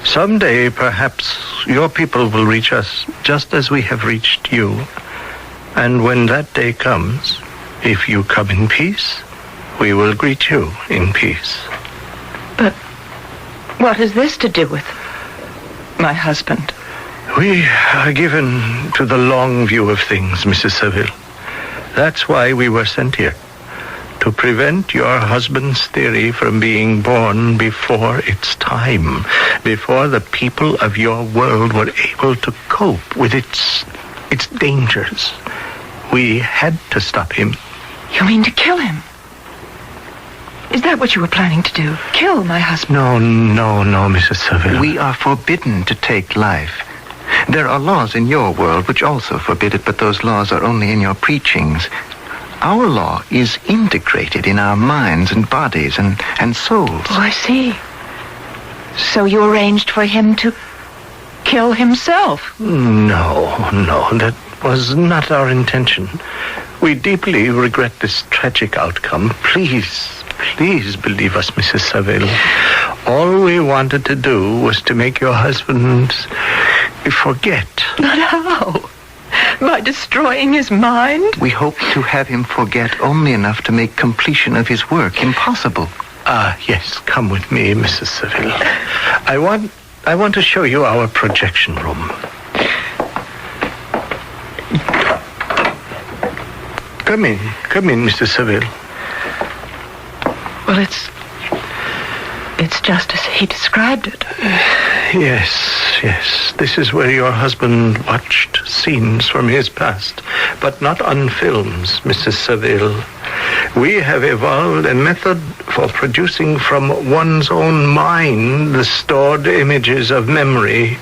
Someday, perhaps, your people will reach us just as we have reached you. And when that day comes, if you come in peace, we will greet you in peace. But what has this to do with my husband? We are given to the long view of things, Mrs. Seville. That's why we were sent here. To prevent your husband's theory from being born before its time, before the people of your world were able to cope with its dangers. We had to stop him. You mean to kill him? Is that what you were planning to do? Kill my husband? No, Mrs. Seville. We are forbidden to take life. There are laws in your world which also forbid it, but those laws are only in your preachings. Our law is integrated in our minds and bodies and souls. Oh, I see. So you arranged for him to kill himself? No, that was not our intention. We deeply regret this tragic outcome. Please believe us, Mrs. Seville. All we wanted to do was to make your husband forget. But how? By destroying his mind? We hope to have him forget only enough to make completion of his work impossible. Yes, come with me, Mrs. Seville. I want to show you our projection room. Come in, Mr. Seville. Well, it's just as he described it. Yes. This is where your husband watched scenes from his past, but not on films, Mrs. Seville. We have evolved a method for producing from one's own mind the stored images of memory.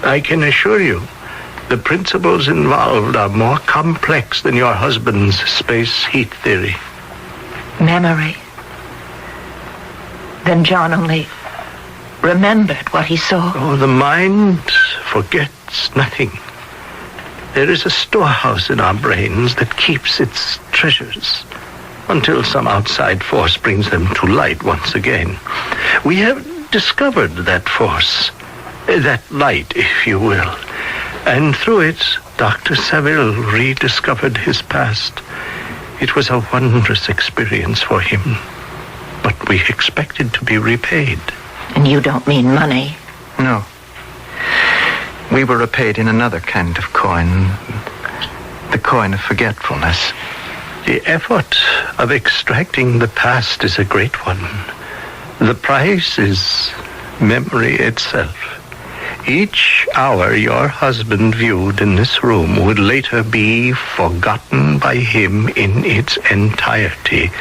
I can assure you, the principles involved are more complex than your husband's space heat theory. Memory? Then John only remembered what he saw. Oh, the mind forgets nothing. There is a storehouse in our brains that keeps its treasures until some outside force brings them to light once again. We have discovered that force, that light, if you will. And through it, Dr. Seville rediscovered his past. It was a wondrous experience for him, but we expected to be repaid. And you don't mean money? No. We were repaid in another kind of coin. The coin of forgetfulness. The effort of extracting the past is a great one. The price is memory itself. Each hour your husband viewed in this room would later be forgotten by him in its entirety,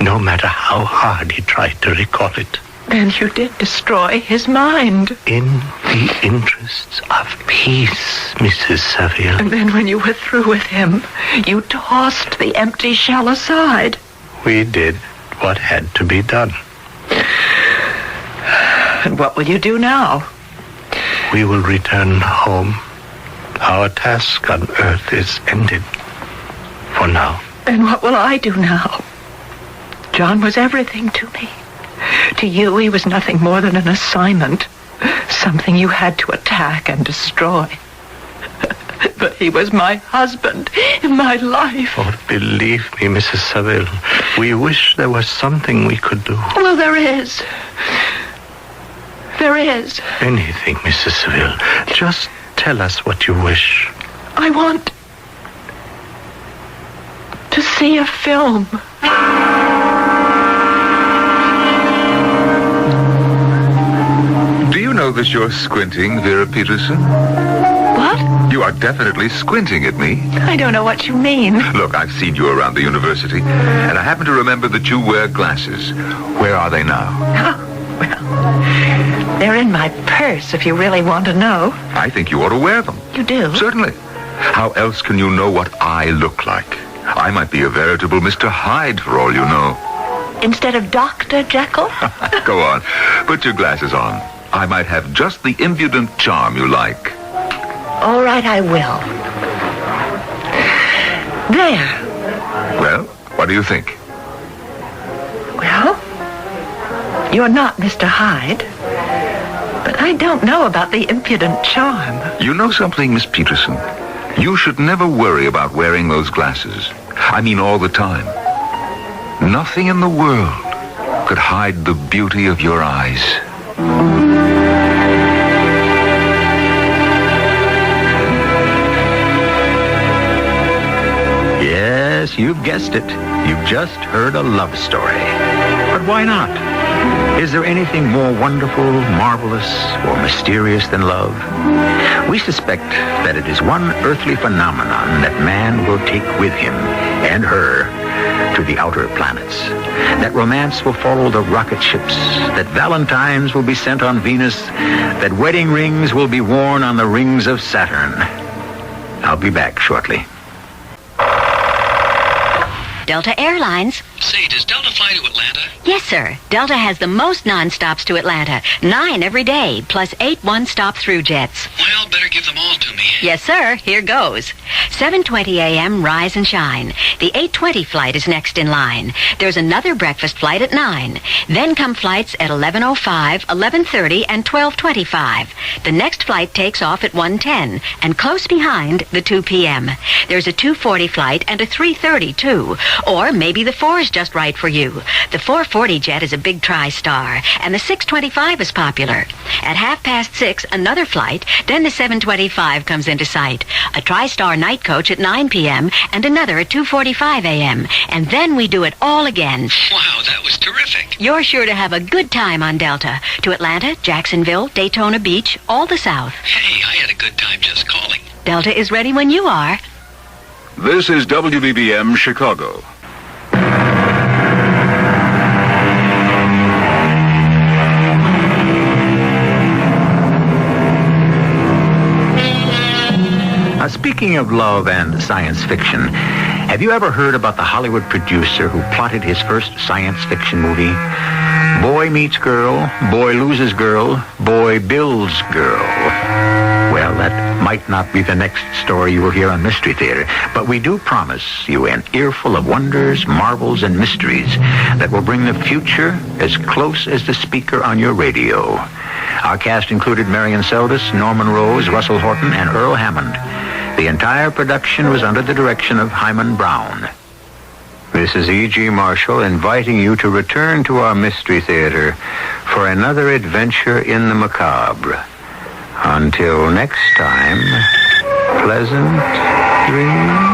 no matter how hard he tried to recall it. Then you did destroy his mind. In the interests of peace, Mrs. Saville. And then when you were through with him, you tossed the empty shell aside. We did what had to be done. And what will you do now? We will return home. Our task on Earth is ended. For now. And what will I do now? John was everything to me. To you, he was nothing more than an assignment. Something you had to attack and destroy. But he was my husband, my life. Oh, believe me, Mrs. Saville, we wish there was something we could do. Well, there is. There is. Anything, Mrs. Saville. Just tell us what you wish. I want to see a film. Do you know that you're squinting, Vera Peterson? What? You are definitely squinting at me. I don't know what you mean. Look, I've seen you around the university, and I happen to remember that you wear glasses. Where are they now? Oh, well, they're in my purse, if you really want to know. I think you ought to wear them. You do? Certainly. How else can you know what I look like? I might be a veritable Mr. Hyde, for all you know. Instead of Dr. Jekyll? Go on. Put your glasses on. I might have just the impudent charm you like. All right, I will. There. Well, what do you think? Well, you're not Mr. Hyde. But I don't know about the impudent charm. You know something, Miss Peterson? You should never worry about wearing those glasses. I mean all the time. Nothing in the world could hide the beauty of your eyes. Yes, you've guessed it. You've just heard a love story. But why not? Is there anything more wonderful, marvelous, or mysterious than love? We suspect that it is one earthly phenomenon that man will take with him and her to the outer planets. That romance will follow the rocket ships, that valentines will be sent on Venus, that wedding rings will be worn on the rings of Saturn. I'll be back shortly. Delta Airlines. Say, does Delta fly to Atlanta? Yes, sir. Delta has the most non-stops to Atlanta. 9 every day, plus 8 one-stop through jets. Well, better give them all to me. Yes, sir. Here goes. 7:20 a.m. Rise and Shine. The 8:20 flight is next in line. There's another breakfast flight at 9. Then come flights at 11:05, 11:30, and 12:25. The next flight takes off at 1:10, and close behind, the 2 p.m. There's a 2:40 flight and a 3:30, too. Or maybe the 4 is just right for you. The 440 jet is a big tri-star, and the 625 is popular. At 6:30, another flight, then the 725 comes into sight. A tri-star night coach at 9 p.m. and another at 2:45 a.m. And then we do it all again. Wow, that was terrific. You're sure to have a good time on Delta. To Atlanta, Jacksonville, Daytona Beach, all the South. Hey, I had a good time just calling. Delta is ready when you are. This is WBBM Chicago. Speaking of love and science fiction, have you ever heard about the Hollywood producer who plotted his first science fiction movie? Boy meets girl, boy loses girl, boy builds girl. Well, that might not be the next story you will hear on Mystery Theater, but we do promise you an earful of wonders, marvels, and mysteries that will bring the future as close as the speaker on your radio. Our cast included Marion Seldes, Norman Rose, Russell Horton, and Earl Hammond. The entire production was under the direction of Hyman Brown. This is E.G. Marshall inviting you to return to our Mystery Theater for another adventure in the macabre. Until next time, pleasant dreams.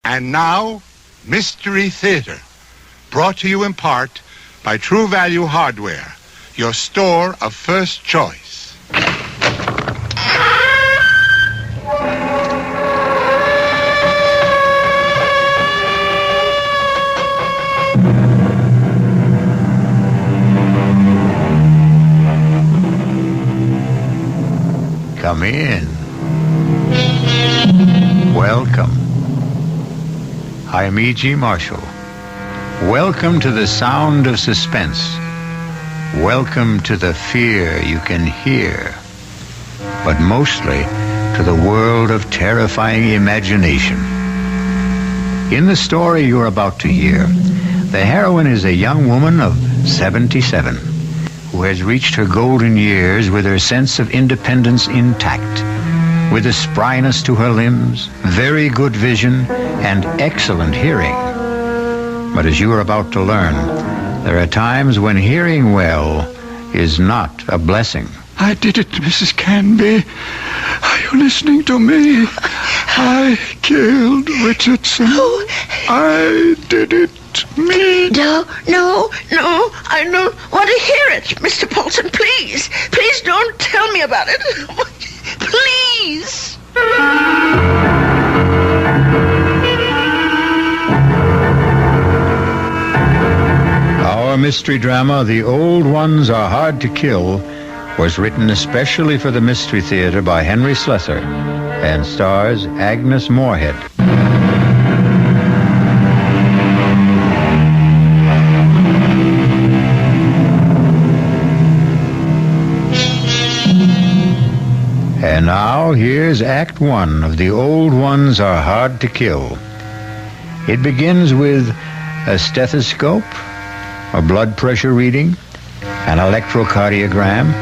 And now, Mystery Theater, brought to you in part by True Value Hardware, your store of first choice. Come in. Welcome. I'm E.G. Marshall. Welcome to the sound of suspense. Welcome to the fear you can hear. But mostly to the world of terrifying imagination. In the story you're about to hear, the heroine is a young woman of 77 who has reached her golden years with her sense of independence intact, with a spryness to her limbs, very good vision, and excellent hearing. But as you are about to learn, there are times when hearing well is not a blessing. I did it, Mrs. Canby. Are you listening to me? I killed Richardson. I did it. Me. No, I don't want to hear it, Mr. Paulson, please. Please don't tell me about it. Please. Our mystery drama, The Old Ones Are Hard to Kill, was written especially for the Mystery Theater by Henry Slessor and stars Agnes Moorehead. And now, here's Act One of The Old Ones Are Hard to Kill. It begins with a stethoscope, a blood pressure reading, an electrocardiogram,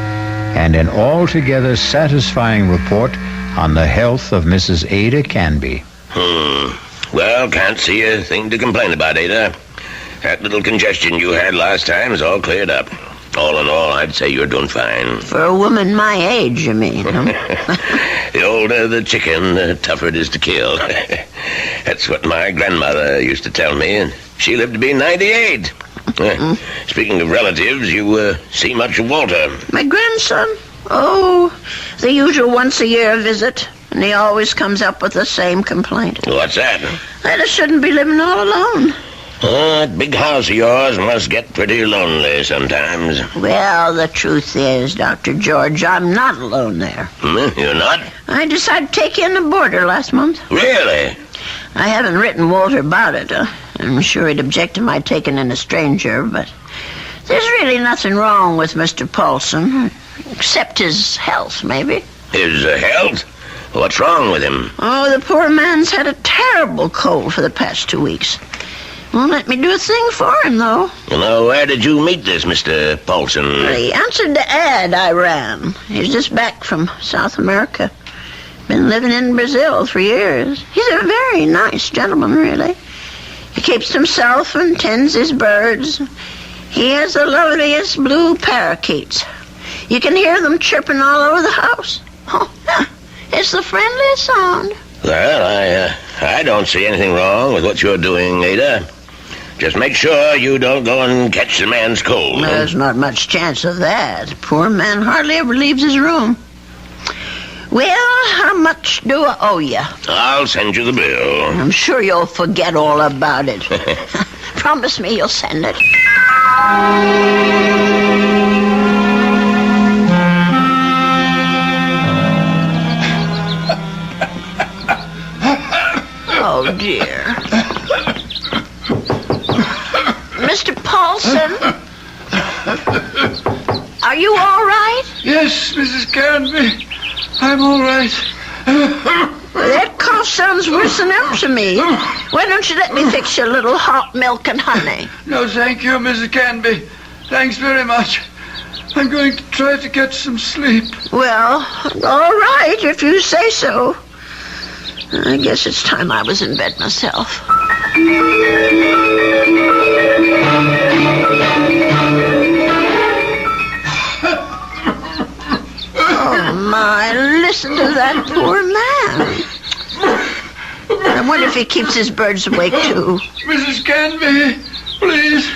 and an altogether satisfying report on the health of Mrs. Ada Canby. Well, can't see a thing to complain about, Ada. That little congestion you had last time is all cleared up. All in all, I'd say you're doing fine. For a woman my age, you mean, huh? The older the chicken, the tougher it is to kill. That's what my grandmother used to tell me, and she lived to be 98. Speaking of relatives, you see much of Walter? My grandson? Oh, the usual once-a-year visit. And he always comes up with the same complaint. What's that? That I shouldn't be living all alone. That big house of yours must get pretty lonely sometimes. Well, the truth is, Dr. George, I'm not alone there. You're not? I decided to take in a boarder last month. Really? I haven't written Walter about it. I'm sure he'd object to my taking in a stranger, but there's really nothing wrong with Mr. Paulson, except his health, maybe. His health? What's wrong with him? Oh, the poor man's had a terrible cold for the past 2 weeks. Won't let me do a thing for him, though. Now, where did you meet this Mr. Paulson? Well, he answered the ad I ran. He's just back from South America. Been living in Brazil for years. He's a very nice gentleman, really. He keeps himself and tends his birds. He has the loveliest blue parakeets. You can hear them chirping all over the house. Oh, yeah. It's the friendliest sound. Well, I don't see anything wrong with what you're doing, Ada. Just make sure you don't go and catch the man's cold. There's not much chance of that. Poor man hardly ever leaves his room. Well, how much do I owe you? I'll send you the bill. I'm sure you'll forget all about it. Promise me you'll send it. Oh, dear. Mr. Paulson? Are you all right? Yes, Mrs. Canby. I'm all right. That cough sounds worse than ever to me. Why don't you let me fix you a little hot milk and honey? No, thank you, Mrs. Canby. Thanks very much. I'm going to try to get some sleep. Well, all right, if you say so. I guess it's time I was in bed myself. Oh, my, listen to that poor man. I wonder if he keeps his birds awake, too. Mrs. Canby, please.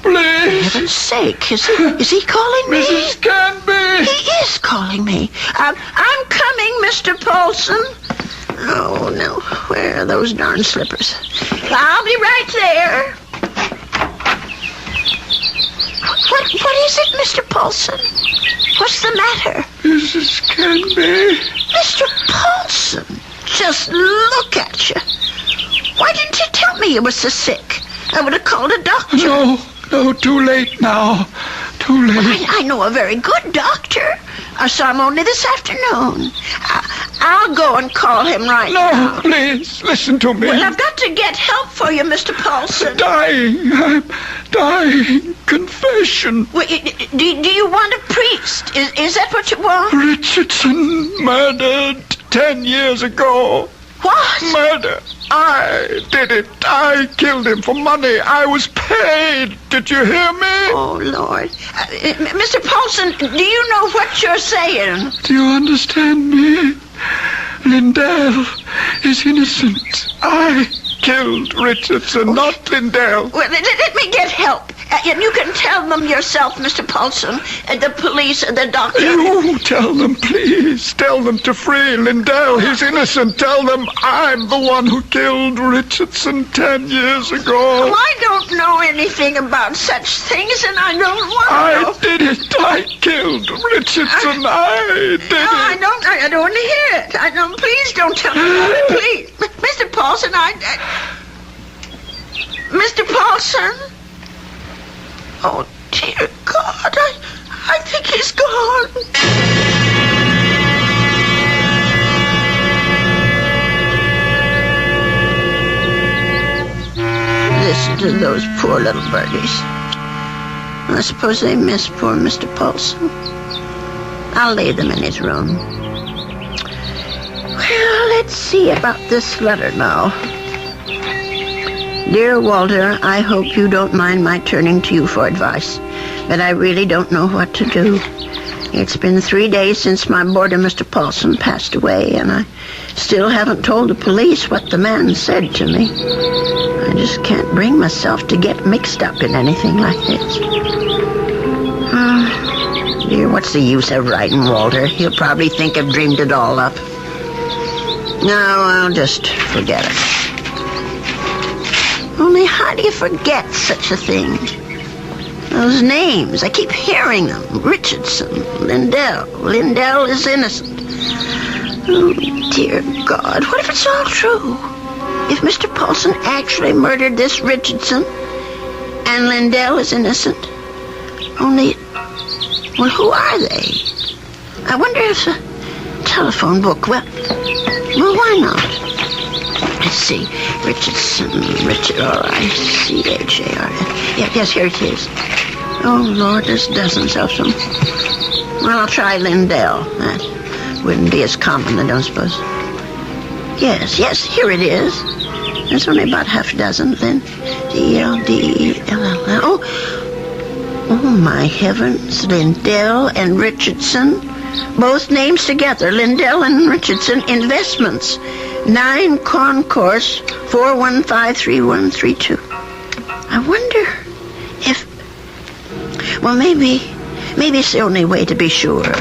Please. For heaven's sake, is he calling me? Mrs. Canby. He is calling me. I'm coming, Mr. Paulson. Oh, no. Where are those darn slippers? I'll be right there. What is it, Mr. Paulson? What's the matter? Mrs. Canby. Mr. Paulson, just look at you. Why didn't you tell me you were so sick? I would have called a doctor. No, too late now. Too late. I know a very good doctor. I saw him only this afternoon. I'll go and call him right now. No, please, listen to me. Well, I've got to get help for you, Mr. Paulson. I'm dying. Confession. Well, do you want a priest? Is that what you want? Richardson murdered 10 years ago. What? Murder. I did it. I killed him for money. I was paid. Did you hear me? Oh, Lord. Mr. Paulson, do you know what you're saying? Do you understand me? Lindell is innocent. I killed Richardson, not Lindell. Well, let me get help. And you can tell them yourself, Mr. Paulson, and the police and the doctor. You tell them, please. Tell them to free Lindell. He's innocent. Tell them I'm the one who killed Richardson 10 years ago. Well, I don't know anything about such things, and I don't want to know. I did it. I killed Richardson. I did it. I don't want to hear it. Please don't tell me about it, please. Mr. Paulson, Mr. Paulson? Oh, dear God, I think he's gone. Listen to those poor little birdies. I suppose they miss poor Mr. Paulson. I'll lay them in his room. Well, let's see about this letter now. Dear Walter, I hope you don't mind my turning to you for advice, but I really don't know what to do. It's been 3 days since my boarder, Mr. Paulson, passed away, and I still haven't told the police what the man said to me. I just can't bring myself to get mixed up in anything like this. Dear, what's the use of writing Walter? He'll probably think I've dreamed it all up. No, I'll just forget it. Only how do you forget such a thing? Those names, I keep hearing them. Richardson, Lindell. Lindell is innocent. Oh, dear God, what if it's all true? If Mr. Paulson actually murdered this Richardson and Lindell is innocent? Only, well, who are they? I wonder if a telephone book, well, why not? Let's see. Richardson, Richard, R-I-C-H-A-R-N. Yes, here it is. Oh, Lord, there's dozens of them. Well, I'll try Lindell. That wouldn't be as common, I don't suppose. Yes, here it is. There's only about half a dozen. D-L-D-E-L-L. Oh, my heavens. Lindell and Richardson. Both names together. Lindell and Richardson Investments. 9 Concourse 4153132. I wonder if... Well, maybe it's the only way to be sure.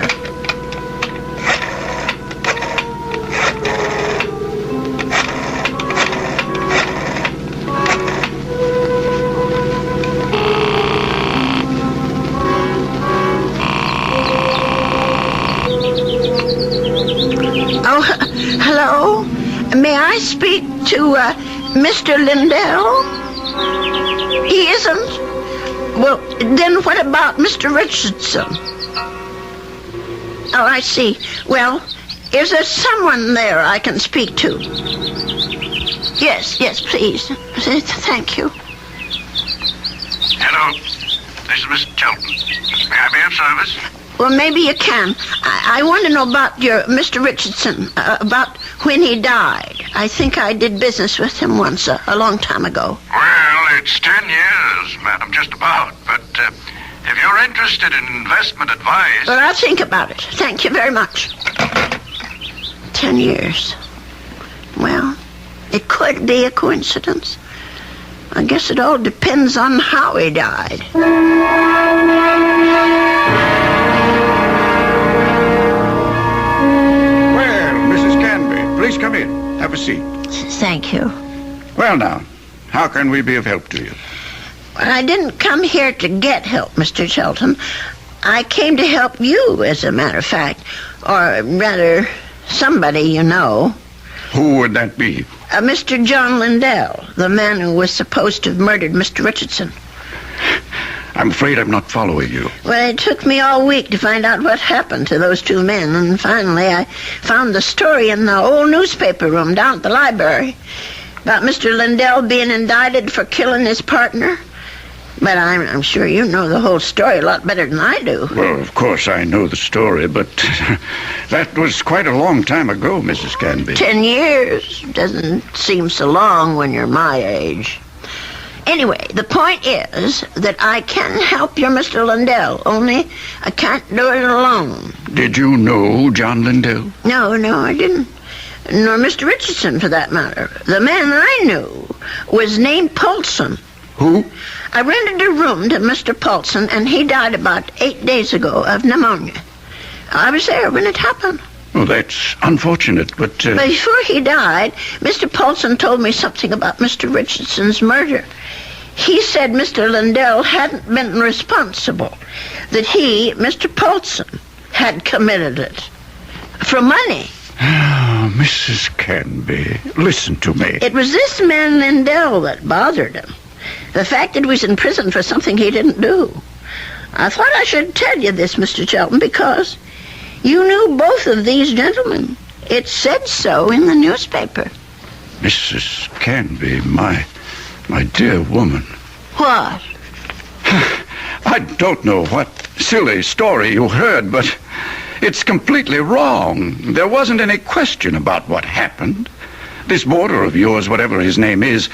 Oh, hello? May I speak to Mr. Lindell? He isn't? Well, then what about Mr. Richardson? Oh, I see. Well, is there someone there I can speak to? Yes, please. Thank you. Hello. This is Mr. Chelton. May I be of service? Well, maybe you can. I want to know about your Mr. Richardson, about when he died. I think I did business with him once, a long time ago. Well, it's 10 years, madam, just about. But if you're interested in investment advice... Well, I'll think about it. Thank you very much. 10 years. Well, It could be a coincidence. I guess it all depends on how he died. Well, Mrs. Canby, please come in. Have a seat. Thank you. Well, now, how can we be of help to you? Well, I didn't come here to get help, Mr. Shelton. I came to help you, as a matter of fact. Or rather, somebody you know. Who would that be? Mr. John Lindell, the man who was supposed to have murdered Mr. Richardson. I'm afraid I'm not following you. Well, it took me all week to find out what happened to those two men, and finally I found the story in the old newspaper room down at the library about Mr. Lindell being indicted for killing his partner. But I'm sure you know the whole story a lot better than I do. Well, of course I know the story, but that was quite a long time ago, Mrs. Canby. 10 years doesn't seem so long when you're my age. Anyway, the point is that I can help your Mr. Lindell, only I can't do it alone. Did you know John Lindell? No, I didn't. Nor Mr. Richardson, for that matter. The man I knew was named Paulson. Who? I rented a room to Mr. Paulson, and he died about 8 days ago of pneumonia. I was there when it happened. Well, that's unfortunate, but... Before he died, Mr. Paulson told me something about Mr. Richardson's murder. He said Mr. Lindell hadn't been responsible, that he, Mr. Paulson, had committed it. For money. Oh, Mrs. Canby, listen to me. It was this man Lindell that bothered him. The fact that he was in prison for something he didn't do. I thought I should tell you this, Mr. Shelton, because you knew both of these gentlemen. It said so in the newspaper. Mrs. Canby, my dear woman. What? I don't know what silly story you heard, but it's completely wrong. There wasn't any question about what happened. This boarder of yours, whatever his name is,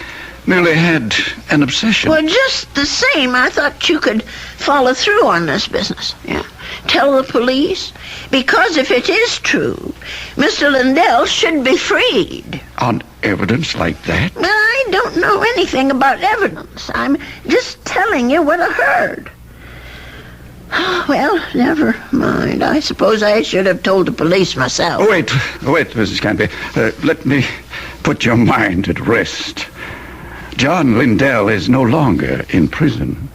merely had an obsession. Well, just the same, I thought you could follow through on this business. Yeah. Tell the police. Because if it is true, Mr. Lindell should be freed. On evidence like that? I don't know anything about evidence. I'm just telling you what I heard. Well, never mind. I suppose I should have told the police myself. Oh, wait, Mrs. Canby. Let me put your mind at rest. John Lindell is no longer in prison.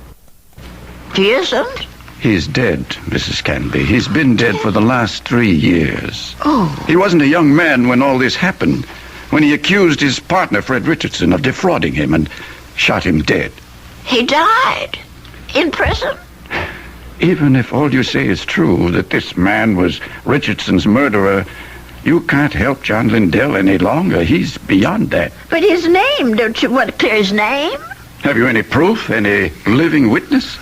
He isn't? He's dead, Mrs. Canby. He's been dead for the last 3 years. Oh. He wasn't a young man when all this happened, when he accused his partner, Fred Richardson, of defrauding him and shot him dead. He died? In prison? Even if all you say is true, that this man was Richardson's murderer, you can't help John Lindell any longer. He's beyond that. But his name, don't you want to clear his name? Have you any proof, any living witness?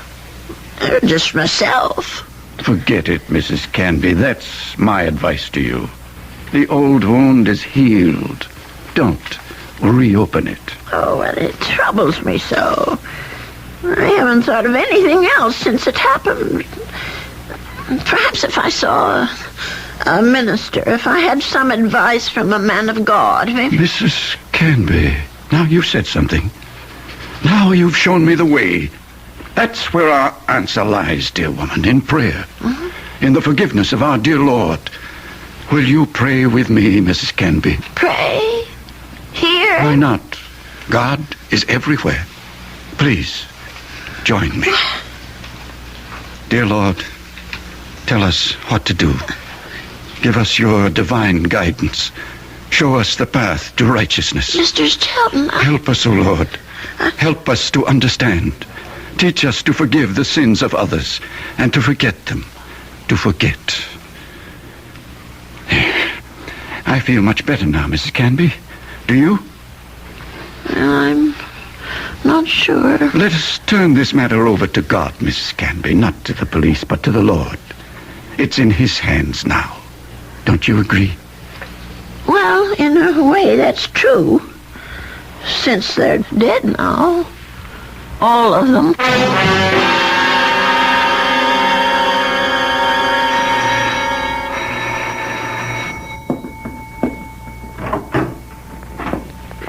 Just myself. Forget it, Mrs. Canby. That's my advice to you. The old wound is healed. Don't reopen it. Oh, well, it troubles me so. I haven't thought of anything else since it happened. Perhaps if I saw a minister, if I had some advice from a man of God, maybe... Mrs. Canby, now you've said something. Now you've shown me the way. That's where our answer lies, dear woman, in prayer. Mm-hmm. In the forgiveness of our dear Lord. Will you pray with me, Mrs. Canby? Pray? Here? Why not? God is everywhere. Please, join me. Dear Lord, tell us what to do. Give us your divine guidance. Show us the path to righteousness. Mr. Shelton, Help us, O Lord. Help us to understand. Teach us to forgive the sins of others and to forget them. To forget. I feel much better now, Mrs. Canby. Do you? I'm not sure. Let us turn this matter over to God, Mrs. Canby. Not to the police, but to the Lord. It's in His hands now. Don't you agree? Well, in a way, that's true. Since they're dead now. All of them.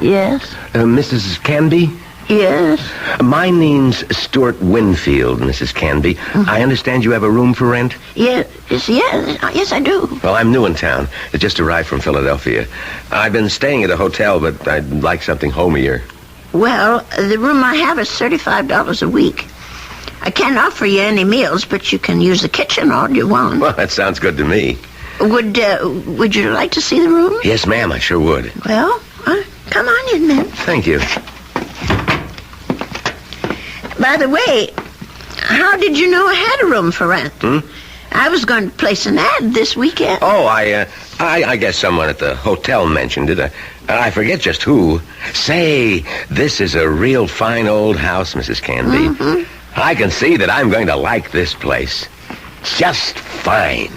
Yes? Mrs. Canby? Yes? My name's Stuart Winfield, Mrs. Canby. I understand you have a room for rent? Yes, I do. Well, I'm new in town. I just arrived from Philadelphia. I've been staying at a hotel, but I'd like something homier. Well, the room I have is $35 a week. I can't offer you any meals, but you can use the kitchen all you want. Well, that sounds good to me. Would you like to see the room? Yes, ma'am, I sure would. Well, come on in, then. Thank you. By the way, how did you know I had a room for rent? I was going to place an ad this weekend. Oh, I guess someone at the hotel mentioned it. I forget just who. Say, this is a real fine old house, Mrs. Canby. I can see that I'm going to like this place. Just fine.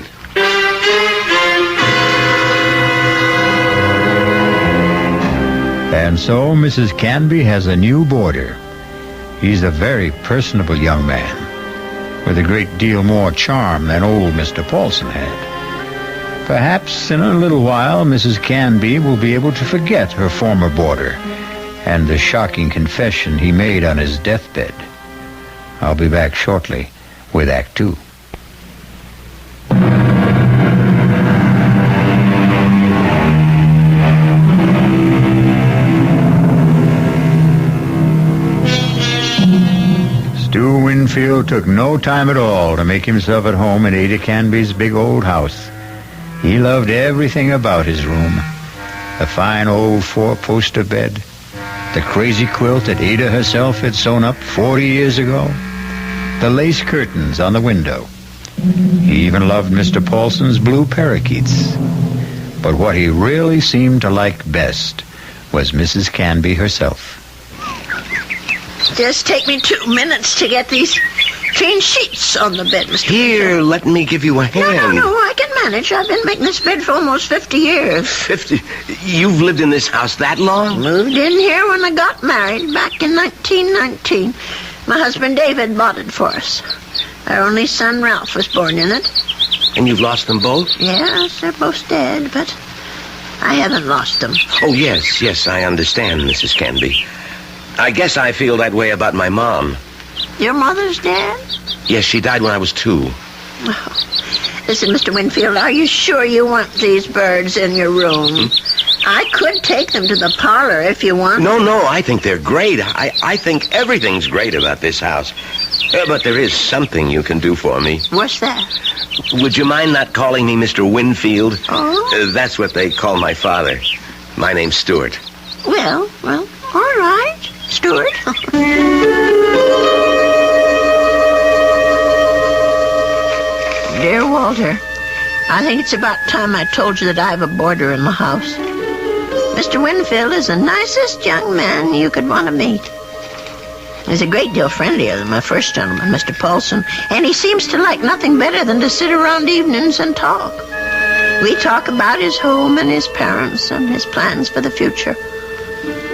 And so Mrs. Canby has a new boarder. He's a very personable young man, with a great deal more charm than old Mr. Paulson had. Perhaps in a little while Mrs. Canby will be able to forget her former boarder and the shocking confession he made on his deathbed. I'll be back shortly with Act 2. Stu Winfield took no time at all to make himself at home in Ada Canby's big old house. He loved everything about his room. The fine old four-poster bed, the crazy quilt that Ada herself had sewn up 40 years ago, the lace curtains on the window. He even loved Mr. Paulson's blue parakeets. But what he really seemed to like best was Mrs. Canby herself. Just take me 2 minutes to get these clean sheets on the bed, Mr. Here, let me give you a hand. No, I can manage. I've been making this bed for almost 50 years. 50? You've lived in this house that long? Moved in here when I got married back in 1919. My husband David bought it for us. Our only son Ralph was born in it. And you've lost them both? Yes, they're both dead, but I haven't lost them. Oh, yes, I understand, Mrs. Canby. I guess I feel that way about my mom. Your mother's dead? Yes, she died when I was 2. Oh. Listen, Mr. Winfield, are you sure you want these birds in your room? I could take them to the parlor if you want. No, I think they're great. I think everything's great about this house. But there is something you can do for me. What's that? Would you mind not calling me Mr. Winfield? Oh? That's what they call my father. My name's Stuart. Well, all right, Stuart. Dear Walter, I think it's about time I told you that I have a boarder in my house. Mr. Winfield is the nicest young man you could want to meet. He's a great deal friendlier than my first gentleman, Mr. Paulson, and he seems to like nothing better than to sit around evenings and talk. We talk about his home and his parents and his plans for the future.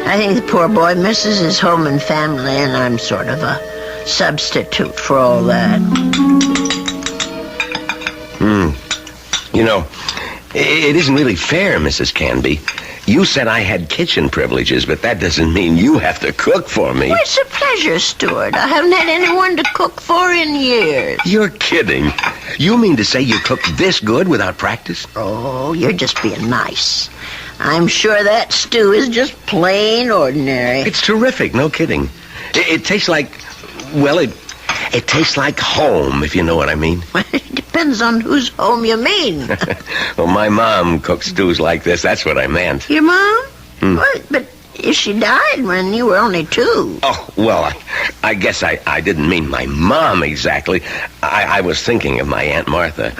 I think the poor boy misses his home and family, and I'm sort of a substitute for all that. You know, it isn't really fair, Mrs. Canby. You said I had kitchen privileges, but that doesn't mean you have to cook for me. Well, it's a pleasure, Stuart. I haven't had anyone to cook for in years. You're kidding. You mean to say you cook this good without practice? Oh, you're just being nice. I'm sure that stew is just plain ordinary. It's terrific, no kidding. It tastes like, well, it tastes like home, if you know what I mean. It depends on whose home you mean. Well, my mom cooks stews like this. That's what I meant. Your mom? Well, but if she died when you were only 2. Oh, well, I guess I didn't mean my mom exactly. I was thinking of my Aunt Martha.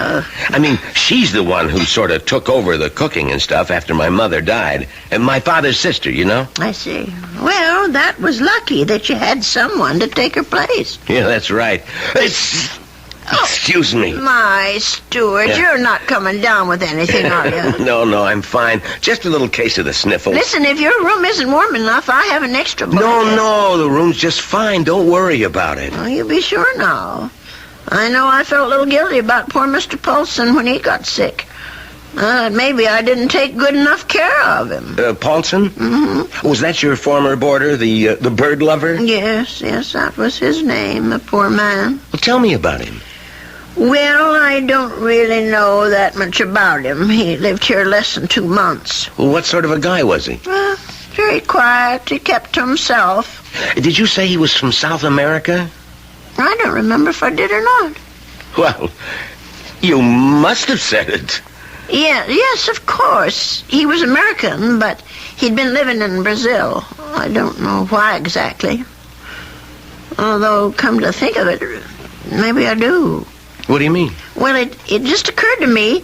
I mean, she's the one who sort of took over the cooking and stuff after my mother died. And my father's sister, you know? I see. Well, that was lucky that you had someone to take her place. Yeah, that's right. Excuse me. My Stuart, you're not coming down with anything, are you? No, I'm fine. Just a little case of the sniffles. Listen, if your room isn't warm enough, I have an extra blanket. No, the room's just fine. Don't worry about it. Oh, you be sure now. I know I felt a little guilty about poor Mr. Paulson when he got sick. Maybe I didn't take good enough care of him. Paulson? Mm-hmm. Was that your former boarder, the bird lover? Yes, that was his name, the poor man. Well, tell me about him. Well, I don't really know that much about him. He lived here less than 2 months. Well, what sort of a guy was he? Very quiet. He kept to himself. Did you say he was from South America? I don't remember if I did or not. Well, you must have said it. Yes, of course. He was American, but he'd been living in Brazil. I don't know why exactly. Although, come to think of it, maybe I do. What do you mean? Well, it just occurred to me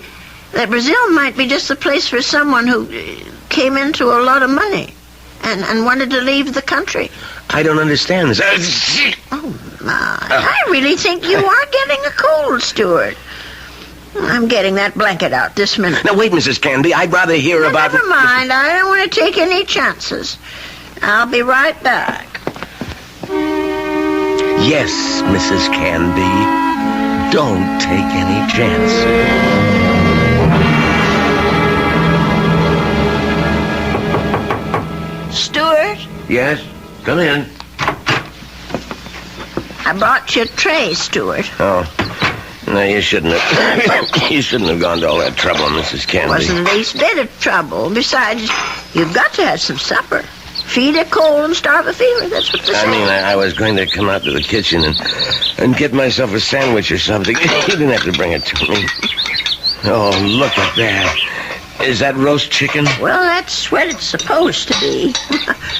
that Brazil might be just the place for someone who came into a lot of money and wanted to leave the country. I don't understand this. Oh, my. I really think you are getting a cold, Stuart. I'm getting that blanket out this minute. Now, wait, Mrs. Canby. I'd rather hear about... Never mind. I don't want to take any chances. I'll be right back. Yes, Mrs. Canby. Don't take any chances. Stuart? Yes? Come in. I brought you a tray, Stuart. Oh. No, you shouldn't have. You shouldn't have gone to all that trouble, Mrs. Canby. Wasn't the least bit of trouble. Besides, you've got to have some supper. Feed a cold and starve a fever. That's what they say. I mean, I was going to come out to the kitchen and get myself a sandwich or something. You didn't have to bring it to me. Oh, look at that. Is that roast chicken? Well, that's what it's supposed to be.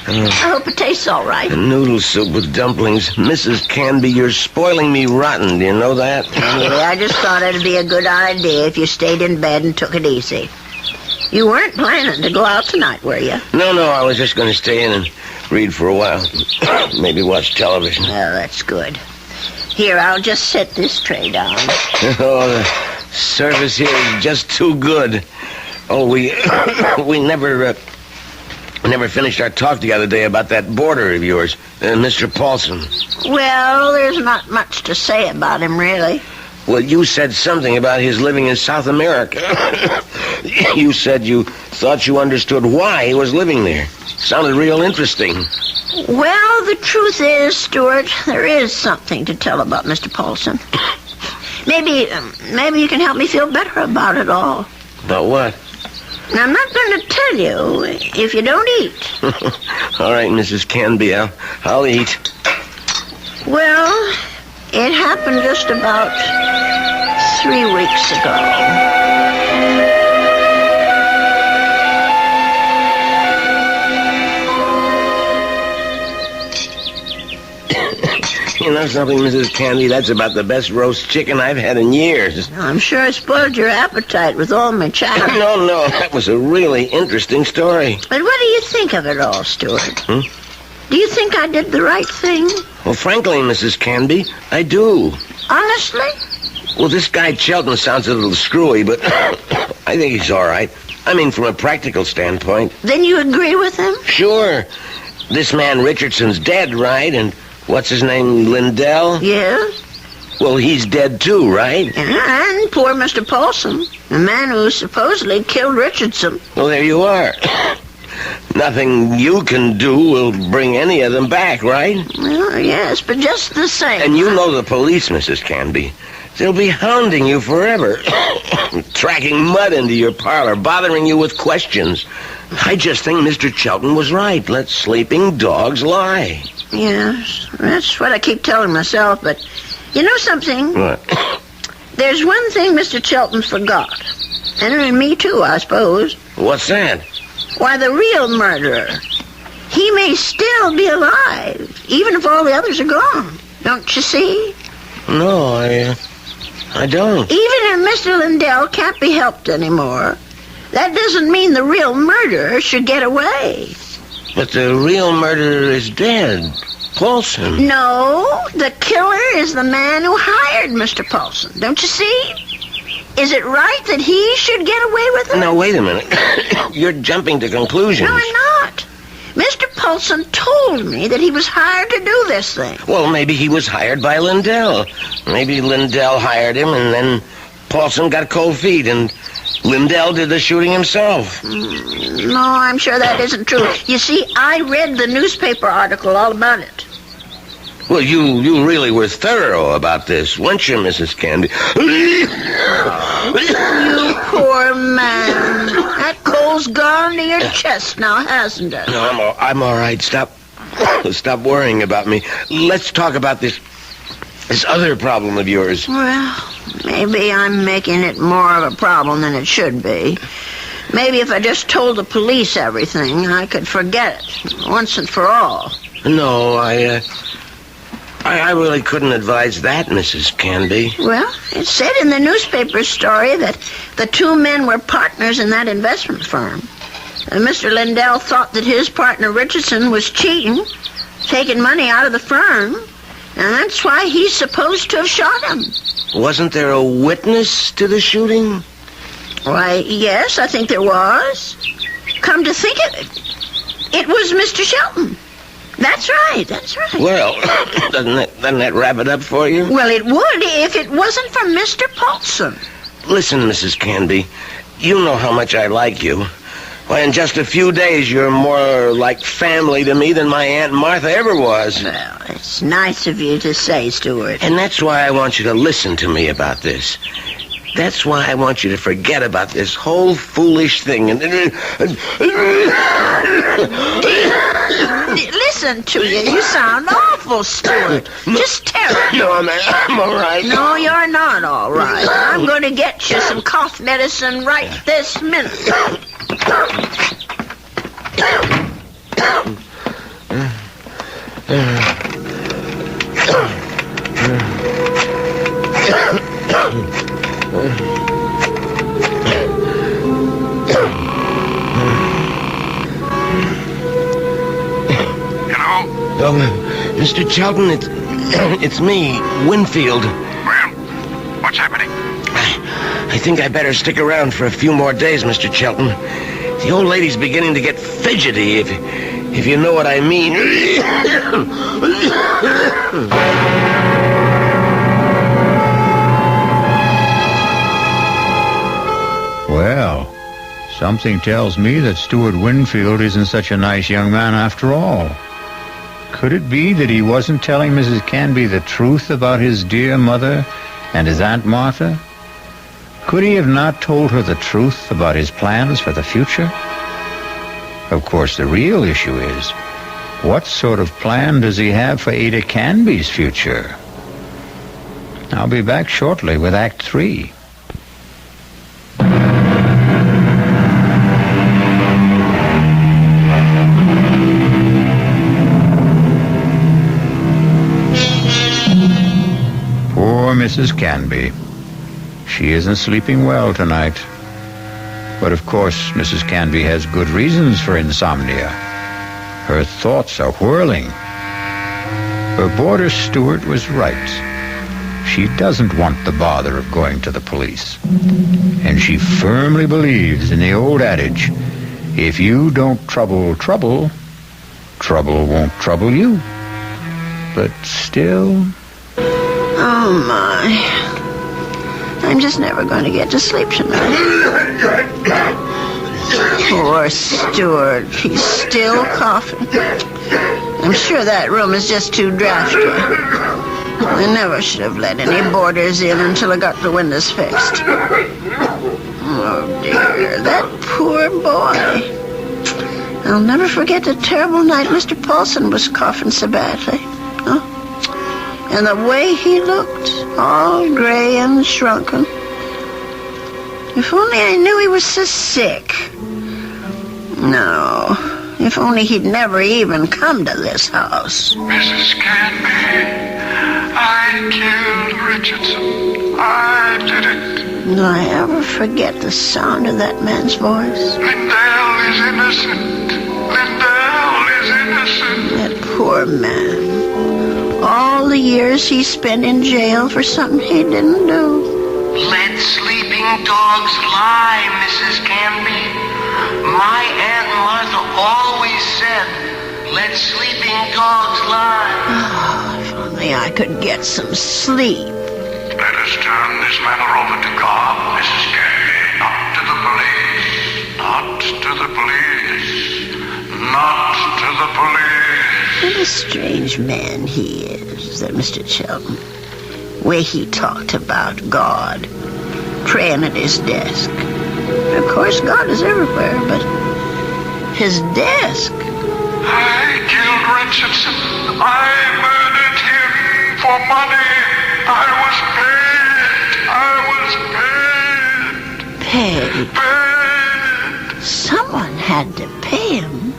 I hope it tastes all right. Noodle soup with dumplings. Mrs. Canby, you're spoiling me rotten. Do you know that? Yeah, I just thought it'd be a good idea if you stayed in bed and took it easy. You weren't planning to go out tonight, were you? No, I was just going to stay in and read for a while. Maybe watch television. Oh, that's good. Here, I'll just set this tray down. Oh, the service here is just too good. Oh, we never finished our talk the other day about that boarder of yours, Mr. Paulson. Well, there's not much to say about him, really. Well, you said something about his living in South America. You said you thought you understood why he was living there. Sounded real interesting. Well, the truth is, Stuart, there is something to tell about Mr. Paulson. Maybe you can help me feel better about it all. About what? Now, I'm not going to tell you if you don't eat. All right, Mrs. Canby, I'll eat. Well, it happened just about 3 weeks ago. You know something, Mrs. Canby? That's about the best roast chicken I've had in years. I'm sure I spoiled your appetite with all my chatter. No, that was a really interesting story. But what do you think of it all, Stuart? Do you think I did the right thing? Well, frankly, Mrs. Canby, I do. Honestly? Well, this guy Chelton sounds a little screwy, but I think he's all right. I mean, from a practical standpoint. Then you agree with him? Sure. This man Richardson's dead, right? And what's his name, Lindell? Yes. Well, he's dead too, right? And poor Mr. Paulson, the man who supposedly killed Richardson. Well, there you are. Nothing you can do will bring any of them back, right? Well, yes, but just the same. And you know the police, Mrs. Canby. They'll be hounding you forever. Tracking mud into your parlor, bothering you with questions. I just think Mr. Chelton was right. Let sleeping dogs lie. Yes, that's what I keep telling myself, but you know something? What? There's one thing Mr. Chelton forgot. And me too, I suppose. What's that? Why, the real murderer. He may still be alive, even if all the others are gone. Don't you see? No, I don't. Even if Mr. Lindell can't be helped anymore, that doesn't mean the real murderer should get away. But the real murderer is dead. Paulson. No, the killer is the man who hired Mr. Paulson. Don't you see? Is it right that he should get away with it? Now, wait a minute. You're jumping to conclusions. No, I'm not. Mr. Paulson told me that he was hired to do this thing. Well, maybe he was hired by Lindell. Maybe Lindell hired him, and then Paulson got cold feet, and Lindell did the shooting himself. No, I'm sure that isn't true. You see, I read the newspaper article all about it. Well, you really were thorough about this, weren't you, Mrs. Canby? You poor man. That coal's gone to your chest now, hasn't it? No, I'm all right. Stop worrying about me. Let's talk about this other problem of yours. Well, maybe I'm making it more of a problem than it should be. Maybe if I just told the police everything, I could forget it once and for all. No, I really couldn't advise that, Mrs. Canby. Well, it said in the newspaper story that the two men were partners in that investment firm. And Mr. Lindell thought that his partner Richardson was cheating, taking money out of the firm, and that's why he's supposed to have shot him. Wasn't there a witness to the shooting? Why, yes, I think there was. Come to think of it, it was Mr. Shelton. That's right. Well, doesn't that wrap it up for you? Well, it would if it wasn't for Mr. Paulson. Listen, Mrs. Canby, you know how much I like you. Why, in just a few days, you're more like family to me than my Aunt Martha ever was. Well, it's nice of you to say, Stuart. And that's why I want you to listen to me about this. That's why I want you to forget about this whole foolish thing. Listen to you. You sound awful, Stuart. Just terrible. No, I'm all right. No, you're not all right. I'm going to get you some cough medicine right this minute. Mr. Chelton, it's me, Winfield. Well, what's happening? I think I better stick around for a few more days, Mr. Chelton. The old lady's beginning to get fidgety, if you know what I mean. Well, something tells me that Stuart Winfield isn't such a nice young man after all. Could it be that he wasn't telling Mrs. Canby the truth about his dear mother and his Aunt Martha? Could he have not told her the truth about his plans for the future? Of course, the real issue is, what sort of plan does he have for Ada Canby's future? I'll be back shortly with Act 3. Poor Mrs. Canby. She isn't sleeping well tonight. But of course, Mrs. Canby has good reasons for insomnia. Her thoughts are whirling. Her boarder Stuart was right. She doesn't want the bother of going to the police. And she firmly believes in the old adage, if you don't trouble trouble, trouble won't trouble you. But still... Oh, my. I'm just never going to get to sleep tonight. Poor Stuart. He's still coughing. I'm sure that room is just too drafty. I never should have let any boarders in until I got the windows fixed. Oh, dear. That poor boy. I'll never forget the terrible night Mr. Paulson was coughing so badly. Huh? And the way he looked, all gray and shrunken. If only I knew he was so sick. No, if only he'd never even come to this house. Mrs. Canby, I killed Richardson. I did it. Will I ever forget the sound of that man's voice? Lindell is innocent. Lindell is innocent. That poor man. All the years he spent in jail for something he didn't do. Let sleeping dogs lie, Mrs. Canby. My Aunt Martha always said, let sleeping dogs lie. Oh, if only I could get some sleep. Let us turn this matter over to God, Mrs. Canby. Not to the police. Not to the police. Not to the police. What a strange man he is, that Mr. Shelton. Way he talked about God, praying at his desk. Of course, God is everywhere, but his desk. I killed Richardson. I murdered him for money. I was paid. Paid? Someone had to pay him.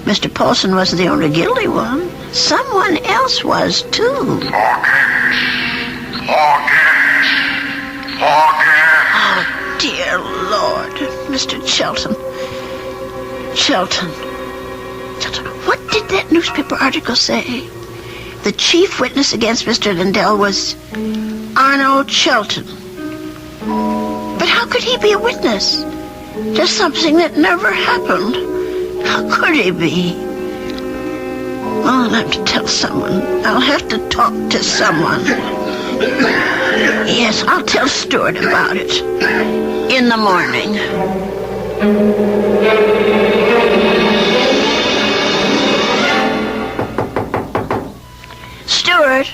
Mr. Paulson wasn't the only guilty one. Someone else was, too. Forget. Oh, dear Lord, Mr. Shelton. Shelton, what did that newspaper article say? The chief witness against Mr. Lindell was Arnold Shelton. But how could he be a witness? Just something that never happened. How could he be? I'll have to tell someone. I'll have to talk to someone. Yes, I'll tell Stuart about it. In the morning. Stuart,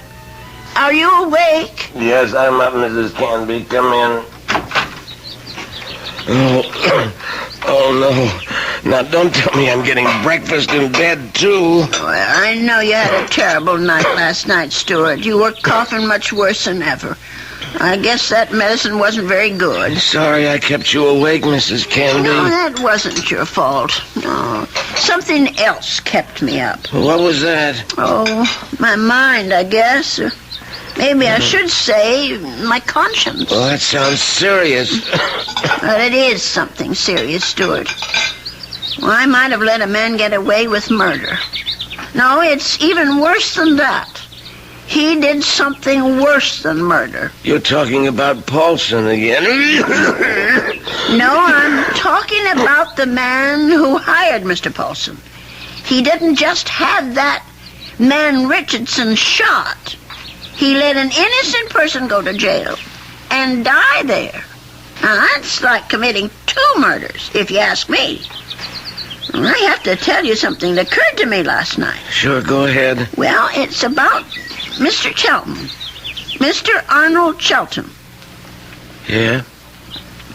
are you awake? Yes, I'm up, Mrs. Canby. Come in. Oh, no. Now, don't tell me I'm getting breakfast in bed, too. Well, I know you had a terrible night last night, Stuart. You were coughing much worse than ever. I guess that medicine wasn't very good. Sorry I kept you awake, Mrs. Canby. No, that wasn't your fault. No, something else kept me up. What was that? Oh, my mind, I guess. Maybe I should say my conscience. Well, that sounds serious. But it is something serious, Stuart. Well, I might have let a man get away with murder. No, it's even worse than that. He did something worse than murder. You're talking about Paulson again. No, I'm talking about the man who hired Mr. Paulson. He didn't just have that man Richardson shot. He let an innocent person go to jail and die there. Now, that's like committing 2 murders, if you ask me. I have to tell you something that occurred to me last night. Sure, go ahead. Well, it's about Mr. Shelton. Mr. Arnold Shelton. Yeah?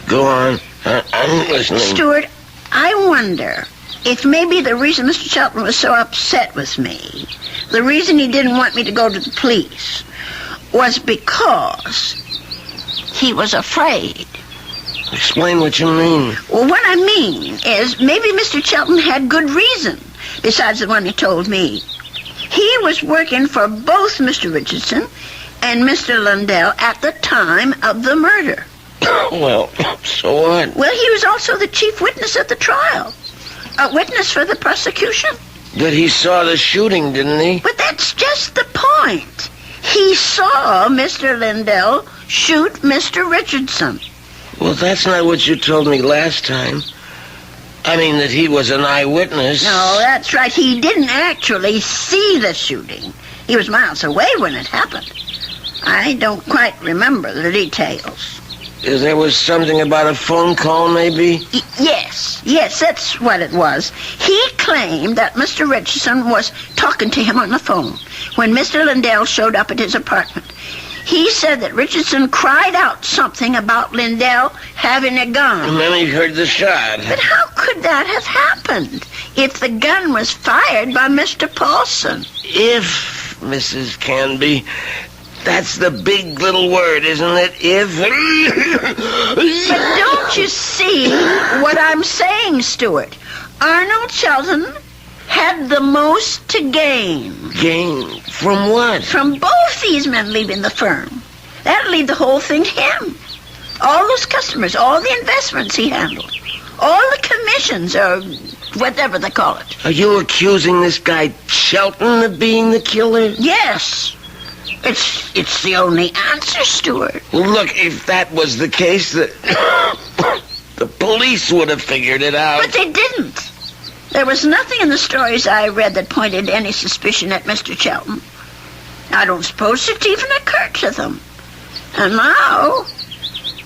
Go on. I'm listening. Stuart, I wonder if maybe the reason Mr. Shelton was so upset with me, the reason he didn't want me to go to the police, was because he was afraid. Explain what you mean. Well, what I mean is maybe Mr. Shelton had good reason, besides the one he told me. He was working for both Mr. Richardson and Mr. Lindell at the time of the murder. Well, so what? Well, he was also the chief witness at the trial. A witness for the prosecution. But he saw the shooting, didn't he? But that's just the point. He saw Mr. Lindell shoot Mr. Richardson. Well, that's not what you told me last time. I mean that he was an eyewitness. No, that's right. He didn't actually see the shooting. He was miles away when it happened. I don't quite remember the details. There was something about a phone call, maybe? Yes, that's what it was. He claimed that Mr. Richardson was talking to him on the phone when Mr. Lindell showed up at his apartment. He said that Richardson cried out something about Lindell having a gun. And then he heard the shot. But how could that have happened if the gun was fired by Mr. Paulson? If, Mrs. Canby, that's the big little word, isn't it? If. But don't you see what I'm saying, Stuart? Arnold Shelton had the most to gain. Gain? From what? From both these men leaving the firm. That'll leave the whole thing to him. All those customers, all the investments he handled, all the commissions, or whatever they call it. Are you accusing this guy Shelton of being the killer? Yes. It's the only answer, Stuart. Well, look, if that was the case, the police would have figured it out. But they didn't. There was nothing in the stories I read that pointed any suspicion at Mr. Shelton. I don't suppose it even occurred to them. And now,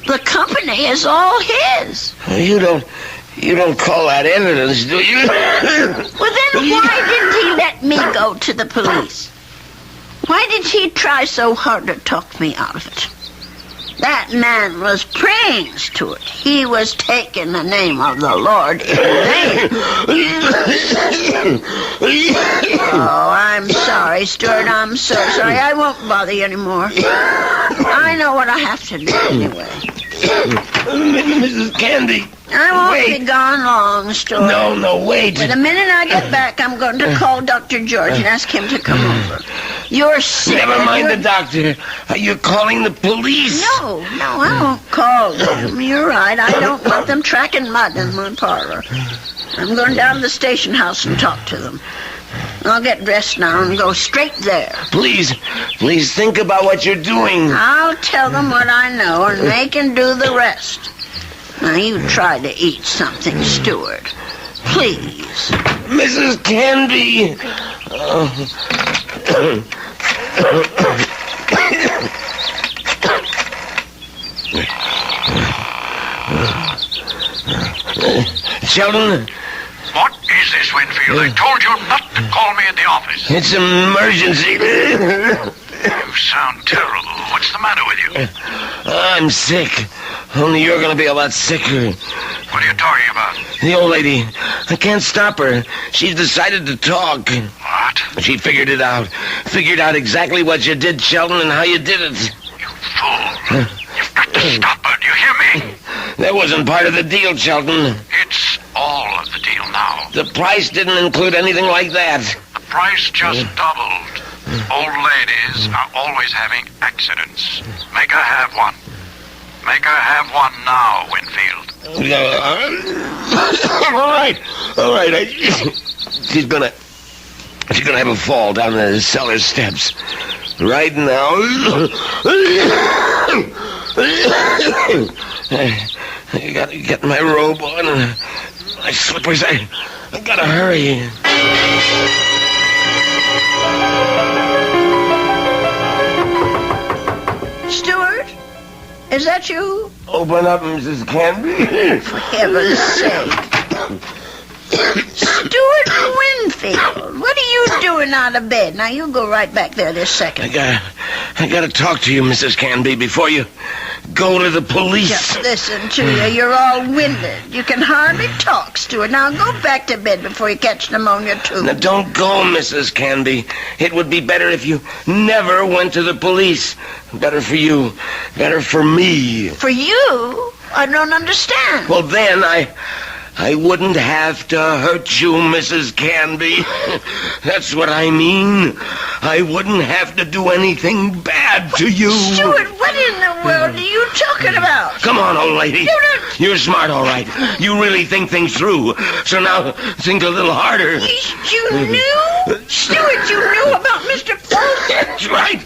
The company is all his. You don't call that evidence, do you? Well, then why didn't he let me go to the police? Why did he try so hard to talk me out of it? That man was praying, Stuart. He was taking the name of the Lord in vain. Oh, I'm sorry, Stuart. I'm so sorry. I won't bother you anymore. I know what I have to do anyway. Mrs. Candy. I won't be gone long, Stuart. No, wait. But the minute I get back, I'm going to call Dr. George and ask him to come over. You're sick. Never mind the doctor. Are you calling the police? No, I won't call them. You're right. I don't want them tracking mud in my parlor. I'm going down to the station house and talk to them. I'll get dressed now and go straight there. Please think about what you're doing. I'll tell them what I know, and they can do the rest. Now, you try to eat something, Stuart. Please. Mrs. Canby. Sheldon? What is this, Winfield? I told you not to call me at the office. It's an emergency. You sound terrible. What's the matter with you? I'm sick. Only you're going to be a lot sicker. What are you talking about? The old lady. I can't stop her. She's decided to talk. What? She figured it out. Figured out exactly what you did, Sheldon, and how you did it. You fool. You've got to stop her. Do you hear me? That wasn't part of the deal, Sheldon. It's all of the deal now. The price didn't include anything like that. The price just doubled. Old ladies are always having accidents. Make her have one. Make her have one now, Winfield. All right. She's gonna have a fall down the cellar steps. Right now. I gotta get my robe on and my slippers. I gotta hurry. Stuart? Is that you? Open up, Mrs. Canby. For heaven's sake. Stuart Winfield, what are you doing out of bed? Now, you go right back there this second. I gotta talk to you, Mrs. Canby, before you go to the police. Just listen to you. You're all winded. You can hardly talk, Stuart. Now, go back to bed before you catch pneumonia, too. Now, don't go, Mrs. Canby. It would be better if you never went to the police. Better for you. Better for me. For you? I don't understand. Well, then, I wouldn't have to hurt you, Mrs. Canby. That's what I mean. I wouldn't have to do anything bad to you. Stuart, what in the world are you talking about? Come on, old lady. You're smart, all right. You really think things through. So now, think a little harder. You knew? Stuart, you knew about Mr. Fulton? That's right.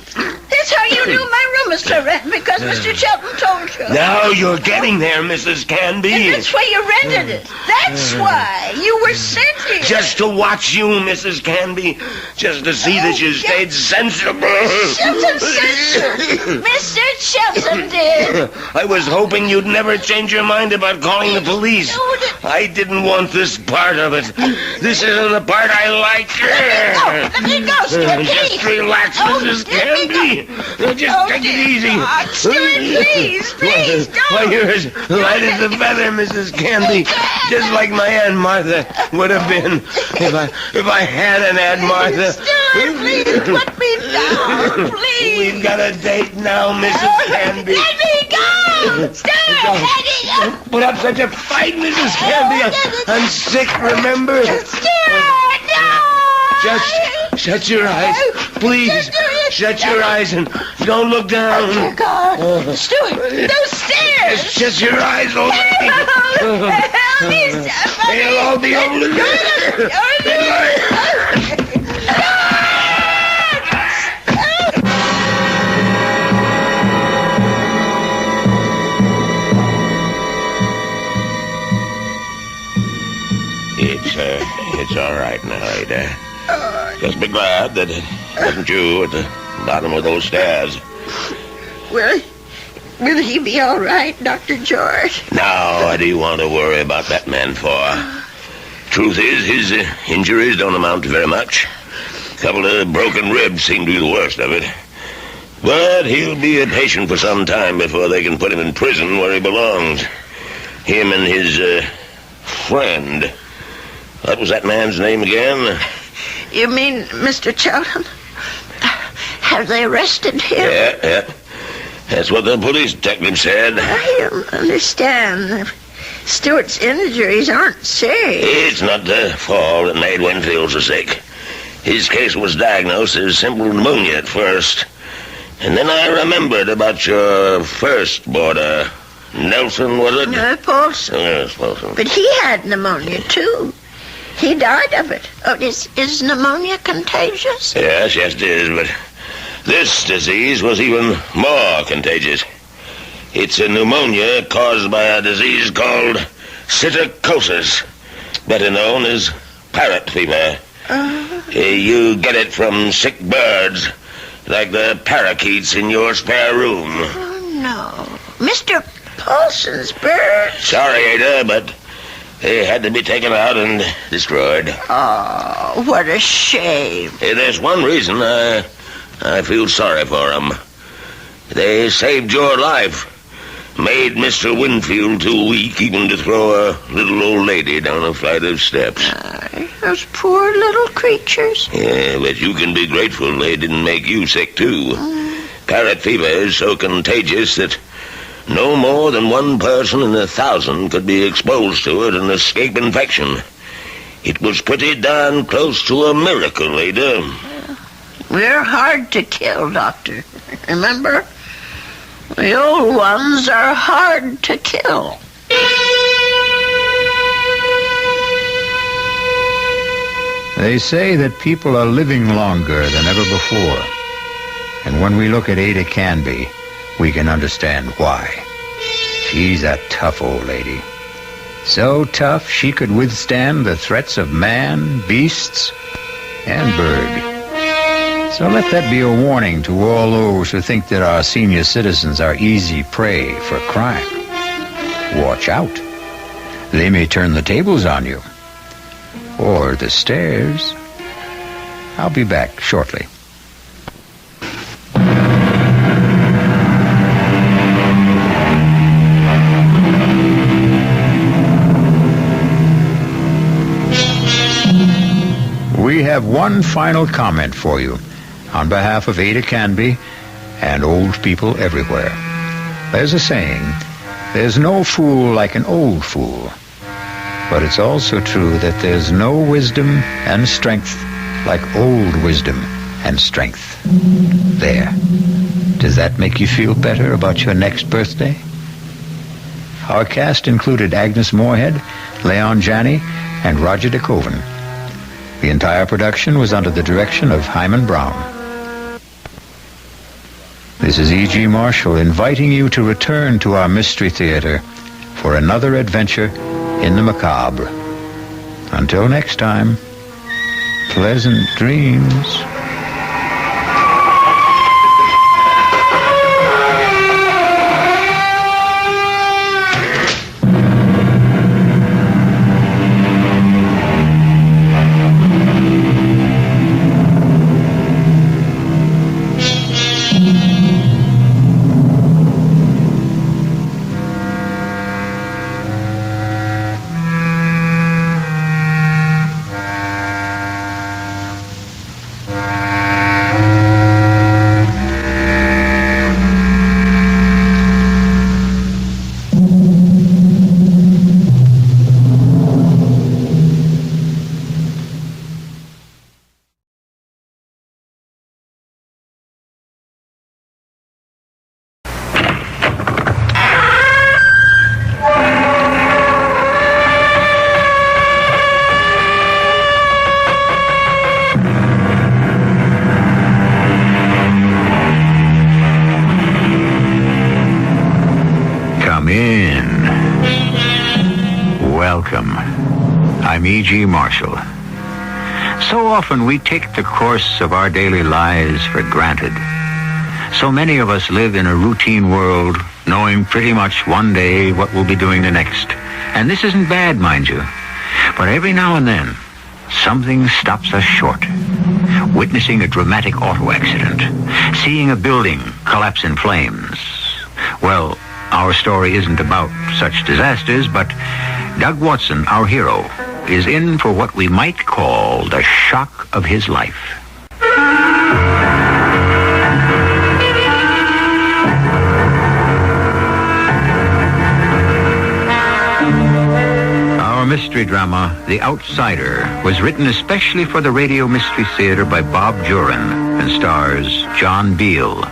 That's how you knew my room was to rent, because Mr. Shelton told you. Now you're getting there, Mrs. Canby. And that's why you rented it. That's why. You were sent here. Just to watch you, Mrs. Canby. Just to see that you stayed sensible. Shelton said Mr. Shelton did. I was hoping you'd never change your mind about calling the police. I didn't want this part of it. This isn't the part I like. Let me go, Stuart. Just relax, Mrs. Canby. Just take it easy. Stuart, please, don't. Why, you're as light as a feather, Mrs. Canby. Just like my Aunt Martha would have been if I had an Aunt Martha. Stuart, please, put me down, please. We've got a date now, Mrs. Canby. Let me go. Stuart, Put up such a fight, Mrs. Canby. I'm sick, remember? Stuart, no. Just shut your eyes. Please, shut your eyes and don't look down. Oh, God. Stuart, those stairs. Just shut your eyes, old lady. They'll all be over. It's all right now, Ada. Just be glad that it wasn't you at the bottom of those stairs. Well, Will he be all right, Dr. George? Now, what do you want to worry about that man for? Truth is, his injuries don't amount to very much. A couple of broken ribs seem to be the worst of it. But he'll be a patient for some time before they can put him in prison where he belongs. Him and his, friend. What was that man's name again? You mean Mr. Chelton? Have they arrested him? Yeah. That's what the police detective said. I don't understand. Stewart's injuries aren't serious. It's not the fall that made Winfield so sick. His case was diagnosed as simple pneumonia at first. And then I remembered about your first boarder. Nelson, was it? No, Paulson. Yes, Paulson. But he had pneumonia, too. He died of it. Oh, is pneumonia contagious? Yes, it is, but this disease was even more contagious. It's a pneumonia caused by a disease called psittacosis, better known as parrot fever. You get it from sick birds, like the parakeets in your spare room. Oh, no. Mr. Paulson's birds? Sorry, Ada, but they had to be taken out and destroyed. Oh, what a shame. There's one reason I feel sorry for them. They saved your life. Made Mr. Winfield too weak even to throw a little old lady down a flight of steps. Those poor little creatures. Yeah, but you can be grateful they didn't make you sick, too. Parrot fever is so contagious that no more than one person in 1,000 could be exposed to it and escape infection. It was pretty darn close to a miracle, Ada. We're hard to kill, Doctor. Remember? The old ones are hard to kill. They say that people are living longer than ever before. And when we look at Ada Canby, we can understand why. She's a tough old lady. So tough she could withstand the threats of man, beasts, and bird. So let that be a warning to all those who think that our senior citizens are easy prey for crime. Watch out. They may turn the tables on you. Or the stairs. I'll be back shortly. We have one final comment for you on behalf of Ada Canby and old people everywhere. There's a saying, there's no fool like an old fool. But it's also true that there's no wisdom and strength like old wisdom and strength. There. Does that make you feel better about your next birthday? Our cast included Agnes Moorehead, Leon Janney, and Roger DeKoven. The entire production was under the direction of Hyman Brown. This is E.G. Marshall inviting you to return to our Mystery Theater for another adventure in the macabre. Until next time, pleasant dreams. I'm E.G. Marshall. So often we take the course of our daily lives for granted. So many of us live in a routine world knowing pretty much one day what we'll be doing the next. And this isn't bad, mind you. But every now and then, something stops us short. Witnessing a dramatic auto accident, seeing a building collapse in flames. Well, our story isn't about such disasters, but Doug Watson, our hero, is in for what we might call the shock of his life. Our mystery drama, The Outsider, was written especially for the Radio Mystery Theater by Bob Jurin and stars John Beal.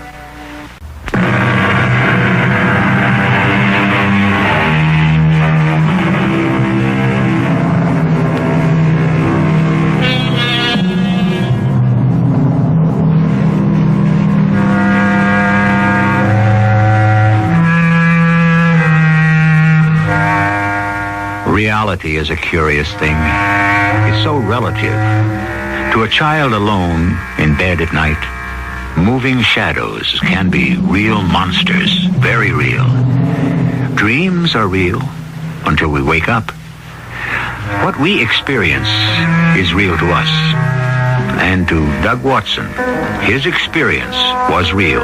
Reality is a curious thing. It's so relative. To a child alone in bed at night, moving shadows can be real monsters, very real. Dreams are real until we wake up. What we experience is real to us. And to Doug Watson, his experience was real.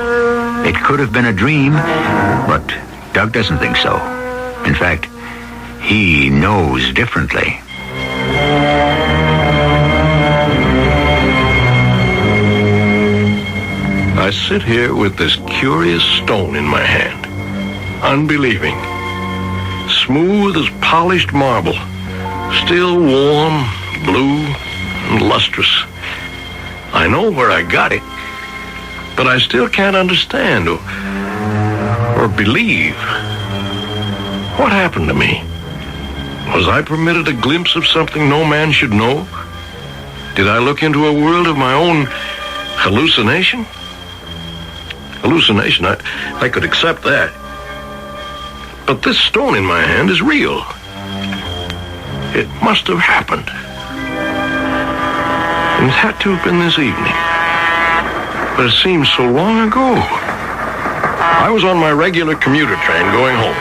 It could have been a dream, but Doug doesn't think so. In fact, he knows differently. I sit here with this curious stone in my hand, unbelieving, smooth as polished marble, still warm, blue, and lustrous. I know where I got it, but I still can't understand or believe. What happened to me? Was I permitted a glimpse of something no man should know? Did I look into a world of my own hallucination? Hallucination, I could accept that. But this stone in my hand is real. It must have happened. And it had to have been this evening. But it seems so long ago. I was on my regular commuter train going home.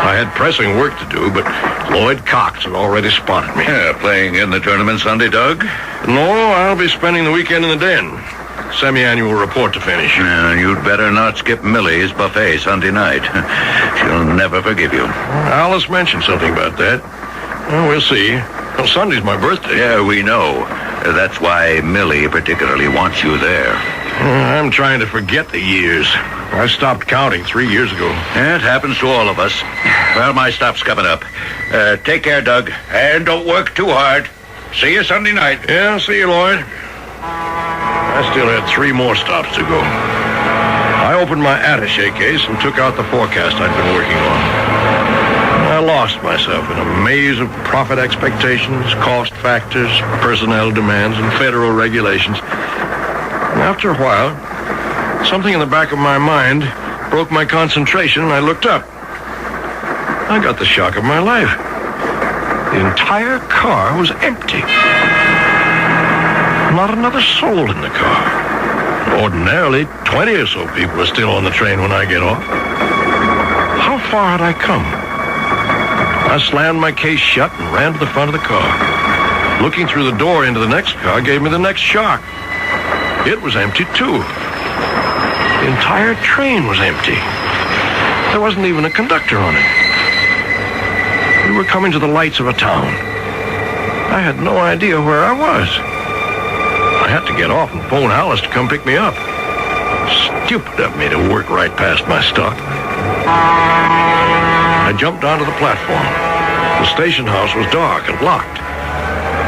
I had pressing work to do, but Lloyd Cox had already spotted me. Yeah, playing in the tournament Sunday, Doug? No, I'll be spending the weekend in the den. Semi-annual report to finish. You'd better not skip Millie's buffet Sunday night. She'll never forgive you. Alice mentioned something about that. Well, we'll see. Well, Sunday's my birthday. Yeah, we know. That's why Millie particularly wants you there. I'm trying to forget the years. I stopped counting 3 years ago. It happens to all of us. Well, my stop's coming up. Take care, Doug. And don't work too hard. See you Sunday night. Yeah, see you, Lloyd. I still had 3 more stops to go. I opened my attaché case and took out the forecast I'd been working on. I lost myself in a maze of profit expectations, cost factors, personnel demands, and federal regulations. And after a while, something in the back of my mind broke my concentration, and I looked up. I got the shock of my life. The entire car was empty. Not another soul in the car. Ordinarily, 20 or so people are still on the train when I get off. How far had I come? I slammed my case shut and ran to the front of the car. Looking through the door into the next car gave me the next shock. It was empty, too. The entire train was empty. There wasn't even a conductor on it. We were coming to the lights of a town. I had no idea where I was. I had to get off and phone Alice to come pick me up. Stupid of me to work right past my stop. I jumped onto the platform. The station house was dark and locked.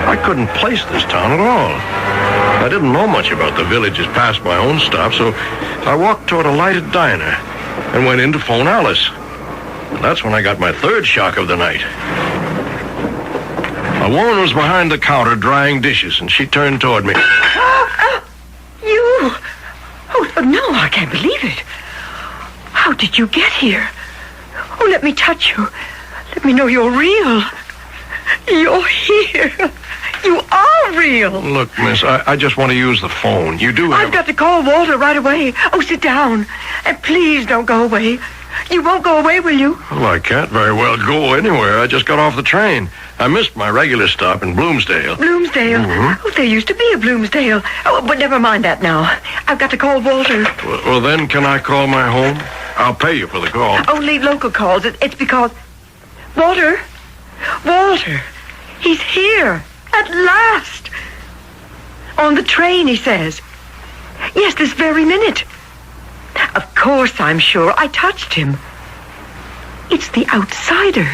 I couldn't place this town at all. I didn't know much about the villages past my own stop, so I walked toward a lighted diner and went in to phone Alice. And that's when I got my third shock of the night. A woman was behind the counter drying dishes, and she turned toward me. You? Oh, no, I can't believe it. How did you get here? Oh, let me touch you. Let me know you're real. You're here. You are real. Look, miss, I just want to use the phone. You do have... I've got to call Walter right away. Oh, sit down. And please don't go away. You won't go away, will you? Well, I can't very well go anywhere. I just got off the train. I missed my regular stop in Bloomsdale. Bloomsdale? Mm-hmm. Oh, there used to be a Bloomsdale. Oh, but never mind that now. I've got to call Walter. Well, then can I call my home? I'll pay you for the call. Only local calls. It's because... Walter? Walter! He's here. At last! On the train, he says. Yes, this very minute. Of course, I'm sure. I touched him. It's the outsider.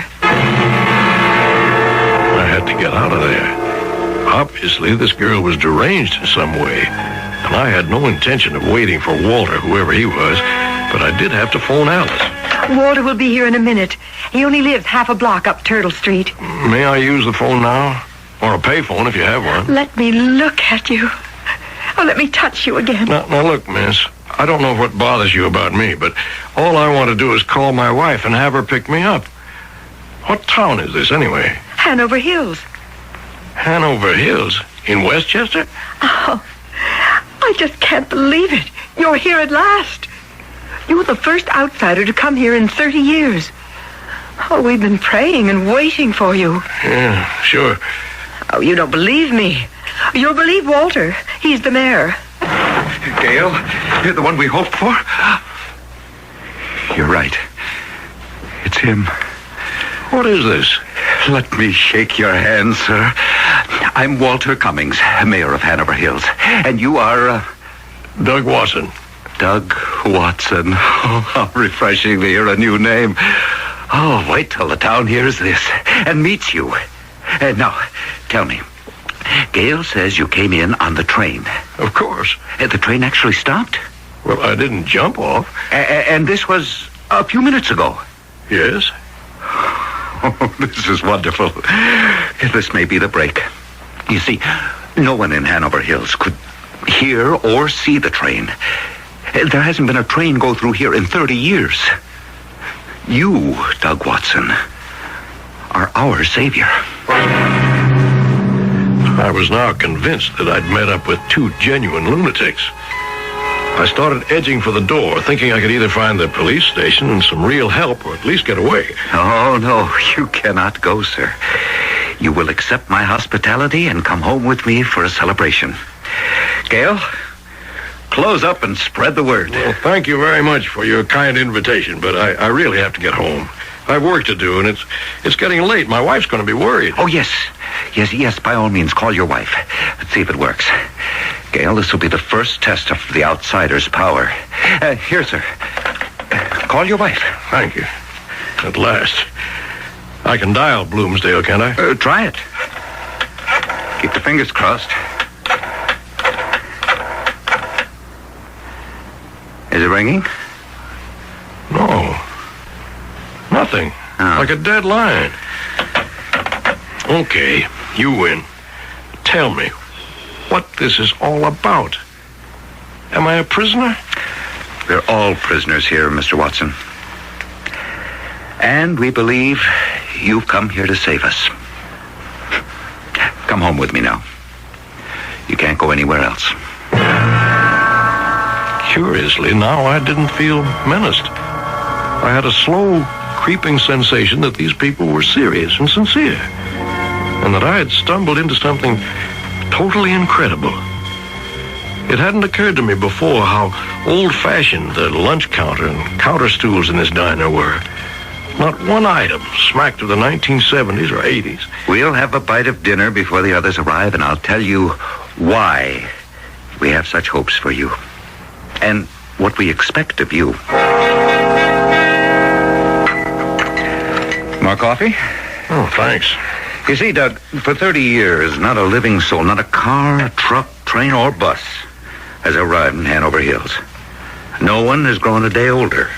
I had to get out of there. Obviously, this girl was deranged in some way. And I had no intention of waiting for Walter, whoever he was. But I did have to phone Alice. Walter will be here in a minute. He only lives half a block up Turtle Street. May I use the phone now? Or a payphone if you have one. Let me look at you. Oh, let me touch you again. Now look, miss. I don't know what bothers you about me, but all I want to do is call my wife and have her pick me up. What town is this, anyway? Hanover Hills. Hanover Hills? In Westchester? Oh, I just can't believe it. You're here at last. You're the first outsider to come here in 30 years. Oh, we've been praying and waiting for you. Yeah, sure. Oh, you don't believe me. You'll believe Walter. He's the mayor. Gail, you're the one we hoped for? You're right. It's him. What is this? Let me shake your hand, sir. I'm Walter Cummings, mayor of Hanover Hills. And you are... Doug Watson. Doug Watson. Oh, how refreshing to hear a new name. Oh, wait till the town hears this and meets you. Now, tell me. Gail says you came in on the train. Of course. The train actually stopped? Well, I didn't jump off. And this was a few minutes ago? Yes. Oh, this is wonderful. This may be the break. You see, no one in Hanover Hills could hear or see the train. There hasn't been a train go through here in 30 years. You, Doug Watson, are our savior. I was now convinced that I'd met up with two genuine lunatics. I started edging for the door, thinking I could either find the police station and some real help or at least get away. Oh, no, you cannot go, sir. You will accept my hospitality and come home with me for a celebration. Gail, close up and spread the word. Well, thank you very much for your kind invitation, but I really have to get home. I've work to do, and it's getting late. My wife's going to be worried. Oh, yes. Yes, by all means, call your wife. Let's see if it works. Gail, this will be the first test of the outsider's power. Here, sir. Call your wife. Thank you. At last. I can dial Bloomsdale, can't I? Try it. Keep the fingers crossed. Is it ringing? No. Nothing. Oh. Like a dead line. Okay, you win. Tell me what this is all about. Am I a prisoner? We're all prisoners here, Mr. Watson. And we believe you've come here to save us. Come home with me now. You can't go anywhere else. Curiously, now I didn't feel menaced. I had a slow, creeping sensation that these people were serious and sincere, and that I had stumbled into something totally incredible. It hadn't occurred to me before how old-fashioned the lunch counter and counter stools in this diner were. Not one item smacked of the 1970s or 80s. We'll have a bite of dinner before the others arrive, and I'll tell you why we have such hopes for you, and what we expect of you. More coffee? Oh, thanks. You see, Doug, for 30 years, not a living soul, not a car, truck, train, or bus has arrived in Hanover Hills. No one has grown a day older.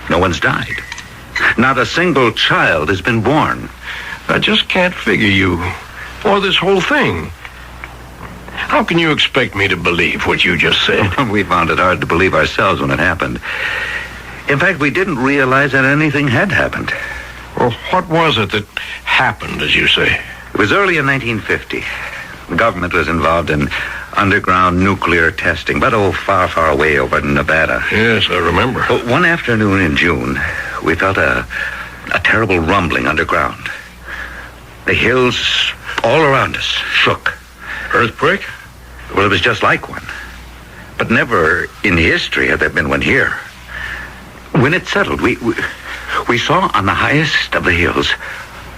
No one's died. Not a single child has been born. I just can't figure you, or this whole thing. How can you expect me to believe what you just said? We found it hard to believe ourselves when it happened. In fact, we didn't realize that anything had happened. Well, what was it that happened, as you say? It was early in 1950. The government was involved in underground nuclear testing, but far, far away over in Nevada. Yes, I remember. One afternoon in June, we felt a terrible rumbling underground. The hills all around us shook. Earthquake? Well, it was just like one. But never in history had there been one here. When it settled, we saw on the highest of the hills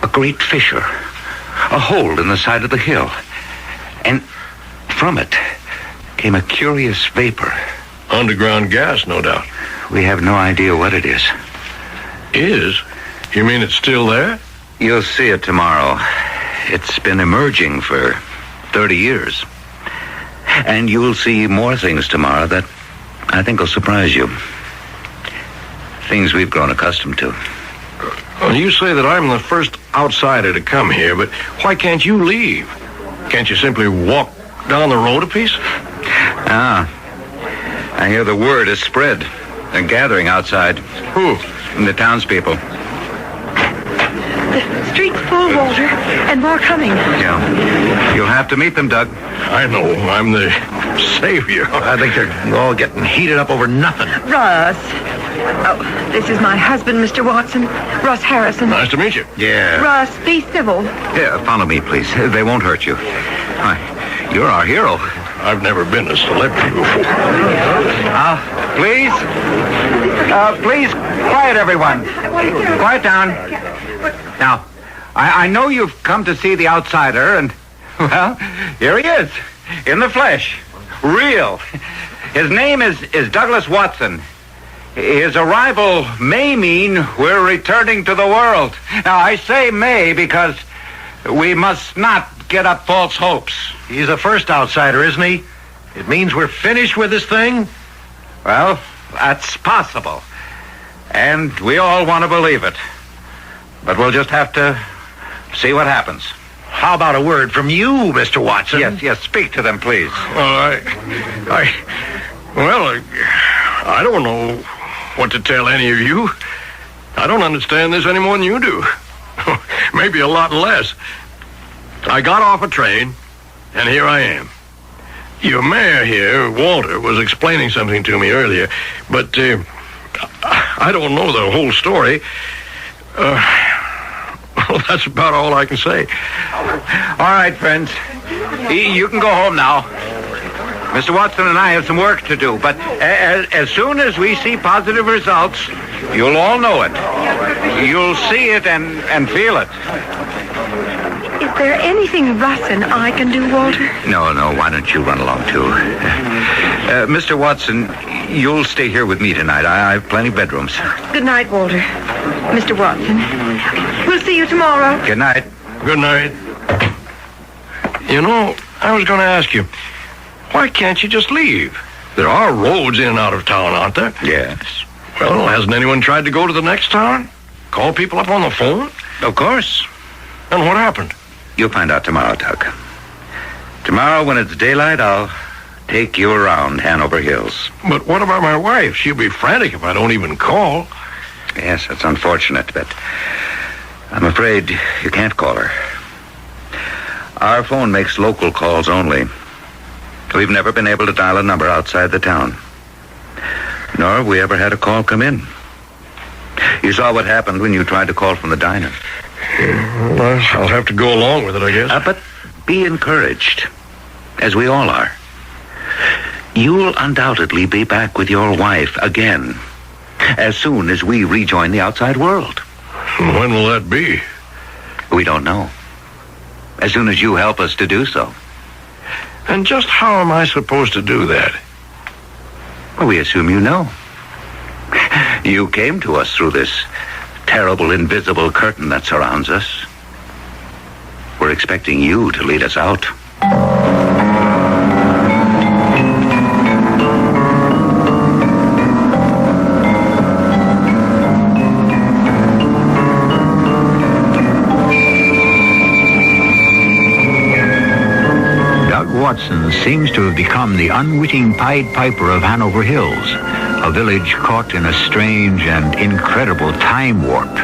a great fissure, a hole in the side of the hill. And from it came a curious vapor. Underground gas, no doubt. We have no idea what it is. Is? You mean it's still there? You'll see it tomorrow. It's been emerging for 30 years. And you'll see more things tomorrow that I think will surprise you. Things we've grown accustomed to. Well, you say that I'm the first outsider to come here, but why can't you leave? Can't you simply walk down the road a piece? I hear the word has spread. They're gathering outside. Who? The townspeople. The street's full, Walter, and more coming. Yeah. You'll have to meet them, Doug. I know. I'm the savior. I think they're all getting heated up over nothing. Russ. Oh, this is my husband, Mr. Watson. Russ Harrison. Nice to meet you. Yeah. Russ, be civil. Yeah, follow me, please. They won't hurt you. Hi. You're our hero. I've never been a celebrity before. Please. Please, quiet, everyone. Quiet down. Now, I know you've come to see the outsider, and, well, here he is, in the flesh. Real. His name is Douglas Watson. His arrival may mean we're returning to the world. Now, I say may because we must not get up false hopes. He's the first outsider, isn't he? It means we're finished with this thing? Well, that's possible. And we all want to believe it. But we'll just have to see what happens. How about a word from you, Mr. Watson? Yes, speak to them, please. Well, I don't know what to tell any of you. I don't understand this any more than you do. Maybe a lot less. I got off a train, and here I am. Your mayor here, Walter, was explaining something to me earlier, but I don't know the whole story. Well, that's about all I can say. All right, friends. You can go home now. Mr. Watson and I have some work to do, but as soon as we see positive results, you'll all know it. You'll see it and feel it. Is there anything Russ and I can do, Walter? No, why don't you run along, too? Mr. Watson, you'll stay here with me tonight. I have plenty of bedrooms. Good night, Walter. Mr. Watson. We'll see you tomorrow. Good night. Good night. You know, I was going to ask you, why can't you just leave? There are roads in and out of town, aren't there? Yes. Well, hasn't anyone tried to go to the next town? Call people up on the phone? Of course. And what happened? You'll find out tomorrow, Doug. Tomorrow, when it's daylight, I'll take you around Hanover Hills. But what about my wife? She'll be frantic if I don't even call. Yes, that's unfortunate, but I'm afraid you can't call her. Our phone makes local calls only. We've never been able to dial a number outside the town. Nor have we ever had a call come in. You saw what happened when you tried to call from the diner. Well, I'll have to go along with it, I guess. But be encouraged, as we all are. You'll undoubtedly be back with your wife again, as soon as we rejoin the outside world. When will that be? We don't know. As soon as you help us to do so. And just how am I supposed to do that? Well, we assume you know. You came to us through this terrible invisible curtain that surrounds us. We're expecting you to lead us out. Doug Watson seems to have become the unwitting Pied Piper of Hanover Hills, a village caught in a strange and incredible time warp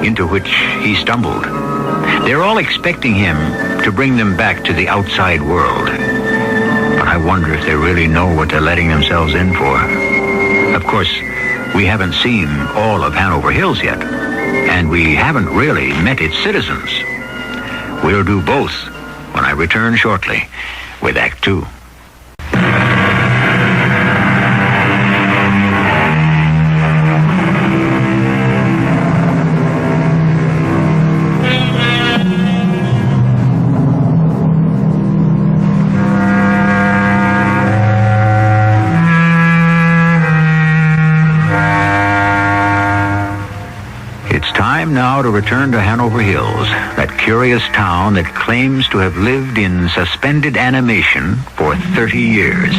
into which he stumbled. They're all expecting him to bring them back to the outside world. But I wonder if they really know what they're letting themselves in for. Of course, We haven't seen all of Hanover Hills yet, and we haven't really met its citizens. We'll do both when I return shortly with Act 2. Time now to return to Hanover Hills, that curious town that claims to have lived in suspended animation for 30 years.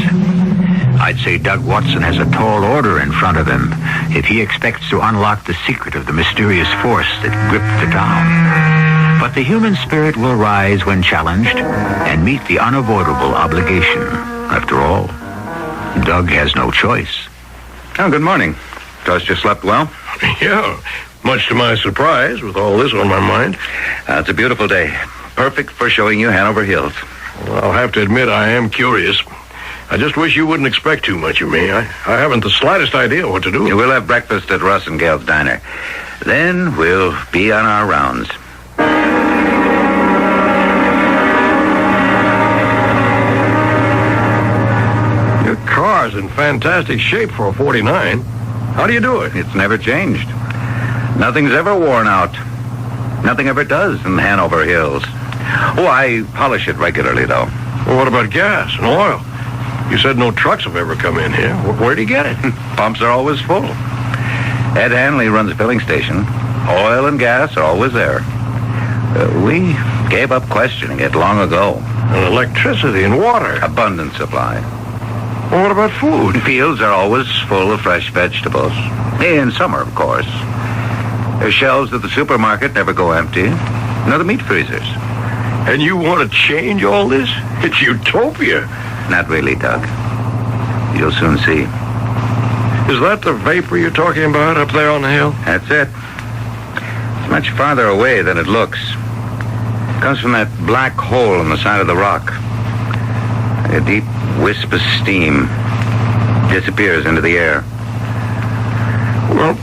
I'd say Doug Watson has a tall order in front of him if he expects to unlock the secret of the mysterious force that gripped the town. But the human spirit will rise when challenged and meet the unavoidable obligation. After all, Doug has no choice. Oh, good morning. Trust you slept well? Yeah. Much to my surprise, with all this on my mind. It's a beautiful day. Perfect for showing you Hanover Hills. Well, I'll have to admit I am curious. I just wish you wouldn't expect too much of me. I haven't the slightest idea what to do. We'll have breakfast at Russ and Gail's diner. Then we'll be on our rounds. Your car's in fantastic shape for a 49. How do you do it? It's never changed. Nothing's ever worn out. Nothing ever does in Hanover Hills. Oh, I polish it regularly, though. Well, what about gas and oil? You said no trucks have ever come in here. Where do you get it? Pumps are always full. Ed Hanley runs a filling station. Oil and gas are always there. We gave up questioning it long ago. And electricity and water. Abundant supply. Well, what about food? Fields are always full of fresh vegetables. In summer, of course. The shelves at the supermarket never go empty. Nor the meat freezers. And you want to change all this? It's utopia. Not really, Doug. You'll soon see. Is that the vapor you're talking about up there on the hill? That's it. It's much farther away than it looks. It comes from that black hole in the side of the rock. A deep wisp of steam disappears into the air. Well,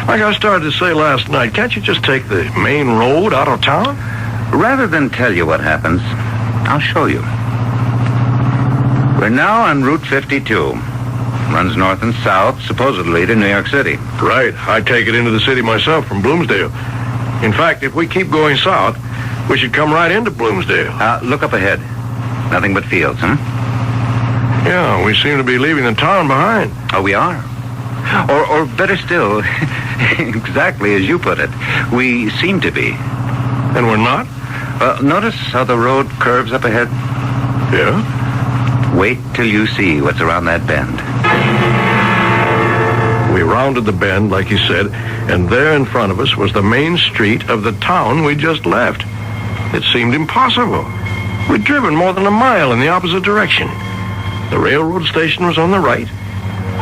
like I started to say last night, can't you just take the main road out of town? Rather than tell you what happens, I'll show you. We're now on Route 52. Runs north and south, supposedly to New York City. Right. I take it into the city myself from Bloomsdale. In fact, if we keep going south, we should come right into Bloomsdale. Look up ahead. Nothing but fields, huh? Yeah, we seem to be leaving the town behind. Oh, we are? Or better still, exactly as you put it, we seem to be. And we're not? Notice how the road curves up ahead? Yeah? Wait till you see what's around that bend. We rounded the bend, like you said, and there in front of us was the main street of the town we just left. It seemed impossible. We'd driven more than a mile in the opposite direction. The railroad station was on the right,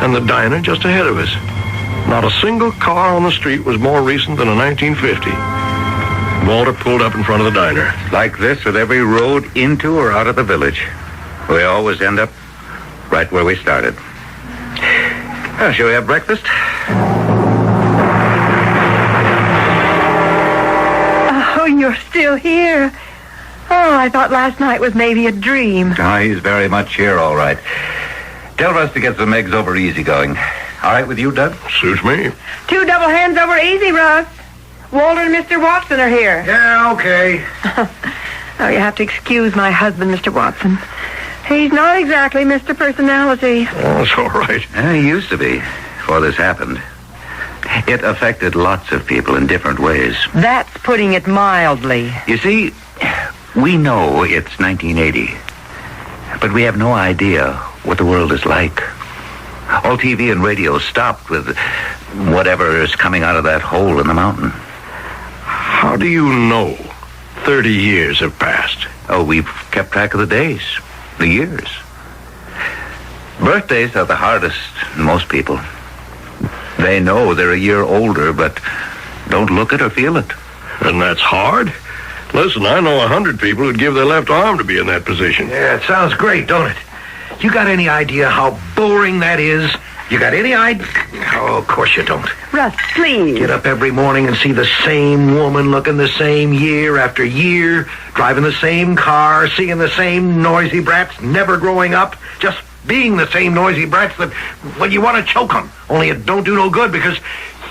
and the diner just ahead of us. Not a single car on the street was more recent than a 1950. Walter pulled up in front of the diner. Like this with every road into or out of the village. We always end up right where we started. Shall we have breakfast? Oh, you're still here. Oh, I thought last night was maybe a dream. Oh, he's very much here, all right. Tell Russ to get some eggs over easygoing. All right with you, Doug? Suits me. 2 double hands over easy, Russ. Walter and Mr. Watson are here. Yeah, okay. Oh, you have to excuse my husband, Mr. Watson. He's not exactly Mr. Personality. Oh, it's all right. He used to be before this happened. It affected lots of people in different ways. That's putting it mildly. You see, we know it's 1980, but we have no idea what the world is like. All TV and radio stopped with whatever is coming out of that hole in the mountain. How do you know 30 years have passed? Oh, we've kept track of the days, the years. Birthdays are the hardest in most people. They know they're a year older, but don't look it or feel it. And that's hard? Listen, I know 100 people who'd give their left arm to be in that position. Yeah, it sounds great, don't it? You got any idea how boring that is? You got any idea? Oh, of course you don't. Russ, please. Get up every morning and see the same woman looking the same year after year, driving the same car, seeing the same noisy brats, never growing up, just being the same noisy brats that, well, you want to choke them. Only it don't do no good because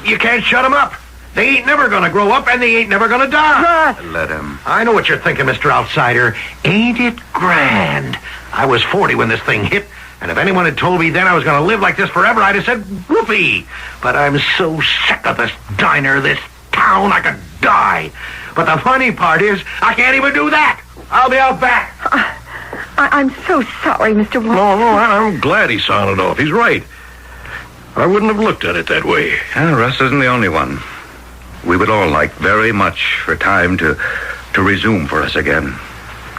you can't shut them up. They ain't never gonna grow up, and they ain't never gonna die. Let him. I know what you're thinking, Mr. Outsider. Ain't it grand? I was 40 when this thing hit, and if anyone had told me then I was gonna live like this forever, I'd have said, whoopee. But I'm so sick of this diner, this town, I could die. But the funny part is, I can't even do that. I'll be out back. I'm so sorry, Mr. Walton. No, I'm glad he sounded off. He's right. I wouldn't have looked at it that way. Russ isn't the only one. We would all like very much for time to resume for us again.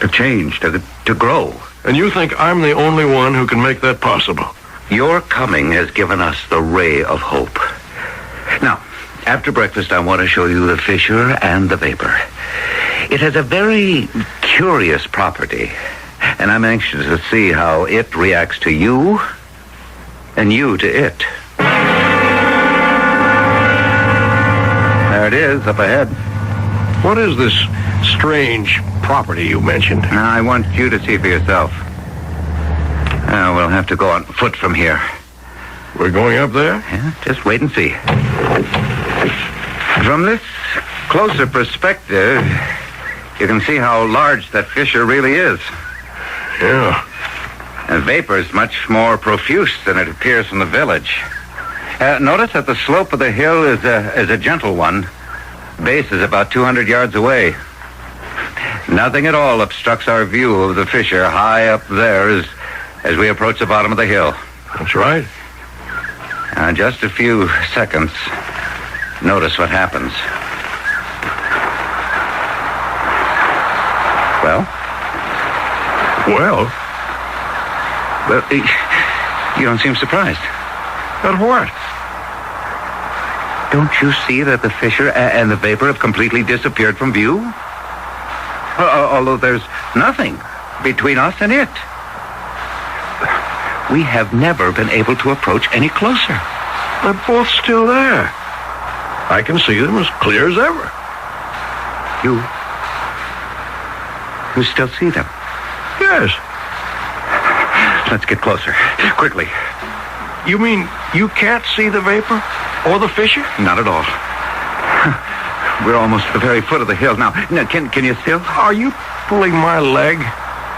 To change, to grow. And you think I'm the only one who can make that possible? Your coming has given us the ray of hope. Now, after breakfast, I want to show you the Fisher and the Vapor. It has a very curious property, and I'm anxious to see how it reacts to you and you to it. There it is, up ahead. What is this strange property you mentioned? Now, I want you to see for yourself. We'll have to go on foot from here. We're going up there? Yeah, just wait and see. From this closer perspective, you can see how large that Fisher really is. Yeah. And Vapor is much more profuse than it appears from the village. Notice that the slope of the hill is a gentle one. Base is about 200 yards away. Nothing at all obstructs our view of the Fisher high up there as we approach the bottom of the hill. That's right. Just a few seconds. Notice what happens. Well? Well, you don't seem surprised. At what? Don't you see that the Fisher and the Vapor have completely disappeared from view? Although there's nothing between us and it. We have never been able to approach any closer. They're both still there. I can see them as clear as ever. You still see them? Yes. Let's get closer. Quickly. You mean you can't see the Vapor or the Fisher? Not at all. We're almost at the very foot of the hill now. Can you still? Are you pulling my leg?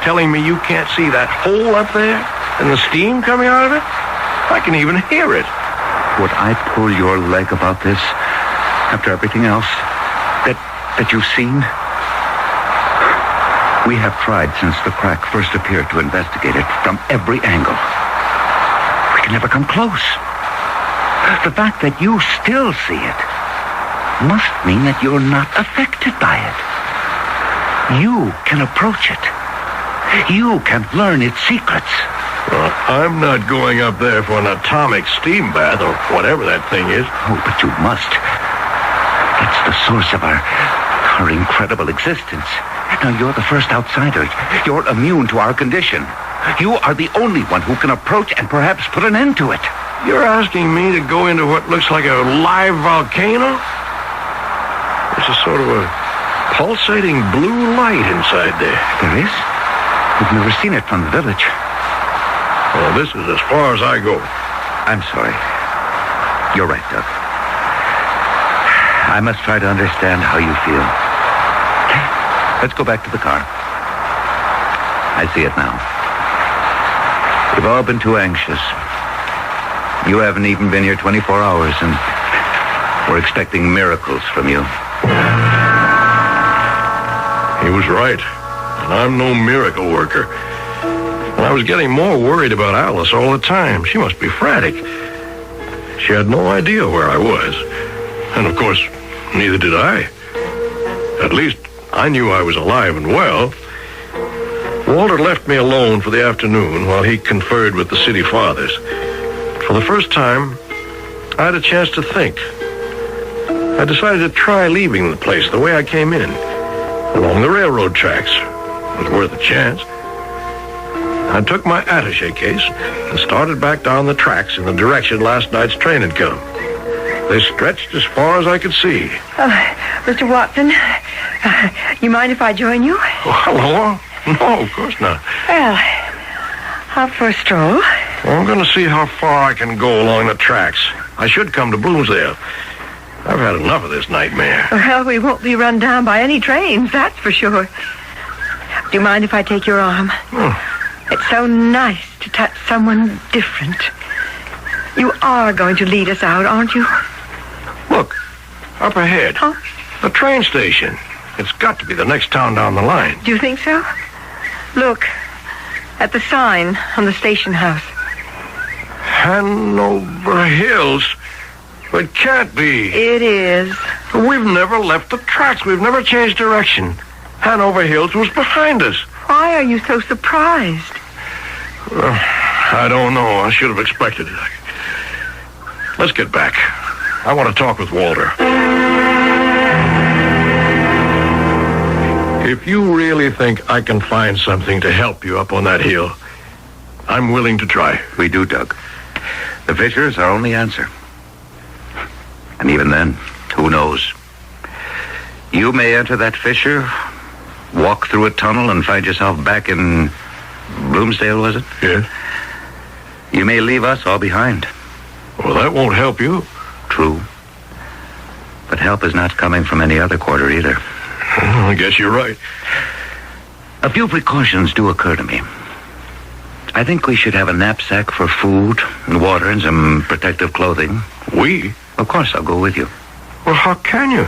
Telling me you can't see that hole up there and the steam coming out of it? I can even hear it. Would I pull your leg about this after everything else that you've seen? We have tried since the crack first appeared to investigate it from every angle. We can never come close. The fact that you still see it must mean that you're not affected by it. You can approach it. You can learn its secrets. Well, I'm not going up there for an atomic steam bath or whatever that thing is. Oh, but you must. It's the source of our incredible existence. Now, you're the first outsider. You're immune to our condition. You are the only one who can approach and perhaps put an end to it. You're asking me to go into what looks like a live volcano? There's a sort of a pulsating blue light inside there. There is? We've never seen it from the village. Well, this is as far as I go. I'm sorry. You're right, Doug. I must try to understand how you feel. Let's go back to the car. I see it now. We've all been too anxious. You haven't even been here 24 hours, and we're expecting miracles from you. He was right. And I'm no miracle worker. And I was getting more worried about Alice all the time. She must be frantic. She had no idea where I was. And of course, neither did I. At least, I knew I was alive and well. Walter left me alone for the afternoon while he conferred with the city fathers. For the first time, I had a chance to think. I decided to try leaving the place the way I came in, along the railroad tracks. It was worth a chance. I took my attaché case and started back down the tracks in the direction last night's train had come. They stretched as far as I could see. Mr. Watson, you mind if I join you? Oh, hello? No, of course not. Well, out for a stroll. Well, I'm going to see how far I can go along the tracks. I should come to Bloomsdale. I've had enough of this nightmare. Well, we won't be run down by any trains, that's for sure. Do you mind if I take your arm? It's so nice to touch someone different. You are going to lead us out, aren't you? Look, up ahead. Huh? The train station. It's got to be the next town down the line. Do you think so? Look, at the sign on the station house. Hanover Hills? It can't be. It is. We've never left the tracks. We've never changed direction. Hanover Hills was behind us. Why are you so surprised? I don't know. I should have expected it. Let's get back. I want to talk with Walter. If you really think I can find something to help you up on that hill, I'm willing to try. We do, Doug. The fissure's our only answer. And even then, who knows? You may enter that fissure, walk through a tunnel, and find yourself back in Bloomsdale, was it? Yes. You may leave us all behind. Well, that won't help you. True. But help is not coming from any other quarter either. I guess you're right. A few precautions do occur to me. I think we should have a knapsack for food and water and some protective clothing. We? Of course, I'll go with you. Well, how can you?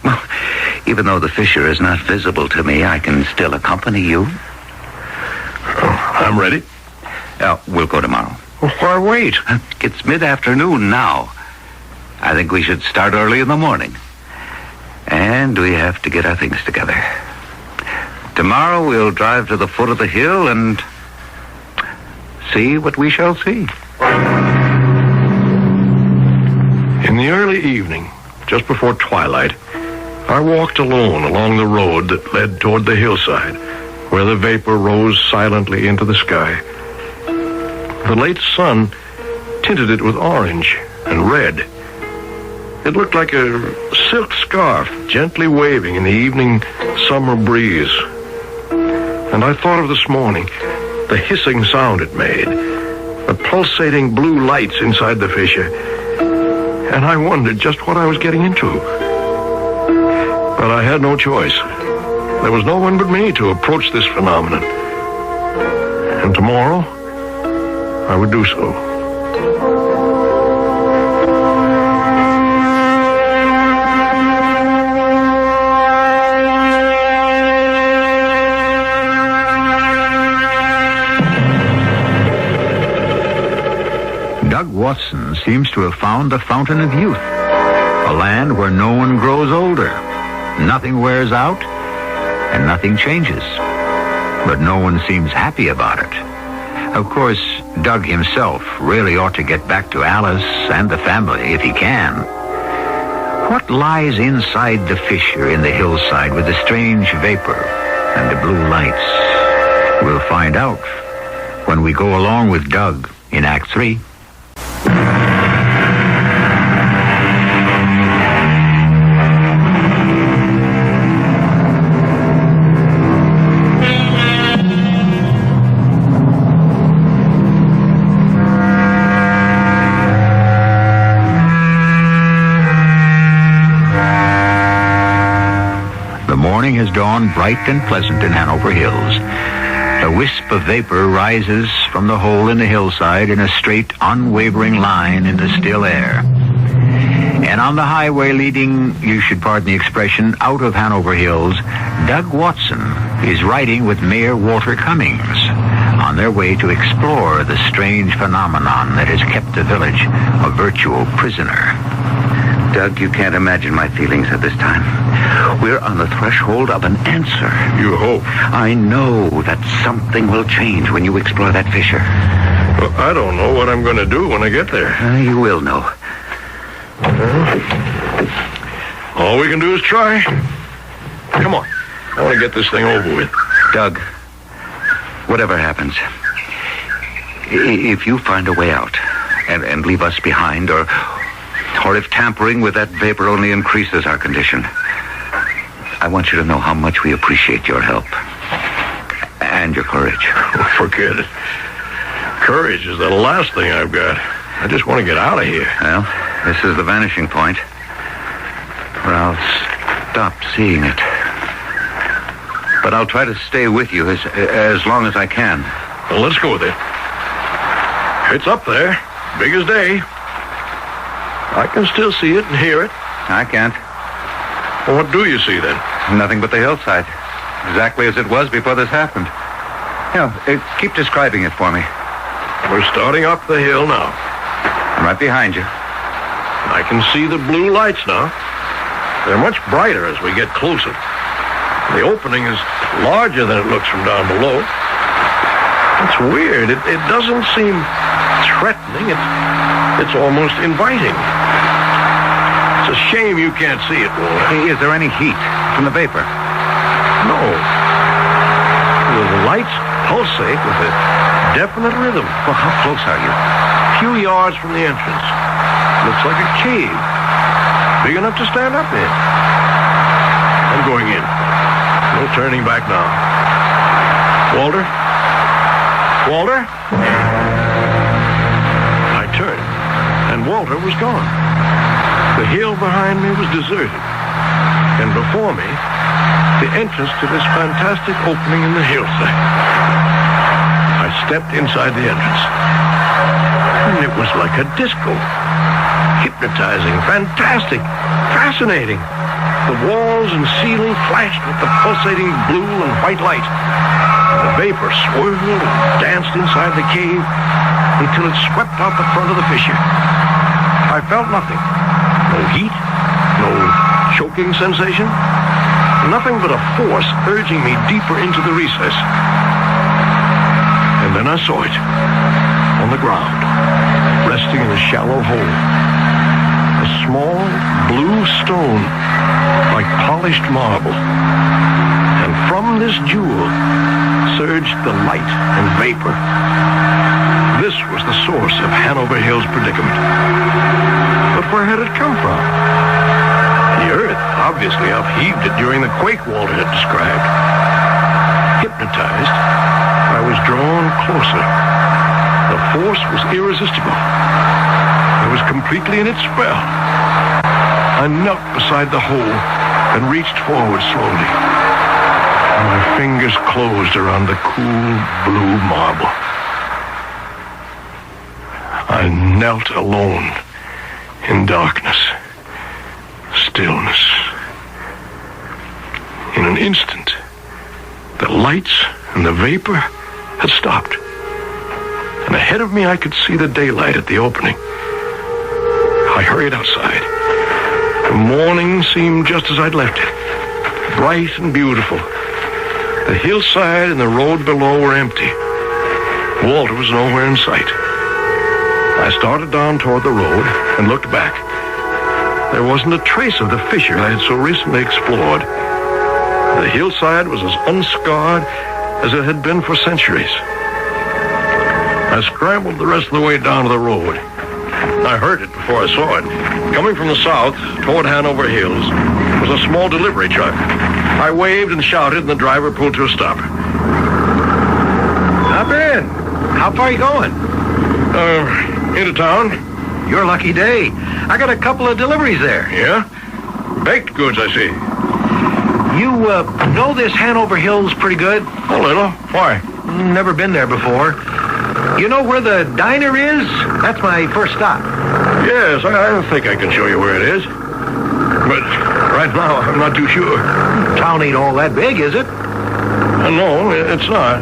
Well, even though the fissure is not visible to me, I can still accompany you. Oh, I'm ready. We'll go tomorrow. Well, why wait? It's mid-afternoon now. I think we should start early in the morning. And we have to get our things together. Tomorrow we'll drive to the foot of the hill and see what we shall see. In the early evening, just before twilight, I walked alone along the road that led toward the hillside, where the vapor rose silently into the sky. The late sun tinted it with orange and red. It looked like a silk scarf gently waving in the evening summer breeze. And I thought of this morning, the hissing sound it made, the pulsating blue lights inside the fissure, and I wondered just what I was getting into. But I had no choice. There was no one but me to approach this phenomenon. And tomorrow, I would do so. Doug Watson seems to have found the fountain of youth, a land where no one grows older, nothing wears out, and nothing changes. But no one seems happy about it. Of course, Doug himself really ought to get back to Alice and the family if he can. What lies inside the fissure in the hillside with the strange vapor and the blue lights? We'll find out when we go along with Doug in Act 3. Has dawned bright and pleasant in Hanover Hills. A wisp of vapor rises from the hole in the hillside in a straight, unwavering line in the still air. And on the highway leading, you should pardon the expression, out of Hanover Hills, Doug Watson is riding with Mayor Walter Cummings on their way to explore the strange phenomenon that has kept the village a virtual prisoner. Doug, you can't imagine my feelings at this time. We're on the threshold of an answer. You hope. I know that something will change when you explore that fissure. Well, I don't know what I'm going to do when I get there. You will know. All we can do is try. Come on. I want to get this thing over with. Doug, whatever happens, if you find a way out and leave us behind, or if tampering with that vapor only increases our condition, I want you to know how much we appreciate your help and your courage. Forget it. Courage is the last thing I've got. I just want to get out of here. Well, this is the vanishing point where I'll stop seeing it. But I'll try to stay with you as long as I can. Well, let's go with it. It's up there, big as day. I can still see it and hear it. I can't. Well, what do you see then? Nothing but the hillside. Exactly as it was before this happened. Keep describing it for me. We're starting up the hill now. I'm right behind you. I can see the blue lights now. They're much brighter as we get closer. The opening is larger than it looks from down below. It's weird. It doesn't seem threatening. It's almost inviting. It's a shame you can't see it, Walter. Is there any heat from the vapor? No. The lights pulsate with a definite rhythm. Well, how close are you? A few yards from the entrance. Looks like a cave. Big enough to stand up in. I'm going in. No turning back now. Walter? Walter? I turned, and Walter was gone. The hill behind me was deserted. And before me, the entrance to this fantastic opening in the hillside. I stepped inside the entrance. And it was like a disco. Hypnotizing, fantastic, fascinating. The walls and ceiling flashed with the pulsating blue and white light. The vapor swirled and danced inside the cave until it swept out the front of the fissure. I felt nothing. No heat, no choking sensation. Nothing but a force urging me deeper into the recess. And then I saw it on the ground, resting in a shallow hole. A small blue stone, like polished marble. And from this jewel surged the light and vapor. This was the source of Hanover Hill's predicament. But where had it come from? The earth obviously upheaved it during the quake Walter had described. Hypnotized, I was drawn closer. The force was irresistible. I was completely in its spell. I knelt beside the hole and reached forward slowly. My fingers closed around the cool blue marble. I knelt alone in darkness, stillness. In an instant, the lights and the vapor had stopped. And ahead of me, I could see the daylight at the opening. I hurried outside. The morning seemed just as I'd left it, bright and beautiful. The hillside and the road below were empty. Walter was nowhere in sight. I started down toward the road and looked back. There wasn't a trace of the fissure I had so recently explored. The hillside was as unscarred as it had been for centuries. I scrambled the rest of the way down to the road. I heard it before I saw it. Coming from the south, toward Hanover Hills, was a small delivery truck. I waved and shouted, and the driver pulled to a stop. Hop in. How far are you going? Into town. Your lucky day. I got a couple of deliveries there. Yeah? Baked goods, I see. You, know this Hanover Hills pretty good? A little. Why? Never been there before. You know where the diner is? That's my first stop. Yes, I think I can show you where it is. But right now, I'm not too sure. Town ain't all that big, is it? No, it's not.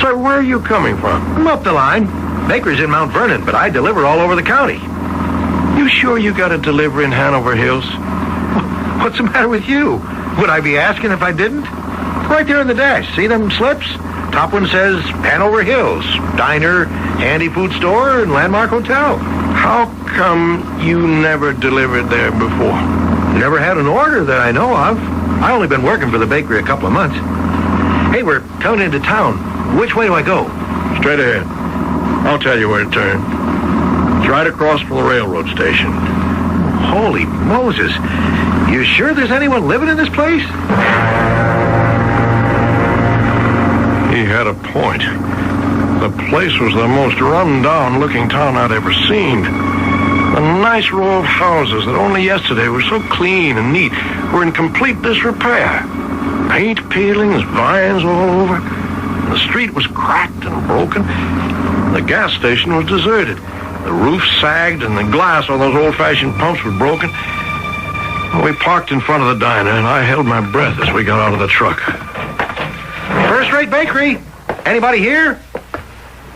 So where are you coming from? I'm up the line. Baker's in Mount Vernon, but I deliver all over the county. You sure you got to deliver in Hanover Hills? What's the matter with you? Would I be asking if I didn't? Right there in the dash. See them slips? Top one says Hanover Hills, diner, handy food store, and landmark hotel. How come you never delivered there before? Never had an order that I know of. I only been working for the bakery a couple of months. Hey, we're coming into town. Which way do I go? Straight ahead. I'll tell you where to turn. It's right across from the railroad station. Holy Moses. You sure there's anyone living in this place? He had a point. The place was the most run-down-looking town I'd ever seen. The nice row of houses that only yesterday were so clean and neat were in complete disrepair. Paint peelings, vines all over. The street was cracked and broken. The gas station was deserted. The roof sagged and the glass on those old-fashioned pumps was broken. We parked in front of the diner, and I held my breath as we got out of the truck. First-rate bakery. Anybody here?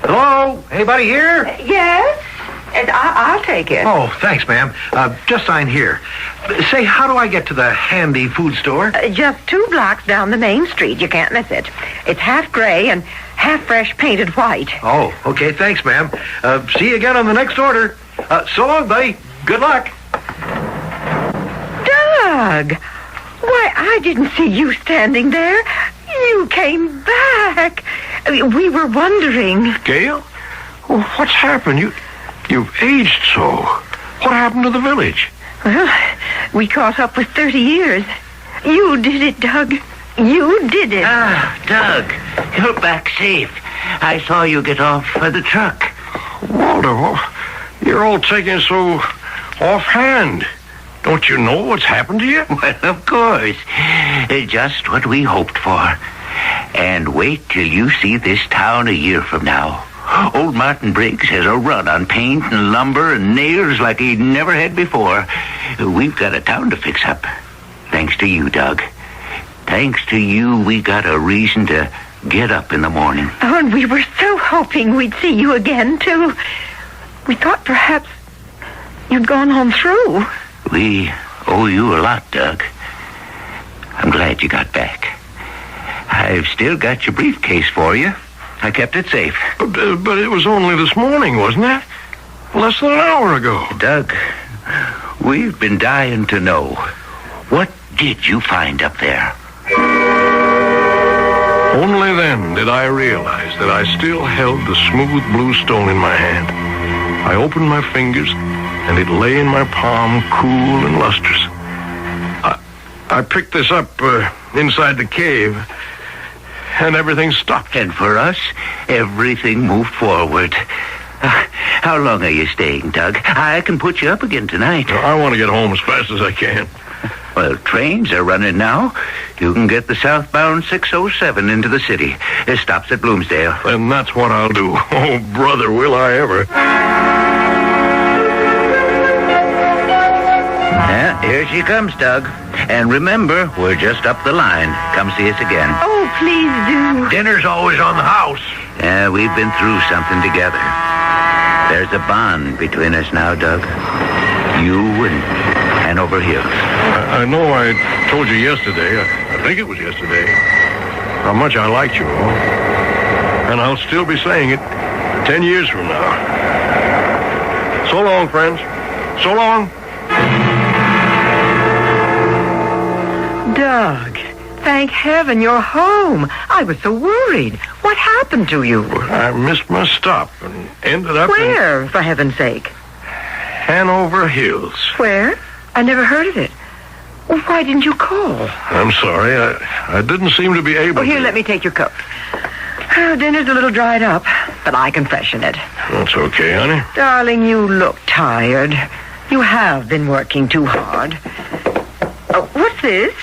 Hello? Anybody here? Yes? I'll take it. Oh, thanks, ma'am. Just sign here. Say, how do I get to the handy food store? Just 2 blocks down the main street. You can't miss it. It's half gray and half fresh painted white. Oh, okay. Thanks, ma'am. See you again on the next order. So long, buddy. Good luck. Doug! Why, I didn't see you standing there. You came back. We were wondering. Gail? What's happened? You've aged so. What happened to the village? Well, we caught up with 30 years. You did it, Doug. You did it. Ah, Doug, you're back safe. I saw you get off the truck. Walter, you're all taking so offhand. Don't you know what's happened to you? Well, of course. Just what we hoped for. And wait till you see this town a year from now. Old Martin Briggs has a run on paint and lumber and nails like he never had before. We've got a town to fix up. Thanks to you, Doug. Thanks to you, we got a reason to get up in the morning. Oh, and we were so hoping we'd see you again, too. We thought perhaps you'd gone home through. We owe you a lot, Doug. I'm glad you got back. I've still got your briefcase for you. I kept it safe. But it was only this morning, wasn't it? Less than an hour ago. Doug, we've been dying to know. What did you find up there? Only then did I realize that I still held the smooth blue stone in my hand. I opened my fingers, and it lay in my palm cool and lustrous. I picked this up inside the cave, and everything stopped. And for us, everything moved forward. How long are you staying, Doug? I can put you up again tonight. I want to get home as fast as I can. Well, trains are running now. You can get the southbound 607 into the city. It stops at Bloomsdale. And that's what I'll do. Oh, brother, will I ever. Yeah, here she comes, Doug. And remember, we're just up the line. Come see us again. Oh, please do. Dinner's always on the house. Yeah, we've been through something together. There's a bond between us now, Doug. You and Hanover Hills. I know I told you yesterday, I think it was yesterday, how much I liked you all. And I'll still be saying it 10 years from now. So long, friends. So long. Doug, thank heaven you're home. I was so worried. What happened to you? I missed my stop and ended up Where, for heaven's sake? Hanover Hills. Where? I never heard of it. Well, why didn't you call? I'm sorry. I didn't seem to be able to. Oh, here, let me take your coat. Oh, dinner's a little dried up, but I can freshen it. That's okay, honey. Darling, you look tired. You have been working too hard. Oh, what's this?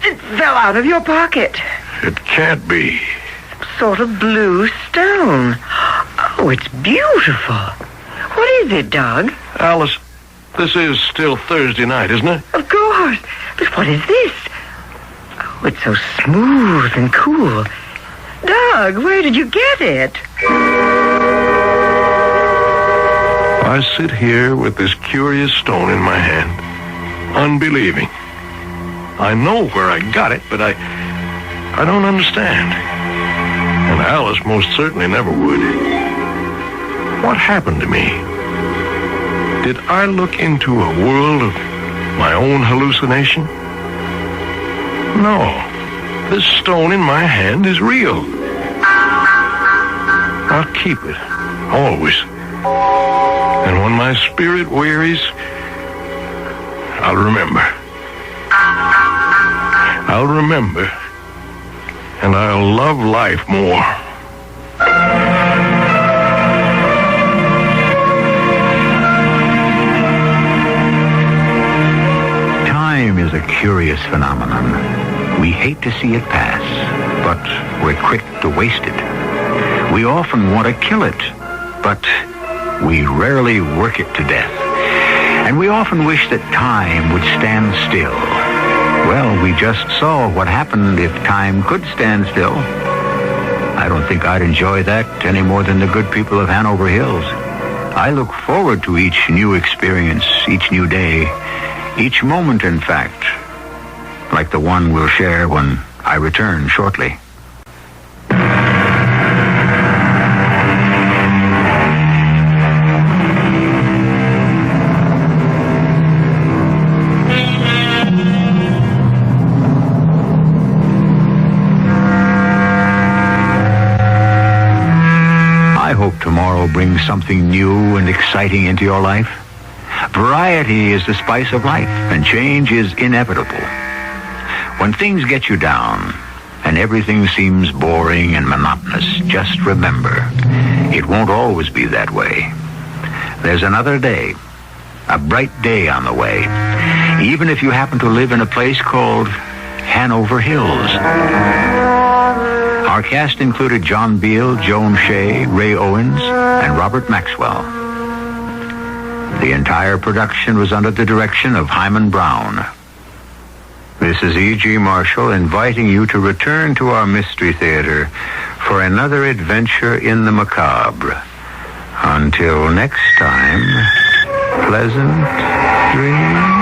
It fell out of your pocket. It can't be. Sort of blue stone. Oh, it's beautiful. What is it, Doug? Alice, this is still Thursday night, isn't it? Of course. But what is this? Oh, it's so smooth and cool. Doug, where did you get it? I sit here with this curious stone in my hand, unbelieving. I know where I got it, but I don't understand. And Alice most certainly never would. What happened to me? Did I look into a world of my own hallucination? No. This stone in my hand is real. I'll keep it, always. And when my spirit wearies, I'll remember. I'll remember, and I'll love life more. Time is a curious phenomenon. We hate to see it pass, but we're quick to waste it. We often want to kill it, but we rarely work it to death. And we often wish that time would stand still. Well, we just saw what happened if time could stand still. I don't think I'd enjoy that any more than the good people of Hanover Hills. I look forward to each new experience, each new day, each moment, in fact, like the one we'll share when I return shortly. I hope tomorrow brings something new and exciting into your life. Variety is the spice of life, and change is inevitable. When things get you down and everything seems boring and monotonous, just remember, it won't always be that way. There's another day, a bright day on the way, even if you happen to live in a place called Hanover Hills. Our cast included John Beal, Joan Shea, Ray Owens, and Robert Maxwell. The entire production was under the direction of Hyman Brown. This is E.G. Marshall inviting you to return to our Mystery Theater for another adventure in the macabre. Until next time, pleasant dreams.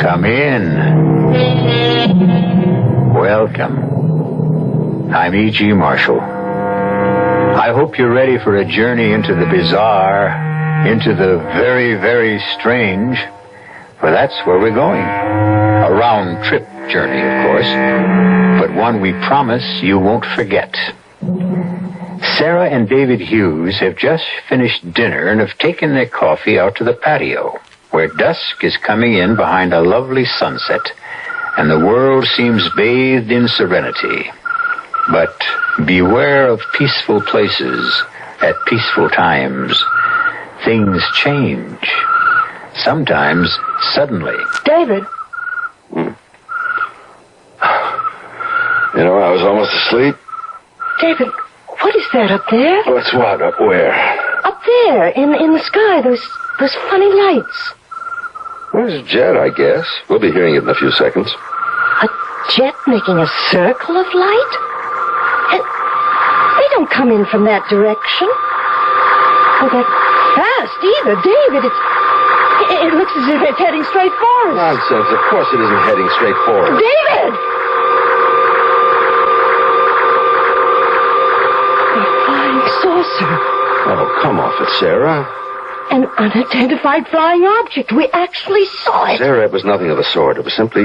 Come in. Welcome. I'm E.G. Marshall. I hope you're ready for a journey into the bizarre, into the very, very strange, for that's where we're going. A round-trip journey, of course, but one we promise you won't forget. Sarah and David Hughes have just finished dinner and have taken their coffee out to the patio, where dusk is coming in behind a lovely sunset, and the world seems bathed in serenity. But beware of peaceful places at peaceful times. Things change. Sometimes suddenly. David. You know, I was almost asleep. David, what is that up there? What's what? Up where? Up there, in the sky, those funny lights. Well, it's a jet, I guess. We'll be hearing it in a few seconds. A jet making a circle of light? And they don't come in from that direction. Or that fast either. David, it looks as if it's heading straight for us. Nonsense. Of course it isn't heading straight for us. David! A flying saucer. Oh, come off it, Sarah. An unidentified flying object. We actually saw it. Sarah, it was nothing of the sort. It was simply...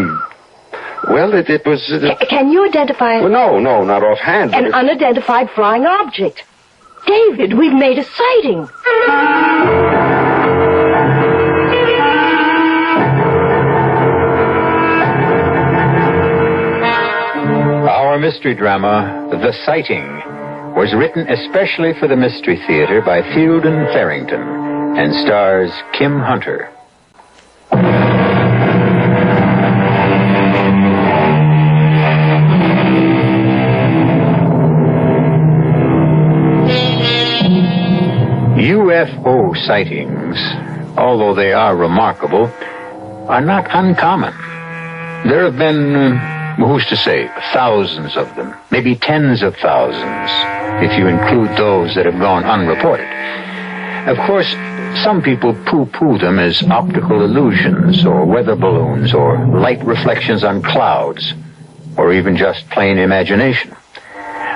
Well, it was... Can you identify it? Well, no, not offhand. An unidentified flying object. David, we've made a sighting. Our mystery drama, The Sighting, was written especially for the Mystery Theater by Fielden Farrington and stars Kim Hunter. UFO sightings, although they are remarkable, are not uncommon. There have been, who's to say, thousands of them, maybe tens of thousands, if you include those that have gone unreported. Of course, some people poo-poo them as optical illusions, or weather balloons, or light reflections on clouds, or even just plain imagination.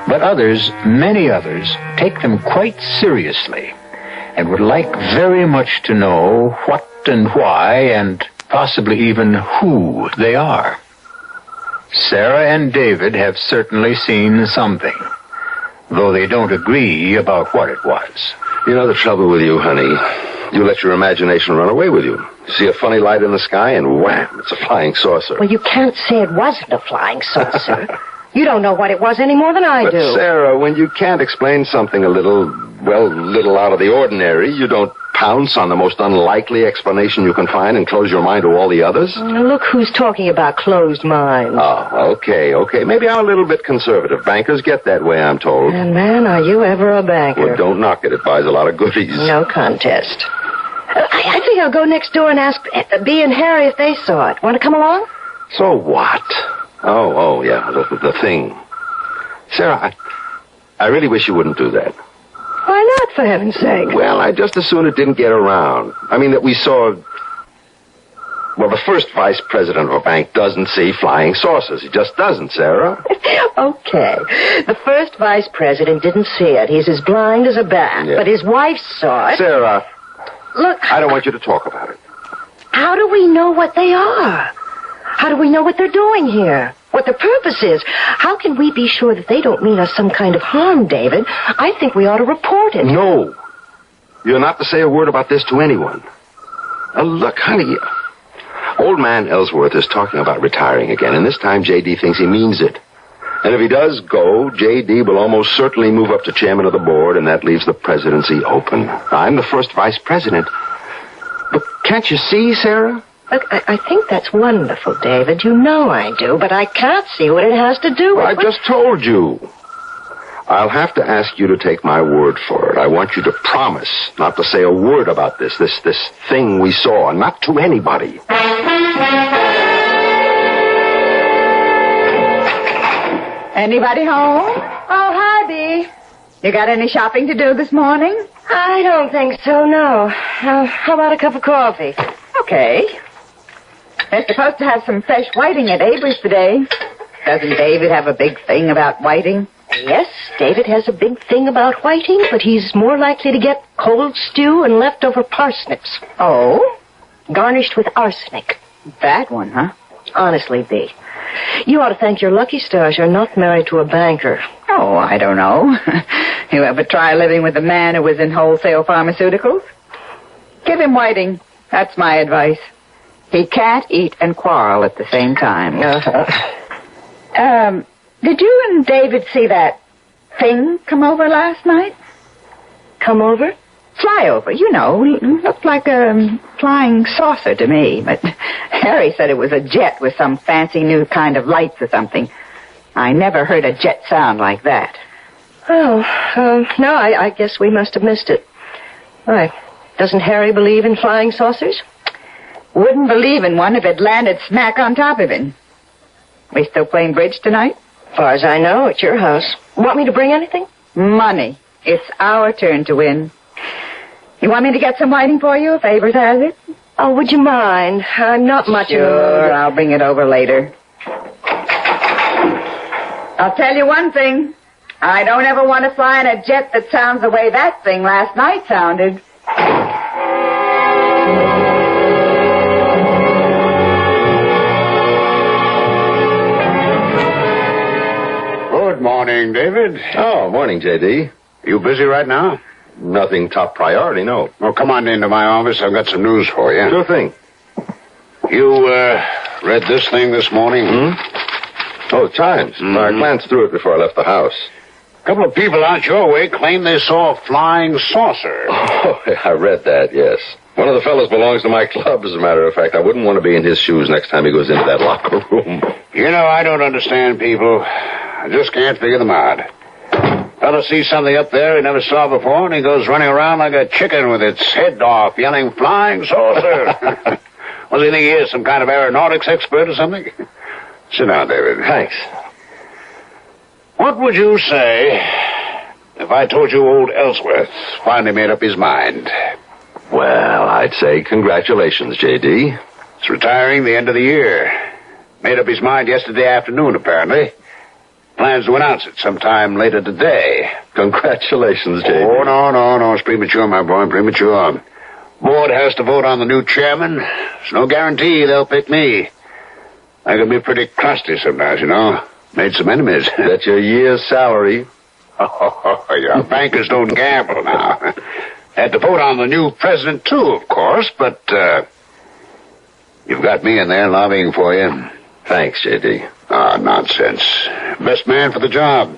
But others, many others, take them quite seriously, and would like very much to know what and why, and possibly even who they are. Sarah and David have certainly seen something, though they don't agree about what it was. You know the trouble with you, honey. You let your imagination run away with you. You see a funny light in the sky, and wham, it's a flying saucer. Well, you can't say it wasn't a flying saucer. You don't know what it was any more than I do. But, Sarah, when you can't explain something a little out of the ordinary, you don't pounce on the most unlikely explanation you can find and close your mind to all the others? Look who's talking about closed minds. Oh, okay. Maybe I'm a little bit conservative. Bankers get that way, I'm told. And, man, are you ever a banker? Well, don't knock it. It buys a lot of goodies. No contest. I think I'll go next door and ask Bea and Harry if they saw it. Want to come along? So what? Oh, yeah, the thing. Sarah, I really wish you wouldn't do that. Why not, for heaven's sake? Well, I'd just as soon it didn't get around. I mean, that we saw... Well, the first vice president of a bank doesn't see flying saucers. He just doesn't, Sarah. Okay. The first vice president didn't see it. He's as blind as a bat. Yeah. But his wife saw it. Sarah. Look. I don't want you to talk about it. How do we know what they are? How do we know what they're doing here? What their purpose is? How can we be sure that they don't mean us some kind of harm, David? I think we ought to report it. No. You're not to say a word about this to anyone. Look, honey, old man Ellsworth is talking about retiring again, and this time J.D. thinks he means it. And if he does go, J.D. will almost certainly move up to chairman of the board, and that leaves the presidency open. I'm the first vice president. But can't you see, Sarah? Look, I think that's wonderful, David. You know I do, but I can't see what it has to do with... Well, I just told you. I'll have to ask you to take my word for it. I want you to promise not to say a word about this thing we saw, not to anybody. Anybody home? Oh, hi, Bea. You got any shopping to do this morning? I don't think so, no. How about a cup of coffee? Okay. They're supposed to have some fresh whiting at Avery's today. Doesn't David have a big thing about whiting? Yes, David has a big thing about whiting, but he's more likely to get cold stew and leftover parsnips. Oh? Garnished with arsenic. Bad one, huh? Honestly, Bea, you ought to thank your lucky stars you're not married to a banker. Oh, I don't know. You ever try living with a man who was in wholesale pharmaceuticals? Give him whiting. That's my advice. He can't eat and quarrel at the same time. Did you and David see that thing come over last night? Come over? Fly over, you know. Looked like a flying saucer to me. But Harry said it was a jet with some fancy new kind of lights or something. I never heard a jet sound like that. Oh, no, I guess we must have missed it. Why, doesn't Harry believe in flying saucers? Wouldn't believe in one if it landed smack on top of him. We still playing bridge tonight? As far as I know, at your house. Want me to bring anything? Money. It's our turn to win. You want me to get some whiting for you if Avers has it? Oh, would you mind? I'm not much in the mood. I'll bring it over later. I'll tell you one thing. I don't ever want to fly in a jet that sounds the way that thing last night sounded. Good morning, David. Oh, morning, J.D. You busy right now? Nothing top priority, no. Well, come on into my office. I've got some news for you. Sure thing. You, read this thing this morning? Oh, Times. I glanced through it before I left the house. A couple of people out your way claim they saw a flying saucer. Oh, I read that, yes. One of the fellows belongs to my club, as a matter of fact. I wouldn't want to be in his shoes next time he goes into that locker room. You know, I don't understand people. I just can't figure them out. Fellow sees something up there he never saw before, and he goes running around like a chicken with its head off, yelling, "Flying saucer!" What do you think he is, some kind of aeronautics expert or something? Sit down, David. Thanks. What would you say if I told you old Ellsworth finally made up his mind? Well, I'd say congratulations, J.D. He's retiring the end of the year. Made up his mind yesterday afternoon, apparently. Plans to announce it sometime later today. Congratulations, J.D. Oh, no. It's premature, my boy, premature. Board has to vote on the new chairman. There's no guarantee they'll pick me. I can be pretty crusty sometimes, you know. Made some enemies. That's your year's salary. Oh, yeah. Bankers don't gamble now. Had to vote on the new president, too, of course, but, you've got me in there lobbying for you. Thanks, J.D. Ah, nonsense. Best man for the job.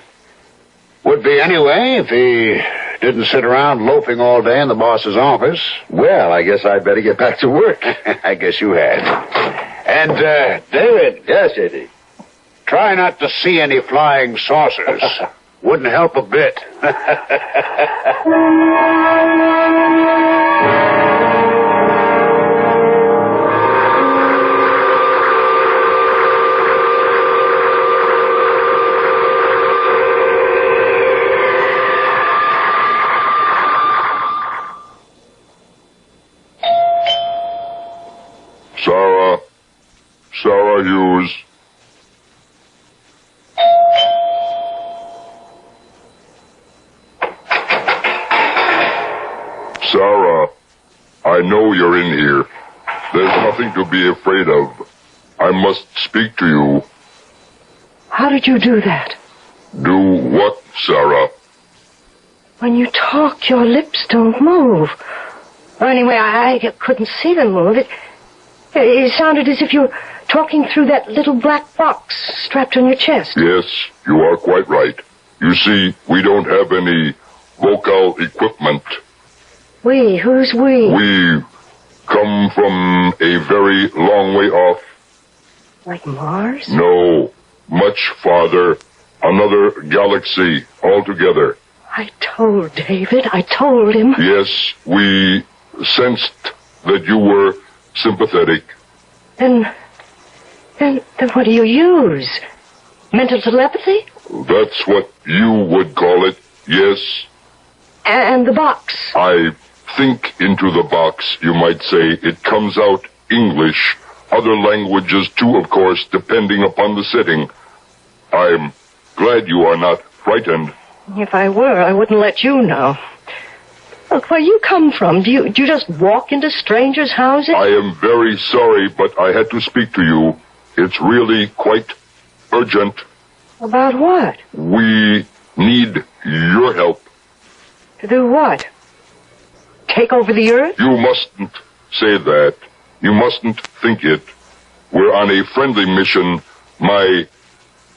Would be anyway if he didn't sit around loafing all day in the boss's office. Well, I guess I'd better get back to work. I guess you had. And, David. Yes, J.D. Try not to see any flying saucers. Wouldn't help a bit. Sarah Hughes. Sarah, I know you're in here. There's nothing to be afraid of. I must speak to you. How did you do that? Do what, Sarah? When you talk, your lips don't move. Well, anyway, I couldn't see them move. It sounded as if you were talking through that little black box strapped on your chest. Yes, you are quite right. You see, we don't have any vocal equipment. We? Who's we? We come from a very long way off. Like Mars? No, much farther. Another galaxy altogether. I told David. I told him. Yes, we sensed that you were sympathetic. Then what do you use? Mental telepathy? That's what you would call it, yes. And the box? I think into the box, you might say. It comes out English. Other languages, too, of course, depending upon the setting. I'm glad you are not frightened. If I were, I wouldn't let you know. Look, where you come from, do you just walk into strangers' houses? I am very sorry, but I had to speak to you. It's really quite urgent. About what? We need your help. To do what? Take over the earth? You mustn't say that. You mustn't think it. We're on a friendly mission, my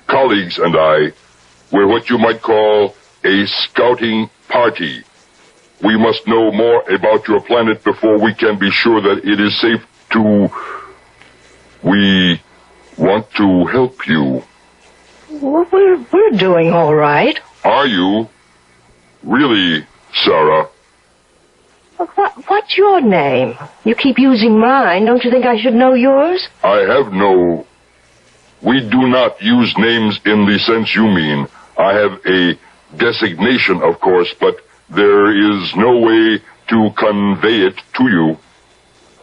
colleagues and I. We're what you might call a scouting party. We must know more about your planet before we can be sure that it is safe to... We want to help you. Well, we're doing all right. Are you? Really, Sarah? What's your name? You keep using mine. Don't you think I should know yours? I have no... We do not use names in the sense you mean. I have a designation, of course, but there is no way to convey it to you.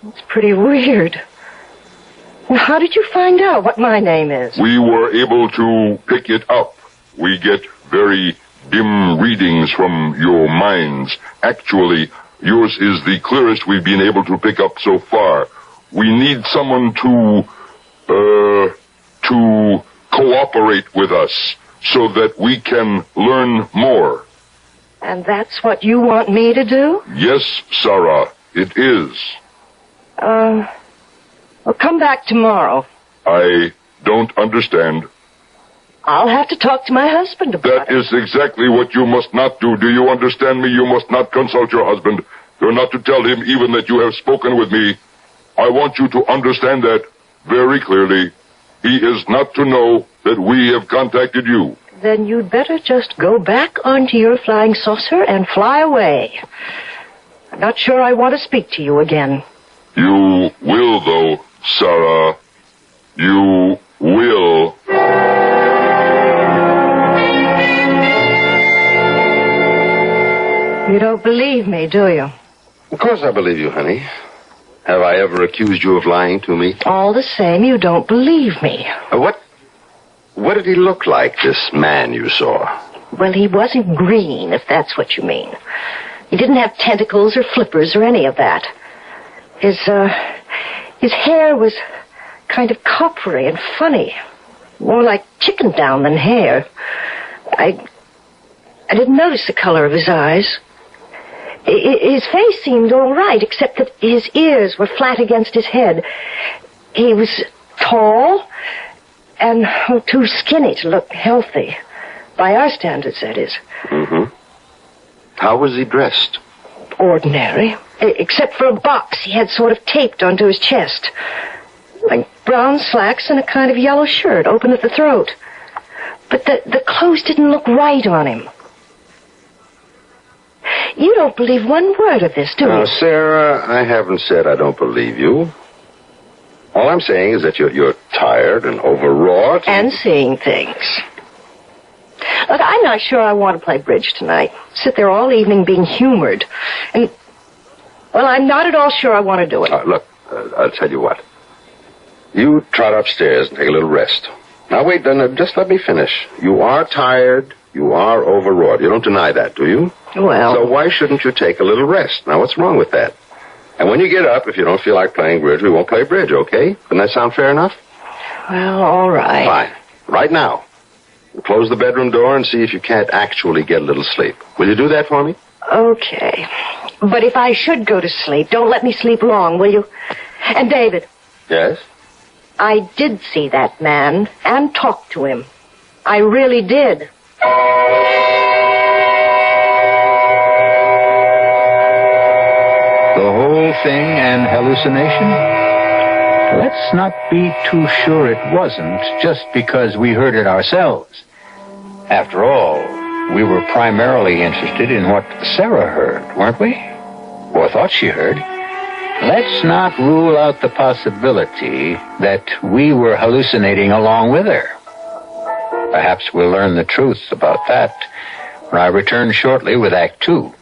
It's pretty weird. Well, how did you find out what my name is? We were able to pick it up. We get very dim readings from your minds. Actually, yours is the clearest we've been able to pick up so far. We need someone to cooperate with us so that we can learn more. And that's what you want me to do? Yes, Sarah, it is. Well, come back tomorrow. I don't understand. I'll have to talk to my husband about That is exactly what you must not do. Do you understand me? You must not consult your husband. You're not to tell him even that you have spoken with me. I want you to understand that very clearly. He is not to know that we have contacted you. Then you'd better just go back onto your flying saucer and fly away. I'm not sure I want to speak to you again. You will, though, Sarah. You will. You don't believe me, do you? Of course I believe you, honey. Have I ever accused you of lying to me? All the same, you don't believe me. What did he look like, this man you saw? Well, he wasn't green, if that's what you mean. He didn't have tentacles or flippers or any of that. His hair was kind of coppery and funny. More like chicken down than hair. I didn't notice the color of his eyes. His face seemed all right, except that his ears were flat against his head. He was tall and too skinny to look healthy. By our standards, that is. Mm-hmm. How was he dressed? Ordinary. Except for a box he had sort of taped onto his chest. Like brown slacks and a kind of yellow shirt, open at the throat. But the clothes didn't look right on him. You don't believe one word of this, do you? Now, Sarah, I haven't said I don't believe you. All I'm saying is that you're tired and overwrought. And seeing things. Look, I'm not sure I want to play bridge tonight. Sit there all evening being humored. And, well, I'm not at all sure I want to do it. Look, I'll tell you what. You trot upstairs and take a little rest. Now, wait, then, just let me finish. You are tired. You are overwrought. You don't deny that, do you? Well... So why shouldn't you take a little rest? Now, what's wrong with that? And when you get up, if you don't feel like playing bridge, we won't play bridge, okay? Doesn't that sound fair enough? Well, all right. Fine. Right now. Close the bedroom door and see if you can't actually get a little sleep. Will you do that for me? Okay. But if I should go to sleep, don't let me sleep long, will you? And David. Yes? I did see that man and talk to him. I really did. The whole thing an hallucination? Let's not be too sure it wasn't just because we heard it ourselves. After all, we were primarily interested in what Sarah heard, weren't we? Or thought she heard. Let's not rule out the possibility that we were hallucinating along with her. Perhaps we'll learn the truth about that when I return shortly with Act 2.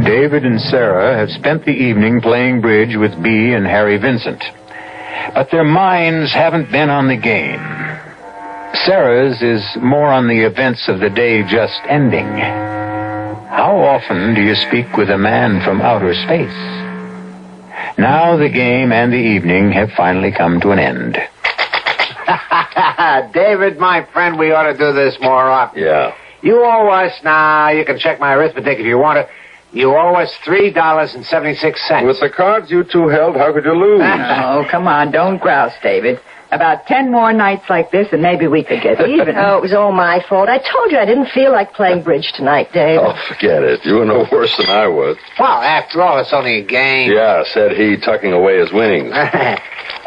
David and Sarah have spent the evening playing bridge with Bea and Harry Vincent. But their minds haven't been on the game. Sarah's is more on the events of the day just ending. How often do you speak with a man from outer space? Now the game and the evening have finally come to an end. David, my friend, we ought to do this more often. Yeah. You owe us now. You can check my arithmetic if you want to. You owe us $3.76. With the cards you two held, how could you lose? Oh, come on, don't grouse, David. About 10 more nights like this, and maybe we could get even. Oh, it was all my fault. I told you I didn't feel like playing bridge tonight, Dave. Oh, forget it. You were no worse than I was. Well, after all, it's only a game. Yeah, said he, tucking away his winnings. I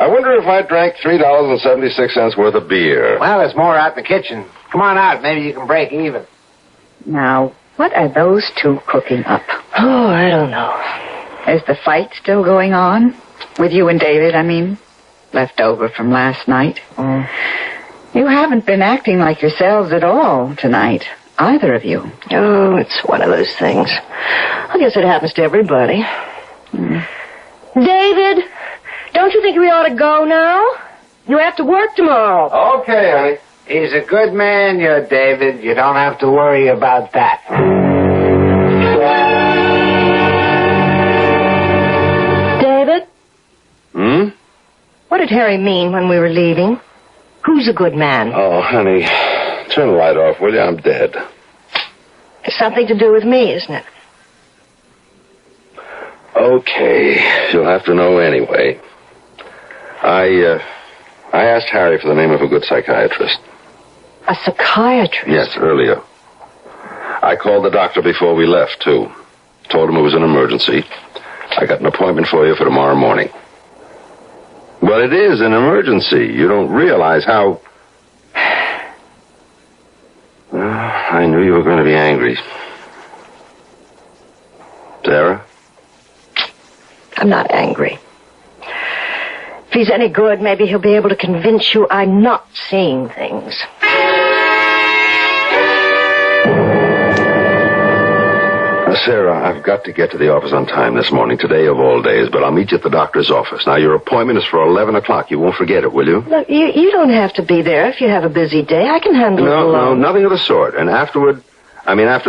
wonder if I drank $3.76 worth of beer. Well, there's more out in the kitchen. Come on out. Maybe you can break even. Now, what are those two cooking up? Oh, I don't know. Is the fight still going on? With you and David, I mean? Left over from last night. You haven't been acting like yourselves at all tonight, either of you. Oh, it's one of those things. I guess it happens to everybody. David, don't you think we ought to go now? You have to work tomorrow. Okay, honey. He's a good man, you're David. You don't have to worry about that. David? Hmm? What did Harry mean when we were leaving? Who's a good man? Oh, honey, turn the light off, will you? I'm dead. something to do with me, isn't it? Okay, you'll have to know anyway. I asked Harry for the name of a good psychiatrist. A psychiatrist? Yes, earlier. I called the doctor before we left, too. Told him it was an emergency. I got an appointment for you for tomorrow morning. Well, it is an emergency. You don't realize how... I knew you were going to be angry. Sarah? I'm not angry. If he's any good, maybe he'll be able to convince you I'm not seeing things. Sarah, I've got to get to the office on time this morning, today of all days, but I'll meet you at the doctor's office. Now, your appointment is for 11 o'clock. You won't forget it, will you? Look, you don't have to be there if you have a busy day. I can handle it alone. No, nothing of the sort. And after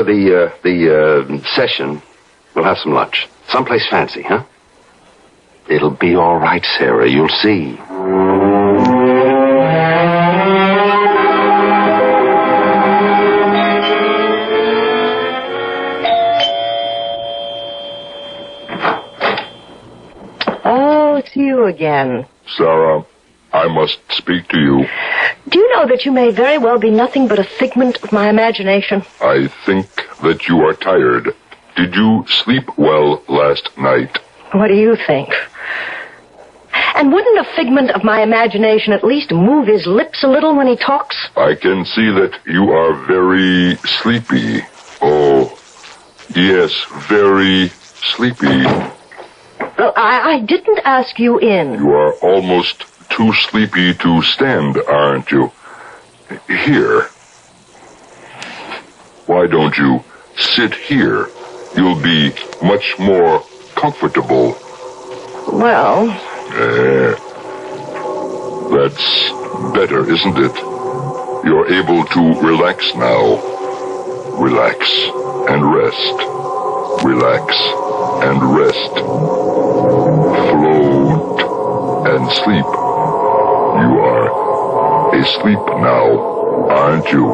the session, we'll have some lunch. Someplace fancy, huh? It'll be all right, Sarah. You'll see. Oh, it's you again. Sarah, I must speak to you. Do you know that you may very well be nothing but a figment of my imagination? I think that you are tired. Did you sleep well last night? What do you think? And wouldn't a figment of my imagination at least move his lips a little when he talks? I can see that you are very sleepy. Oh, yes, very sleepy. Well, I didn't ask you in. You are almost too sleepy to stand, aren't you? Here. Why don't you sit here? You'll be much more comfortable. Well... that's better, isn't it? You're able to relax now. Relax and rest. Relax and rest. Float and sleep. You are asleep now, aren't you?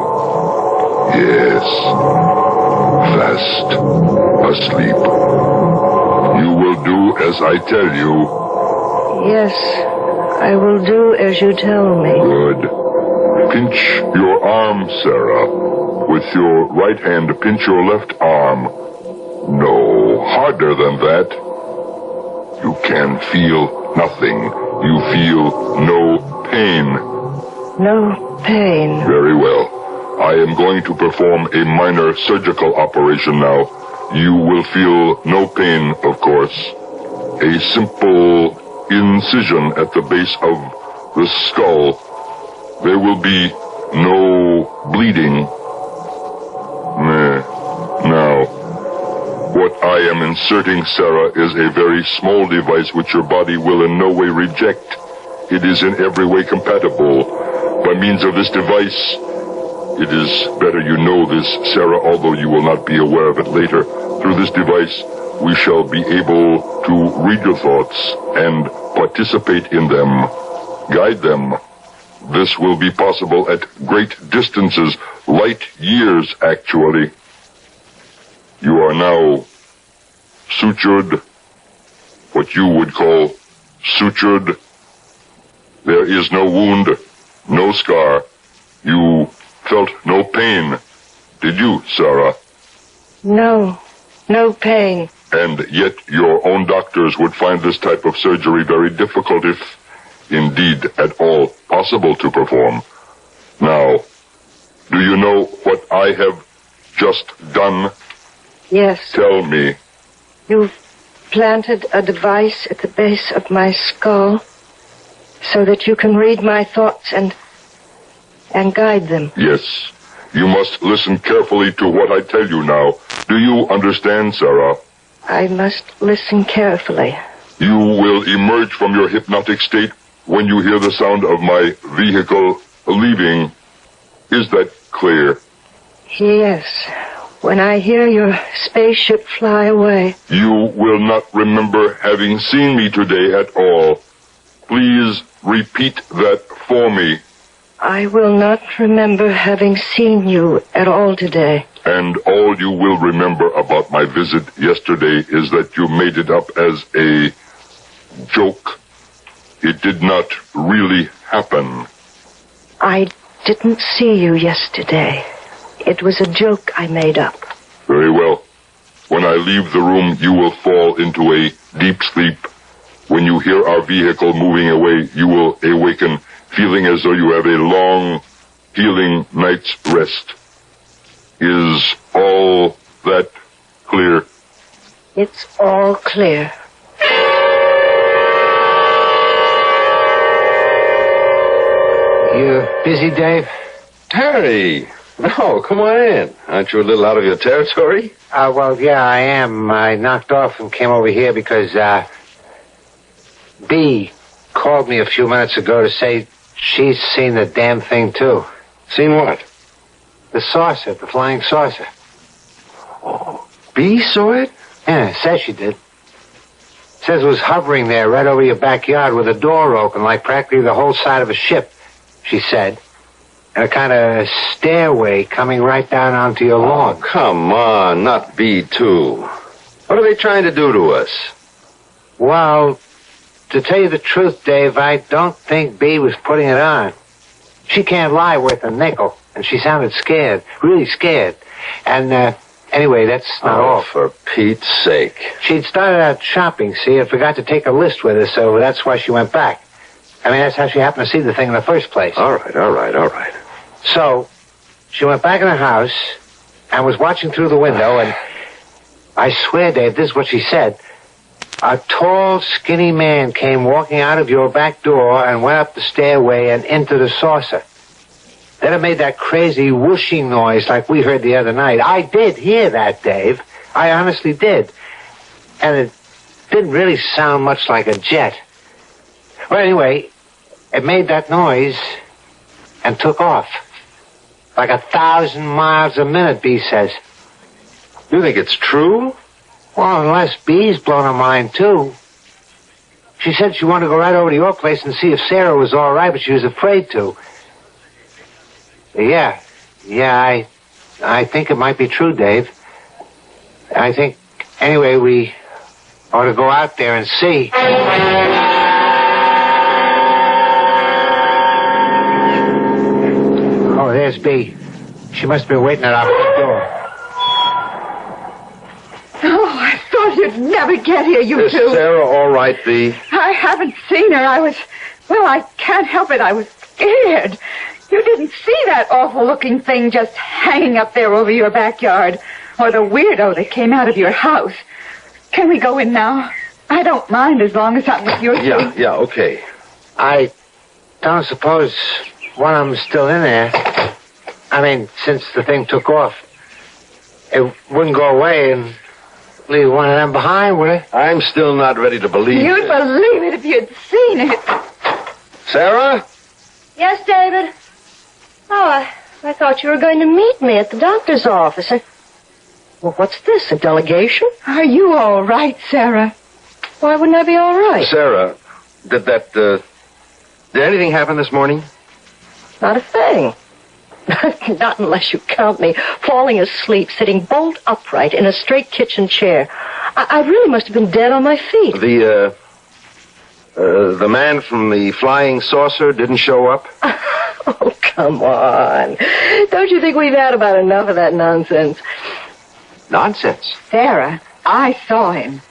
Yes. Fast asleep. You will do as I tell you. Yes, I will do as you tell me. Good. Pinch your arm, Sarah. With your right hand, pinch your left arm. No, harder than that. You can feel nothing. You feel no pain. No pain. Very well. I am going to perform a minor surgical operation now. You will feel no pain, of course. A simple incision at the base of the skull. There will be no bleeding. Now, what I am inserting, Sarah, is a very small device which your body will in no way reject. It is in every way compatible. By means of this device, it is better you know this, Sarah, although you will not be aware of it later. Through this device, we shall be able to read your thoughts and participate in them, guide them. This will be possible at great distances, light years, actually. You are now sutured, what you would call sutured. There is no wound, no scar. You felt no pain, did you, Sarah? No pain. And yet your own doctors would find this type of surgery very difficult, if indeed at all possible to perform. Now, do you know what I have just done? Yes. Tell me. You've planted a device at the base of my skull so that you can read my thoughts and guide them. Yes. You must listen carefully to what I tell you now. Do you understand, Sarah? I must listen carefully. You will emerge from your hypnotic state when you hear the sound of my vehicle leaving. Is that clear? Yes. When I hear your spaceship fly away. You will not remember having seen me today at all. Please repeat that for me. I will not remember having seen you at all today. And all you will remember about my visit yesterday is that you made it up as a joke. It did not really happen. I didn't see you yesterday. It was a joke I made up. Very well. When I leave the room, you will fall into a deep sleep. When you hear our vehicle moving away, you will awaken feeling as though you have a long, healing night's rest. Is all that clear? It's all clear. You busy, Dave? Harry! No, come on in. Aren't you a little out of your territory? Well, yeah, I am. I knocked off and came over here because, Bea called me a few minutes ago to say she's seen the damn thing, too. Seen what? The saucer, the flying saucer. Oh, Bea saw it? Yeah, says she did. Says it was hovering there right over your backyard with a door open, like practically the whole side of a ship, she said. And a kind of stairway coming right down onto your lawn. Oh, come on, not Bea, too. What are they trying to do to us? Well, to tell you the truth, Dave, I don't think Bea was putting it on. She can't lie worth a nickel, and she sounded scared, really scared. And, anyway, that's not all. For Pete's sake. She'd started out shopping, see, and forgot to take a list with her, so that's why she went back. I mean, that's how she happened to see the thing in the first place. All right. So, she went back in the house and was watching through the window, and I swear, Dave, this is what she said. A tall, skinny man came walking out of your back door and went up the stairway and into the saucer. Then it made that crazy whooshing noise like we heard the other night. I did hear that, Dave. I honestly did. And it didn't really sound much like a jet. Well, anyway, it made that noise and took off. Like 1,000 miles a minute, Bea says. You think it's true? Well, unless Bea's blown her mind, too. She said she wanted to go right over to your place and see if Sarah was all right, but she was afraid to. Yeah, I think it might be true, Dave. I think, anyway, we ought to go out there and see. Oh, there's Bea. She must have been waiting at our front door. Oh, I thought you'd never get here, you Is two. Sarah all right, Bea? I haven't seen her. I can't help it. I was scared. You didn't see that awful-looking thing just hanging up there over your backyard, or the weirdo that came out of your house. Can we go in now? I don't mind as long as I'm with you two. Yeah, okay. I don't suppose one of them's still in there. I mean, since the thing took off, it wouldn't go away and leave one of them behind, would it? I'm still not ready to believe You'd it. believe it if you'd seen it. Sarah? Yes, David? Oh, I thought you were going to meet me at the doctor's office. Well, what's this, a delegation? Are you all right, Sarah? Why wouldn't I be all right? Sarah, did anything happen this morning? Not a thing. Not unless you count me falling asleep, sitting bolt upright in a straight kitchen chair. I really must have been dead on my feet. The man from the flying saucer didn't show up? Oh, come on. Don't you think we've had about enough of that nonsense? Nonsense? Sarah, I saw him.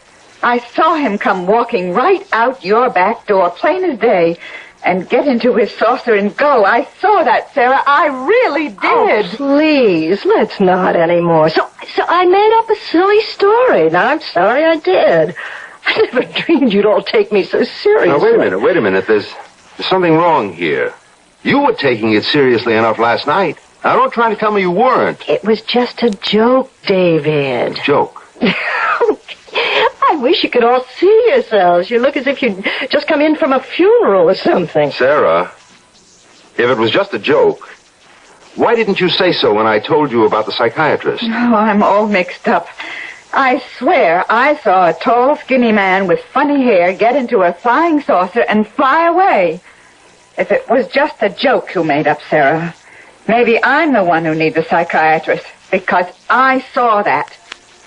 I saw him come walking right out your back door, plain as day, and get into his saucer and go. I saw that, Sarah. I really did. Oh, please, let's not anymore. So I made up a silly story. Now, I'm sorry I did. I never dreamed you'd all take me so seriously. Now, wait a minute. There's something wrong here. You were taking it seriously enough last night. Now, don't try to tell me you weren't. It was just a joke, David. Joke? I wish you could all see yourselves. You look as if you'd just come in from a funeral or something. Sarah, if it was just a joke, why didn't you say so when I told you about the psychiatrist? Oh, I'm all mixed up. I swear I saw a tall, skinny man with funny hair get into a flying saucer and fly away. If it was just a joke you made up, Sarah, maybe I'm the one who needs a psychiatrist. Because I saw that.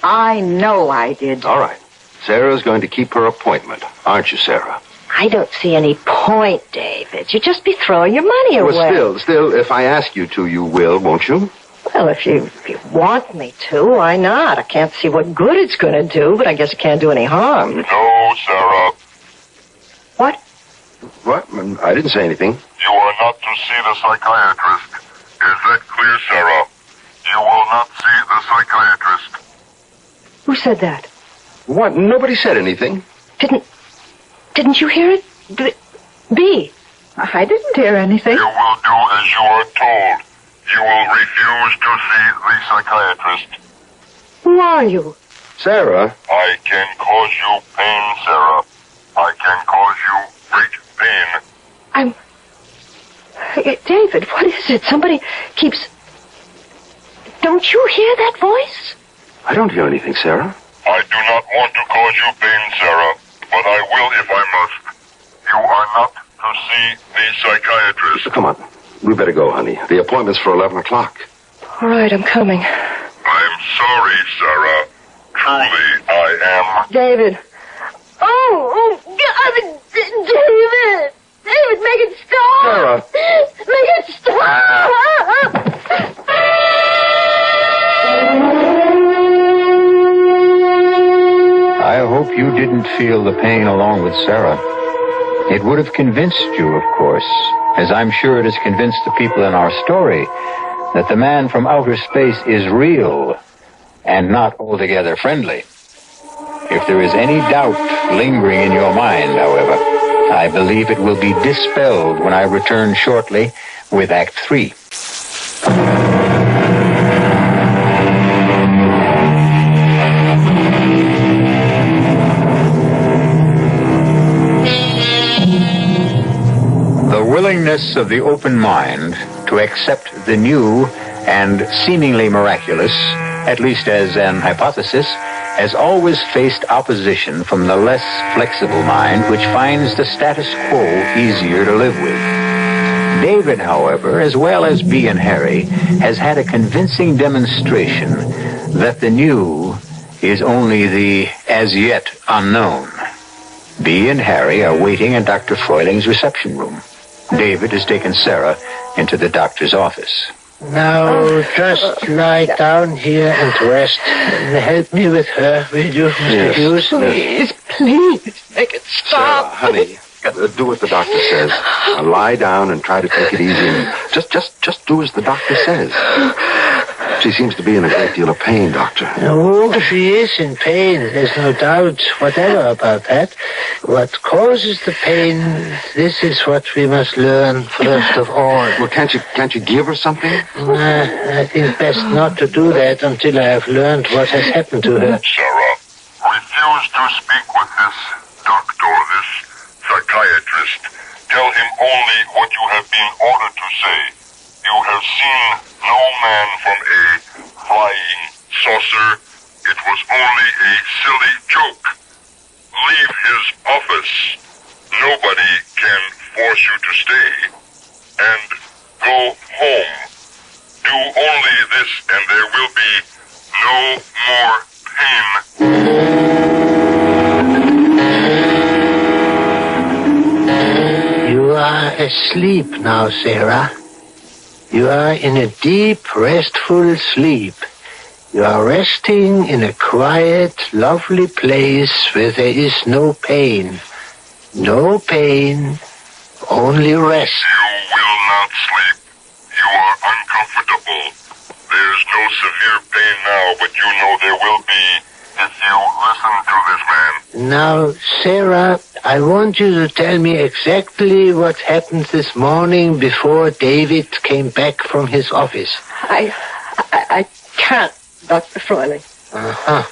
I know I did. All right. Sarah's going to keep her appointment, aren't you, Sarah? I don't see any point, David. You'd just be throwing your money away. Well, still, if I ask you to, you will, won't you? Well, if you want me to, why not? I can't see what good it's going to do, but I guess it can't do any harm. No, Sarah. What? What? I didn't say anything. You are not to see the psychiatrist. Is that clear, Sarah? You will not see the psychiatrist. Who said that? What? Nobody said anything. Didn't you hear it? B. I didn't hear anything. You will do as you are told. You will refuse to see the psychiatrist. Who are you? Sarah. I can cause you pain, Sarah. I can cause you great pain. David, what is it? Somebody keeps... Don't you hear that voice? I don't hear anything, Sarah. I do not want to cause you pain, Sarah, but I will if I must. You are not to see the psychiatrist. Come on. We better go, honey. The appointment's for 11 o'clock. All right, I'm coming. I'm sorry, Sarah. Truly, I am. David. Oh, David. David, make it stop. Sarah. Make it stop. I hope you didn't feel the pain along with Sarah. It would have convinced you, of course, as I'm sure it has convinced the people in our story, that the man from outer space is real and not altogether friendly. If there is any doubt lingering in your mind, however, I believe it will be dispelled when I return shortly with Act 3. The willingness of the open mind to accept the new and seemingly miraculous, at least as an hypothesis, has always faced opposition from the less flexible mind, which finds the status quo easier to live with. David, however, as well as B and Harry, has had a convincing demonstration that the new is only the as yet unknown. B and Harry are waiting in Dr. Freuling's reception room. David has taken Sarah into the doctor's office. Now, just lie down here and rest. And help me with her, will you, Mr. Hughes? Please, make it stop. Sarah, honey, do what the doctor says. Now lie down and try to take it easy. And just do as the doctor says. She seems to be in a great deal of pain, Doctor. Oh, she is in pain. There's no doubt whatever about that. What causes the pain, this is what we must learn first of all. Well, can't you give her something? I think best not to do that until I have learned what has happened to her. Sarah, refuse to speak with this doctor, this psychiatrist. Tell him only what you have been ordered to say. You have seen no man from a flying saucer. It was only a silly joke. Leave his office. Nobody can force you to stay. And go home. Do only this and there will be no more pain. You are asleep now, Sarah. You are in a deep, restful sleep. You are resting in a quiet, lovely place where there is no pain. No pain, only rest. You will not sleep. You are uncomfortable. There's no severe pain now, but you know there will be if you listen to this man. Now, Sarah, I want you to tell me exactly what happened this morning before David came back from his office. I can't, Dr. Freuling. Uh-huh.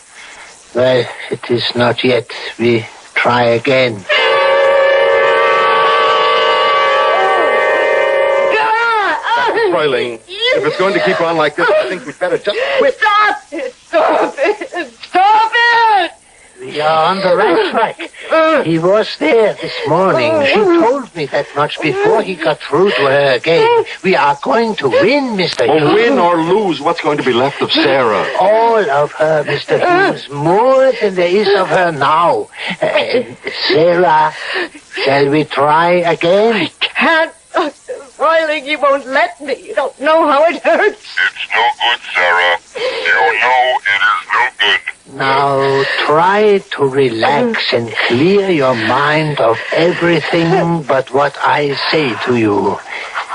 Well, it is not yet. We try again. Dr. Freuling, if it's going to keep on like this, I think we'd better just quit. Stop it! Stop it! Stop it! We You're on the right track. He was there this morning. She told me that much before he got through to her again. We are going to win, Mr. Hughes. Well, win or lose, what's going to be left of Sarah? All of her, Mr. Hughes. More than there is of her now. Sarah, shall we try again? I can't, Dr. Roiling. You won't let me. You don't know how it hurts. It's no good, Sarah. You know it is no good. Now try to relax and clear your mind of everything but what I say to you.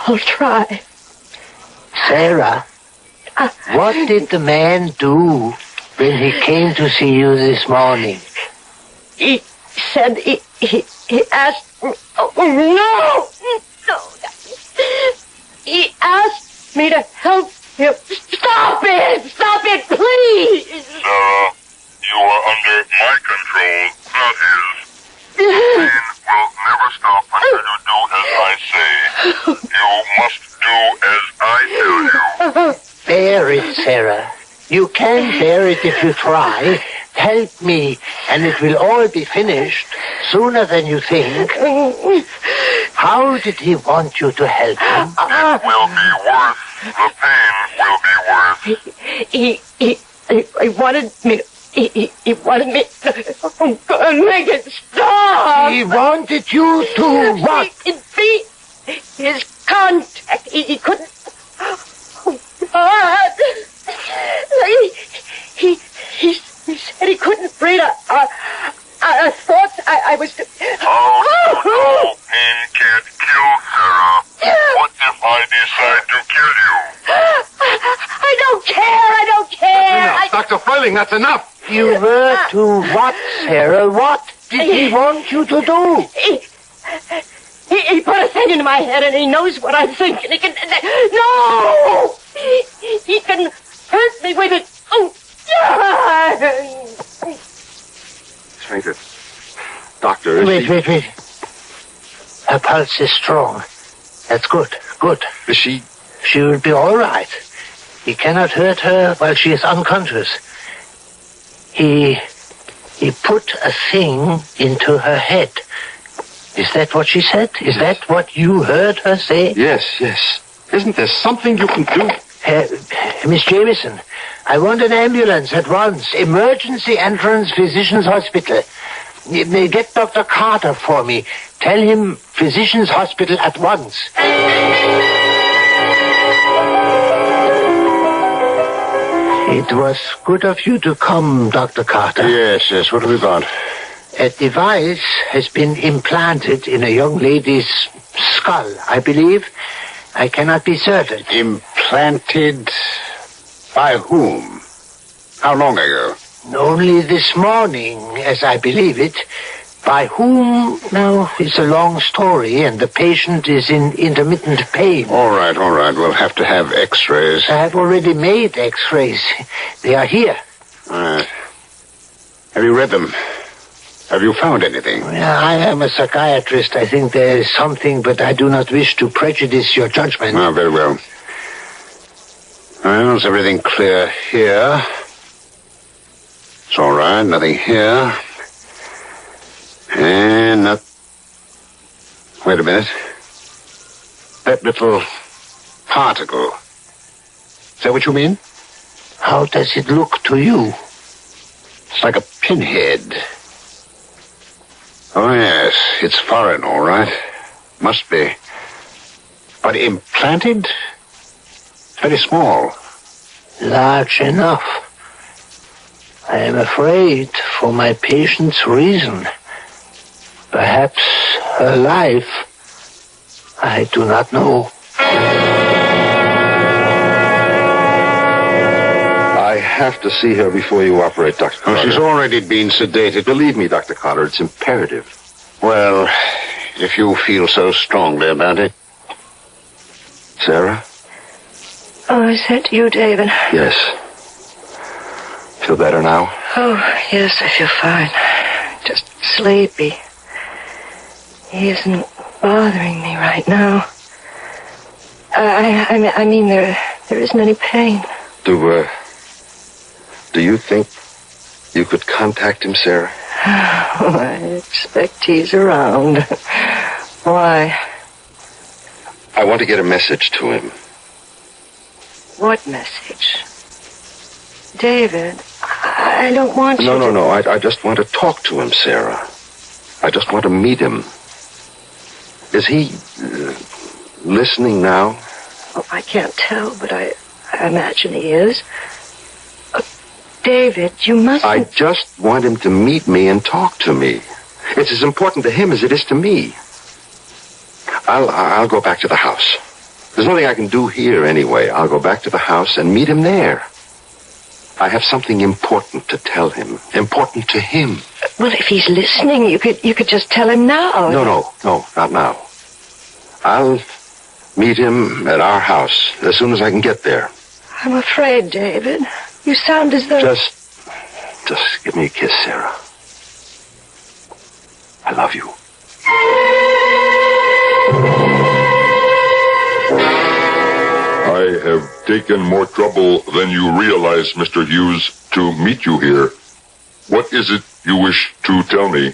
I'll try. Sarah, what did the man do when he came to see you this morning? He said he asked me... Oh, no! No. He asked me to help him. Stop it! Stop it, please! Sarah, you are under my control, not his. The pain will never stop until you do as I say. You must do as I tell you. Bear it, Sarah. You can bear it if you try. Help me, and it will all be finished sooner than you think. How did he want you to help him? It will be worth. The pain will be worth. He wanted me to... He wanted me to make it stop. He wanted you to what? It be his contact. He couldn't... Oh, God. He said he couldn't breathe. I thought I was... Oh, no. Pain can't kill, Sarah. What if I decide to kill you? I don't care. Enough. Dr. Froiling, that's enough. You were to what, Sarah? What did he want you to do? He put a thing into my head, and he knows what I think, and he can... No! He can hurt me with it. Oh, Fainted. Doctor, is Wait. Her pulse is strong. That's good. Is she... She will be all right. He cannot hurt her while she is unconscious. He put a thing into her head. Is that what she said? Is that what you heard her say? Yes. Isn't there something you can do? Miss Jameson, I want an ambulance at once. Emergency entrance, Physicians Hospital. Get Dr. Carter for me. Tell him Physicians Hospital at once. It was good of you to come, Dr. Carter. Yes. What have we got? A device has been implanted in a young lady's skull, I believe. I cannot be certain. Implanted by whom? How long ago? Only this morning, as I believe it. By whom? Now, it's a long story, and the patient is in intermittent pain. All right. We'll have to have x-rays. I have already made x-rays. They are here. All right. Have you read them? Have you found anything? I am a psychiatrist. I think there is something, but I do not wish to prejudice your judgment. Oh, very well. Well, is everything clear here? It's all right. Nothing here. And not... Wait a minute. That little particle. Is that what you mean? How does it look to you? It's like a pinhead. Oh, yes. It's foreign, all right. Must be. But implanted? It's very small. Large enough. I am afraid for my patient's reason. Perhaps her life. I do not know. I have to see her before you operate, Dr. Carter. She's already been sedated. Believe me, Dr. Carter, it's imperative. Well, if you feel so strongly about it. Sarah? Oh, is that you, David? Yes. Feel better now? Oh, yes, I feel fine. Just sleepy. He isn't bothering me right now. I mean, there isn't any pain. Do you think you could contact him, Sarah? I expect he's around. Why? I want to get a message to him. What message? David, I don't want you to... No. I just want to talk to him, Sarah. I just want to meet him. Is he listening now? Oh, I can't tell, but I imagine he is. David, you mustn't... I just want him to meet me and talk to me. It's as important to him as it is to me. I'll go back to the house. There's nothing I can do here anyway. I'll go back to the house and meet him there. I have something important to tell him. Important to him. Well, if he's listening, you could just tell him now. No, not now. I'll meet him at our house as soon as I can get there. I'm afraid, David. You sound as though... Just give me a kiss, Sarah. I love you. I have taken more trouble than you realize, Mr. Hughes, to meet you here. What is it you wish to tell me?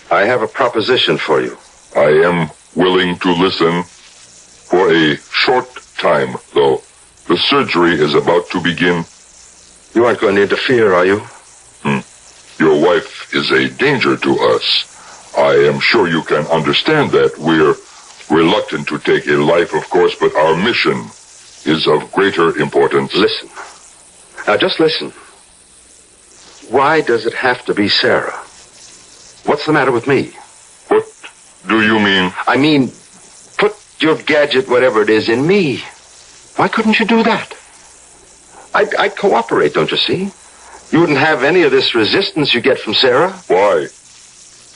I have a proposition for you. I am willing to listen for a short time, though. The surgery is about to begin. You aren't going to interfere, are you? Your wife is a danger to us. I am sure you can understand that. We're reluctant to take a life, of course, but our mission is of greater importance. Listen. Now, just listen. Why does it have to be Sarah? What's the matter with me? What do you mean? I mean, put your gadget, whatever it is, in me. Why couldn't you do that? I'd cooperate, don't you see? You wouldn't have any of this resistance you get from Sarah. Why?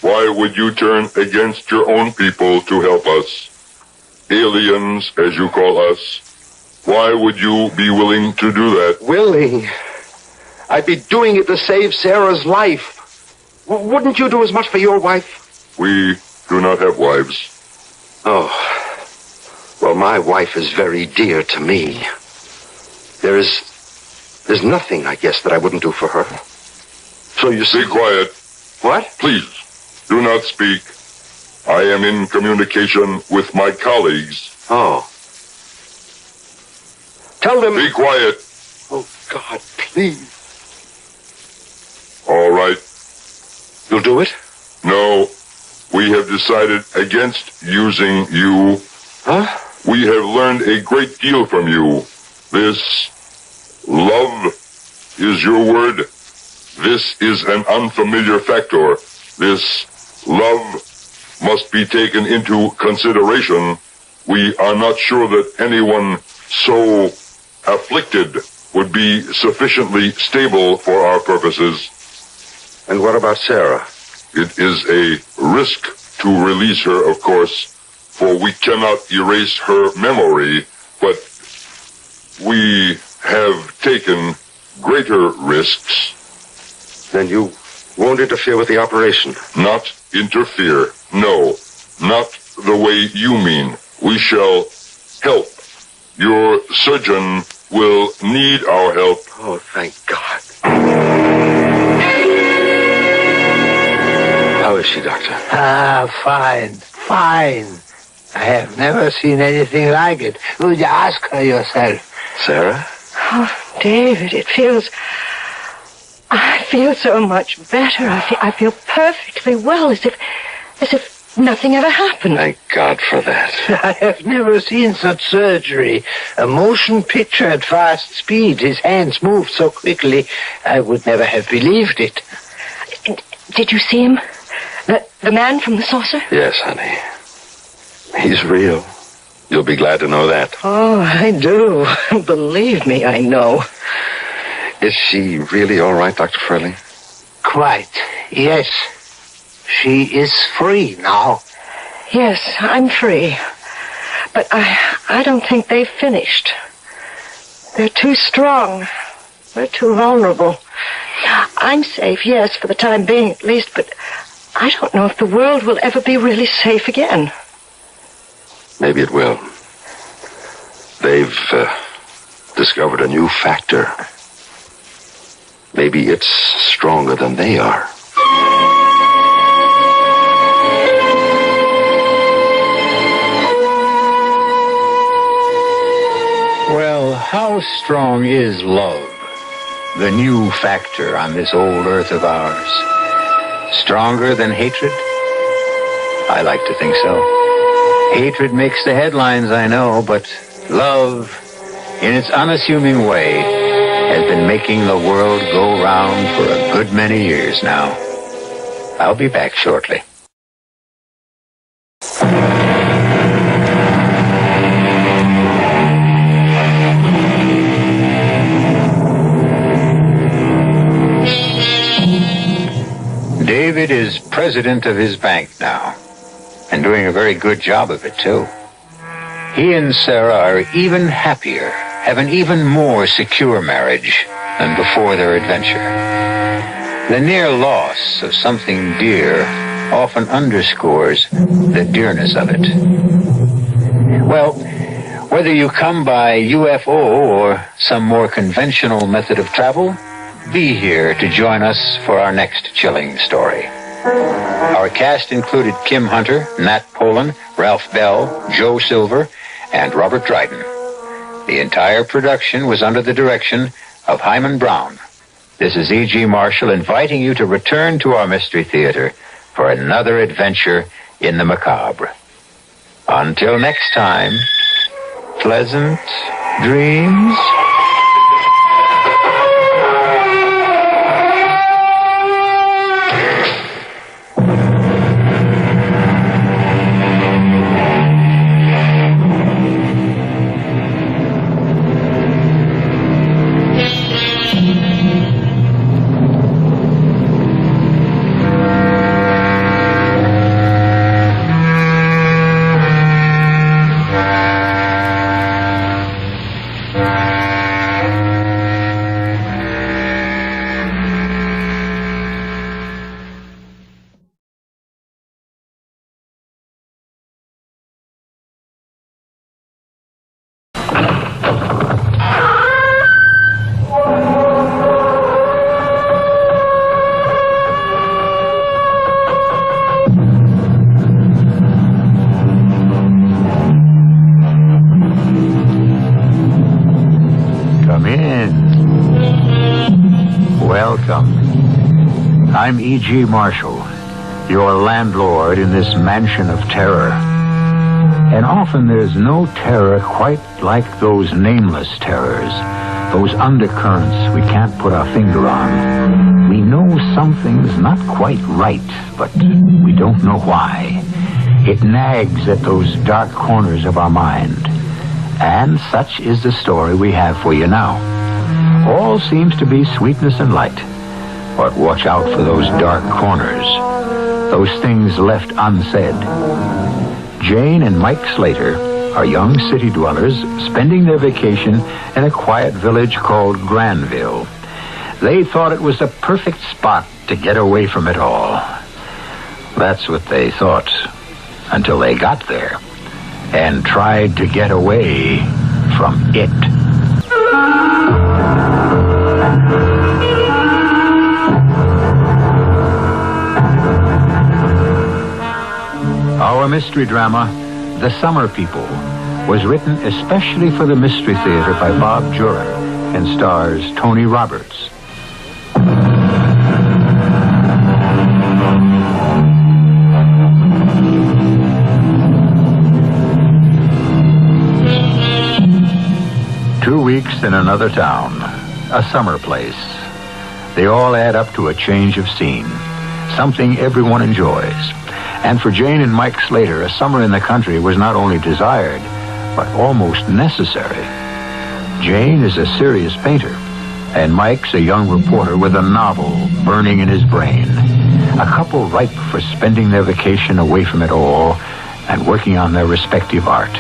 Why would you turn against your own people to help us? Aliens, as you call us. Why would you be willing to do that? Willing? I'd be doing it to save Sarah's life. Wouldn't you do as much for your wife? We do not have wives. Oh. Well, my wife is very dear to me. There's nothing, I guess, that I wouldn't do for her. So you see... Be quiet. What? Please, do not speak. I am in communication with my colleagues. Oh. Tell them... Be quiet. Oh, God, please. All right. You'll do it? No. We have decided against using you. Huh? We have learned a great deal from you. This love is your word. This is an unfamiliar factor. This love must be taken into consideration. We are not sure that anyone so afflicted would be sufficiently stable for our purposes. And what about Sarah? It is a risk to release her, of course, for we cannot erase her memory, but we have taken greater risks. Then you won't interfere with the operation? Not interfere, no. Not the way you mean. We shall help. Your surgeon will need our help. Oh, thank God. How is she, Doctor? Fine. I have never seen anything like it. Would you ask her yourself? Sarah? Oh, David, I feel so much better. I feel perfectly well, as if nothing ever happened. Thank God for that. I have never seen such surgery. A motion picture at fast speed. His hands moved so quickly, I would never have believed it. Did you see him? The man from the saucer? Yes, honey. He's real. You'll be glad to know that. Oh, I do. Believe me, I know. Is she really all right, Dr. Furley? Quite, yes. She is free now. Yes, I'm free. But I don't think they've finished. They're too strong. They're too vulnerable. I'm safe, yes, for the time being at least, but I don't know if the world will ever be really safe again. Maybe it will. They've discovered a new factor. Maybe it's stronger than they are. Well, how strong is love? The new factor on this old earth of ours. Stronger than hatred? I like to think so. Hatred makes the headlines, I know, but love, in its unassuming way, has been making the world go round for a good many years now. I'll be back shortly. David is president of his bank now, and doing a very good job of it, too. He and Sarah are even happier, have an even more secure marriage than before their adventure. The near loss of something dear often underscores the dearness of it. Well, whether you come by UFO or some more conventional method of travel, be here to join us for our next chilling story. Our cast included Kim Hunter, Nat Polan, Ralph Bell, Joe Silver, and Robert Dryden. The entire production was under the direction of Hyman Brown. This is E.G. Marshall inviting you to return to our Mystery Theater for another adventure in the macabre. Until next time, pleasant dreams. I'm E.G. Marshall, your landlord in this mansion of terror. And often there's no terror quite like those nameless terrors, those undercurrents we can't put our finger on. We know something's not quite right, but we don't know why. It nags at those dark corners of our mind. And such is the story we have for you now. All seems to be sweetness and light. But watch out for those dark corners, those things left unsaid. Jane and Mike Slater are young city dwellers spending their vacation in a quiet village called Granville. They thought it was the perfect spot to get away from it all. That's what they thought, until they got there and tried to get away from it. Our mystery drama, The Summer People, was written especially for the Mystery Theater by Bob Juran and stars Tony Roberts. Two weeks in another town, a summer place. They all add up to a change of scene, something everyone enjoys. And for Jane and Mike Slater, a summer in the country was not only desired, but almost necessary. Jane is a serious painter, and Mike's a young reporter with a novel burning in his brain. A couple ripe for spending their vacation away from it all and working on their respective art.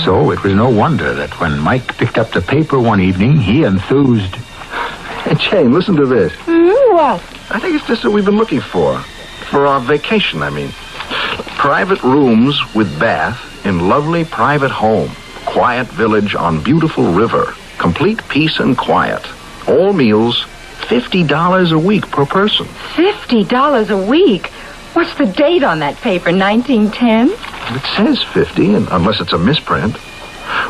So it was no wonder that when Mike picked up the paper one evening, he enthused. Hey, Jane, listen to this. What? I think it's just what we've been looking for. For our vacation, I mean. Private rooms with bath in lovely private home. Quiet village on beautiful river. Complete peace and quiet. All meals $50 a week per person. $50 a week? What's the date on that paper, 1910? It says 50, unless it's a misprint.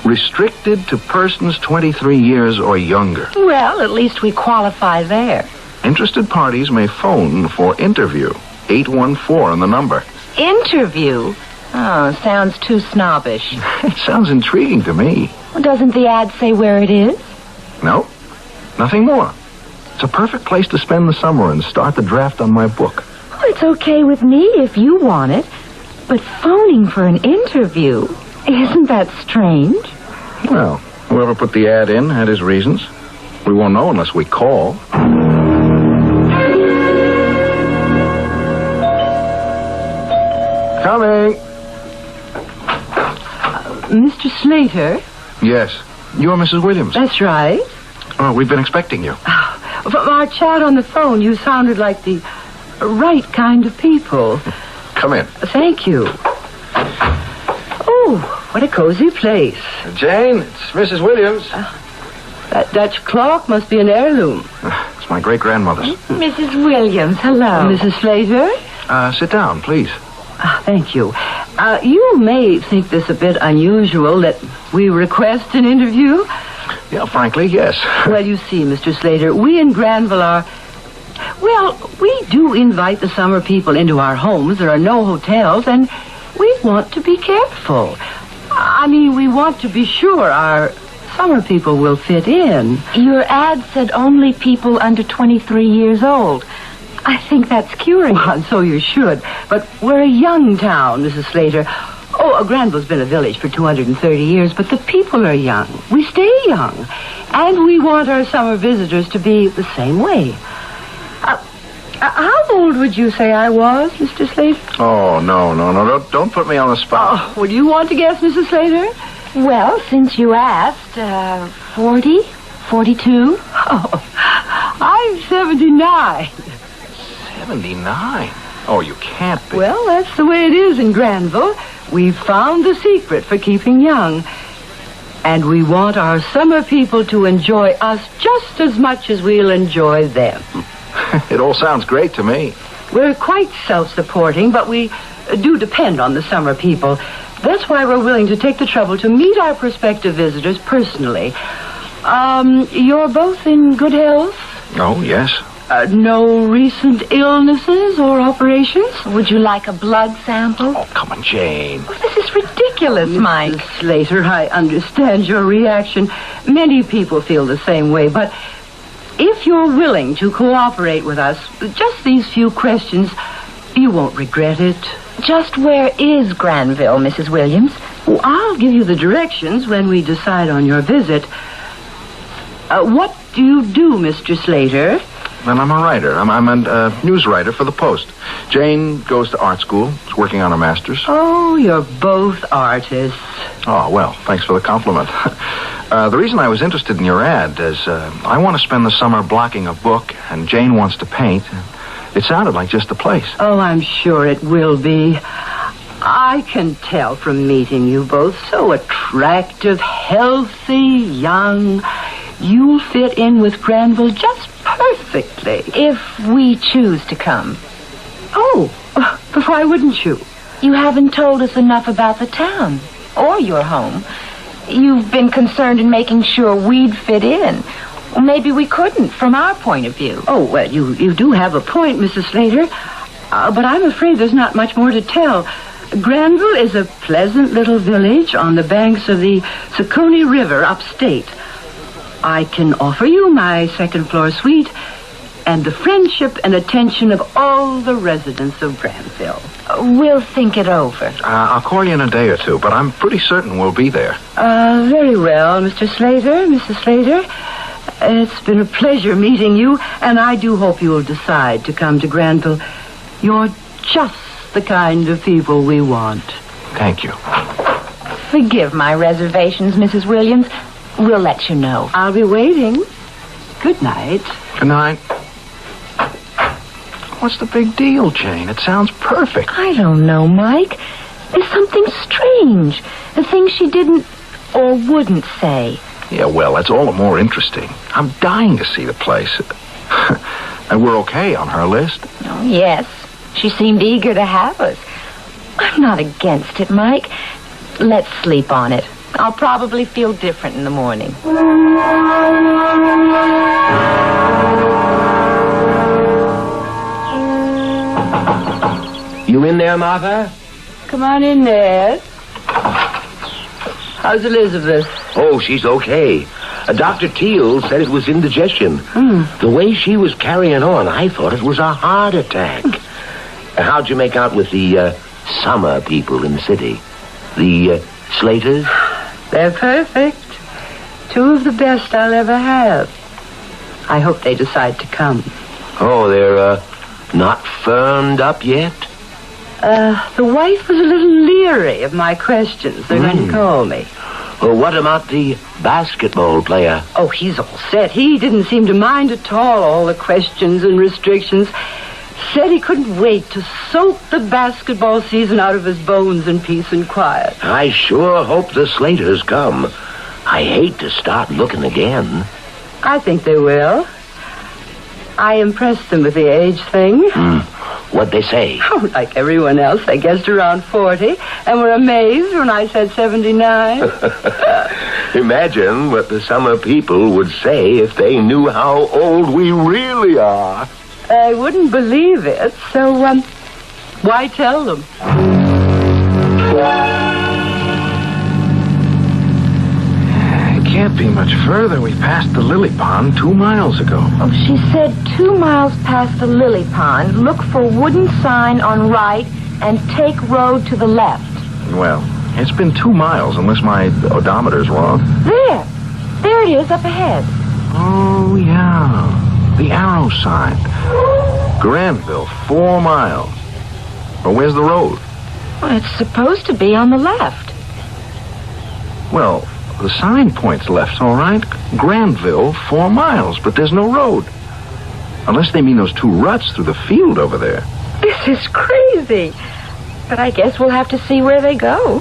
Restricted to persons 23 years or younger. Well, at least we qualify there. Interested parties may phone for interview. 814 on the number. Interview? Oh, sounds too snobbish. It sounds intriguing to me. Well, doesn't the ad say where it is? No, nothing more. It's a perfect place to spend the summer and start the draft on my book. Well, it's okay with me if you want it. But phoning for an interview, isn't that strange? Well, whoever put the ad in had his reasons. We won't know unless we call. Coming. Mr. Slater? Yes. You're Mrs. Williams. That's right. Oh, we've been expecting you. From our chat on the phone, you sounded like the right kind of people. Come in. Thank you. Oh, what a cozy place. Jane, it's Mrs. Williams. That Dutch clock must be an heirloom. It's my great-grandmother's. Mrs. Williams, hello. Mrs. Slater? Sit down, please. Thank you. You may think this a bit unusual that we request an interview. Yeah, frankly, yes. Well, you see, Mr. Slater, we in Granville are... Well, we do invite the summer people into our homes. There are no hotels, and we want to be careful. I mean, we want to be sure our summer people will fit in. Your ad said only people under 23 years old. I think that's curious. Well, so you should. But we're a young town, Mrs. Slater. Oh, Granville's been a village for 230 years, but the people are young. We stay young. And we want our summer visitors to be the same way. How old would you say I was, Mr. Slater? Oh, no. Don't put me on the spot. Oh, would you want to guess, Mrs. Slater? Well, since you asked, 40? 42? Oh, I'm 79. 79? Oh, you can't be. Well, that's the way it is in Granville. We've found the secret for keeping young. And we want our summer people to enjoy us just as much as we'll enjoy them. It all sounds great to me. We're quite self-supporting, but we do depend on the summer people. That's why we're willing to take the trouble to meet our prospective visitors personally. You're both in good health? Oh, yes. No recent illnesses or operations? Would you like a blood sample? Oh, come on, Jane. Oh, this is ridiculous, Mike. Mrs. Slater, I understand your reaction. Many people feel the same way, but if you're willing to cooperate with us, just these few questions, you won't regret it. Just where is Granville, Mrs. Williams? Oh, I'll give you the directions when we decide on your visit. What do you do, Mr. Slater? And I'm a writer. I'm a news writer for the Post. Jane goes to art school. She's working on her master's. Oh, you're both artists. Oh, well, thanks for the compliment. The reason I was interested in your ad is I want to spend the summer blocking a book, and Jane wants to paint. It sounded like just the place. Oh, I'm sure it will be. I can tell from meeting you both. So attractive, healthy, young. You'll fit in with Granville just perfectly. If we choose to come. Oh, but why wouldn't you? You haven't told us enough about the town or your home. You've been concerned in making sure we'd fit in. Well, maybe we couldn't from our point of view. Oh, well, you do have a point, Mrs. Slater. But I'm afraid there's not much more to tell. Granville is a pleasant little village on the banks of the Saconee River upstate. I can offer you my second-floor suite and the friendship and attention of all the residents of Granville. We'll think it over. I'll call you in a day or two, but I'm pretty certain we'll be there. Very well, Mr. Slater, Mrs. Slater. It's been a pleasure meeting you, and I do hope you'll decide to come to Granville. You're just the kind of people we want. Thank you. Forgive my reservations, Mrs. Williams. We'll let you know. I'll be waiting. Good night. Good night. What's the big deal, Jane? It sounds perfect. I don't know, Mike. There's something strange. The things she didn't or wouldn't say. Yeah, well, that's all the more interesting. I'm dying to see the place. And we're okay on her list. Oh, yes. She seemed eager to have us. I'm not against it, Mike. Let's sleep on it. I'll probably feel different in the morning. You in there, Martha? Come on in, Ned. How's Elizabeth? Oh, she's okay. Dr. Teal said it was indigestion. The way she was carrying on, I thought it was a heart attack. How'd you make out with the summer people in the city? The Slaters? They're perfect. Two of the best I'll ever have. I hope they decide to come. Oh, they're not firmed up yet? The wife was a little leery of my questions. They're going to call me. Well, what about the basketball player? Oh, he's all set. He didn't seem to mind at all the questions and restrictions. Said he couldn't wait to soak the basketball season out of his bones in peace and quiet. I sure hope the Slaters come. I hate to start looking again. I think they will. I impressed them with the age thing. What'd they say? Oh, like everyone else, they guessed around 40 and were amazed when I said 79. Imagine what the summer people would say if they knew how old we really are. I wouldn't believe it, so, why tell them? It can't be much further. We passed the lily pond 2 miles ago. Oh, she said 2 miles past the lily pond, look for wooden sign on right and take road to the left. Well, it's been 2 miles, unless my odometer's wrong. There it is, up ahead. Oh, yeah. The arrow sign. Granville, 4 miles. Well, where's the road? Well, it's supposed to be on the left. Well, the sign points left, all right. Granville, 4 miles, but there's no road. Unless they mean those 2 ruts through the field over there. This is crazy. But I guess we'll have to see where they go.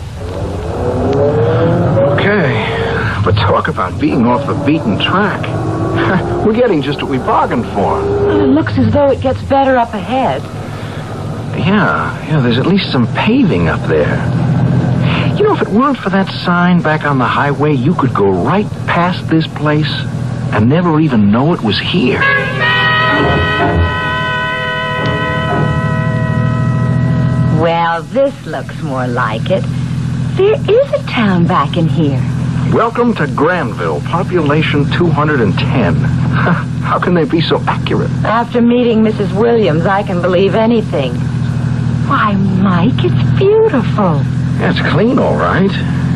Okay. But talk about being off the beaten track. We're getting just what we bargained for. Well, it looks as though it gets better up ahead. Yeah, there's at least some paving up there. You know, if it weren't for that sign back on the highway, you could go right past this place and never even know it was here. Well, this looks more like it. There is a town back in here. Welcome to Granville, population 210. How can they be so accurate? After meeting Mrs. Williams, I can believe anything. Why, Mike, it's beautiful. Yeah, it's clean, all right.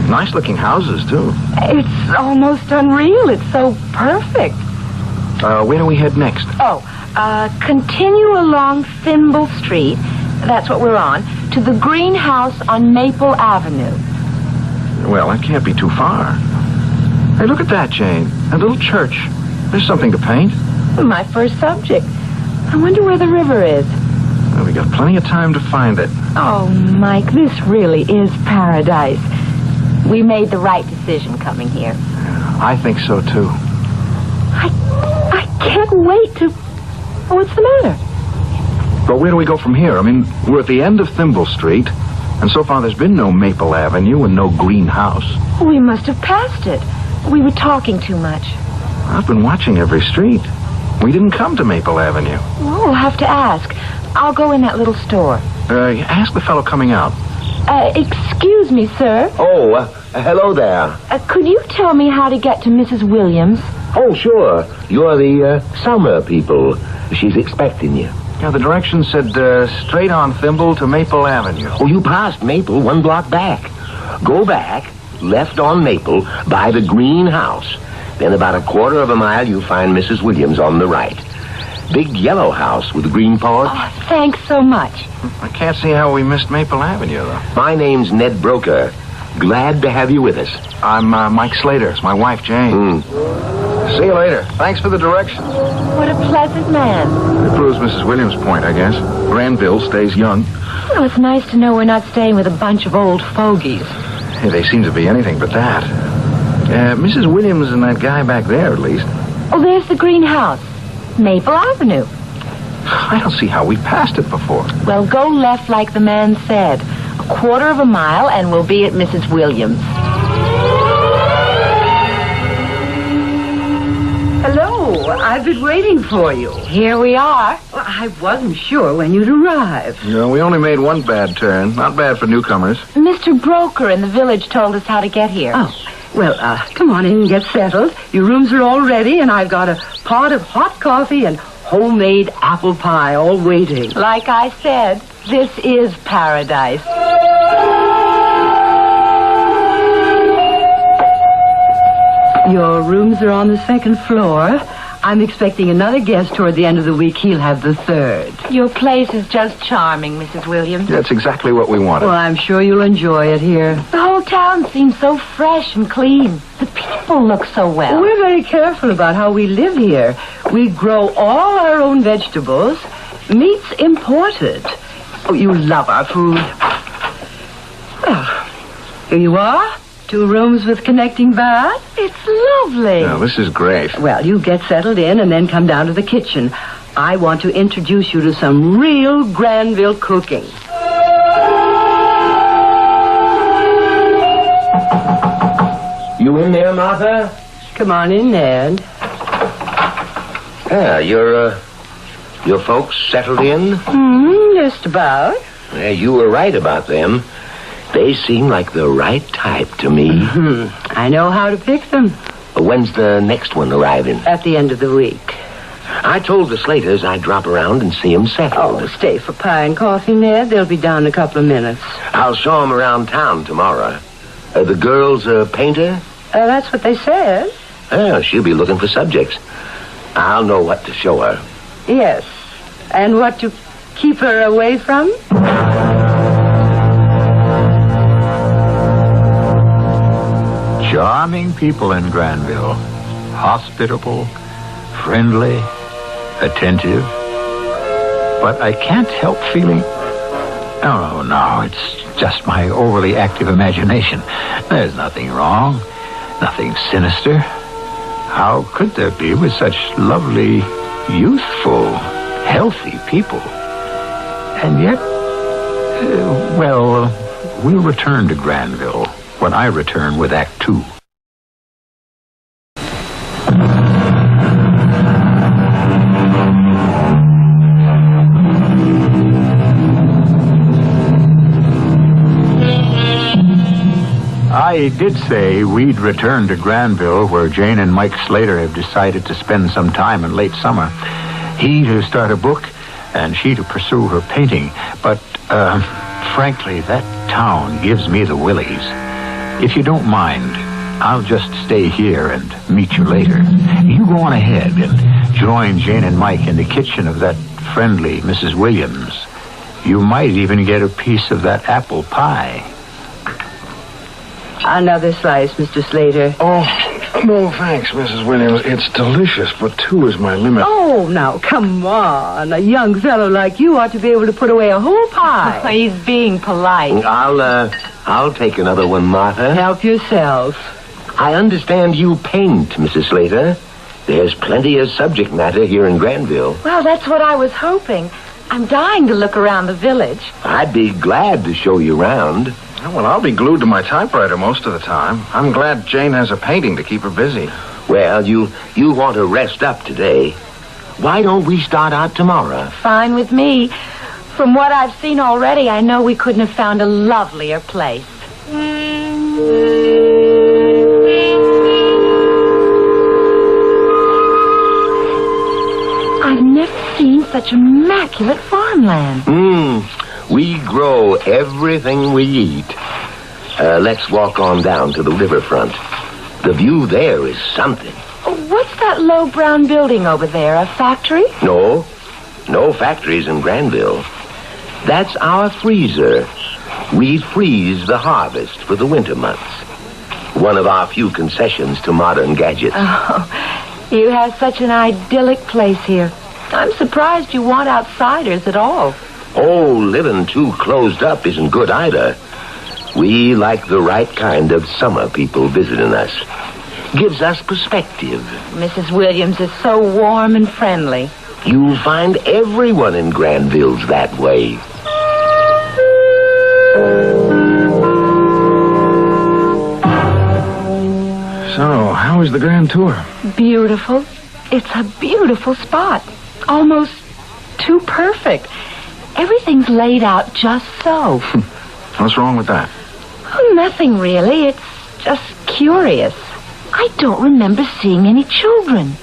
Nice-looking houses, too. It's almost unreal. It's so perfect. Where do we head next? Continue along Thimble Street, that's what we're on, to the greenhouse on Maple Avenue. Well, that can't be too far. Hey, look at that, Jane. A little church. There's something to paint. My first subject. I wonder where the river is. Well, we got plenty of time to find it. Oh, Mike, this really is paradise. We made the right decision coming here. I think so, too. I can't wait to... What's the matter? But where do we go from here? I mean, we're at the end of Thimble Street, and so far there's been no Maple Avenue and no greenhouse. We must have passed it. We were talking too much. I've been watching every street. We didn't come to Maple Avenue. Well, we'll have to ask. I'll go in that little store. Ask the fellow coming out. Excuse me, sir. Oh, hello there. Could you tell me how to get to Mrs. Williams? Oh, sure. You're the summer people. She's expecting you. Yeah, the directions said straight on Thimble to Maple Avenue. Oh, you passed Maple 1 block back. Go back, left on Maple, by the greenhouse. Then about 1/4 mile, you'll find Mrs. Williams on the right. Big yellow house with a green porch. Oh, thanks so much. I can't see how we missed Maple Avenue, though. My name's Ned Broker. Glad to have you with us. I'm Mike Slater. It's my wife, Jane. See you later. Thanks for the directions. What a pleasant man. It proves Mrs. Williams' point, I guess. Granville stays young. Well, it's nice to know we're not staying with a bunch of old fogies. Hey, they seem to be anything but that. Mrs. Williams and that guy back there, at least. Oh, there's the greenhouse. Maple Avenue. I don't see how we passed it before. Well, go left like the man said. A quarter of a mile, and we'll be at Mrs. Williams. Hello, I've been waiting for you. Here we are. Well, I wasn't sure when you'd arrive. No, we only made one bad turn. Not bad for newcomers. Mr. Broker in the village told us how to get here. Oh, well, come on in and get settled. Your rooms are all ready, and I've got a pot of hot coffee and homemade apple pie all waiting. Like I said, this is paradise. Your rooms are on the second floor. I'm expecting another guest toward the end of the week. He'll have the third. Your place is just charming, Mrs. Williams. That's exactly what we wanted. Well, I'm sure you'll enjoy it here. The whole town seems so fresh and clean. The people look so well. We're very careful about how we live here. We grow all our own vegetables. Meat's imported. Oh, you love our food. Well, here you are. 2 rooms with connecting bath. It's lovely. Now, this is great. Well, you get settled in and then come down to the kitchen. I want to introduce you to some real Granville cooking. You in there, Martha? Come on in, Ned. Yeah, your folks settled in? Just about. Yeah, you were right about them. They seem like the right type to me. I know how to pick them. When's the next one arriving? At the end of the week. I told the Slaters I'd drop around and see them settled. Oh, stay for pie and coffee, Ned. They'll be down in a couple of minutes. I'll show them around town tomorrow. The girl's a painter? That's what they said. Oh, she'll be looking for subjects. I'll know what to show her. Yes. And what to keep her away from? Charming people in Granville. Hospitable, friendly, attentive. But I can't help feeling... Oh, no, it's just my overly active imagination. There's nothing wrong, nothing sinister. How could there be with such lovely, youthful, healthy people? And yet, we'll return to Granville when I return with Act 2. I did say we'd return to Granville, where Jane and Mike Slater have decided to spend some time in late summer. He to start a book, and she to pursue her painting. But, frankly, that town gives me the willies. If you don't mind, I'll just stay here and meet you later. You go on ahead and join Jane and Mike in the kitchen of that friendly Mrs. Williams. You might even get a piece of that apple pie. Another slice, Mr. Slater. Oh, no thanks, Mrs. Williams. It's delicious, but 2 is my limit. Oh, now, come on. A young fellow like you ought to be able to put away a whole pie. He's being polite. I'll take another one, Martha. Help yourself. I understand you paint, Mrs. Slater. There's plenty of subject matter here in Granville. Well, that's what I was hoping. I'm dying to look around the village. I'd be glad to show you around. Well, I'll be glued to my typewriter most of the time. I'm glad Jane has a painting to keep her busy. Well, you want to rest up today. Why don't we start out tomorrow? Fine with me. From what I've seen already, I know we couldn't have found a lovelier place. I've never seen such immaculate farmland. We grow everything we eat. Let's walk on down to the riverfront. The view there is something. What's that low brown building over there? A factory? No factories in Granville. That's our freezer. We freeze the harvest for the winter months. One of our few concessions to modern gadgets. Oh, you have such an idyllic place here. I'm surprised you want outsiders at all. Oh, living too closed up isn't good either. We like the right kind of summer people visiting us. gives us perspective. Mrs. Williams is so warm and friendly. You'll find everyone in Granville's that way. So, how was the grand tour? Beautiful. It's a beautiful spot. Almost too perfect. Everything's laid out just so. What's wrong with that? Oh, nothing really. It's just curious. I don't remember seeing any children.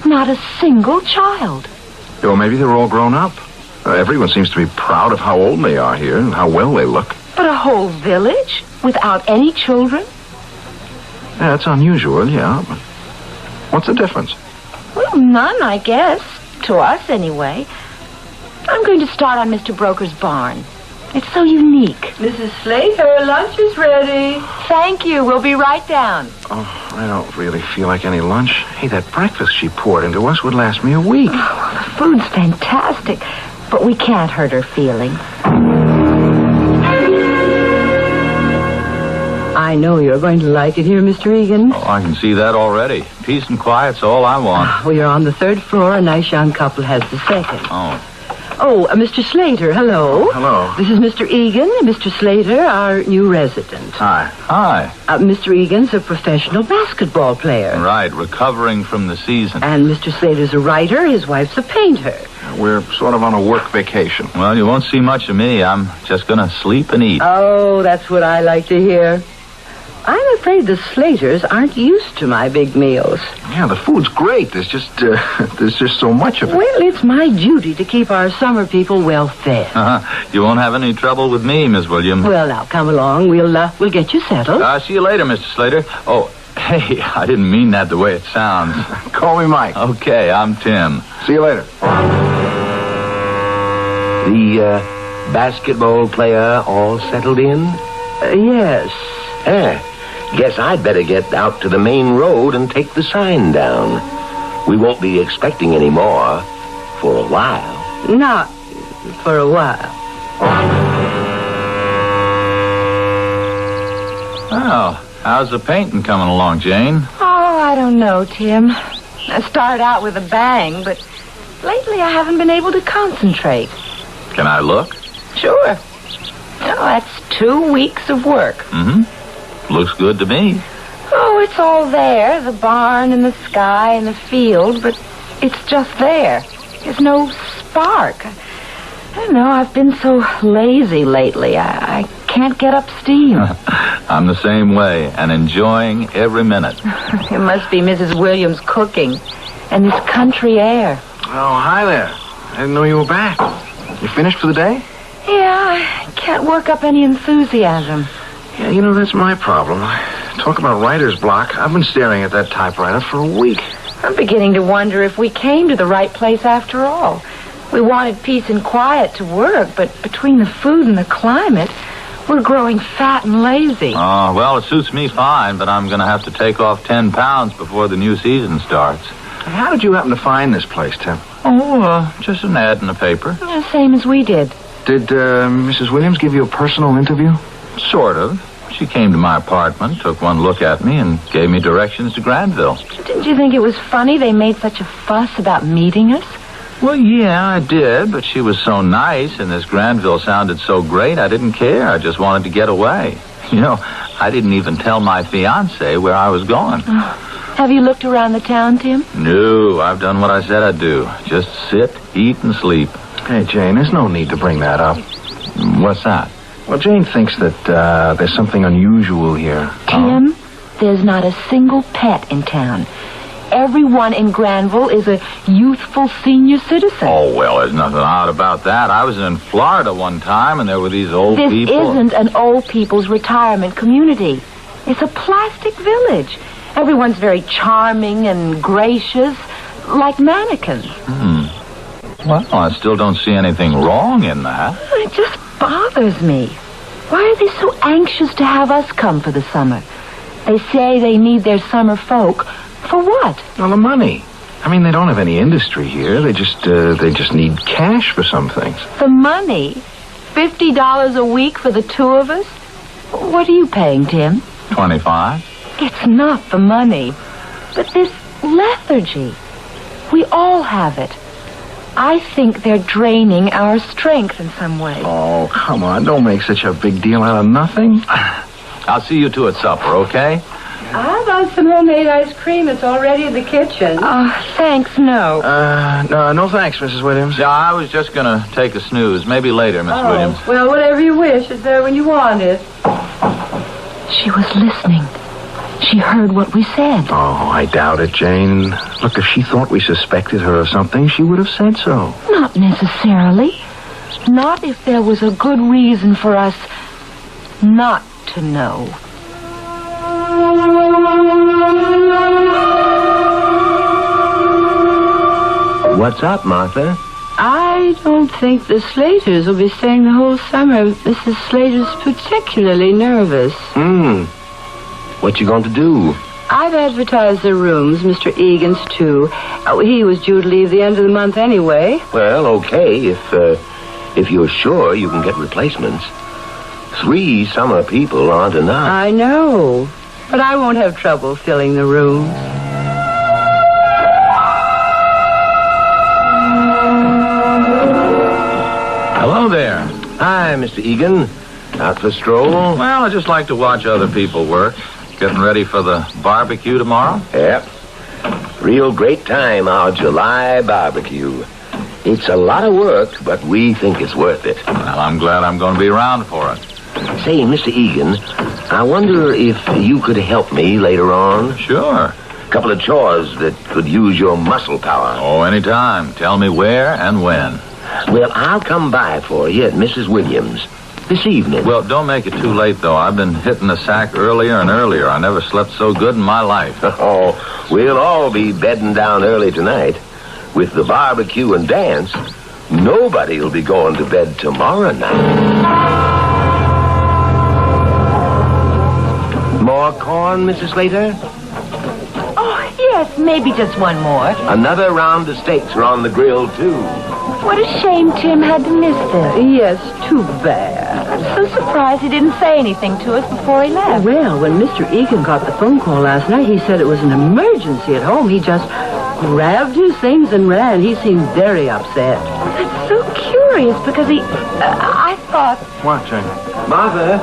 Not a single child. Well, maybe they're all grown up. Everyone seems to be proud of how old they are here and how well they look. But a whole village without any children? Yeah, that's unusual, yeah. But what's the difference? Well, none, I guess. To us, anyway. I'm going to start on Mr. Broker's barn. It's so unique. Mrs. Slater, lunch is ready. Thank you. We'll be right down. Oh, I don't really feel like any lunch. Hey, that breakfast she poured into us would last me a week. Oh, well, the food's fantastic, but we can't hurt her feelings. I know you're going to like it here, Mr. Egan. Oh, I can see that already. Peace and quiet's all I want. Well, you're on the third floor. A nice young couple has the second. Oh, Mr. Slater, hello. Hello. This is Mr. Egan, Mr. Slater, our new resident. Hi. Hi. Mr. Egan's a professional basketball player. Right, recovering from the season. And Mr. Slater's a writer. His wife's a painter. We're sort of on a work vacation. Well, you won't see much of me. I'm just going to sleep and eat. Oh, that's what I like to hear. I'm afraid the Slaters aren't used to my big meals. Yeah, the food's great. There's just so much of it. Well, it's my duty to keep our summer people well fed. You won't have any trouble with me, Miss Williams. Well, now, come along. We'll get you settled. See you later, Mr. Slater. Oh, hey, I didn't mean that the way it sounds. Call me Mike. Okay, I'm Tim. See you later. The basketball player all settled in? Yes. Guess I'd better get out to the main road and take the sign down. We won't be expecting any more for a while. Not for a while. Oh, how's the painting coming along, Jane? Oh, I don't know, Tim. I started out with a bang, but lately I haven't been able to concentrate. Can I look? Sure. Oh, that's 2 weeks of work. Mm-hmm. Looks good to me. Oh, it's all there. The barn and the sky and the field, but it's just there. There's no spark. I don't know. I've been so lazy lately. I can't get up steam. I'm the same way and enjoying every minute. It must be Mrs. Williams' cooking and this country air. Oh, hi there. I didn't know you were back. You finished for the day? Yeah, I can't work up any enthusiasm. Yeah, you know, that's my problem. Talk about writer's block. I've been staring at that typewriter for a week. I'm beginning to wonder if we came to the right place after all. We wanted peace and quiet to work, but between the food and the climate, we're growing fat and lazy. Oh, well, it suits me fine, but I'm going to have to take off 10 pounds before the new season starts. How did you happen to find this place, Tim? Oh, just an ad in the paper. The same as we did. Did Mrs. Williams give you a personal interview? Sort of. She came to my apartment, took one look at me, and gave me directions to Granville. Didn't you think it was funny they made such a fuss about meeting us? Well, yeah, I did, but she was so nice, and this Granville sounded so great, I didn't care. I just wanted to get away. You know, I didn't even tell my fiancé where I was going. Oh. Have you looked around the town, Tim? No, I've done what I said I'd do. Just sit, eat, and sleep. Hey, Jane, there's no need to bring that up. What's that? Well, Jane thinks that there's something unusual here. Tim, there's not a single pet in town. Everyone in Granville is a youthful senior citizen. Oh, well, there's nothing odd about that. I was in Florida one time, and there were these old people. This isn't an old people's retirement community. It's a plastic village. Everyone's very charming and gracious, like mannequins. Well, I still don't see anything wrong in that. It just bothers me. Why are they so anxious to have us come for the summer? They say they need their summer folk. For what? Well, the money. I mean, they don't have any industry here. They just need cash for some things. The money? $50 a week for the two of us? What are you paying, Tim? $25. It's not the money, but this lethargy. We all have it. I think they're draining our strength in some way. Oh, come on. Don't make such a big deal out of nothing. I'll see you two at supper, okay? How about some homemade ice cream? It's already in the kitchen. Thanks, no. No thanks, Mrs. Williams. Yeah, I was just going to take a snooze. Maybe later, Miss Williams. Well, whatever you wish. It's there when you want it. She was listening. She heard what we said. Oh, I doubt it, Jane. Look, if she thought we suspected her of something, she would have said so. Not necessarily. Not if there was a good reason for us not to know. What's up, Martha? I don't think the Slaters will be staying the whole summer. Mrs. Slater's particularly nervous. What you going to do? I've advertised their rooms, Mr. Egan's too. He was due to leave the end of the month anyway. Well, okay, if you're sure you can get replacements. 3 summer people aren't enough. I know, but I won't have trouble filling the rooms. Hello there. Hi, Mr. Egan. Out for a stroll? Well, I just like to watch other people work. Getting ready for the barbecue tomorrow? Yep. Real great time, our July barbecue. It's a lot of work, but we think it's worth it. Well, I'm glad I'm going to be around for it. Say, Mr. Egan, I wonder if you could help me later on? Sure. A couple of chores that could use your muscle power. Oh, anytime. Tell me where and when. Well, I'll come by for you at Mrs. Williams this evening. Well, don't make it too late, though. I've been hitting the sack earlier and earlier. I never slept so good in my life. Oh, we'll all be bedding down early tonight. With the barbecue and dance, nobody will be going to bed tomorrow night. More corn, Mrs. Slater? Oh, yes, maybe just one more. Another round of steaks are on the grill, too. What a shame Tim had to miss this. Yes, too bad. I'm so surprised he didn't say anything to us before he left. Well, when Mr. Egan got the phone call last night, he said it was an emergency at home. He just grabbed his things and ran. He seemed very upset. That's so curious because I thought... What, Jane? Martha,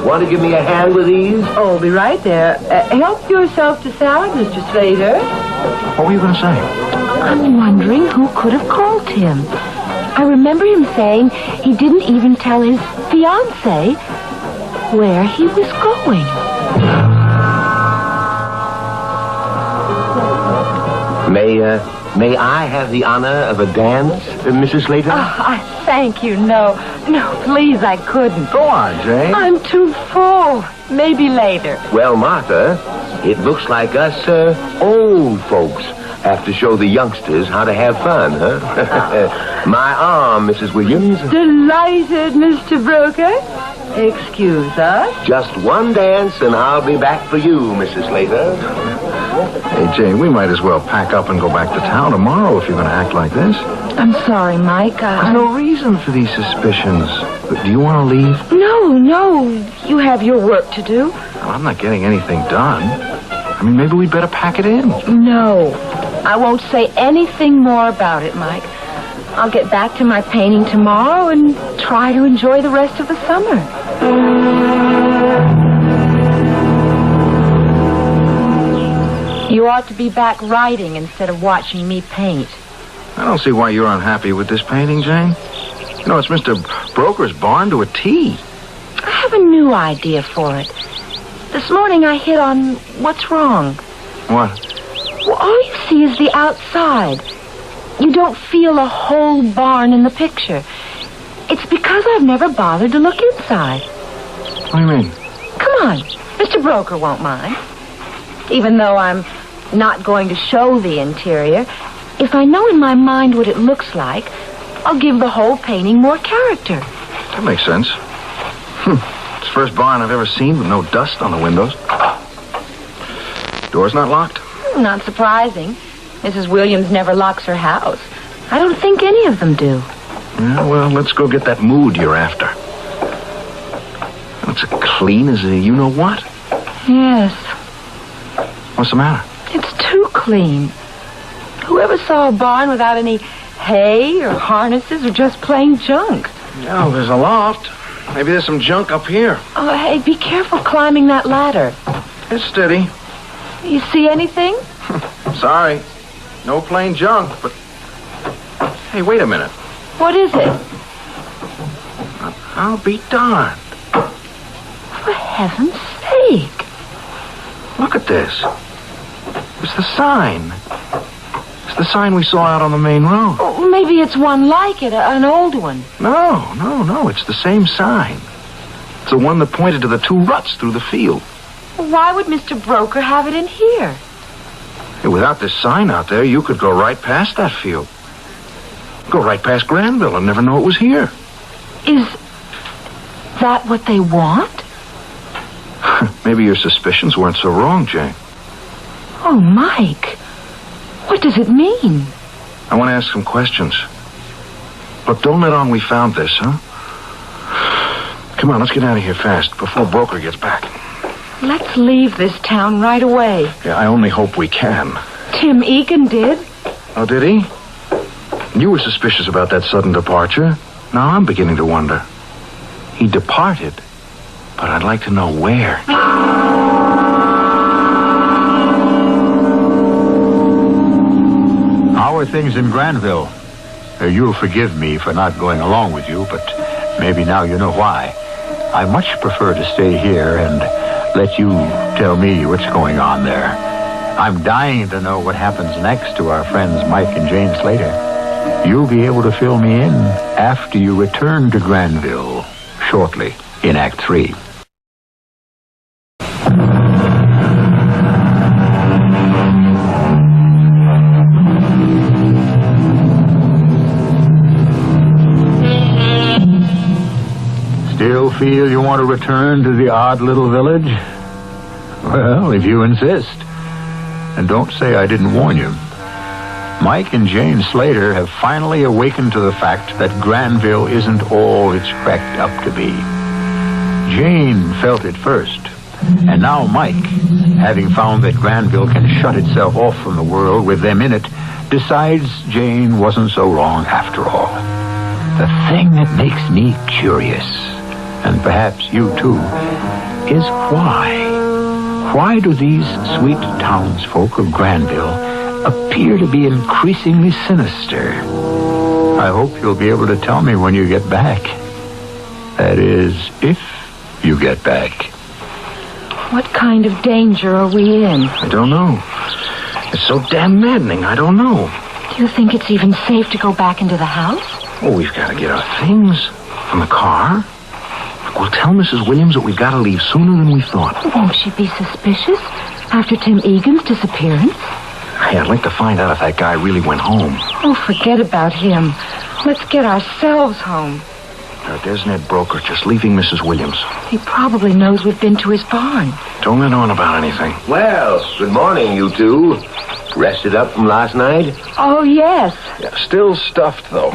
want to give me a hand with these? Oh, I'll be right there. Help yourself to salad, Mr. Slater. What were you going to say? I'm wondering who could have called him. I remember him saying he didn't even tell his fiancée where he was going. May I have the honor of a dance, Mrs. Slater? I thank you. No, please, I couldn't. Go on, Jane. I'm too full. Maybe later. Well, Martha, it looks like us old folks have to show the youngsters how to have fun, huh? My arm, Mrs. Williams. Delighted, Mr. Broker. Excuse us. Just one dance, and I'll be back for you, Mrs. Slater. Hey, Jane, we might as well pack up and go back to town tomorrow if you're going to act like this. I'm sorry, Mike. There's no reason for these suspicions. But do you want to leave? No. You have your work to do. Well, I'm not getting anything done. I mean, maybe we'd better pack it in. No. I won't say anything more about it, Mike. I'll get back to my painting tomorrow and try to enjoy the rest of the summer. You ought to be back writing instead of watching me paint. I don't see why you're unhappy with this painting, Jane. You know, it's Mr. Broker's barn to a T. I have a new idea for it. This morning I hit on what's wrong. What? Well, all you see is the outside. You don't feel a whole barn in the picture. It's because I've never bothered to look inside. What do you mean? Come on. Mr. Broker won't mind. Even though I'm not going to show the interior, if I know in my mind what it looks like, I'll give the whole painting more character. That makes sense. It's the first barn I've ever seen with no dust on the windows. Door's not locked? Not surprising. Mrs. Williams never locks her house. I don't think any of them do. Yeah, well, let's go get that mood you're after. It's as clean as a you-know-what. Yes. What's the matter? It's too clean. Whoever saw a barn without any hay or harnesses or just plain junk? Yeah, there's a loft. Maybe there's some junk up here. Oh, hey, be careful climbing that ladder. It's steady. You see anything? Sorry. No plain junk, but... Hey, wait a minute. What is it? I'll be darned. For heaven's sake. Look at this. It's the sign. It's the sign we saw out on the main road. Oh, maybe it's one like it, an old one. No. It's the same sign. It's the one that pointed to the 2 ruts through the field. Why would Mr. Broker have it in here? Hey, without this sign out there, you could go right past that field. Go right past Granville and never know it was here. Is that what they want? Maybe your suspicions weren't so wrong, Jane. Oh, Mike. What does it mean? I want to ask some questions. Look, don't let on we found this, huh? Come on, let's get out of here fast before Broker gets back. Let's leave this town right away. Yeah, I only hope we can. Tim Egan did. Oh, did he? You were suspicious about that sudden departure. Now I'm beginning to wonder. He departed, but I'd like to know where. How are things in Granville? You'll forgive me for not going along with you, but maybe now you know why. I much prefer to stay here and let you tell me what's going on there. I'm dying to know what happens next to our friends Mike and Jane Slater. You'll be able to fill me in after you return to Granville shortly in Act 3. Still feel you want to return to the odd little village? Well, if you insist. And don't say I didn't warn you. Mike and Jane Slater have finally awakened to the fact that Granville isn't all it's cracked up to be. Jane felt it first. And now Mike, having found that Granville can shut itself off from the world with them in it, decides Jane wasn't so wrong after all. The thing that makes me curious, and perhaps you too, is why? Why do these sweet townsfolk of Granville appear to be increasingly sinister? I hope you'll be able to tell me when you get back. That is, if you get back. What kind of danger are we in? I don't know. It's so damn maddening, I don't know. Do you think it's even safe to go back into the house? Oh, we've got to get our things from the car. We'll tell Mrs. Williams that we've got to leave sooner than we thought. Won't she be suspicious after Tim Egan's disappearance? Hey, I'd like to find out if that guy really went home. Oh, forget about him. Let's get ourselves home. There's Ned Broker just leaving Mrs. Williams. He probably knows we've been to his barn. Don't let on about anything. Well, good morning, you two. Rested up from last night? Oh, yes. Yeah, still stuffed, though.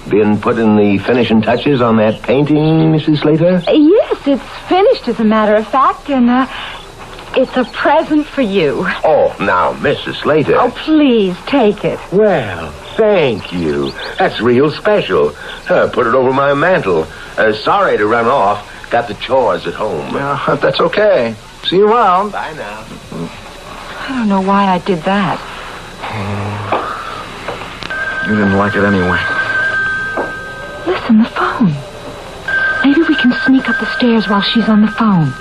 Been putting the finishing touches on that painting, Mrs. Slater? Yes, it's finished, as a matter of fact, and it's a present for you. Oh, now, Mrs. Slater. Oh, please, take it. Well, thank you. That's real special. Put it over my mantle. Sorry to run off. Got the chores at home. Yeah, that's okay. See you around. Bye now. I don't know why I did that. You didn't like it anyway. Listen, the phone. Maybe we can sneak up the stairs while she's on the phone.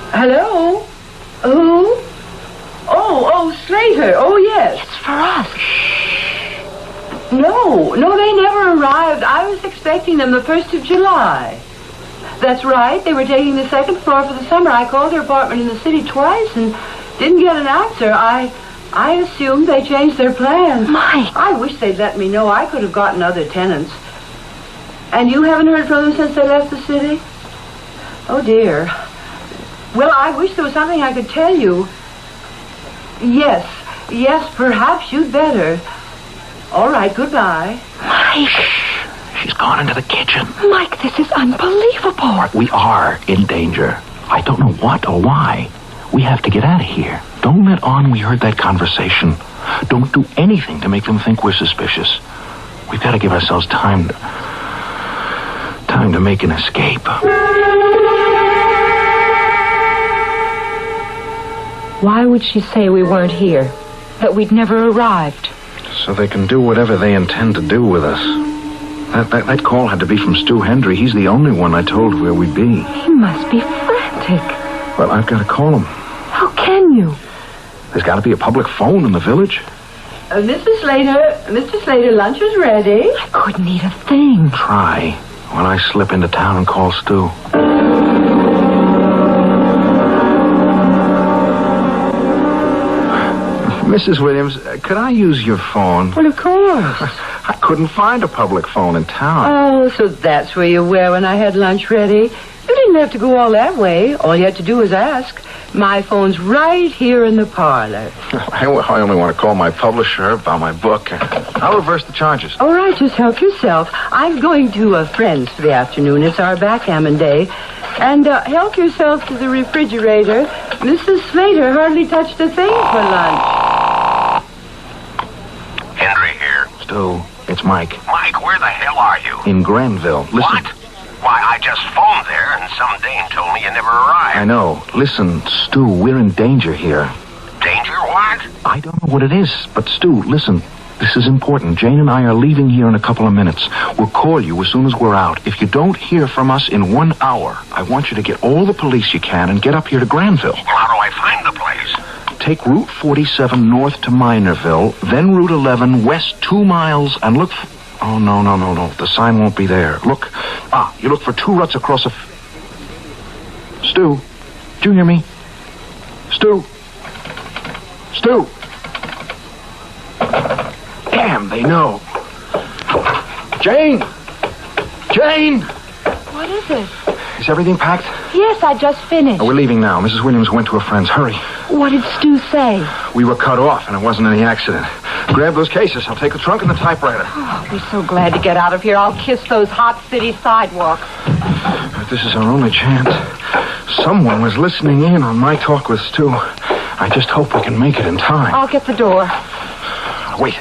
Hello? Who? Oh, Slater. Oh, yes. It's for us. No, they never arrived. I was expecting them the 1st of July. That's right. They were taking the 2nd floor for the summer. I called their apartment in the city twice and didn't get an answer. I assumed they changed their plans. Mike. I wish they'd let me know. I could have gotten other tenants. And you haven't heard from them since they left the city? Oh, dear. Well, I wish there was something I could tell you. Yes, perhaps you'd better. All right, goodbye. Mike. She's gone into the kitchen. Mike, this is unbelievable. We are in danger. I don't know what or why. We have to get out of here. Don't let on we heard that conversation. Don't do anything to make them think we're suspicious. We've got to give ourselves time to make an escape. Why would she say we weren't here? That we'd never arrived? So they can do whatever they intend to do with us. That call had to be from Stu Hendry. He's the only one I told where we'd be. He must be frantic. Well, I've got to call him. How can you? There's got to be a public phone in the village. Mr. Slater, lunch is ready. I couldn't eat a thing. Try when I slip into town and call Stu. Mrs. Williams, could I use your phone? Well, of course. I couldn't find a public phone in town. Oh, so that's where you were when I had lunch ready. You didn't have to go all that way. All you had to do was ask. My phone's right here in the parlor. I only want to call my publisher about my book. I'll reverse the charges. All right, just help yourself. I'm going to a friend's for the afternoon. It's our backgammon day. And help yourself to the refrigerator. Mrs. Slater hardly touched a thing for lunch. Henry here. Stu, it's Mike. Mike, where the hell are you? In Granville. Listen. What? Why, I just phoned there, and some dame told me you never arrived. I know. Listen, Stu, we're in danger here. Danger? What? I don't know what it is, but Stu, listen. This is important. Jane and I are leaving here in a couple of minutes. We'll call you as soon as we're out. If you don't hear from us in 1 hour, I want you to get all the police you can and get up here to Granville. Well, how do I find the place? Take Route 47 north to Minorville, then Route 11 west 2 miles, and look... Oh, no. The sign won't be there. Look. You look for 2 ruts across a... Stu, do you hear me? Stu. Damn, they know. Jane! What is it? Is everything packed? Yes, I just finished. We're leaving now. Mrs. Williams went to a friend's. Hurry. What did Stu say? We were cut off, and it wasn't any accident. Grab those cases. I'll take the trunk and the typewriter. Oh, we're so glad to get out of here. I'll kiss those hot city sidewalks. But this is our only chance. Someone was listening in on my talk with Stu. I just hope we can make it in time. I'll get the door. Wait.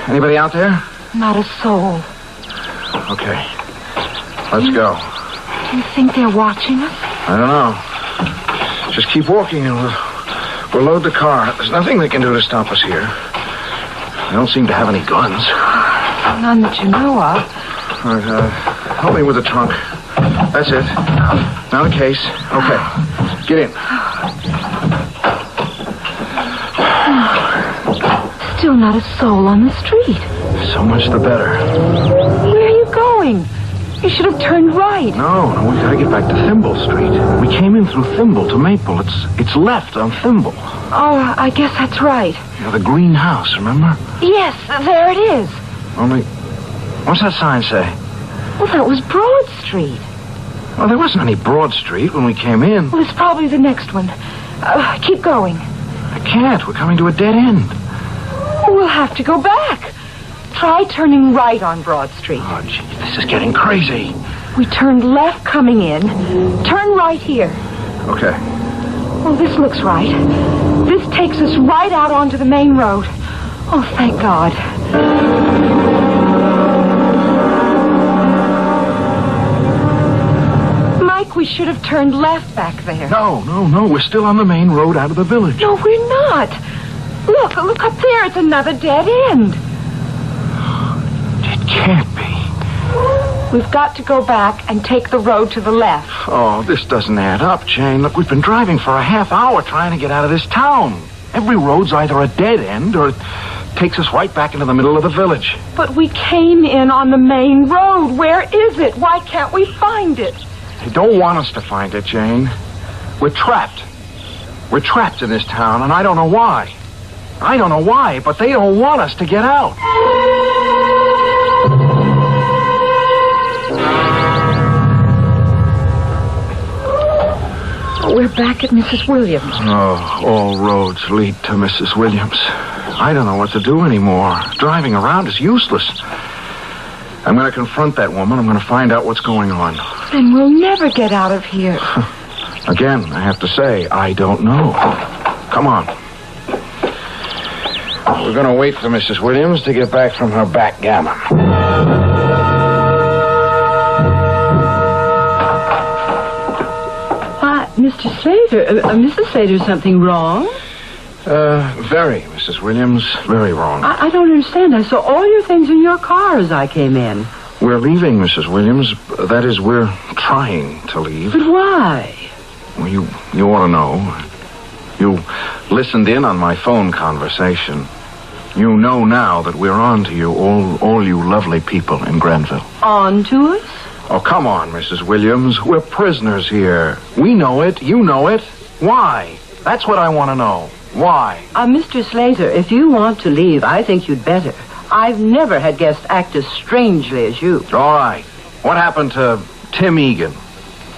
Anybody out there? Not a soul. Okay. Let's go. Do you think they're watching us? I don't know. Just keep walking and we'll load the car. There's nothing they can do to stop us here. They don't seem to have any guns. None that you know of. All right, help me with the trunk. That's it. Now the case. Okay. Get in. Still not a soul on the street. So much the better. Where are you going? You should have turned right. No, we gotta get back to Thimble Street. We came in through Thimble to Maple. It's left on Thimble. Oh, I guess that's right. You know, the green house, remember? Yes, there it is. Only, what's that sign say? Well, that was Broad Street. Well, there wasn't any Broad Street when we came in. Well, it's probably the next one. Keep going. I can't. We're coming to a dead end. We'll have to go back. Try turning right on Broad Street. Oh, gee, this is getting crazy. We turned left coming in. Turn right here. Okay. Oh, this looks right. This takes us right out onto the main road. Oh, thank God. Mike, we should have turned left back there. No. We're still on the main road out of the village. No, we're not. Look up there. It's another dead end. It can't be. We've got to go back and take the road to the left. Oh, this doesn't add up, Jane. Look, we've been driving for a half hour trying to get out of this town. Every road's either a dead end or it takes us right back into the middle of the village. But we came in on the main road. Where is it? Why can't we find it? They don't want us to find it, Jane. We're trapped. We're trapped in this town, and I don't know why. I don't know why, but they don't want us to get out. We're back at Mrs. Williams. Oh, all roads lead to Mrs. Williams. I don't know what to do anymore. Driving around is useless. I'm going to confront that woman. I'm going to find out what's going on. Then we'll never get out of here. Again, I have to say, I don't know. Come on. We're going to wait for Mrs. Williams to get back from her backgammon. Mr. Slater, Mrs. Slater, something wrong? Very, Mrs. Williams, very wrong. I don't understand. I saw all your things in your car as I came in. We're leaving, Mrs. Williams. That is, we're trying to leave. But why? Well, you ought to know. You listened in on my phone conversation. You know now that we're on to you, all you lovely people in Granville. On to us? Oh, come on, Mrs. Williams. We're prisoners here. We know it. You know it. Why? That's what I want to know. Why? Mr. Slater, if you want to leave, I think you'd better. I've never had guests act as strangely as you. All right. What happened to Tim Egan?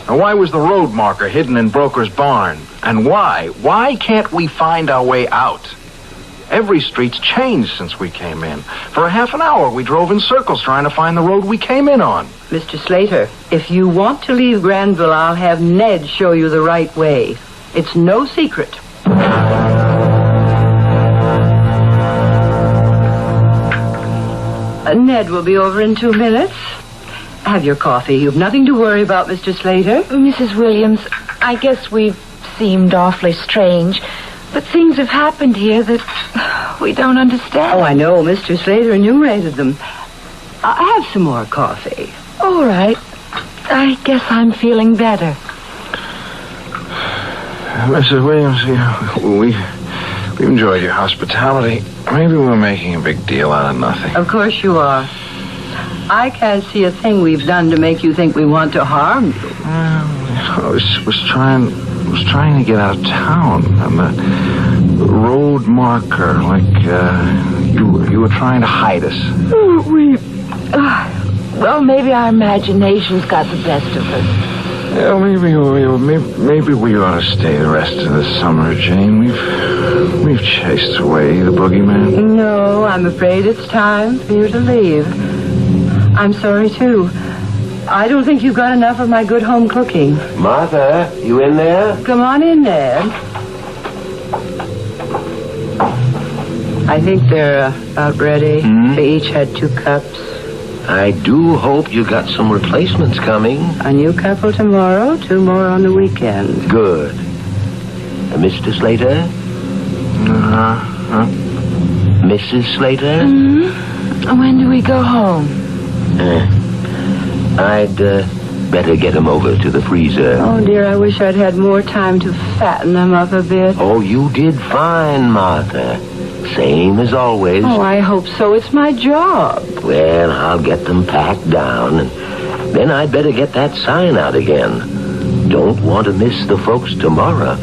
And why was the road marker hidden in Broker's barn? And why? Why can't we find our way out? Every street's changed since we came in. For a half an hour, we drove in circles trying to find the road we came in on. Mr. Slater, if you want to leave Granville, I'll have Ned show you the right way. It's no secret. Ned will be over in 2 minutes. Have your coffee. You've nothing to worry about, Mr. Slater. Mrs. Williams, I guess we've seemed awfully strange, but things have happened here that we don't understand. Oh, I know. Mr. Slater enumerated them. I'll have some more coffee. All right. I guess I'm feeling better. Mrs. Williams, we've enjoyed your hospitality. Maybe we're making a big deal out of nothing. Of course you are. I can't see a thing we've done to make you think we want to harm you. I was trying to get out of town, and the road marker, like you were trying to hide us. Well, maybe our imaginations got the best of us. Yeah, maybe we ought to stay the rest of the summer, Jane. We've chased away the boogeyman. No, I'm afraid it's time for you to leave. I'm sorry, too. I don't think you've got enough of my good home cooking. Martha, you in there? Come on in, Ned. I think they're about ready. They each had 2 cups. I do hope you got some replacements coming. A new couple tomorrow, 2 more on the weekend. Good. Mr. Slater? Mrs. Slater? When do we go home? I'd better get them over to the freezer. Oh, dear, I wish I'd had more time to fatten them up a bit. Oh, you did fine, Martha. Same as always. Oh, I hope so. It's my job. Well, I'll get them packed down, and then I'd better get that sign out again. Don't want to miss the folks tomorrow.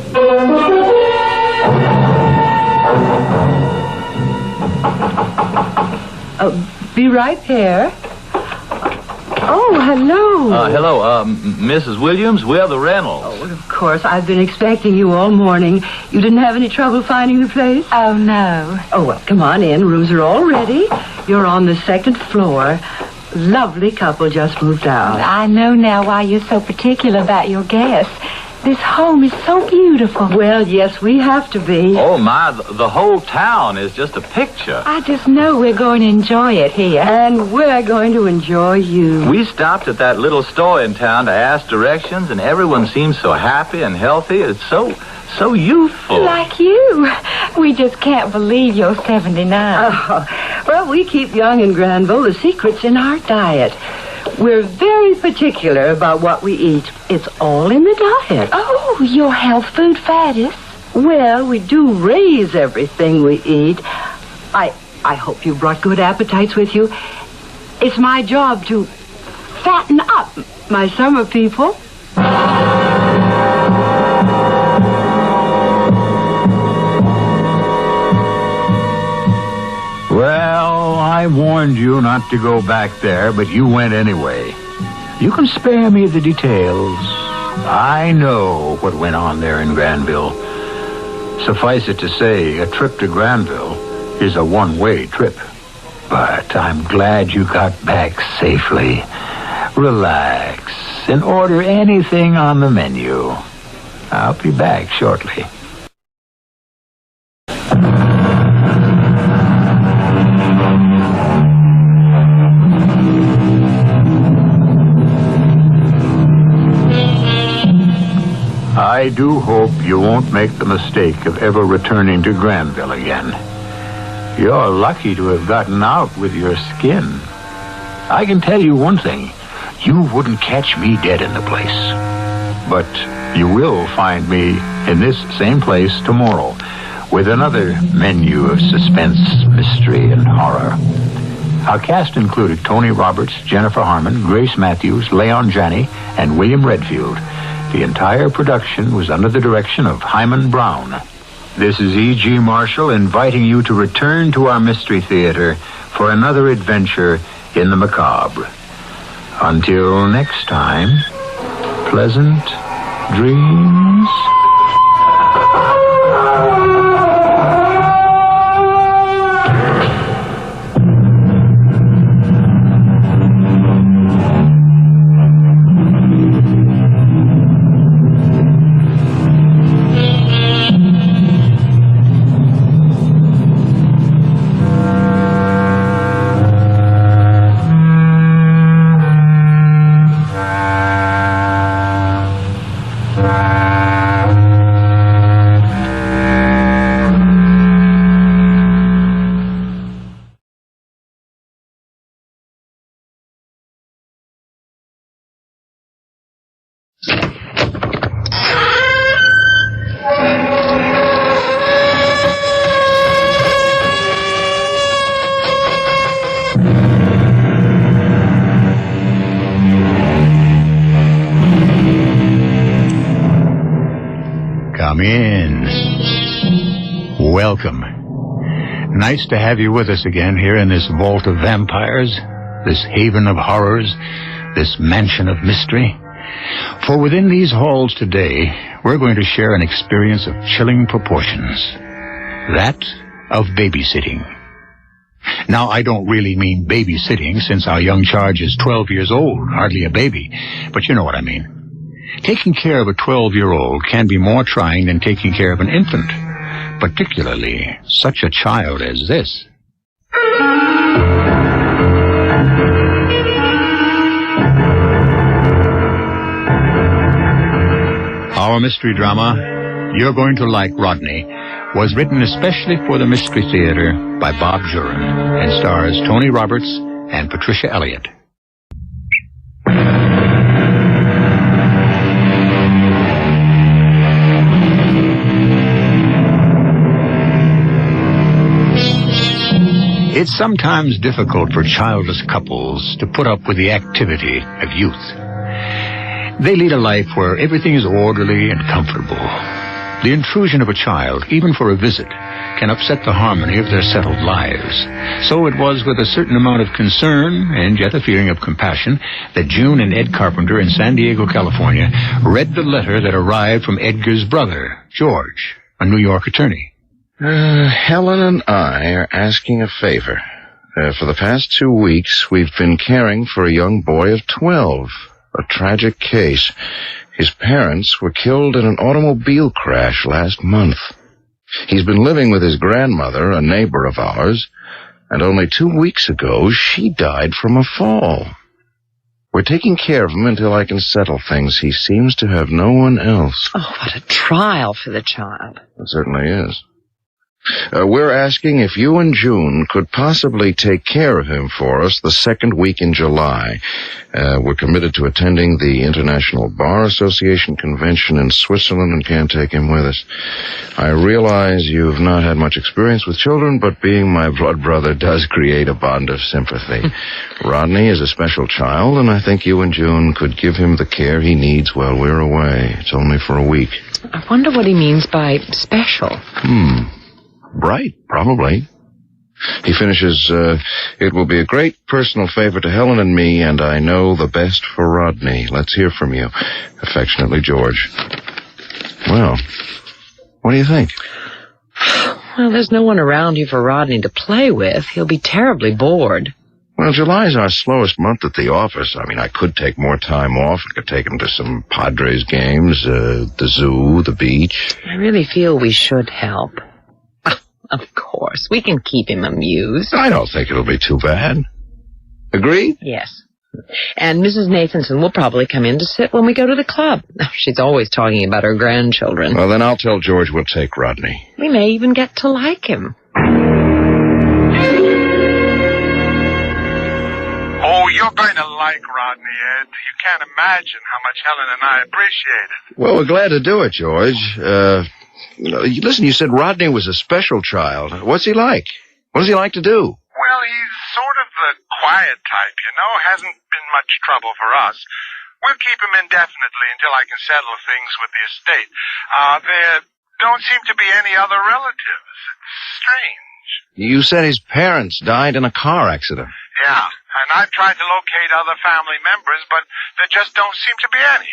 Be right there. Oh, hello. Hello, Mrs. Williams. We're the Reynolds. Oh, well, of course. I've been expecting you all morning. You didn't have any trouble finding the place? Oh, no. Oh, well, come on in. Rooms are all ready. You're on the 2nd floor. Lovely couple just moved out. I know now why you're so particular about your guests. This home is so beautiful. Well, yes, we have to be. Oh, my, the whole town is just a picture. I just know we're going to enjoy it here. And we're going to enjoy you. We stopped at that little store in town to ask directions, and everyone seems so happy and healthy. It's so youthful. Like you. We just can't believe you're 79. Oh, well, we keep young in Granville. The secret's in our diet. We're very particular about what we eat. It's all in the diet. Oh, your health food fattest. Well, we do raise everything we eat. I hope you brought good appetites with you. It's my job to fatten up my summer people. Well, I warned you not to go back there, but you went anyway. You can spare me the details. I know what went on there in Granville. Suffice it to say, a trip to Granville is a one-way trip. But I'm glad you got back safely. Relax and order anything on the menu. I'll be back shortly. I do hope you won't make the mistake of ever returning to Granville again. You're lucky to have gotten out with your skin. I can tell you one thing. You wouldn't catch me dead in the place. But you will find me in this same place tomorrow with another menu of suspense, mystery, and horror. Our cast included Tony Roberts, Jennifer Harmon, Grace Matthews, Leon Janney, and William Redfield. The entire production was under the direction of Hyman Brown. This is E.G. Marshall inviting you to return to our Mystery Theater for another adventure in the macabre. Until next time, pleasant dreams. Come in. Welcome. Nice to have you with us again here in this vault of vampires, this haven of horrors, this mansion of mystery. For within these halls today, we're going to share an experience of chilling proportions. That of babysitting. Now, I don't really mean babysitting, since our young charge is 12 years old, hardly a baby. But you know what I mean. Taking care of a 12-year-old can be more trying than taking care of an infant, particularly such a child as this. Our mystery drama, You're Going to Like Rodney, was written especially for the Mystery Theater by Bob Jurin and stars Tony Roberts and Patricia Elliott. It's sometimes difficult for childless couples to put up with the activity of youth. They lead a life where everything is orderly and comfortable. The intrusion of a child, even for a visit, can upset the harmony of their settled lives. So it was with a certain amount of concern and yet a feeling of compassion that June and Ed Carpenter in San Diego, California, read the letter that arrived from Edgar's brother, George, a New York attorney. Helen and I are asking a favor. For the past 2 weeks, we've been caring for a young boy of 12. A tragic case. His parents were killed in an automobile crash last month. He's been living with his grandmother, a neighbor of ours, and only 2 weeks ago, she died from a fall. We're taking care of him until I can settle things. He seems to have no one else. Oh, what a trial for the child. It certainly is. We're asking if you and June could possibly take care of him for us the second week in July. We're committed to attending the International Bar Association convention in Switzerland and can't take him with us. I realize you've not had much experience with children, but being my blood brother does create a bond of sympathy. Rodney is a special child, and I think you and June could give him the care he needs while we're away. It's only for a week. I wonder what he means by special. Bright, probably. He finishes, it will be a great personal favor to Helen and me, and I know the best for Rodney. Let's hear from you. Affectionately, George. Well, what do you think? Well, there's no one around you for Rodney to play with. He'll be terribly bored. Well, July's our slowest month at the office. I mean, I could take more time off. I could take him to some Padres games, the zoo, the beach. I really feel we should help. Of course. We can keep him amused. I don't think it'll be too bad. Agreed? Yes. And Mrs. Nathanson will probably come in to sit when we go to the club. She's always talking about her grandchildren. Well, then I'll tell George we'll take Rodney. We may even get to like him. Oh, you're going to like Rodney, Ed. You can't imagine how much Helen and I appreciate it. Well, we're glad to do it, George. Listen, you said Rodney was a special child. What's he like? What does he like to do? Well, he's sort of the quiet type, you know. Hasn't been much trouble for us. We'll keep him indefinitely until I can settle things with the estate. There don't seem to be any other relatives. It's strange. You said his parents died in a car accident. Yeah, and I've tried to locate other family members, but there just don't seem to be any.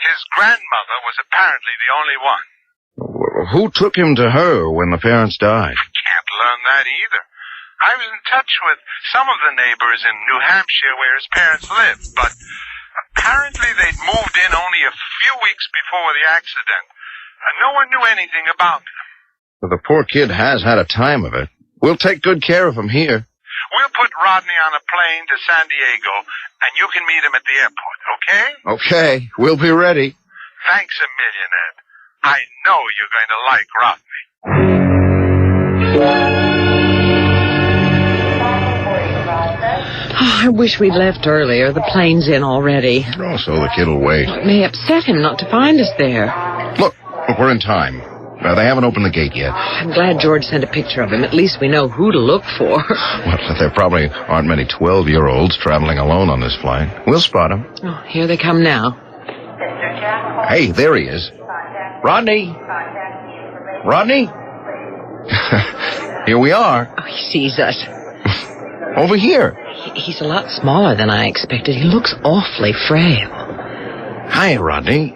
His grandmother was apparently the only one. Who took him to her when the parents died? I can't learn that either. I was in touch with some of the neighbors in New Hampshire where his parents lived, but apparently they'd moved in only a few weeks before the accident, and no one knew anything about them. Well, the poor kid has had a time of it. We'll take good care of him here. We'll put Rodney on a plane to San Diego, and you can meet him at the airport, okay? Okay, we'll be ready. Thanks a million, Ed. I know you're going to like Rodney. Oh, I wish we'd left earlier. The plane's in already. Oh, so the kid will wait. It may upset him not to find us there. Look, we're in time. They haven't opened the gate yet. I'm glad George sent a picture of him. At least we know who to look for. Well, there probably aren't many 12-year-olds traveling alone on this flight. We'll spot them. Oh, here they come now. Hey, there he is. Rodney? Rodney? Here we are. Oh, he sees us. Over here. He's a lot smaller than I expected. He looks awfully frail. Hi, Rodney.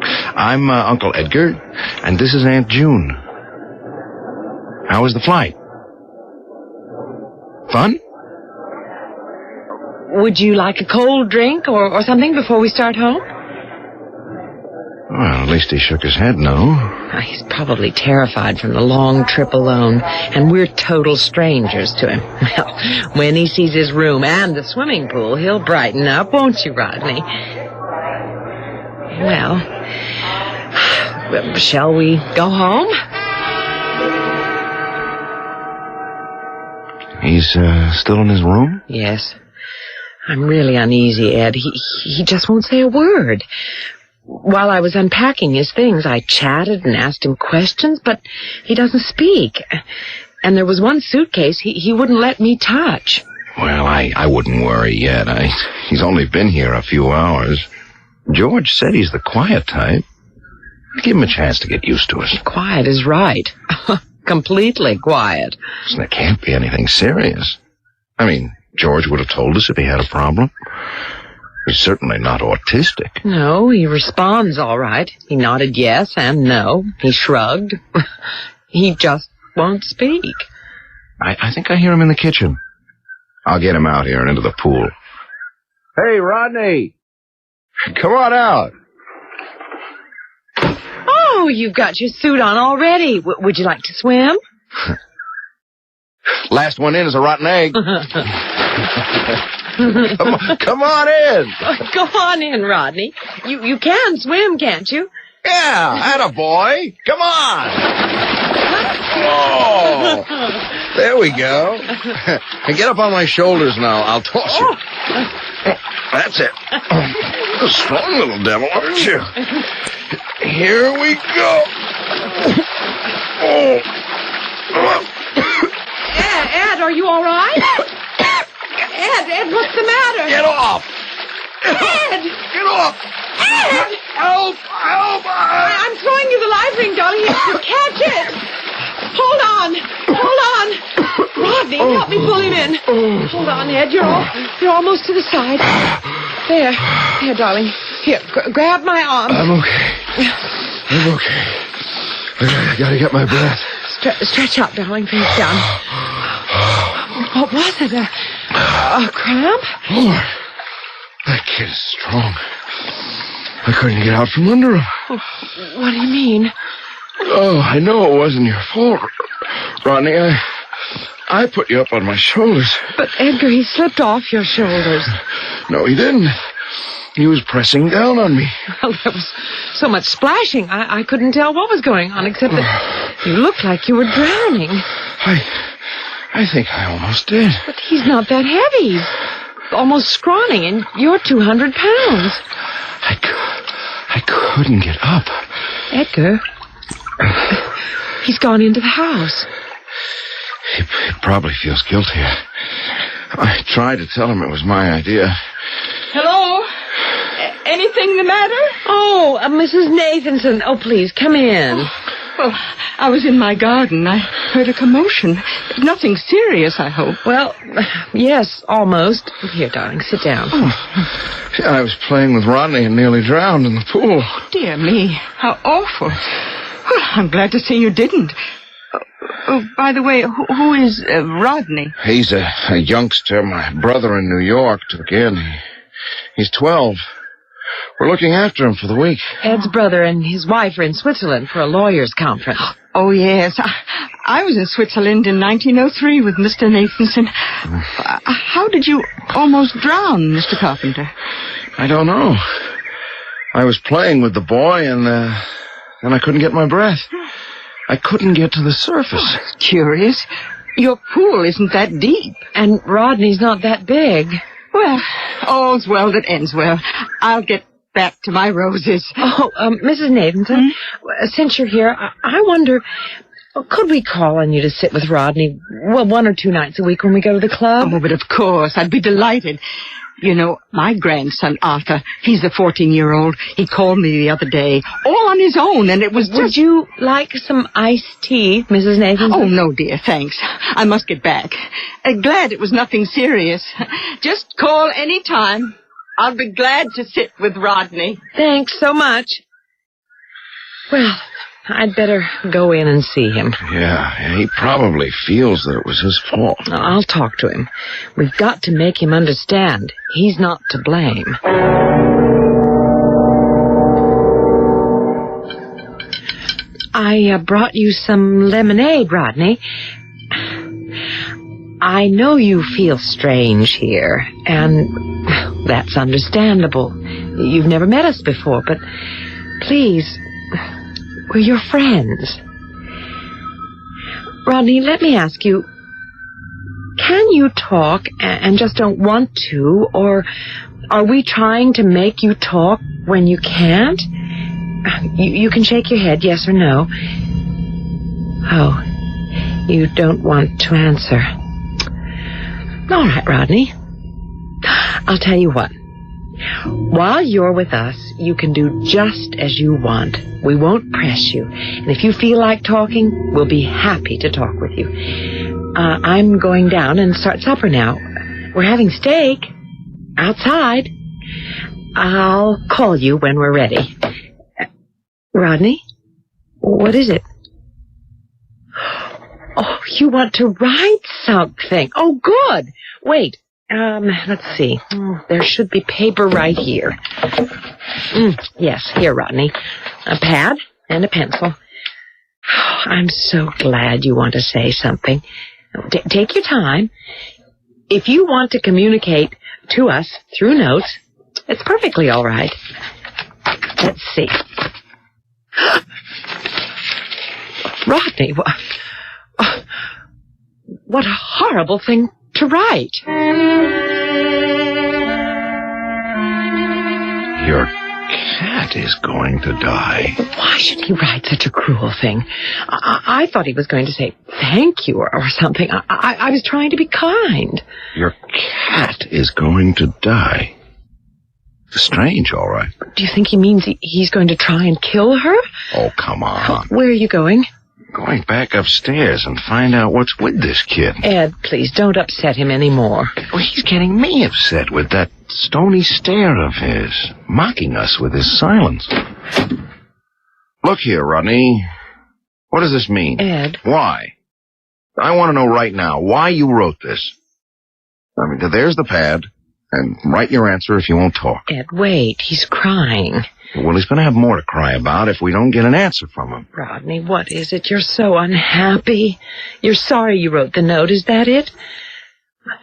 I'm Uncle Edgar, and this is Aunt June. How was the flight? Fun? Would you like a cold drink or something before we start home? Well, at least he shook his head no. He's probably terrified from the long trip alone, and we're total strangers to him. Well, when he sees his room and the swimming pool, he'll brighten up, won't you, Rodney? Well, shall we go home? He's still in his room? Yes. I'm really uneasy, Ed. He just won't say a word. While I was unpacking his things, I chatted and asked him questions, but he doesn't speak. And there was one suitcase he wouldn't let me touch. Well, I wouldn't worry yet. He's only been here a few hours. George said he's the quiet type. Give him a chance to get used to us. Quiet is right. Completely quiet. There can't be anything serious. I mean, George would have told us if he had a problem. He's certainly not autistic. No, he responds all right. He nodded yes and no. He shrugged. He just won't speak. I think I hear him in the kitchen. I'll get him out here and into the pool. Hey, Rodney! Come on out. Oh, you've got your suit on already. Would you like to swim? Last one in is a rotten egg. Come on in. Go on in, Rodney. You can swim, can't you? Yeah, attaboy. Come on. Whoa. There we go. And get up on my shoulders now. I'll toss you. That's it. A strong little devil, aren't you? Here we go. Oh. Ed, are you all right? Ed, what's the matter? Get off. Ed! Get off. Ed! Help! Help! I'm throwing you the live ring, darling. You catch it. Hold on. Rodney, help me pull him in. Hold on, Ed. You're almost to the side. There, darling. Here, grab my arm. I'm okay. I gotta get my breath. Stretch out, darling. Face down. What was it? Cramp? Lord, that kid is strong. I couldn't get out from under him. What do you mean? Oh, I know it wasn't your fault, Rodney. I put you up on my shoulders. But, Edgar, he slipped off your shoulders. No, he didn't. He was pressing down on me. Well, there was so much splashing, I couldn't tell what was going on, except that you looked like you were drowning. I think I almost did. But he's not that heavy. He's almost scrawny, and you're 200 pounds. I couldn't get up. Edgar, he's gone into the house. He probably feels guilty. I tried to tell him it was my idea. Hello? Anything the matter? Oh, Mrs. Nathanson. Oh, please, come in. Well, I was in my garden. I heard a commotion. Nothing serious, I hope. Well, yes, almost. Here, darling, sit down. I was playing with Rodney and nearly drowned in the pool. Dear me, how awful. Well, I'm glad to see you didn't. Oh, by the way, who is Rodney? He's a youngster my brother in New York took in. He's 12. We're looking after him for the week. Ed's brother and his wife are in Switzerland for a lawyers' conference. Oh, yes. I was in Switzerland in 1903 with Mr. Nathanson. How did you almost drown, Mr. Carpenter? I don't know. I was playing with the boy, and I couldn't get my breath. I couldn't get to the surface. Oh, curious. Your pool isn't that deep. And Rodney's not that big. Well, all's well that ends well. I'll get back to my roses. Oh, Mrs. Nathanson, since you're here, I wonder, could we call on you to sit with Rodney, 1 or 2 nights a week when we go to the club? Oh, but of course, I'd be delighted. You know, my grandson, Arthur, he's a 14-year-old. He called me the other day, all on his own, and it was just... Would you like some iced tea, Mrs. Nathanson? Oh, no, dear, thanks. I must get back. Glad it was nothing serious. Just call any time. I'll be glad to sit with Rodney. Thanks so much. Well, I'd better go in and see him. Yeah, he probably feels that it was his fault. I'll talk to him. We've got to make him understand. He's not to blame. I brought you some lemonade, Rodney. I know you feel strange here, and that's understandable. You've never met us before, but please, we're your friends. Rodney, let me ask you, can you talk and just don't want to, or are we trying to make you talk when you can't? You can shake your head, yes or no. Oh, you don't want to answer. All right, Rodney. I'll tell you what. While you're with us, you can do just as you want. We won't press you. And if you feel like talking, we'll be happy to talk with you. I'm going down and start supper now. We're having steak outside. I'll call you when we're ready. Rodney? What is it? Oh, you want to write something. Oh, good. Wait. Let's see. There should be paper right here. Yes, here, Rodney. A pad and a pencil. I'm so glad you want to say something. Take your time. If you want to communicate to us through notes, it's perfectly all right. Let's see. Rodney, what a horrible thing to write. Your cat is going to die. Why should he write such a cruel thing? I thought he was going to say thank you or something. I was trying to be kind. Your cat is going to die. Strange, all right. Do you think he means he's going to try and kill her? Oh, come on. Where are you going? Going back upstairs and find out what's with this kid. Ed, please, don't upset him anymore. Well, he's getting me upset with that stony stare of his, mocking us with his silence. Look here, Rodney. What does this mean? Ed. Why? I want to know right now why you wrote this. I mean, there's the pad. And write your answer if you won't talk. Ed, wait. He's crying. Well, he's going to have more to cry about if we don't get an answer from him. Rodney, what is it? You're so unhappy. You're sorry you wrote the note. Is that it?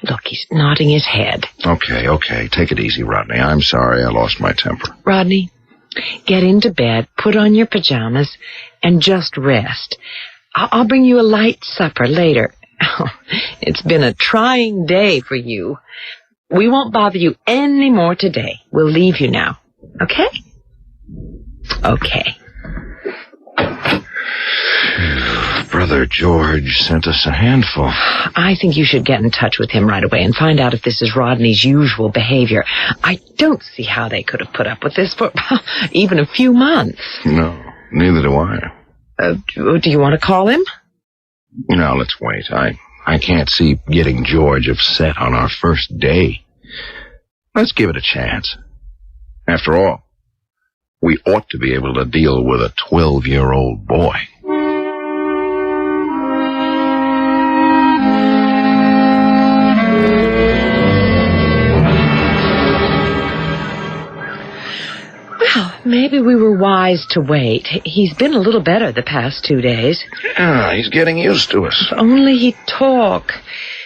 Look, he's nodding his head. Okay. Take it easy, Rodney. I'm sorry I lost my temper. Rodney, get into bed, put on your pajamas, and just rest. I'll bring you a light supper later. It's been a trying day for you. We won't bother you any more today. We'll leave you now. Okay? Okay. Brother George sent us a handful. I think you should get in touch with him right away and find out if this is Rodney's usual behavior. I don't see how they could have put up with this for even a few months. No, neither do I. Do you want to call him? No, let's wait. I can't see getting George upset on our first day. Let's give it a chance. After all, we ought to be able to deal with a 12-year-old boy. Well, maybe we were wise to wait. He's been a little better the past 2 days. Yeah, he's getting used to us. If only he'd talk.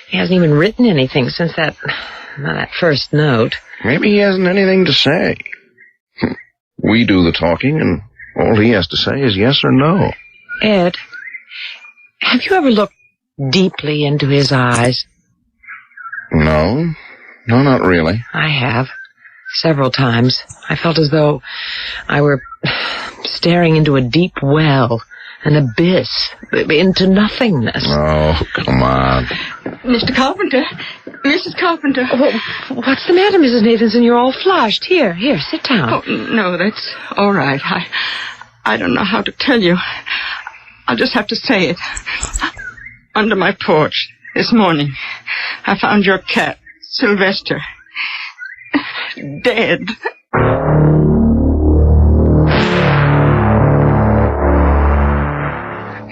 He hasn't even written anything since that first note. Maybe he hasn't anything to say. We do the talking, and all he has to say is yes or no. Ed, have you ever looked deeply into his eyes? No, not really. I have. Several times. I felt as though I were staring into a deep well, an abyss, into nothingness. Oh, come on. Mr. Carpenter. Mrs. Carpenter. What's the matter, Mrs. Nathanson? You're all flushed. Here, sit down. Oh, no, that's all right. I don't know how to tell you. I'll just have to say it. Under my porch this morning, I found your cat, Sylvester, dead.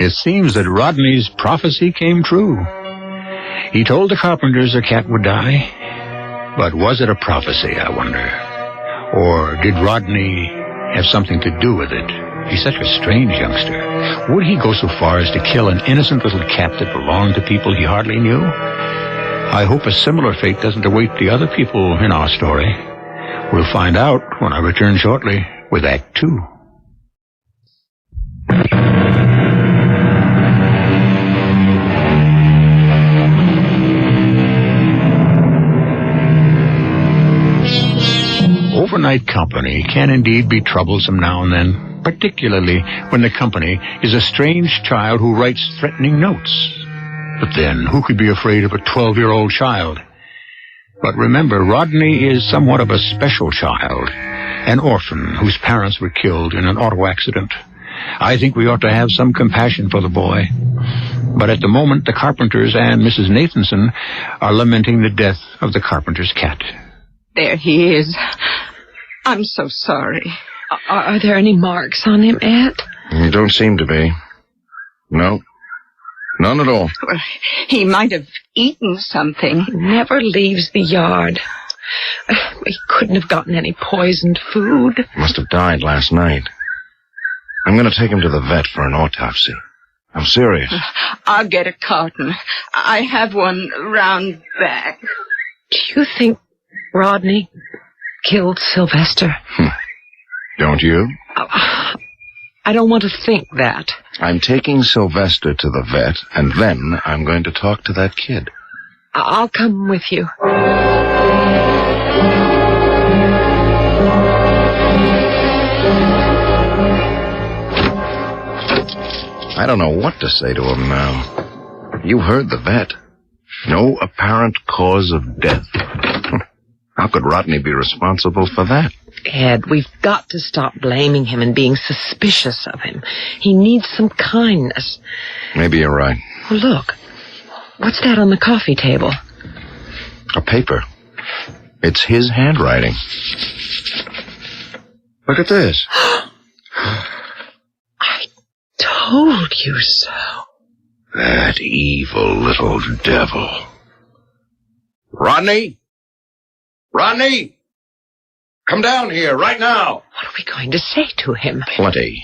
It seems that Rodney's prophecy came true. He told the Carpenters a cat would die. But was it a prophecy, I wonder? Or did Rodney have something to do with it? He's such a strange youngster. Would he go so far as to kill an innocent little cat that belonged to people he hardly knew? I hope a similar fate doesn't await the other people in our story. We'll find out when I return shortly with Act 2. Overnight company can indeed be troublesome now and then, particularly when the company is a strange child who writes threatening notes. But then, who could be afraid of a 12-year-old child? But remember, Rodney is somewhat of a special child, an orphan whose parents were killed in an auto accident. I think we ought to have some compassion for the boy. But at the moment, the Carpenters and Mrs. Nathanson are lamenting the death of the Carpenter's cat. There he is. I'm so sorry. Are there any marks on him, Ed? Don't seem to be. No. None at all. Well, he might have eaten something. He never leaves the yard. He couldn't have gotten any poisoned food. Must have died last night. I'm going to take him to the vet for an autopsy. I'm serious. I'll get a carton. I have one round back. Do you think Rodney killed Sylvester? Don't you? I don't want to think that. I'm taking Sylvester to the vet, and then I'm going to talk to that kid. I'll come with you. I don't know what to say to him now. You heard the vet. No apparent cause of death. How could Rodney be responsible for that? Ed, we've got to stop blaming him and being suspicious of him. He needs some kindness. Maybe you're right. Well, look. What's that on the coffee table? A paper. It's his handwriting. Look at this. I told you so. That evil little devil. Rodney? Rodney? Come down here right now. What are we going to say to him? Plenty.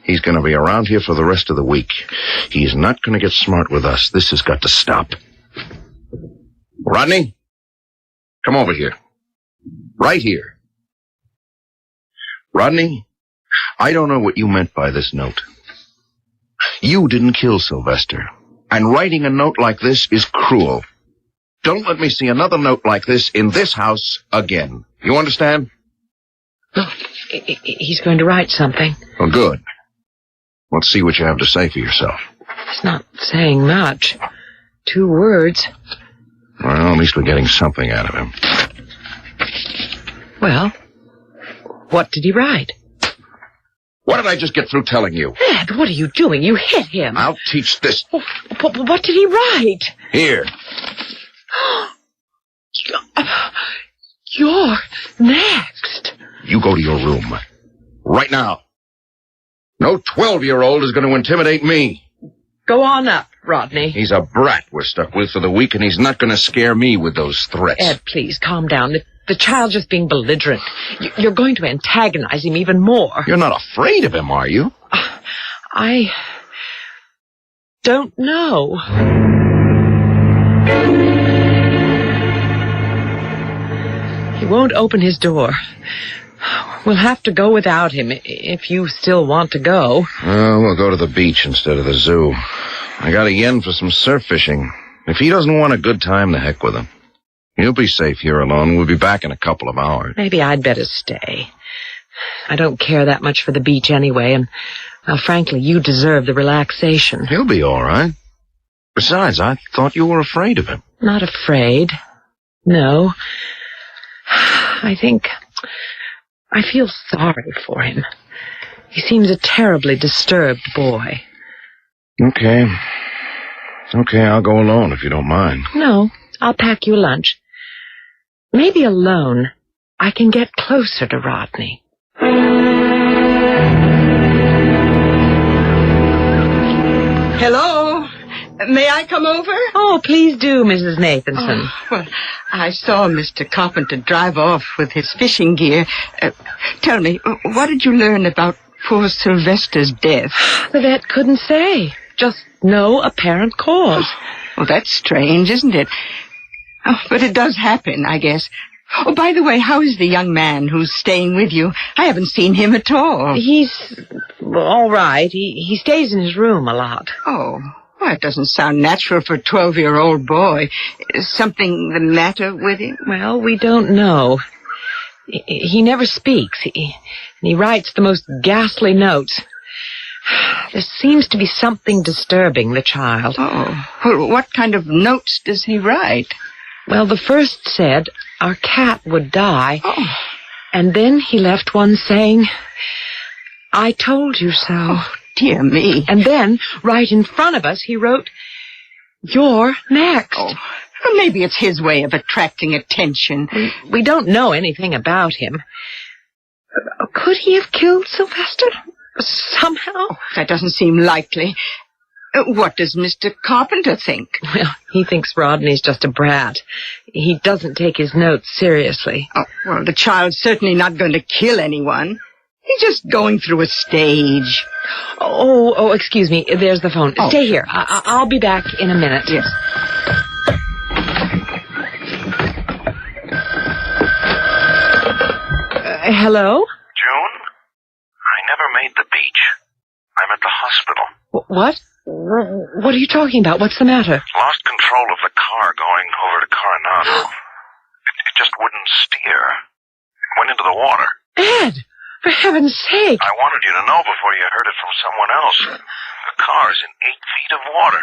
He's going to be around here for the rest of the week. He's not going to get smart with us. This has got to stop. Rodney? Come over here. Right here. Rodney, I don't know what you meant by this note. You didn't kill Sylvester. And writing a note like this is cruel. Don't let me see another note like this in this house again. You understand? Look, he's going to write something. Well, good. Let's see what you have to say for yourself. He's not saying much. 2 words. Well, at least we're getting something out of him. Well, what did he write? What did I just get through telling you? Ed, what are you doing? You hit him. I'll teach this. What did he write? Here. You're next. You go to your room. Right now. No 12-year-old is going to intimidate me. Go on up, Rodney. He's a brat we're stuck with for the week, and he's not going to scare me with those threats. Ed, please, calm down. The child's just being belligerent. You're going to antagonize him even more. You're not afraid of him, are you? I don't know. He won't open his door. We'll have to go without him, if you still want to go. We'll go to the beach instead of the zoo. I got a yen for some surf fishing. If he doesn't want a good time, the heck with him. He'll be safe here alone. We'll be back in a couple of hours. Maybe I'd better stay. I don't care that much for the beach anyway, and, well, frankly, you deserve the relaxation. He'll be all right. Besides, I thought you were afraid of him. Not afraid. No. I feel sorry for him. He seems a terribly disturbed boy. Okay, I'll go alone if you don't mind. No, I'll pack you lunch. Maybe alone I can get closer to Rodney. Hello? May I come over? Oh, please do, Mrs. Nathanson. Oh, well, I saw Mr. Carpenter drive off with his fishing gear. Tell me, what did you learn about poor Sylvester's death? The vet couldn't say. Just no apparent cause. Well, that's strange, isn't it? Oh, but it does happen, I guess. Oh, by the way, how is the young man who's staying with you? I haven't seen him at all. He's all right. He stays in his room a lot. Oh, well, it doesn't sound natural for a 12-year-old boy. Is something the matter with him? Well, we don't know. He never speaks. He writes the most ghastly notes. There seems to be something disturbing the child. Oh, well, what kind of notes does he write? Well, the first said our cat would die. Oh. And then he left one saying, I told you so. Oh, dear me. And then, right in front of us, he wrote, You're next. Oh, well, maybe it's his way of attracting attention. We don't know anything about him. Could he have killed Sylvester? Somehow? Oh, that doesn't seem likely. What does Mr. Carpenter think? Well, he thinks Rodney's just a brat. He doesn't take his notes seriously. Oh, well, the child's certainly not going to kill anyone. He's just going through a stage. Oh, excuse me. There's the phone. Stay here. I'll be back in a minute. Yes. Hello? June? I never made the beach. I'm at the hospital. What? What are you talking about? What's the matter? Lost control of the car going over to Coronado. It just wouldn't steer. It went into the water. Ed, for heaven's sake. I wanted you to know before you heard it from someone else. The car's in 8 feet of water.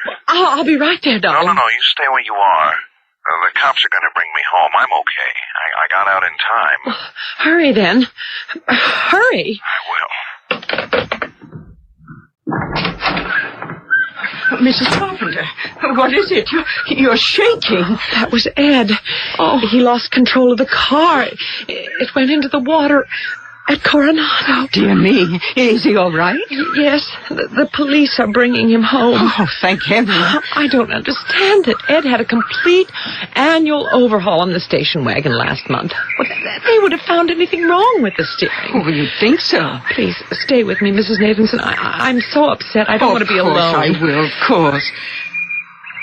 I'll be right there, darling. No, you stay where you are. The cops are going to bring me home. I'm okay. I got out in time. Well, hurry, then. Hurry. I will. Mrs. Carpenter, what is it? You're shaking. That was Ed. Oh, he lost control of the car. It went into the water. At Coronado. Dear me. Is he all right? Yes. The police are bringing him home. Oh, thank heaven. I don't understand it. Ed had a complete annual overhaul on the station wagon last month. Well, they would have found anything wrong with the steering. Oh, you think so? Please, stay with me, Mrs. Nathanson. I'm so upset. I don't want to be alone. I will, of course.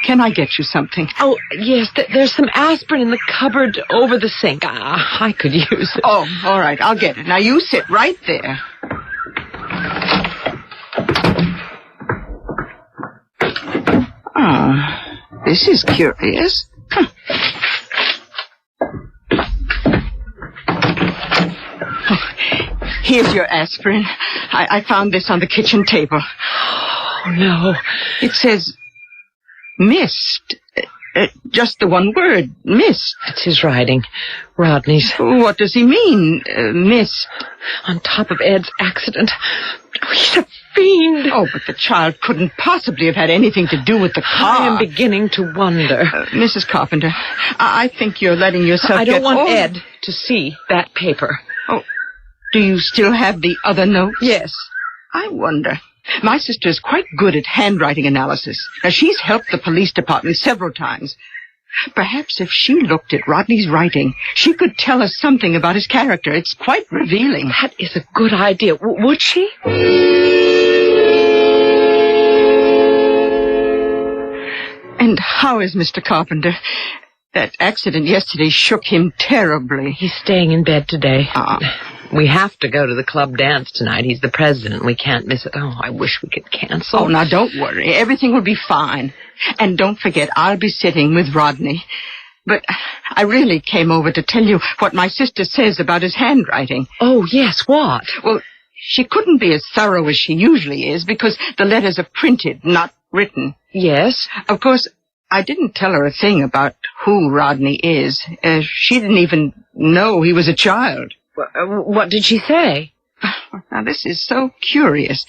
Can I get you something? Oh, yes. There's some aspirin in the cupboard over the sink. I could use it. Oh, all right. I'll get it. Now, you sit right there. This is curious. Here's your aspirin. I found this on the kitchen table. Oh, no. It says... missed. Just the one word, missed. It's his writing. Rodney's. What does he mean, missed? On top of Ed's accident. He's a fiend. Oh, but the child couldn't possibly have had anything to do with the car. I am beginning to wonder. Mrs. Carpenter, I think you're letting yourself I don't want Ed to see that paper. Oh, do you still have the other notes? Yes. I wonder. My sister is quite good at handwriting analysis. Now, she's helped the police department several times. Perhaps if she looked at Rodney's writing, she could tell us something about his character. It's quite revealing. That is a good idea. Would she? And how is Mr. Carpenter? That accident yesterday shook him terribly. He's staying in bed today. We have to go to the club dance tonight. He's the president. We can't miss it. Oh, I wish we could cancel. Oh, now, don't worry. Everything will be fine. And don't forget, I'll be sitting with Rodney. But I really came over to tell you what my sister says about his handwriting. Oh, yes, what? Well, she couldn't be as thorough as she usually is because the letters are printed, not written. Yes? Of course, I didn't tell her a thing about who Rodney is. She didn't even know he was a child. What did she say? Now, this is so curious.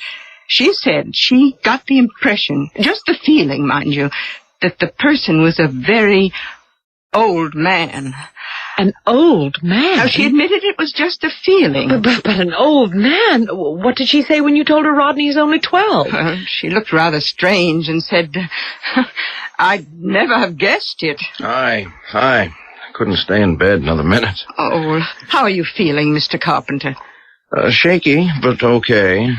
She said she got the impression, just the feeling, mind you, that the person was a very old man. An old man? Now, she admitted it was just a feeling. But an old man? What did she say when you told her Rodney is only 12? She looked rather strange and said, I'd never have guessed it. Hi. Couldn't stay in bed another minute. Oh, how are you feeling, Mr. Carpenter? Shaky, but okay.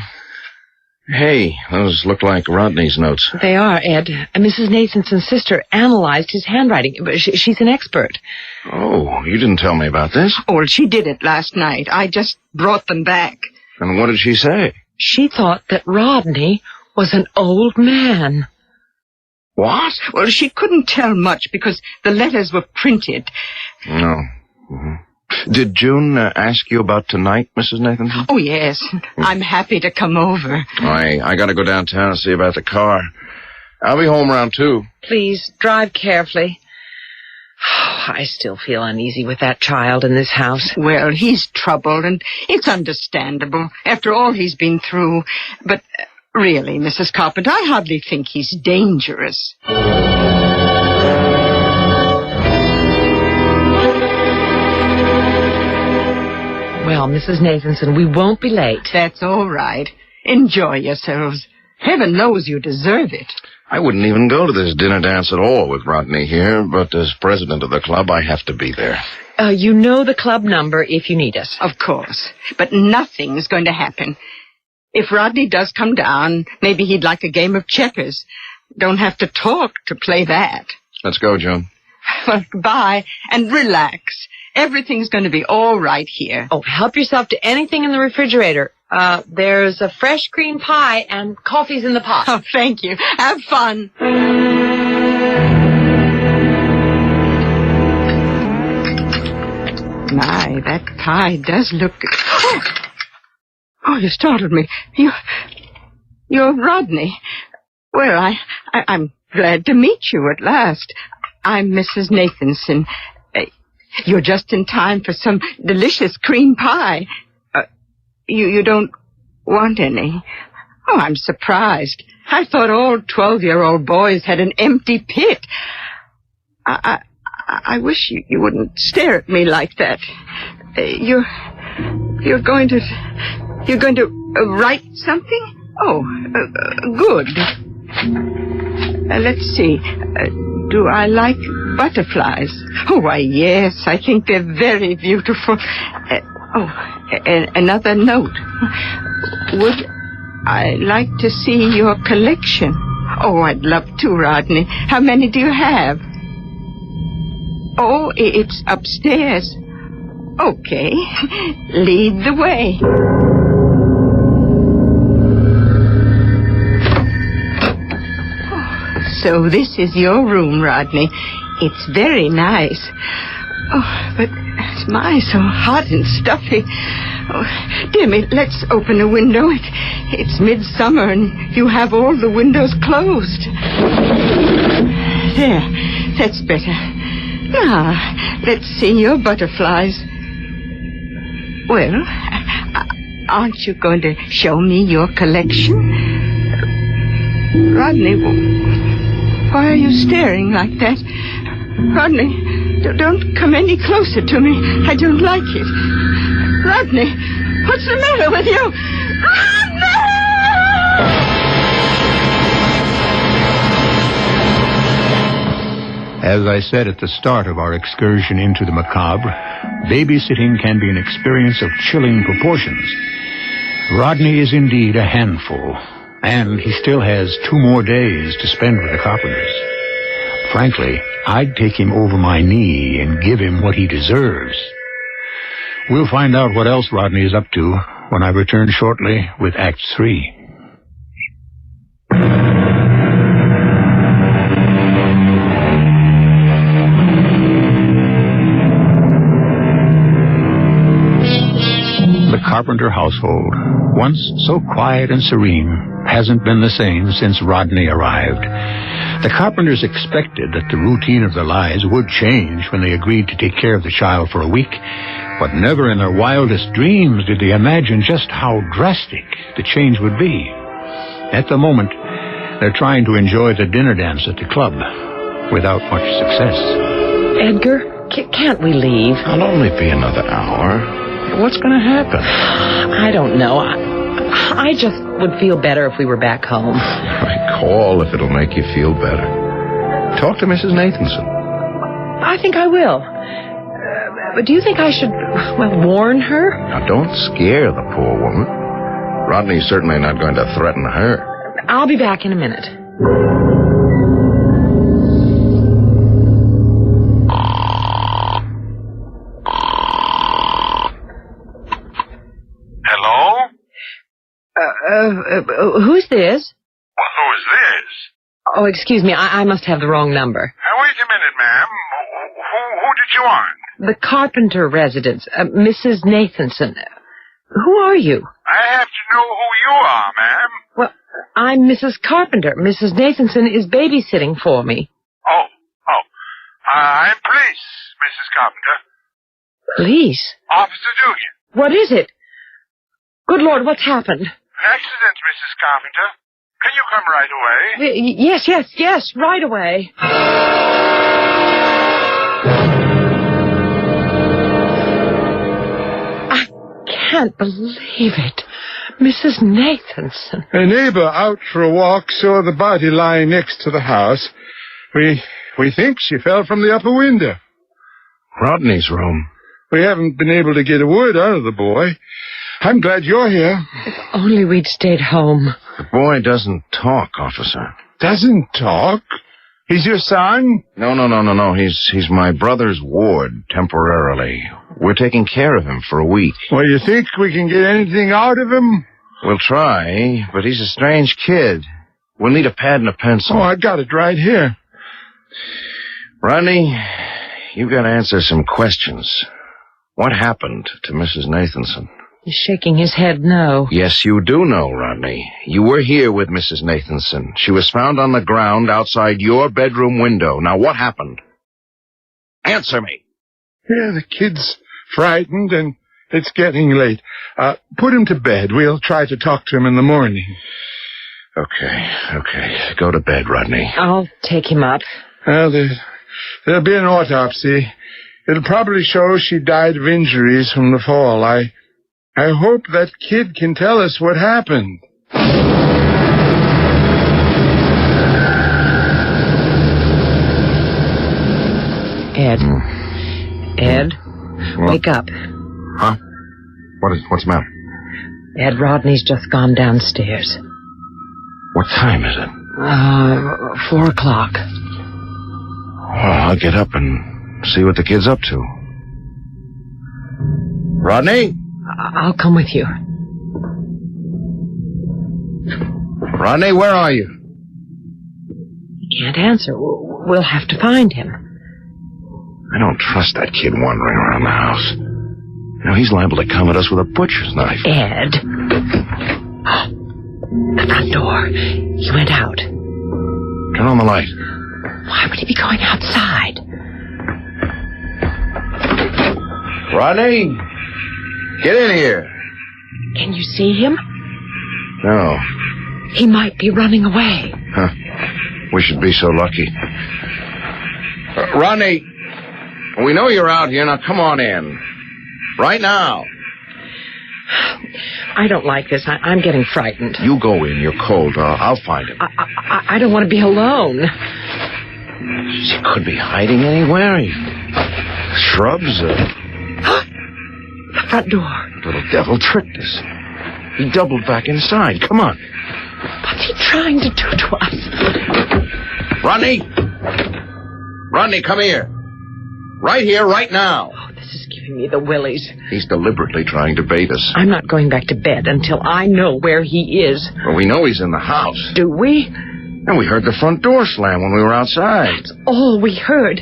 Hey, those look like Rodney's notes. They are, Ed. Mrs. Nathanson's sister analyzed his handwriting. She's an expert. Oh, you didn't tell me about this? Oh, well, she did it last night. I just brought them back. And what did she say? She thought that Rodney was an old man. What? Well, she couldn't tell much because the letters were printed. No. Mm-hmm. Did June ask you about tonight, Mrs. Nathanson? Oh, yes. I'm happy to come over. I got to go downtown and see about the car. I'll be home around 2. Please, drive carefully. I still feel uneasy with that child in this house. Well, he's troubled, and it's understandable after all he's been through. But... really, Mrs. Carpenter, I hardly think he's dangerous. Well, Mrs. Nathanson, we won't be late. That's all right. Enjoy yourselves. Heaven knows you deserve it. I wouldn't even go to this dinner dance at all with Rodney here, but as president of the club, I have to be there. You know the club number if you need us. Of course. But nothing's going to happen. If Rodney does come down, maybe he'd like a game of checkers. Don't have to talk to play that. Let's go, June. Well, goodbye, and relax. Everything's going to be all right here. Oh, help yourself to anything in the refrigerator. There's a fresh cream pie and coffee's in the pot. Oh, thank you. Have fun. My, that pie does look good. Oh, you startled me. You're Rodney. Well, I'm glad to meet you at last. I'm Mrs. Nathanson. You're just in time for some delicious cream pie. You don't want any? Oh, I'm surprised. I thought all 12-year-old boys had an empty pit. I wish you wouldn't stare at me like that. You're going to write something? Oh, good. Let's see. Do I like butterflies? Oh, why, yes. I think they're very beautiful. Another note. Would I like to see your collection? Oh, I'd love to, Rodney. How many do you have? Oh, it's upstairs. Okay. Lead the way. So this is your room, Rodney. It's very nice. Oh, but it's so hot and stuffy. Oh, dear me, let's open a window. It's midsummer and you have all the windows closed. There, that's better. Now, let's see your butterflies. Well, aren't you going to show me your collection? Rodney, why are you staring like that? Rodney, don't come any closer to me. I don't like it. Rodney, what's the matter with you? Rodney! As I said at the start of our excursion into the macabre, babysitting can be an experience of chilling proportions. Rodney is indeed a handful, and he still has 2 more days to spend with the Carpenters. Frankly, I'd take him over my knee and give him what he deserves. We'll find out what else Rodney is up to when I return shortly with Act 3. The Carpenter household, once so quiet and serene, hasn't been the same since Rodney arrived. The Carpenters expected that the routine of their lives would change when they agreed to take care of the child for a week, but never in their wildest dreams did they imagine just how drastic the change would be. At the moment, they're trying to enjoy the dinner dance at the club without much success. Edgar, can't we leave? I'll only be another hour. What's going to happen? I don't know. I just would feel better if we were back home. I call if it'll make you feel better. Talk to Mrs. Nathanson. I think I will. But do you think I should, warn her? Now, don't scare the poor woman. Rodney's certainly not going to threaten her. I'll be back in a minute. Who's this? Well, who is this? Oh, excuse me. I must have the wrong number. Wait a minute, ma'am. Who did you want? The Carpenter residence, Mrs. Nathanson. Who are you? I have to know who you are, ma'am. Well, I'm Mrs. Carpenter. Mrs. Nathanson is babysitting for me. Oh. I'm police, Mrs. Carpenter. Police? Officer Dugan. What is it? Good Lord, what's happened? An accident, Mrs. Carpenter. Can you come right away? Yes, right away. I can't believe it. Mrs. Nathanson. A neighbor out for a walk saw the body lying next to the house. We think she fell from the upper window. Rodney's room. We haven't been able to get a word out of the boy. I'm glad you're here. If only we'd stayed home. The boy doesn't talk, officer. Doesn't talk? He's your son? No. He's my brother's ward, temporarily. We're taking care of him for a week. Well, you think we can get anything out of him? We'll try, but he's a strange kid. We'll need a pad and a pencil. Oh, I got it right here. Rodney, you've got to answer some questions. What happened to Mrs. Nathanson? He's shaking his head no. Yes, you do know, Rodney. You were here with Mrs. Nathanson. She was found on the ground outside your bedroom window. Now, what happened? Answer me. Yeah, the kid's frightened, and it's getting late. Put him to bed. We'll try to talk to him in the morning. Okay. Go to bed, Rodney. I'll take him up. Well, there'll be an autopsy. It'll probably show she died of injuries from the fall. I I hope that kid can tell us what happened. Ed. Ed, wake up. Huh? What's the matter? Ed, Rodney's just gone downstairs. What time is it? 4 o'clock. Well, I'll get up and see what the kid's up to. Rodney? I'll come with you. Rodney, where are you? He can't answer. We'll have to find him. I don't trust that kid wandering around the house. You know, he's liable to come at us with a butcher's knife. Ed. The front door. He went out. Turn on the light. Why would he be going outside? Rodney! Get in here. Can you see him? No. He might be running away. Huh. We should be so lucky. Rodney! We know you're out here. Now come on in. Right now. I don't like this. I'm getting frightened. You go in. You're cold. I'll find him. I don't want to be alone. He could be hiding anywhere. Shrubs. The front door. Little devil tricked us. He doubled back inside. Come on. What's he trying to do to us? Rodney! Rodney, come here. Right here, right now. Oh, this is giving me the willies. He's deliberately trying to bait us. I'm not going back to bed until I know where he is. Well, we know he's in the house. Do we? And we heard the front door slam when we were outside. That's all we heard.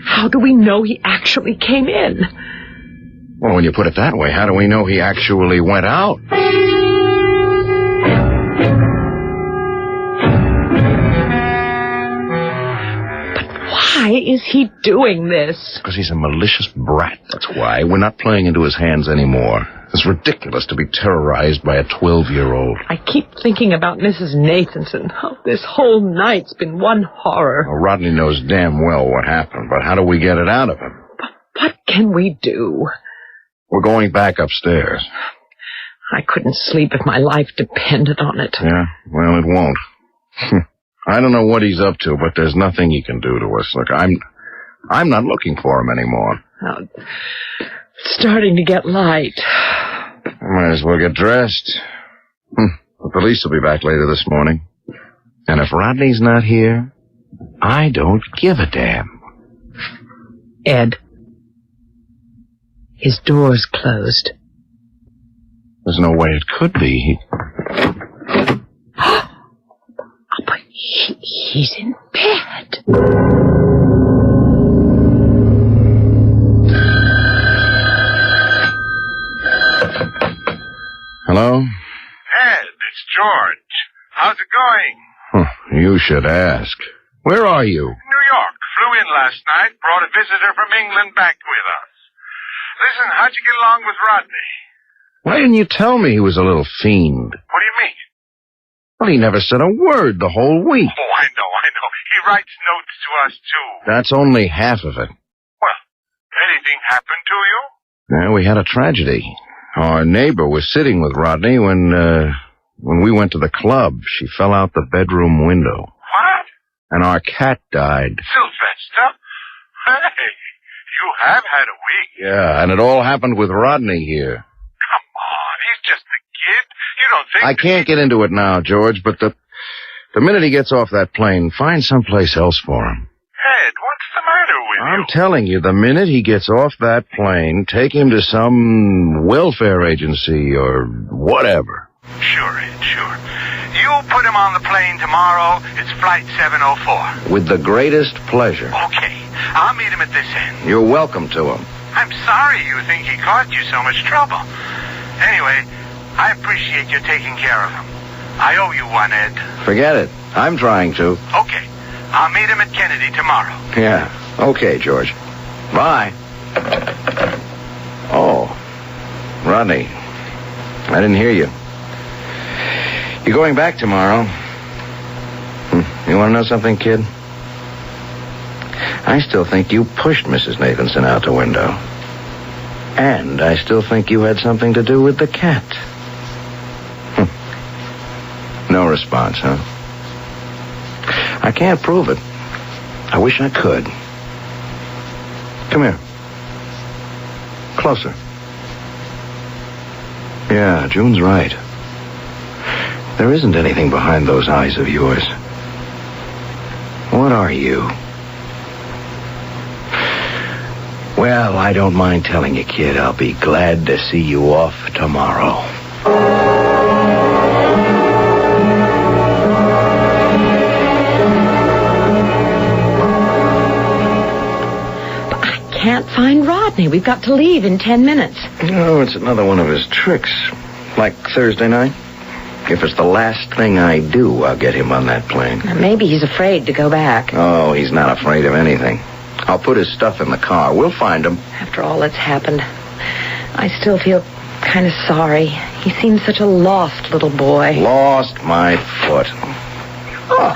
How do we know he actually came in? Well, when you put it that way, how do we know he actually went out? Why is he doing this? Because he's a malicious brat, that's why. We're not playing into his hands anymore. It's ridiculous to be terrorized by a 12-year-old. I keep thinking about Mrs. Nathanson. Oh, this whole night's been one horror. Well, Rodney knows damn well what happened, but how do we get it out of him? But what can we do? We're going back upstairs. I couldn't sleep if my life depended on it. Yeah, well, it won't. I don't know what he's up to, but there's nothing he can do to us. Look, I'm not looking for him anymore. Oh, it's starting to get light. Might as well get dressed. The police will be back later this morning. And if Rodney's not here, I don't give a damn. Ed. His door's closed. There's no way it could be. But he's in bed. Hello? Ed, it's George. How's it going? You should ask. Where are you? New York. Flew in last night, brought a visitor from England back with us. Listen, how'd you get along with Rodney? Why didn't you tell me he was a little fiend? What do you mean? Well, he never said a word the whole week. Oh, I know. He writes notes to us, too. That's only half of it. Well, anything happened to you? Yeah, we had a tragedy. Our neighbor was sitting with Rodney when we went to the club. She fell out the bedroom window. What? And our cat died. Sylvester? Hey, you have had a week. Yeah, and it all happened with Rodney here. Come on, he's just a kid. You don't think... I can't get into it now, George, but the minute he gets off that plane, find someplace else for him. Ed, what's the matter with you? I'm telling you, the minute he gets off that plane, take him to some welfare agency or whatever. Sure, Ed, sure. You put him on the plane tomorrow. It's flight 704. With the greatest pleasure. Okay, I'll meet him at this end. You're welcome to him. I'm sorry you think he caused you so much trouble. Anyway, I appreciate you taking care of him. I owe you one, Ed. Forget it. I'm trying to. Okay. I'll meet him at Kennedy tomorrow. Yeah. Okay, George. Bye. Oh. Rodney. I didn't hear you. You're going back tomorrow. You want to know something, kid? I still think you pushed Mrs. Nathanson out the window. And I still think you had something to do with the cat. No response, huh? I can't prove it. I wish I could. Come here. Closer. Yeah, June's right. There isn't anything behind those eyes of yours. What are you? Well, I don't mind telling you, kid. I'll be glad to see you off tomorrow. Can't find Rodney. We've got to leave in 10 minutes. Oh, it's another one of his tricks. Like Thursday night. If it's the last thing I do, I'll get him on that plane. Maybe he's afraid to go back. Oh, he's not afraid of anything. I'll put his stuff in the car. We'll find him. After all that's happened, I still feel kind of sorry. He seems such a lost little boy. Lost my foot. Oh.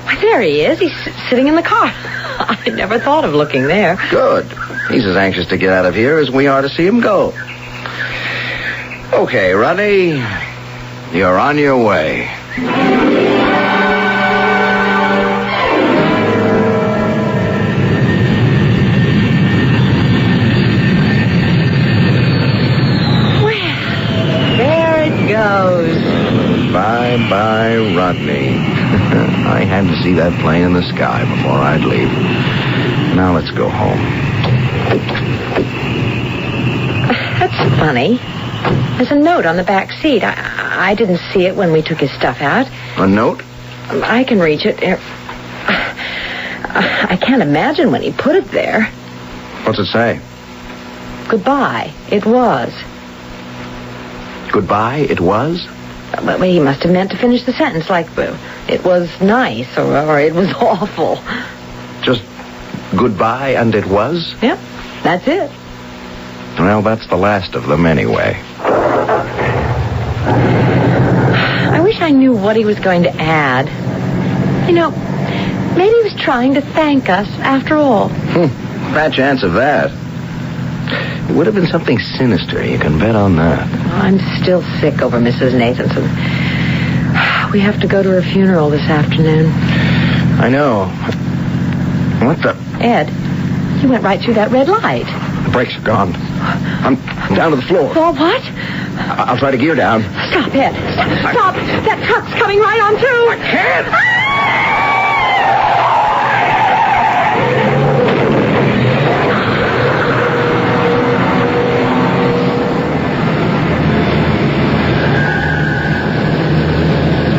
Why, there he is. He's sitting in the car. I never thought of looking there. Good. He's as anxious to get out of here as we are to see him go. Okay, Rodney, you're on your way. Well, there it goes. Bye-bye, Rodney. I had to see that plane in the sky before I'd leave. Now let's go home. That's funny. There's a note on the back seat. I didn't see it when we took his stuff out. A note? I can reach it. I can't imagine when he put it there. What's it say? Goodbye. It was. Goodbye, it was? But he must have meant to finish the sentence like it was nice or it was awful. Just goodbye and it was? Yep, that's it. Well, that's the last of them anyway. I wish I knew what he was going to add. You know, maybe he was trying to thank us after all. Bad chance of that. It would have been something sinister. You can bet on that. I'm still sick over Mrs. Nathanson. We have to go to her funeral this afternoon. I know. What the? Ed, you went right through that red light. The brakes are gone. I'm down to the floor. Oh, what? I'll try to gear down. Stop, Ed. Stop. That truck's coming right on through. I can't.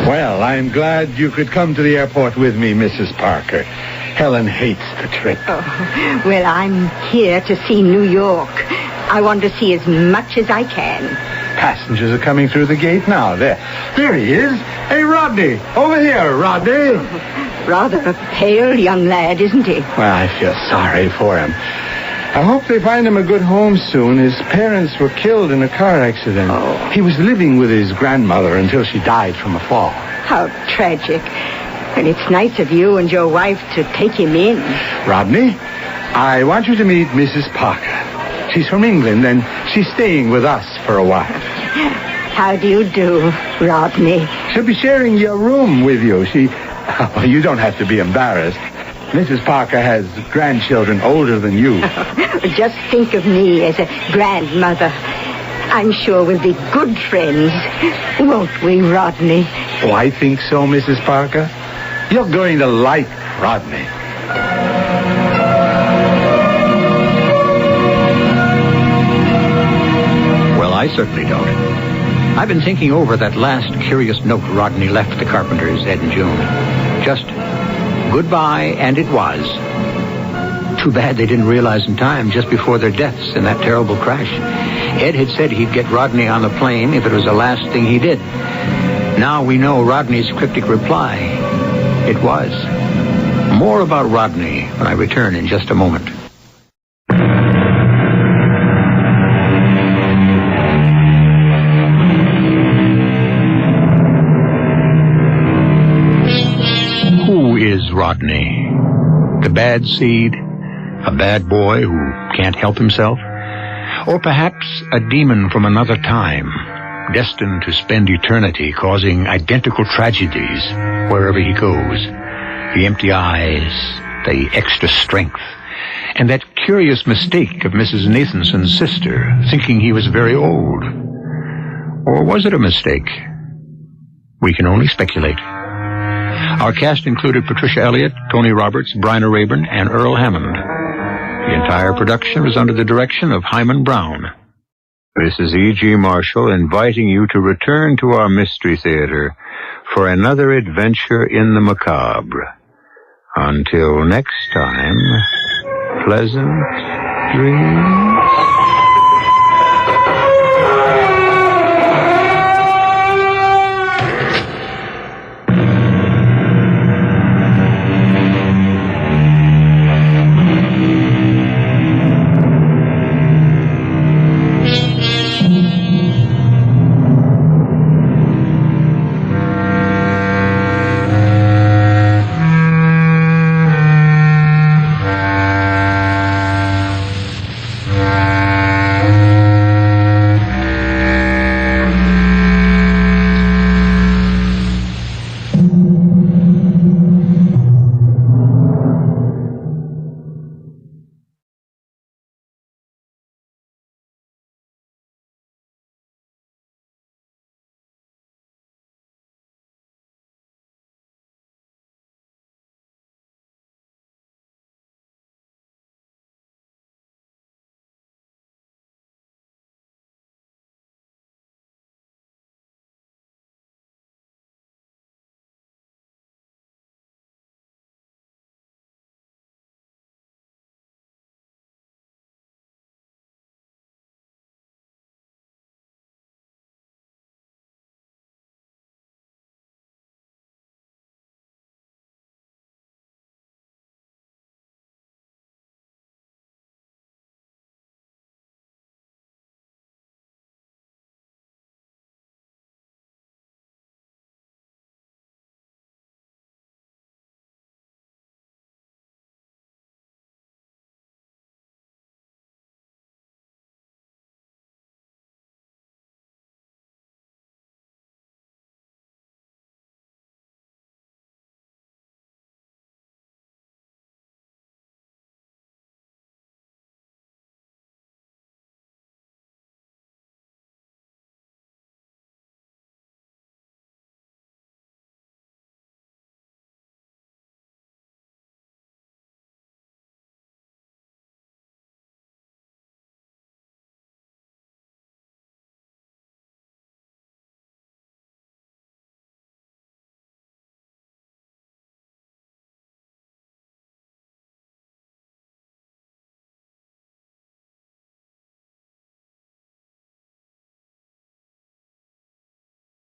Well, I'm glad you could come to the airport with me, Mrs. Parker. Helen hates the trip. Oh, well, I'm here to see New York. I want to see as much as I can. Passengers are coming through the gate now. There he is. Hey, Rodney. Over here, Rodney. Rather a pale young lad, isn't he? Well, I feel sorry for him. I hope they find him a good home soon. His parents were killed in a car accident. Oh. He was living with his grandmother until she died from a fall. How tragic. And it's nice of you and your wife to take him in. Rodney, I want you to meet Mrs. Parker. She's from England, and she's staying with us for a while. How do you do, Rodney? She'll be sharing your room with you. You don't have to be embarrassed. Mrs. Parker has grandchildren older than you. Just think of me as a grandmother. I'm sure we'll be good friends. Won't we, Rodney? Oh, I think so, Mrs. Parker. You're going to like Rodney. Well, I certainly don't. I've been thinking over that last curious note Rodney left the Carpenters, Ed and June. Just goodbye, and it was. Too bad they didn't realize in time, just before their deaths in that terrible crash. Ed had said he'd get Rodney on the plane if it was the last thing he did. Now we know Rodney's cryptic reply. It was. More about Rodney when I return in just a moment. Who is Rodney? The bad seed? A bad boy who can't help himself? Or perhaps a demon from another time, destined to spend eternity causing identical tragedies wherever he goes. The empty eyes, the extra strength, and that curious mistake of Mrs. Nathanson's sister, thinking he was very old. Or was it a mistake? We can only speculate. Our cast included Patricia Elliott, Tony Roberts, Bryna Rayburn, and Earl Hammond. The entire production was under the direction of Hyman Brown. This is E.G. Marshall inviting you to return to our Mystery Theater for another adventure in the macabre. Until next time, pleasant dreams.